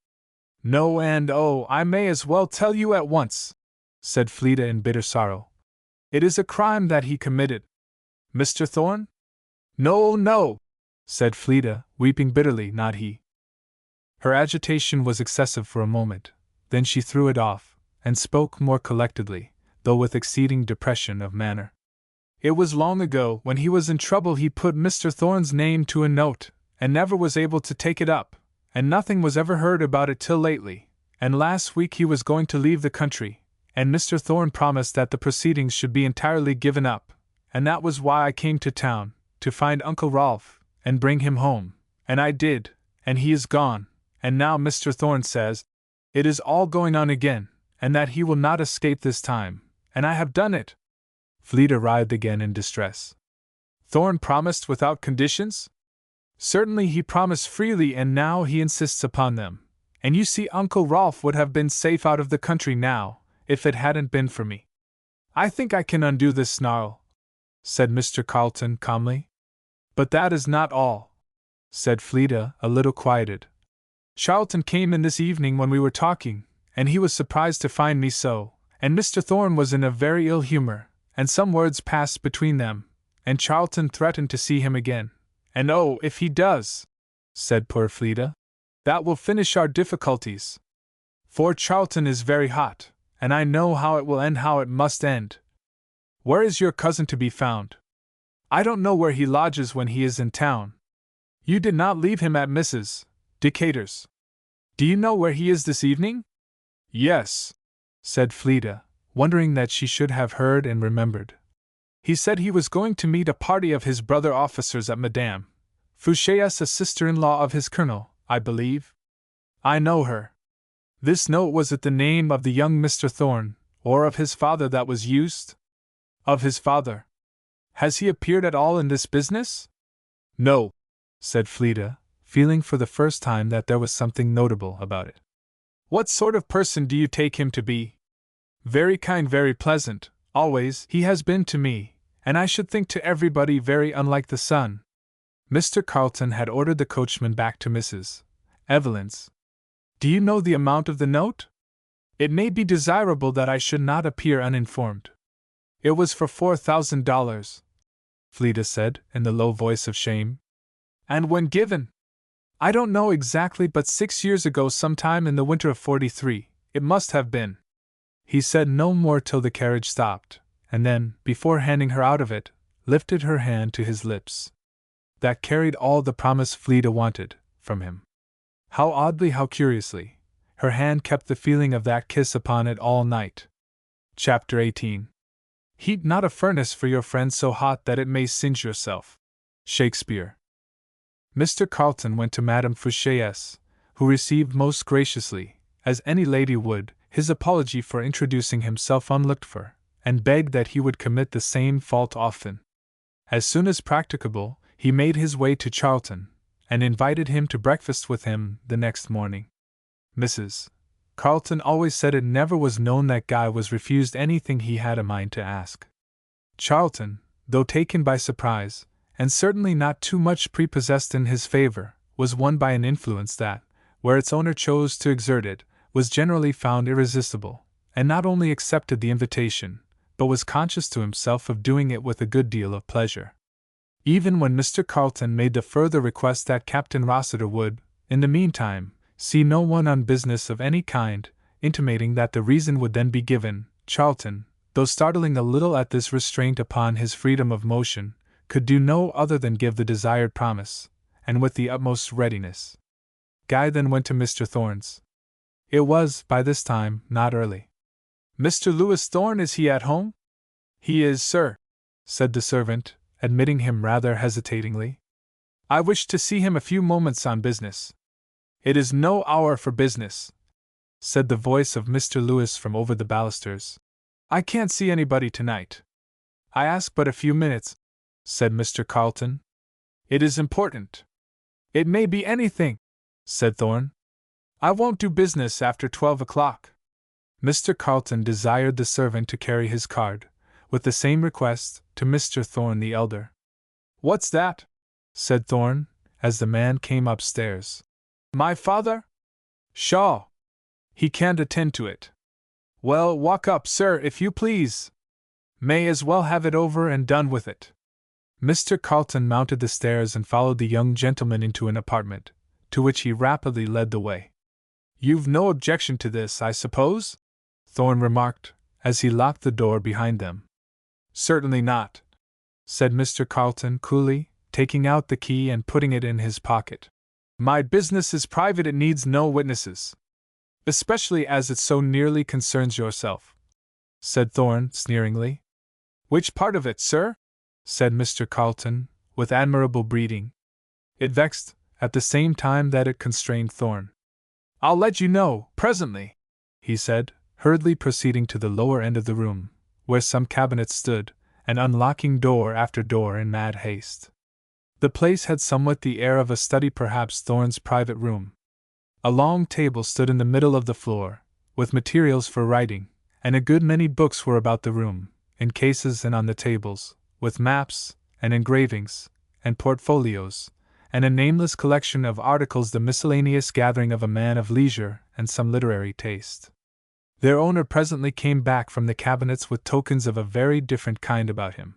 "No, and oh, I may as well tell you at once," said Fleda in bitter sorrow. "It is a crime that he committed." "Mr. Thorn?" "No, no," said Fleda, weeping bitterly, "not he." Her agitation was excessive for a moment, then she threw it off, and spoke more collectedly, though with exceeding depression of manner. "It was long ago, when he was in trouble, he put Mr. Thorn's name to a note, and never was able to take it up, and nothing was ever heard about it till lately, and last week he was going to leave the country, and Mr. Thorn promised that the proceedings should be entirely given up, and that was why I came to town, to find Uncle Rolf, and bring him home, and I did, and he is gone, and now Mr. Thorn says it is all going on again, and that he will not escape this time, and I have done it." Fleda writhed again in distress. "Thorn promised without conditions?" "Certainly he promised freely, and now he insists upon them, and you see Uncle Rolf would have been safe out of the country now, if it hadn't been for me." "I think I can undo this snarl," said Mr. Carlton calmly. "But that is not all," said Fleda, a little quieted. "Charlton came in this evening when we were talking, and he was surprised to find me so, and Mr. Thorn was in a very ill humor, and some words passed between them, and Charlton threatened to see him again. And oh, if he does," said poor Fleda, "that will finish our difficulties. For Charlton is very hot, and I know how it will end, how it must end. Where is your cousin to be found?" "I don't know where he lodges when he is in town." "You did not leave him at Mrs. Decatur's. Do you know where he is this evening?" "Yes," said Fleda, wondering that she should have heard and remembered. "He said he was going to meet a party of his brother officers at Madame Fouché's, a sister-in-law of his colonel, I believe." "I know her." "This note, was it the name of the young Mr. Thorn, or of his father that was used?" "Of his father." "Has he appeared at all in this business?" "No," said Fleda, feeling for the first time that there was something notable about it. "What sort of person do you take him to be?" "Very kind, very pleasant, always he has been to me, and I should think to everybody very unlike the son." Mr. Carlton had ordered the coachman back to Mrs. Evelyn's. "Do you know the amount of the note? It may be desirable that I should not appear uninformed." "It was for $4,000, Fleda said, in the low voice of shame. "And when given?" "I don't know exactly, but 6 years ago, sometime in the winter of '43, it must have been." He said no more till the carriage stopped, and then, before handing her out of it, lifted her hand to his lips. That carried all the promise Fleda wanted from him. How oddly, how curiously, her hand kept the feeling of that kiss upon it all night. Chapter 18. Heat not a furnace for your friend so hot that it may singe yourself. Shakespeare. Mr. Carlton went to Madame Fouché's, who received most graciously, as any lady would, his apology for introducing himself unlooked for, and begged that he would commit the same fault often. As soon as practicable, he made his way to Charlton, and invited him to breakfast with him the next morning. Mrs. Carlton always said it never was known that Guy was refused anything he had a mind to ask. Charlton, though taken by surprise, and certainly not too much prepossessed in his favor, was won by an influence that, where its owner chose to exert it, was generally found irresistible, and not only accepted the invitation, but was conscious to himself of doing it with a good deal of pleasure. Even when Mr. Carlton made the further request that Captain Rossiter would, in the meantime, see no one on business of any kind, intimating that the reason would then be given, Charlton, though startling a little at this restraint upon his freedom of motion, could do no other than give the desired promise, and with the utmost readiness. Guy then went to Mr. Thorne's. It was, by this time, not early. "Mr. Lewis Thorne, is he at home?" "He is, sir," said the servant, admitting him rather hesitatingly. "I wish to see him a few moments on business." "It is no hour for business," said the voice of Mr. Lewis from over the balusters. "I can't see anybody tonight." "I ask but a few minutes," said Mr. Carlton. "It is important." "It may be anything," said Thorne. "I won't do business after 12 o'clock. Mr. Carlton desired the servant to carry his card, with the same request, to Mr. Thorne the elder. "What's that?" said Thorne, as the man came upstairs. "My father? Shaw. He can't attend to it." "Well, walk up, sir, if you please. May as well have it over and done with it." Mr. Carlton mounted the stairs and followed the young gentleman into an apartment, to which he rapidly led the way. "You've no objection to this, I suppose?" Thorne remarked, as he locked the door behind them. "Certainly not," said Mr. Carlton coolly, taking out the key and putting it in his pocket. "My business is private, it needs no witnesses. Especially as it so nearly concerns yourself," said Thorne sneeringly. "Which part of it, sir?" said Mr. Carlton, with admirable breeding. It vexed, at the same time that it constrained Thorne. "I'll let you know, presently," he said, hurriedly proceeding to the lower end of the room, where some cabinets stood, and unlocking door after door in mad haste. The place had somewhat the air of a study, perhaps Thorne's private room. A long table stood in the middle of the floor, with materials for writing, and a good many books were about the room, in cases and on the tables, with maps, and engravings, and portfolios, and a nameless collection of articles, the miscellaneous gathering of a man of leisure and some literary taste. Their owner presently came back from the cabinets with tokens of a very different kind about him.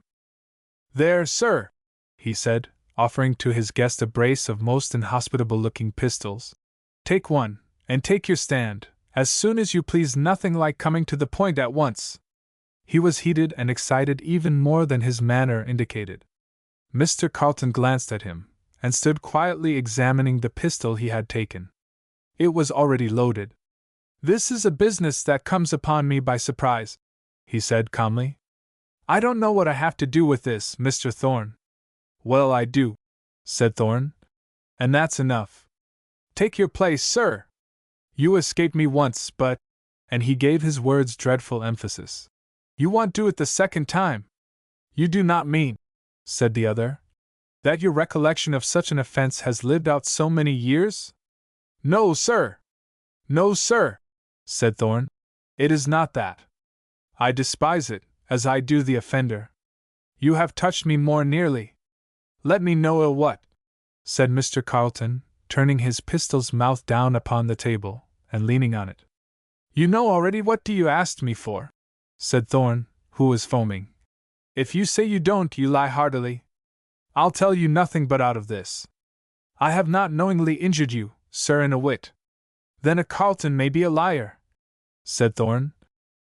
"There, sir," he said, offering to his guest a brace of most inhospitable-looking pistols. "Take one, and take your stand, as soon as you please, nothing like coming to the point at once." He was heated and excited even more than his manner indicated. Mr. Carlton glanced at him, and stood quietly examining the pistol he had taken. It was already loaded. "This is a business that comes upon me by surprise," he said calmly. "I don't know what I have to do with this, Mr. Thorne." "Well, I do," said Thorne. "And that's enough. Take your place, sir. You escaped me once, but," and he gave his words dreadful emphasis, "you won't do it the second time." "You do not mean," said the other, "that your recollection of such an offense has lived out so many years?" "No, sir. No, sir," said Thorne. "It is not that. I despise it, as I do the offender. You have touched me more nearly." "Let me know what," said Mr. Carlton, turning his pistol's mouth down upon the table, and leaning on it. "You know already. What do you ask me for?" said Thorne, who was foaming. "If you say you don't, you lie heartily. I'll tell you nothing but out of this. I have not knowingly injured you, sir, in a whit." "Then a Carlton may be a liar," said Thorne.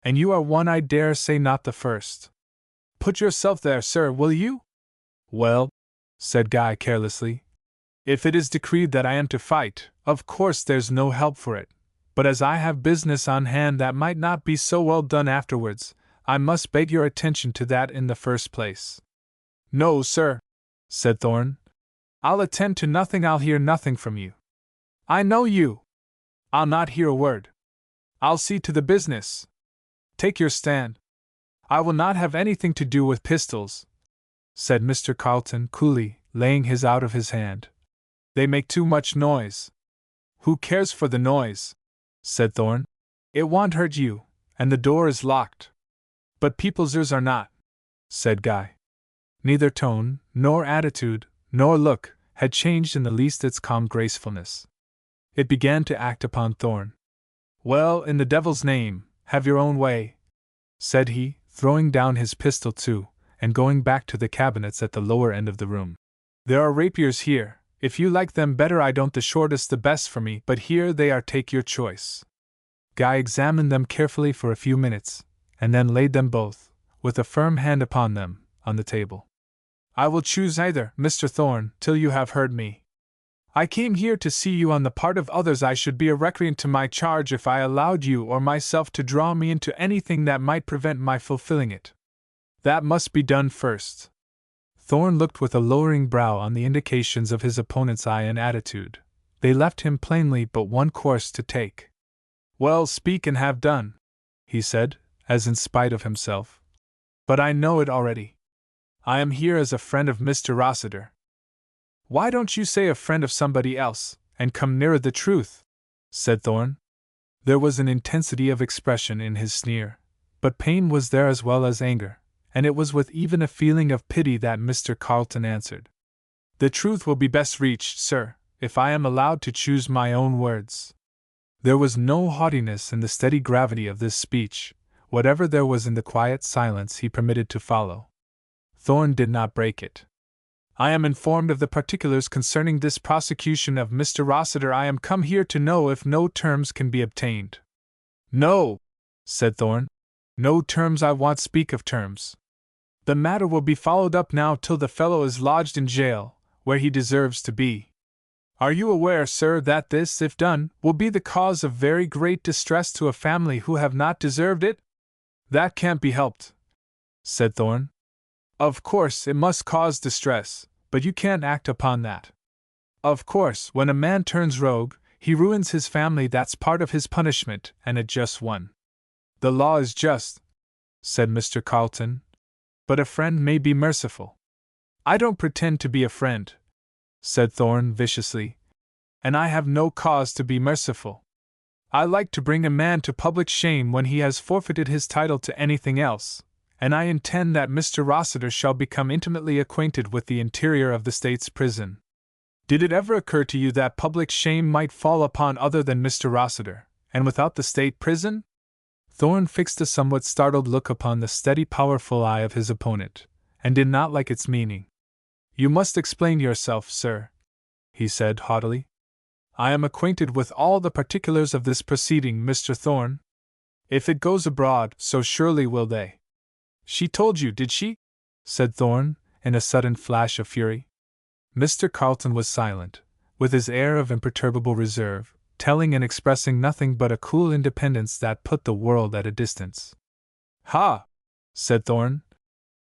"And you are one, I dare say, not the first. Put yourself there, sir, will you?" "Well," said Guy carelessly, "if it is decreed that I am to fight, of course there's no help for it, but as I have business on hand that might not be so well done afterwards, I must beg your attention to that in the first place." "No, sir," said Thorne. "I'll attend to nothing, I'll hear nothing from you. I know you. I'll not hear a word. I'll see to the business. Take your stand." "I will not have anything to do with pistols," said Mr. Carlton coolly, laying his out of his hand. "They make too much noise." "Who cares for the noise?" said Thorne. "It won't hurt you, and the door is locked." "But people's ears are not," said Guy. Neither tone, nor attitude, nor look, had changed in the least its calm gracefulness. It began to act upon Thorne. "Well, in the devil's name, have your own way," said he, throwing down his pistol too, and going back to the cabinets at the lower end of the room. "There are rapiers here, if you like them better. I don't, the shortest the best for me, but here they are, take your choice." Guy examined them carefully for a few minutes, and then laid them both, with a firm hand upon them, on the table. "I will choose either, Mr. Thorne, till you have heard me," I came here to see you on the part of others. I should be a recreant to my charge if I allowed you or myself to draw me into anything that might prevent my fulfilling it. That must be done first. Thorn looked with a lowering brow on the indications of his opponent's eye and attitude. They left him plainly but one course to take. Well, speak and have done, he said, as in spite of himself. But I know it already. I am here as a friend of Mr. Rossiter. Why don't you say a friend of somebody else, and come nearer the truth? Said Thorn. There was an intensity of expression in his sneer, but pain was there as well as anger, and it was with even a feeling of pity that Mr. Carleton answered. The truth will be best reached, sir, if I am allowed to choose my own words. There was no haughtiness in the steady gravity of this speech, whatever there was in the quiet silence he permitted to follow. Thorn did not break it. I am informed of the particulars concerning this prosecution of Mr. Rossiter. I am come here to know if no terms can be obtained. No, said Thorn. No terms. I want speak of terms. The matter will be followed up now till the fellow is lodged in jail, where he deserves to be. Are you aware, sir, that this, if done, will be the cause of very great distress to a family who have not deserved it? That can't be helped, said Thorn. Of course, it must cause distress, but you can't act upon that. Of course, when a man turns rogue, he ruins his family. That's part of his punishment, and a just one. The law is just, said Mr. Carleton, but a friend may be merciful. I don't pretend to be a friend, said Thorn viciously, and I have no cause to be merciful. I like to bring a man to public shame when he has forfeited his title to anything else, and I intend that Mr. Rossiter shall become intimately acquainted with the interior of the state's prison. Did it ever occur to you that public shame might fall upon other than Mr. Rossiter, and without the state prison? Thorn fixed a somewhat startled look upon the steady, powerful eye of his opponent, and did not like its meaning. You must explain yourself, sir, he said haughtily. I am acquainted with all the particulars of this proceeding, Mr. Thorn. If it goes abroad, so surely will they. She told you, did she? Said Thorn, in a sudden flash of fury. Mr. Carleton was silent, with his air of imperturbable reserve, telling and expressing nothing but a cool independence that put the world at a distance. Ha! Said Thorn.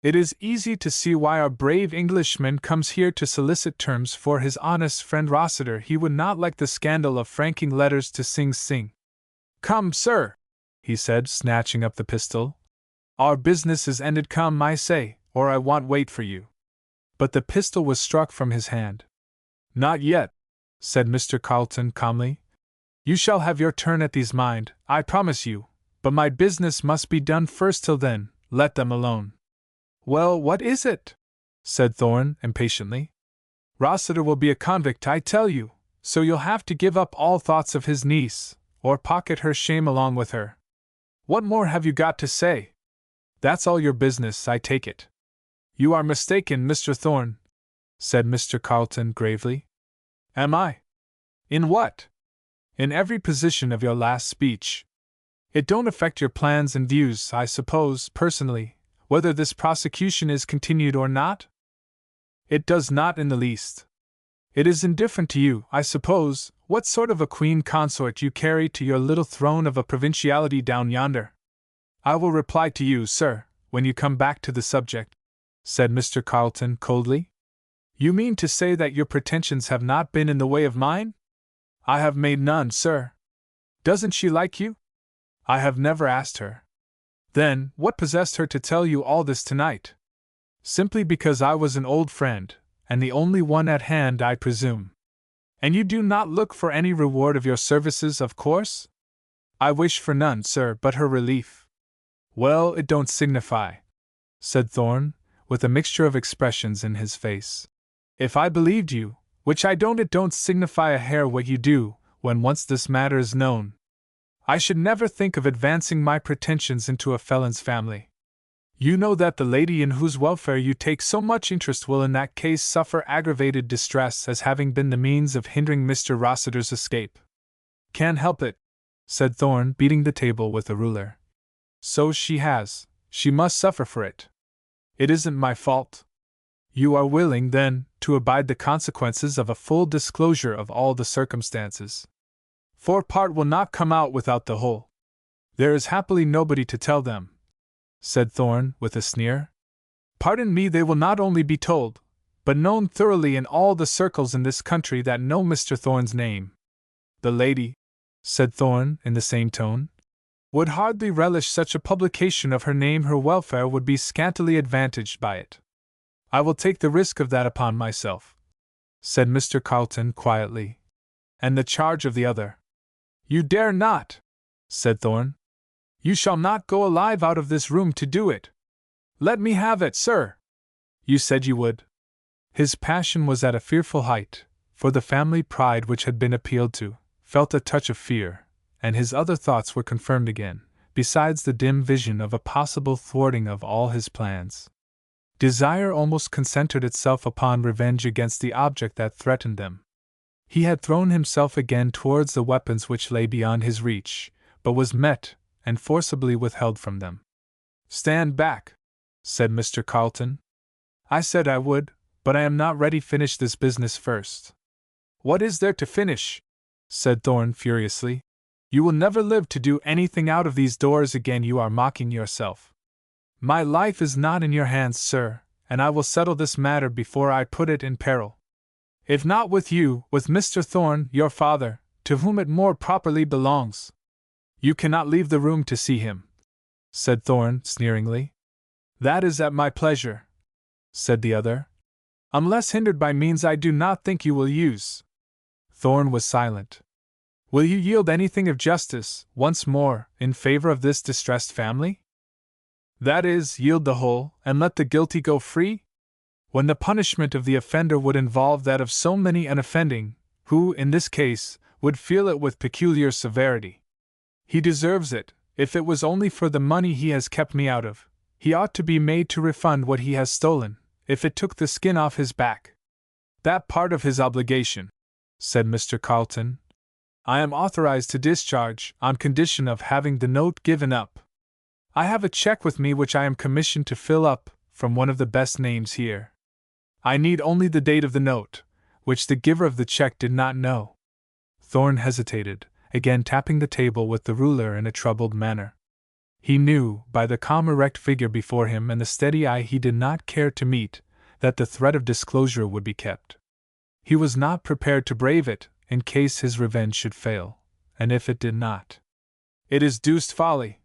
It is easy to see why our brave Englishman comes here to solicit terms for his honest friend Rossiter. He would not like the scandal of franking letters to Sing Sing. Come, sir, he said, snatching up the pistol. Our business is ended. Come, I say, or I won't wait for you. But the pistol was struck from his hand. Not yet, said Mr. Carleton calmly. You shall have your turn at these, mind, I promise you, but my business must be done first. Till then, let them alone. Well, what is it? Said Thorn impatiently. Rossiter will be a convict, I tell you, so you'll have to give up all thoughts of his niece, or pocket her shame along with her. What more have you got to say? That's all your business, I take it. You are mistaken, Mr. Thorn, said Mr. Carleton gravely. Am I? In what? In every position of your last speech. It don't affect your plans and views, I suppose, personally, whether this prosecution is continued or not? It does not in the least. It is indifferent to you, I suppose, what sort of a queen consort you carry to your little throne of a provinciality down yonder. I will reply to you, sir, when you come back to the subject, said Mr. Carleton coldly. You mean to say that your pretensions have not been in the way of mine? I have made none, sir. Doesn't she like you? I have never asked her. Then, what possessed her to tell you all this tonight? Simply because I was an old friend, and the only one at hand, I presume. And you do not look for any reward of your services, of course? I wish for none, sir, but her relief. Well, it don't signify, said Thorn, with a mixture of expressions in his face. If I believed you, which I don't, it don't signify a hair what you do, when once this matter is known. I should never think of advancing my pretensions into a felon's family. You know that the lady in whose welfare you take so much interest will in that case suffer aggravated distress as having been the means of hindering Mr. Rossiter's escape. Can't help it, said Thorn, beating the table with a ruler. So she has. She must suffer for it. It isn't my fault. You are willing, then, to abide the consequences of a full disclosure of all the circumstances. For part will not come out without the whole. There is happily nobody to tell them, said Thorn with a sneer. Pardon me, they will not only be told, but known thoroughly in all the circles in this country that know Mr. Thorn's name. The lady, said Thorn in the same tone, would hardly relish such a publication of her name. Her welfare would be scantily advantaged by it. I will take the risk of that upon myself, said Mr. Carlton quietly. And the charge of the other. You dare not, said Thorn. You shall not go alive out of this room to do it. Let me have it, sir. You said you would. His passion was at a fearful height, for the family pride which had been appealed to felt a touch of fear, and his other thoughts were confirmed again, besides the dim vision of a possible thwarting of all his plans. Desire almost concentered itself upon revenge against the object that threatened them. He had thrown himself again towards the weapons which lay beyond his reach, but was met and forcibly withheld from them. Stand back, said Mr. Carlton. I said I would, but I am not ready. Finish this business first. What is there to finish? Said Thorn furiously. You will never live to do anything out of these doors again. You are mocking yourself. My life is not in your hands, sir, and I will settle this matter before I put it in peril. If not with you, with Mr. Thorn, your father, to whom it more properly belongs. You cannot leave the room to see him, said Thorn sneeringly. That is at my pleasure, said the other. Unless hindered by means I do not think you will use. Thorn was silent. Will you yield anything of justice, once more, in favor of this distressed family? That is, yield the whole, and let the guilty go free? When the punishment of the offender would involve that of so many unoffending, who, in this case, would feel it with peculiar severity. He deserves it, if it was only for the money he has kept me out of. He ought to be made to refund what he has stolen, if it took the skin off his back. That part of his obligation, said Mr. Carlton, I am authorized to discharge, on condition of having the note given up. I have a check with me which I am commissioned to fill up, from one of the best names here. I need only the date of the note, which the giver of the check did not know. Thorn hesitated, again tapping the table with the ruler in a troubled manner. He knew, by the calm erect figure before him and the steady eye he did not care to meet, that the threat of disclosure would be kept. He was not prepared to brave it, in case his revenge should fail, and if it did not. It is deuced folly,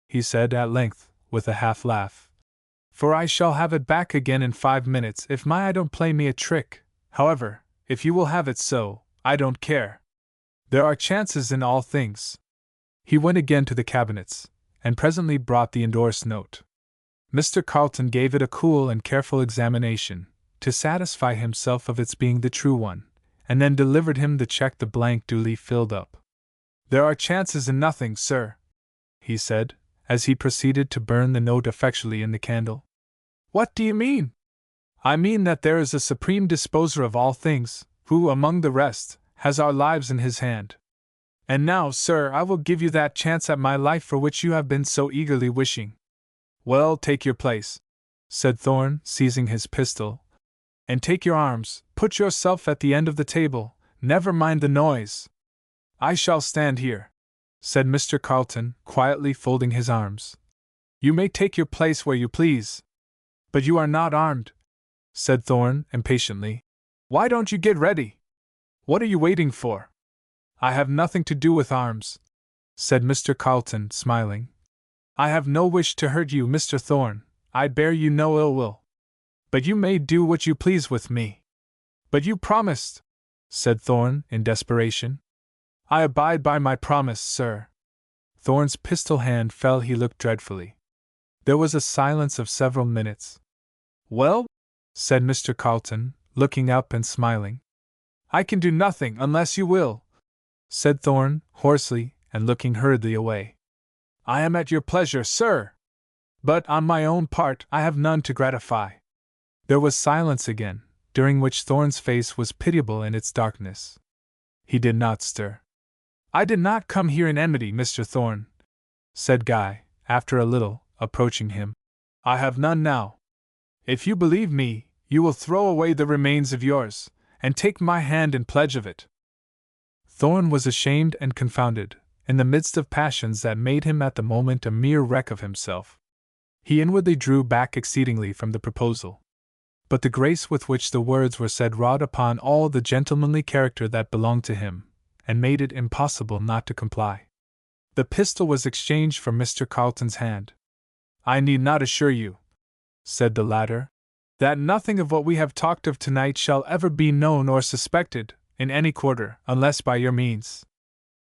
he said at length, with a half-laugh. For I shall have it back again in 5 minutes if my eye don't play me a trick. However, if you will have it so, I don't care. There are chances in all things. He went again to the cabinets, and presently brought the endorsed note. Mr. Carlton gave it a cool and careful examination, to satisfy himself of its being the true one, and then delivered him the check, the blank duly filled up. There are chances in nothing, sir, he said, as he proceeded to burn the note effectually in the candle. What do you mean? I mean that there is a supreme disposer of all things, who, among the rest, has our lives in his hand. And now, sir, I will give you that chance at my life for which you have been so eagerly wishing. Well, take your place, said Thorn, seizing his pistol. And take your arms, put yourself at the end of the table, never mind the noise. I shall stand here, said Mr. Carlton, quietly folding his arms. You may take your place where you please. But you are not armed, said Thorn impatiently. Why don't you get ready? What are you waiting for? I have nothing to do with arms, said Mr. Carlton, smiling. I have no wish to hurt you, Mr. Thorn. I bear you no ill will. But you may do what you please with me. But you promised, said Thorn in desperation. I abide by my promise, sir. Thorn's pistol hand fell. He looked dreadfully. There was a silence of several minutes. Well, said Mr. Carlton, looking up and smiling. I can do nothing unless you will, said Thorn, hoarsely, and looking hurriedly away. I am at your pleasure, sir. But, on my own part, I have none to gratify. There was silence again, during which Thorn's face was pitiable in its darkness. He did not stir. I did not come here in enmity, Mr. Thorn, said Guy, after a little, approaching him. I have none now. If you believe me, you will throw away the remains of yours, and take my hand in pledge of it. Thorn was ashamed and confounded, in the midst of passions that made him at the moment a mere wreck of himself. He inwardly drew back exceedingly from the proposal. But the grace with which the words were said wrought upon all the gentlemanly character that belonged to him, and made it impossible not to comply. The pistol was exchanged from Mr. Carleton's hand. "I need not assure you," said the latter, "that nothing of what we have talked of tonight shall ever be known or suspected, in any quarter, unless by your means."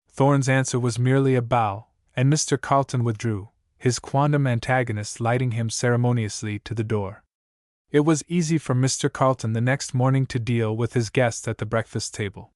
Thorn's answer was merely a bow, and Mr. Carleton withdrew, his quondam antagonist lighting him ceremoniously to the door. It was easy for Mr. Carleton the next morning to deal with his guests at the breakfast table.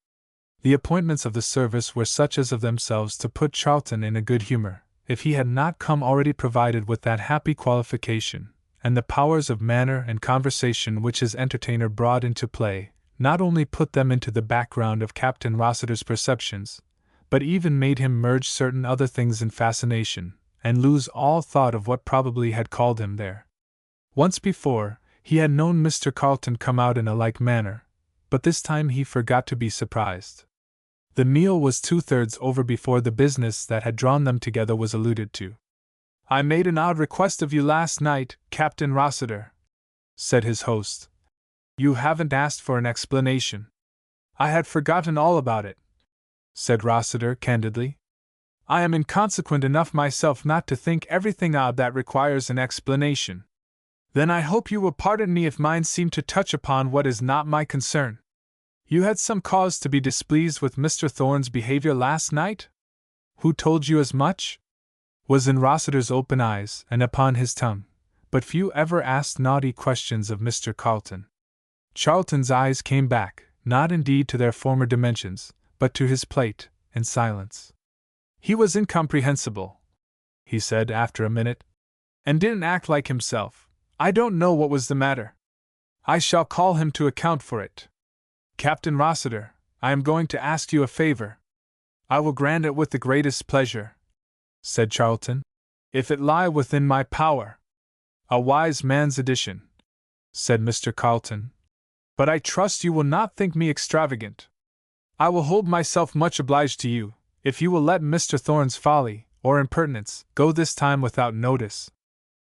The appointments of the service were such as of themselves to put Charlton in a good humor, if he had not come already provided with that happy qualification, and the powers of manner and conversation which his entertainer brought into play, not only put them into the background of Captain Rossiter's perceptions, but even made him merge certain other things in fascination, and lose all thought of what probably had called him there. Once before, he had known Mr. Carleton come out in a like manner, but this time he forgot to be surprised. The meal was 2/3 over before the business that had drawn them together was alluded to. "I made an odd request of you last night, Captain Rossiter," said his host. "You haven't asked for an explanation." "I had forgotten all about it," said Rossiter candidly. "I am inconsequent enough myself not to think everything odd that requires an explanation." "Then I hope you will pardon me if mine seem to touch upon what is not my concern. You had some cause to be displeased with Mr. Thorn's behavior last night?" "Who told you as much?" was in Rossiter's open eyes and upon his tongue, but few ever asked naughty questions of Mr. Carleton. Charlton's eyes came back, not indeed to their former dimensions, but to his plate, in silence. "He was incomprehensible," he said after a minute, "and didn't act like himself. I don't know what was the matter. I shall call him to account for it. Captain Rossiter, I am going to ask you a favor." "I will grant it with the greatest pleasure," said Charlton, "if it lie within my power." "A wise man's addition," said Mr. Carleton. "But I trust you will not think me extravagant. I will hold myself much obliged to you, if you will let Mr. Thorn's folly, or impertinence, go this time without notice."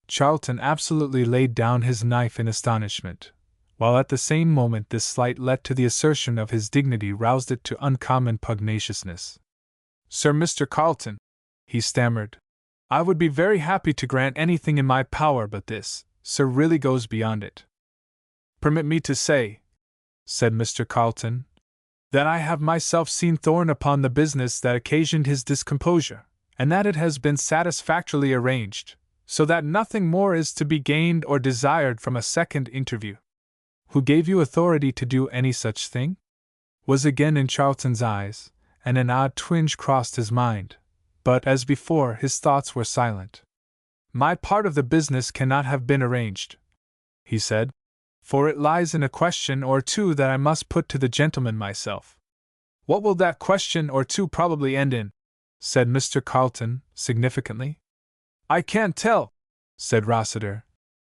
Charlton absolutely laid down his knife in astonishment, while at the same moment this slight let to the assertion of his dignity roused it to uncommon pugnaciousness. "Sir Mr. Carleton," he stammered, "I would be very happy to grant anything in my power, but this, sir, really goes beyond it." "Permit me to say," said Mr. Carleton, "that I have myself seen Thorn upon the business that occasioned his discomposure, and that it has been satisfactorily arranged, so that nothing more is to be gained or desired from a second interview." "Who gave you authority to do any such thing?" was again in Charlton's eyes, and an odd twinge crossed his mind, but as before his thoughts were silent. "My part of the business cannot have been arranged," he said, "for it lies in a question or two that I must put to the gentleman myself." "What will that question or two probably end in?" said Mr. Carleton, significantly. "I can't tell," said Rossiter.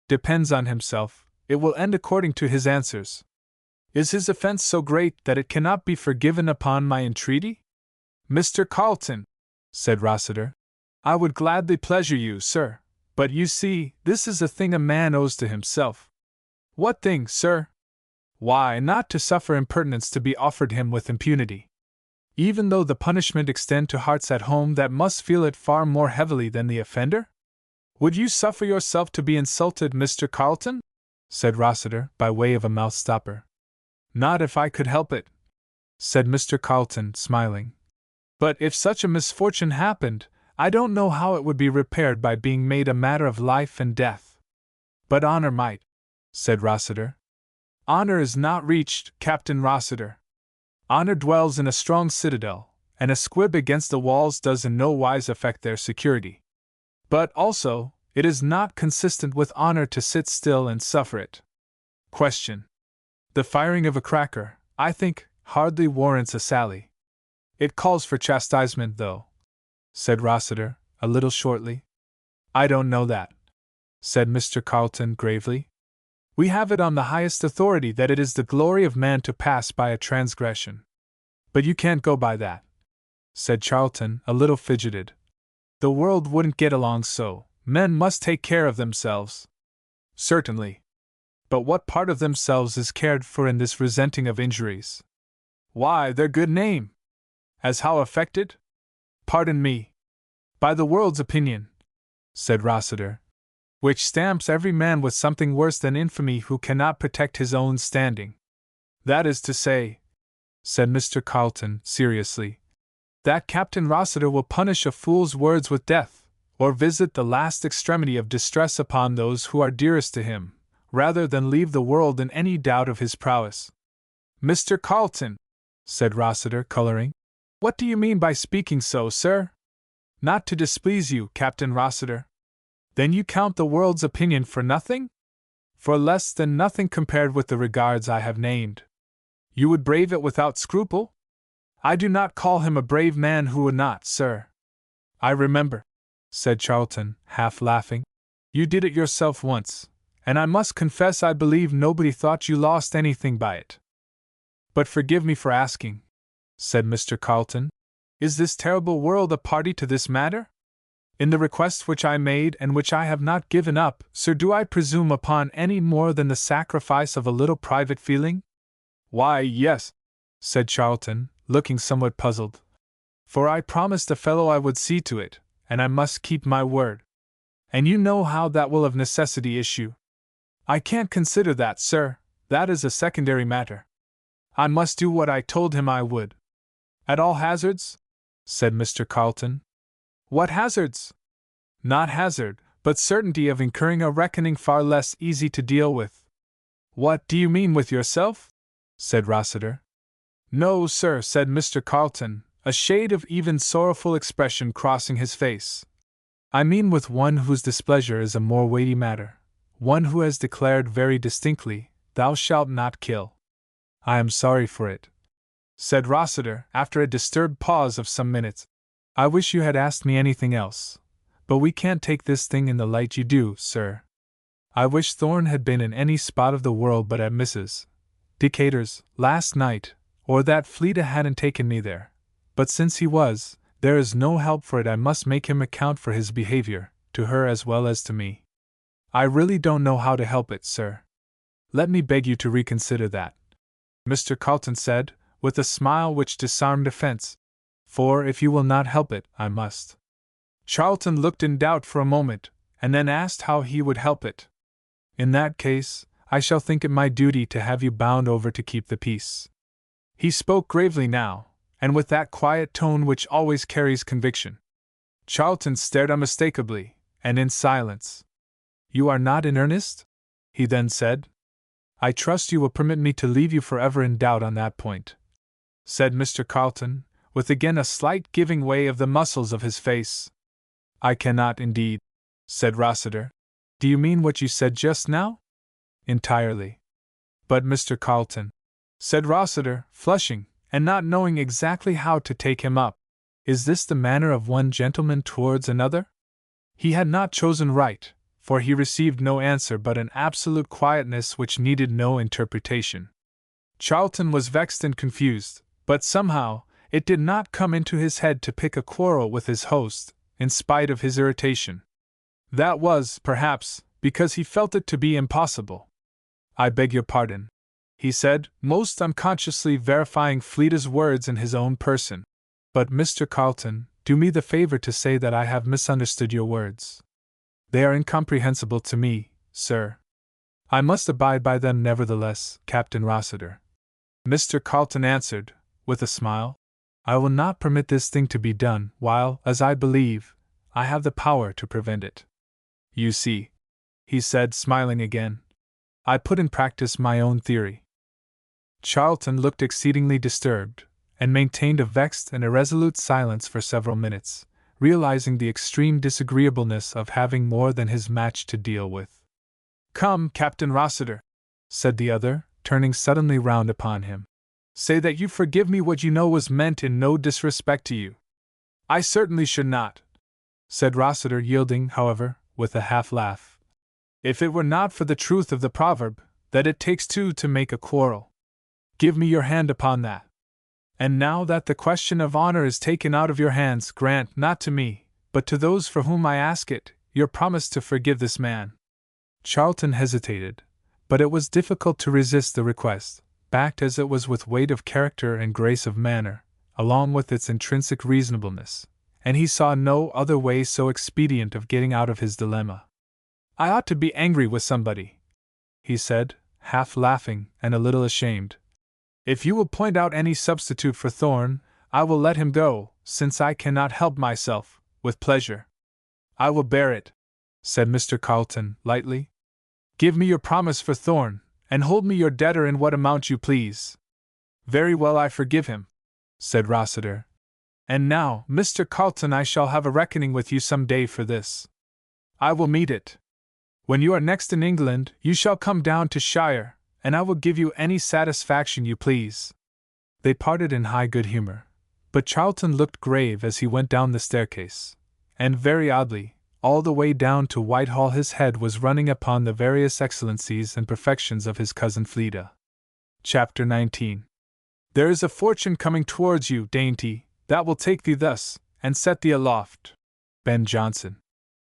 "Depends on himself. It will end according to his answers." "Is his offense so great that it cannot be forgiven upon my entreaty?" "Mr. Carleton," said Rossiter, "I would gladly pleasure you, sir, but you see, this is a thing a man owes to himself." "What thing, sir?" "Why, not to suffer impertinence to be offered him with impunity. Even though the punishment extend to hearts at home that must feel it far more heavily than the offender? Would you suffer yourself to be insulted, Mr. Carleton?" said Rossiter, by way of a mouth-stopper. "Not if I could help it," said Mr. Carleton, smiling. "But if such a misfortune happened, I don't know how it would be repaired by being made a matter of life and death." "But honor might," said Rossiter. "Honor is not reached, Captain Rossiter. Honor dwells in a strong citadel, and a squib against the walls does in no wise affect their security. But also, it is not consistent with honor to sit still and suffer it. Question. The firing of a cracker, I think, hardly warrants a sally. It calls for chastisement, though," said Rossiter, a little shortly. "I don't know that," said Mr. Carleton gravely. We have it on the highest authority that it is the glory of man to pass by a transgression. But you can't go by that, said Charlton, a little fidgeted. The world wouldn't get along so. Men must take care of themselves. Certainly. But what part of themselves is cared for in this resenting of injuries? Why, their good name. As how affected? Pardon me. By the world's opinion, said Rossiter, which stamps every man with something worse than infamy who cannot protect his own standing. That is to say, said Mr. Carleton seriously, that Captain Rossiter will punish a fool's words with death, or visit the last extremity of distress upon those who are dearest to him, rather than leave the world in any doubt of his prowess. Mr. Carleton, said Rossiter, coloring, what do you mean by speaking so, sir? Not to displease you, Captain Rossiter. Then you count the world's opinion for nothing? For less than nothing compared with the regards I have named. You would brave it without scruple? I do not call him a brave man who would not, sir. I remember, said Charlton, half laughing. You did it yourself once, and I must confess I believe nobody thought you lost anything by it. But forgive me for asking, said Mr. Carleton, is this terrible world a party to this matter? In the request which I made and which I have not given up, sir, do I presume upon any more than the sacrifice of a little private feeling? Why, yes, said Charlton, looking somewhat puzzled. For I promised a fellow I would see to it, and I must keep my word. And you know how that will of necessity issue. I can't consider that, sir, that is a secondary matter. I must do what I told him I would. At all hazards? Said Mr. Carleton. What hazards? Not hazard, but certainty of incurring a reckoning far less easy to deal with. What do you mean with yourself? Said Rossiter. No, sir, said Mr. Carleton, a shade of even sorrowful expression crossing his face. I mean with one whose displeasure is a more weighty matter, one who has declared very distinctly, thou shalt not kill. I am sorry for it, said Rossiter, after a disturbed pause of some minutes. I wish you had asked me anything else, but we can't take this thing in the light you do, sir. I wish Thorn had been in any spot of the world but at Mrs. Decatur's last night, or that Fleeta hadn't taken me there. But since he was, there is no help for it. I must make him account for his behavior, to her as well as to me. I really don't know how to help it, sir. Let me beg you to reconsider that, Mr. Carleton said, with a smile which disarmed offense. For if you will not help it, I must. Charlton looked in doubt for a moment, and then asked how he would help it. In that case, I shall think it my duty to have you bound over to keep the peace. He spoke gravely now, and with that quiet tone which always carries conviction. Charlton stared unmistakably, and in silence. You are not in earnest? He then said. I trust you will permit me to leave you forever in doubt on that point, said Mr. Carleton, with again a slight giving way of the muscles of his face. I cannot indeed, said Rossiter. Do you mean what you said just now? Entirely. But Mr. Carleton, said Rossiter, flushing, and not knowing exactly how to take him up, is this the manner of one gentleman towards another? He had not chosen right, for he received no answer but an absolute quietness which needed no interpretation. Charlton was vexed and confused, but somehow, it did not come into his head to pick a quarrel with his host, in spite of his irritation. That was, perhaps, because he felt it to be impossible. I beg your pardon, he said, most unconsciously verifying Fleeta's words in his own person. But, Mr. Carleton, do me the favor to say that I have misunderstood your words. They are incomprehensible to me, sir. I must abide by them nevertheless, Captain Rossiter. Mr. Carleton answered, with a smile. I will not permit this thing to be done while, as I believe, I have the power to prevent it. You see, he said, smiling again, I put in practice my own theory. Charlton looked exceedingly disturbed, and maintained a vexed and irresolute silence for several minutes, realizing the extreme disagreeableness of having more than his match to deal with. Come, Captain Rossiter, said the other, turning suddenly round upon him. Say that you forgive me what you know was meant in no disrespect to you. I certainly should not, said Rossiter, yielding, however, with a half-laugh. If it were not for the truth of the proverb, that it takes two to make a quarrel. Give me your hand upon that. And now that the question of honor is taken out of your hands, grant, not to me, but to those for whom I ask it, your promise to forgive this man." Charlton hesitated, but it was difficult to resist the request, backed as it was with weight of character and grace of manner, along with its intrinsic reasonableness, and he saw no other way so expedient of getting out of his dilemma. "I ought to be angry with somebody," he said, half laughing and a little ashamed. "If you will point out any substitute for Thorn, I will let him go, since I cannot help myself, with pleasure." "I will bear it," said Mr. Carleton, lightly. "Give me your promise for Thorn, and hold me your debtor in what amount you please." "Very well, I forgive him," said Rossiter. "And now, Mr. Carleton, I shall have a reckoning with you some day for this. I will meet it. When you are next in England, you shall come down to Shire, and I will give you any satisfaction you please." They parted in high good humor, but Charlton looked grave as he went down the staircase, and very oddly, all the way down to Whitehall his head was running upon the various excellencies and perfections of his cousin Fleda. Chapter 19. "There is a fortune coming towards you, dainty, that will take thee thus, and set thee aloft." Ben Jonson.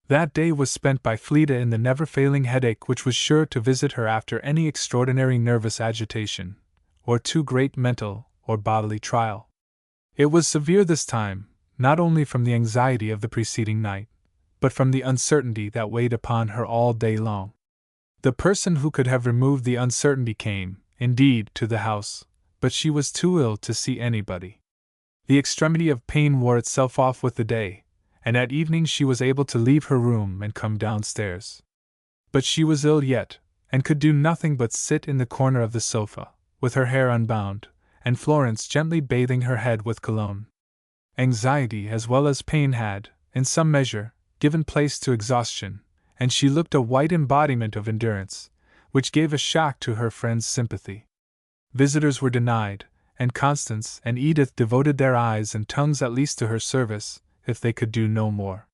That day was spent by Fleda in the never-failing headache which was sure to visit her after any extraordinary nervous agitation, or too great mental or bodily trial. It was severe this time, not only from the anxiety of the preceding night, but from the uncertainty that weighed upon her all day long. The person who could have removed the uncertainty came, indeed, to the house, but she was too ill to see anybody. The extremity of pain wore itself off with the day, and at evening she was able to leave her room and come downstairs. But she was ill yet, and could do nothing but sit in the corner of the sofa, with her hair unbound, and Florence gently bathing her head with cologne. Anxiety as well as pain had, in some measure, given place to exhaustion, and she looked a white embodiment of endurance, which gave a shock to her friend's sympathy. Visitors were denied, and Constance and Edith devoted their eyes and tongues at least to her service, if they could do no more.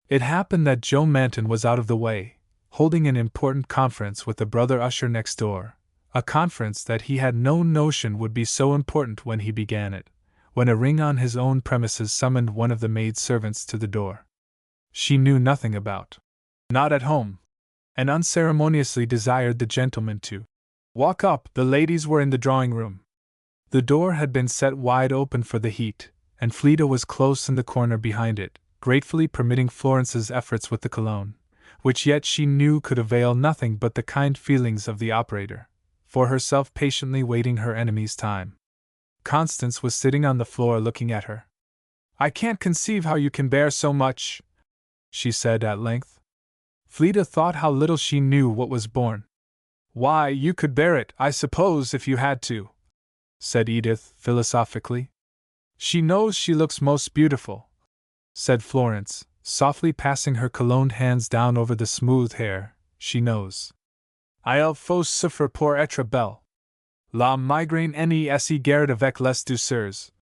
It happened that Joe Manton was out of the way, holding an important conference with the brother usher next door, a conference that he had no notion would be so important when he began it, when a ring on his own premises summoned one of the maid servants to the door. She knew nothing about "not at home," and unceremoniously desired the gentleman to walk up. The ladies were in the drawing-room. The door had been set wide open for the heat, and Fleda was close in the corner behind it, gratefully permitting Florence's efforts with the cologne, which yet she knew could avail nothing but the kind feelings of the operator, for herself patiently waiting her enemy's time. Constance was sitting on the floor looking at her. "I can't conceive how you can bear so much," she said at length. Fleda thought how little she knew what was borne. "Why, you could bear it, I suppose, if you had to," said Edith philosophically. "She knows she looks most beautiful," said Florence, softly passing her cologned hands down over the smooth hair. "She knows. Il faut souffrir pour être belle. La migraine n'est guère avec les douceurs,"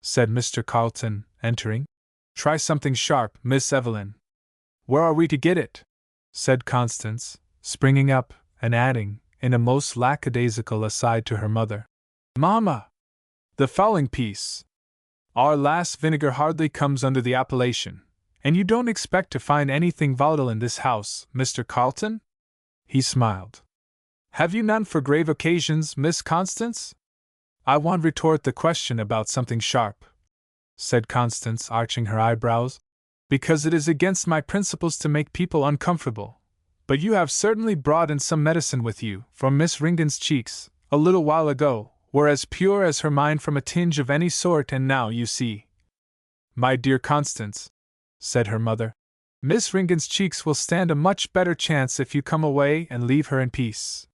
said Mr. Carleton, entering. "Try something sharp, Miss Evelyn." "Where are we to get it?" said Constance, springing up, and adding, in a most lackadaisical aside to her mother, "Mamma! The fowling piece. Our last vinegar hardly comes under the appellation, and you don't expect to find anything volatile in this house, Mr. Carleton?" He smiled. "Have you none for grave occasions, Miss Constance?" "I want retort the question about something sharp," said Constance, arching her eyebrows, "because it is against my principles to make people uncomfortable. But you have certainly brought in some medicine with you, for Miss Ringgan's cheeks, a little while ago, were as pure as her mind from a tinge of any sort, and now you see." "My dear Constance," said her mother, "Miss Ringgan's cheeks will stand a much better chance if you come away and leave her in peace.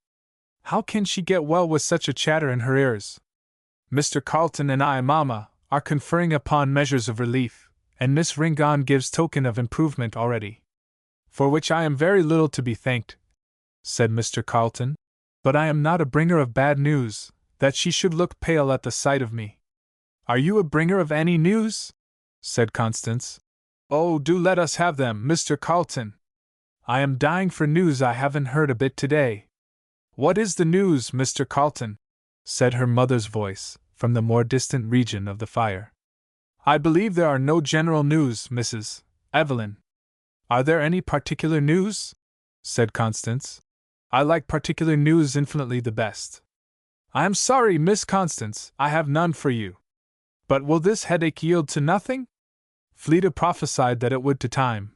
How can she get well with such a chatter in her ears? Mr. Carleton and I, Mamma, are conferring upon measures of relief, and Miss Ringgan gives token of improvement already." "For which I am very little to be thanked," said Mr. Carleton, "but I am not a bringer of bad news, that she should look pale at the sight of me." "Are you a bringer of any news?" said Constance. "Oh, do let us have them, Mr. Carleton. I am dying for news. I haven't heard a bit today." "What is the news, Mr. Carlton?" said her mother's voice, from the more distant region of the fire. "I believe there are no general news, Mrs. Evelyn." "Are there any particular news?" said Constance. "I like particular news infinitely the best." "I am sorry, Miss Constance, I have none for you." "But will this headache yield to nothing?" "Fleda prophesied that it would to time,"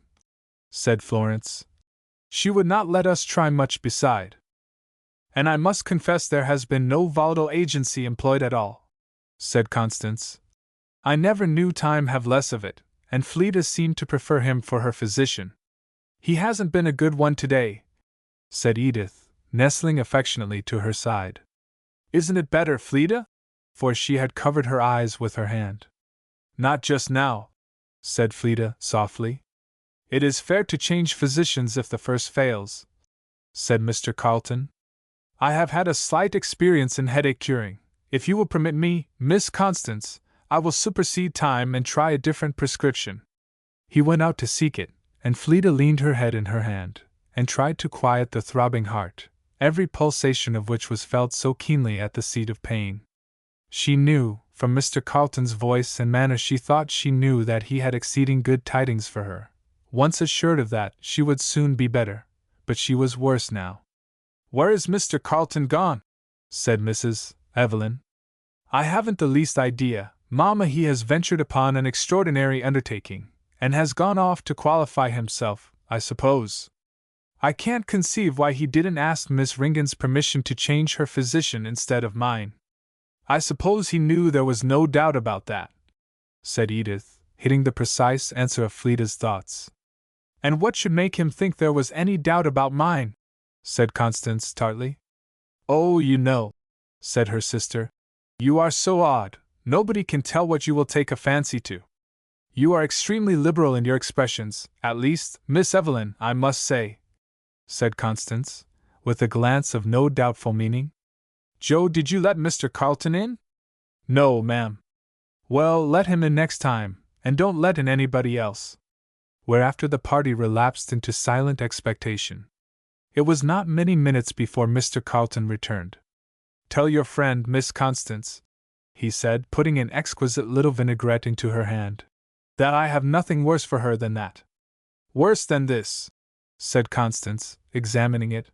said Florence. "She would not let us try much beside. And I must confess there has been no volatile agency employed at all," said Constance. "I never knew time have less of it, and Fleda seemed to prefer him for her physician." "He hasn't been a good one today," said Edith, nestling affectionately to her side. "Isn't it better, Fleda?" For she had covered her eyes with her hand. "Not just now," said Fleda softly. "It is fair to change physicians if the first fails," said Mr. Carlton. "I have had a slight experience in headache curing. If you will permit me, Miss Constance, I will supersede time and try a different prescription." He went out to seek it, and Fleda leaned her head in her hand, and tried to quiet the throbbing heart, every pulsation of which was felt so keenly at the seat of pain. She knew, from Mr. Carlton's voice and manner she thought she knew that he had exceeding good tidings for her. Once assured of that, she would soon be better, but she was worse now. "Where is Mr. Carlton gone?" said Mrs. Evelyn. "I haven't the least idea, Mamma. He has ventured upon an extraordinary undertaking, and has gone off to qualify himself, I suppose. I can't conceive why he didn't ask Miss Ringan's permission to change her physician instead of mine." "I suppose he knew there was no doubt about that," said Edith, hitting the precise answer of Fleda's thoughts. "And what should make him think there was any doubt about mine?" said Constance tartly. "Oh, you know," said her sister. "You are so odd, nobody can tell what you will take a fancy to. You are extremely liberal in your expressions, at least, Miss Evelyn, I must say," said Constance, with a glance of no doubtful meaning. "Joe, did you let Mr. Carlton in?" "No, ma'am." "Well, let him in next time, and don't let in anybody else." Whereafter the party relapsed into silent expectation. It was not many minutes before Mr. Carlton returned. "Tell your friend, Miss Constance," he said, putting an exquisite little vinaigrette into her hand, "that I have nothing worse for her than that." "Worse than this?" said Constance, examining it.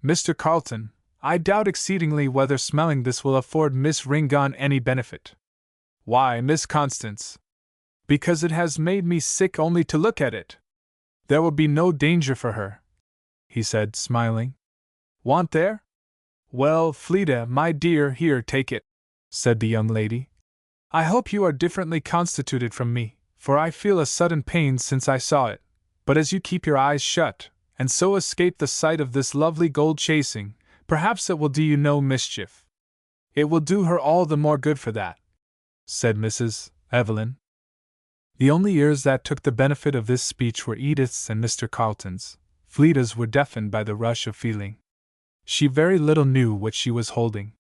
"Mr. Carlton, I doubt exceedingly whether smelling this will afford Miss Ringan any benefit." "Why, Miss Constance?" "Because it has made me sick only to look at it." "There will be no danger for her," he said, smiling. "Want there?" "Well, Fleda, my dear, here, take it," said the young lady. "I hope you are differently constituted from me, for I feel a sudden pain since I saw it, but as you keep your eyes shut, and so escape the sight of this lovely gold chasing, perhaps it will do you no mischief." "It will do her all the more good for that," said Mrs. Evelyn. The only ears that took the benefit of this speech were Edith's and Mr. Carlton's. Fleda's were deafened by the rush of feeling. She very little knew what she was holding.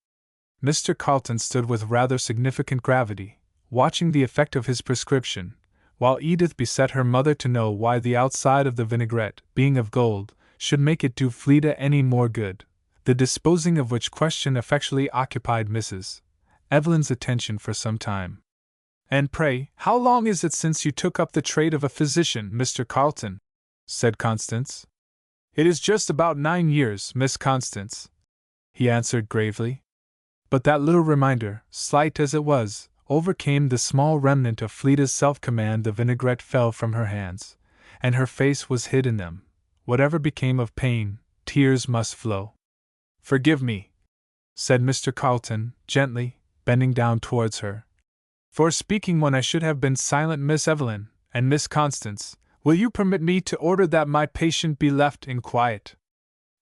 Mr. Carlton stood with rather significant gravity, watching the effect of his prescription, while Edith beset her mother to know why the outside of the vinaigrette, being of gold, should make it do Fleda any more good, the disposing of which question effectually occupied Mrs. Evelyn's attention for some time. "And pray, how long is it since you took up the trade of a physician, Mr. Carlton?" said Constance. "It is just about 9 years, Miss Constance," he answered gravely. But that little reminder, slight as it was, overcame the small remnant of Fleda's self-command. The vinaigrette fell from her hands, and her face was hid in them. Whatever became of pain, tears must flow. "Forgive me," said Mr. Carlton, gently, bending down towards her, "for speaking when I should have been silent. Miss Evelyn, and Miss Constance, will you permit me to order that my patient be left in quiet?"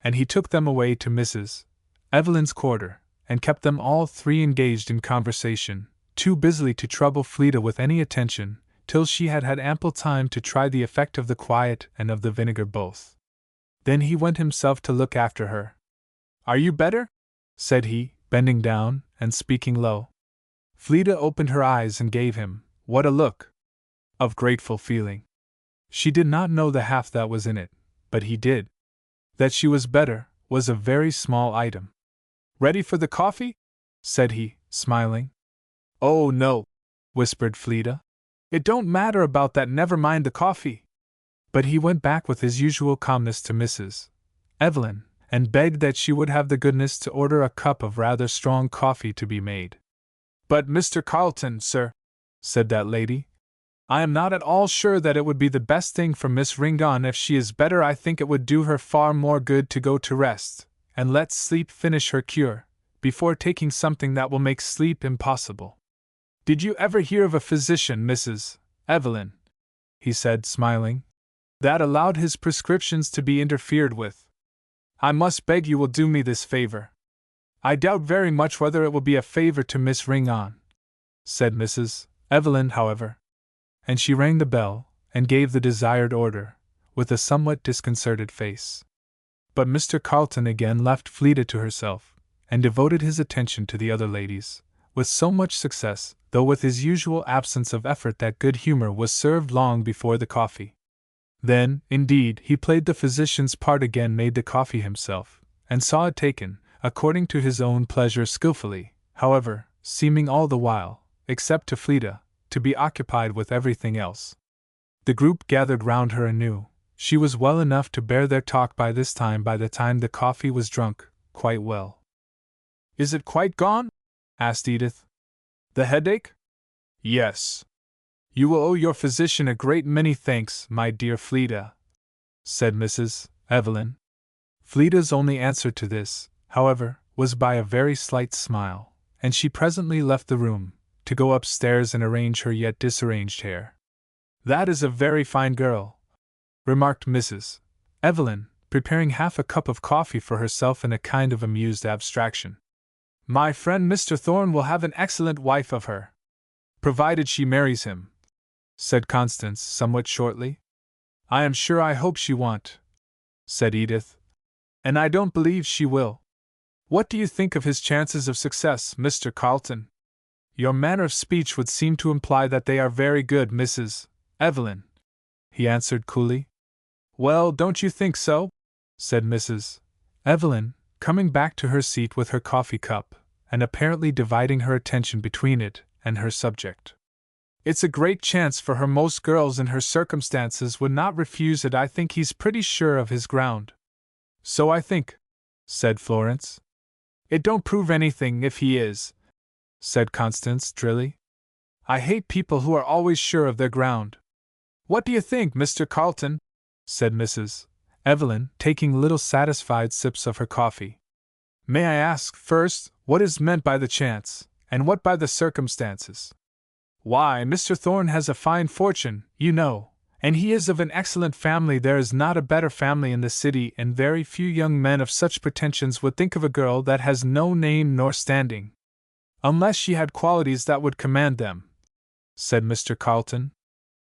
And he took them away to Mrs. Evelyn's quarter, and kept them all three engaged in conversation, too busily to trouble Fleda with any attention, till she had had ample time to try the effect of the quiet and of the vinegar both. Then he went himself to look after her. "Are you better?" said he, bending down, and speaking low. Fleda opened her eyes and gave him, what a look! Of grateful feeling. She did not know the half that was in it, but he did. That she was better, was a very small item. "Ready for the coffee?" said he, smiling. "Oh, no," whispered Fleeta. "It don't matter about that, never mind the coffee." But he went back with his usual calmness to Mrs. Evelyn, and begged that she would have the goodness to order a cup of rather strong coffee to be made. "But Mr. Carlton, sir," said that lady, "I am not at all sure that it would be the best thing for Miss Ringon. If she is better, I think it would do her far more good to go to rest, and let sleep finish her cure, before taking something that will make sleep impossible. Did you ever hear of a physician, Mrs. Evelyn," he said, smiling, "that allowed his prescriptions to be interfered with? I must beg you will do me this favor." "I doubt very much whether it will be a favor to Miss Ringon," said Mrs. Evelyn, however. And she rang the bell, and gave the desired order, with a somewhat disconcerted face. But Mr. Carlton again left Fleeta to herself, and devoted his attention to the other ladies, with so much success, though with his usual absence of effort, that good humor was served long before the coffee. Then, indeed, he played the physician's part again, made the coffee himself, and saw it taken, according to his own pleasure, skillfully, however, seeming all the while, except to Fleeta, to be occupied with everything else. The group gathered round her anew. She was well enough to bear their talk by this time. By the time the coffee was drunk, quite well. "Is it quite gone?" asked Edith. "The headache?" "Yes." "You will owe your physician a great many thanks, my dear Fleeta," said Mrs. Evelyn. Fleeta's only answer to this, however, was by a very slight smile, and she presently left the room, to go upstairs and arrange her yet disarranged hair. "That is a very fine girl," remarked Mrs. Evelyn, preparing half a cup of coffee for herself in a kind of amused abstraction. "My friend Mr. Thorne will have an excellent wife of her, provided she marries him," said Constance somewhat shortly. "I am sure I hope she won't," said Edith. "And I don't believe she will. What do you think of his chances of success, Mr. Carlton? Your manner of speech would seem to imply that they are very good, Mrs. Evelyn," he answered coolly. "Well, don't you think so?" said Mrs. Evelyn, coming back to her seat with her coffee cup, and apparently dividing her attention between it and her subject. "It's a great chance for her. Most girls in her circumstances would not refuse it. I think he's pretty sure of his ground." "So I think," said Florence. "It don't prove anything if he is," said Constance drily. "I hate people who are always sure of their ground." "What do you think, Mr. Carlton?" said Mrs. Evelyn, taking little satisfied sips of her coffee. "May I ask, first, what is meant by the chance, and what by the circumstances?" "Why, Mr. Thorne has a fine fortune, you know, and he is of an excellent family. There is not a better family in the city, and very few young men of such pretensions would think of a girl that has no name nor standing, unless she had qualities that would command them," said Mr. Carlton.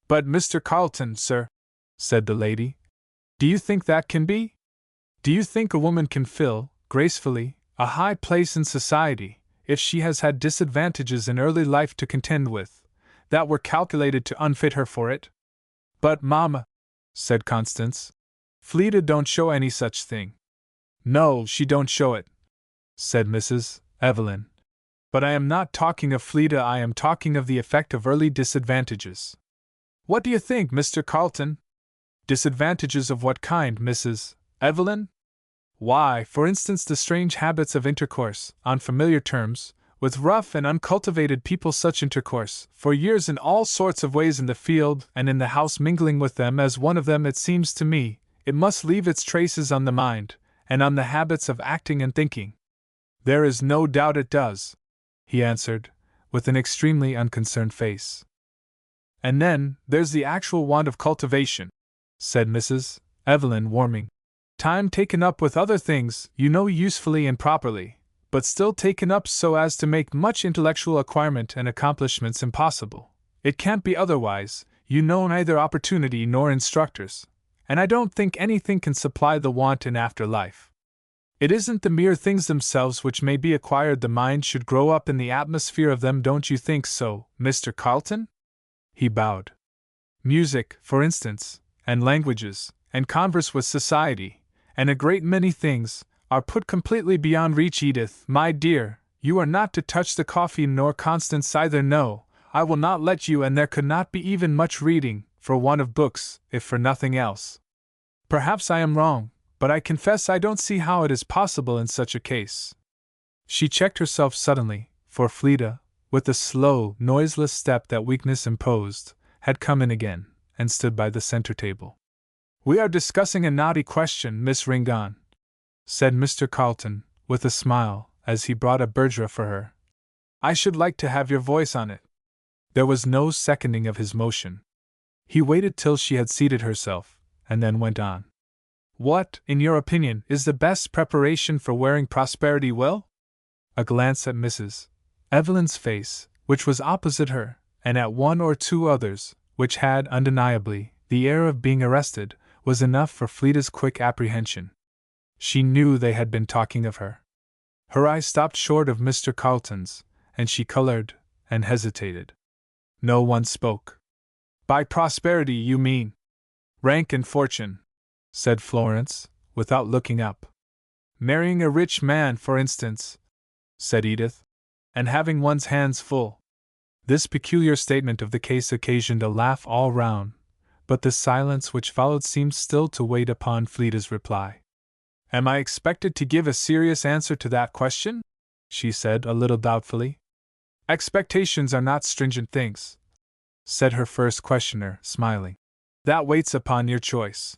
"But Mr. Carlton, sir," said the lady, "do you think that can be? Do you think a woman can fill, gracefully, a high place in society, if she has had disadvantages in early life to contend with, that were calculated to unfit her for it?" "But, mamma," said Constance, "Fleeta don't show any such thing." "No, she don't show it," said Mrs. Evelyn. "But I am not talking of Fleeta, I am talking of the effect of early disadvantages." "What do you think, Mr. Carlton?" "Disadvantages of what kind, Mrs. Evelyn?" "Why, for instance, the strange habits of intercourse, on familiar terms, with rough and uncultivated people. Such intercourse, for years in all sorts of ways in the field and in the house, mingling with them as one of them, it seems to me, it must leave its traces on the mind, and on the habits of acting and thinking." "There is no doubt it does," he answered, with an extremely unconcerned face. "And then, there's the actual want of cultivation," said Mrs. Evelyn, warming. "Time taken up with other things, you know, usefully and properly, but still taken up so as to make much intellectual acquirement and accomplishments impossible. It can't be otherwise, you know, neither opportunity nor instructors, and I don't think anything can supply the want in after life. It isn't the mere things themselves which may be acquired, the mind should grow up in the atmosphere of them. Don't you think so, Mr. Carlton?" He bowed. "Music, for instance, and languages, and converse with society, and a great many things, are put completely beyond reach, Edith, my dear. You are not to touch the coffee, nor Constance either. No, I will not let you, and there could not be even much reading, for want of books, if for nothing else. Perhaps I am wrong, but I confess I don't see how it is possible in such a case. She checked herself suddenly, for Fleda, with the slow, noiseless step that weakness imposed, had come in again, and stood by the center table. We are discussing a knotty question, Miss Ringon, said Mr. Carlton, with a smile, as he brought a Bergera for her. I should like to have your voice on it. There was no seconding of his motion. He waited till she had seated herself, and then went on. What, in your opinion, is the best preparation for wearing prosperity well? A glance at Mrs. Evelyn's face, which was opposite her, and at one or two others, which had, undeniably, the air of being arrested, was enough for Fleda's quick apprehension. She knew they had been talking of her. Her eye stopped short of Mr. Carlton's, and she colored, and hesitated. No one spoke. By prosperity you mean rank and fortune, said Florence, without looking up. Marrying a rich man, for instance, said Edith, and having one's hands full. This peculiar statement of the case occasioned a laugh all round, but the silence which followed seemed still to wait upon Fleda's reply. Am I expected to give a serious answer to that question? She said, a little doubtfully. Expectations are not stringent things, said her first questioner, smiling. That waits upon your choice.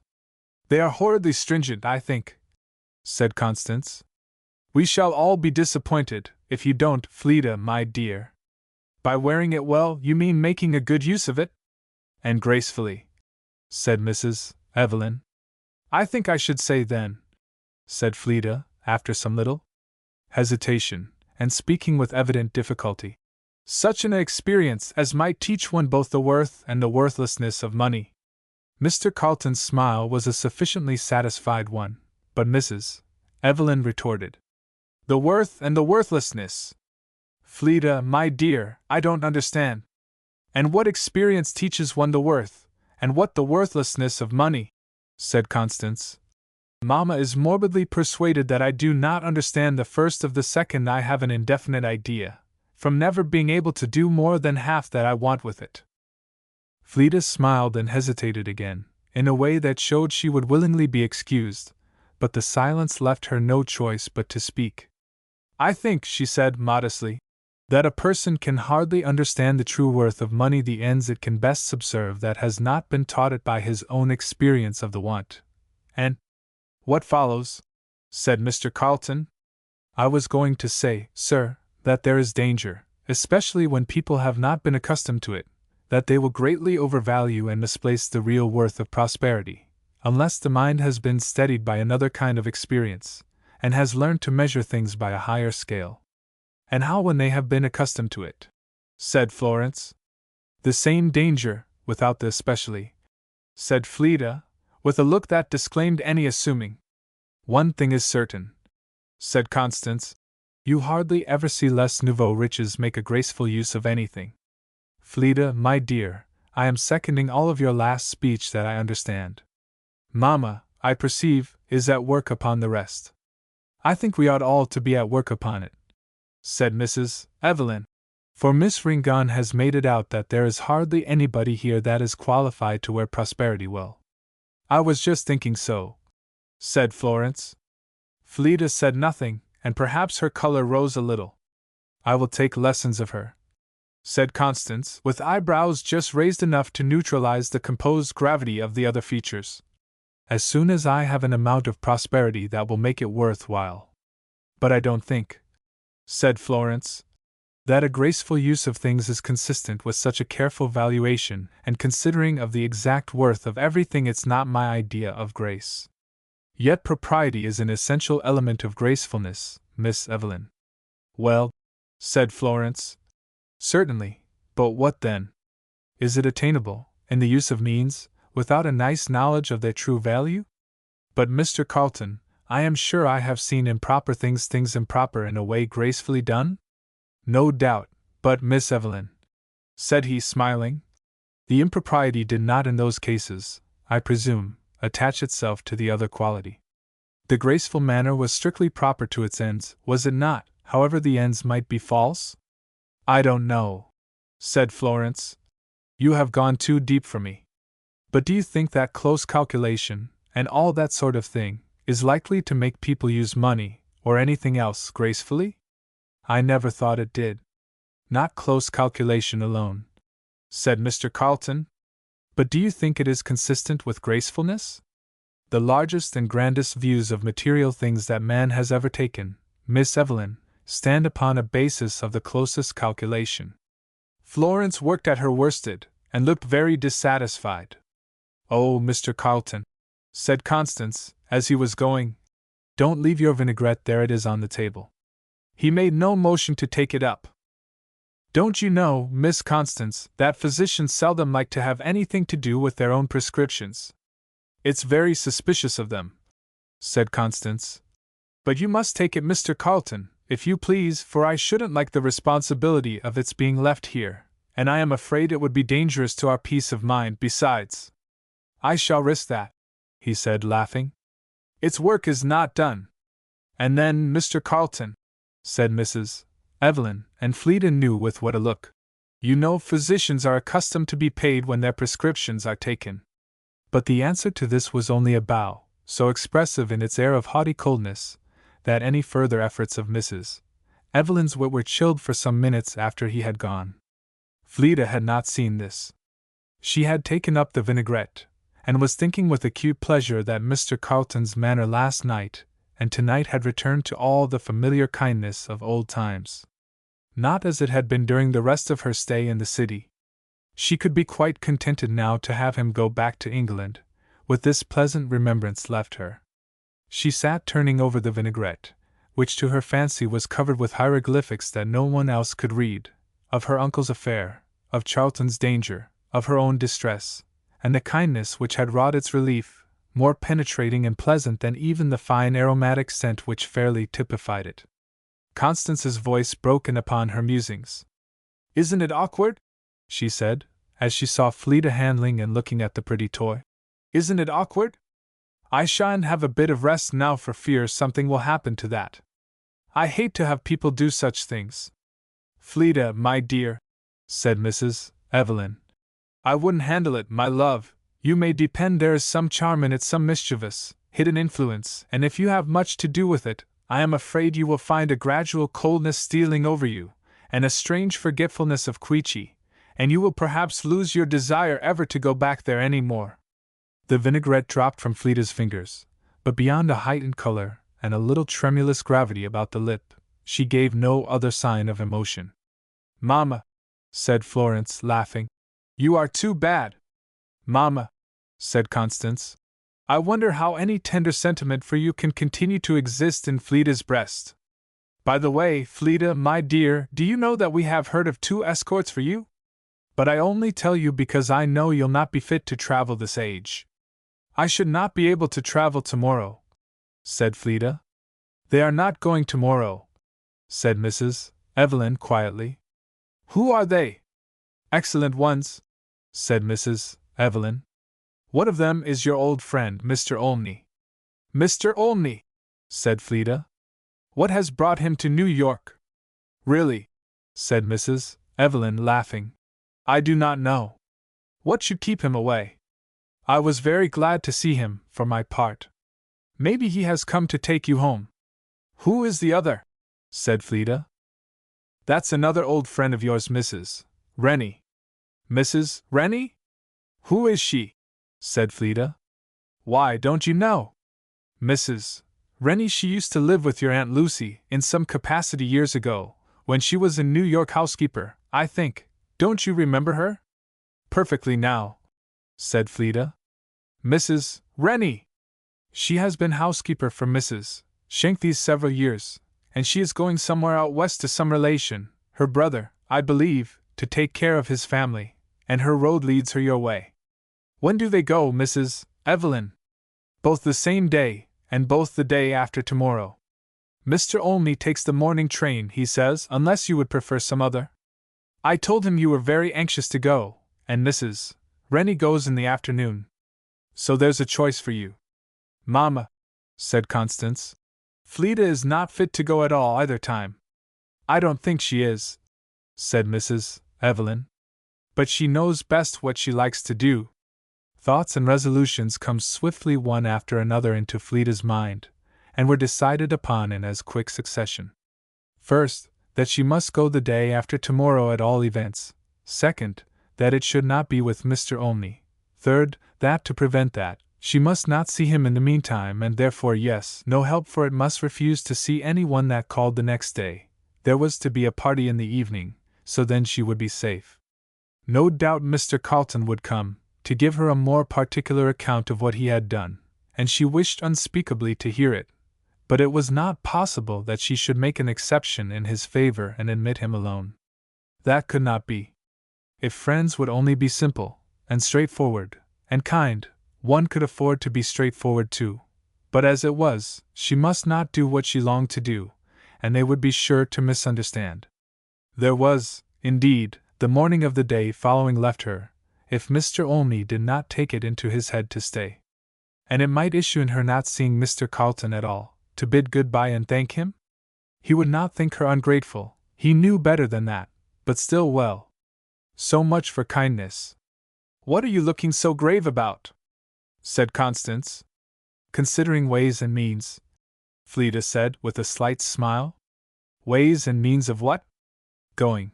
They are horridly stringent, I think, said Constance. We shall all be disappointed, if you don't, Fleda, my dear. By wearing it well, you mean making a good use of it? And gracefully, said Mrs. Evelyn. I think I should say then, said Fleda, after some little hesitation, and speaking with evident difficulty. Such an experience as might teach one both the worth and the worthlessness of money. Mr. Carlton's smile was a sufficiently satisfied one, but Mrs. Evelyn retorted. The worth and the worthlessness. Fleda, my dear, I don't understand. And what experience teaches one the worth, and what the worthlessness of money? Said Constance. Mamma is morbidly persuaded that I do not understand the first of the second. I have an indefinite idea, from never being able to do more than half that I want with it. Fleda smiled and hesitated again, in a way that showed she would willingly be excused, but the silence left her no choice but to speak. I think, she said modestly, that a person can hardly understand the true worth of money, the ends it can best subserve, that has not been taught it by his own experience of the want. And what follows? Said Mr. Carlton. I was going to say, sir, that there is danger, especially when people have not been accustomed to it, that they will greatly overvalue and misplace the real worth of prosperity, unless the mind has been steadied by another kind of experience, and has learned to measure things by a higher scale. And how when they have been accustomed to it? Said Florence. The same danger, without the especially, said Fleda, with a look that disclaimed any assuming. One thing is certain, said Constance. You hardly ever see les nouveaux riches make a graceful use of anything. Fleda, my dear, I am seconding all of your last speech that I understand. Mamma, I perceive, is at work upon the rest. I think we ought all to be at work upon it, said Mrs. Evelyn, for Miss Ringon has made it out that there is hardly anybody here that is qualified to wear prosperity well. I was just thinking so, said Florence. Fleda said nothing, and perhaps her color rose a little. I will take lessons of her, said Constance, with eyebrows just raised enough to neutralize the composed gravity of the other features. As soon as I have an amount of prosperity that will make it worth while. But I don't think, said Florence, that a graceful use of things is consistent with such a careful valuation and considering of the exact worth of everything. It's not my idea of grace. Yet propriety is an essential element of gracefulness, Miss Evelyn. Well, said Florence, certainly, but what then? Is it attainable, in the use of means, without a nice knowledge of their true value? But Mr. Carlton, I am sure I have seen improper things improper in a way gracefully done? No doubt, but Miss Evelyn, said he, smiling, the impropriety did not in those cases, I presume, attach itself to the other quality. The graceful manner was strictly proper to its ends, was it not, however the ends might be false? I don't know, said Florence. You have gone too deep for me. But do you think that close calculation, and all that sort of thing, is likely to make people use money, or anything else, gracefully? I never thought it did. Not close calculation alone, said Mr. Carlton. But do you think it is consistent with gracefulness? The largest and grandest views of material things that man has ever taken, Miss Evelyn, stand upon a basis of the closest calculation. Florence worked at her worsted, and looked very dissatisfied. Oh, Mr. Carlton, said Constance, as he was going, don't leave your vinaigrette, there it is on the table. He made no motion to take it up. Don't you know, Miss Constance, that physicians seldom like to have anything to do with their own prescriptions? It's very suspicious of them, said Constance. But you must take it, Mr. Carlton, if you please, for I shouldn't like the responsibility of its being left here, and I am afraid it would be dangerous to our peace of mind besides. I shall risk that, he said, laughing. Its work is not done. And then, Mr. Carlton, said Mrs. Evelyn, and Fleda knew with what a look. You know physicians are accustomed to be paid when their prescriptions are taken. But the answer to this was only a bow, so expressive in its air of haughty coldness, that any further efforts of Mrs. Evelyn's wit were chilled for some minutes after he had gone. Fleda had not seen this. She had taken up the vinaigrette, and was thinking with acute pleasure that Mr. Carlton's manner last night and tonight had returned to all the familiar kindness of old times. Not as it had been during the rest of her stay in the city. She could be quite contented now to have him go back to England, with this pleasant remembrance left her. She sat turning over the vinaigrette, which to her fancy was covered with hieroglyphics that no one else could read, of her uncle's affair, of Charlton's danger, of her own distress, and the kindness which had wrought its relief, more penetrating and pleasant than even the fine aromatic scent which fairly typified it. Constance's voice broke in upon her musings. Isn't it awkward? She said, as she saw Fleda handling and looking at the pretty toy. Isn't it awkward? I shan't have a bit of rest now for fear something will happen to that. I hate to have people do such things. Fleda, my dear, said Mrs. Evelyn, I wouldn't handle it, my love. You may depend there is some charm in it, some mischievous, hidden influence, and if you have much to do with it, I am afraid you will find a gradual coldness stealing over you, and a strange forgetfulness of Queechy, and you will perhaps lose your desire ever to go back there any more. The vinaigrette dropped from Fleda's fingers, but beyond a heightened color and a little tremulous gravity about the lip, she gave no other sign of emotion. Mamma, said Florence, laughing, you are too bad. Mamma, said Constance, I wonder how any tender sentiment for you can continue to exist in Fleda's breast. By the way, Fleda, my dear, do you know that we have heard of 2 escorts for you? But I only tell you because I know you'll not be fit to travel this age. I should not be able to travel tomorrow, said Fleda. They are not going tomorrow, said Mrs. Evelyn quietly. Who are they? Excellent ones, said Mrs. Evelyn. One of them is your old friend, Mr. Olney. Mr. Olney, said Fleda. What has brought him to New York? Really, said Mrs. Evelyn, laughing, I do not know. What should keep him away? I was very glad to see him, for my part. Maybe he has come to take you home. Who is the other? Said Fleda. That's another old friend of yours, Mrs. Rennie. Mrs. Rennie? Who is she? Said Fleda. Why, don't you know? Mrs. Rennie, she used to live with your Aunt Lucy, in some capacity years ago, when she was in New York housekeeper, I think. Don't you remember her? Perfectly now, said Fleda. Mrs. Rennie! She has been housekeeper for Mrs. Schenck these several years, and she is going somewhere out west to some relation, her brother, I believe, to take care of his family, and her road leads her your way. When do they go, Mrs. Evelyn? Both the same day, and both the day after tomorrow. Mr. Olney takes the morning train, he says, unless you would prefer some other. I told him you were very anxious to go, and Mrs. Rennie goes in the afternoon. So there's a choice for you. Mamma, said Constance. Fleeta is not fit to go at all either time. I don't think she is, said Mrs. Evelyn. But she knows best what she likes to do. Thoughts and resolutions come swiftly one after another into Fleeta's mind, and were decided upon in as quick succession. First, that she must go the day after tomorrow at all events. Second, that it should not be with Mr. Olney. Third, that to prevent that, she must not see him in the meantime, and therefore no help for it, must refuse to see any one that called the next day. There was to be a party in the evening, so then she would be safe. No doubt Mr. Carleton would come, to give her a more particular account of what he had done, and she wished unspeakably to hear it, but it was not possible that she should make an exception in his favor and admit him alone. That could not be. If friends would only be simple, and straightforward, and kind, one could afford to be straightforward too. But as it was, she must not do what she longed to do, and they would be sure to misunderstand. There was, indeed, the morning of the day following left her, if Mr. Olney did not take it into his head to stay. And it might issue in her not seeing Mr. Carleton at all, to bid good-bye and thank him? He would not think her ungrateful, he knew better than that, but still well. So much for kindness. What are you looking so grave about? Said Constance. Considering ways and means, Fleeta said with a slight smile. Ways and means of what? Going.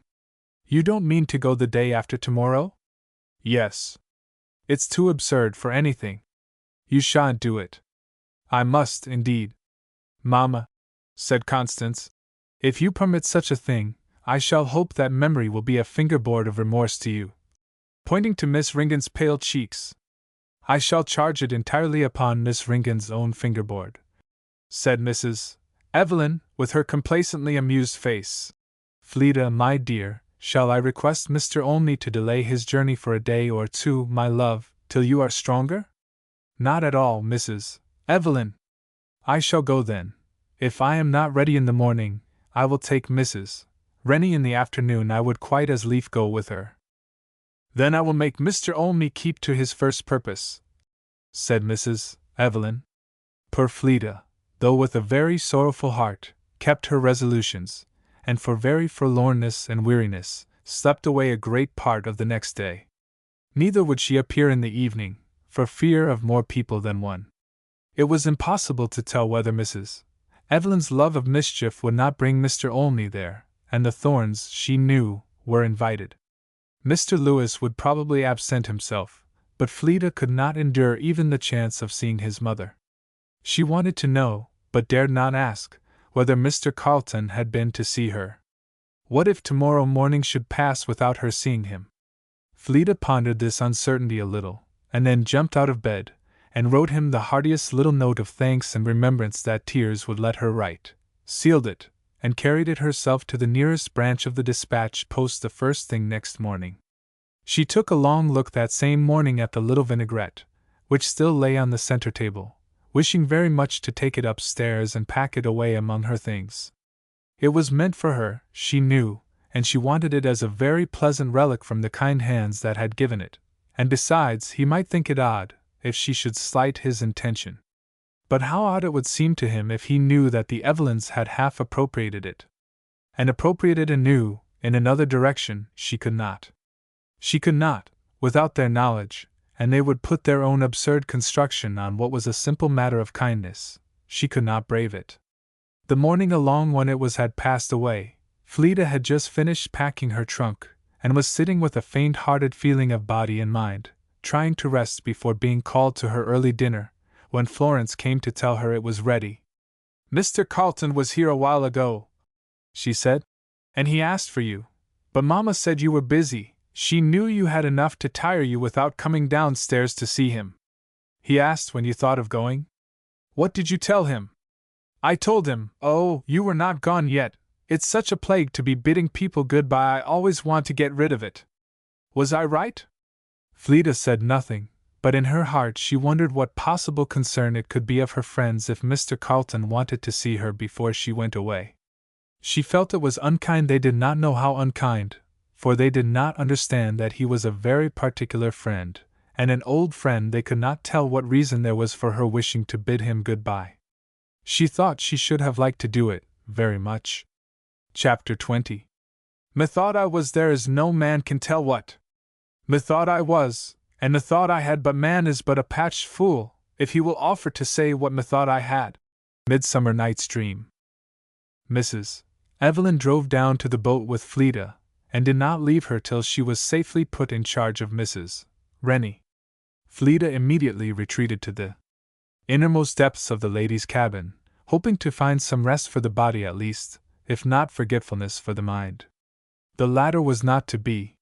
You don't mean to go the day after tomorrow? Yes. It's too absurd for anything. You shan't do it. I must, indeed. Mamma, said Constance, if you permit such a thing, I shall hope that memory will be a fingerboard of remorse to you. Pointing to Miss Ringan's pale cheeks. I shall charge it entirely upon Miss Ringan's own fingerboard, said Mrs. Evelyn, with her complacently amused face. Fleeta, my dear, shall I request Mr. Olney to delay his journey for a day or two, my love, till you are stronger? Not at all, Mrs. Evelyn. I shall go then. If I am not ready in the morning, I will take Mrs. Rennie in the afternoon. I would quite as lief go with her. Then I will make Mr. Olney keep to his first purpose, said Mrs. Evelyn. Poor Fleeta, though with a very sorrowful heart, kept her resolutions, and for very forlornness and weariness, slept away a great part of the next day. Neither would she appear in the evening, for fear of more people than one. It was impossible to tell whether Mrs. Evelyn's love of mischief would not bring Mr. Olney there, and the Thorns, she knew, were invited. Mr. Lewis would probably absent himself, but Fleeta could not endure even the chance of seeing his mother. She wanted to know, but dared not ask, whether Mr. Carleton had been to see her. What if tomorrow morning should pass without her seeing him? Fleeta pondered this uncertainty a little, and then jumped out of bed, and wrote him the heartiest little note of thanks and remembrance that tears would let her write, sealed it, and carried it herself to the nearest branch of the dispatch post the first thing next morning. She took a long look that same morning at the little vinaigrette, which still lay on the center table, wishing very much to take it upstairs and pack it away among her things. It was meant for her, she knew, and she wanted it as a very pleasant relic from the kind hands that had given it, and besides, he might think it odd if she should slight his intention. But how odd it would seem to him if he knew that the Evelyns had half appropriated it. And appropriate it anew, in another direction, she could not. She could not, without their knowledge, and they would put their own absurd construction on what was a simple matter of kindness. She could not brave it. The morning along when it was had passed away, Fleeta had just finished packing her trunk, and was sitting with a faint-hearted feeling of body and mind, trying to rest before being called to her early dinner, when Florence came to tell her it was ready. Mr. Carleton was here a while ago, she said, and he asked for you, but Mamma said you were busy. She knew you had enough to tire you without coming downstairs to see him. He asked when you thought of going. What did you tell him? I told him, oh, you were not gone yet. It's such a plague to be bidding people goodbye. I always want to get rid of it. Was I right? Fleeta said nothing, but in her heart she wondered what possible concern it could be of her friends if Mr. Carleton wanted to see her before she went away. She felt it was unkind. They did not know how unkind, for they did not understand that he was a very particular friend, and an old friend. They could not tell what reason there was for her wishing to bid him goodbye. She thought she should have liked to do it, very much. Chapter 20. Methought I was there as no man can tell what. Methought I was, and methought I had, but man is but a patched fool, if he will offer to say what methought I had. Midsummer Night's Dream. Mrs. Evelyn drove down to the boat with Fleda, and did not leave her till she was safely put in charge of Mrs. Rennie. Fleda immediately retreated to the innermost depths of the lady's cabin, hoping to find some rest for the body at least, if not forgetfulness for the mind. The latter was not to be.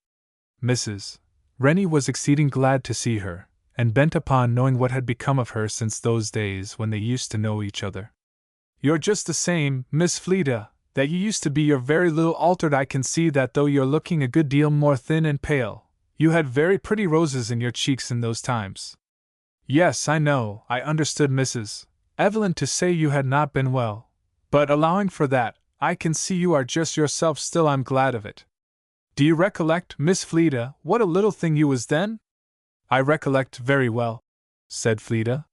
Mrs. Rennie was exceeding glad to see her, and bent upon knowing what had become of her since those days when they used to know each other. "You're just the same, Miss Fleda, that you used to be. You're very little altered. I can see that, though you're looking a good deal more thin and pale. You had very pretty roses in your cheeks in those times." "Yes, I know. I understood Mrs. Evelyn to say you had not been well. But allowing for that, I can see you are just yourself still. I'm glad of it. Do you recollect, Miss Fleda, what a little thing you was then?" "I recollect very well," said Fleda.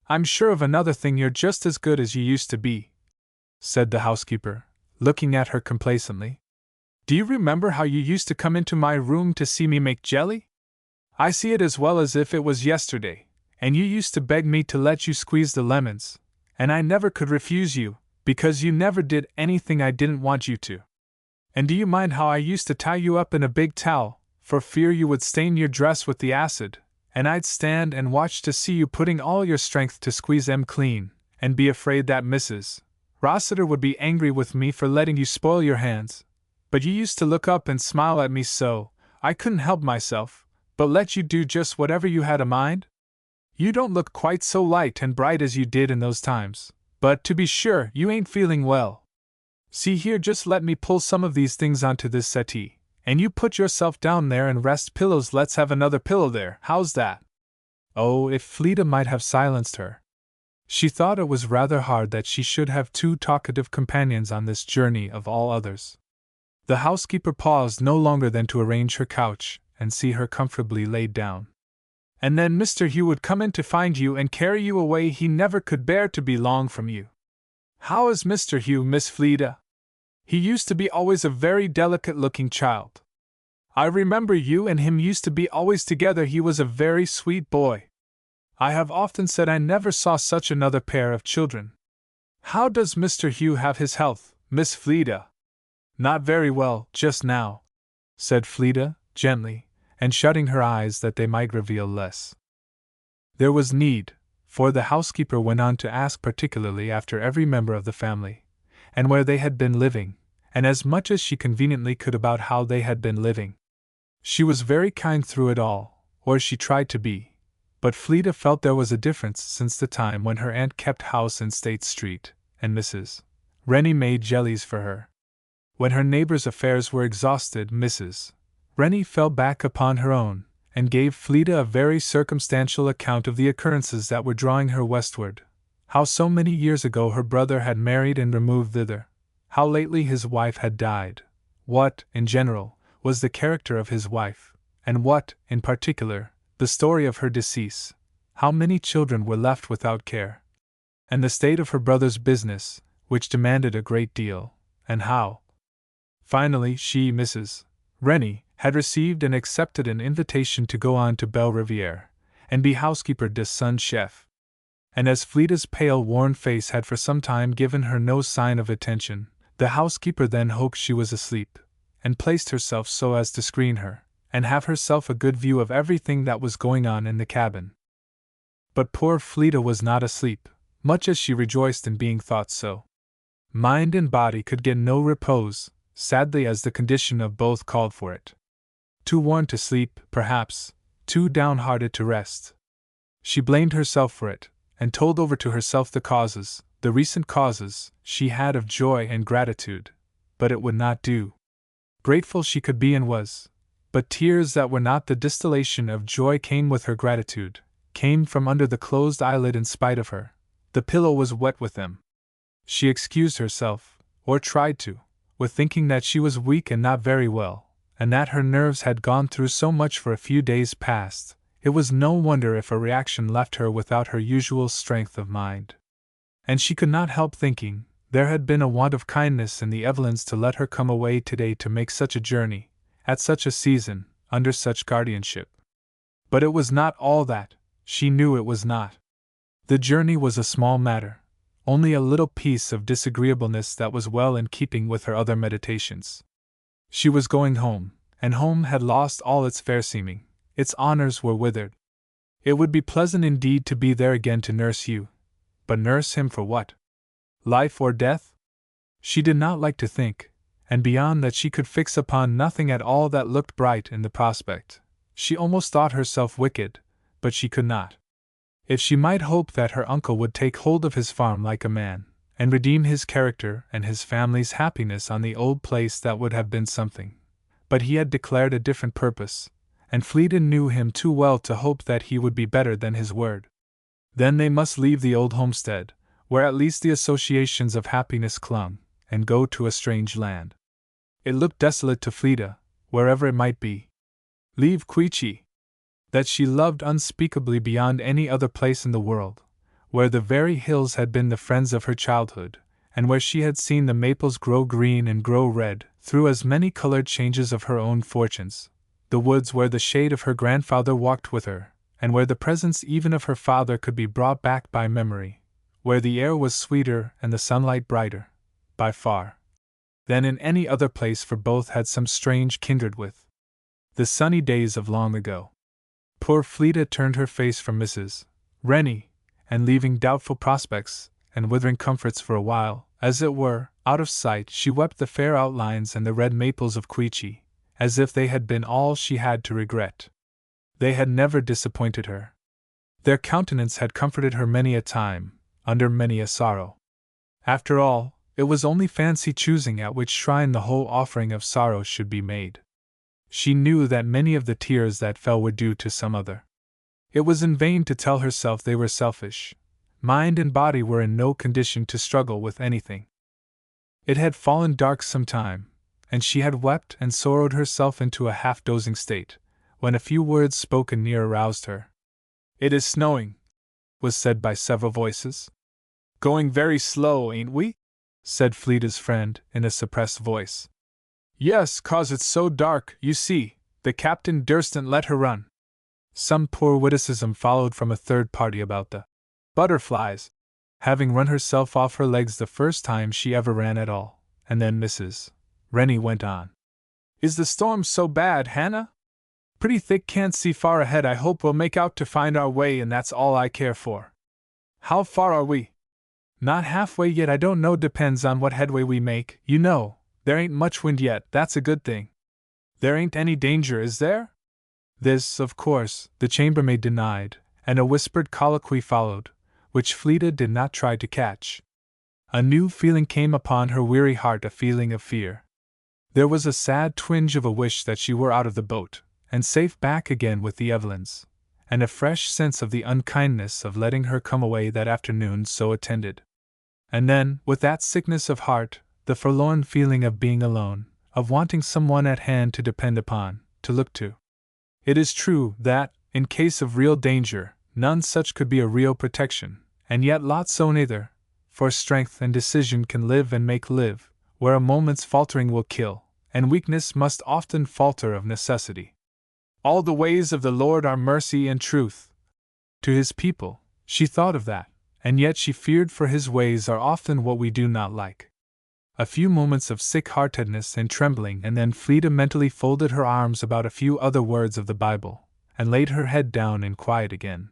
"I'm sure of another thing, you're just as good as you used to be," said the housekeeper, looking at her complacently. "Do you remember how you used to come into my room to see me make jelly? I see it as well as if it was yesterday, and you used to beg me to let you squeeze the lemons, and I never could refuse you, because you never did anything I didn't want you to. And do you mind how I used to tie you up in a big towel, for fear you would stain your dress with the acid, and I'd stand and watch to see you putting all your strength to squeeze them clean, and be afraid that Mrs. Rossiter would be angry with me for letting you spoil your hands. But you used to look up and smile at me so, I couldn't help myself, but let you do just whatever you had a mind? You don't look quite so light and bright as you did in those times, but to be sure you ain't feeling well. See here, just let me pull some of these things onto this settee, and you put yourself down there and rest. Pillows, let's have another pillow there, how's that?" Oh, if Fleda might have silenced her! She thought it was rather hard that she should have two talkative companions on this journey of all others. The housekeeper paused no longer than to arrange her couch, and see her comfortably laid down. "And then Mr. Hugh would come in to find you and carry you away. He never could bear to be long from you." "How is Mr. Hugh, Miss Fleda?" "He used to be always a very delicate-looking child. I remember you and him used to be always together. He was a very sweet boy. I have often said I never saw such another pair of children. How does Mr. Hugh have his health, Miss Fleda?" "Not very well, just now," said Fleda, gently, and shutting her eyes that they might reveal less. There was need, for the housekeeper went on to ask particularly after every member of the family, and where they had been living, and as much as she conveniently could about how they had been living. She was very kind through it all, or she tried to be, but Fleda felt there was a difference since the time when her aunt kept house in State Street, and Mrs. Rennie made jellies for her. When her neighbors' affairs were exhausted, Mrs. Rennie fell back upon her own, and gave Fleda a very circumstantial account of the occurrences that were drawing her westward. How so many years ago her brother had married and removed thither. How lately his wife had died. What, in general, was the character of his wife, and what, in particular, the story of her decease. How many children were left without care. And the state of her brother's business, which demanded a great deal, and how, finally, she, Mrs. Rennie, had received and accepted an invitation to go on to Belle Riviere, and be housekeeper de son chef. And as Fleda's pale, worn face had for some time given her no sign of attention, the housekeeper then hoped she was asleep, and placed herself so as to screen her, and have herself a good view of everything that was going on in the cabin. But poor Fleda was not asleep, much as she rejoiced in being thought so. Mind and body could get no repose, sadly as the condition of both called for it. Too worn to sleep, perhaps, too downhearted to rest. She blamed herself for it, and told over to herself the causes, the recent causes, she had of joy and gratitude, but it would not do. Grateful she could be and was, but tears that were not the distillation of joy came with her gratitude, came from under the closed eyelid in spite of her. The pillow was wet with them. She excused herself, or tried to, with thinking that she was weak and not very well, and that her nerves had gone through so much for a few days past. It was no wonder if a reaction left her without her usual strength of mind. And she could not help thinking, there had been a want of kindness in the Evelyns to let her come away today to make such a journey, at such a season, under such guardianship. But it was not all that, she knew it was not. The journey was a small matter, only a little piece of disagreeableness that was well in keeping with her other meditations. She was going home, and home had lost all its fair seeming, its honors were withered. It would be pleasant indeed to be there again to nurse you, but nurse him for what? Life or death? She did not like to think, and beyond that she could fix upon nothing at all that looked bright in the prospect. She almost thought herself wicked, but she could not. If she might hope that her uncle would take hold of his farm like a man, and redeem his character and his family's happiness on the old place, that would have been something. But he had declared a different purpose, and Fleda knew him too well to hope that he would be better than his word. Then they must leave the old homestead, where at least the associations of happiness clung, and go to a strange land. It looked desolate to Fleda, wherever it might be. Leave Queechy, that she loved unspeakably beyond any other place in the world, where the very hills had been the friends of her childhood, and where she had seen the maples grow green and grow red through as many colored changes of her own fortunes, the woods where the shade of her grandfather walked with her, and where the presence even of her father could be brought back by memory, where the air was sweeter and the sunlight brighter, by far, than in any other place, for both had some strange kindred with the sunny days of long ago. Poor Fleda turned her face from Mrs. Rennie, and leaving doubtful prospects and withering comforts for a while, as it were, out of sight, she wept the fair outlines and the red maples of Queechy, as if they had been all she had to regret. They had never disappointed her. Their countenance had comforted her many a time, under many a sorrow. After all, it was only fancy choosing at which shrine the whole offering of sorrow should be made. She knew that many of the tears that fell were due to some other. It was in vain to tell herself they were selfish. Mind and body were in no condition to struggle with anything. It had fallen dark some time, and she had wept and sorrowed herself into a half-dozing state, when a few words spoken near aroused her. "It is snowing," was said by several voices. "Going very slow, ain't we?" said Fleda's friend, in a suppressed voice. "Yes, 'cause it's so dark, you see, the captain durstn't let her run." Some poor witticism followed from a third party about the butterflies, having run herself off her legs the first time she ever ran at all, and then Mrs. Rennie went on. "Is the storm so bad, Hannah? Pretty thick, can't see far ahead. I hope we'll make out to find our way, and that's all I care for." "How far are we?" "Not halfway yet, I don't know, depends on what headway we make, you know. There ain't much wind yet, that's a good thing." "There ain't any danger, is there?" This, of course, the chambermaid denied, and a whispered colloquy followed, which Fleda did not try to catch. A new feeling came upon her weary heart, a feeling of fear. There was a sad twinge of a wish that she were out of the boat, and safe back again with the Evelyns, and a fresh sense of the unkindness of letting her come away that afternoon so attended. And then, with that sickness of heart, the forlorn feeling of being alone, of wanting someone at hand to depend upon, to look to. It is true that, in case of real danger, none such could be a real protection, and yet lot so neither, for strength and decision can live and make live, where a moment's faltering will kill, and weakness must often falter of necessity. All the ways of the Lord are mercy and truth to His people, she thought of that, and yet she feared, for His ways are often what we do not like. A few moments of sick-heartedness and trembling, and then Fleda mentally folded her arms about a few other words of the Bible, and laid her head down in quiet again.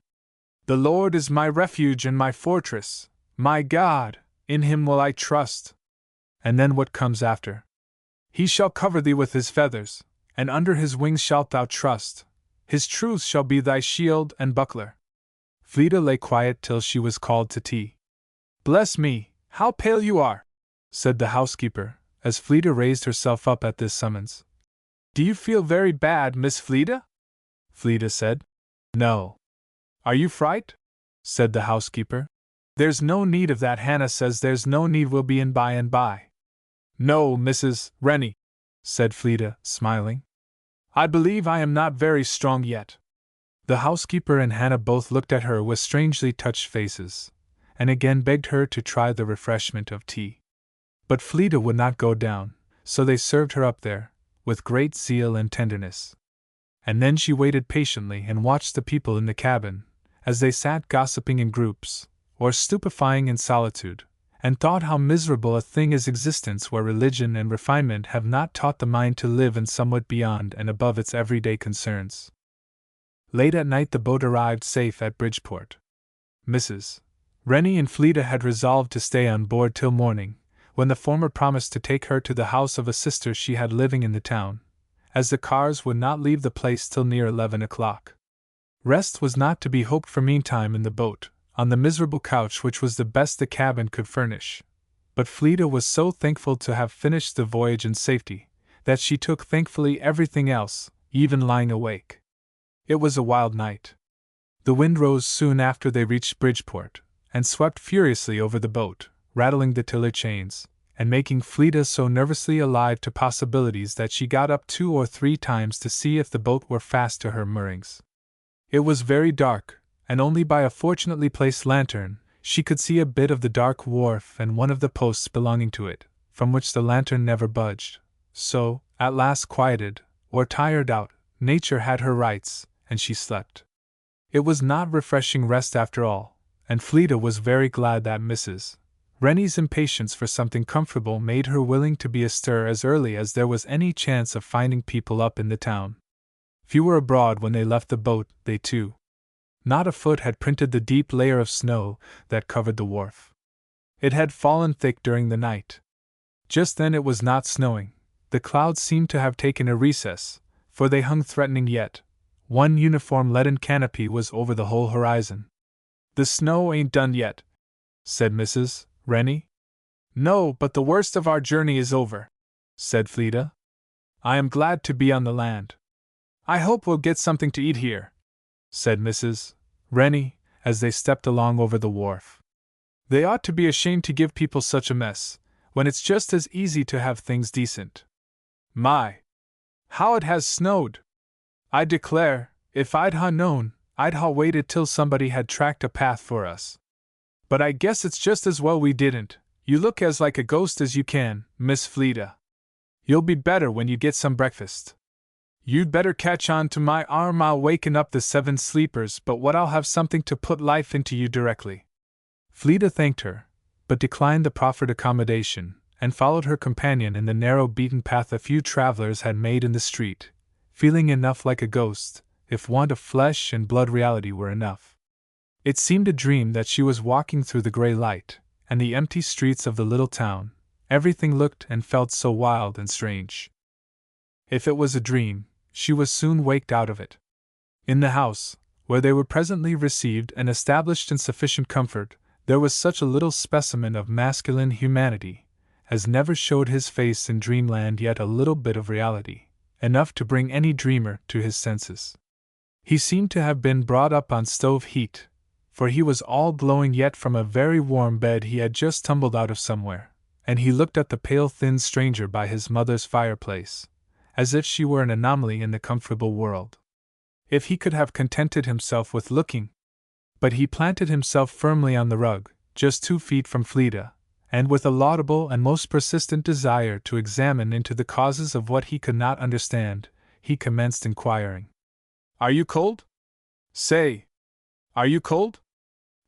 "The Lord is my refuge and my fortress, my God, in Him will I trust." And then what comes after? "He shall cover thee with His feathers, and under His wings shalt thou trust. His truth shall be thy shield and buckler." Fleda lay quiet till she was called to tea. "Bless me, how pale you are!" said the housekeeper, as Fleda raised herself up at this summons. "Do you feel very bad, Miss Fleda?" Fleda said, "No." "Are you fright?" said the housekeeper. "There's no need of that. Hannah says there's no need, we'll be in by and by." "No, Mrs. Rennie," said Fleda, smiling. "I believe I am not very strong yet." The housekeeper and Hannah both looked at her with strangely touched faces, and again begged her to try the refreshment of tea. But Fleeta would not go down, so they served her up there, with great zeal and tenderness. And then she waited patiently and watched the people in the cabin, as they sat gossiping in groups, or stupefying in solitude, and thought how miserable a thing is existence where religion and refinement have not taught the mind to live in somewhat beyond and above its everyday concerns. Late at night the boat arrived safe at Bridgeport. Mrs. Rennie and Fleeta had resolved to stay on board till morning, when the former promised to take her to the house of a sister she had living in the town, as the cars would not leave the place till near 11 o'clock. Rest was not to be hoped for meantime in the boat, on the miserable couch which was the best the cabin could furnish. But Fleeta was so thankful to have finished the voyage in safety, that she took thankfully everything else, even lying awake. It was a wild night. The wind rose soon after they reached Bridgeport, and swept furiously over the boat, rattling the tiller chains, and making Fleeta so nervously alive to possibilities that she got up 2 or 3 times to see if the boat were fast to her moorings. It was very dark, and only by a fortunately placed lantern she could see a bit of the dark wharf and one of the posts belonging to it, from which the lantern never budged. So, at last quieted, or tired out, nature had her rights, and she slept. It was not refreshing rest after all, and Fleeta was very glad that Mrs. Rennie's impatience for something comfortable made her willing to be astir as early as there was any chance of finding people up in the town. Few were abroad when they left the boat, they too. Not a foot had printed the deep layer of snow that covered the wharf. It had fallen thick during the night. Just then it was not snowing. The clouds seemed to have taken a recess, for they hung threatening yet. One uniform leaden canopy was over the whole horizon. "The snow ain't done yet," said Mrs. Rennie. "No, but the worst of our journey is over," said Fleeta. "I am glad to be on the land. I hope we'll get something to eat here," said Mrs. Rennie, as they stepped along over the wharf. "They ought to be ashamed to give people such a mess, when it's just as easy to have things decent. My! How it has snowed! I declare, if I'd known, I'd waited till somebody had tracked a path for us. But I guess it's just as well we didn't. You look as like a ghost as you can, Miss Fleeta. You'll be better when you get some breakfast. You'd better catch on to my arm. I'll waken up the 7 sleepers, but I'll have something to put life into you directly." Fleeta thanked her, but declined the proffered accommodation, and followed her companion in the narrow beaten path a few travelers had made in the street, feeling enough like a ghost, if want of flesh and blood reality were enough. It seemed a dream that she was walking through the grey light, and the empty streets of the little town. Everything looked and felt so wild and strange. If it was a dream, she was soon waked out of it. In the house, where they were presently received and established in sufficient comfort, there was such a little specimen of masculine humanity as never showed his face in dreamland, yet a little bit of reality, enough to bring any dreamer to his senses. He seemed to have been brought up on stove heat, for he was all glowing yet from a very warm bed he had just tumbled out of somewhere, and he looked at the pale thin stranger by his mother's fireplace, as if she were an anomaly in the comfortable world. If he could have contented himself with looking! But he planted himself firmly on the rug, just 2 feet from Fleeta, and with a laudable and most persistent desire to examine into the causes of what he could not understand, he commenced inquiring. "Are you cold? Say! Are you cold?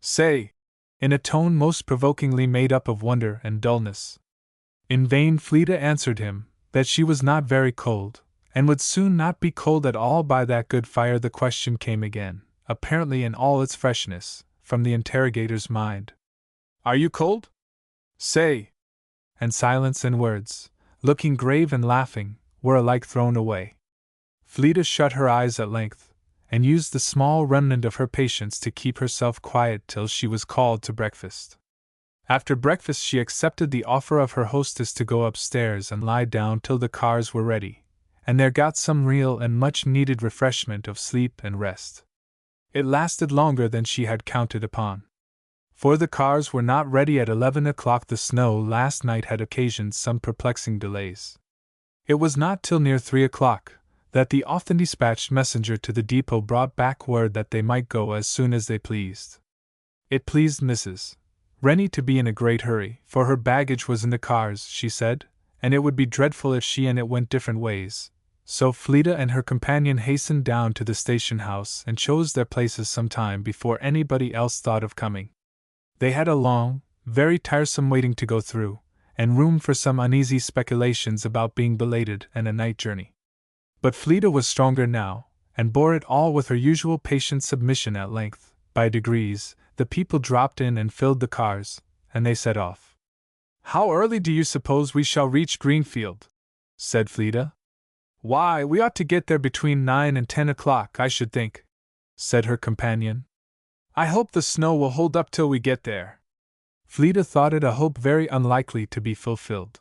Say!" in a tone most provokingly made up of wonder and dullness. In vain Fleeta answered him that she was not very cold, and would soon not be cold at all by that good fire. The question came again, apparently in all its freshness, from the interrogator's mind. "Are you cold? Say!" And silence and words, looking grave and laughing, were alike thrown away. Fleeta shut her eyes at length, and used the small remnant of her patience to keep herself quiet till she was called to breakfast. After breakfast she accepted the offer of her hostess to go upstairs and lie down till the cars were ready, and there got some real and much-needed refreshment of sleep and rest. It lasted longer than she had counted upon. For the cars were not ready at 11 o'clock. The snow last night had occasioned some perplexing delays. It was not till near 3 o'clock that the often dispatched messenger to the depot brought back word that they might go as soon as they pleased. It pleased Mrs. Rennie to be in a great hurry, for her baggage was in the cars, she said, and it would be dreadful if she and it went different ways. So Fleeta and her companion hastened down to the station house and chose their places some time before anybody else thought of coming. They had a long, very tiresome waiting to go through, and room for some uneasy speculations about being belated and a night journey. But Fleeta was stronger now, and bore it all with her usual patient submission. At length, by degrees, the people dropped in and filled the cars, and they set off. "How early do you suppose we shall reach Greenfield?" said Fleeta. "Why, we ought to get there between 9 and 10 o'clock, I should think," said her companion. "I hope the snow will hold up till we get there." Fleeta thought it a hope very unlikely to be fulfilled.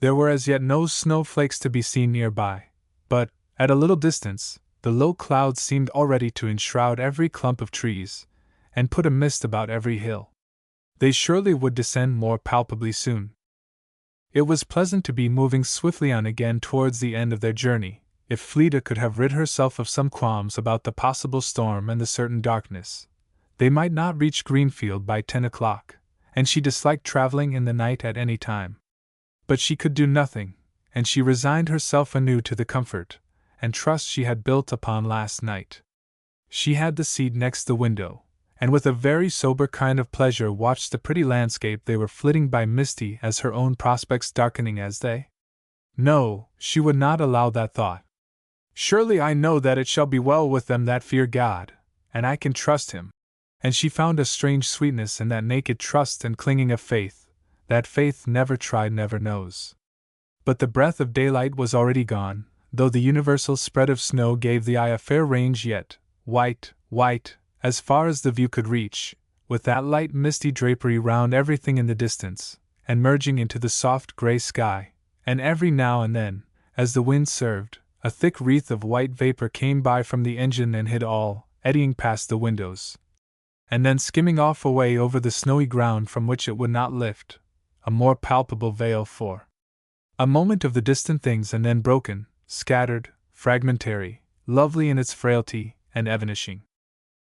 There were as yet no snowflakes to be seen nearby, but, at a little distance, the low clouds seemed already to enshroud every clump of trees, and put a mist about every hill. They surely would descend more palpably soon. It was pleasant to be moving swiftly on again towards the end of their journey, if Fleeta could have rid herself of some qualms about the possible storm and the certain darkness. They might not reach Greenfield by 10 o'clock, and she disliked traveling in the night at any time. But she could do nothing, and she resigned herself anew to the comfort and trust she had built upon last night. She had the seat next the window, and with a very sober kind of pleasure watched the pretty landscape they were flitting by, misty as her own prospects, darkening as they. No, she would not allow that thought. "Surely I know that it shall be well with them that fear God, and I can trust Him." And she found a strange sweetness in that naked trust and clinging of faith, that faith never tried never knows. But the breath of daylight was already gone, though the universal spread of snow gave the eye a fair range yet, white, as far as the view could reach, with that light misty drapery round everything in the distance, and merging into the soft grey sky, and every now and then, as the wind served, a thick wreath of white vapor came by from the engine and hid all, eddying past the windows, and then skimming off away over the snowy ground from which it would not lift, a more palpable veil for a moment of the distant things, and then broken, scattered, fragmentary, lovely in its frailty, and evanishing.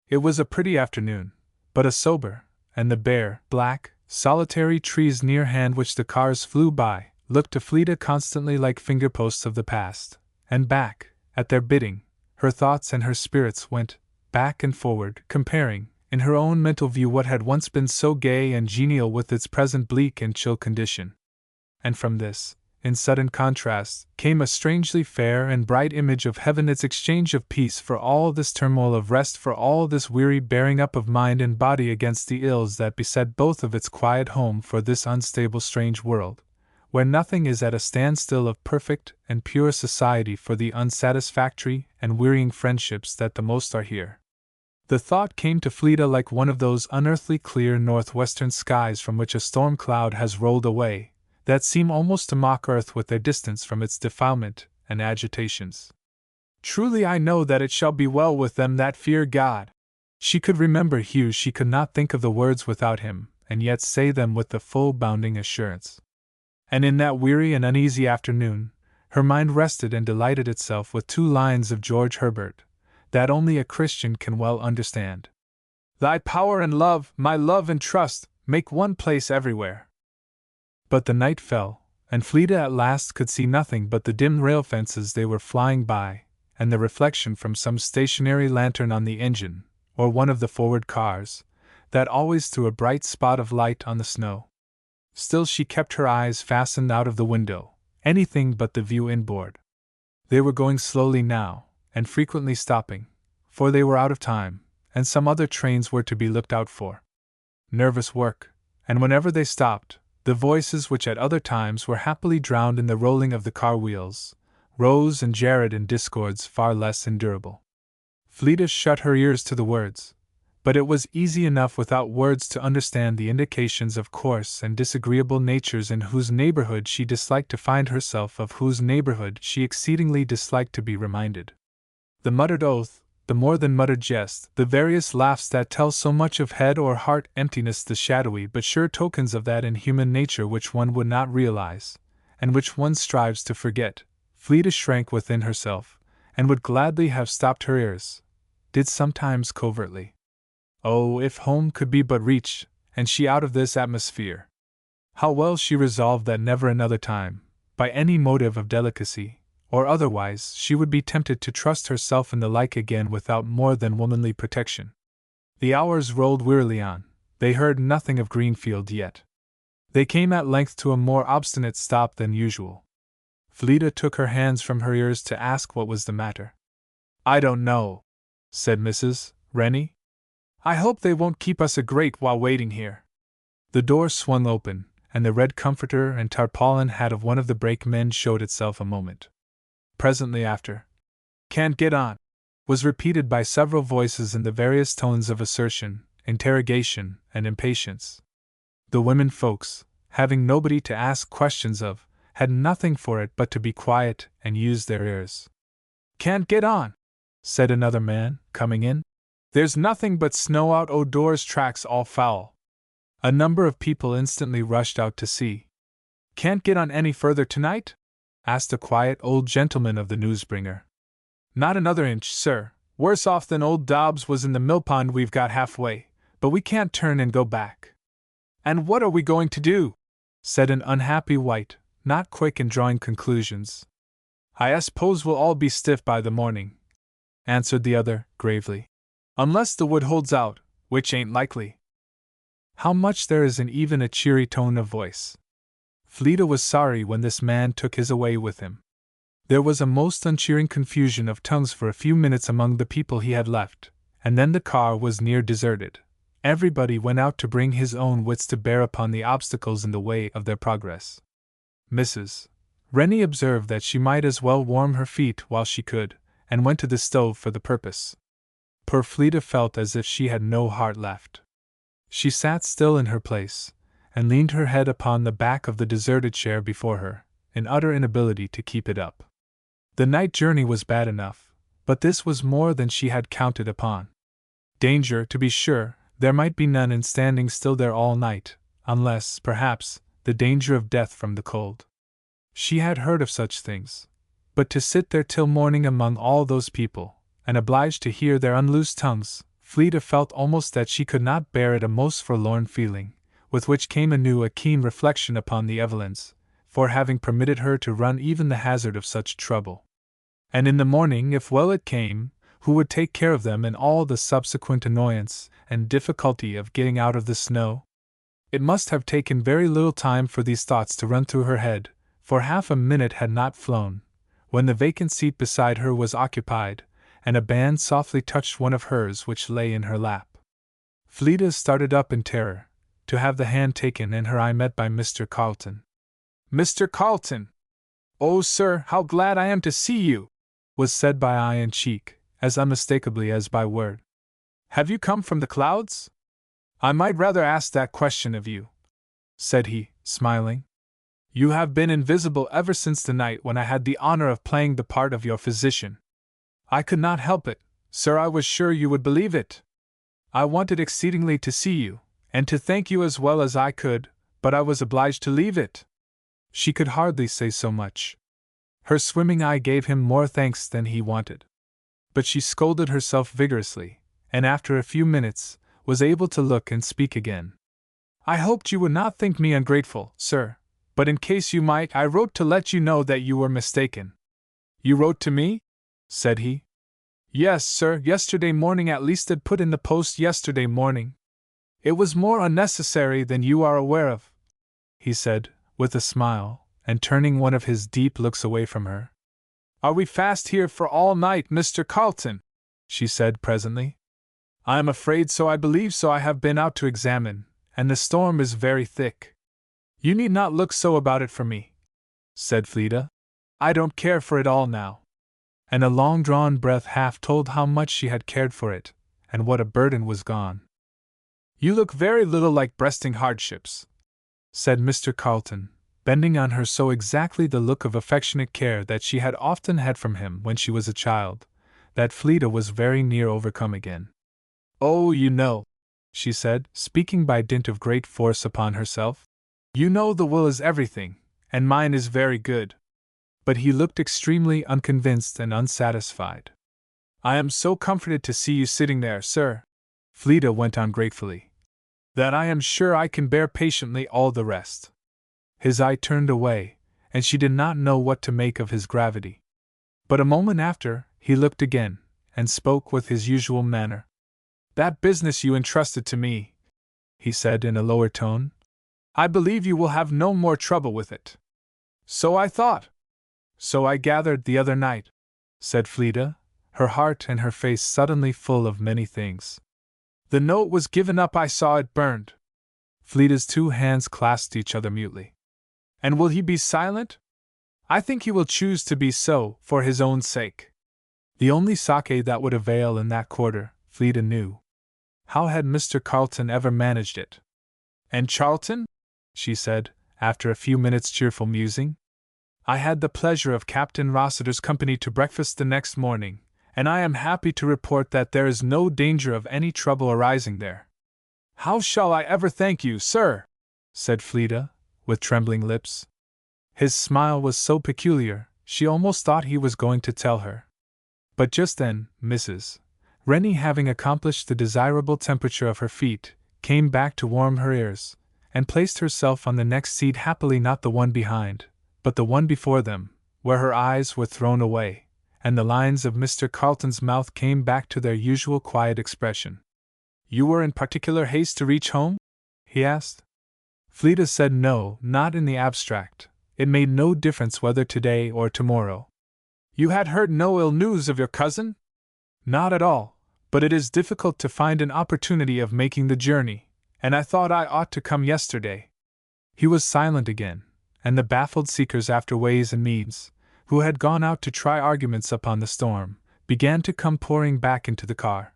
It was a pretty afternoon, but a sober, and the bare, black, solitary trees near hand which the cars flew by looked to Fleeta constantly like fingerposts of the past, and back, at their bidding, her thoughts and her spirits went back and forward, comparing, in her own mental view, what had once been so gay and genial with its present bleak and chill condition. And from this, in sudden contrast, came a strangely fair and bright image of heaven, its exchange of peace for all this turmoil, of rest for all this weary bearing up of mind and body against the ills that beset both of its quiet home for this unstable strange world, where nothing is at a standstill, of perfect and pure society for the unsatisfactory and wearying friendships that the most are here. The thought came to Fleeta like one of those unearthly clear northwestern skies from which a storm cloud has rolled away, that seem almost to mock earth with their distance from its defilement and agitations. "Truly I know that it shall be well with them that fear God." She could remember Hugh, she could not think of the words without him, and yet say them with the full bounding assurance. And in that weary and uneasy afternoon, her mind rested and delighted itself with 2 lines of George Herbert, that only a Christian can well understand. "Thy power and love, my love and trust, make one place everywhere." But the night fell, and Fleeta at last could see nothing but the dim rail fences they were flying by, and the reflection from some stationary lantern on the engine, or one of the forward cars, that always threw a bright spot of light on the snow. Still she kept her eyes fastened out of the window, anything but the view inboard. They were going slowly now, and frequently stopping, for they were out of time, and some other trains were to be looked out for. Nervous work, and whenever they stopped, the voices which at other times were happily drowned in the rolling of the car wheels, rose and jarred in discords far less endurable. Fleeta shut her ears to the words, but it was easy enough without words to understand the indications of coarse and disagreeable natures in whose neighborhood she disliked to find herself, of whose neighborhood she exceedingly disliked to be reminded. The muttered oath, the more than muttered jest, the various laughs that tell so much of head or heart emptiness, the shadowy but sure tokens of that in human nature which one would not realize, and which one strives to forget, Fleeta shrank within herself, and would gladly have stopped her ears, did sometimes covertly. Oh, if home could be but reached, and she out of this atmosphere. How well she resolved that never another time, by any motive of delicacy, or otherwise, she would be tempted to trust herself in the like again without more than womanly protection. The hours rolled wearily on. They heard nothing of Greenfield yet. They came at length to a more obstinate stop than usual. Fleda took her hands from her ears to ask what was the matter. "I don't know," said Mrs. Rennie. "I hope they won't keep us a great while waiting here." The door swung open, and the red comforter and tarpaulin hat of one of the brakemen showed itself a moment. Presently after, "Can't get on," was repeated by several voices in the various tones of assertion, interrogation, and impatience. The women folks, having nobody to ask questions of, had nothing for it but to be quiet and use their ears. "Can't get on," said another man, coming in. "There's nothing but snow out o' doors, tracks all foul." A number of people instantly rushed out to see. "Can't get on any further tonight?" asked a quiet old gentleman of the newsbringer. "Not another inch, sir. Worse off than old Dobbs was in the millpond. We've got halfway, but we can't turn and go back." "And what are we going to do?" said an unhappy wight, not quick in drawing conclusions. "I suppose we'll all be stiff by the morning," answered the other, gravely. "Unless the wood holds out, which ain't likely." How much there is in even a cheery tone of voice. Fleda was sorry when this man took his away with him. There was a most uncheering confusion of tongues for a few minutes among the people he had left, and then the car was near deserted. Everybody went out to bring his own wits to bear upon the obstacles in the way of their progress. Mrs. Rennie observed that she might as well warm her feet while she could, and went to the stove for the purpose. Poor Fleda felt as if she had no heart left. She sat still in her place, and leaned her head upon the back of the deserted chair before her, in utter inability to keep it up. The night journey was bad enough, but this was more than she had counted upon. Danger, to be sure, there might be none in standing still there all night, unless, perhaps, the danger of death from the cold. She had heard of such things. But to sit there till morning among all those people, and obliged to hear their unloosed tongues, Fleda felt almost that she could not bear it, a most forlorn feeling, with which came anew a keen reflection upon the Evelyns, for having permitted her to run even the hazard of such trouble. And in the morning, if well it came, who would take care of them in all the subsequent annoyance and difficulty of getting out of the snow? It must have taken very little time for these thoughts to run through her head, for half a minute had not flown, when the vacant seat beside her was occupied, and a band softly touched one of hers which lay in her lap. Fleda started up in terror, to have the hand taken, and her eye met by Mr. Carleton. "Mr. Carleton! Oh, sir, how glad I am to see you!" was said by eye and cheek, as unmistakably as by word. "Have you come from the clouds?" "I might rather ask that question of you," said he, smiling. "You have been invisible ever since the night when I had the honor of playing the part of your physician. I could not help it, sir. I was sure you would believe it. I wanted exceedingly to see you, and to thank you as well as I could, but I was obliged to leave it." She could hardly say so much. Her swimming eye gave him more thanks than he wanted. But she scolded herself vigorously, and after a few minutes, was able to look and speak again. "I hoped you would not think me ungrateful, sir, but in case you might, I wrote to let you know that you were mistaken." "You wrote to me?" said he. "Yes, sir, yesterday morning, at least it put in the post yesterday morning. It was more unnecessary than you are aware of," he said, with a smile, and turning one of his deep looks away from her. "Are we fast here for all night, Mr. Carleton?" she said presently. "I am afraid so. I believe so. I have been out to examine, and the storm is very thick." "You need not look so about it for me," said Fleda. "I don't care for it all now." And a long-drawn breath half told how much she had cared for it, and what a burden was gone. "You look very little like breasting hardships," said Mr. Carleton, bending on her so exactly the look of affectionate care that she had often had from him when she was a child, that Fleda was very near overcome again. "Oh, you know," she said, speaking by dint of great force upon herself, "you know the will is everything, and mine is very good." But he looked extremely unconvinced and unsatisfied. "I am so comforted to see you sitting there, sir," Fleda went on gratefully. that I am sure I can bear patiently all the rest." His eye turned away, and she did not know what to make of his gravity. But a moment after, he looked again, and spoke with his usual manner. "That business you entrusted to me," he said in a lower tone, "I believe you will have no more trouble with it." "So I thought." "So I gathered the other night," said Fleda, her heart and her face suddenly full of many things. "The note was given up. I saw it burned." Fleda's two hands clasped each other mutely. "And will he be silent?" "I think he will choose to be so, for his own sake." The only sake that would avail in that quarter, Fleda knew. How had Mr. Carleton ever managed it? "And Charlton?" she said, after a few minutes' cheerful musing. "I had the pleasure of Captain Rossiter's company to breakfast the next morning, and I am happy to report that there is no danger of any trouble arising there." "How shall I ever thank you, sir?" said Fleda, with trembling lips. His smile was so peculiar, she almost thought he was going to tell her. But just then, Mrs. Rennie, having accomplished the desirable temperature of her feet, came back to warm her ears, and placed herself on the next seat, happily not the one behind, but the one before them, where her eyes were thrown away, and the lines of Mr. Carleton's mouth came back to their usual quiet expression. "You were in particular haste to reach home?" he asked. Fleda said no, not in the abstract. It made no difference whether today or tomorrow. "You had heard no ill news of your cousin?" "Not at all, but it is difficult to find an opportunity of making the journey, and I thought I ought to come yesterday." He was silent again, and the baffled seekers after ways and means, who had gone out to try arguments upon the storm, began to come pouring back into the car,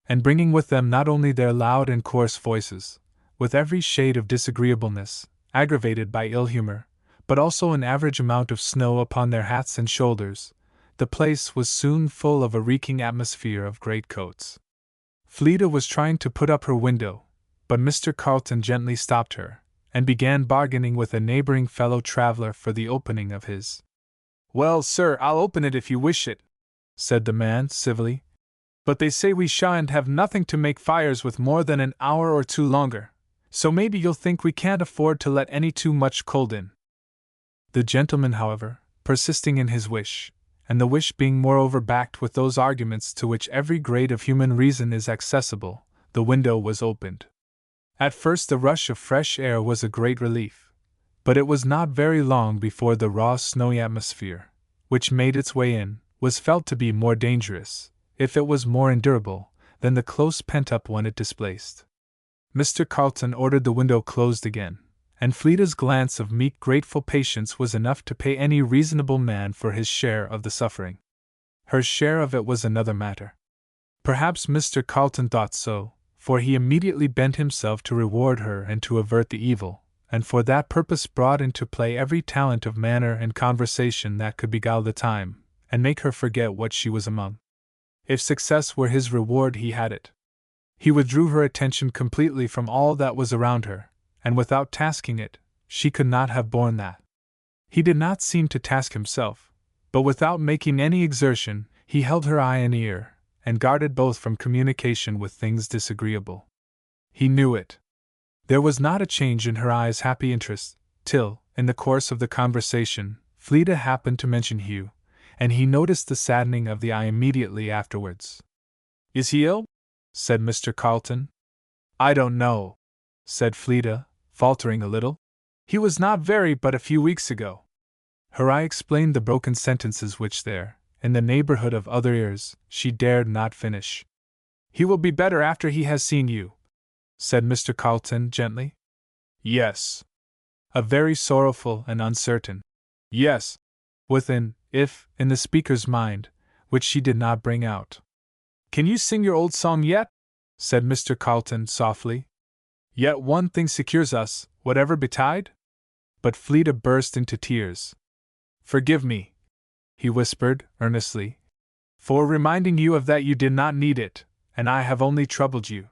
and bringing with them not only their loud and coarse voices, with every shade of disagreeableness, aggravated by ill humor, but also an average amount of snow upon their hats and shoulders. The place was soon full of a reeking atmosphere of greatcoats. Fleda was trying to put up her window, but Mr. Carleton gently stopped her, and began bargaining with a neighboring fellow traveler for the opening of his. "Well, sir, I'll open it if you wish it," said the man civilly. "But they say we shan't have nothing to make fires with more than an hour or two longer, so maybe you'll think we can't afford to let any too much cold in." The gentleman, however, persisting in his wish, and the wish being moreover backed with those arguments to which every grade of human reason is accessible, the window was opened. At first the rush of fresh air was a great relief, but it was not very long before the raw snowy atmosphere, which made its way in, was felt to be more dangerous, if it was more endurable, than the close pent-up one it displaced. Mr. Carleton ordered the window closed again, and Fleda's glance of meek grateful patience was enough to pay any reasonable man for his share of the suffering. Her share of it was another matter. Perhaps Mr. Carleton thought so, for he immediately bent himself to reward her and to avert the evil, and for that purpose brought into play every talent of manner and conversation that could beguile the time, and make her forget what she was among. If success were his reward, he had it. He withdrew her attention completely from all that was around her, and without tasking it, she could not have borne that. He did not seem to task himself, but without making any exertion, he held her eye and ear, and guarded both from communication with things disagreeable. He knew it. There was not a change in her eye's happy interest, till, in the course of the conversation, Fleda happened to mention Hugh, and he noticed the saddening of the eye immediately afterwards. "Is he ill?" said Mr. Carleton. "I don't know," said Fleda, faltering a little. "He was not very but a few weeks ago." Her eye explained the broken sentences which there, in the neighborhood of other ears, she dared not finish. "He will be better after he has seen you," said Mr. Carleton gently. "Yes." A very sorrowful and uncertain "yes," with an "if" in the speaker's mind, which she did not bring out. "Can you sing your old song yet?" said Mr. Carleton softly. "Yet one thing secures us, whatever betide?" But Fleda burst into tears. "Forgive me," he whispered earnestly, "for reminding you of that. You did not need it, and I have only troubled you."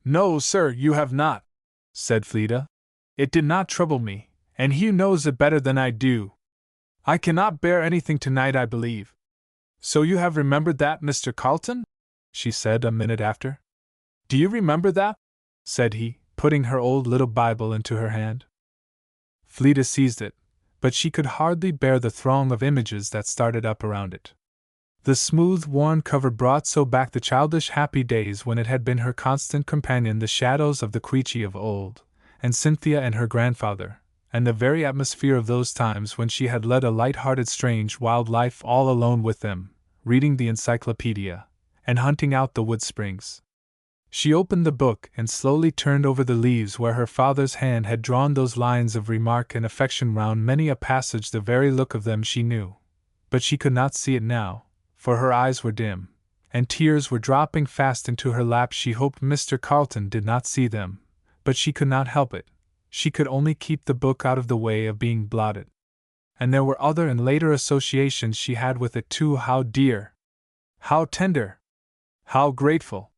"No, sir, you have not," said Fleda. "It did not trouble me, and Hugh knows it better than I do. I cannot bear anything tonight, I believe." "So you have remembered that, Mr. Carleton?" she said a minute after. "Do you remember that?" said he, putting her old little Bible into her hand. Fleda seized it, but she could hardly bear the throng of images that started up around it. The smooth, worn cover brought so back the childish happy days when it had been her constant companion, the shadows of the Queechy of old, and Cynthia and her grandfather, and the very atmosphere of those times when she had led a light-hearted, strange, wild life all alone with them, reading the encyclopedia, and hunting out the wood springs. She opened the book and slowly turned over the leaves where her father's hand had drawn those lines of remark and affection round many a passage. The very look of them she knew, but she could not see it now, for her eyes were dim, and tears were dropping fast into her lap. She hoped Mr. Carleton did not see them, but she could not help it. She could only keep the book out of the way of being blotted. And there were other and later associations she had with it too. How dear! How tender! How grateful!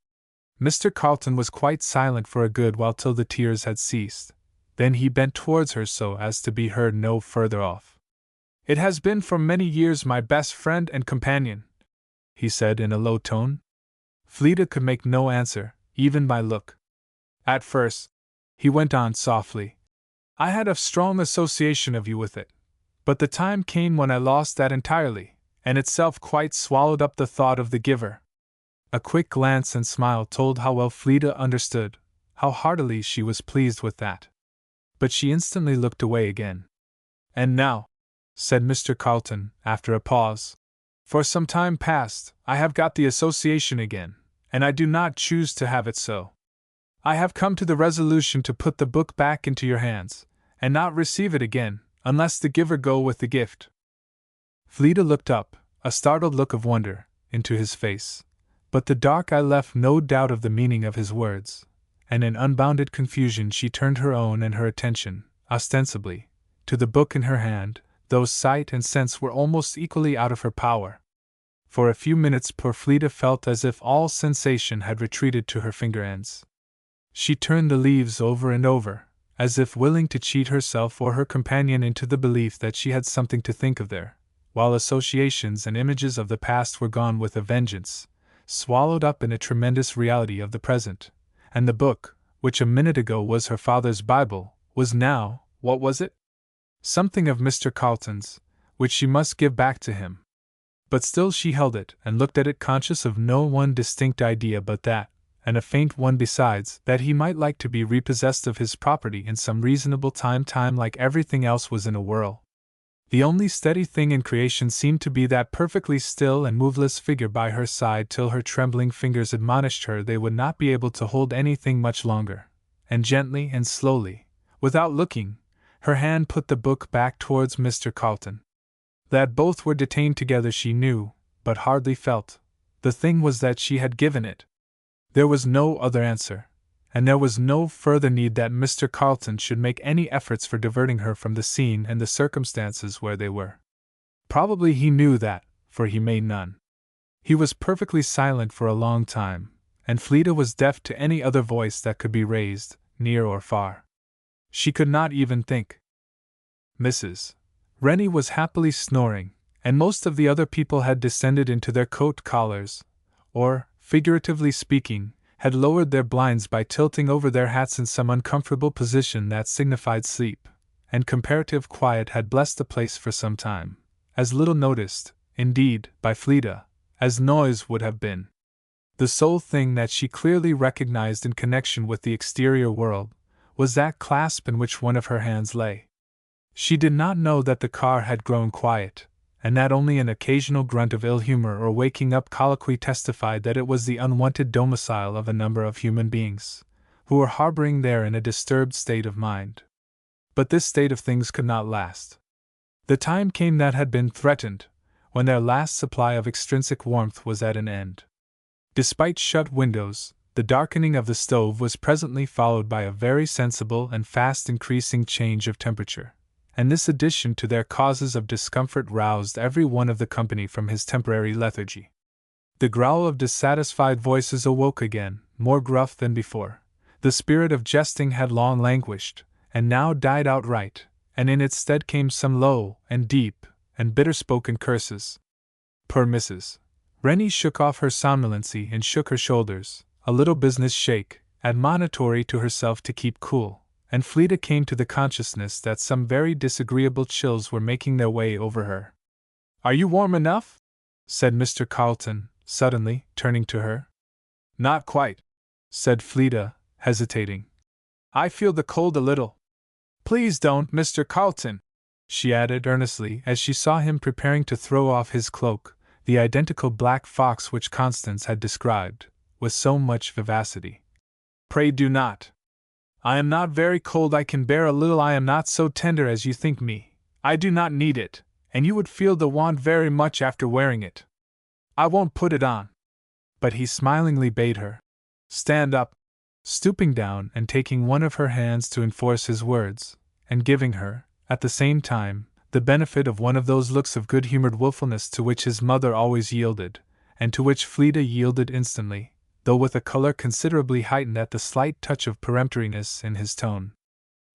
Mr. Carleton was quite silent for a good while till the tears had ceased. Then he bent towards her so as to be heard no further off. "It has been for many years my best friend and companion," he said in a low tone. Fleda could make no answer, even by look. "At first," he went on softly, "I had a strong association of you with it. But the time came when I lost that entirely, and itself quite swallowed up the thought of the giver." A quick glance and smile told how well Fleda understood, how heartily she was pleased with that. But she instantly looked away again. "And now," said Mr. Carleton, after a pause, "for some time past, I have got the association again, and I do not choose to have it so. I have come to the resolution to put the book back into your hands, and not receive it again, unless the giver go with the gift." Fleda looked up, a startled look of wonder, into his face, but the dark eye left no doubt of the meaning of his words, and in unbounded confusion she turned her own and her attention, ostensibly, to the book in her hand, though sight and sense were almost equally out of her power. For a few minutes poor Fleda felt as if all sensation had retreated to her finger ends. She turned the leaves over and over, as if willing to cheat herself or her companion into the belief that she had something to think of there, while associations and images of the past were gone with a vengeance, swallowed up in a tremendous reality of the present, and the book, which a minute ago was her father's Bible, was now, what was it? Something of Mr. Carleton's, which she must give back to him. But still she held it and looked at it, conscious of no one distinct idea but that, and a faint one besides, that he might like to be repossessed of his property in some reasonable time. Time, like everything else, was in a whirl. The only steady thing in creation seemed to be that perfectly still and moveless figure by her side, till her trembling fingers admonished her they would not be able to hold anything much longer, and gently and slowly, without looking, her hand put the book back towards Mr. Carleton. That both were detained together she knew, but hardly felt. The thing was that she had given it. There was no other answer, and there was no further need that Mr. Carleton should make any efforts for diverting her from the scene and the circumstances where they were. Probably he knew that, for he made none. He was perfectly silent for a long time, and Fleda was deaf to any other voice that could be raised, near or far. She could not even think. Mrs. Rennie was happily snoring, and most of the other people had descended into their coat collars, or, figuratively speaking, had lowered their blinds by tilting over their hats in some uncomfortable position that signified sleep, and comparative quiet had blessed the place for some time, as little noticed, indeed, by Fleda, as noise would have been. The sole thing that she clearly recognized in connection with the exterior world was that clasp in which one of her hands lay. She did not know that the car had grown quiet, and that only an occasional grunt of ill humor or waking up colloquy testified that it was the unwanted domicile of a number of human beings, who were harboring there in a disturbed state of mind. But this state of things could not last. The time came that had been threatened, when their last supply of extrinsic warmth was at an end. Despite shut windows, the darkening of the stove was presently followed by a very sensible and fast increasing change of temperature, and this addition to their causes of discomfort roused every one of the company from his temporary lethargy. The growl of dissatisfied voices awoke again, more gruff than before. The spirit of jesting had long languished, and now died outright, and in its stead came some low, and deep, and bitter-spoken curses. Poor Mrs. Rennie shook off her somnolency and shook her shoulders, a little business shake, admonitory to herself to keep cool, and Fleeta came to the consciousness that some very disagreeable chills were making their way over her. "Are you warm enough?" said Mr. Carlton, suddenly, turning to her. "Not quite," said Fleeta, hesitating. "I feel the cold a little." "Please don't, Mr. Carlton," she added earnestly as she saw him preparing to throw off his cloak, the identical black fox which Constance had described, with so much vivacity. "Pray do not. I am not very cold, I can bear a little, I am not so tender as you think me, I do not need it, and you would feel the want very much after wearing it. I won't put it on." But he smilingly bade her stand up, stooping down and taking one of her hands to enforce his words, and giving her, at the same time, the benefit of one of those looks of good-humored wilfulness to which his mother always yielded, and to which Fleeta yielded instantly, though with a color considerably heightened at the slight touch of peremptoriness in his tone.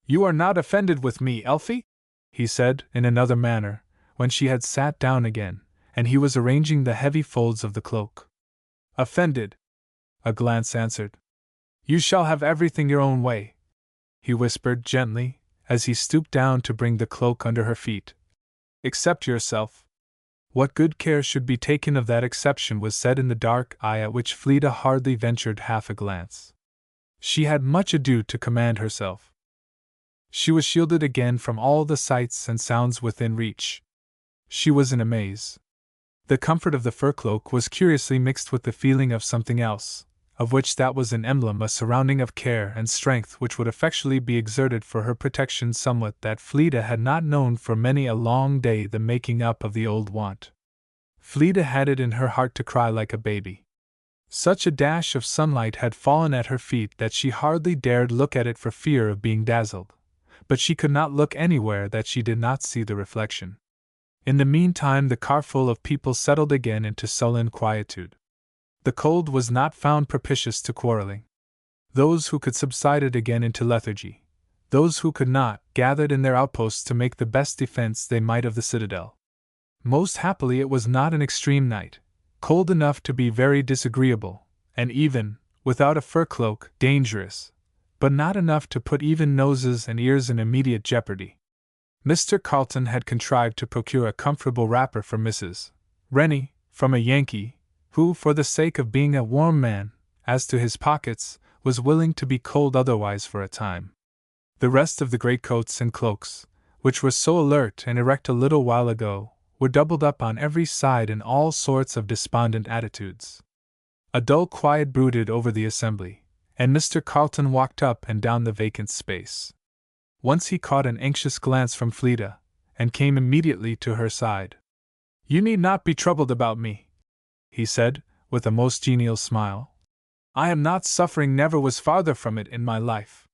"You are not offended with me, Elfie?" he said, in another manner, when she had sat down again, and he was arranging the heavy folds of the cloak. "Offended?" a glance answered. "You shall have everything your own way," he whispered gently, as he stooped down to bring the cloak under her feet. "Except yourself." What good care should be taken of that exception was said in the dark eye at which Fleeta hardly ventured half a glance. She had much ado to command herself. She was shielded again from all the sights and sounds within reach. She was in a maze. The comfort of the fur cloak was curiously mixed with the feeling of something else, of which that was an emblem, a surrounding of care and strength which would effectually be exerted for her protection, somewhat that Fleeta had not known for many a long day, the making up of the old want. Fleeta had it in her heart to cry like a baby. Such a dash of sunlight had fallen at her feet that she hardly dared look at it for fear of being dazzled, but she could not look anywhere that she did not see the reflection. In the meantime the car full of people settled again into sullen quietude. The cold was not found propitious to quarreling. Those who could subsided again into lethargy. Those who could not gathered in their outposts to make the best defense they might of the citadel. Most happily it was not an extreme night, cold enough to be very disagreeable, and even, without a fur cloak, dangerous, but not enough to put even noses and ears in immediate jeopardy. Mr. Carlton had contrived to procure a comfortable wrapper for Mrs. Rennie, from a Yankee, who, for the sake of being a warm man, as to his pockets, was willing to be cold otherwise for a time. The rest of the greatcoats and cloaks, which were so alert and erect a little while ago, were doubled up on every side in all sorts of despondent attitudes. A dull quiet brooded over the assembly, and Mr. Carlton walked up and down the vacant space. Once he caught an anxious glance from Fleeta, and came immediately to her side. "You need not be troubled about me," he said, with a most genial smile. "I am not suffering, never was farther from it in my life."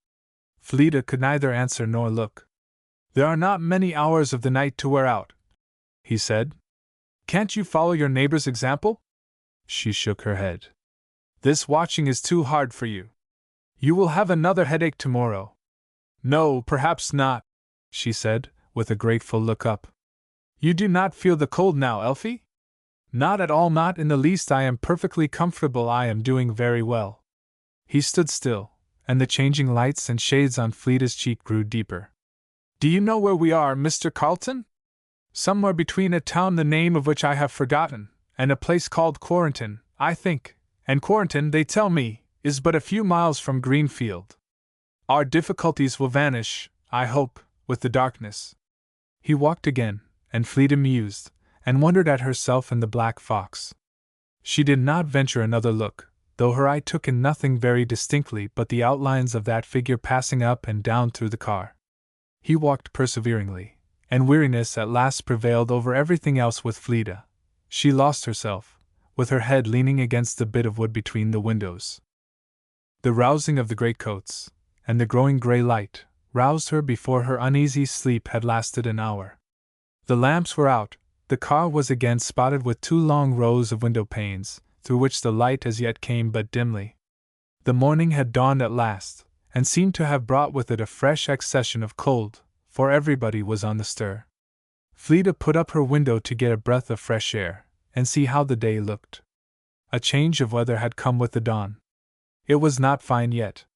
Fleeta could neither answer nor look. "There are not many hours of the night to wear out," he said. "Can't you follow your neighbor's example?" She shook her head. "This watching is too hard for you. You will have another headache tomorrow." "No, perhaps not," she said, with a grateful look up. "You do not feel the cold now, Elfie?" "Not at all, not in the least. I am perfectly comfortable. I am doing very well." He stood still, and the changing lights and shades on Fleeta's cheek grew deeper. "Do you know where we are, Mr. Carlton?" "Somewhere between a town the name of which I have forgotten, and a place called Quarrenton, I think, and Quarrenton, they tell me, is but a few miles from Greenfield. Our difficulties will vanish, I hope, with the darkness." He walked again, and Fleeta mused, and wondered at herself and the black fox. She did not venture another look, though her eye took in nothing very distinctly but the outlines of that figure passing up and down through the car. He walked perseveringly, and weariness at last prevailed over everything else with Fleeta. She lost herself, with her head leaning against the bit of wood between the windows. The rousing of the greatcoats, and the growing grey light, roused her before her uneasy sleep had lasted an hour. The lamps were out. The car was again spotted with two long rows of window panes, through which the light as yet came but dimly. The morning had dawned at last, and seemed to have brought with it a fresh accession of cold, for everybody was on the stir. Fleeta put up her window to get a breath of fresh air, and see how the day looked. A change of weather had come with the dawn. It was not fine yet.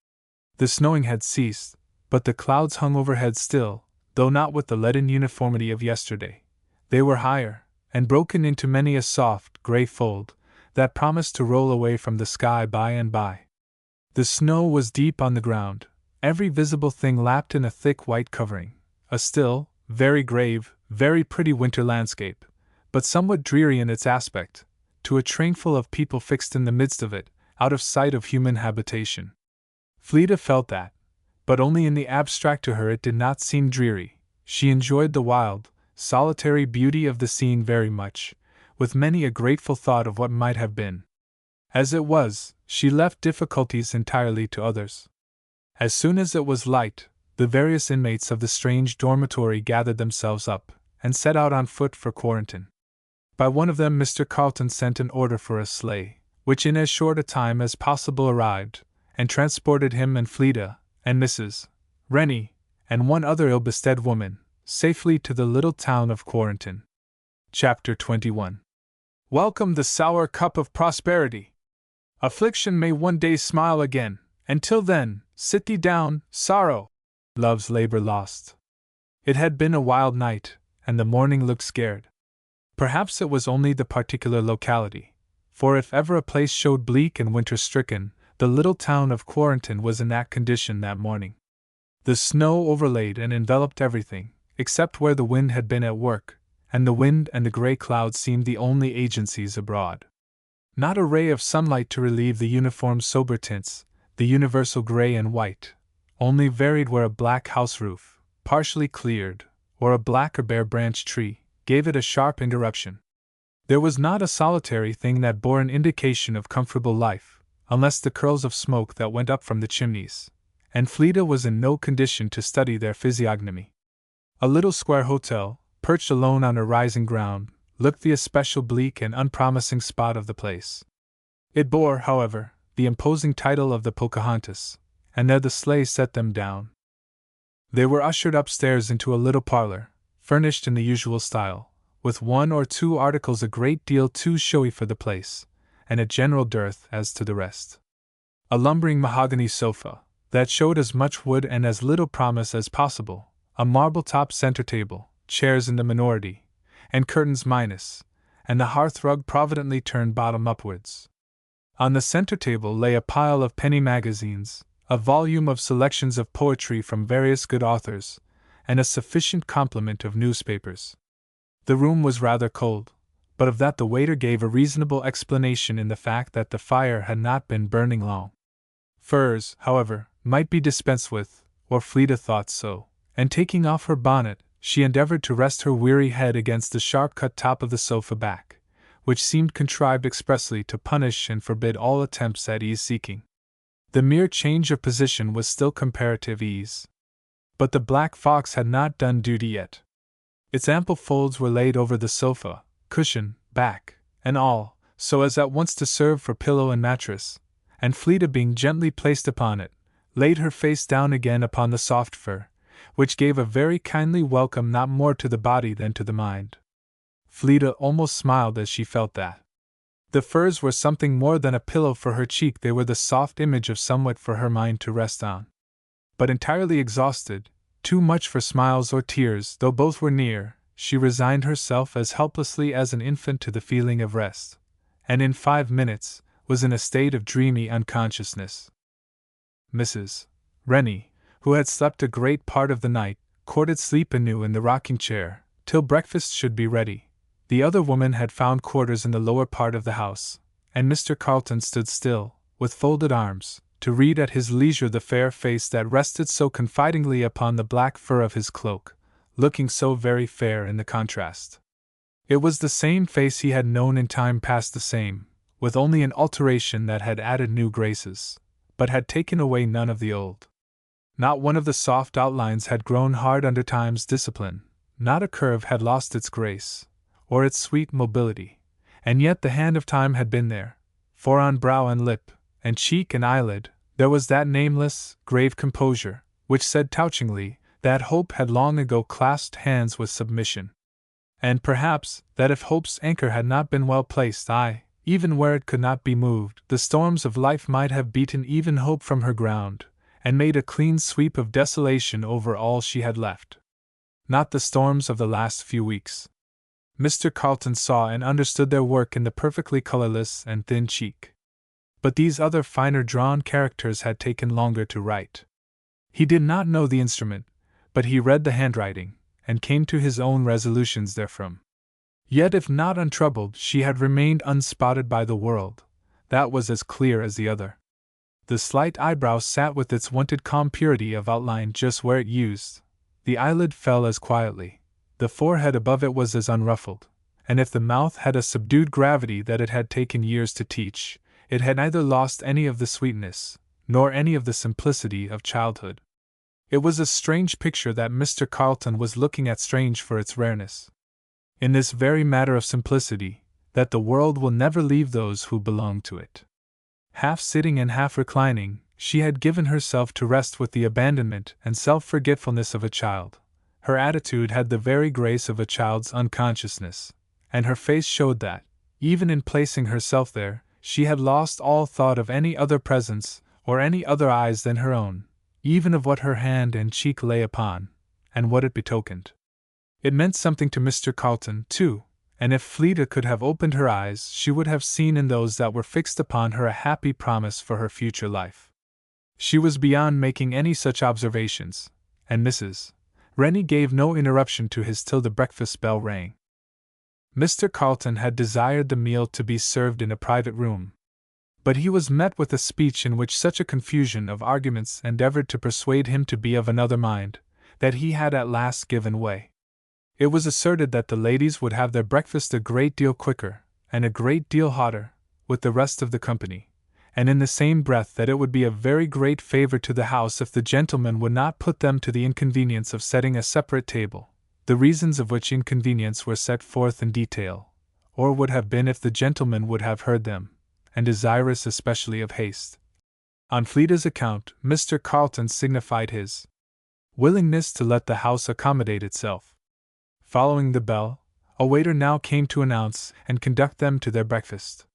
The snowing had ceased, but the clouds hung overhead still, though not with the leaden uniformity of yesterday. They were higher, and broken into many a soft, gray fold, that promised to roll away from the sky by and by. The snow was deep on the ground, every visible thing lapped in a thick white covering, a still, very grave, very pretty winter landscape, but somewhat dreary in its aspect, to a trainful of people fixed in the midst of it, out of sight of human habitation. Fleda felt that, but only in the abstract. To her it did not seem dreary. She enjoyed the wild, solitary beauty of the scene very much, with many a grateful thought of what might have been. As it was, she left difficulties entirely to others. As soon as it was light, the various inmates of the strange dormitory gathered themselves up, and set out on foot for Quarrenton. By one of them Mr. Carleton sent an order for a sleigh, which in as short a time as possible arrived, and transported him and Fleda, and Mrs. Rennie, and one other ill-bestead woman, safely to the little town of Quarrenton. Chapter 21. Welcome the sour cup of prosperity! Affliction may one day smile again, and till then, sit thee down, sorrow! Love's labor lost. It had been a wild night, and the morning looked scared. Perhaps it was only the particular locality, for if ever a place showed bleak and winter-stricken, the little town of Quarrenton was in that condition that morning. The snow overlaid and enveloped everything, except where the wind had been at work, and the wind and the grey clouds seemed the only agencies abroad. Not a ray of sunlight to relieve the uniform sober tints, the universal grey and white, only varied where a black house roof, partially cleared, or a black or bare branch tree, gave it a sharp interruption. There was not a solitary thing that bore an indication of comfortable life, unless the curls of smoke that went up from the chimneys, and Fleda was in no condition to study their physiognomy. A little square hotel, perched alone on a rising ground, looked the especial bleak and unpromising spot of the place. It bore, however, the imposing title of the Pocahontas, and there the sleigh set them down. They were ushered upstairs into a little parlor, furnished in the usual style, with one or two articles a great deal too showy for the place, and a general dearth as to the rest. A lumbering mahogany sofa, that showed as much wood and as little promise as possible, a marble-top center table, chairs in the minority, and curtains minus, and the hearth-rug providently turned bottom upwards. On the center table lay a pile of penny magazines, a volume of selections of poetry from various good authors, and a sufficient complement of newspapers. The room was rather cold, but of that the waiter gave a reasonable explanation in the fact that the fire had not been burning long. Furs, however, might be dispensed with, or Fleda thought so, and taking off her bonnet, she endeavored to rest her weary head against the sharp-cut top of the sofa back, which seemed contrived expressly to punish and forbid all attempts at ease-seeking. The mere change of position was still comparative ease. But the black fox had not done duty yet. Its ample folds were laid over the sofa, cushion, back, and all, so as at once to serve for pillow and mattress, and Fleda, being gently placed upon it, laid her face down again upon the soft fur, which gave a very kindly welcome not more to the body than to the mind. Fleda almost smiled as she felt that. The furs were something more than a pillow for her cheek, they were the soft image of somewhat for her mind to rest on. But entirely exhausted, too much for smiles or tears, though both were near, she resigned herself as helplessly as an infant to the feeling of rest, and in 5 minutes was in a state of dreamy unconsciousness. Mrs. Rennie, who had slept a great part of the night, courted sleep anew in the rocking-chair, till breakfast should be ready. The other woman had found quarters in the lower part of the house, and Mr. Carleton stood still, with folded arms, to read at his leisure the fair face that rested so confidingly upon the black fur of his cloak, looking so very fair in the contrast. It was the same face he had known in time past, the same, with only an alteration that had added new graces, but had taken away none of the old. Not one of the soft outlines had grown hard under time's discipline, not a curve had lost its grace, or its sweet mobility, and yet the hand of time had been there, for on brow and lip, and cheek and eyelid, there was that nameless, grave composure, which said touchingly that hope had long ago clasped hands with submission. And perhaps, that if hope's anchor had not been well placed, even where it could not be moved, the storms of life might have beaten even hope from her ground, and made a clean sweep of desolation over all she had left. Not the storms of the last few weeks. Mr. Carlton saw and understood their work in the perfectly colorless and thin cheek. But these other finer drawn characters had taken longer to write. He did not know the instrument, but he read the handwriting, and came to his own resolutions therefrom. Yet if not untroubled, she had remained unspotted by the world. That was as clear as the other. The slight eyebrow sat with its wonted calm purity of outline just where it used. The eyelid fell as quietly. The forehead above it was as unruffled. And if the mouth had a subdued gravity that it had taken years to teach, it had neither lost any of the sweetness, nor any of the simplicity of childhood. It was a strange picture that Mr. Carlton was looking at, strange for its rareness. In this very matter of simplicity, that the world will never leave those who belong to it. Half sitting and half reclining, she had given herself to rest with the abandonment and self-forgetfulness of a child. Her attitude had the very grace of a child's unconsciousness, and her face showed that, even in placing herself there, she had lost all thought of any other presence or any other eyes than her own, even of what her hand and cheek lay upon, and what it betokened. It meant something to Mr. Carlton, too, and if Fleda could have opened her eyes, she would have seen in those that were fixed upon her a happy promise for her future life. She was beyond making any such observations, and Mrs. Rennie gave no interruption to his till the breakfast bell rang. Mr. Carlton had desired the meal to be served in a private room, but he was met with a speech in which such a confusion of arguments endeavored to persuade him to be of another mind, that he had at last given way. It was asserted that the ladies would have their breakfast a great deal quicker, and a great deal hotter, with the rest of the company, and in the same breath that it would be a very great favor to the house if the gentlemen would not put them to the inconvenience of setting a separate table, the reasons of which inconvenience were set forth in detail, or would have been if the gentlemen would have heard them, and desirous especially of haste. On Fleda's account, Mr. Carlton signified his willingness to let the house accommodate itself. Following the bell, a waiter now came to announce and conduct them to their breakfast.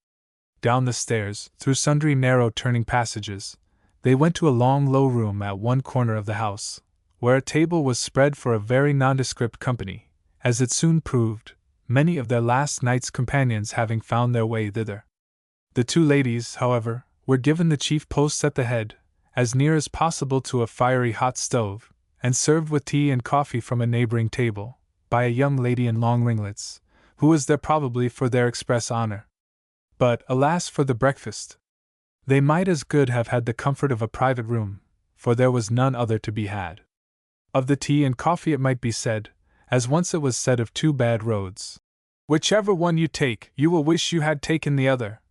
Down the stairs, through sundry narrow turning passages, they went to a long low room at one corner of the house, where a table was spread for a very nondescript company, as it soon proved, many of their last night's companions having found their way thither. The two ladies, however, were given the chief posts at the head, as near as possible to a fiery hot stove, and served with tea and coffee from a neighboring table, by a young lady in long ringlets, who was there probably for their express honor. But, alas for the breakfast! They might as good have had the comfort of a private room, for there was none other to be had. Of the tea and coffee it might be said, as once it was said of two bad roads, whichever one you take, you will wish you had taken the other.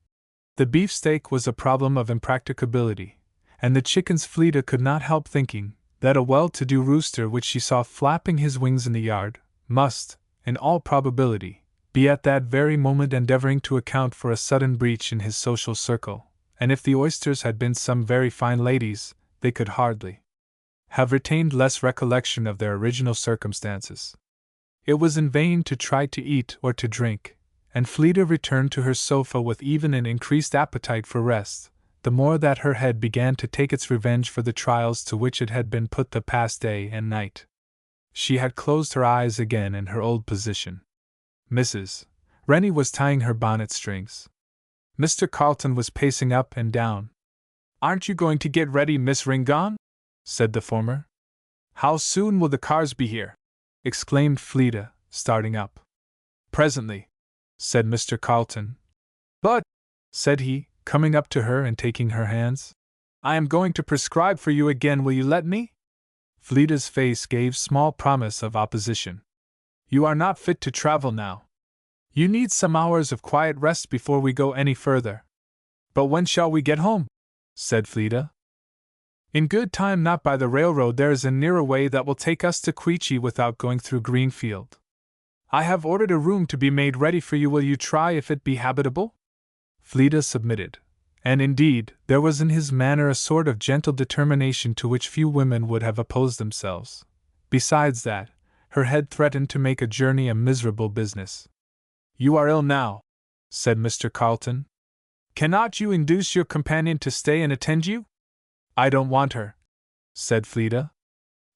The beefsteak was a problem of impracticability, and the chickens Fleda could not help thinking that a well-to-do rooster which she saw flapping his wings in the yard must, in all probability, be at that very moment endeavoring to account for a sudden breach in his social circle, and if the oysters had been some very fine ladies, they could hardly have retained less recollection of their original circumstances. It was in vain to try to eat or to drink, and Fleda returned to her sofa with even an increased appetite for rest, the more that her head began to take its revenge for the trials to which it had been put the past day and night. She had closed her eyes again in her old position. Mrs. Rennie was tying her bonnet strings. Mr. Carlton was pacing up and down. "Aren't you going to get ready, Miss Ringon?" said the former. "How soon will the cars be here?" exclaimed Fleda, starting up. "Presently," said Mr. Carlton. "But," said he, coming up to her and taking her hands, "I am going to prescribe for you again, will you let me?" Fleda's face gave small promise of opposition. "You are not fit to travel now. You need some hours of quiet rest before we go any further." "But when shall we get home?" said Fleda. "In good time, not by the railroad. There is a nearer way that will take us to Queechy without going through Greenfield. I have ordered a room to be made ready for you. Will you try if it be habitable?" Fleda submitted, and indeed, there was in his manner a sort of gentle determination to which few women would have opposed themselves. Besides that, her head threatened to make a journey a miserable business. "You are ill now," said Mr. Carlton. "Cannot you induce your companion to stay and attend you?" "I don't want her," said Fleda.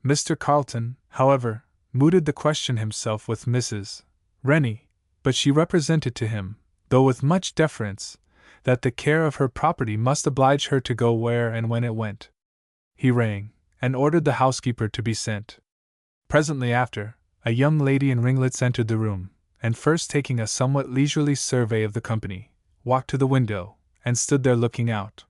Mr. Carlton, however, mooted the question himself with Mrs. Rennie, but she represented to him, though with much deference, that the care of her property must oblige her to go where and when it went. He rang, and ordered the housekeeper to be sent. Presently after, a young lady in ringlets entered the room, and first taking a somewhat leisurely survey of the company, walked to the window, and stood there looking out.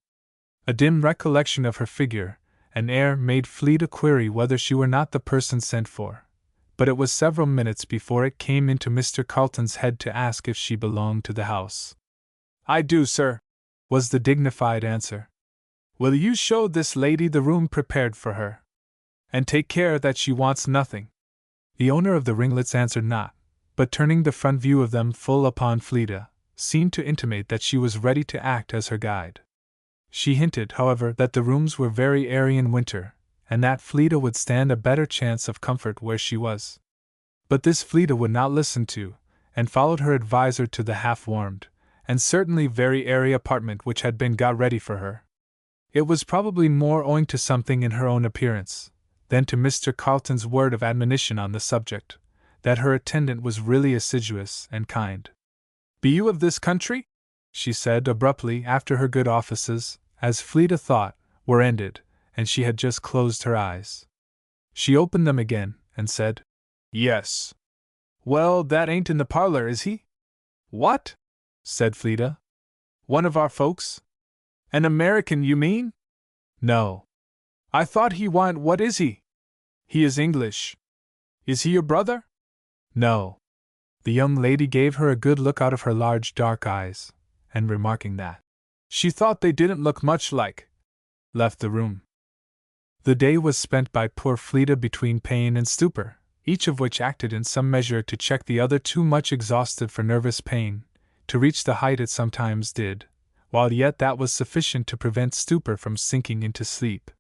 A dim recollection of her figure and air made Fleda query whether she were not the person sent for, but it was several minutes before it came into Mr. Carlton's head to ask if she belonged to the house. "I do, sir," was the dignified answer. "Will you show this lady the room prepared for her? And take care that she wants nothing." The owner of the ringlets answered not, but turning the front view of them full upon Fleda, seemed to intimate that she was ready to act as her guide. She hinted, however, that the rooms were very airy in winter, and that Fleda would stand a better chance of comfort where she was. But this Fleda would not listen to, and followed her adviser to the half-warmed, and certainly very airy apartment which had been got ready for her. It was probably more owing to something in her own appearance, than to Mr. Carlton's word of admonition on the subject, that her attendant was really assiduous and kind. "Be you of this country?" she said abruptly after her good offices, as Fleda thought, were ended, and she had just closed her eyes. She opened them again, and said, "Yes." "Well, that ain't in the parlor, is he?" "What?" said Fleda. "One of our folks? An American, you mean?" "No." "I thought he wa'n't. What is he?" "He is English." "Is he your brother?" "No." The young lady gave her a good look out of her large dark eyes, and remarking that she thought they didn't look much like, left the room. The day was spent by poor Fleda between pain and stupor, each of which acted in some measure to check the other, too much exhausted for nervous pain to reach the height it sometimes did, while yet that was sufficient to prevent stupor from sinking into sleep.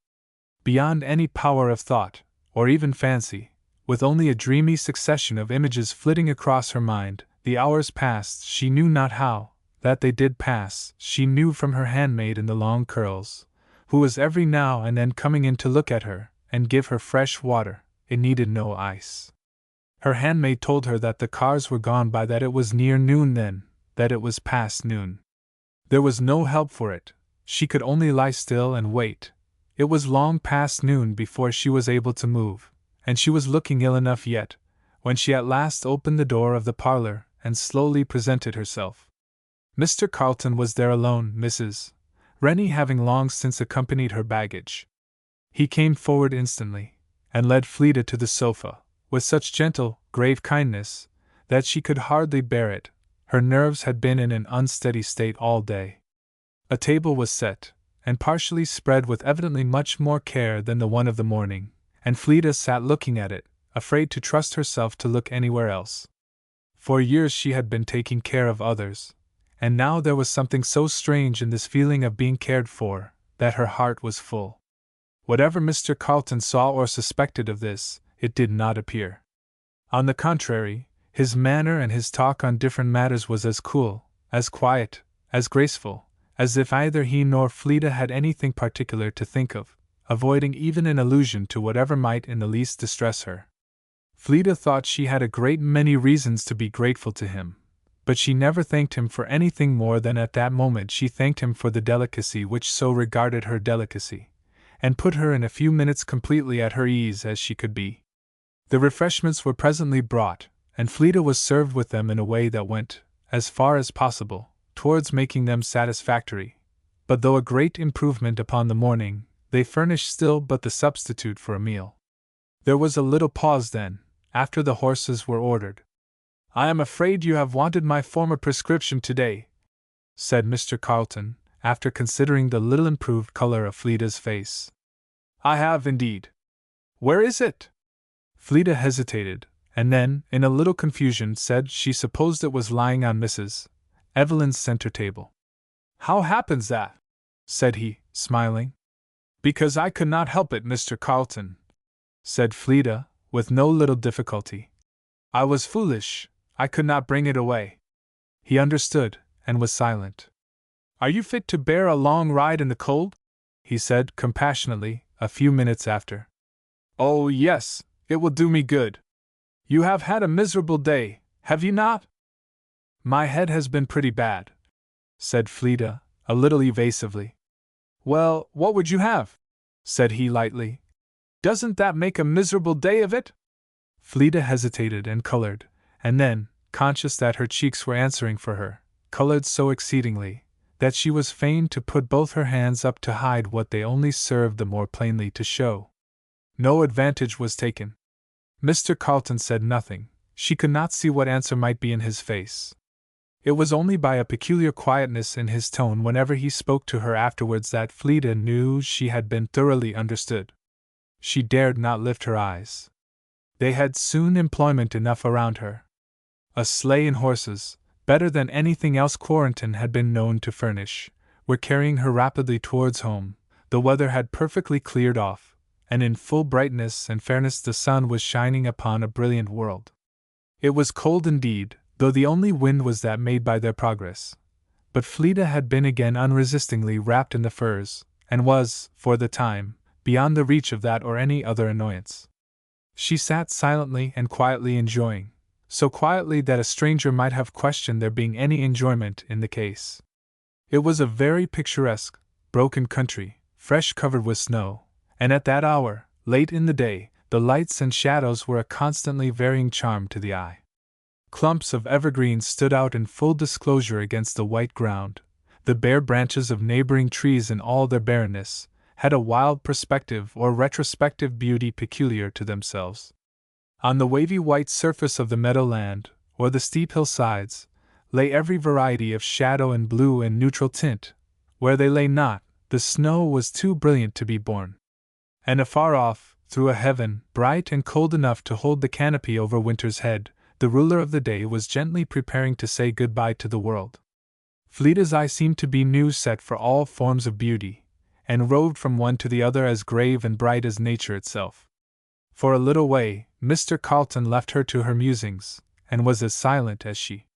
Beyond any power of thought, or even fancy, with only a dreamy succession of images flitting across her mind, the hours passed she knew not how. That they did pass, she knew from her handmaid in the long curls, who was every now and then coming in to look at her, and give her fresh water. It needed no ice. Her handmaid told her that the cars were gone by, that it was near noon then, that it was past noon. There was no help for it, she could only lie still and wait. It was long past noon before she was able to move, and she was looking ill enough yet, when she at last opened the door of the parlor and slowly presented herself. Mr. Carlton was there alone, Mrs. Rennie having long since accompanied her baggage. He came forward instantly, and led Fleda to the sofa, with such gentle, grave kindness, that she could hardly bear it. Her nerves had been in an unsteady state all day. A table was set, and partially spread with evidently much more care than the one of the morning, and Fleda sat looking at it, afraid to trust herself to look anywhere else. For years she had been taking care of others, and now there was something so strange in this feeling of being cared for, that her heart was full. Whatever Mr. Carlton saw or suspected of this, it did not appear. On the contrary, his manner and his talk on different matters was as cool, as quiet, as graceful, as if either he nor Fleda had anything particular to think of, avoiding even an allusion to whatever might in the least distress her. Fleda thought she had a great many reasons to be grateful to him, but she never thanked him for anything more than at that moment she thanked him for the delicacy which so regarded her delicacy, and put her in a few minutes completely at her ease as she could be. The refreshments were presently brought, and Fleda was served with them in a way that went, as far as possible, towards making them satisfactory. But though a great improvement upon the morning, they furnished still but the substitute for a meal. There was a little pause then, after the horses were ordered. "I am afraid you have wanted my former prescription today," said Mr. Carlton, after considering the little improved color of Fleda's face. "I have indeed. Where is it?" Fleda hesitated, and then, in a little confusion, said she supposed it was lying on Mrs. Evelyn's center table. "How happens that?" said he, smiling. "Because I could not help it, Mr. Carlton," said Fleda, with no little difficulty. "I was foolish, I could not bring it away." He understood, and was silent. "Are you fit to bear a long ride in the cold?" he said compassionately, a few minutes after. "Oh, yes, it will do me good. You have had a miserable day, have you not?" "My head has been pretty bad," said Fleda, a little evasively. "Well, what would you have?" said he lightly. "Doesn't that make a miserable day of it?" Fleda hesitated and colored, and then, conscious that her cheeks were answering for her, colored so exceedingly that she was fain to put both her hands up to hide what they only served the more plainly to show. No advantage was taken. Mr. Carleton said nothing. She could not see what answer might be in his face. It was only by a peculiar quietness in his tone whenever he spoke to her afterwards that Fleda knew she had been thoroughly understood. She dared not lift her eyes. They had soon employment enough around her. A sleigh and horses, better than anything else Quarrenton had been known to furnish, were carrying her rapidly towards home. The weather had perfectly cleared off, and in full brightness and fairness the sun was shining upon a brilliant world. It was cold indeed, though the only wind was that made by their progress. But Fleda had been again unresistingly wrapped in the furs, and was, for the time, beyond the reach of that or any other annoyance. She sat silently and quietly enjoying, so quietly that a stranger might have questioned there being any enjoyment in the case. It was a very picturesque, broken country, fresh covered with snow, and at that hour, late in the day, the lights and shadows were a constantly varying charm to the eye. Clumps of evergreens stood out in full disclosure against the white ground. The bare branches of neighboring trees in all their barrenness had a wild perspective or retrospective beauty peculiar to themselves. On the wavy white surface of the meadowland, or the steep hillsides, lay every variety of shadow and blue and neutral tint. Where they lay not, the snow was too brilliant to be borne. And afar off, through a heaven bright and cold enough to hold the canopy over winter's head, the ruler of the day was gently preparing to say good-bye to the world. Fleda's eye seemed to be new set for all forms of beauty, and roved from one to the other as grave and bright as nature itself. For a little way, Mr. Carleton left her to her musings, and was as silent as she.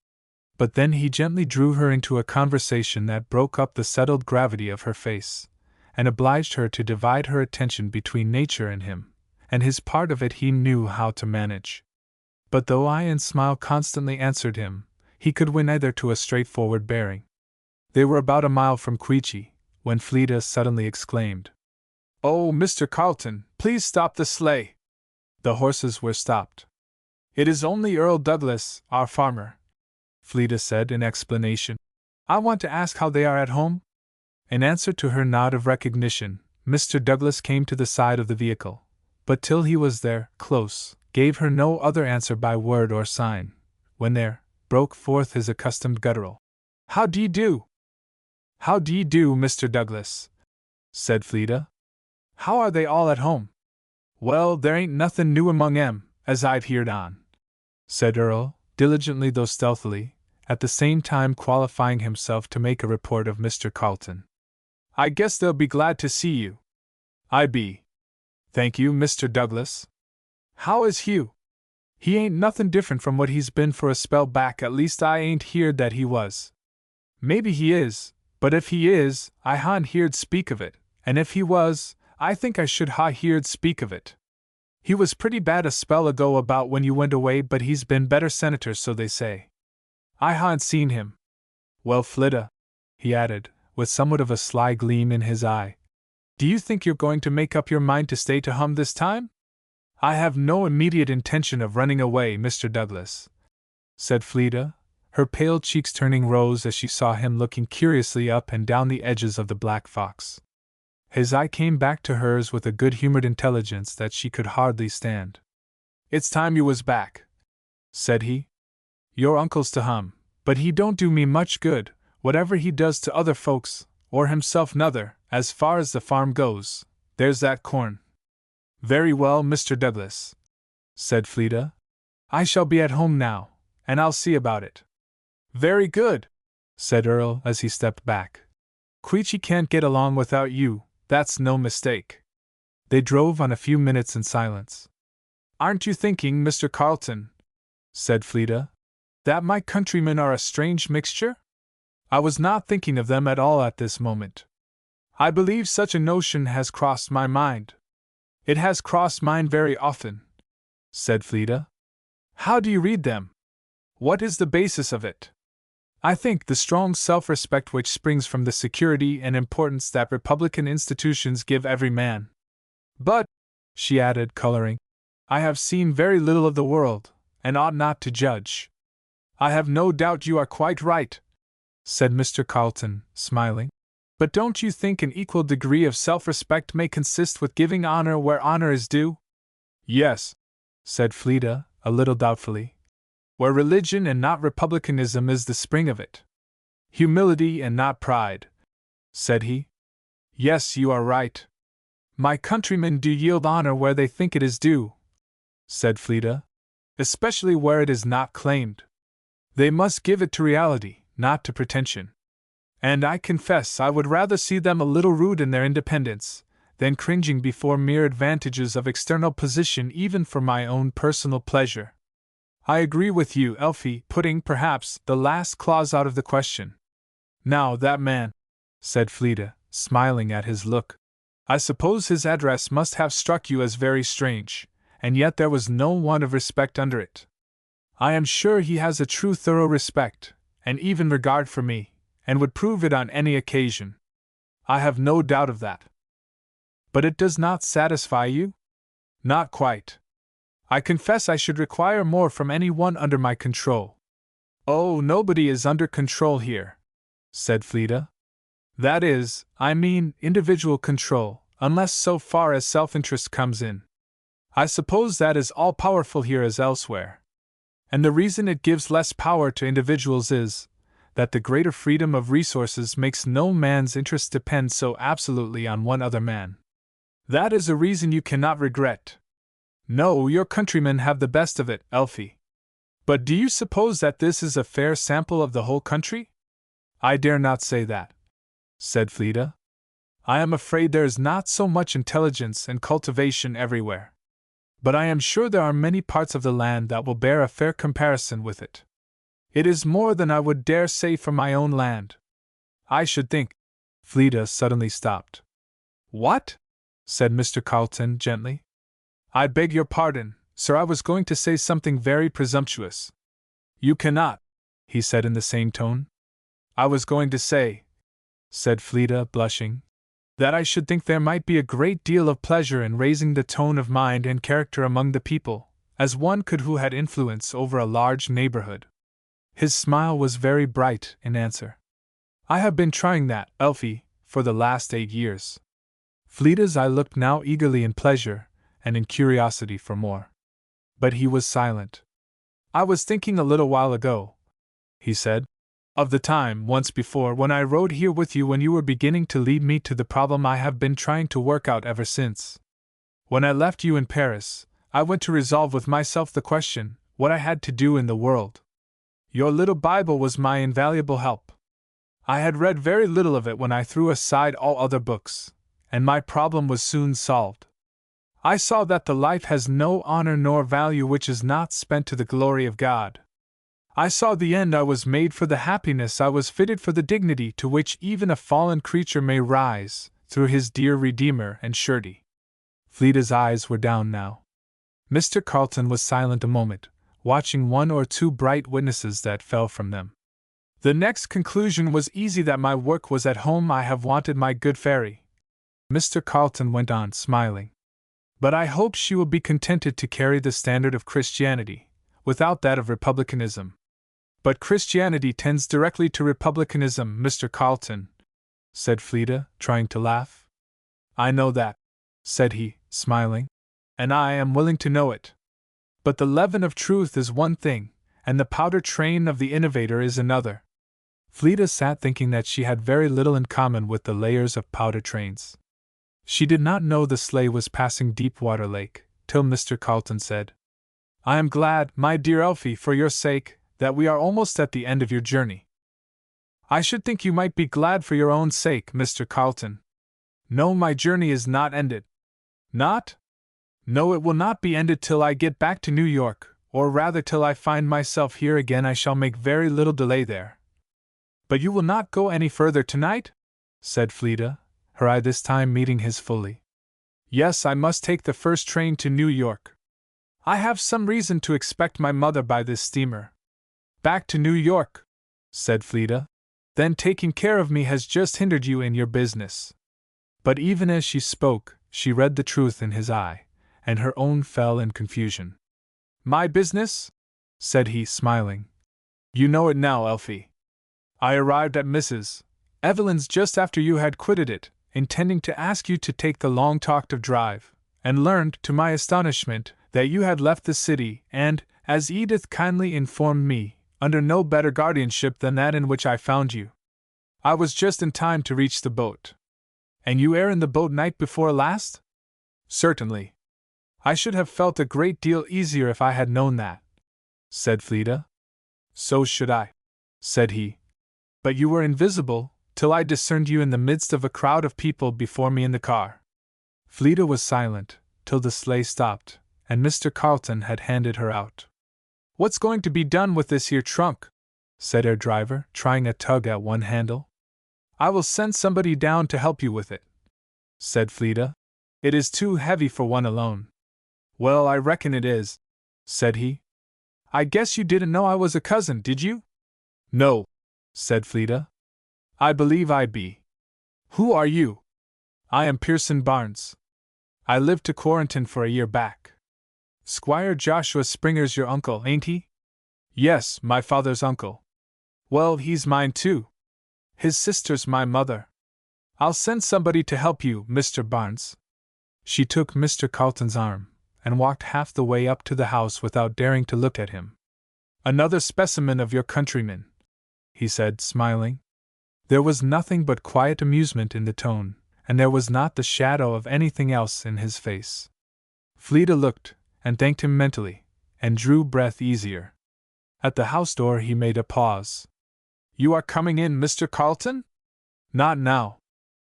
But then he gently drew her into a conversation that broke up the settled gravity of her face, and obliged her to divide her attention between nature and him, and his part of it he knew how to manage. But though eye and smile constantly answered him, he could win neither to a straightforward bearing. They were about a mile from Queechy, when Fleda suddenly exclaimed, "Oh, Mr. Carleton, please stop the sleigh!" The horses were stopped. "It is only Earl Douglas, our farmer," Fleda said in explanation. "I want to ask how they are at home?" In answer to her nod of recognition, Mr. Douglas came to the side of the vehicle, but till he was there, close, gave her no other answer by word or sign, when there broke forth his accustomed guttural, "How d'ye do?" "How d'ye do, Mr. Douglas?" said Fleda. "How are they all at home?" "Well, there ain't nothin' new among 'em, as I've heerd on," said Earl, diligently though stealthily, at the same time qualifying himself to make a report of Mr. Carleton. "I guess they'll be glad to see you." "I be. Thank you, Mr. Douglas." "How is Hugh?" "He ain't nothin' different from what he's been for a spell back, at least I ain't heerd that he was." "Maybe he is, but if he is, I hain't heerd speak of it, and if he was, I think I should ha' heerd speak of it. He was pretty bad a spell ago about when you went away, but he's been better senator, so they say. I hain't seen him. Well, Fleda," he added, with somewhat of a sly gleam in his eye, "do you think you're going to make up your mind to stay to hum this time?" "I have no immediate intention of running away, Mr. Douglas," said Fleda, her pale cheeks turning rose as she saw him looking curiously up and down the edges of the black fox. His eye came back to hers with a good-humored intelligence that she could hardly stand. "It's time you was back," said he. "Your uncle's to hum, but he don't do me much good, whatever he does to other folks, or himself nuther, as far as the farm goes. There's that corn." "Very well, Mr. Douglas," said Fleda. "I shall be at home now, and I'll see about it." "Very good," said Earl as he stepped back. "Queechy can't get along without you, that's no mistake." They drove on a few minutes in silence. "Aren't you thinking, Mr. Carleton," said Fleda, "that my countrymen are a strange mixture?" I was not thinking of them at all at this moment. I believe such a notion has crossed my mind. It has crossed mine very often, said Fleda. How do you read them? What is the basis of it? I think the strong self-respect which springs from the security and importance that republican institutions give every man. But, she added, coloring, I have seen very little of the world, and ought not to judge. I have no doubt you are quite right, said Mr. Carleton, smiling. But don't you think an equal degree of self-respect may consist with giving honor where honor is due? Yes, said Fleda, a little doubtfully. Where religion and not republicanism is the spring of it. Humility and not pride, said he. Yes, you are right. My countrymen do yield honor where they think it is due, said Fleda, especially where it is not claimed. They must give it to reality, not to pretension. And I confess I would rather see them a little rude in their independence, than cringing before mere advantages of external position even for my own personal pleasure. I agree with you, Elfie, putting, perhaps, the last clause out of the question. Now that man, said Fleda, smiling at his look, I suppose his address must have struck you as very strange, and yet there was no want of respect under it. I am sure he has a true thorough respect, and even regard for me, and would prove it on any occasion. I have no doubt of that. But it does not satisfy you? Not quite. I confess I should require more from any one under my control. Oh, nobody is under control here, said Fleda. That is, I mean, individual control, unless so far as self-interest comes in. I suppose that is all-powerful here as elsewhere. And the reason it gives less power to individuals is, that the greater freedom of resources makes no man's interest depend so absolutely on one other man. That is a reason you cannot regret. No, your countrymen have the best of it, Elfie. But do you suppose that this is a fair sample of the whole country? I dare not say that, said Fleda. I am afraid there is not so much intelligence and cultivation everywhere. But I am sure there are many parts of the land that will bear a fair comparison with it. It is more than I would dare say for my own land. I should think. Fleda suddenly stopped. What? Said Mr. Carleton gently. I beg your pardon, sir, I was going to say something very presumptuous. You cannot, he said in the same tone. I was going to say, said Fleda, blushing, that I should think there might be a great deal of pleasure in raising the tone of mind and character among the people, as one could who had influence over a large neighborhood. His smile was very bright in answer. I have been trying that, Elfie, for the last 8 years. Fleda's eye looked now eagerly in pleasure, and in curiosity for more. But he was silent. I was thinking a little while ago, he said, of the time, once before, when I rode here with you when you were beginning to lead me to the problem I have been trying to work out ever since. When I left you in Paris, I went to resolve with myself the question, what I had to do in the world. Your little Bible was my invaluable help. I had read very little of it when I threw aside all other books, and my problem was soon solved. I saw that the life has no honor nor value which is not spent to the glory of God. I saw the end I was made for, the happiness I was fitted for, the dignity to which even a fallen creature may rise, through his dear Redeemer and surety. Fleda's eyes were down now. Mr. Carleton was silent a moment, watching one or two bright witnesses that fell from them. The next conclusion was easy, that my work was at home. I have wanted my good fairy. Mr. Carleton went on, smiling. But I hope she will be contented to carry the standard of Christianity, without that of republicanism. But Christianity tends directly to republicanism, Mr. Carleton, said Fleda, trying to laugh. I know that, said he, smiling, and I am willing to know it. But the leaven of truth is one thing, and the powder train of the innovator is another. Fleda sat thinking that she had very little in common with the layers of powder trains. She did not know the sleigh was passing Deepwater Lake, till Mr. Carleton said, I am glad, my dear Elfie, for your sake, that we are almost at the end of your journey. I should think you might be glad for your own sake, Mr. Carleton. No, my journey is not ended. Not? No, it will not be ended till I get back to New York, or rather till I find myself here again. I shall make very little delay there. But you will not go any further tonight? Said Fleda, her eye this time meeting his fully. Yes, I must take the first train to New York. I have some reason to expect my mother by this steamer. Back to New York, said Fleda. Then taking care of me has just hindered you in your business. But even as she spoke, she read the truth in his eye, and her own fell in confusion. My business? Said he, smiling. You know it now, Elfie. I arrived at Mrs. Evelyn's just after you had quitted it, intending to ask you to take the long-talked-of drive, and learned, to my astonishment, that you had left the city and, as Edith kindly informed me, under no better guardianship than that in which I found you. I was just in time to reach the boat. And you were in the boat night before last? Certainly. I should have felt a great deal easier if I had known that, said Fleda. So should I, said he. But you were invisible, till I discerned you in the midst of a crowd of people before me in the car. Fleda was silent, till the sleigh stopped, and Mr. Carleton had handed her out. What's going to be done with this here trunk? Said her driver, trying a tug at one handle. I will send somebody down to help you with it, said Fleda. It is too heavy for one alone. Well, I reckon it is, said he. I guess you didn't know I was a cousin, did you? No, said Fleda. I believe I be. Who are you? I am Pearson Barnes. I lived to Quarrenton for a year back. Squire Joshua Springer's your uncle, ain't he? Yes, my father's uncle. Well, he's mine too. His sister's my mother. I'll send somebody to help you, Mr. Barnes. She took Mr. Carleton's arm, and walked half the way up to the house without daring to look at him. Another specimen of your countrymen, he said, smiling. There was nothing but quiet amusement in the tone, and there was not the shadow of anything else in his face. Fleda looked, and thanked him mentally, and drew breath easier. At the house door he made a pause. You are coming in, Mr. Carleton? Not now.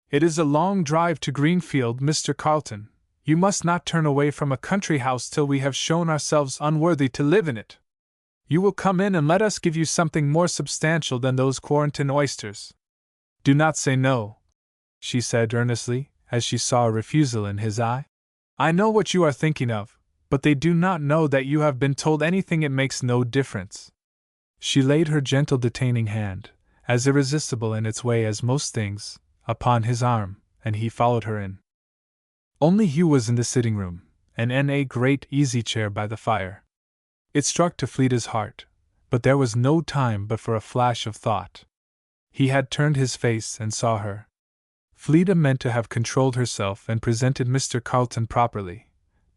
It is a long drive to Greenfield, Mr. Carleton. You must not turn away from a country house till we have shown ourselves unworthy to live in it. You will come in and let us give you something more substantial than those Quarrenton oysters. Do not say no, she said earnestly, as she saw a refusal in his eye. I know what you are thinking of, but they do not know that you have been told anything. It makes no difference. She laid her gentle detaining hand, as irresistible in its way as most things, upon his arm, and he followed her in. Only Hugh was in the sitting-room, and in a great easy-chair by the fire. It struck to Fleda's heart, but there was no time but for a flash of thought. He had turned his face and saw her. Fleda meant to have controlled herself and presented Mr. Carleton properly,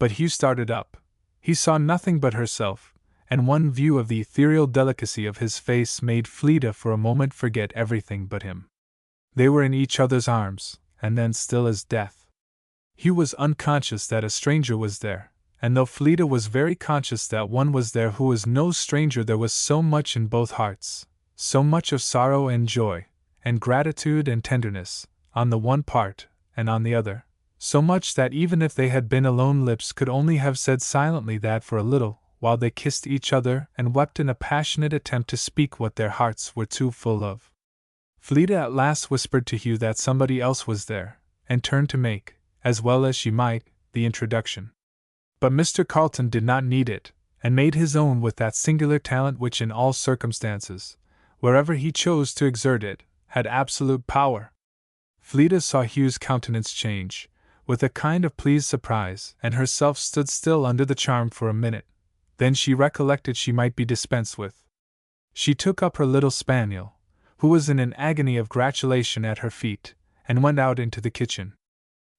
but Hugh started up. He saw nothing but herself, and one view of the ethereal delicacy of his face made Fleda for a moment forget everything but him. They were in each other's arms, and then still as death. Hugh was unconscious that a stranger was there, and though Fleda was very conscious that one was there who was no stranger, there was so much in both hearts, so much of sorrow and joy, and gratitude and tenderness, on the one part, and on the other, so much that even if they had been alone, lips could only have said silently that for a little, while they kissed each other and wept in a passionate attempt to speak what their hearts were too full of. Fleda at last whispered to Hugh that somebody else was there, and turned to make, as well as she might, the introduction. But Mr. Carleton did not need it, and made his own with that singular talent which in all circumstances, wherever he chose to exert it, had absolute power. Fleda saw Hugh's countenance change, with a kind of pleased surprise, and herself stood still under the charm for a minute. Then she recollected she might be dispensed with. She took up her little spaniel, who was in an agony of gratulation at her feet, and went out into the kitchen.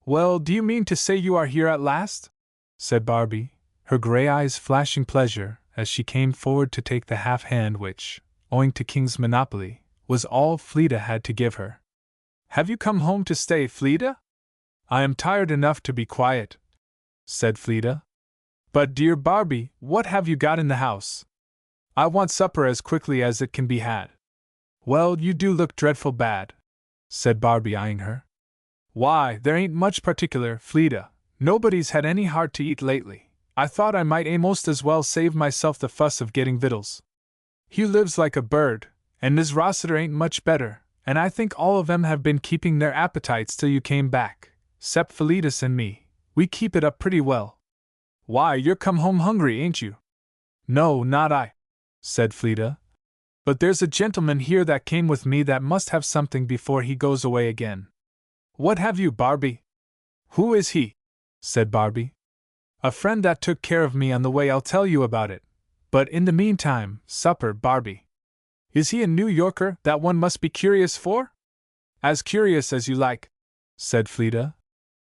Well, do you mean to say you are here at last? Said Barbie, her grey eyes flashing pleasure, as she came forward to take the half-hand which, owing to King's monopoly, was all Fleda had to give her. Have you come home to stay, Fleda? I am tired enough to be quiet, said Fleda. But dear Barbie, what have you got in the house? I want supper as quickly as it can be had. Well, you do look dreadful bad, said Barbie, eyeing her. Why, there ain't much particular, Fleda. Nobody's had any heart to eat lately. I thought I might a'most as well save myself the fuss of getting victuals. Hugh lives like a bird, And Miss Rossiter ain't much better, and I think all of 'em have been keeping their appetites till you came back, 'cept Felicitas and me. We keep it up pretty well. Why, you're come home hungry, ain't you?" "No, not I," said Fleda. "But there's a gentleman here that came with me that must have something before he goes away again." "What have you, Barbie?" "Who is he?" said Barbie. "A friend that took care of me on the way. I'll tell you about it. But in the meantime, supper, Barbie." "Is he a New Yorker that one must be curious for?" "As curious as you like," said Fleda.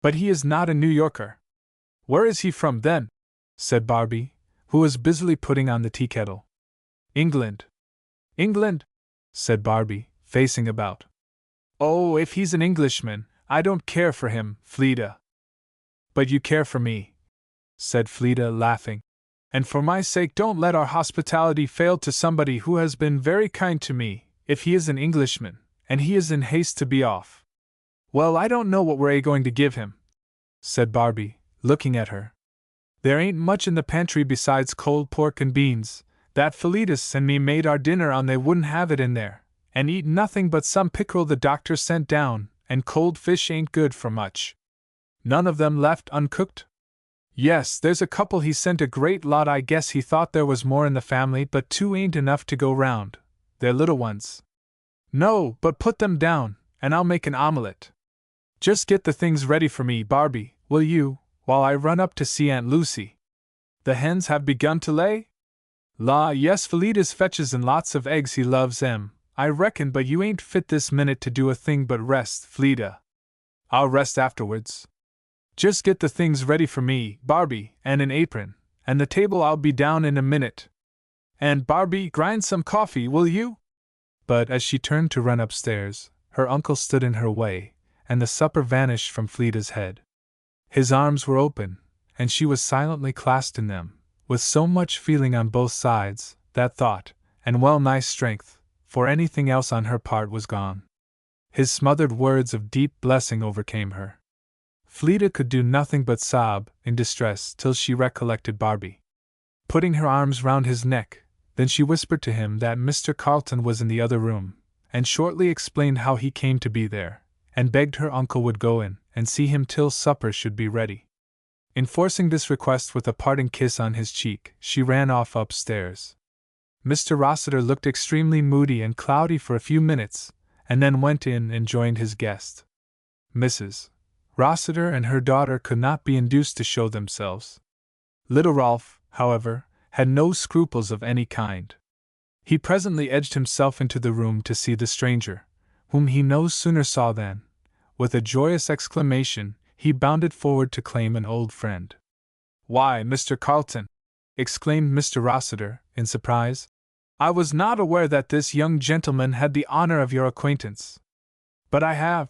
"But he is not a New Yorker." "Where is he from, then?" said Barbie, who was busily putting on the tea kettle. "England." "England?" said Barbie, facing about. "Oh, if he's an Englishman, I don't care for him, Fleda." "But you care for me," said Fleda, laughing. "And for my sake don't let our hospitality fail to somebody who has been very kind to me, if he is an Englishman, and he is in haste to be off." "Well, I don't know what we're going to give him," said Barbie, looking at her. "There ain't much in the pantry besides cold pork and beans, that Felicitas and me made our dinner on. They wouldn't have it in there, and eat nothing but some pickerel the doctor sent down, and cold fish ain't good for much." "None of them left uncooked?" "Yes, there's a couple he sent a great lot. I guess he thought there was more in the family, but 2 ain't enough to go round. They're little ones." "No, but put them down, and I'll make an omelette. Just get the things ready for me, Barbie, will you, while I run up to see Aunt Lucy. The hens have begun to lay?" "La, yes, Felicitas fetches in lots of eggs. He loves 'em, I reckon, but you ain't fit this minute to do a thing but rest, Fleda." "I'll rest afterwards. Just get the things ready for me, Barbie, and an apron, and the table. I'll be down in a minute. And Barbie, grind some coffee, will you?" But as she turned to run upstairs, her uncle stood in her way, and the supper vanished from Fleda's head. His arms were open, and she was silently clasped in them, with so much feeling on both sides, that thought, and well-nigh strength, for anything else on her part was gone. His smothered words of deep blessing overcame her. Fleda could do nothing but sob, in distress, till she recollected Barbie. Putting her arms round his neck, then she whispered to him that Mr. Carleton was in the other room, and shortly explained how he came to be there, and begged her uncle would go in and see him till supper should be ready. Enforcing this request with a parting kiss on his cheek, she ran off upstairs. Mr. Rossiter looked extremely moody and cloudy for a few minutes, and then went in and joined his guest. Mrs. Rossiter and her daughter could not be induced to show themselves. Little Rolf, however, had no scruples of any kind. He presently edged himself into the room to see the stranger, whom he no sooner saw than, with a joyous exclamation, he bounded forward to claim an old friend. "Why, Mr. Carleton!" exclaimed Mr. Rossiter, in surprise. "I was not aware that this young gentleman had the honor of your acquaintance." "But I have,"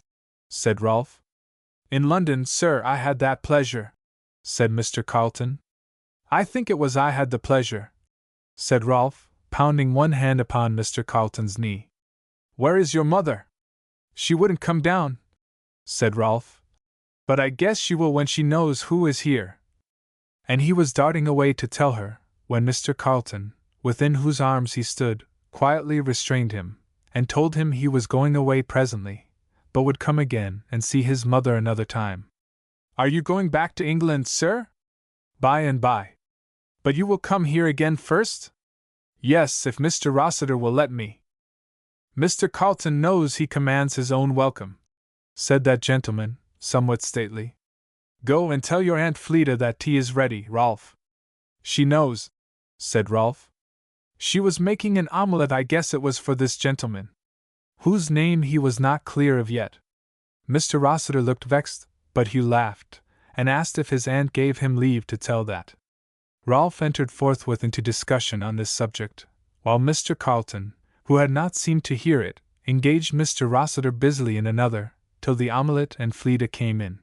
said Rolf. "In London, sir, I had that pleasure," said Mr. Carleton. "I think it was I had the pleasure," said Rolf, pounding one hand upon Mr. Carleton's knee. "Where is your mother?" "She wouldn't come down," said Rolf. "But I guess she will when she knows who is here." And he was darting away to tell her, when Mr. Carleton, within whose arms he stood, quietly restrained him, and told him he was going away presently, but would come again and see his mother another time. "Are you going back to England, sir?" "By and by." "But you will come here again first?" "Yes, if Mr. Rossiter will let me." "Mr. Carleton knows he commands his own welcome," said that gentleman, somewhat stately. "Go and tell your Aunt Fleda that tea is ready, Rolf." "She knows," said Rolf. "She was making an omelette. I guess it was for this gentleman," whose name he was not clear of yet. Mr. Rossiter looked vexed, but Hugh laughed, and asked if his aunt gave him leave to tell that. Rolf entered forthwith into discussion on this subject, while Mr. Carleton, who had not seemed to hear it, engaged Mr. Rossiter busily in another, till the omelette and Fleda came in.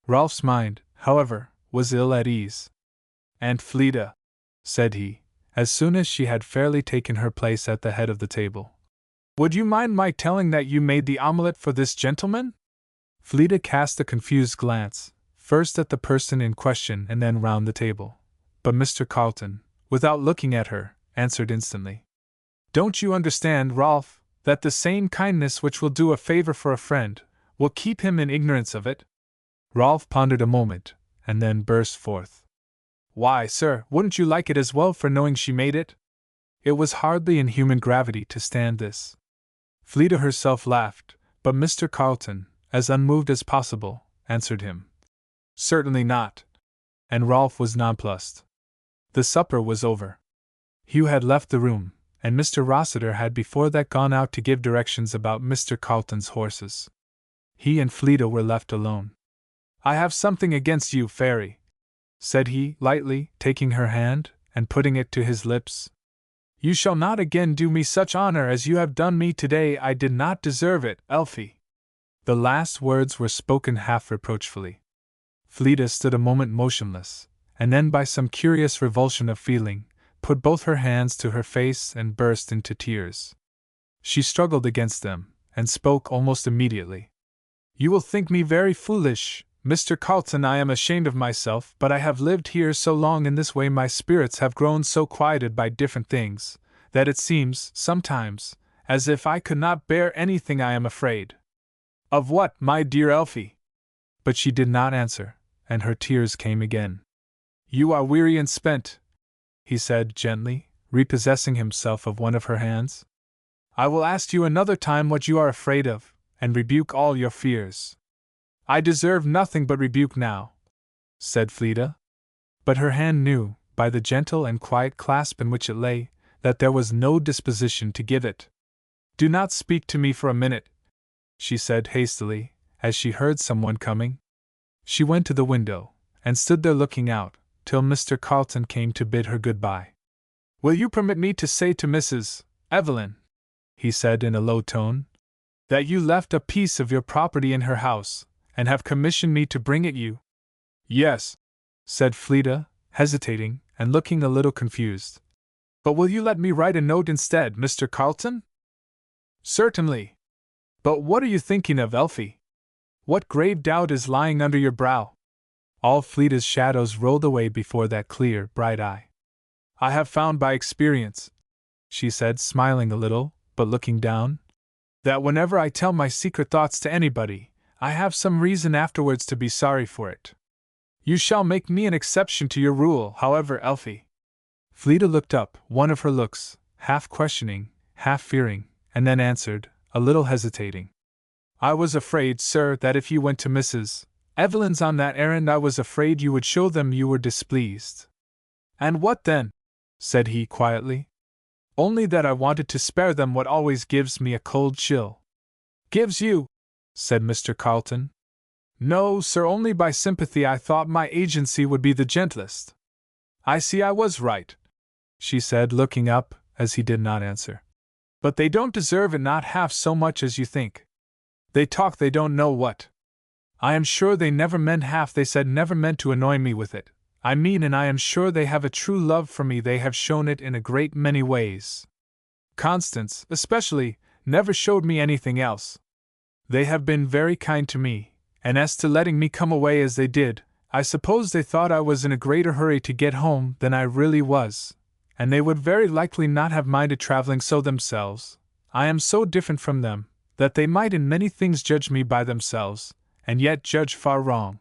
Rolf's mind, however, was ill at ease. "Aunt Fleda," said he, as soon as she had fairly taken her place at the head of the table, "would you mind my telling that you made the omelette for this gentleman?" Fleda cast a confused glance, first at the person in question and then round the table, but Mr. Carleton, without looking at her, answered instantly. Don't you understand, Rolf, that the same kindness which will do a favor for a friend will keep him in ignorance of it? Rolf pondered a moment, and then burst forth. Why, sir, wouldn't you like it as well for knowing she made it? It was hardly in human gravity to stand this. Fleda herself laughed, but Mr. Carlton, as unmoved as possible, answered him. Certainly not. And Rolf was nonplussed. The supper was over. Hugh had left the room, and Mr. Rossiter had before that gone out to give directions about Mr. Carlton's horses. He and Fleda were left alone. I have something against you, Fairy, said he, lightly, taking her hand, and putting it to his lips. You shall not again do me such honor as you have done me today. I did not deserve it, Elfie. The last words were spoken half reproachfully. Fleda stood a moment motionless, and then by some curious revulsion of feeling, put both her hands to her face and burst into tears. She struggled against them, and spoke almost immediately. You will think me very foolish, Mr. Carlton. I am ashamed of myself, but I have lived here so long in this way, my spirits have grown so quieted by different things, that it seems, sometimes, as if I could not bear anything. I am afraid. Of what, my dear Elfie? But she did not answer, and her tears came again. You are weary and spent, he said gently, repossessing himself of one of her hands. I will ask you another time what you are afraid of, and rebuke all your fears. I deserve nothing but rebuke now, said Fleda. But her hand knew, by the gentle and quiet clasp in which it lay, that there was no disposition to give it. Do not speak to me for a minute, she said hastily, as she heard someone coming. She went to the window, and stood there looking out, till Mr. Carlton came to bid her good-bye. Will you permit me to say to Mrs. Evelyn, he said in a low tone, that you left a piece of your property in her house, and have commissioned me to bring it you? Yes, said Fleda, hesitating, and looking a little confused. But will you let me write a note instead, Mr. Carlton? Certainly. But what are you thinking of, Elfie? What grave doubt is lying under your brow? All Fleda's shadows rolled away before that clear, bright eye. I have found by experience, she said, smiling a little, but looking down, that whenever I tell my secret thoughts to anybody, I have some reason afterwards to be sorry for it. You shall make me an exception to your rule, however, Elfie. Fleda looked up, one of her looks, half questioning, half fearing, and then answered, a little hesitating. I was afraid, sir, that if you went to Mrs. Evelyn's on that errand, I was afraid you would show them you were displeased. And what then? Said he quietly. Only that I wanted to spare them what always gives me a cold chill. Gives you? Said Mr. Carlton. No, sir, only by sympathy. I thought my agency would be the gentlest. I see I was right, she said, looking up, as he did not answer. But they don't deserve it, not half so much as you think. They talk they don't know what. I am sure they never meant half they said, never meant to annoy me with it. I mean, and I am sure they have a true love for me. They have shown it in a great many ways. Constance, especially, never showed me anything else. They have been very kind to me, and as to letting me come away as they did, I suppose they thought I was in a greater hurry to get home than I really was, and they would very likely not have minded traveling so themselves. I am so different from them, that they might in many things judge me by themselves, and yet judge far wrong.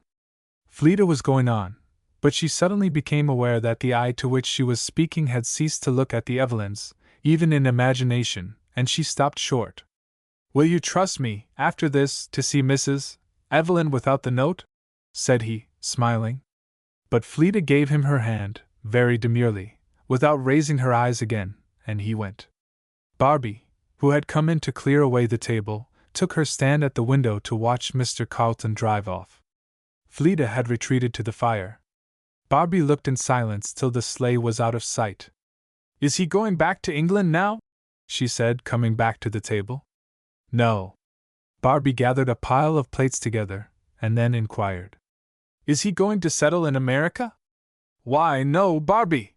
Fleda was going on, but she suddenly became aware that the eye to which she was speaking had ceased to look at the Evelyns, even in imagination, and she stopped short. Will you trust me, after this, to see Mrs. Evelyn without the note? Said he, smiling. But Fleda gave him her hand, very demurely, without raising her eyes again, and he went. Barbie, who had come in to clear away the table, took her stand at the window to watch Mr. Carlton drive off. Fleda had retreated to the fire. Barbie looked in silence till the sleigh was out of sight. Is he going back to England now? She said, coming back to the table. No. Barbie gathered a pile of plates together, and then inquired. Is he going to settle in America? Why, no, Barbie.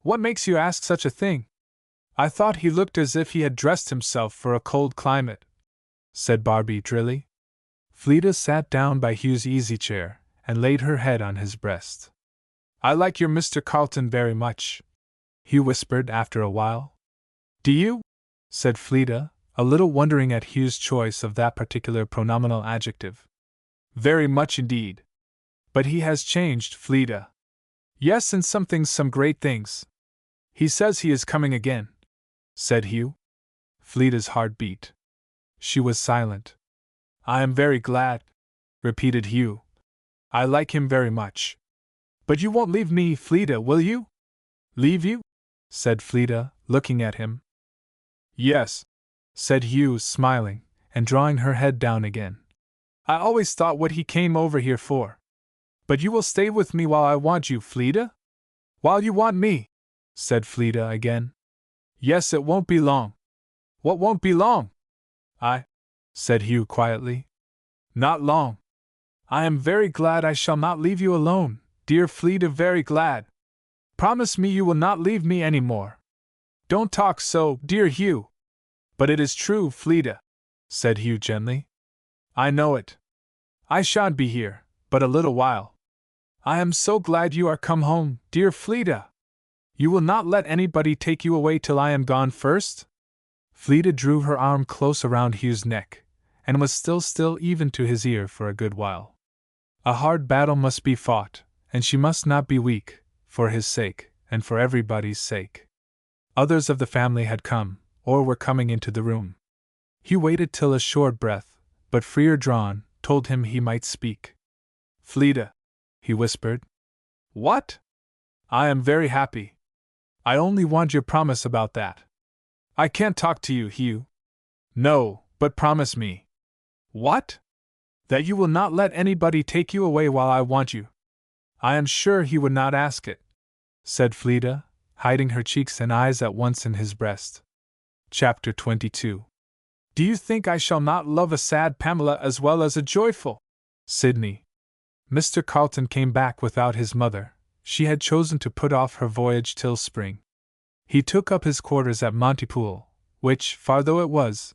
What makes you ask such a thing? I thought he looked as if he had dressed himself for a cold climate, said Barbie drily. Fleda sat down by Hugh's easy-chair, and laid her head on his breast. I like your Mr. Carlton very much, Hugh whispered after a while. Do you? said Fleeta, a little wondering at Hugh's choice of that particular pronominal adjective. Very much indeed. But he has changed, Fleeta. Yes, in some things, some great things. He says he is coming again, said Hugh. Fleeta's heart beat. She was silent. I am very glad, repeated Hugh. I like him very much. But you won't leave me, Fleeta, will you? Leave you? Said Fleeta, looking at him. Yes, said Hugh, smiling, and drawing her head down again. I always thought what he came over here for. But you will stay with me while I want you, Fleeta? While you want me, said Fleeta again. Yes, it won't be long. What won't be long? Said Hugh quietly. Not long. I am very glad I shall not leave you alone, dear Fleeta, very glad. Promise me you will not leave me any more. Don't talk so, dear Hugh. But it is true, Fleeta, said Hugh gently. I know it. I shan't be here, but a little while. I am so glad you are come home, dear Fleeta. You will not let anybody take you away till I am gone first? Fleeta drew her arm close around Hugh's neck, and was still even to his ear for a good while. A hard battle must be fought, and she must not be weak, for his sake, and for everybody's sake. Others of the family had come, or were coming into the room. Hugh waited till a short breath, but freer drawn, told him he might speak. Fleeta, he whispered. What? I am very happy. I only want your promise about that. I can't talk to you, Hugh. No, but promise me. What? That you will not let anybody take you away while I want you. I am sure he would not ask it, said Fleeta, hiding her cheeks and eyes at once in his breast. Chapter 22. Do you think I shall not love a sad Pamela as well as a joyful? Sidney. Mr. Carlton came back without his mother. She had chosen to put off her voyage till spring. He took up his quarters at Montepoole, which, far though it was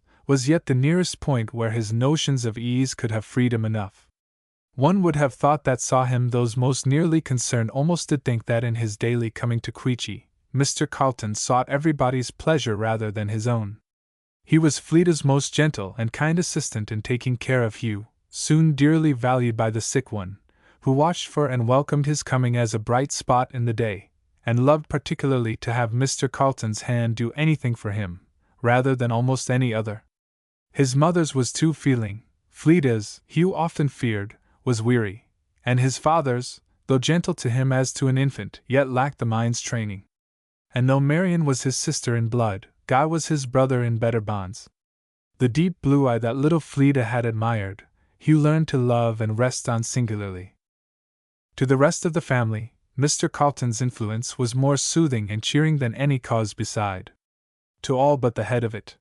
yet the nearest point where his notions of ease could have freedom enough. One would have thought that saw him those most nearly concerned almost did think that in his daily coming to Queechy, Mr. Carlton sought everybody's pleasure rather than his own. He was Fleeta's most gentle and kind assistant in taking care of Hugh, soon dearly valued by the sick one, who watched for and welcomed his coming as a bright spot in the day, and loved particularly to have Mr. Carlton's hand do anything for him, rather than almost any other. His mother's was too feeling, Fleeta's, Hugh often feared, was weary, and his father's, though gentle to him as to an infant, yet lacked the mind's training. And though Marian was his sister in blood, Guy was his brother in better bonds. The deep blue eye that little Fleeta had admired, Hugh learned to love and rest on singularly. To the rest of the family, Mr. Carlton's influence was more soothing and cheering than any cause beside. To all but the head of it.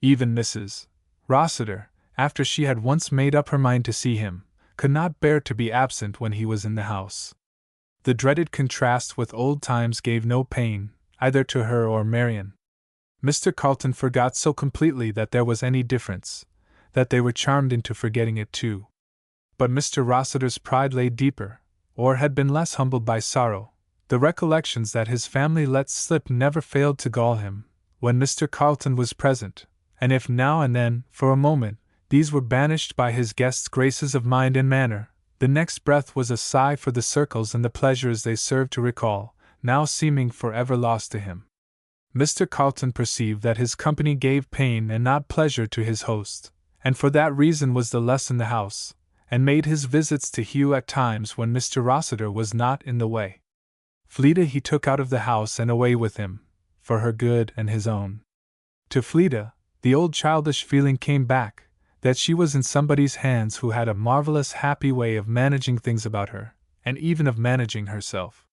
Even Mrs. Rossiter, after she had once made up her mind to see him, could not bear to be absent when he was in the house. The dreaded contrast with old times gave no pain, either to her or Marian. Mr. Carlton forgot so completely that there was any difference, that they were charmed into forgetting it too. But Mr. Rossiter's pride lay deeper, or had been less humbled by sorrow. The recollections that his family let slip never failed to gall him, when Mr. Carlton was present, and if now and then, for a moment, these were banished by his guest's graces of mind and manner, the next breath was a sigh for the circles and the pleasures they served to recall, now seeming forever lost to him. Mr. Carlton perceived that his company gave pain and not pleasure to his host, and for that reason was the less in the house, and made his visits to Hugh at times when Mr. Rossiter was not in the way. Fleeta he took out of the house and away with him, for her good and his own. To Fleeta, the old childish feeling came back, that she was in somebody's hands who had a marvelous happy way of managing things about her, and even of managing herself.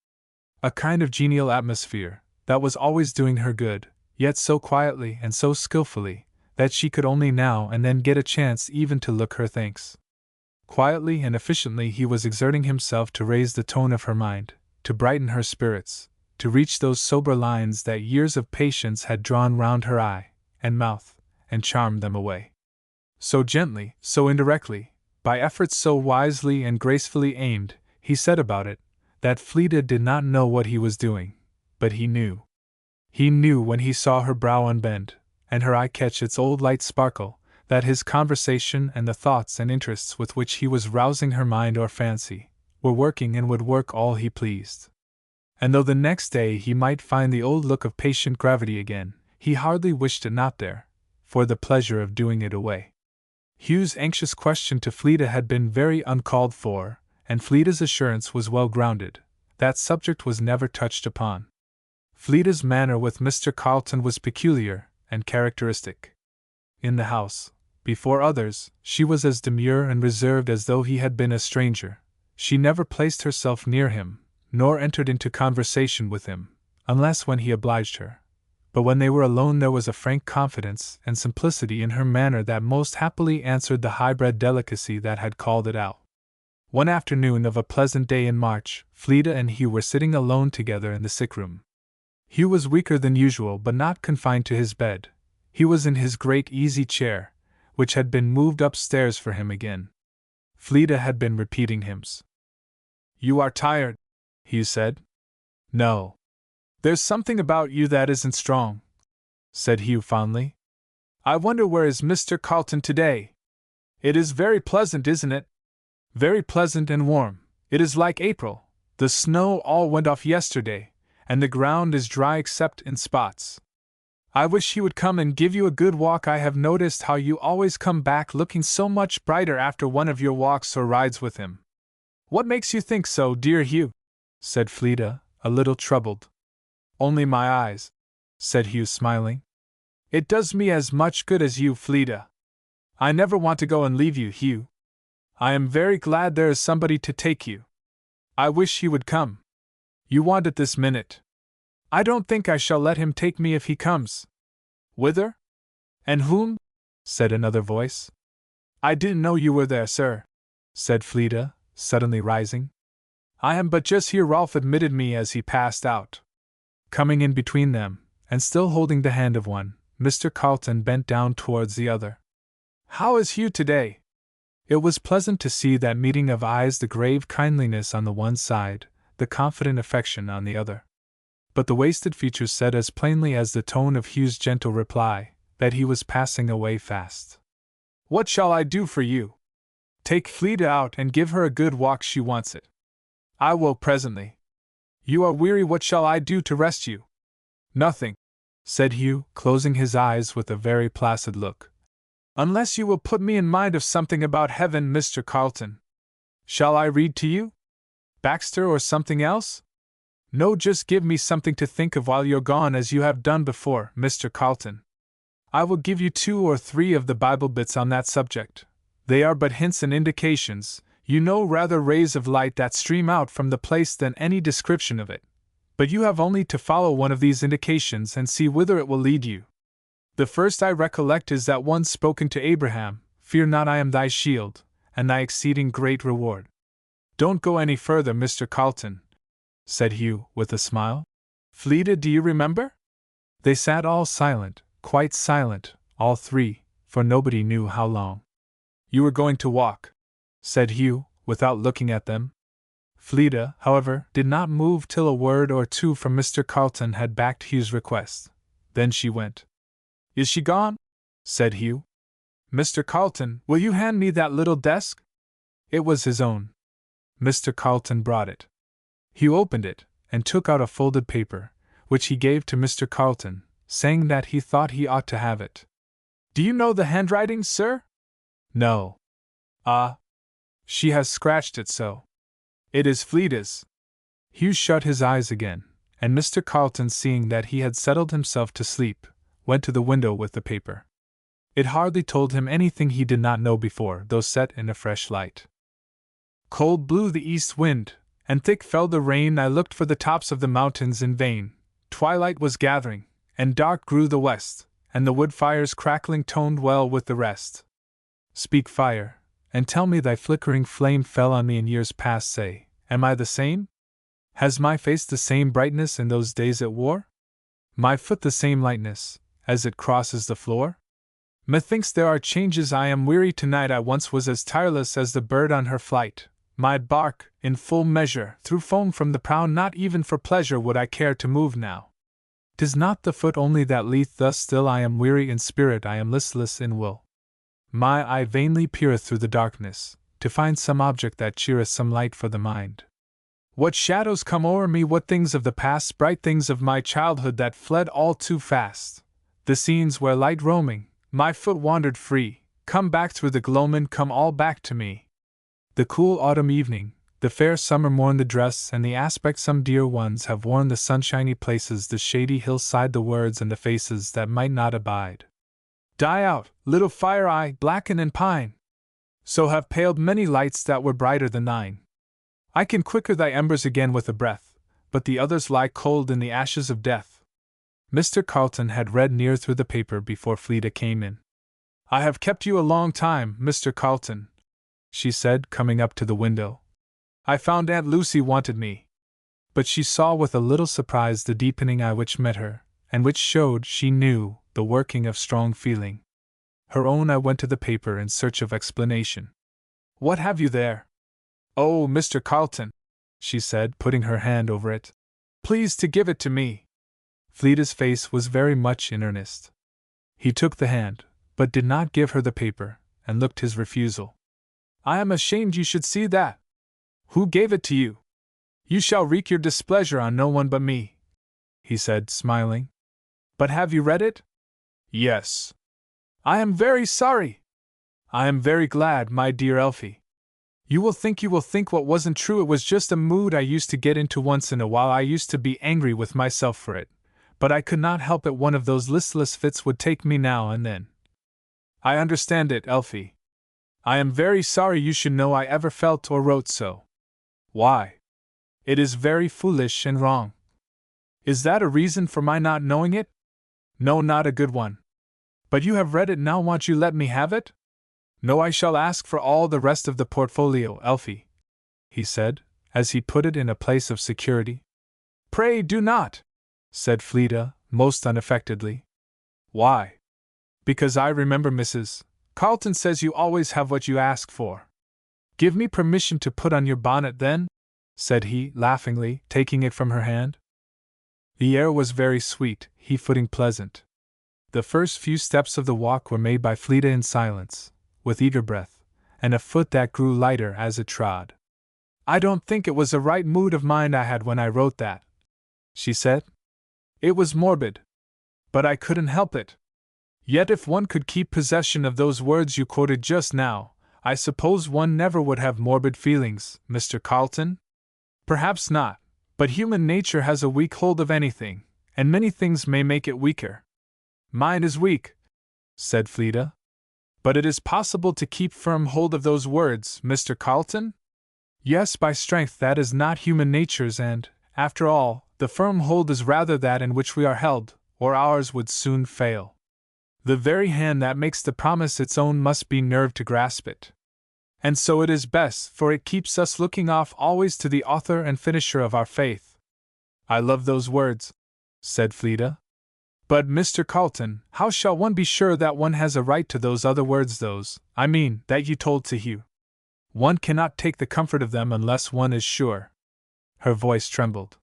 A kind of genial atmosphere, that was always doing her good, yet so quietly and so skillfully, that she could only now and then get a chance even to look her thanks. Quietly and efficiently he was exerting himself to raise the tone of her mind, to brighten her spirits, to reach those sober lines that years of patience had drawn round her eye and mouth, and charmed them away. So gently, so indirectly, by efforts so wisely and gracefully aimed, he set about it, that Fleeta did not know what he was doing, but he knew. He knew when he saw her brow unbend, and her eye catch its old light sparkle, that his conversation and the thoughts and interests with which he was rousing her mind or fancy were working and would work all he pleased. And though the next day he might find the old look of patient gravity again, he hardly wished it not there, for the pleasure of doing it away. Hugh's anxious question to Fleda had been very uncalled for, and Fleda's assurance was well grounded. That subject was never touched upon. Fleda's manner with Mr. Carleton was peculiar and characteristic. In the house, before others, she was as demure and reserved as though he had been a stranger. She never placed herself near him, nor entered into conversation with him, unless when he obliged her. But when they were alone there was a frank confidence and simplicity in her manner that most happily answered the high-bred delicacy that had called it out. One afternoon of a pleasant day in March, Fleda and Hugh were sitting alone together in the sick-room. Hugh was weaker than usual, but not confined to his bed. He was in his great easy chair, which had been moved upstairs for him again. Fleda had been repeating hymns. "You are tired," Hugh said. "No. There's something about you that isn't strong," said Hugh fondly. "I wonder where is Mr. Carleton today? It is very pleasant, isn't it? Very pleasant and warm. It is like April. The snow all went off yesterday, and the ground is dry except in spots. I wish he would come and give you a good walk. I have noticed how you always come back looking so much brighter after one of your walks or rides with him." "What makes you think so, dear Hugh?" said Fleda, a little troubled. "Only my eyes," said Hugh, smiling. "It does me as much good as you, Fleda. I never want to go and leave you, Hugh. I am very glad there is somebody to take you. I wish he would come. You want it this minute. I don't think I shall let him take me if he comes." "Whither? And whom?" said another voice. "I didn't know you were there, sir," said Fleda, suddenly rising. "I am but just here. Rolf admitted me as he passed out." Coming in between them, and still holding the hand of one, Mr. Carleton bent down towards the other. "How is Hugh today?" It was pleasant to see that meeting of eyes, the grave kindliness on the one side, the confident affection on the other. But the wasted features said as plainly as the tone of Hugh's gentle reply, that he was passing away fast. "What shall I do for you?" "Take Fleda out and give her a good walk. She wants it." "I will presently." "You are weary. What shall I do to rest you?" "Nothing," said Hugh, closing his eyes with a very placid look. "Unless you will put me in mind of something about heaven, Mr. Carleton." "Shall I read to you? Baxter or something else?" "No, just give me something to think of while you're gone, as you have done before, Mr. Carleton. I will give you 2 or 3 of the Bible bits on that subject. They are but hints and indications, you know, rather rays of light that stream out from the place than any description of it. But you have only to follow one of these indications and see whither it will lead you. The first I recollect is that one spoken to Abraham, 'Fear not, I am thy shield, and thy exceeding great reward.' Don't go any further, Mr. Carleton," said Hugh, with a smile. "Fleda, do you remember?" They sat all silent, quite silent, all three, for nobody knew how long. "You were going to walk," said Hugh, without looking at them. Fleda, however, did not move till a word or two from Mr. Carleton had backed Hugh's request. Then she went. "Is she gone?" said Hugh. "Mr. Carleton, will you hand me that little desk?" It was his own. Mr. Carleton brought it. Hugh opened it, and took out a folded paper, which he gave to Mr. Carleton, saying that he thought he ought to have it. "Do you know the handwriting, sir?" "No." "Ah. She has scratched it so. It is Fleda's." Hugh shut his eyes again, and Mr. Carleton, seeing that he had settled himself to sleep, went to the window with the paper. It hardly told him anything he did not know before, though set in a fresh light. "Cold blew the east wind, and thick fell the rain. I looked for the tops of the mountains in vain. Twilight was gathering, and dark grew the west, and the wood fire's crackling toned well with the rest. Speak, fire, and tell me thy flickering flame fell on me in years past. Say, am I the same? Has my face the same brightness in those days at war? My foot the same lightness, as it crosses the floor? Methinks there are changes. I am weary tonight. I once was as tireless as the bird on her flight. My bark, in full measure, threw foam from the prow. Not even for pleasure would I care to move now. 'Tis not the foot only that leeth thus still. I am weary in spirit, I am listless in will. My eye vainly peereth through the darkness, to find some object that cheereth, some light for the mind. What shadows come o'er me, what things of the past, bright things of my childhood that fled all too fast. The scenes where light roaming, my foot wandered free, come back through the gloaming, come all back to me. The cool autumn evening, the fair summer morn, the dress and the aspect some dear ones have worn, the sunshiny places, the shady hillside, the words and the faces that might not abide. Die out, little fire eye, blacken and pine. So have paled many lights that were brighter than thine. I can quicker thy embers again with a breath, but the others lie cold in the ashes of death. Mr. Carlton had read near through the paper before Fleda came in. I have kept you a long time, Mr. Carlton, she said, coming up to the window. I found Aunt Lucy wanted me. But she saw with a little surprise the deepening eye which met her, and which showed, she knew, the working of strong feeling. Her own eye went to the paper in search of explanation. What have you there? Oh, Mr. Carlton, she said, putting her hand over it. Please to give it to me. Fleda's face was very much in earnest. He took the hand, but did not give her the paper, and looked his refusal. I am ashamed you should see that. Who gave it to you? You shall wreak your displeasure on no one but me, he said, smiling. But have you read it? Yes. I am very sorry. I am very glad, my dear Elfie. You will think what wasn't true. It was just a mood I used to get into once in a while. I used to be angry with myself for it, but I could not help it. One of those listless fits would take me now and then. I understand it, Elfie. I am very sorry you should know I ever felt or wrote so. Why? It is very foolish and wrong. Is that a reason for my not knowing it? No, not a good one. But you have read it now, won't you let me have it? No, I shall ask for all the rest of the portfolio, Elfie, he said, as he put it in a place of security. Pray do not, said Fleda, most unaffectedly. Why? Because I remember Mrs. Carlton says you always have what you ask for. Give me permission to put on your bonnet, then, said he, laughingly, taking it from her hand. The air was very sweet, footing pleasant. The first few steps of the walk were made by Fleda in silence, with eager breath, and a foot that grew lighter as it trod. I don't think it was the right mood of mind I had when I wrote that, she said. It was morbid. But I couldn't help it. Yet if one could keep possession of those words you quoted just now, I suppose one never would have morbid feelings, Mr. Carlton? Perhaps not, but human nature has a weak hold of anything, and many things may make it weaker. Mine is weak, said Fleda. But it is possible to keep firm hold of those words, Mr. Carlton? Yes, by strength that is not human nature's, and, after all, the firm hold is rather that in which we are held, or ours would soon fail. The very hand that makes the promise its own must be nerved to grasp it. And so it is best, for it keeps us looking off always to the author and finisher of our faith. I love those words, said Fleda. But, Mr. Carlton, how shall one be sure that one has a right to those other words, that you told to Hugh? One cannot take the comfort of them unless one is sure. Her voice trembled.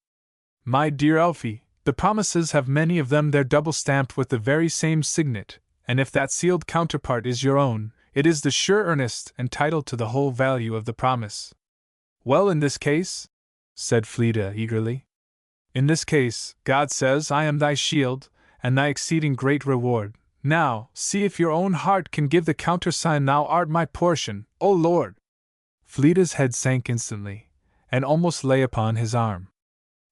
My dear Elfie, the promises have many of them, they're double-stamped with the very same signet, and if that sealed counterpart is your own, it is the sure earnest and title to the whole value of the promise. Well, in this case, said Fleda eagerly. In this case, God says, I am thy shield, and thy exceeding great reward. Now, see if your own heart can give the countersign. Thou art my portion, O Lord. Fleda's head sank instantly, and almost lay upon his arm.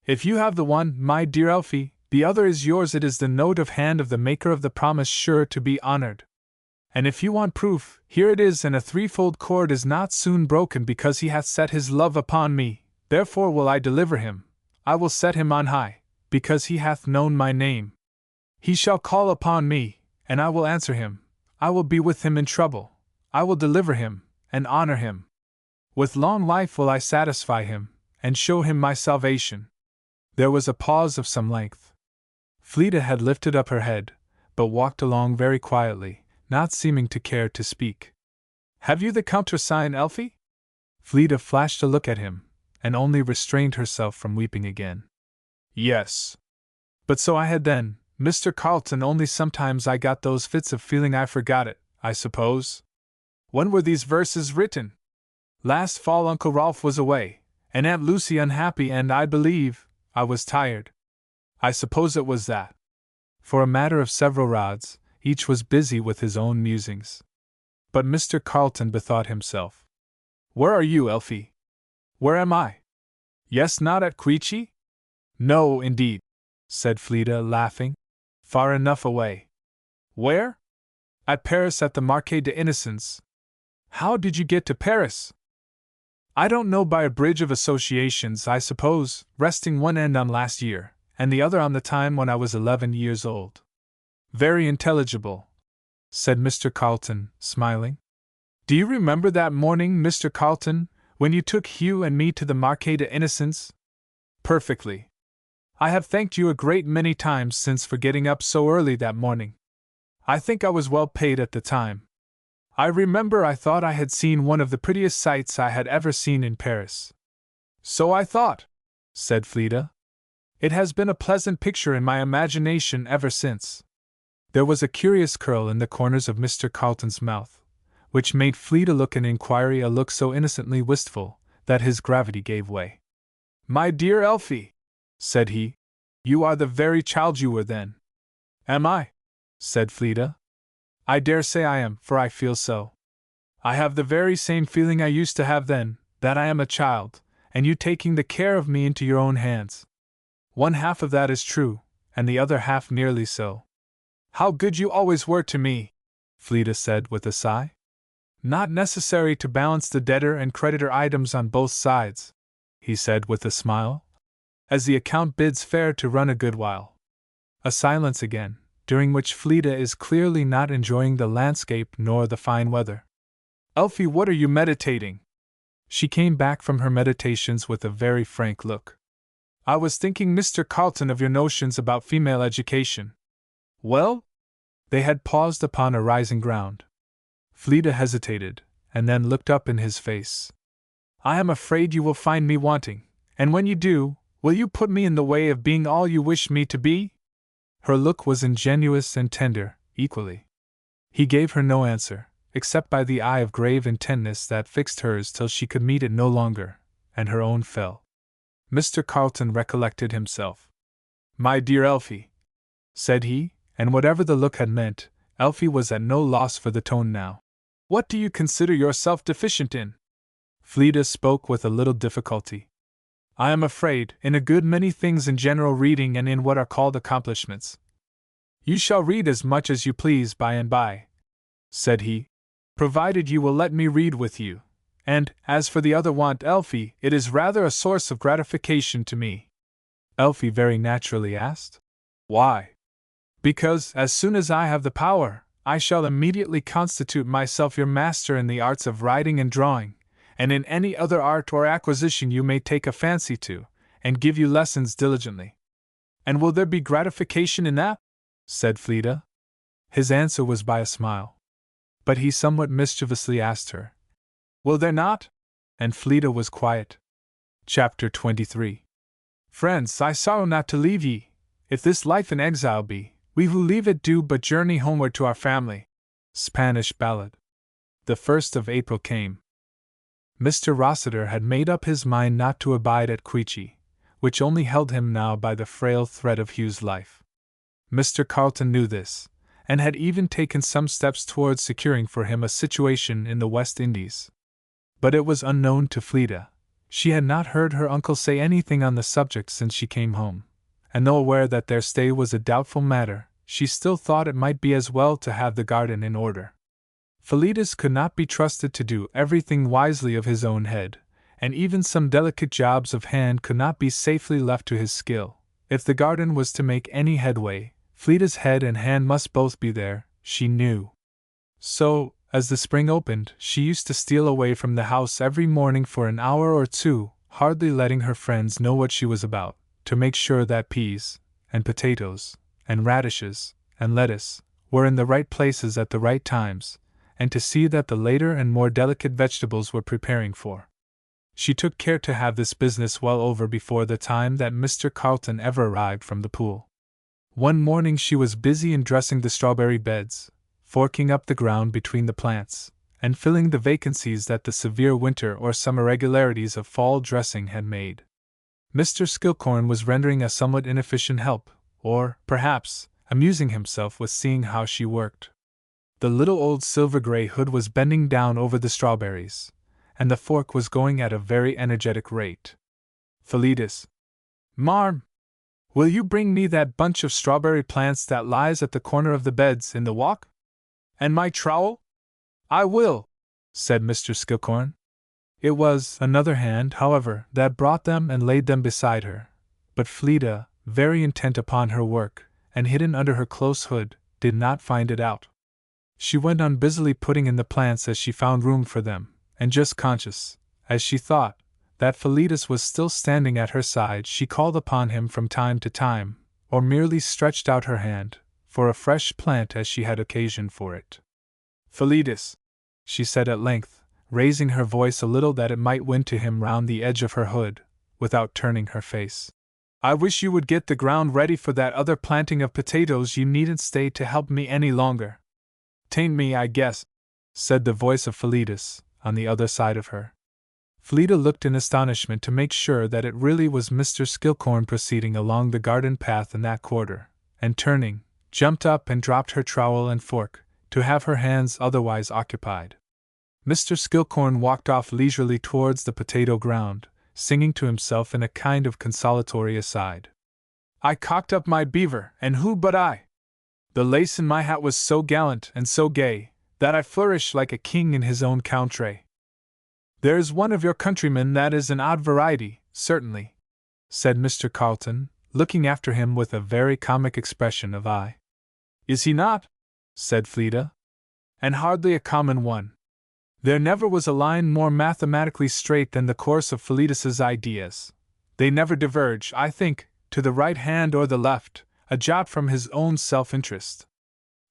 If you have the one, my dear Elfie, the other is yours. It is the note of hand of the maker of the promise, sure to be honored. And if you want proof, here it is, and a threefold cord is not soon broken, because he hath set his love upon me. Therefore will I deliver him. I will set him on high, because he hath known my name. He shall call upon me, and I will answer him. I will be with him in trouble. I will deliver him, and honor him. With long life will I satisfy him, and show him my salvation. There was a pause of some length. Fleda had lifted up her head, but walked along very quietly, not seeming to care to speak. Have you the countersign, Elfie? Fleda flashed a look at him, and only restrained herself from weeping again. Yes. But so I had then, Mr. Carlton, only sometimes I got those fits of feeling I forgot it, I suppose. When were these verses written? Last fall Uncle Rolf was away, and Aunt Lucy unhappy, and I believe I was tired. I suppose it was that. For a matter of several rods, each was busy with his own musings. But Mr. Carlton bethought himself. Where are you, Elfie? Where am I? Yes, not at Queechy? No, indeed, said Fleda, laughing. Far enough away. Where? At Paris, at the Marquis de Innocence. How did you get to Paris? I don't know, by a bridge of associations, I suppose, resting one end on last year, and the other on the time when I was 11 years old. Very intelligible, said Mr. Carlton, smiling. Do you remember that morning, Mr. Carlton, when you took Hugh and me to the Marquis de Innocence? Perfectly. I have thanked you a great many times since for getting up so early that morning. I think I was well paid at the time. I remember I thought I had seen one of the prettiest sights I had ever seen in Paris. So I thought, said Fleda. It has been a pleasant picture in my imagination ever since. There was a curious curl in the corners of Mr. Carlton's mouth, which made Fleda look in inquiry, a look so innocently wistful that his gravity gave way. My dear Elfie, said he, you are the very child you were then. Am I? Said Fleda. I dare say I am, for I feel so. I have the very same feeling I used to have then, that I am a child, and you taking the care of me into your own hands. One half of that is true, and the other half nearly so. How good you always were to me, Fleda said with a sigh. Not necessary to balance the debtor and creditor items on both sides, he said with a smile, as the account bids fair to run a good while. A silence again, during which Fleda is clearly not enjoying the landscape nor the fine weather. Elfie, what are you meditating? She came back from her meditations with a very frank look. I was thinking, Mr. Carlton, of your notions about female education. Well? They had paused upon a rising ground. Fleda hesitated, and then looked up in his face. I am afraid you will find me wanting, and when you do, will you put me in the way of being all you wish me to be? Her look was ingenuous and tender, equally. He gave her no answer, except by the eye of grave intentness that fixed hers till she could meet it no longer, and her own fell. Mr. Carlton recollected himself. My dear Elfie, said he, and whatever the look had meant, Elfie was at no loss for the tone now. What do you consider yourself deficient in? Fleda spoke with a little difficulty. I am afraid, in a good many things, in general reading and in what are called accomplishments. You shall read as much as you please by and by, said he, provided you will let me read with you, and, as for the other want, Elfie, it is rather a source of gratification to me. Elfie very naturally asked, Why? Because, as soon as I have the power, I shall immediately constitute myself your master in the arts of writing and drawing, and in any other art or acquisition you may take a fancy to, and give you lessons diligently. And will there be gratification in that? Said Fleda. His answer was by a smile. But he somewhat mischievously asked her, Will there not? And Fleda was quiet. Chapter 23. Friends, I sorrow not to leave ye, if this life in exile be, we who leave it do but journey homeward to our family. Spanish Ballad. The 1st of April came. Mr. Rossiter had made up his mind not to abide at Queechy, which only held him now by the frail thread of Hugh's life. Mr. Carlton knew this, and had even taken some steps towards securing for him a situation in the West Indies. But it was unknown to Fleda. She had not heard her uncle say anything on the subject since she came home, and though aware that their stay was a doubtful matter, she still thought it might be as well to have the garden in order. Philetus could not be trusted to do everything wisely of his own head, and even some delicate jobs of hand could not be safely left to his skill. If the garden was to make any headway, Fleda's head and hand must both be there, she knew. So, as the spring opened, she used to steal away from the house every morning for an hour or two, hardly letting her friends know what she was about, to make sure that peas, and potatoes, and radishes, and lettuce, were in the right places at the right times, and to see that the later and more delicate vegetables were preparing for. She took care to have this business well over before the time that Mr. Carlton ever arrived from the pool. One morning she was busy in dressing the strawberry beds, forking up the ground between the plants, and filling the vacancies that the severe winter or some irregularities of fall dressing had made. Mr. Skilcorn was rendering a somewhat inefficient help, or, perhaps, amusing himself with seeing how she worked. The little old silver-gray hood was bending down over the strawberries, and the fork was going at a very energetic rate. Philetus. Marm, will you bring me that bunch of strawberry plants that lies at the corner of the beds in the walk? And my trowel? I will, said Mr. Skilcorn. It was another hand, however, that brought them and laid them beside her, but Fleda, very intent upon her work, and hidden under her close hood, did not find it out. She went on busily putting in the plants as she found room for them, and just conscious, as she thought, that Philetus was still standing at her side, she called upon him from time to time, or merely stretched out her hand, for a fresh plant as she had occasion for it. Philetus, she said at length, raising her voice a little that it might win to him round the edge of her hood, without turning her face, I wish you would get the ground ready for that other planting of potatoes. You needn't stay to help me any longer. Tain't me, I guess, said the voice of Philetus, on the other side of her. Fleda looked in astonishment to make sure that it really was Mr. Skilcorn proceeding along the garden path in that quarter, and turning, jumped up and dropped her trowel and fork, to have her hands otherwise occupied. Mr. Skilcorn walked off leisurely towards the potato ground, singing to himself in a kind of consolatory aside. I cocked up my beaver, and who but I? The lace in my hat was so gallant and so gay, that I flourished like a king in his own country. There's one of your countrymen that is an odd variety, certainly, said Mr. Carleton, looking after him with a very comic expression of eye. Is he not? Said Fleda. And hardly a common one. There never was a line more mathematically straight than the course of Philetus's ideas. They never diverge, I think, to the right hand or the left, a jot from his own self-interest.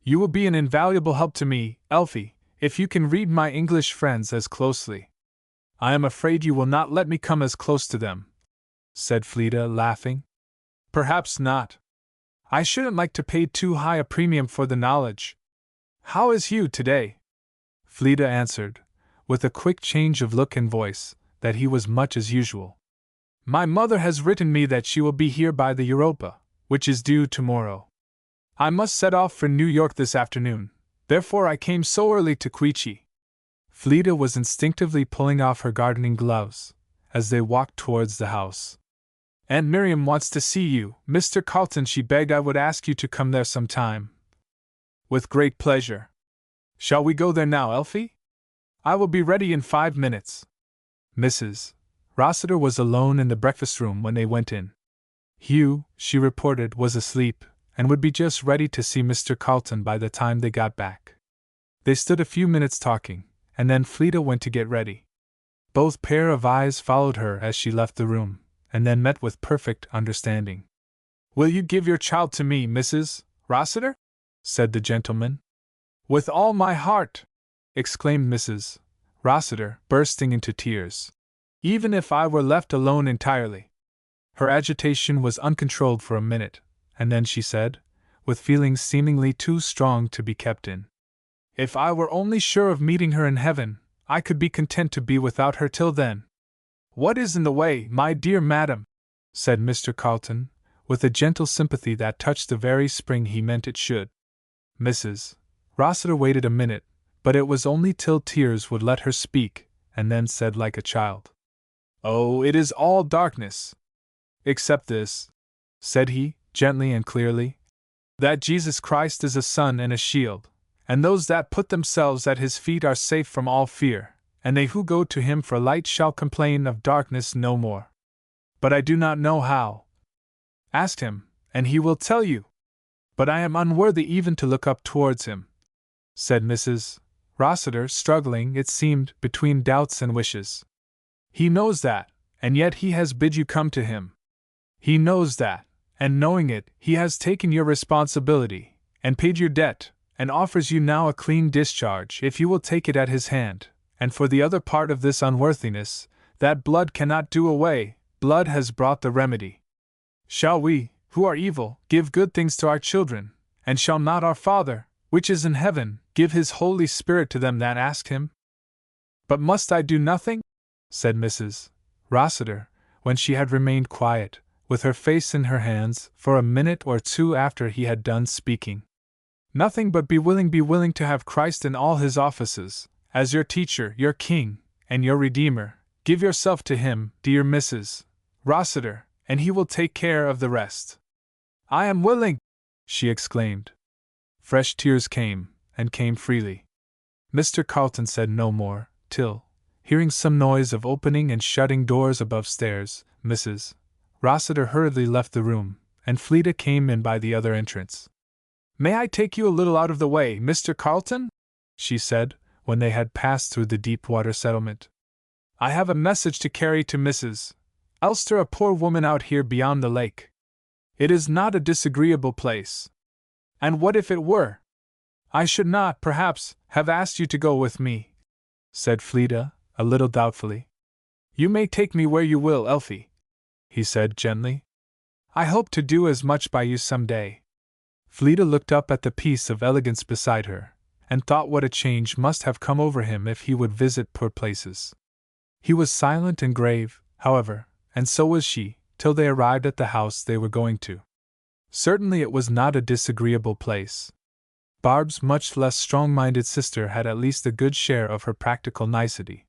You will be an invaluable help to me, Elfie, if you can read my English friends as closely. I am afraid you will not let me come as close to them, said Fleda, laughing. Perhaps not. I shouldn't like to pay too high a premium for the knowledge. How is Hugh today? Fleda answered, with a quick change of look and voice, that he was much as usual. My mother has written me that she will be here by the Europa, which is due tomorrow. I must set off for New York this afternoon, therefore I came so early to Queechy. Fleda was instinctively pulling off her gardening gloves, as they walked towards the house. Aunt Miriam wants to see you, Mr. Carleton. She begged I would ask you to come there some time. With great pleasure. Shall we go there now, Elfie? I will be ready in 5 minutes. Mrs. Rossiter was alone in the breakfast room when they went in. Hugh, she reported, was asleep, and would be just ready to see Mr. Carleton by the time they got back. They stood a few minutes talking, and then Fleda went to get ready. Both pair of eyes followed her as she left the room, and then met with perfect understanding. Will you give your child to me, Mrs. Rossiter? Said the gentleman. With all my heart, exclaimed Mrs. Rossiter, bursting into tears. Even if I were left alone entirely. Her agitation was uncontrolled for a minute, and then she said, with feelings seemingly too strong to be kept in. If I were only sure of meeting her in heaven, I could be content to be without her till then. What is in the way, my dear madam? Said Mr. Carleton, with a gentle sympathy that touched the very spring he meant it should. Mrs. Rossiter waited a minute, but it was only till tears would let her speak, and then said like a child, Oh, it is all darkness. Except this, said he, gently and clearly, that Jesus Christ is a sun and a shield, and those that put themselves at his feet are safe from all fear, and they who go to him for light shall complain of darkness no more. But I do not know how. Ask him, and he will tell you. But I am unworthy even to look up towards him, said Mrs. Rossiter, struggling, it seemed, between doubts and wishes. He knows that, and yet he has bid you come to him. He knows that, and knowing it, he has taken your responsibility, and paid your debt, and offers you now a clean discharge if you will take it at his hand, and for the other part of this unworthiness, that blood cannot do away, blood has brought the remedy. Shall we, who are evil, give good things to our children, and shall not our Father, which is in heaven, give his Holy Spirit to them that ask him? But must I do nothing? Said Mrs. Rossiter, when she had remained quiet, with her face in her hands, for a minute or two after he had done speaking. Nothing but be willing to have Christ in all his offices, as your teacher, your king, and your Redeemer. Give yourself to him, dear Mrs. Rossiter, and he will take care of the rest. I am willing, she exclaimed. Fresh tears came, and came freely. Mr. Carlton said no more, till, hearing some noise of opening and shutting doors above stairs, Mrs. Rossiter hurriedly left the room, and Fleda came in by the other entrance. May I take you a little out of the way, Mr. Carlton? She said, when they had passed through the Deepwater settlement. I have a message to carry to Mrs. Elster, a poor woman out here beyond the lake. It is not a disagreeable place. And what if it were? I should not, perhaps, have asked you to go with me, said Fleda, a little doubtfully. You may take me where you will, Elfie, he said gently. I hope to do as much by you some day. Fleda looked up at the piece of elegance beside her, and thought what a change must have come over him if he would visit poor places. He was silent and grave, however, and so was she, till they arrived at the house they were going to. Certainly it was not a disagreeable place. Barb's much less strong-minded sister had at least a good share of her practical nicety.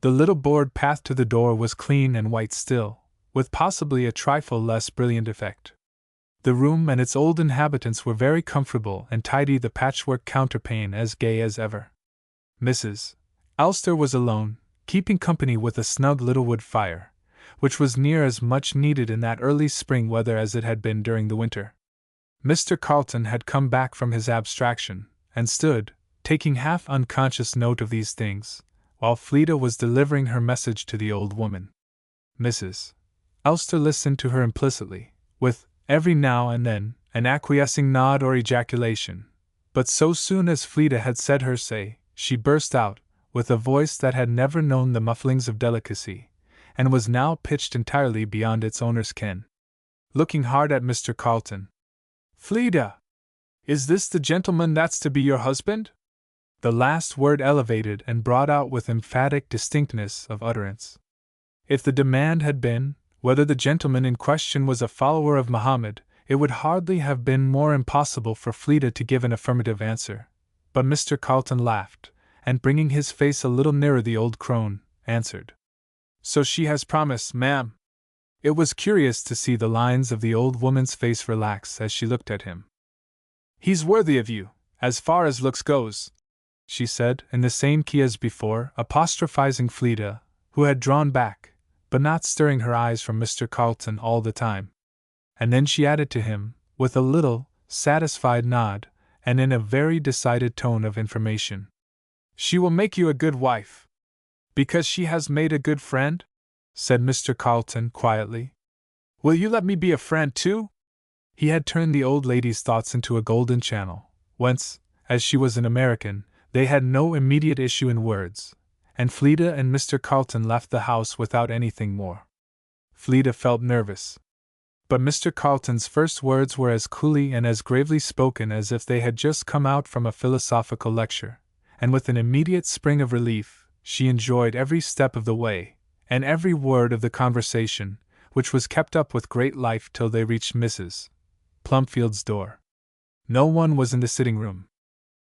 The little board path to the door was clean and white still, with possibly a trifle less brilliant effect. The room and its old inhabitants were very comfortable and tidy, the patchwork counterpane as gay as ever. Mrs. Elster was alone, keeping company with a snug little wood fire, which was near as much needed in that early spring weather as it had been during the winter. Mr. Carlton had come back from his abstraction, and stood, taking half unconscious note of these things, while Fleda was delivering her message to the old woman. Mrs. Elster listened to her implicitly, with, every now and then, an acquiescing nod or ejaculation, but so soon as Fleda had said her say, she burst out, with a voice that had never known the mufflings of delicacy, and was now pitched entirely beyond its owner's ken. Looking hard at Mr. Carlton. Fleda! Is this the gentleman that's to be your husband? The last word elevated and brought out with emphatic distinctness of utterance. If the demand had been, whether the gentleman in question was a follower of Mohammed, it would hardly have been more impossible for Fleda to give an affirmative answer. But Mr. Carlton laughed, and bringing his face a little nearer the old crone, answered. So she has promised, ma'am. It was curious to see the lines of the old woman's face relax as she looked at him. He's worthy of you, as far as looks goes, she said, in the same key as before, apostrophizing Fleda, who had drawn back, but not stirring her eyes from Mr. Carlton all the time. And then she added to him, with a little, satisfied nod, and in a very decided tone of information. She will make you a good wife. Because she has made a good friend? Said Mr. Carlton quietly. Will you let me be a friend too? He had turned the old lady's thoughts into a golden channel, whence, as she was an American, they had no immediate issue in words, and Fleda and Mr. Carlton left the house without anything more. Fleda felt nervous. But Mr. Carlton's first words were as coolly and as gravely spoken as if they had just come out from a philosophical lecture, and with an immediate spring of relief, she enjoyed every step of the way, and every word of the conversation, which was kept up with great life till they reached Mrs. Plumfield's door. No one was in the sitting-room.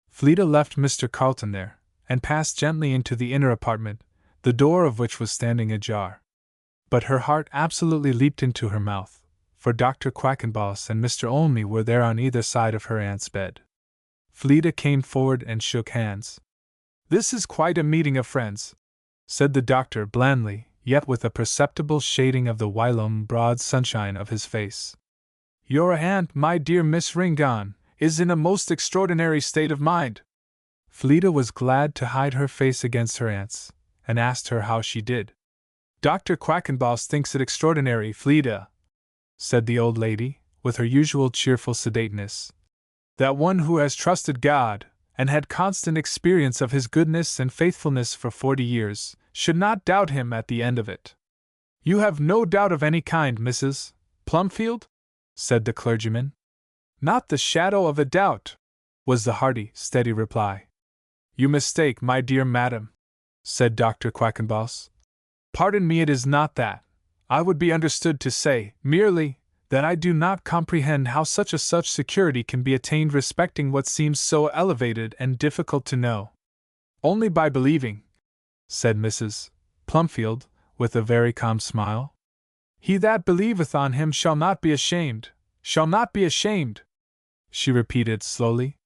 Fleda left Mr. Carlton there, and passed gently into the inner apartment, the door of which was standing ajar. But her heart absolutely leaped into her mouth, for Dr. Quackenboss and Mr. Olney were there on either side of her aunt's bed. Fleda came forward and shook hands. This is quite a meeting of friends, said the doctor blandly, yet with a perceptible shading of the whilom broad sunshine of his face. Your aunt, my dear Miss Ringon, is in a most extraordinary state of mind. Fleda was glad to hide her face against her aunt's, and asked her how she did. Dr. Quackenboss thinks it extraordinary, Fleda, said the old lady, with her usual cheerful sedateness, that one who has trusted God, and had constant experience of his goodness and faithfulness for 40 years, should not doubt him at the end of it. You have no doubt of any kind, Mrs. Plumfield? said the clergyman. Not the shadow of a doubt, was the hearty, steady reply. You mistake, my dear madam, said Dr. Quackenboss. Pardon me, it is not that. I would be understood to say, merely, that I do not comprehend how such security can be attained respecting what seems so elevated and difficult to know. Only by believing, said Mrs. Plumfield, with a very calm smile. He that believeth on him shall not be ashamed, shall not be ashamed, she repeated slowly.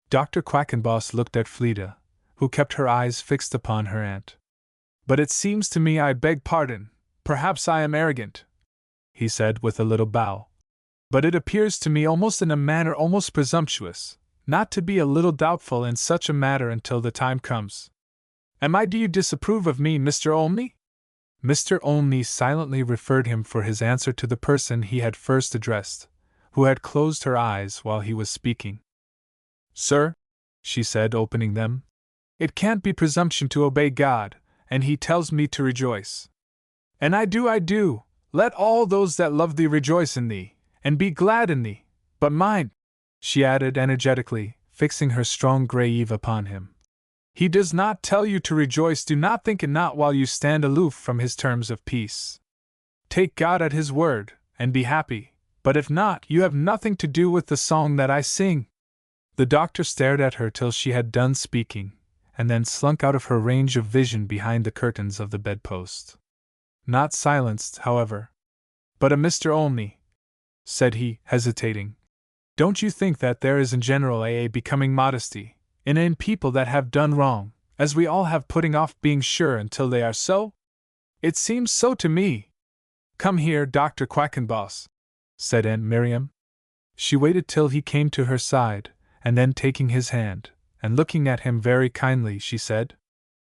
Dr. Quackenboss looked at Fleda, who kept her eyes fixed upon her aunt. But it seems to me, I beg pardon, perhaps I am arrogant, he said with a little bow. But it appears to me almost in a manner almost presumptuous, not to be a little doubtful in such a matter until the time comes. Do you disapprove of me, Mr. Olney? Mr. Olney silently referred him for his answer to the person he had first addressed, who had closed her eyes while he was speaking. Sir, she said, opening them, it can't be presumption to obey God, and He tells me to rejoice. And I do. Let all those that love thee rejoice in thee, and be glad in thee. But mind, she added energetically, fixing her strong grey eye upon him. He does not tell you to rejoice, do not think it not while you stand aloof from His terms of peace. Take God at His word, and be happy, but if not, you have nothing to do with the song that I sing. The doctor stared at her till she had done speaking, and then slunk out of her range of vision behind the curtains of the bedpost. Not silenced, however. But Mr. Olney, said he, hesitating, don't you think that there is in general a becoming modesty in people that have done wrong, as we all have, putting off being sure until they are so? It seems so to me. Come here, Dr. Quackenboss, said Aunt Miriam. She waited till he came to her side, and then taking his hand, and looking at him very kindly, she said,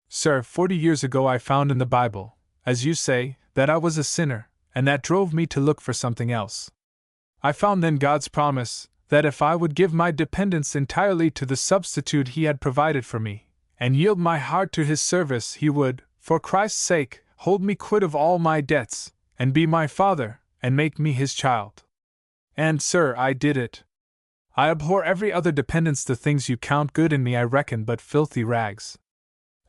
Sir, 40 years ago I found in the Bible, as you say, that I was a sinner, and that drove me to look for something else. I found then God's promise, that if I would give my dependence entirely to the substitute He had provided for me, and yield my heart to His service, He would, for Christ's sake, hold me quit of all my debts, and be my Father, and make me His child. And, sir, I did it. I abhor every other dependence. The things you count good in me I reckon but filthy rags.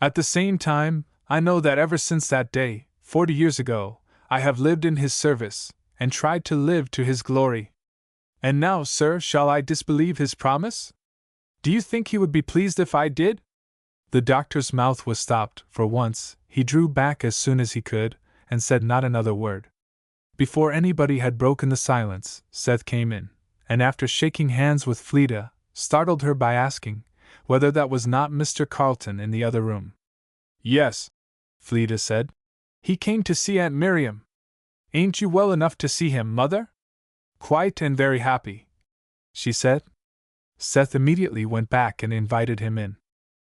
At the same time, I know that ever since that day, 40 years ago, I have lived in His service, and tried to live to His glory. And now, sir, shall I disbelieve His promise? Do you think He would be pleased if I did? The doctor's mouth was stopped. For once, he drew back as soon as he could, and said not another word. Before anybody had broken the silence, Seth came in, and after shaking hands with Fleda, startled her by asking whether that was not Mr. Carleton in the other room. Yes, Fleda said. He came to see Aunt Miriam. Ain't you well enough to see him, Mother? Quite, and very happy, she said. Seth immediately went back and invited him in.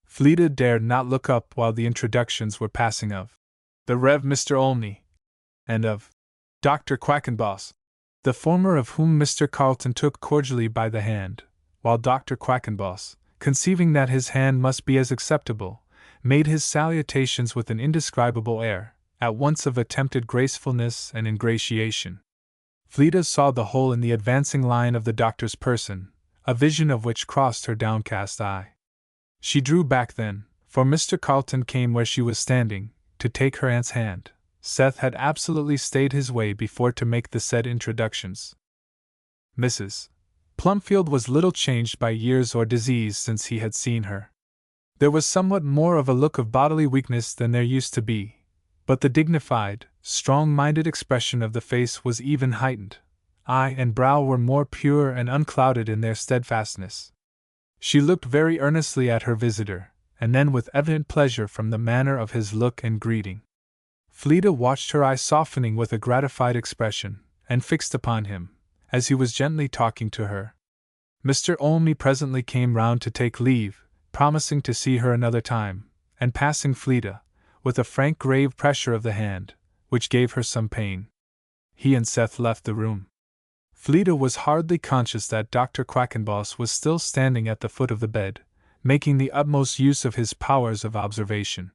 Fleda dared not look up while the introductions were passing of the Rev. Mr. Olney, and of Dr. Quackenboss, the former of whom Mr. Carleton took cordially by the hand, while Dr. Quackenboss, conceiving that his hand must be as acceptable, made his salutations with an indescribable air, at once of attempted gracefulness and ingratiation. Fleda saw the whole in the advancing line of the doctor's person, a vision of which crossed her downcast eye. She drew back then, for Mr. Carleton came where she was standing, to take her aunt's hand. Seth had absolutely stayed his way before to make the said introductions. Mrs. Plumfield was little changed by years or disease since he had seen her. There was somewhat more of a look of bodily weakness than there used to be, but the dignified, strong-minded expression of the face was even heightened. Eye and brow were more pure and unclouded in their steadfastness. She looked very earnestly at her visitor, and then with evident pleasure from the manner of his look and greeting. Fleda watched her eye softening with a gratified expression, and fixed upon him, as he was gently talking to her. Mr. Olney presently came round to take leave, promising to see her another time, and passing Fleda, with a frank grave pressure of the hand, which gave her some pain. He and Seth left the room. Fleda was hardly conscious that Dr. Quackenboss was still standing at the foot of the bed, making the utmost use of his powers of observation.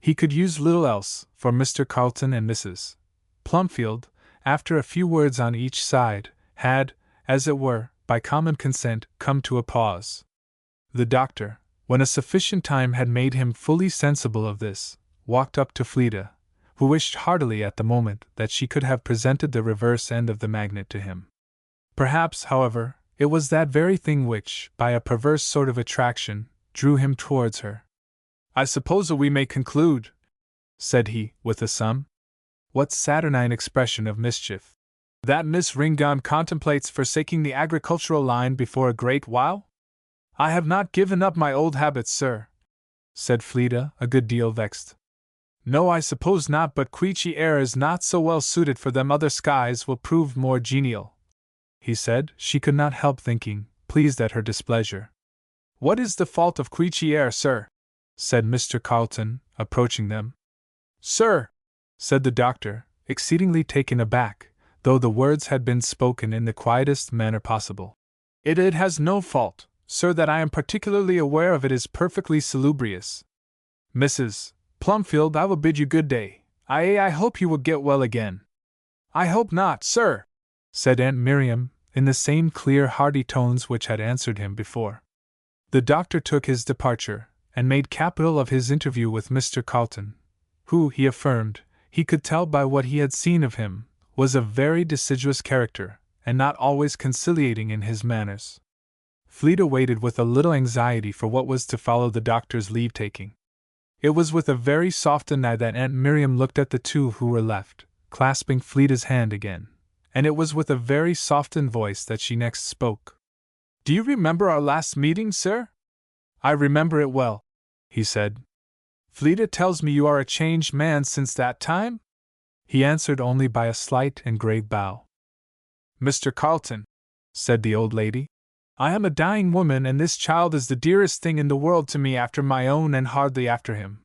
He could use little else, for Mr. Carleton and Mrs. Plumfield, after a few words on each side, had, as it were, by common consent, come to a pause. The doctor, when a sufficient time had made him fully sensible of this, walked up to Fleda, who wished heartily at the moment that she could have presented the reverse end of the magnet to him. Perhaps, however, it was that very thing which, by a perverse sort of attraction, drew him towards her. "I suppose we may conclude," said he, with a somewhat saturnine expression of mischief, "that Miss Ringon contemplates forsaking the agricultural line before a great while?" "I have not given up my old habits, sir," said Fleda, a good deal vexed. "No, I suppose not, but Queechy air is not so well suited for them. Other skies will prove more genial," he said. She could not help thinking, pleased at her displeasure. "What is the fault of Queechy air, sir?" said Mr. Carleton, approaching them. "Sir," said the doctor, exceedingly taken aback, though the words had been spoken in the quietest manner possible. It has no fault, sir, that I am particularly aware of. It is perfectly salubrious. Mrs. Plumfield, I will bid you good day. I hope you will get well again." "I hope not, sir," said Aunt Miriam, in the same clear, hearty tones which had answered him before. The doctor took his departure, and made capital of his interview with Mr. Carleton, who, he affirmed, he could tell by what he had seen of him, was a very deciduous character, and not always conciliating in his manners. Fleda waited with a little anxiety for what was to follow the doctor's leave-taking. It was with a very softened eye that Aunt Miriam looked at the two who were left, clasping Fleda's hand again, and it was with a very softened voice that she next spoke. "Do you remember our last meeting, sir?" "I remember it well," he said. "Fleda tells me you are a changed man since that time?" He answered only by a slight and grave bow. "Mr. Carleton," said the old lady, "I am a dying woman, and this child is the dearest thing in the world to me after my own and hardly after him.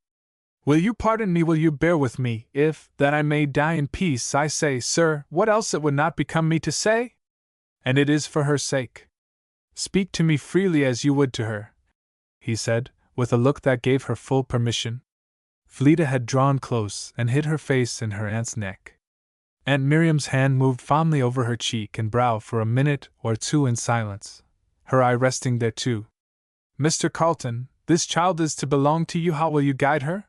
Will you pardon me, will you bear with me, if, that I may die in peace, I say, sir, what else it would not become me to say? And it is for her sake. Speak to me freely as you would to her," he said, with a look that gave her full permission. Fleda had drawn close and hid her face in her aunt's neck. Aunt Miriam's hand moved fondly over her cheek and brow for a minute or two in silence, her eye resting there too. "Mr. Carleton, this child is to belong to you. How will you guide her?"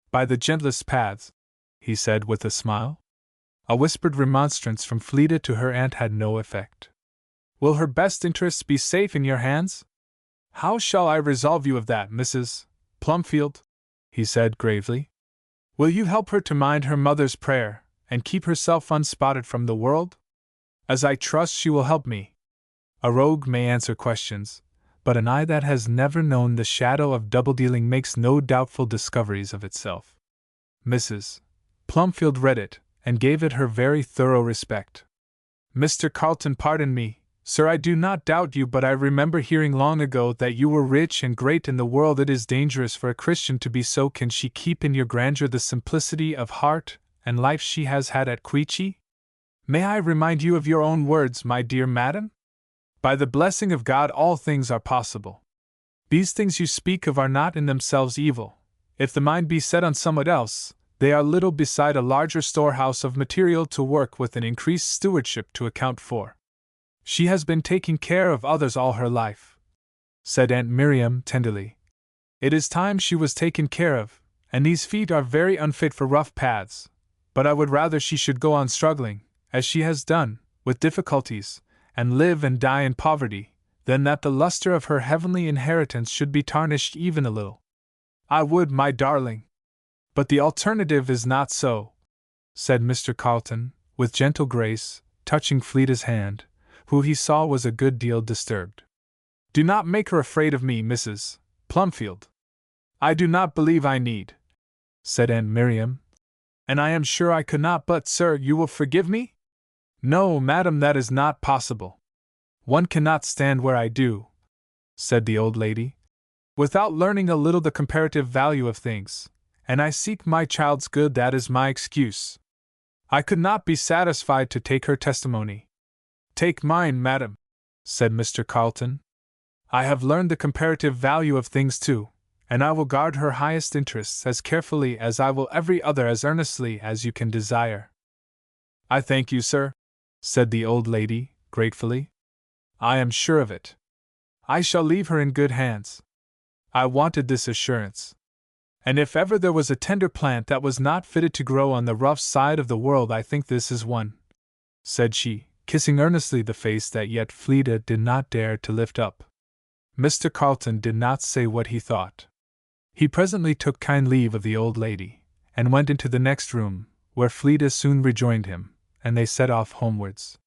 "By the gentlest paths," he said with a smile. A whispered remonstrance from Fleda to her aunt had no effect. "Will her best interests be safe in your hands?" "How shall I resolve you of that, Mrs. Plumfield?" he said gravely. "Will you help her to mind her mother's prayer, and keep herself unspotted from the world? As I trust she will help me. A rogue may answer questions, but an eye that has never known the shadow of double-dealing makes no doubtful discoveries of itself." Mrs. Plumfield read it, and gave it her very thorough respect. "Mr. Carleton, pardon me, sir, I do not doubt you, but I remember hearing long ago that you were rich and great in the world. It is dangerous for a Christian to be so. Can she keep in your grandeur the simplicity of heart and life she has had at Queechy? May I remind you of your own words, my dear madam? By the blessing of God all things are possible. These things you speak of are not in themselves evil. If the mind be set on somewhat else, they are little beside a larger storehouse of material to work with and increased stewardship to account for. She has been taking care of others all her life," said Aunt Miriam tenderly. "It is time she was taken care of, and these feet are very unfit for rough paths, but I would rather she should go on struggling, as she has done, with difficulties, and live and die in poverty, than that the luster of her heavenly inheritance should be tarnished even a little. I would, my darling. But the alternative is not so," said Mr. Carleton, with gentle grace, touching Fleda's hand, who he saw was a good deal disturbed. "Do not make her afraid of me, Mrs. Plumfield." "I do not believe I need," said Aunt Miriam. "And I am sure I could not, but, sir, you will forgive me?" "No, madam, that is not possible. One cannot stand where I do," said the old lady, "without learning a little the comparative value of things, and I seek my child's good. That is my excuse. I could not be satisfied to take her testimony." "Take mine, madam," said Mr. Carleton. "I have learned the comparative value of things too, and I will guard her highest interests as carefully as I will every other, as earnestly as you can desire." "I thank you, sir," said the old lady, gratefully. I am sure of it. I shall leave her in good hands. I wanted this assurance. And if ever there was a tender plant that was not fitted to grow on the rough side of the world, I think this is one," said she, kissing earnestly the face that yet Fleda did not dare to lift up. Mr. Carlton did not say what he thought. He presently took kind leave of the old lady, and went into the next room, where Fleda soon rejoined him, and they set off homewards.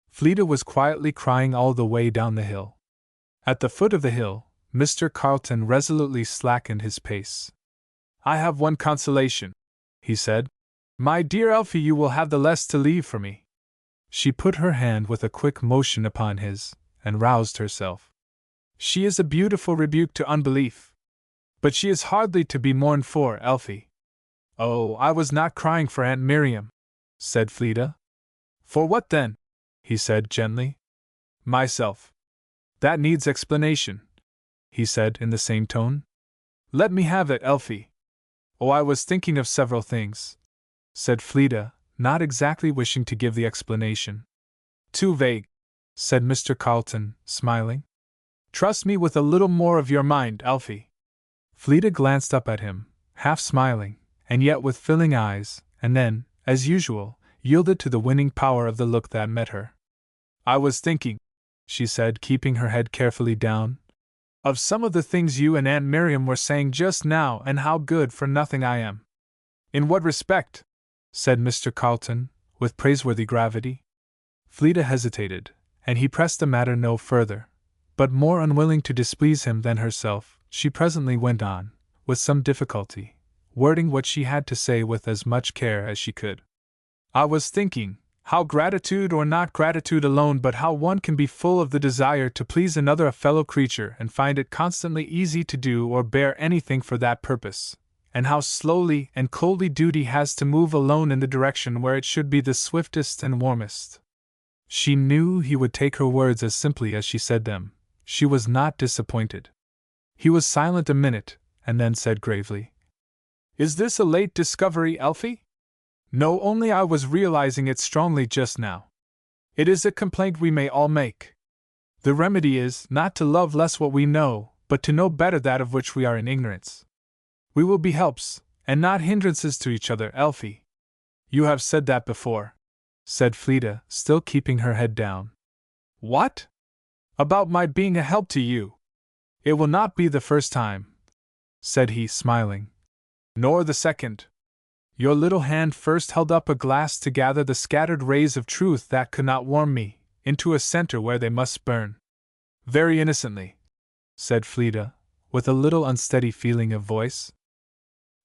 Fleda was quietly crying all the way down the hill. At the foot of the hill, Mr. Carlton resolutely slackened his pace. "I have one consolation," he said. "My dear Elfie, you will have the less to leave for me." She put her hand with a quick motion upon his, and roused herself. "She is a beautiful rebuke to unbelief. But she is hardly to be mourned for, Elfie." "Oh, I was not crying for Aunt Miriam," said Fleda. "For what then?" he said gently. "Myself." "That needs explanation," he said in the same tone. "Let me have it, Elfie." "Oh, I was thinking of several things," said Fleda, not exactly wishing to give the explanation. "Too vague," said Mr. Carlton, smiling. "Trust me with a little more of your mind, Elfie." Fleda glanced up at him, half smiling, and yet with filling eyes, and then, as usual, yielded to the winning power of the look that met her. "I was thinking," she said, keeping her head carefully down, "of some of the things you and Aunt Miriam were saying just now, and how good for nothing I am." "In what respect?" said Mr. Carlton, with praiseworthy gravity. Fleda hesitated, and he pressed the matter no further, but more unwilling to displease him than herself, she presently went on, with some difficulty, wording what she had to say with as much care as she could. "I was thinking, how gratitude or not gratitude alone, but how one can be full of the desire to please another fellow creature and find it constantly easy to do or bear anything for that purpose, and how slowly and coldly duty has to move alone in the direction where it should be the swiftest and warmest." She knew he would take her words as simply as she said them. She was not disappointed. He was silent a minute, and then said gravely, "Is this a late discovery, Elfie?" "No, only I was realizing it strongly just now. It is a complaint we may all make. The remedy is, not to love less what we know, but to know better that of which we are in ignorance. We will be helps, and not hindrances to each other, Elfie." "You have said that before," said Fleda, still keeping her head down. "What?" "About my being a help to you." "It will not be the first time," said he, smiling. "Nor the second. Your little hand first held up a glass to gather the scattered rays of truth that could not warm me, into a center where they must burn." "Very innocently," said Fleda, with a little unsteady feeling of voice.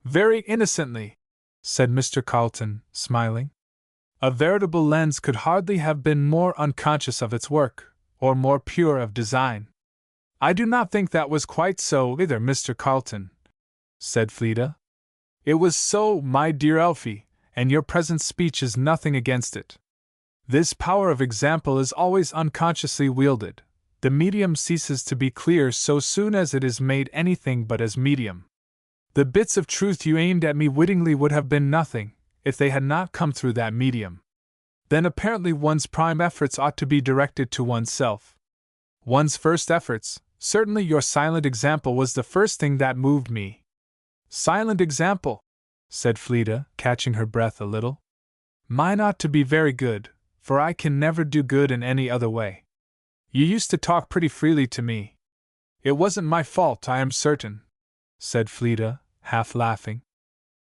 "Very innocently," said Mr. Carlton, smiling. "A veritable lens could hardly have been more unconscious of its work, or more pure of design." "I do not think that was quite so either, Mr. Carlton," said Fleda. "It was so, my dear Elfie, and your present speech is nothing against it. This power of example is always unconsciously wielded. The medium ceases to be clear so soon as it is made anything but as medium. The bits of truth you aimed at me wittingly would have been nothing, if they had not come through that medium. Then apparently one's prime efforts ought to be directed to oneself. One's first efforts, certainly your silent example was the first thing that moved me." "Silent example," said Fleda, catching her breath a little. "Mine ought to be very good, for I can never do good in any other way. You used to talk pretty freely to me." "It wasn't my fault, I am certain," said Fleda, half laughing.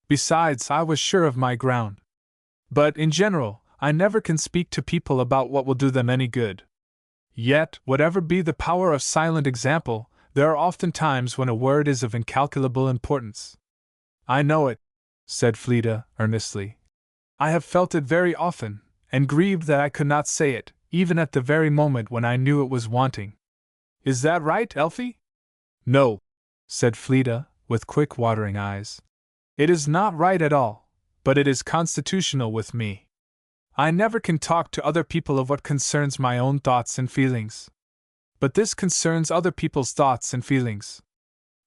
"Besides, I was sure of my ground. But, in general, I never can speak to people about what will do them any good. Yet, whatever be the power of silent example, there are often times when a word is of incalculable importance." "I know it," said Fleda, earnestly. "I have felt it very often, and grieved that I could not say it, even at the very moment when I knew it was wanting. Is that right, Elfie?" "No," said Fleda, with quick watering eyes. "It is not right at all, but it is constitutional with me. I never can talk to other people of what concerns my own thoughts and feelings. But this concerns other people's thoughts and feelings.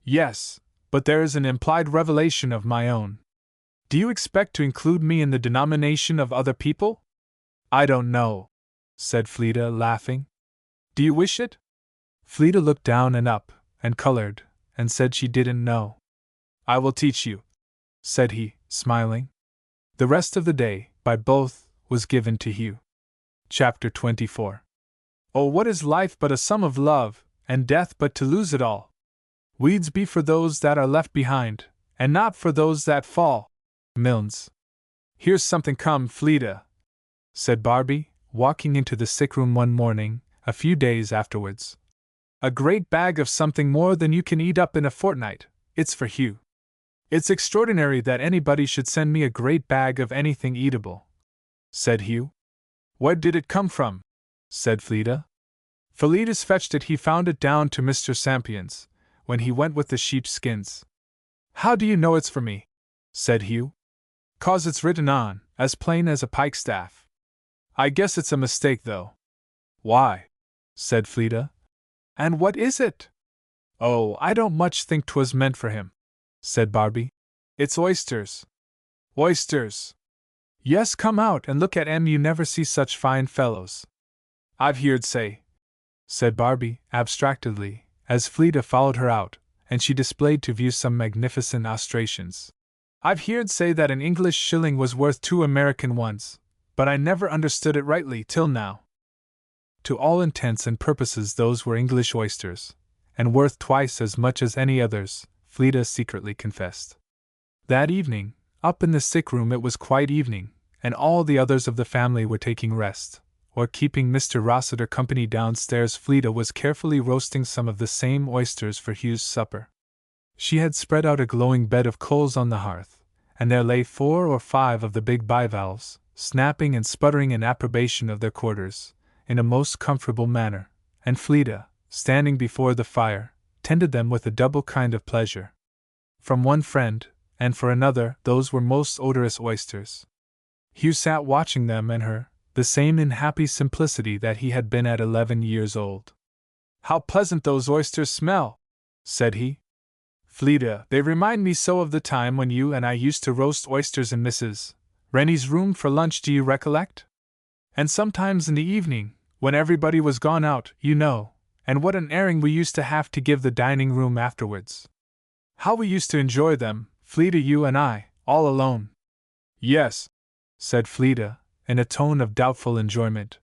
Yes, but there is an implied revelation of my own. Do you expect to include me in the denomination of other people?" "I don't know," said Fleda, laughing. Do you wish it? Fleda looked down and up, and colored, and said she didn't know. I will teach you, said he, smiling. The rest of the day, by both, was given to Hugh. Chapter 24. Oh, what is life but a sum of love, and death but to lose it all? Weeds be for those that are left behind, and not for those that fall. Milnes. Here's something come, Fleda, said Barbie, walking into the sick room one morning, a few days afterwards. A great bag of something more than you can eat up in a fortnight. It's for Hugh. It's extraordinary that anybody should send me a great bag of anything eatable, said Hugh. Where did it come from? Said Fleda. Philetus fetched it. He found it down to Mr. Sampion's, when he went with the sheepskins. How do you know it's for me? Said Hugh. 'Cause it's written on, as plain as a pikestaff. I guess it's a mistake, though. Why? Said Fleda. And what is it? Oh, I don't much think 'twas meant for him, said Barbie. It's oysters. Oysters. Yes, come out and look at 'em. You never see such fine fellows. I've heerd say, said Barbie, abstractedly, as Fleda followed her out, and she displayed to view some magnificent ostrations. I've heerd say that an English shilling was worth 2 American ones, but I never understood it rightly till now. To all intents and purposes those were English oysters, and worth twice as much as any others, Fleda secretly confessed. That evening, up in the sick room, it was quite evening, and all the others of the family were taking rest, or keeping Mr. Rossiter company downstairs. Fleda was carefully roasting some of the same oysters for Hugh's supper. She had spread out a glowing bed of coals on the hearth, and there lay 4 or 5 of the big bivalves, snapping and sputtering in approbation of their quarters, in a most comfortable manner, and Fleda, standing before the fire, tended them with a double kind of pleasure. From one friend, and for another, those were most odorous oysters. Hugh sat watching them and her, the same in happy simplicity that he had been at 11 years old. How pleasant those oysters smell, said he. Fleda, they remind me so of the time when you and I used to roast oysters in Mrs. Rennie's room for lunch, do you recollect? And sometimes in the evening, when everybody was gone out, you know, and what an airing we used to have to give the dining room afterwards. How we used to enjoy them, Fleda, you and I, all alone. Yes, said Fleda, in a tone of doubtful enjoyment.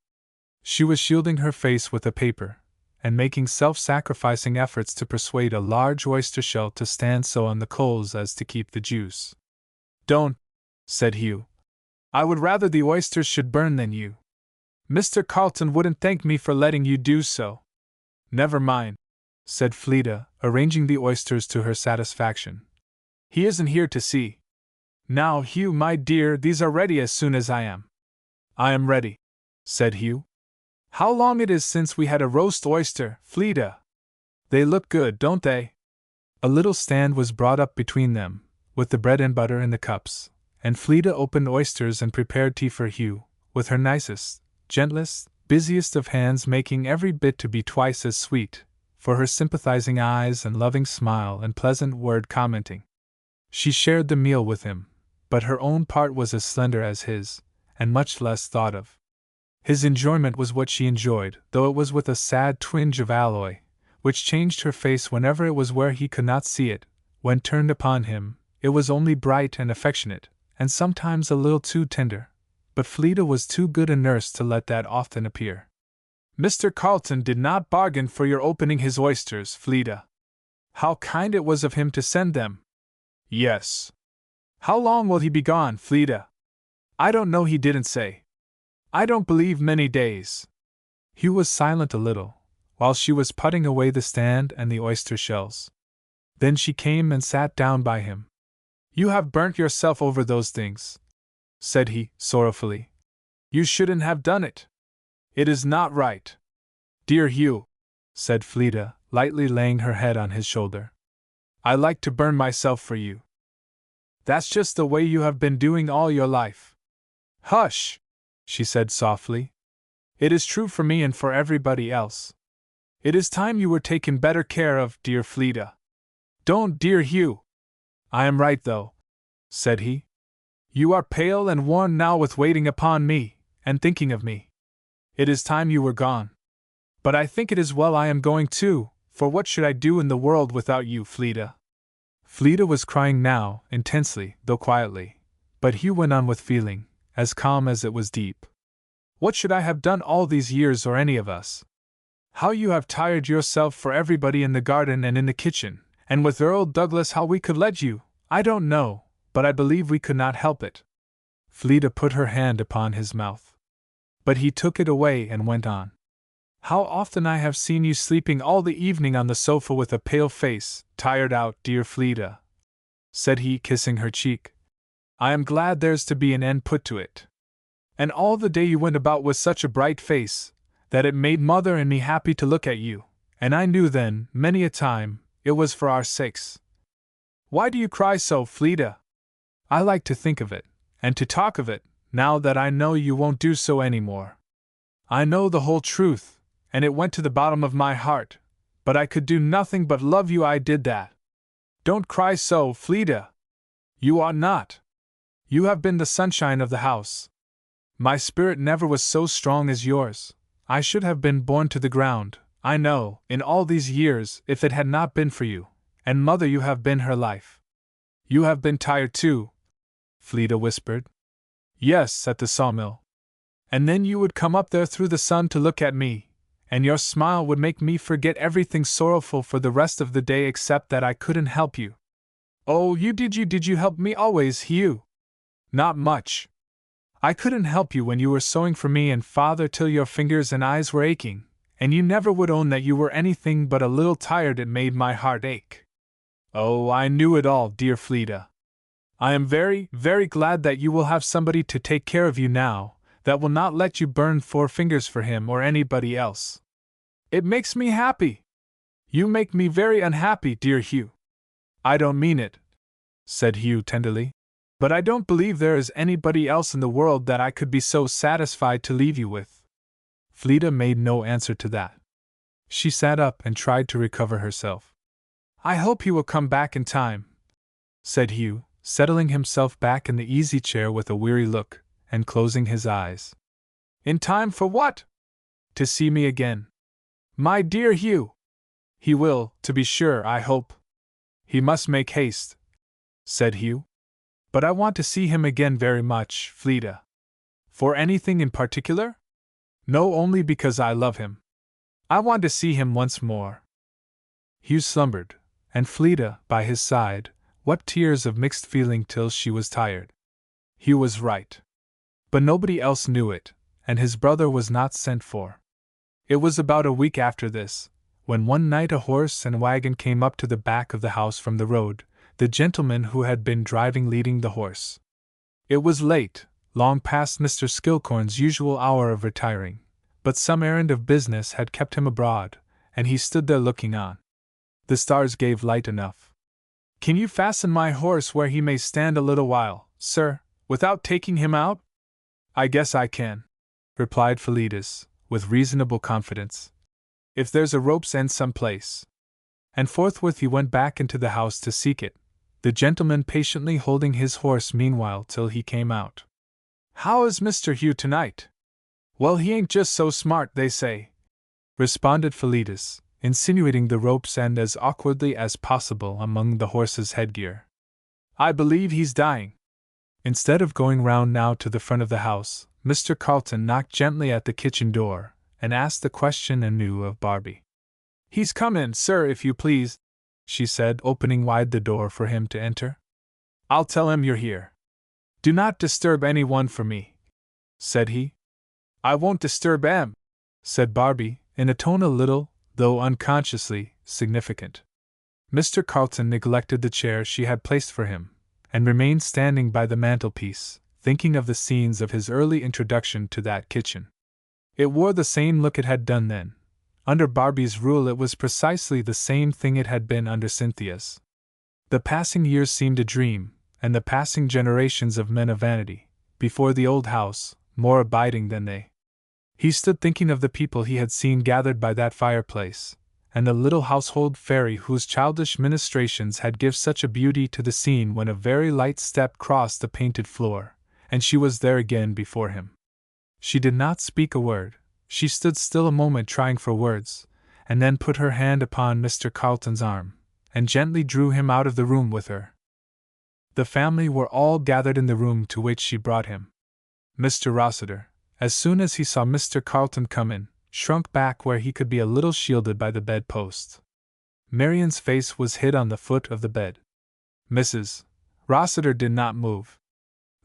She was shielding her face with a paper, and making self-sacrificing efforts to persuade a large oyster shell to stand so on the coals as to keep the juice. Don't, said Hugh. I would rather the oysters should burn than you. Mr. Carleton wouldn't thank me for letting you do so. Never mind, said Fleda, arranging the oysters to her satisfaction. He isn't here to see. Now, Hugh, my dear, these are ready as soon as I am. I am ready, said Hugh. How long it is since we had a roast oyster, Fleda! They look good, don't they? A little stand was brought up between them, with the bread and butter in the cups, and Fleda opened oysters and prepared tea for Hugh, with her nicest, gentlest, busiest of hands, making every bit to be twice as sweet, for her sympathizing eyes and loving smile and pleasant word commenting. She shared the meal with him, but her own part was as slender as his, and much less thought of. His enjoyment was what she enjoyed, though it was with a sad twinge of alloy, which changed her face whenever it was where he could not see it. When turned upon him, it was only bright and affectionate, and sometimes a little too tender, but Fleda was too good a nurse to let that often appear. Mr. Carleton did not bargain for your opening his oysters, Fleda. How kind it was of him to send them. Yes. How long will he be gone, Fleda? I don't know, he didn't say. I don't believe many days. Hugh was silent a little, while she was putting away the stand and the oyster shells. Then she came and sat down by him. You have burnt yourself over those things, said he, sorrowfully. You shouldn't have done it. It is not right. Dear Hugh, said Fleda, lightly laying her head on his shoulder. I like to burn myself for you. That's just the way you have been doing all your life. Hush, she said softly. It is true for me and for everybody else. It is time you were taken better care of, dear Fleda. Don't, dear Hugh. I am right, though, said he. You are pale and worn now with waiting upon me, and thinking of me. It is time you were gone. But I think it is well I am going too, for what should I do in the world without you, Fleeta? Fleeta was crying now, intensely, though quietly, but Hugh went on with feeling, as calm as it was deep. What should I have done all these years, or any of us? How you have tired yourself for everybody in the garden and in the kitchen, and with Earl Douglas how we could let you, I don't know, but I believe we could not help it. Fleeta put her hand upon his mouth. But he took it away and went on. How often I have seen you sleeping all the evening on the sofa with a pale face, tired out, dear Fleeta, said he, kissing her cheek. I am glad there's to be an end put to it. And all the day you went about with such a bright face, that it made Mother and me happy to look at you, and I knew then, many a time, it was for our sakes. Why do you cry so, Fleeta? I like to think of it, and to talk of it, now that I know you won't do so any more. I know the whole truth, and it went to the bottom of my heart, but I could do nothing but love you. I did that. Don't cry so, Fleeta. You ought not. You have been the sunshine of the house. My spirit never was so strong as yours. I should have been borne to the ground, I know, in all these years, if it had not been for you. And Mother, you have been her life. You have been tired too, Fleeta whispered. Yes, at the sawmill. And then you would come up there through the sun to look at me, and your smile would make me forget everything sorrowful for the rest of the day except that I couldn't help you. Oh, did you help me always, Hugh? Not much. I couldn't help you when you were sewing for me and Father till your fingers and eyes were aching, and you never would own that you were anything but a little tired. It made my heart ache. Oh, I knew it all, dear Fleeta. I am very, very glad that you will have somebody to take care of you now, that will not let you burn 4 fingers for him or anybody else. It makes me happy. You make me very unhappy, dear Hugh. I don't mean it, said Hugh tenderly. But I don't believe there is anybody else in the world that I could be so satisfied to leave you with. Fleeta made no answer to that. She sat up and tried to recover herself. I hope he will come back in time, said Hugh, settling himself back in the easy chair with a weary look, and closing his eyes. In time for what? To see me again. My dear Hugh! He will, to be sure, I hope. He must make haste, said Hugh. But I want to see him again very much, Fleeta. For anything in particular? No, only because I love him. I want to see him once more. Hugh slumbered, and Fleeta, by his side, wept tears of mixed feeling till she was tired. Hugh was right. But nobody else knew it, and his brother was not sent for. It was about a week after this, when one night a horse and wagon came up to the back of the house from the road, the gentleman who had been driving leading the horse. It was late, long past Mr. Skilcorn's usual hour of retiring, but some errand of business had kept him abroad, and he stood there looking on. The stars gave light enough. Can you fasten my horse where he may stand a little while, sir, without taking him out? I guess I can, replied Fleetus, with reasonable confidence. If there's a rope's end some place. And forthwith he went back into the house to seek it, the gentleman patiently holding his horse meanwhile till he came out. How is Mr. Hugh tonight? Well, he ain't just so smart, they say, responded Fleetus, insinuating the rope's end as awkwardly as possible among the horse's headgear. I believe he's dying. Instead of going round now to the front of the house, Mr. Carlton knocked gently at the kitchen door, and asked the question anew of Barbie. He's come in, sir, if you please, she said, opening wide the door for him to enter. I'll tell him you're here. Do not disturb anyone for me, said he. I won't disturb em, said Barbie, in a tone a little, though unconsciously, significant. Mr. Carlton neglected the chair she had placed for him, and remained standing by the mantelpiece, thinking of the scenes of his early introduction to that kitchen. It wore the same look it had done then. Under Barbie's rule it was precisely the same thing it had been under Cynthia's. The passing years seemed a dream, and the passing generations of men a vanity, before the old house, more abiding than they. He stood thinking of the people he had seen gathered by that fireplace, and the little household fairy whose childish ministrations had given such a beauty to the scene when a very light step crossed the painted floor, and she was there again before him. She did not speak a word, She stood still a moment trying for words, and then put her hand upon Mr. Carlton's arm, and gently drew him out of the room with her. The family were all gathered in the room to which she brought him. Mr. Rossiter, as soon as he saw Mr. Carlton come in, shrunk back where he could be a little shielded by the bed-post. Marian's face was hid on the foot of the bed. Mrs. Rossiter did not move.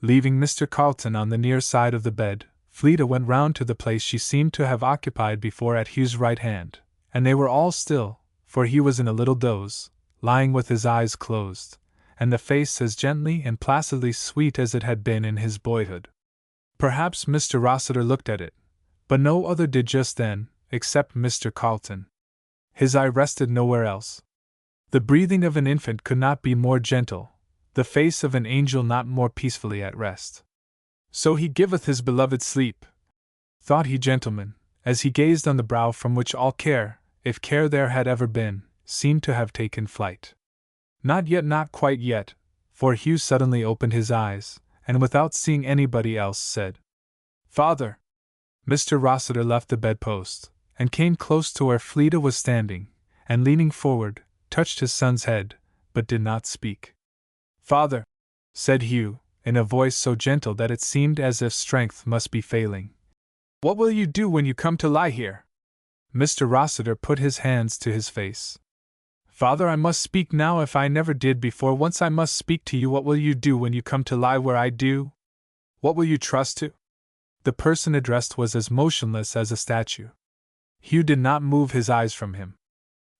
Leaving Mr. Carlton on the near side of the bed, Fleda went round to the place she seemed to have occupied before at Hugh's right hand, and they were all still, for he was in a little doze, lying with his eyes closed, and the face as gently and placidly sweet as it had been in his boyhood. Perhaps Mr. Rossiter looked at it, but no other did just then, except Mr. Carlton. His eye rested nowhere else. The breathing of an infant could not be more gentle, the face of an angel not more peacefully at rest. So he giveth his beloved sleep, thought he, gentlemen, as he gazed on the brow from which all care, if care there had ever been, seemed to have taken flight. Not yet, not quite yet, for Hugh suddenly opened his eyes, and without seeing anybody else said, "Father!" Mr. Rossiter left the bedpost, and came close to where Fleda was standing, and leaning forward, touched his son's head, but did not speak. "Father," said Hugh, in a voice so gentle that it seemed as if strength must be failing, "what will you do when you come to lie here?" Mr. Rossiter put his hands to his face. "Father, I must speak now if I never did before. Once I must speak to you. What will you do when you come to lie where I do? What will you trust to?" The person addressed was as motionless as a statue. Hugh did not move his eyes from him.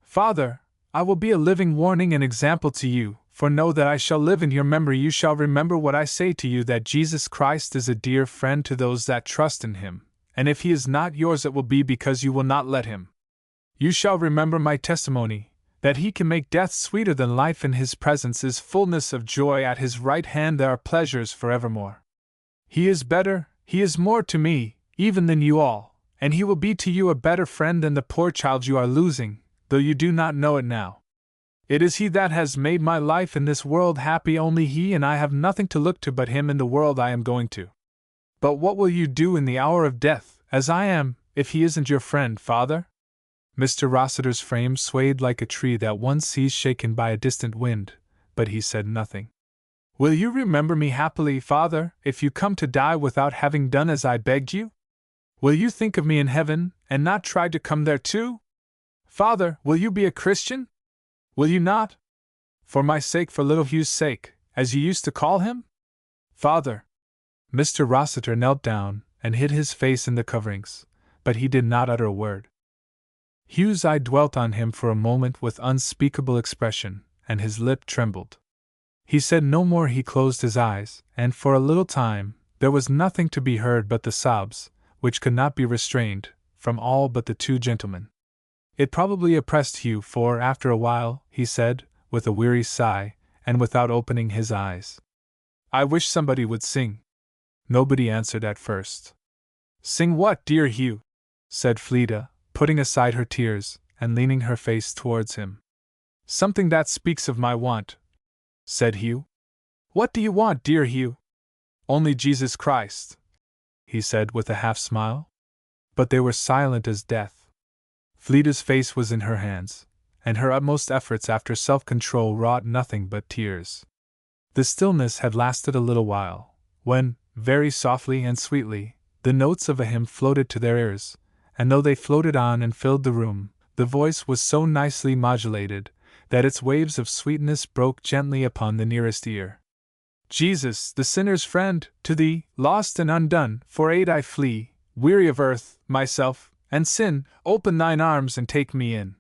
"Father, I will be a living warning and example to you, for know that I shall live in your memory. You shall remember what I say to you, that Jesus Christ is a dear friend to those that trust in him, and if he is not yours it will be because you will not let him. You shall remember my testimony, that he can make death sweeter than life. In his presence is fullness of joy, at his right hand there are pleasures forevermore. He is better, he is more to me, even than you all, and he will be to you a better friend than the poor child you are losing, though you do not know it now. It is he that has made my life in this world happy, only he, and I have nothing to look to but him in the world I am going to. But what will you do in the hour of death, as I am, if he isn't your friend, Father?" Mr. Rossiter's frame swayed like a tree that one sees shaken by a distant wind, but he said nothing. "Will you remember me happily, Father, if you come to die without having done as I begged you? Will you think of me in heaven, and not try to come there too? Father, will you be a Christian? Will you not? For my sake, for little Hugh's sake, as you used to call him? Father!" Mr. Rossiter knelt down and hid his face in the coverings, but he did not utter a word. Hugh's eye dwelt on him for a moment with unspeakable expression, and his lip trembled. He said no more. He closed his eyes, and for a little time there was nothing to be heard but the sobs, which could not be restrained, from all but the two gentlemen. It probably oppressed Hugh, for after a while he said, with a weary sigh, and without opening his eyes, "I wish somebody would sing." Nobody answered at first. "Sing what, dear Hugh?" said Fleda, putting aside her tears, and leaning her face towards him. "Something that speaks of my want," said Hugh. "What do you want, dear Hugh?" "Only Jesus Christ," he said with a half-smile. But they were silent as death. Fleda's face was in her hands, and her utmost efforts after self-control wrought nothing but tears. The stillness had lasted a little while, when, very softly and sweetly, the notes of a hymn floated to their ears, and though they floated on and filled the room, the voice was so nicely modulated that its waves of sweetness broke gently upon the nearest ear. "Jesus, the sinner's friend, to thee, lost and undone, for aid I flee, weary of earth, myself, and sin, open thine arms and take me in.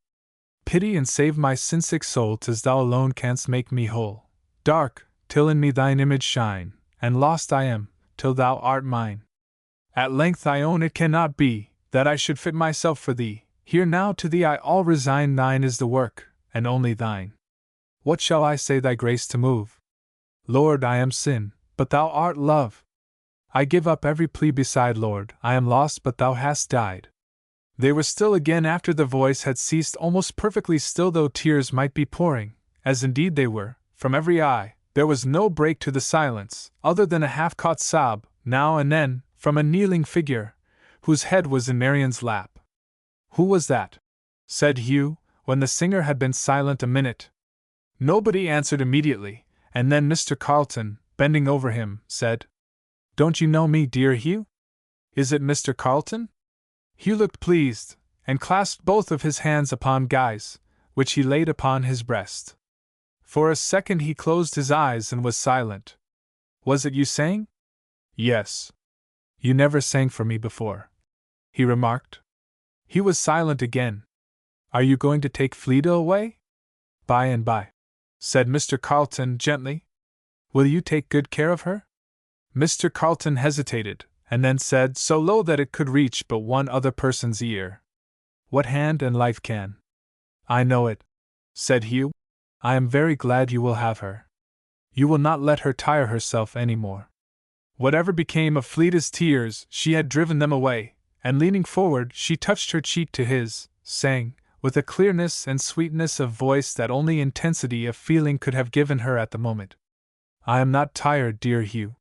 Pity and save my sin-sick soul, 'tis thou alone canst make me whole. Dark, till in me thine image shine, and lost I am, till thou art mine. At length I own it cannot be, that I should fit myself for thee, here now to thee I all resign. Thine is the work, and only thine. What shall I say thy grace to move? Lord, I am sin, but thou art love. I give up every plea beside, Lord, I am lost, but thou hast died." They were still again after the voice had ceased, almost perfectly still, though tears might be pouring, as indeed they were, from every eye. There was no break to the silence, other than a half-caught sob, now and then, from a kneeling figure, whose head was in Marian's lap. "Who was that?" said Hugh, when the singer had been silent a minute. Nobody answered immediately, and then Mr. Carlton, bending over him, said, "Don't you know me, dear Hugh? Is it Mr. Carlton?" Hugh looked pleased, and clasped both of his hands upon Guy's, which he laid upon his breast. For a second he closed his eyes and was silent. "Was it you sang?" "Yes." "You never sang for me before," he remarked. He was silent again. "Are you going to take Fleda away?" "By and by," said Mr. Carlton gently. "Will you take good care of her?" Mr. Carlton hesitated, and then said so low that it could reach but one other person's ear, "What hand and life can?" "I know it," said Hugh. "I am very glad you will have her. You will not let her tire herself any more." Whatever became of Fleda's tears, she had driven them away, and leaning forward, she touched her cheek to his, saying, with a clearness and sweetness of voice that only intensity of feeling could have given her at the moment, "I am not tired, dear Hugh."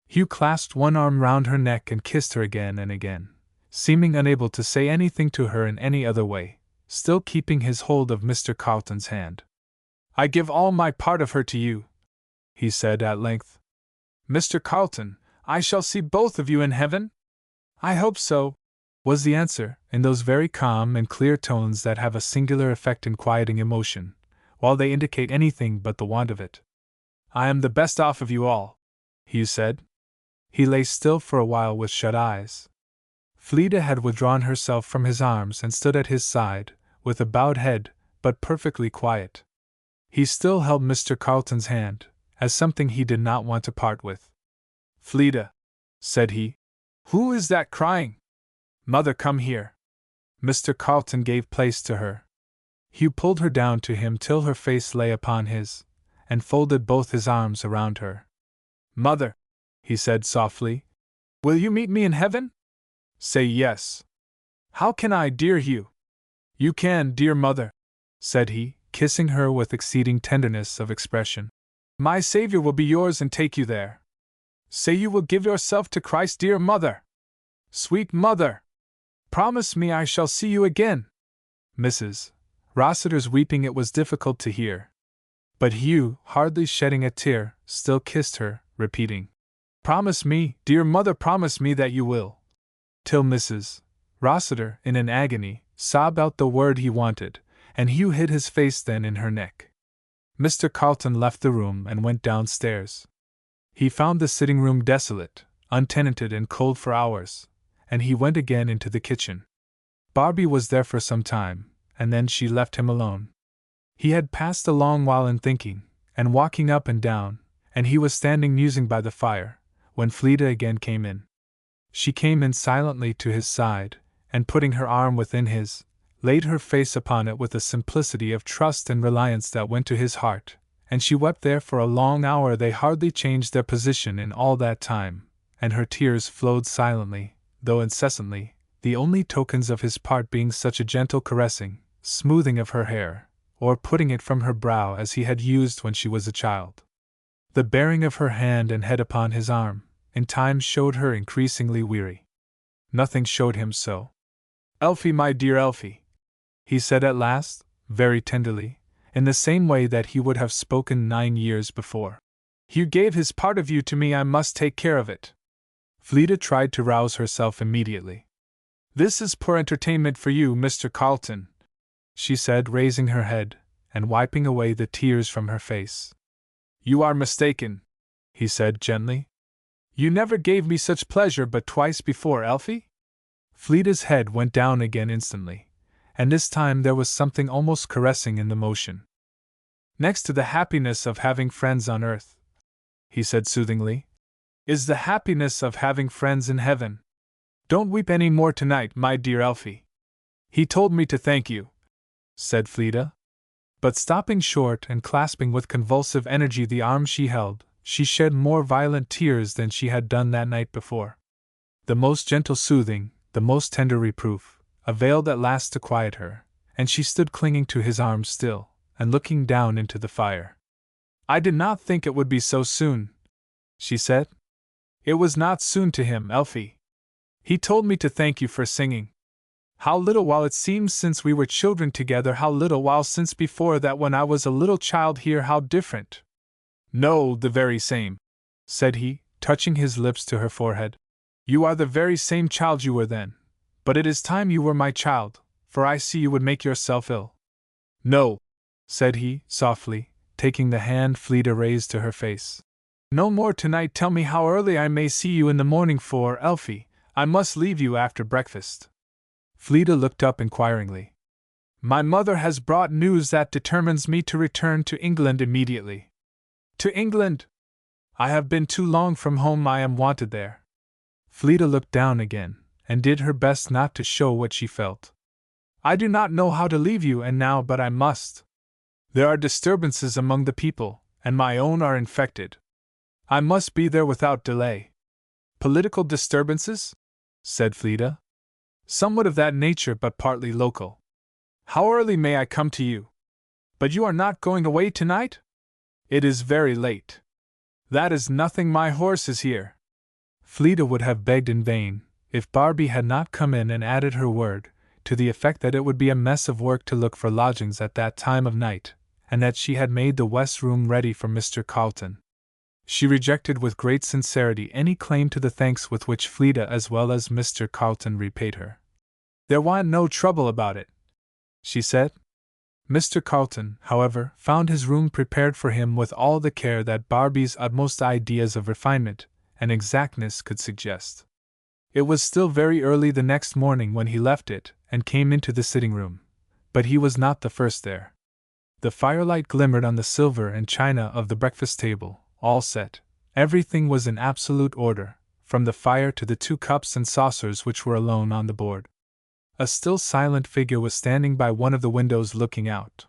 Hugh clasped one arm round her neck and kissed her again and again, seeming unable to say anything to her in any other way, still keeping his hold of Mr. Carlton's hand. "I give all my part of her to you," he said at length. "Mr. Carlton, I shall see both of you in heaven?" "I hope so," was the answer, in those very calm and clear tones that have a singular effect in quieting emotion, while they indicate anything but the want of it. "I am the best off of you all," Hugh said. He lay still for a while with shut eyes. Fleda had withdrawn herself from his arms and stood at his side, with a bowed head, but perfectly quiet. He still held Mr. Carlton's hand, as something he did not want to part with. "Fleda," said he, "who is that crying? Mother, come here." Mr. Carlton gave place to her. Hugh pulled her down to him till her face lay upon his, and folded both his arms around her. "Mother," he said softly, "will you meet me in heaven? Say yes." "How can I, dear Hugh?" "You can, dear mother," said he, kissing her with exceeding tenderness of expression. "My Savior will be yours and take you there. Say you will give yourself to Christ, dear mother. Sweet mother! Promise me I shall see you again." Mrs. Rossiter's weeping it was difficult to hear. But Hugh, hardly shedding a tear, still kissed her, repeating, "Promise me, dear mother, promise me that you will," till Mrs. Rossiter, in an agony, sobbed out the word he wanted, and Hugh hid his face then in her neck. Mr. Carlton left the room and went downstairs. He found the sitting-room desolate, untenanted and cold for hours, and he went again into the kitchen. Barbie was there for some time, and then she left him alone. He had passed a long while in thinking, and walking up and down, and he was standing musing by the fire, when Fleda again came in. She came in silently to his side, and putting her arm within his, laid her face upon it with a simplicity of trust and reliance that went to his heart, and she wept there for a long hour. They hardly changed their position in all that time, and her tears flowed silently, though incessantly, the only tokens of his part being such a gentle caressing, smoothing of her hair, or putting it from her brow as he had used when she was a child. The bearing of her hand and head upon his arm, in time showed her increasingly weary. Nothing showed him so. "Elfie, my dear Elfie," he said at last, very tenderly, in the same way that he would have spoken 9 years before. "Hugh gave his part of you to me, I must take care of it." Fleda tried to rouse herself immediately. "This is poor entertainment for you, Mr. Carlton," she said, raising her head, and wiping away the tears from her face. "You are mistaken," he said gently. "You never gave me such pleasure but twice before, Elfie." Fleda's head went down again instantly, and this time there was something almost caressing in the motion. "Next to the happiness of having friends on earth," he said soothingly, "is the happiness of having friends in heaven. Don't weep any more tonight, my dear Elfie." "He told me to thank you," said Fleda. But stopping short and clasping with convulsive energy the arm she held, she shed more violent tears than she had done that night before. The most gentle soothing, the most tender reproof, availed at last to quiet her, and she stood clinging to his arm still, and looking down into the fire. "I did not think it would be so soon," she said. "It was not soon to him, Elfie. He told me to thank you for singing. How little while it seems since we were children together, how little while since before that when I was a little child here, how different. No, the very same, said he, touching his lips to her forehead. You are the very same child you were then, but it is time you were my child, for I see you would make yourself ill. No, said he, softly, taking the hand Fleeta raised to her face. No more tonight. Tell me how early I may see you in the morning, for, Elfie, I must leave you after breakfast. Fleeta looked up inquiringly. My mother has brought news that determines me to return to England immediately. To England? I have been too long from home. I am wanted there. Fleeta looked down again, and did her best not to show what she felt. I do not know how to leave you and now, but I must. There are disturbances among the people, and my own are infected. I must be there without delay. Political disturbances? Said Fleeta. Somewhat of that nature, but partly local. How early may I come to you? But you are not going away tonight? It is very late. That is nothing, my horse is here. Fleeta would have begged in vain, if Barbie had not come in and added her word, to the effect that it would be a mess of work to look for lodgings at that time of night, and that she had made the west room ready for Mr. Carlton. She rejected with great sincerity any claim to the thanks with which Fleeta as well as Mr. Carlton repaid her. There want no trouble about it, she said. Mr. Carlton, however, found his room prepared for him with all the care that Barbie's utmost ideas of refinement and exactness could suggest. It was still very early the next morning when he left it and came into the sitting-room, but he was not the first there. The firelight glimmered on the silver and china of the breakfast table, all set. Everything was in absolute order, from the fire to the 2 cups and saucers which were alone on the board. A still silent figure was standing by one of the windows looking out.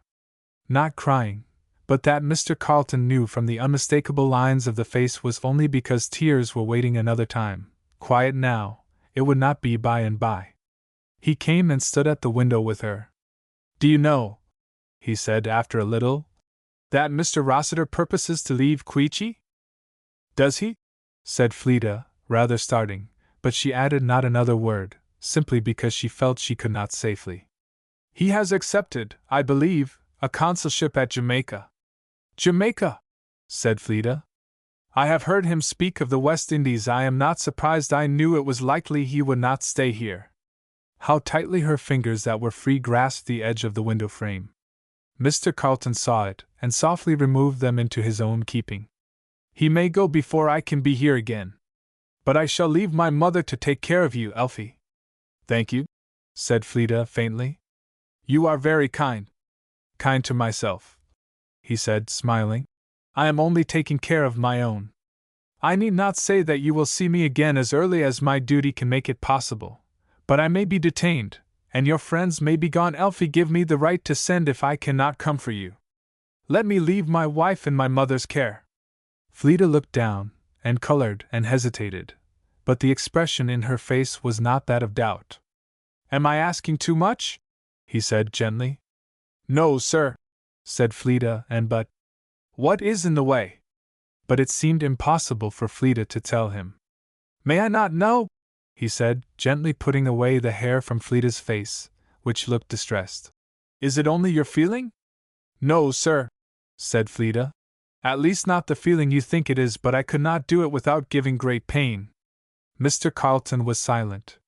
Not crying, but that Mr. Carlton knew from the unmistakable lines of the face was only because tears were waiting another time. Quiet now, it would not be by and by. He came and stood at the window with her. Do you know, he said after a little, that Mr. Rossiter purposes to leave Queechy? Does he? Said Fleeta, rather starting, but she added not another word, simply because she felt she could not safely. He has accepted, I believe, a consulship at Jamaica. Jamaica? Said Fleeta. I have heard him speak of the West Indies. I am not surprised. I knew it was likely he would not stay here. How tightly her fingers that were free grasped the edge of the window frame. Mr. Carlton saw it, and softly removed them into his own keeping. He may go before I can be here again. But I shall leave my mother to take care of you, Elfie. Thank you, said Fleeta faintly. You are very kind. Kind to myself, he said, smiling. I am only taking care of my own. I need not say that you will see me again as early as my duty can make it possible, but I may be detained, and your friends may be gone. Elfie, give me the right to send if I cannot come for you. Let me leave my wife in my mother's care. Fleeta looked down, and colored and hesitated, but the expression in her face was not that of doubt. Am I asking too much? He said gently. No, sir, said Fleeta, and but. What is in the way? But it seemed impossible for Fleeta to tell him. May I not know? He said, gently putting away the hair from Fleeta's face, which looked distressed. Is it only your feeling? No, sir, said Fleeta. At least not the feeling you think it is, but I could not do it without giving great pain. Mr. Carlton was silent.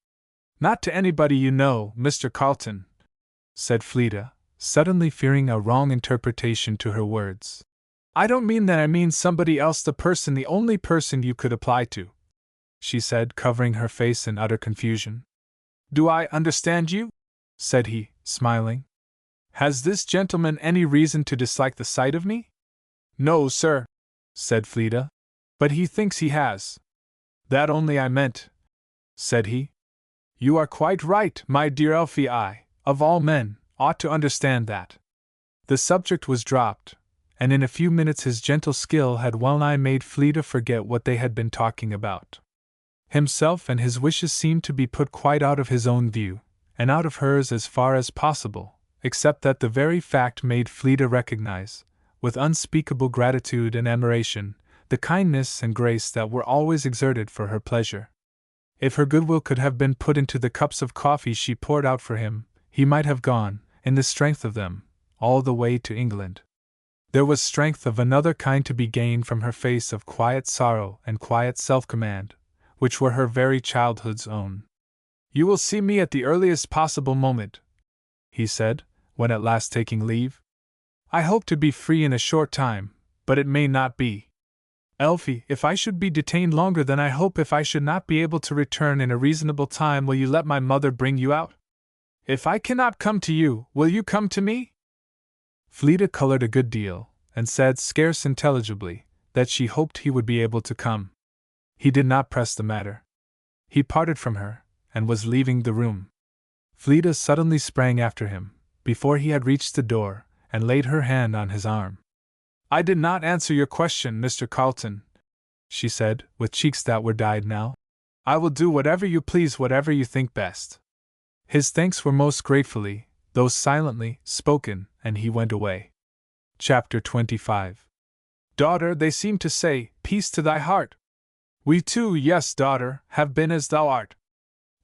Not to anybody you know, Mr. Carlton, said Fleeta, suddenly fearing a wrong interpretation to her words. I don't mean that. I mean somebody else, the only person you could apply to, she said, covering her face in utter confusion. Do I understand you? Said he, smiling. Has this gentleman any reason to dislike the sight of me? No, sir, said Fleeta, but he thinks he has. That only I meant, said he. You are quite right, my dear Elfie. I, of all men, ought to understand that. The subject was dropped, and in a few minutes his gentle skill had well-nigh made Fleeta forget what they had been talking about. Himself and his wishes seemed to be put quite out of his own view, and out of hers as far as possible, except that the very fact made Fleeta recognize, with unspeakable gratitude and admiration, the kindness and grace that were always exerted for her pleasure. If her goodwill could have been put into the cups of coffee she poured out for him, he might have gone, in the strength of them, all the way to England. There was strength of another kind to be gained from her face of quiet sorrow and quiet self-command, which were her very childhood's own. "You will see me at the earliest possible moment," he said, when at last taking leave. "I hope to be free in a short time, but it may not be. Elfie, if I should be detained longer than I hope, if I should not be able to return in a reasonable time, will you let my mother bring you out? If I cannot come to you, will you come to me?" Fleeta colored a good deal, and said, scarce intelligibly, that she hoped he would be able to come. He did not press the matter. He parted from her, and was leaving the room. Fleeta suddenly sprang after him, before he had reached the door, and laid her hand on his arm. "I did not answer your question, Mr. Carlton," she said, with cheeks that were dyed now. "I will do whatever you please, whatever you think best." His thanks were most gratefully, though silently, spoken, and he went away. Chapter 25. "Daughter, they seem to say, peace to thy heart. We too, yes, daughter, have been as thou art.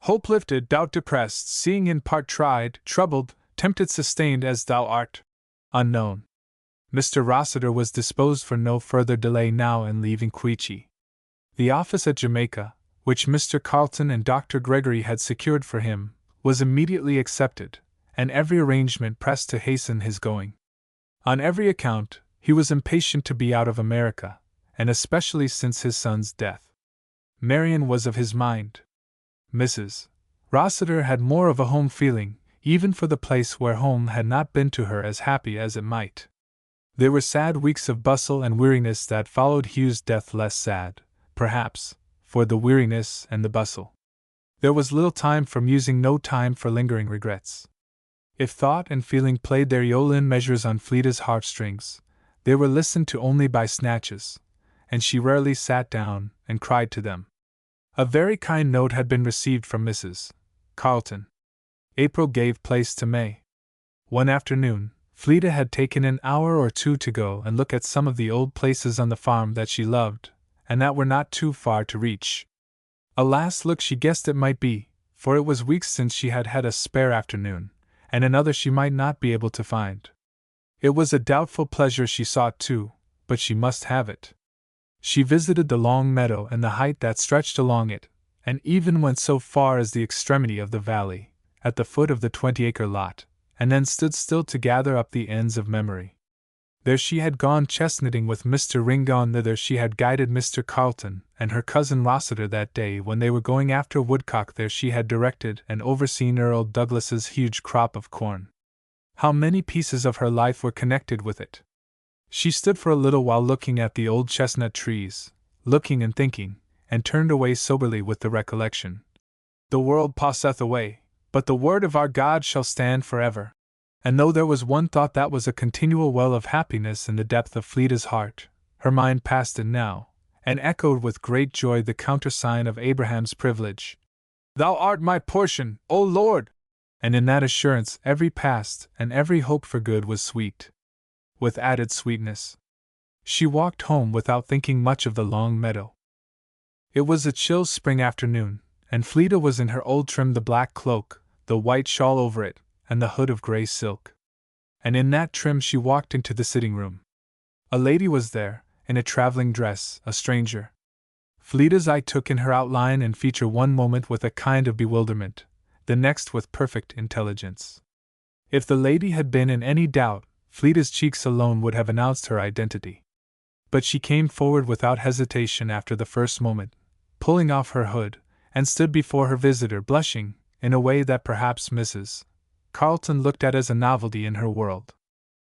Hope lifted, doubt depressed, seeing in part, tried, troubled, tempted, sustained, as thou art. Unknown." Mr. Rossiter was disposed for no further delay now in leaving Queechy. The office at Jamaica, which Mr. Carlton and Dr. Gregory had secured for him, was immediately accepted, and every arrangement pressed to hasten his going. On every account, he was impatient to be out of America, and especially since his son's death. Marian was of his mind. Mrs. Rossiter had more of a home feeling, even for the place where home had not been to her as happy as it might. There were sad weeks of bustle and weariness that followed Hugh's death, less sad, perhaps, for the weariness and the bustle. There was little time for musing, no time for lingering regrets. If thought and feeling played their Yolin measures on Fleeta's heartstrings, they were listened to only by snatches, and she rarely sat down and cried to them. A very kind note had been received from Mrs. Carlton. April gave place to May. One afternoon, Fleeta had taken an hour or two to go and look at some of the old places on the farm that she loved, and that were not too far to reach. A last look she guessed it might be, for it was weeks since she had had a spare afternoon, and another she might not be able to find. It was a doubtful pleasure she sought too, but she must have it. She visited the long meadow and the height that stretched along it, and even went so far as the extremity of the valley, at the foot of the 20-acre lot, and then stood still to gather up the ends of memory. There she had gone chestnutting with Mr. Ringon, thither she had guided Mr. Carlton and her cousin Rossiter that day when they were going after woodcock, there she had directed and overseen Earl Douglas's huge crop of corn. How many pieces of her life were connected with it! She stood for a little while looking at the old chestnut trees, looking and thinking, and turned away soberly with the recollection. "The world passeth away, but the word of our God shall stand forever." And though there was one thought that was a continual well of happiness in the depth of Fleeta's heart, her mind passed it now, and echoed with great joy the countersign of Abraham's privilege. "Thou art my portion, O Lord!" And in that assurance every past and every hope for good was sweet. With added sweetness, she walked home without thinking much of the long meadow. It was a chill spring afternoon, and Fleeta was in her old trim, the black cloak, the white shawl over it, and the hood of grey silk. And in that trim she walked into the sitting-room. A lady was there, in a travelling dress, a stranger. Fleeta's eye took in her outline and feature one moment with a kind of bewilderment, the next with perfect intelligence. If the lady had been in any doubt, Fleeta's cheeks alone would have announced her identity. But she came forward without hesitation after the first moment, pulling off her hood, and stood before her visitor blushing, in a way that perhaps Mrs. Carlton looked at as a novelty in her world.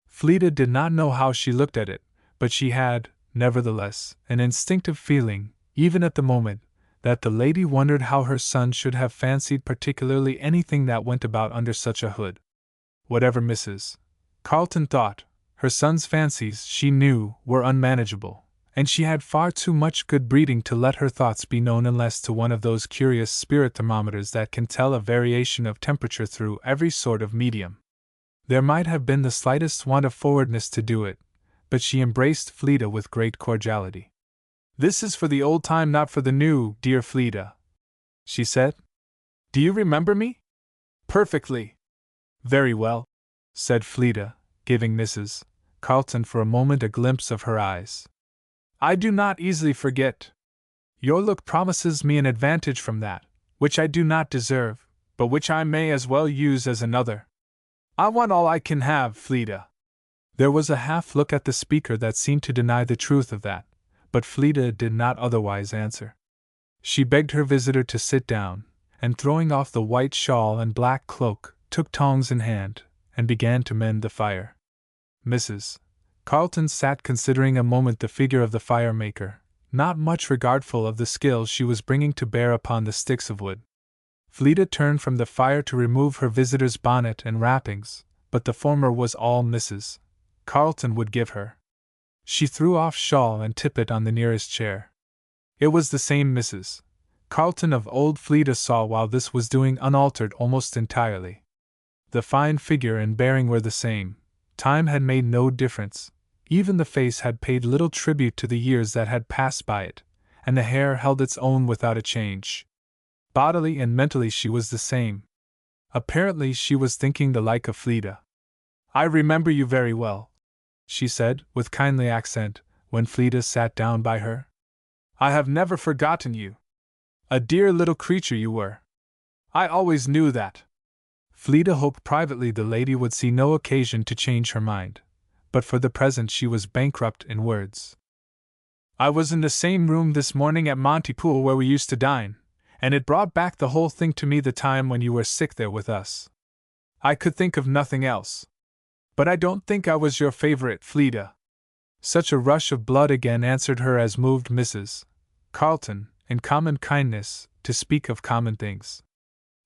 Fleeta did not know how she looked at it, but she had, nevertheless, an instinctive feeling, even at the moment, that the lady wondered how her son should have fancied particularly anything that went about under such a hood. Whatever Mrs. Carlton thought, her son's fancies, she knew, were unmanageable, and she had far too much good breeding to let her thoughts be known unless to one of those curious spirit thermometers that can tell a variation of temperature through every sort of medium. There might have been the slightest want of forwardness to do it, but she embraced Fleeta with great cordiality. "This is for the old time, not for the new, dear Fleeta," she said. Do you remember me? Perfectly. Very well, said Fleda, giving Mrs. Carleton for a moment a glimpse of her eyes. I do not easily forget. Your look promises me an advantage from that, which I do not deserve, but which I may as well use as another. I want all I can have, Fleda. There was a half look at the speaker that seemed to deny the truth of that, but Fleda did not otherwise answer. She begged her visitor to sit down, and throwing off the white shawl and black cloak, took tongs in hand, and began to mend the fire. Mrs. Carleton sat considering a moment the figure of the fire-maker, not much regardful of the skill she was bringing to bear upon the sticks of wood. Fleda turned from the fire to remove her visitor's bonnet and wrappings, but the former was all Mrs. Carleton would give her. She threw off shawl and tippet on the nearest chair. It was the same Mrs. Carleton of old Fleda saw while this was doing, unaltered almost entirely. The fine figure and bearing were the same. Time had made no difference. Even the face had paid little tribute to the years that had passed by it, and the hair held its own without a change. Bodily and mentally she was the same. Apparently she was thinking the like of Fleda. I remember you very well, she said, with kindly accent, when Fleda sat down by her. I have never forgotten you. A dear little creature you were. I always knew that. Fleda hoped privately the lady would see no occasion to change her mind, but for the present she was bankrupt in words. I was in the same room this morning at Montepoole where we used to dine, and it brought back the whole thing to me, the time when you were sick there with us. I could think of nothing else. But I don't think I was your favorite, Fleda. Such a rush of blood again answered her as moved Mrs. Carleton, in common kindness, to speak of common things.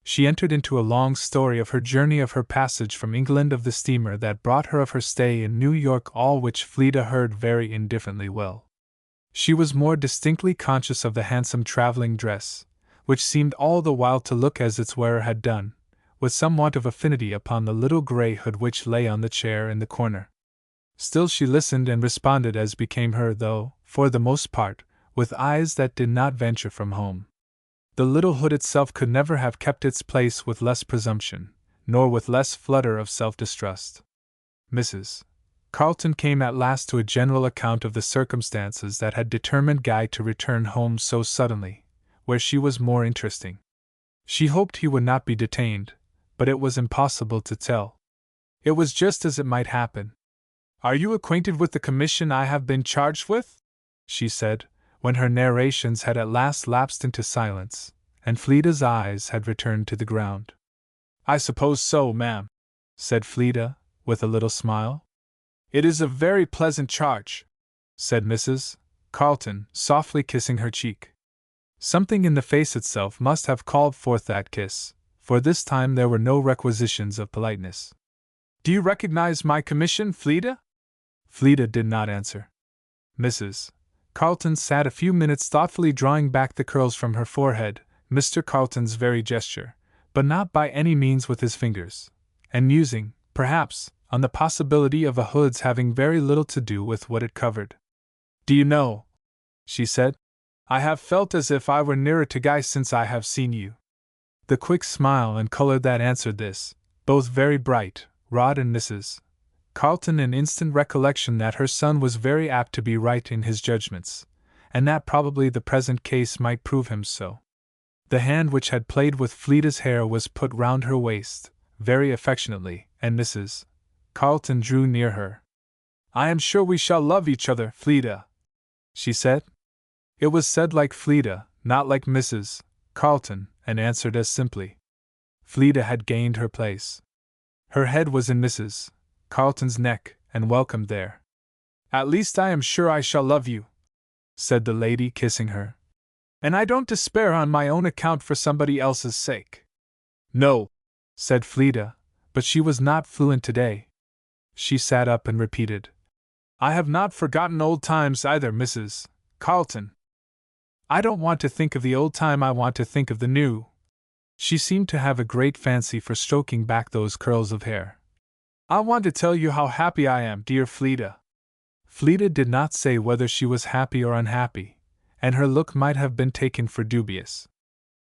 She entered into a long story of her journey, of her passage from England, of the steamer that brought her, of her stay in New York, all which Fleda heard very indifferently well. She was more distinctly conscious of the handsome travelling dress, which seemed all the while to look as its wearer had done, with some want of affinity, upon the little grey hood which lay on the chair in the corner. Still she listened and responded as became her, though, for the most part, with eyes that did not venture from home. The little hood itself could never have kept its place with less presumption, nor with less flutter of self-distrust. Mrs. Carleton came at last to a general account of the circumstances that had determined Guy to return home so suddenly, where she was more interesting. She hoped he would not be detained, but it was impossible to tell. It was just as it might happen. Are you acquainted with the commission I have been charged with? She said, when her narrations had at last lapsed into silence, and Fleda's eyes had returned to the ground. I suppose so, ma'am, said Fleda, with a little smile. It is a very pleasant charge, said Mrs. Carleton, softly kissing her cheek. Something in the face itself must have called forth that kiss, for this time there were no requisitions of politeness. Do you recognize my commission, Fleda? Fleda did not answer. Mrs. Carleton sat a few minutes thoughtfully drawing back the curls from her forehead, Mr. Carleton's very gesture, but not by any means with his fingers, and musing, perhaps, on the possibility of a hood's having very little to do with what it covered. Do you know, she said, I have felt as if I were nearer to Guy since I have seen you. The quick smile and color that answered this, both very bright, wrought in Mrs. Carleton an instant recollection that her son was very apt to be right in his judgments, and that probably the present case might prove him so. The hand which had played with Fleda's hair was put round her waist, very affectionately, and Mrs. Carleton drew near her. I am sure we shall love each other, Fleda, she said. It was said like Fleda, not like Mrs. Carleton, and answered as simply. Fleda had gained her place. Her head was in Mrs. Carleton's neck, and welcomed there. At least I am sure I shall love you, said the lady, kissing her. And I don't despair on my own account for somebody else's sake. No, said Fleda, but she was not fluent today. She sat up and repeated, I have not forgotten old times either, Mrs. Carleton. I don't want to think of the old time, I want to think of the new. She seemed to have a great fancy for stroking back those curls of hair. I want to tell you how happy I am, dear Fleda. Fleda did not say whether she was happy or unhappy, and her look might have been taken for dubious.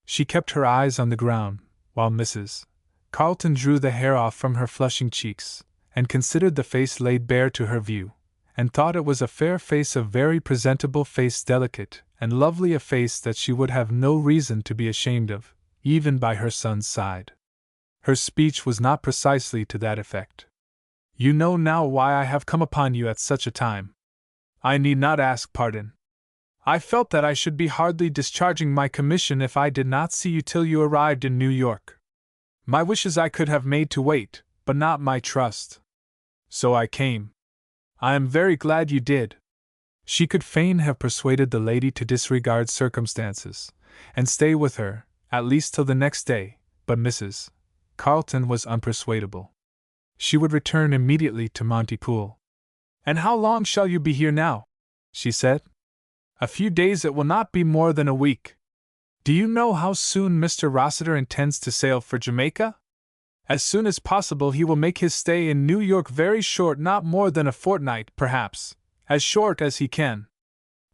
She kept her eyes on the ground, while Mrs. Carleton drew the hair off from her flushing cheeks, and considered the face laid bare to her view, and thought it was a fair face, a very presentable face, delicate and lovely, a face that she would have no reason to be ashamed of, even by her son's side. Her speech was not precisely to that effect. You know now why I have come upon you at such a time. I need not ask pardon. I felt that I should be hardly discharging my commission if I did not see you till you arrived in New York. My wishes I could have made to wait, but not my trust. So I came. I am very glad you did. She could fain have persuaded the lady to disregard circumstances, and stay with her, at least till the next day, but Mrs. Carleton was unpersuadable. She would return immediately to Montepoole. And how long shall you be here now? She said. A few days, it will not be more than a week. Do you know how soon Mr. Rossiter intends to sail for Jamaica? As soon as possible. He will make his stay in New York very short, not more than a fortnight, perhaps, as short as he can.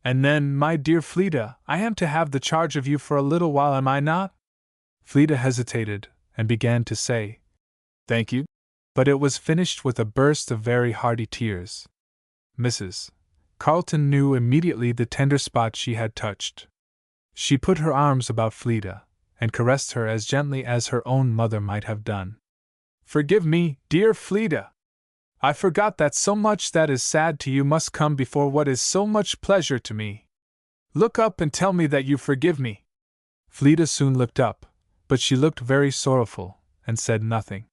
And then, my dear Fleda, I am to have the charge of you for a little while, am I not? Fleda hesitated, and began to say, "Thank you," but it was finished with a burst of very hearty tears. Mrs. Carleton knew immediately the tender spot she had touched. She put her arms about Fleda, and caressed her as gently as her own mother might have done. "Forgive me, dear Fleda. I forgot that so much that is sad to you must come before what is so much pleasure to me. Look up and tell me that you forgive me." Fleda soon looked up, but she looked very sorrowful, and said nothing.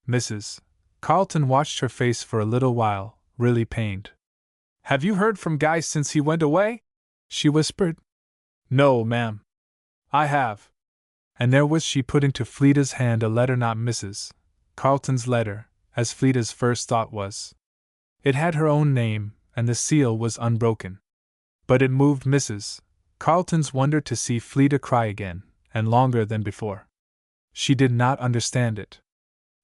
Mrs. Carleton watched her face for a little while, really pained. "Have you heard from Guy since he went away?" she whispered. "No, ma'am." "I have." And therewith she put into Fleda's hand a letter, not Mrs. Carleton's letter, as Fleda's first thought was. It had her own name, and the seal was unbroken. But it moved Mrs. Carleton's wonder to see Fleda cry again, and longer than before. She did not understand it.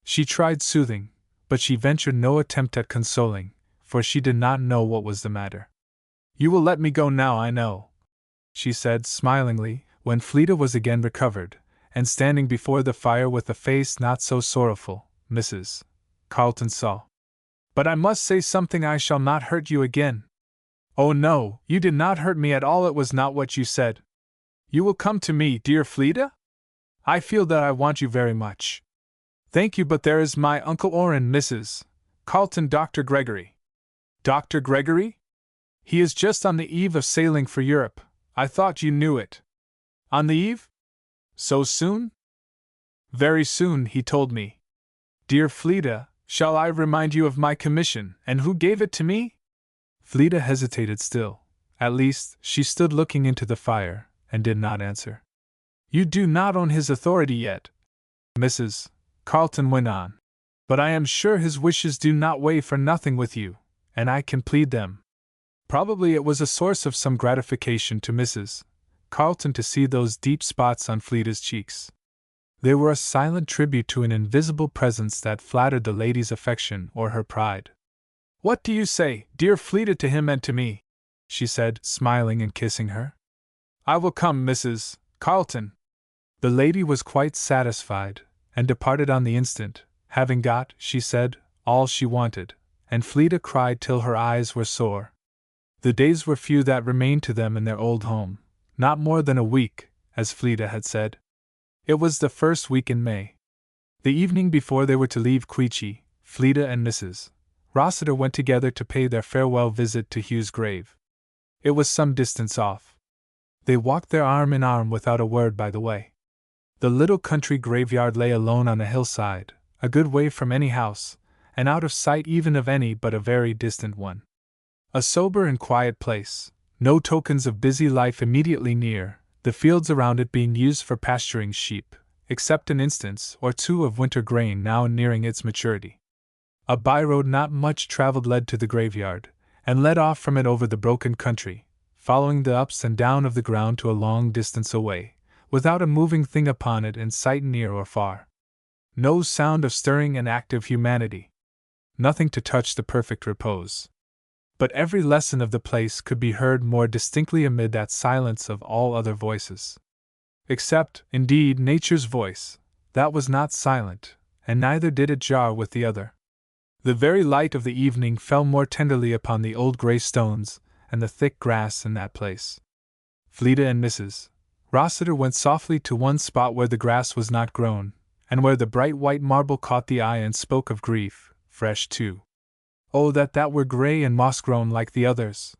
She tried soothing, but she ventured no attempt at consoling, for she did not know what was the matter. "You will let me go now, I know," she said smilingly, when Fleda was again recovered, and standing before the fire with a face not so sorrowful, Mrs. Carleton saw. "But I must say something. I shall not hurt you again." "Oh no, you did not hurt me at all. It was not what you said. You will come to me, dear Fleda? I feel that I want you very much." "Thank you, but there is my Uncle Orrin, Mrs. Carleton, Dr. Gregory." "Dr. Gregory? He is just on the eve of sailing for Europe. I thought you knew it." "On the eve? So soon?" "Very soon, he told me." "Dear Fleda, shall I remind you of my commission, and who gave it to me?" Fleda hesitated still. At least, she stood looking into the fire, and did not answer. "You do not own his authority yet," Mrs. Carleton went on, "but I am sure his wishes do not weigh for nothing with you, and I can plead them." Probably it was a source of some gratification to Mrs. Carleton to see those deep spots on Fleda's cheeks. They were a silent tribute to an invisible presence that flattered the lady's affection or her pride. "What do you say, dear Fleda, to him and to me?" she said, smiling and kissing her. "I will come, Mrs. Carleton." The lady was quite satisfied, and departed on the instant, having got, she said, all she wanted, and Fleda cried till her eyes were sore. The days were few that remained to them in their old home, not more than a week, as Fleda had said. It was the first week in May. The evening before they were to leave Queechy, Fleda and Mrs. Rossiter went together to pay their farewell visit to Hugh's grave. It was some distance off. They walked there arm in arm without a word by the way. The little country graveyard lay alone on a hillside, a good way from any house, and out of sight even of any but a very distant one. A sober and quiet place, no tokens of busy life immediately near, the fields around it being used for pasturing sheep, except an instance or two of winter grain now nearing its maturity. A byroad not much traveled led to the graveyard, and led off from it over the broken country, following the ups and down of the ground to a long distance away, without a moving thing upon it in sight near or far. No sound of stirring and active humanity. Nothing to touch the perfect repose. But every lesson of the place could be heard more distinctly amid that silence of all other voices. except, indeed, nature's voice, that was not silent, and neither did it jar with the other. The very light of the evening fell more tenderly upon the old grey stones and the thick grass in that place. Fleda and Mrs. Rossiter went softly to one spot where the grass was not grown, and where the bright white marble caught the eye and spoke of grief, fresh too. Oh, that were grey and moss-grown like the others!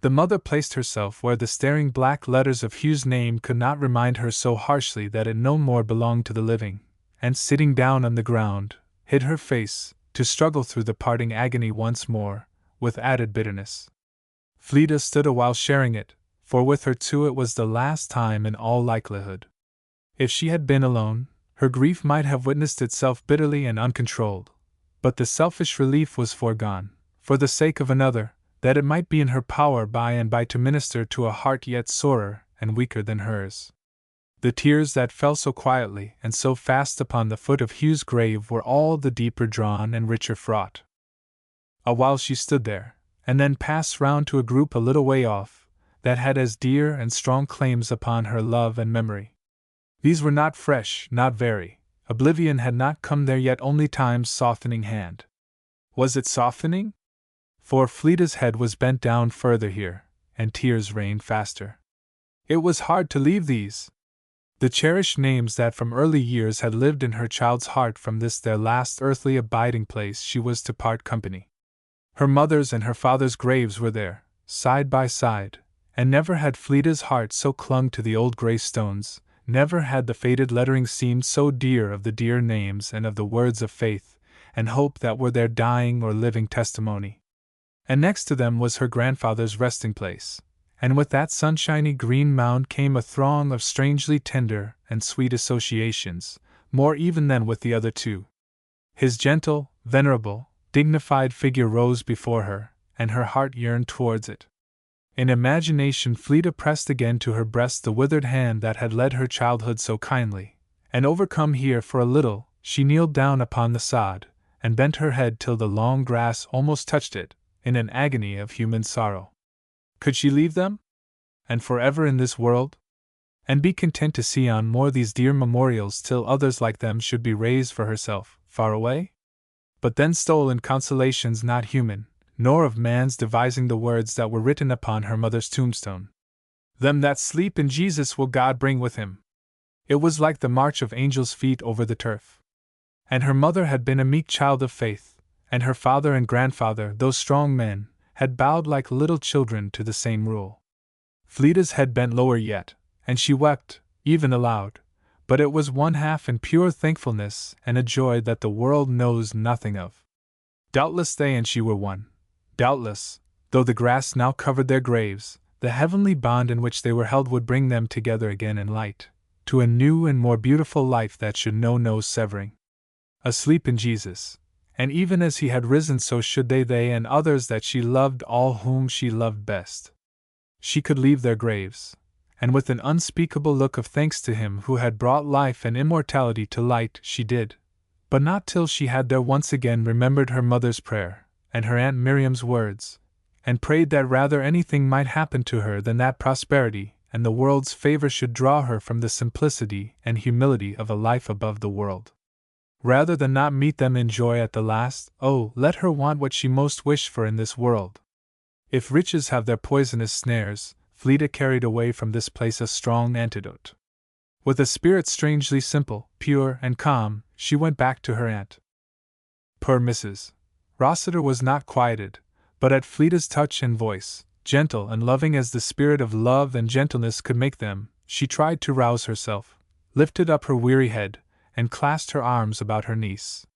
The mother placed herself where the staring black letters of Hugh's name could not remind her so harshly that it no more belonged to the living, and sitting down on the ground, hid her face, to struggle through the parting agony once more, with added bitterness. Fleda stood a while sharing it, for with her too it was the last time in all likelihood. If she had been alone, her grief might have witnessed itself bitterly and uncontrolled, but the selfish relief was foregone, for the sake of another, that it might be in her power by and by to minister to a heart yet sorer and weaker than hers. The tears that fell so quietly and so fast upon the foot of Hugh's grave were all the deeper drawn and richer fraught. A while she stood there, and then passed round to a group a little way off, that had as dear and strong claims upon her love and memory. These were not fresh, not very. Oblivion had not come there yet, only time's softening hand. Was it softening? For Fleda's head was bent down further here, and tears rained faster. It was hard to leave these, the cherished names that from early years had lived in her child's heart. From this their last earthly abiding place she was to part company. Her mother's and her father's graves were there, side by side, and never had Fleda's heart so clung to the old grey stones, never had the faded lettering seemed so dear of the dear names and of the words of faith and hope that were their dying or living testimony. And next to them was her grandfather's resting place, and with that sunshiny green mound came a throng of strangely tender and sweet associations, more even than with the other two. His gentle, venerable, dignified figure rose before her, and her heart yearned towards it. In imagination Fleda pressed again to her breast the withered hand that had led her childhood so kindly, and overcome here for a little, she kneeled down upon the sod, and bent her head till the long grass almost touched it, in an agony of human sorrow. Could she leave them? And forever in this world? And be content to see on more these dear memorials till others like them should be raised for herself, far away? But then stole in consolations not human, nor of man's devising, the words that were written upon her mother's tombstone. Them that sleep in Jesus will God bring with him. It was like the march of angels' feet over the turf. And her mother had been a meek child of faith, and her father and grandfather, those strong men, had bowed like little children to the same rule. Fleda's head bent lower yet, and she wept, even aloud, but it was one half in pure thankfulness and a joy that the world knows nothing of. Doubtless they and she were one. Doubtless, though the grass now covered their graves, the heavenly bond in which they were held would bring them together again in light, to a new and more beautiful life that should know no severing. Asleep in Jesus, and even as he had risen so should they and others that she loved, all whom she loved best. She could leave their graves, and with an unspeakable look of thanks to him who had brought life and immortality to light, she did, but not till she had there once again remembered her mother's prayer, and her Aunt Miriam's words, and prayed that rather anything might happen to her than that prosperity and the world's favor should draw her from the simplicity and humility of a life above the world. Rather than not meet them in joy at the last, oh, let her want what she most wished for in this world. If riches have their poisonous snares, Fleda carried away from this place a strong antidote. With a spirit strangely simple, pure, and calm, she went back to her aunt. Poor Mrs. Rossiter was not quieted, but at Fleda's touch and voice, gentle and loving as the spirit of love and gentleness could make them, she tried to rouse herself, lifted up her weary head, and clasped her arms about her niece.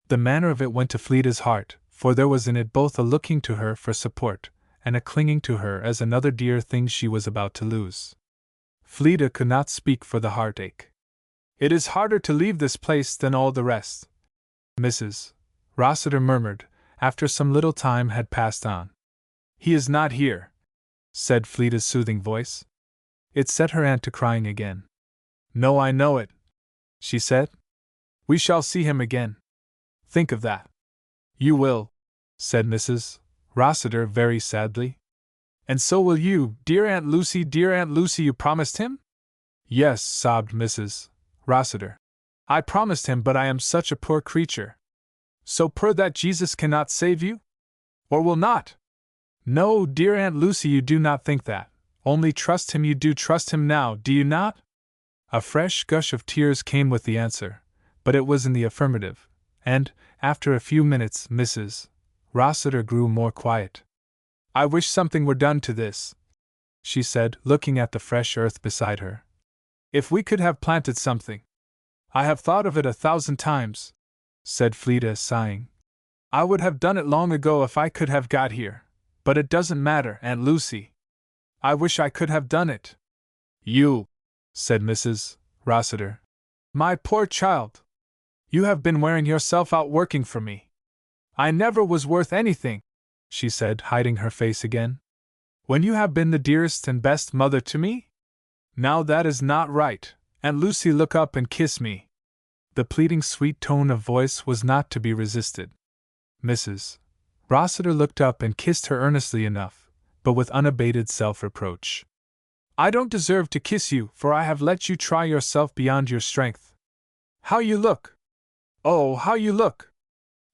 The manner of it went to Fleda's heart, for there was in it both a looking to her for support, and a clinging to her as another dear thing she was about to lose. Fleda could not speak for the heartache. "It is harder to leave this place than all the rest," Mrs. Rossiter murmured, after some little time had passed on. "He is not here," said Fleda's soothing voice. It set her aunt to crying again. "No, I know it," she said. "We shall see him again. Think of that." "You will," said Mrs. Rossiter very sadly. "And so will you, dear Aunt Lucy, you promised him?" Yes, sobbed Mrs. Rossiter. I promised him, but I am such a poor creature. So poor that Jesus cannot save you? Or will not? No, dear Aunt Lucy, you do not think that. Only trust him, you do trust him now, do you not? A fresh gush of tears came with the answer, but it was in the affirmative, and, after a few minutes, Mrs. Rossiter grew more quiet. I wish something were done to this, she said, looking at the fresh earth beside her. If we could have planted something. I have thought of it 1,000 times, said Fleda, sighing. I would have done it long ago if I could have got here, but it doesn't matter, Aunt Lucy. I wish I could have done it. You, said Mrs. Rossiter. My poor child. You have been wearing yourself out working for me. I never was worth anything, she said, hiding her face again. When you have been the dearest and best mother to me? Now that is not right. Aunt Lucy, look up and kiss me. The pleading sweet tone of voice was not to be resisted. Mrs. Rossiter looked up and kissed her earnestly enough, but with unabated self-reproach. I don't deserve to kiss you, for I have let you try yourself beyond your strength. How you look! Oh, how you look!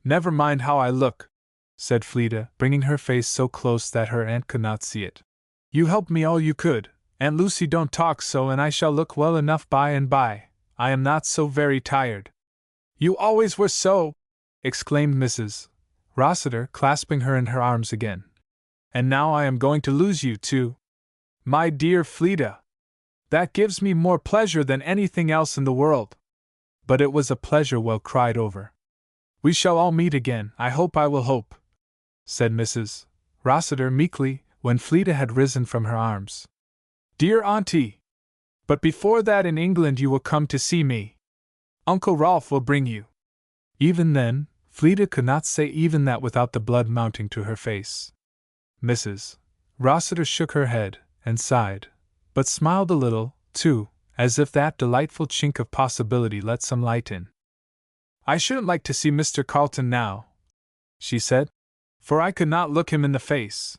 Never mind how I look, said Fleda, bringing her face so close that her aunt could not see it. You helped me all you could. Aunt Lucy, don't talk so, and I shall look well enough by and by. I am not so very tired. You always were so! Exclaimed Mrs. Rossiter, clasping her in her arms again. And now I am going to lose you, too. My dear Fleda! That gives me more pleasure than anything else in the world. But it was a pleasure well cried over. We shall all meet again, I will hope, said Mrs. Rossiter meekly, when Fleda had risen from her arms. Dear Auntie! But before that, in England you will come to see me. Uncle Rolf will bring you. Even then, Fleda could not say even that without the blood mounting to her face. Mrs. Rossiter shook her head, and sighed, but smiled a little, too, as if that delightful chink of possibility let some light in. I shouldn't like to see Mr. Carlton now, she said, for I could not look him in the face.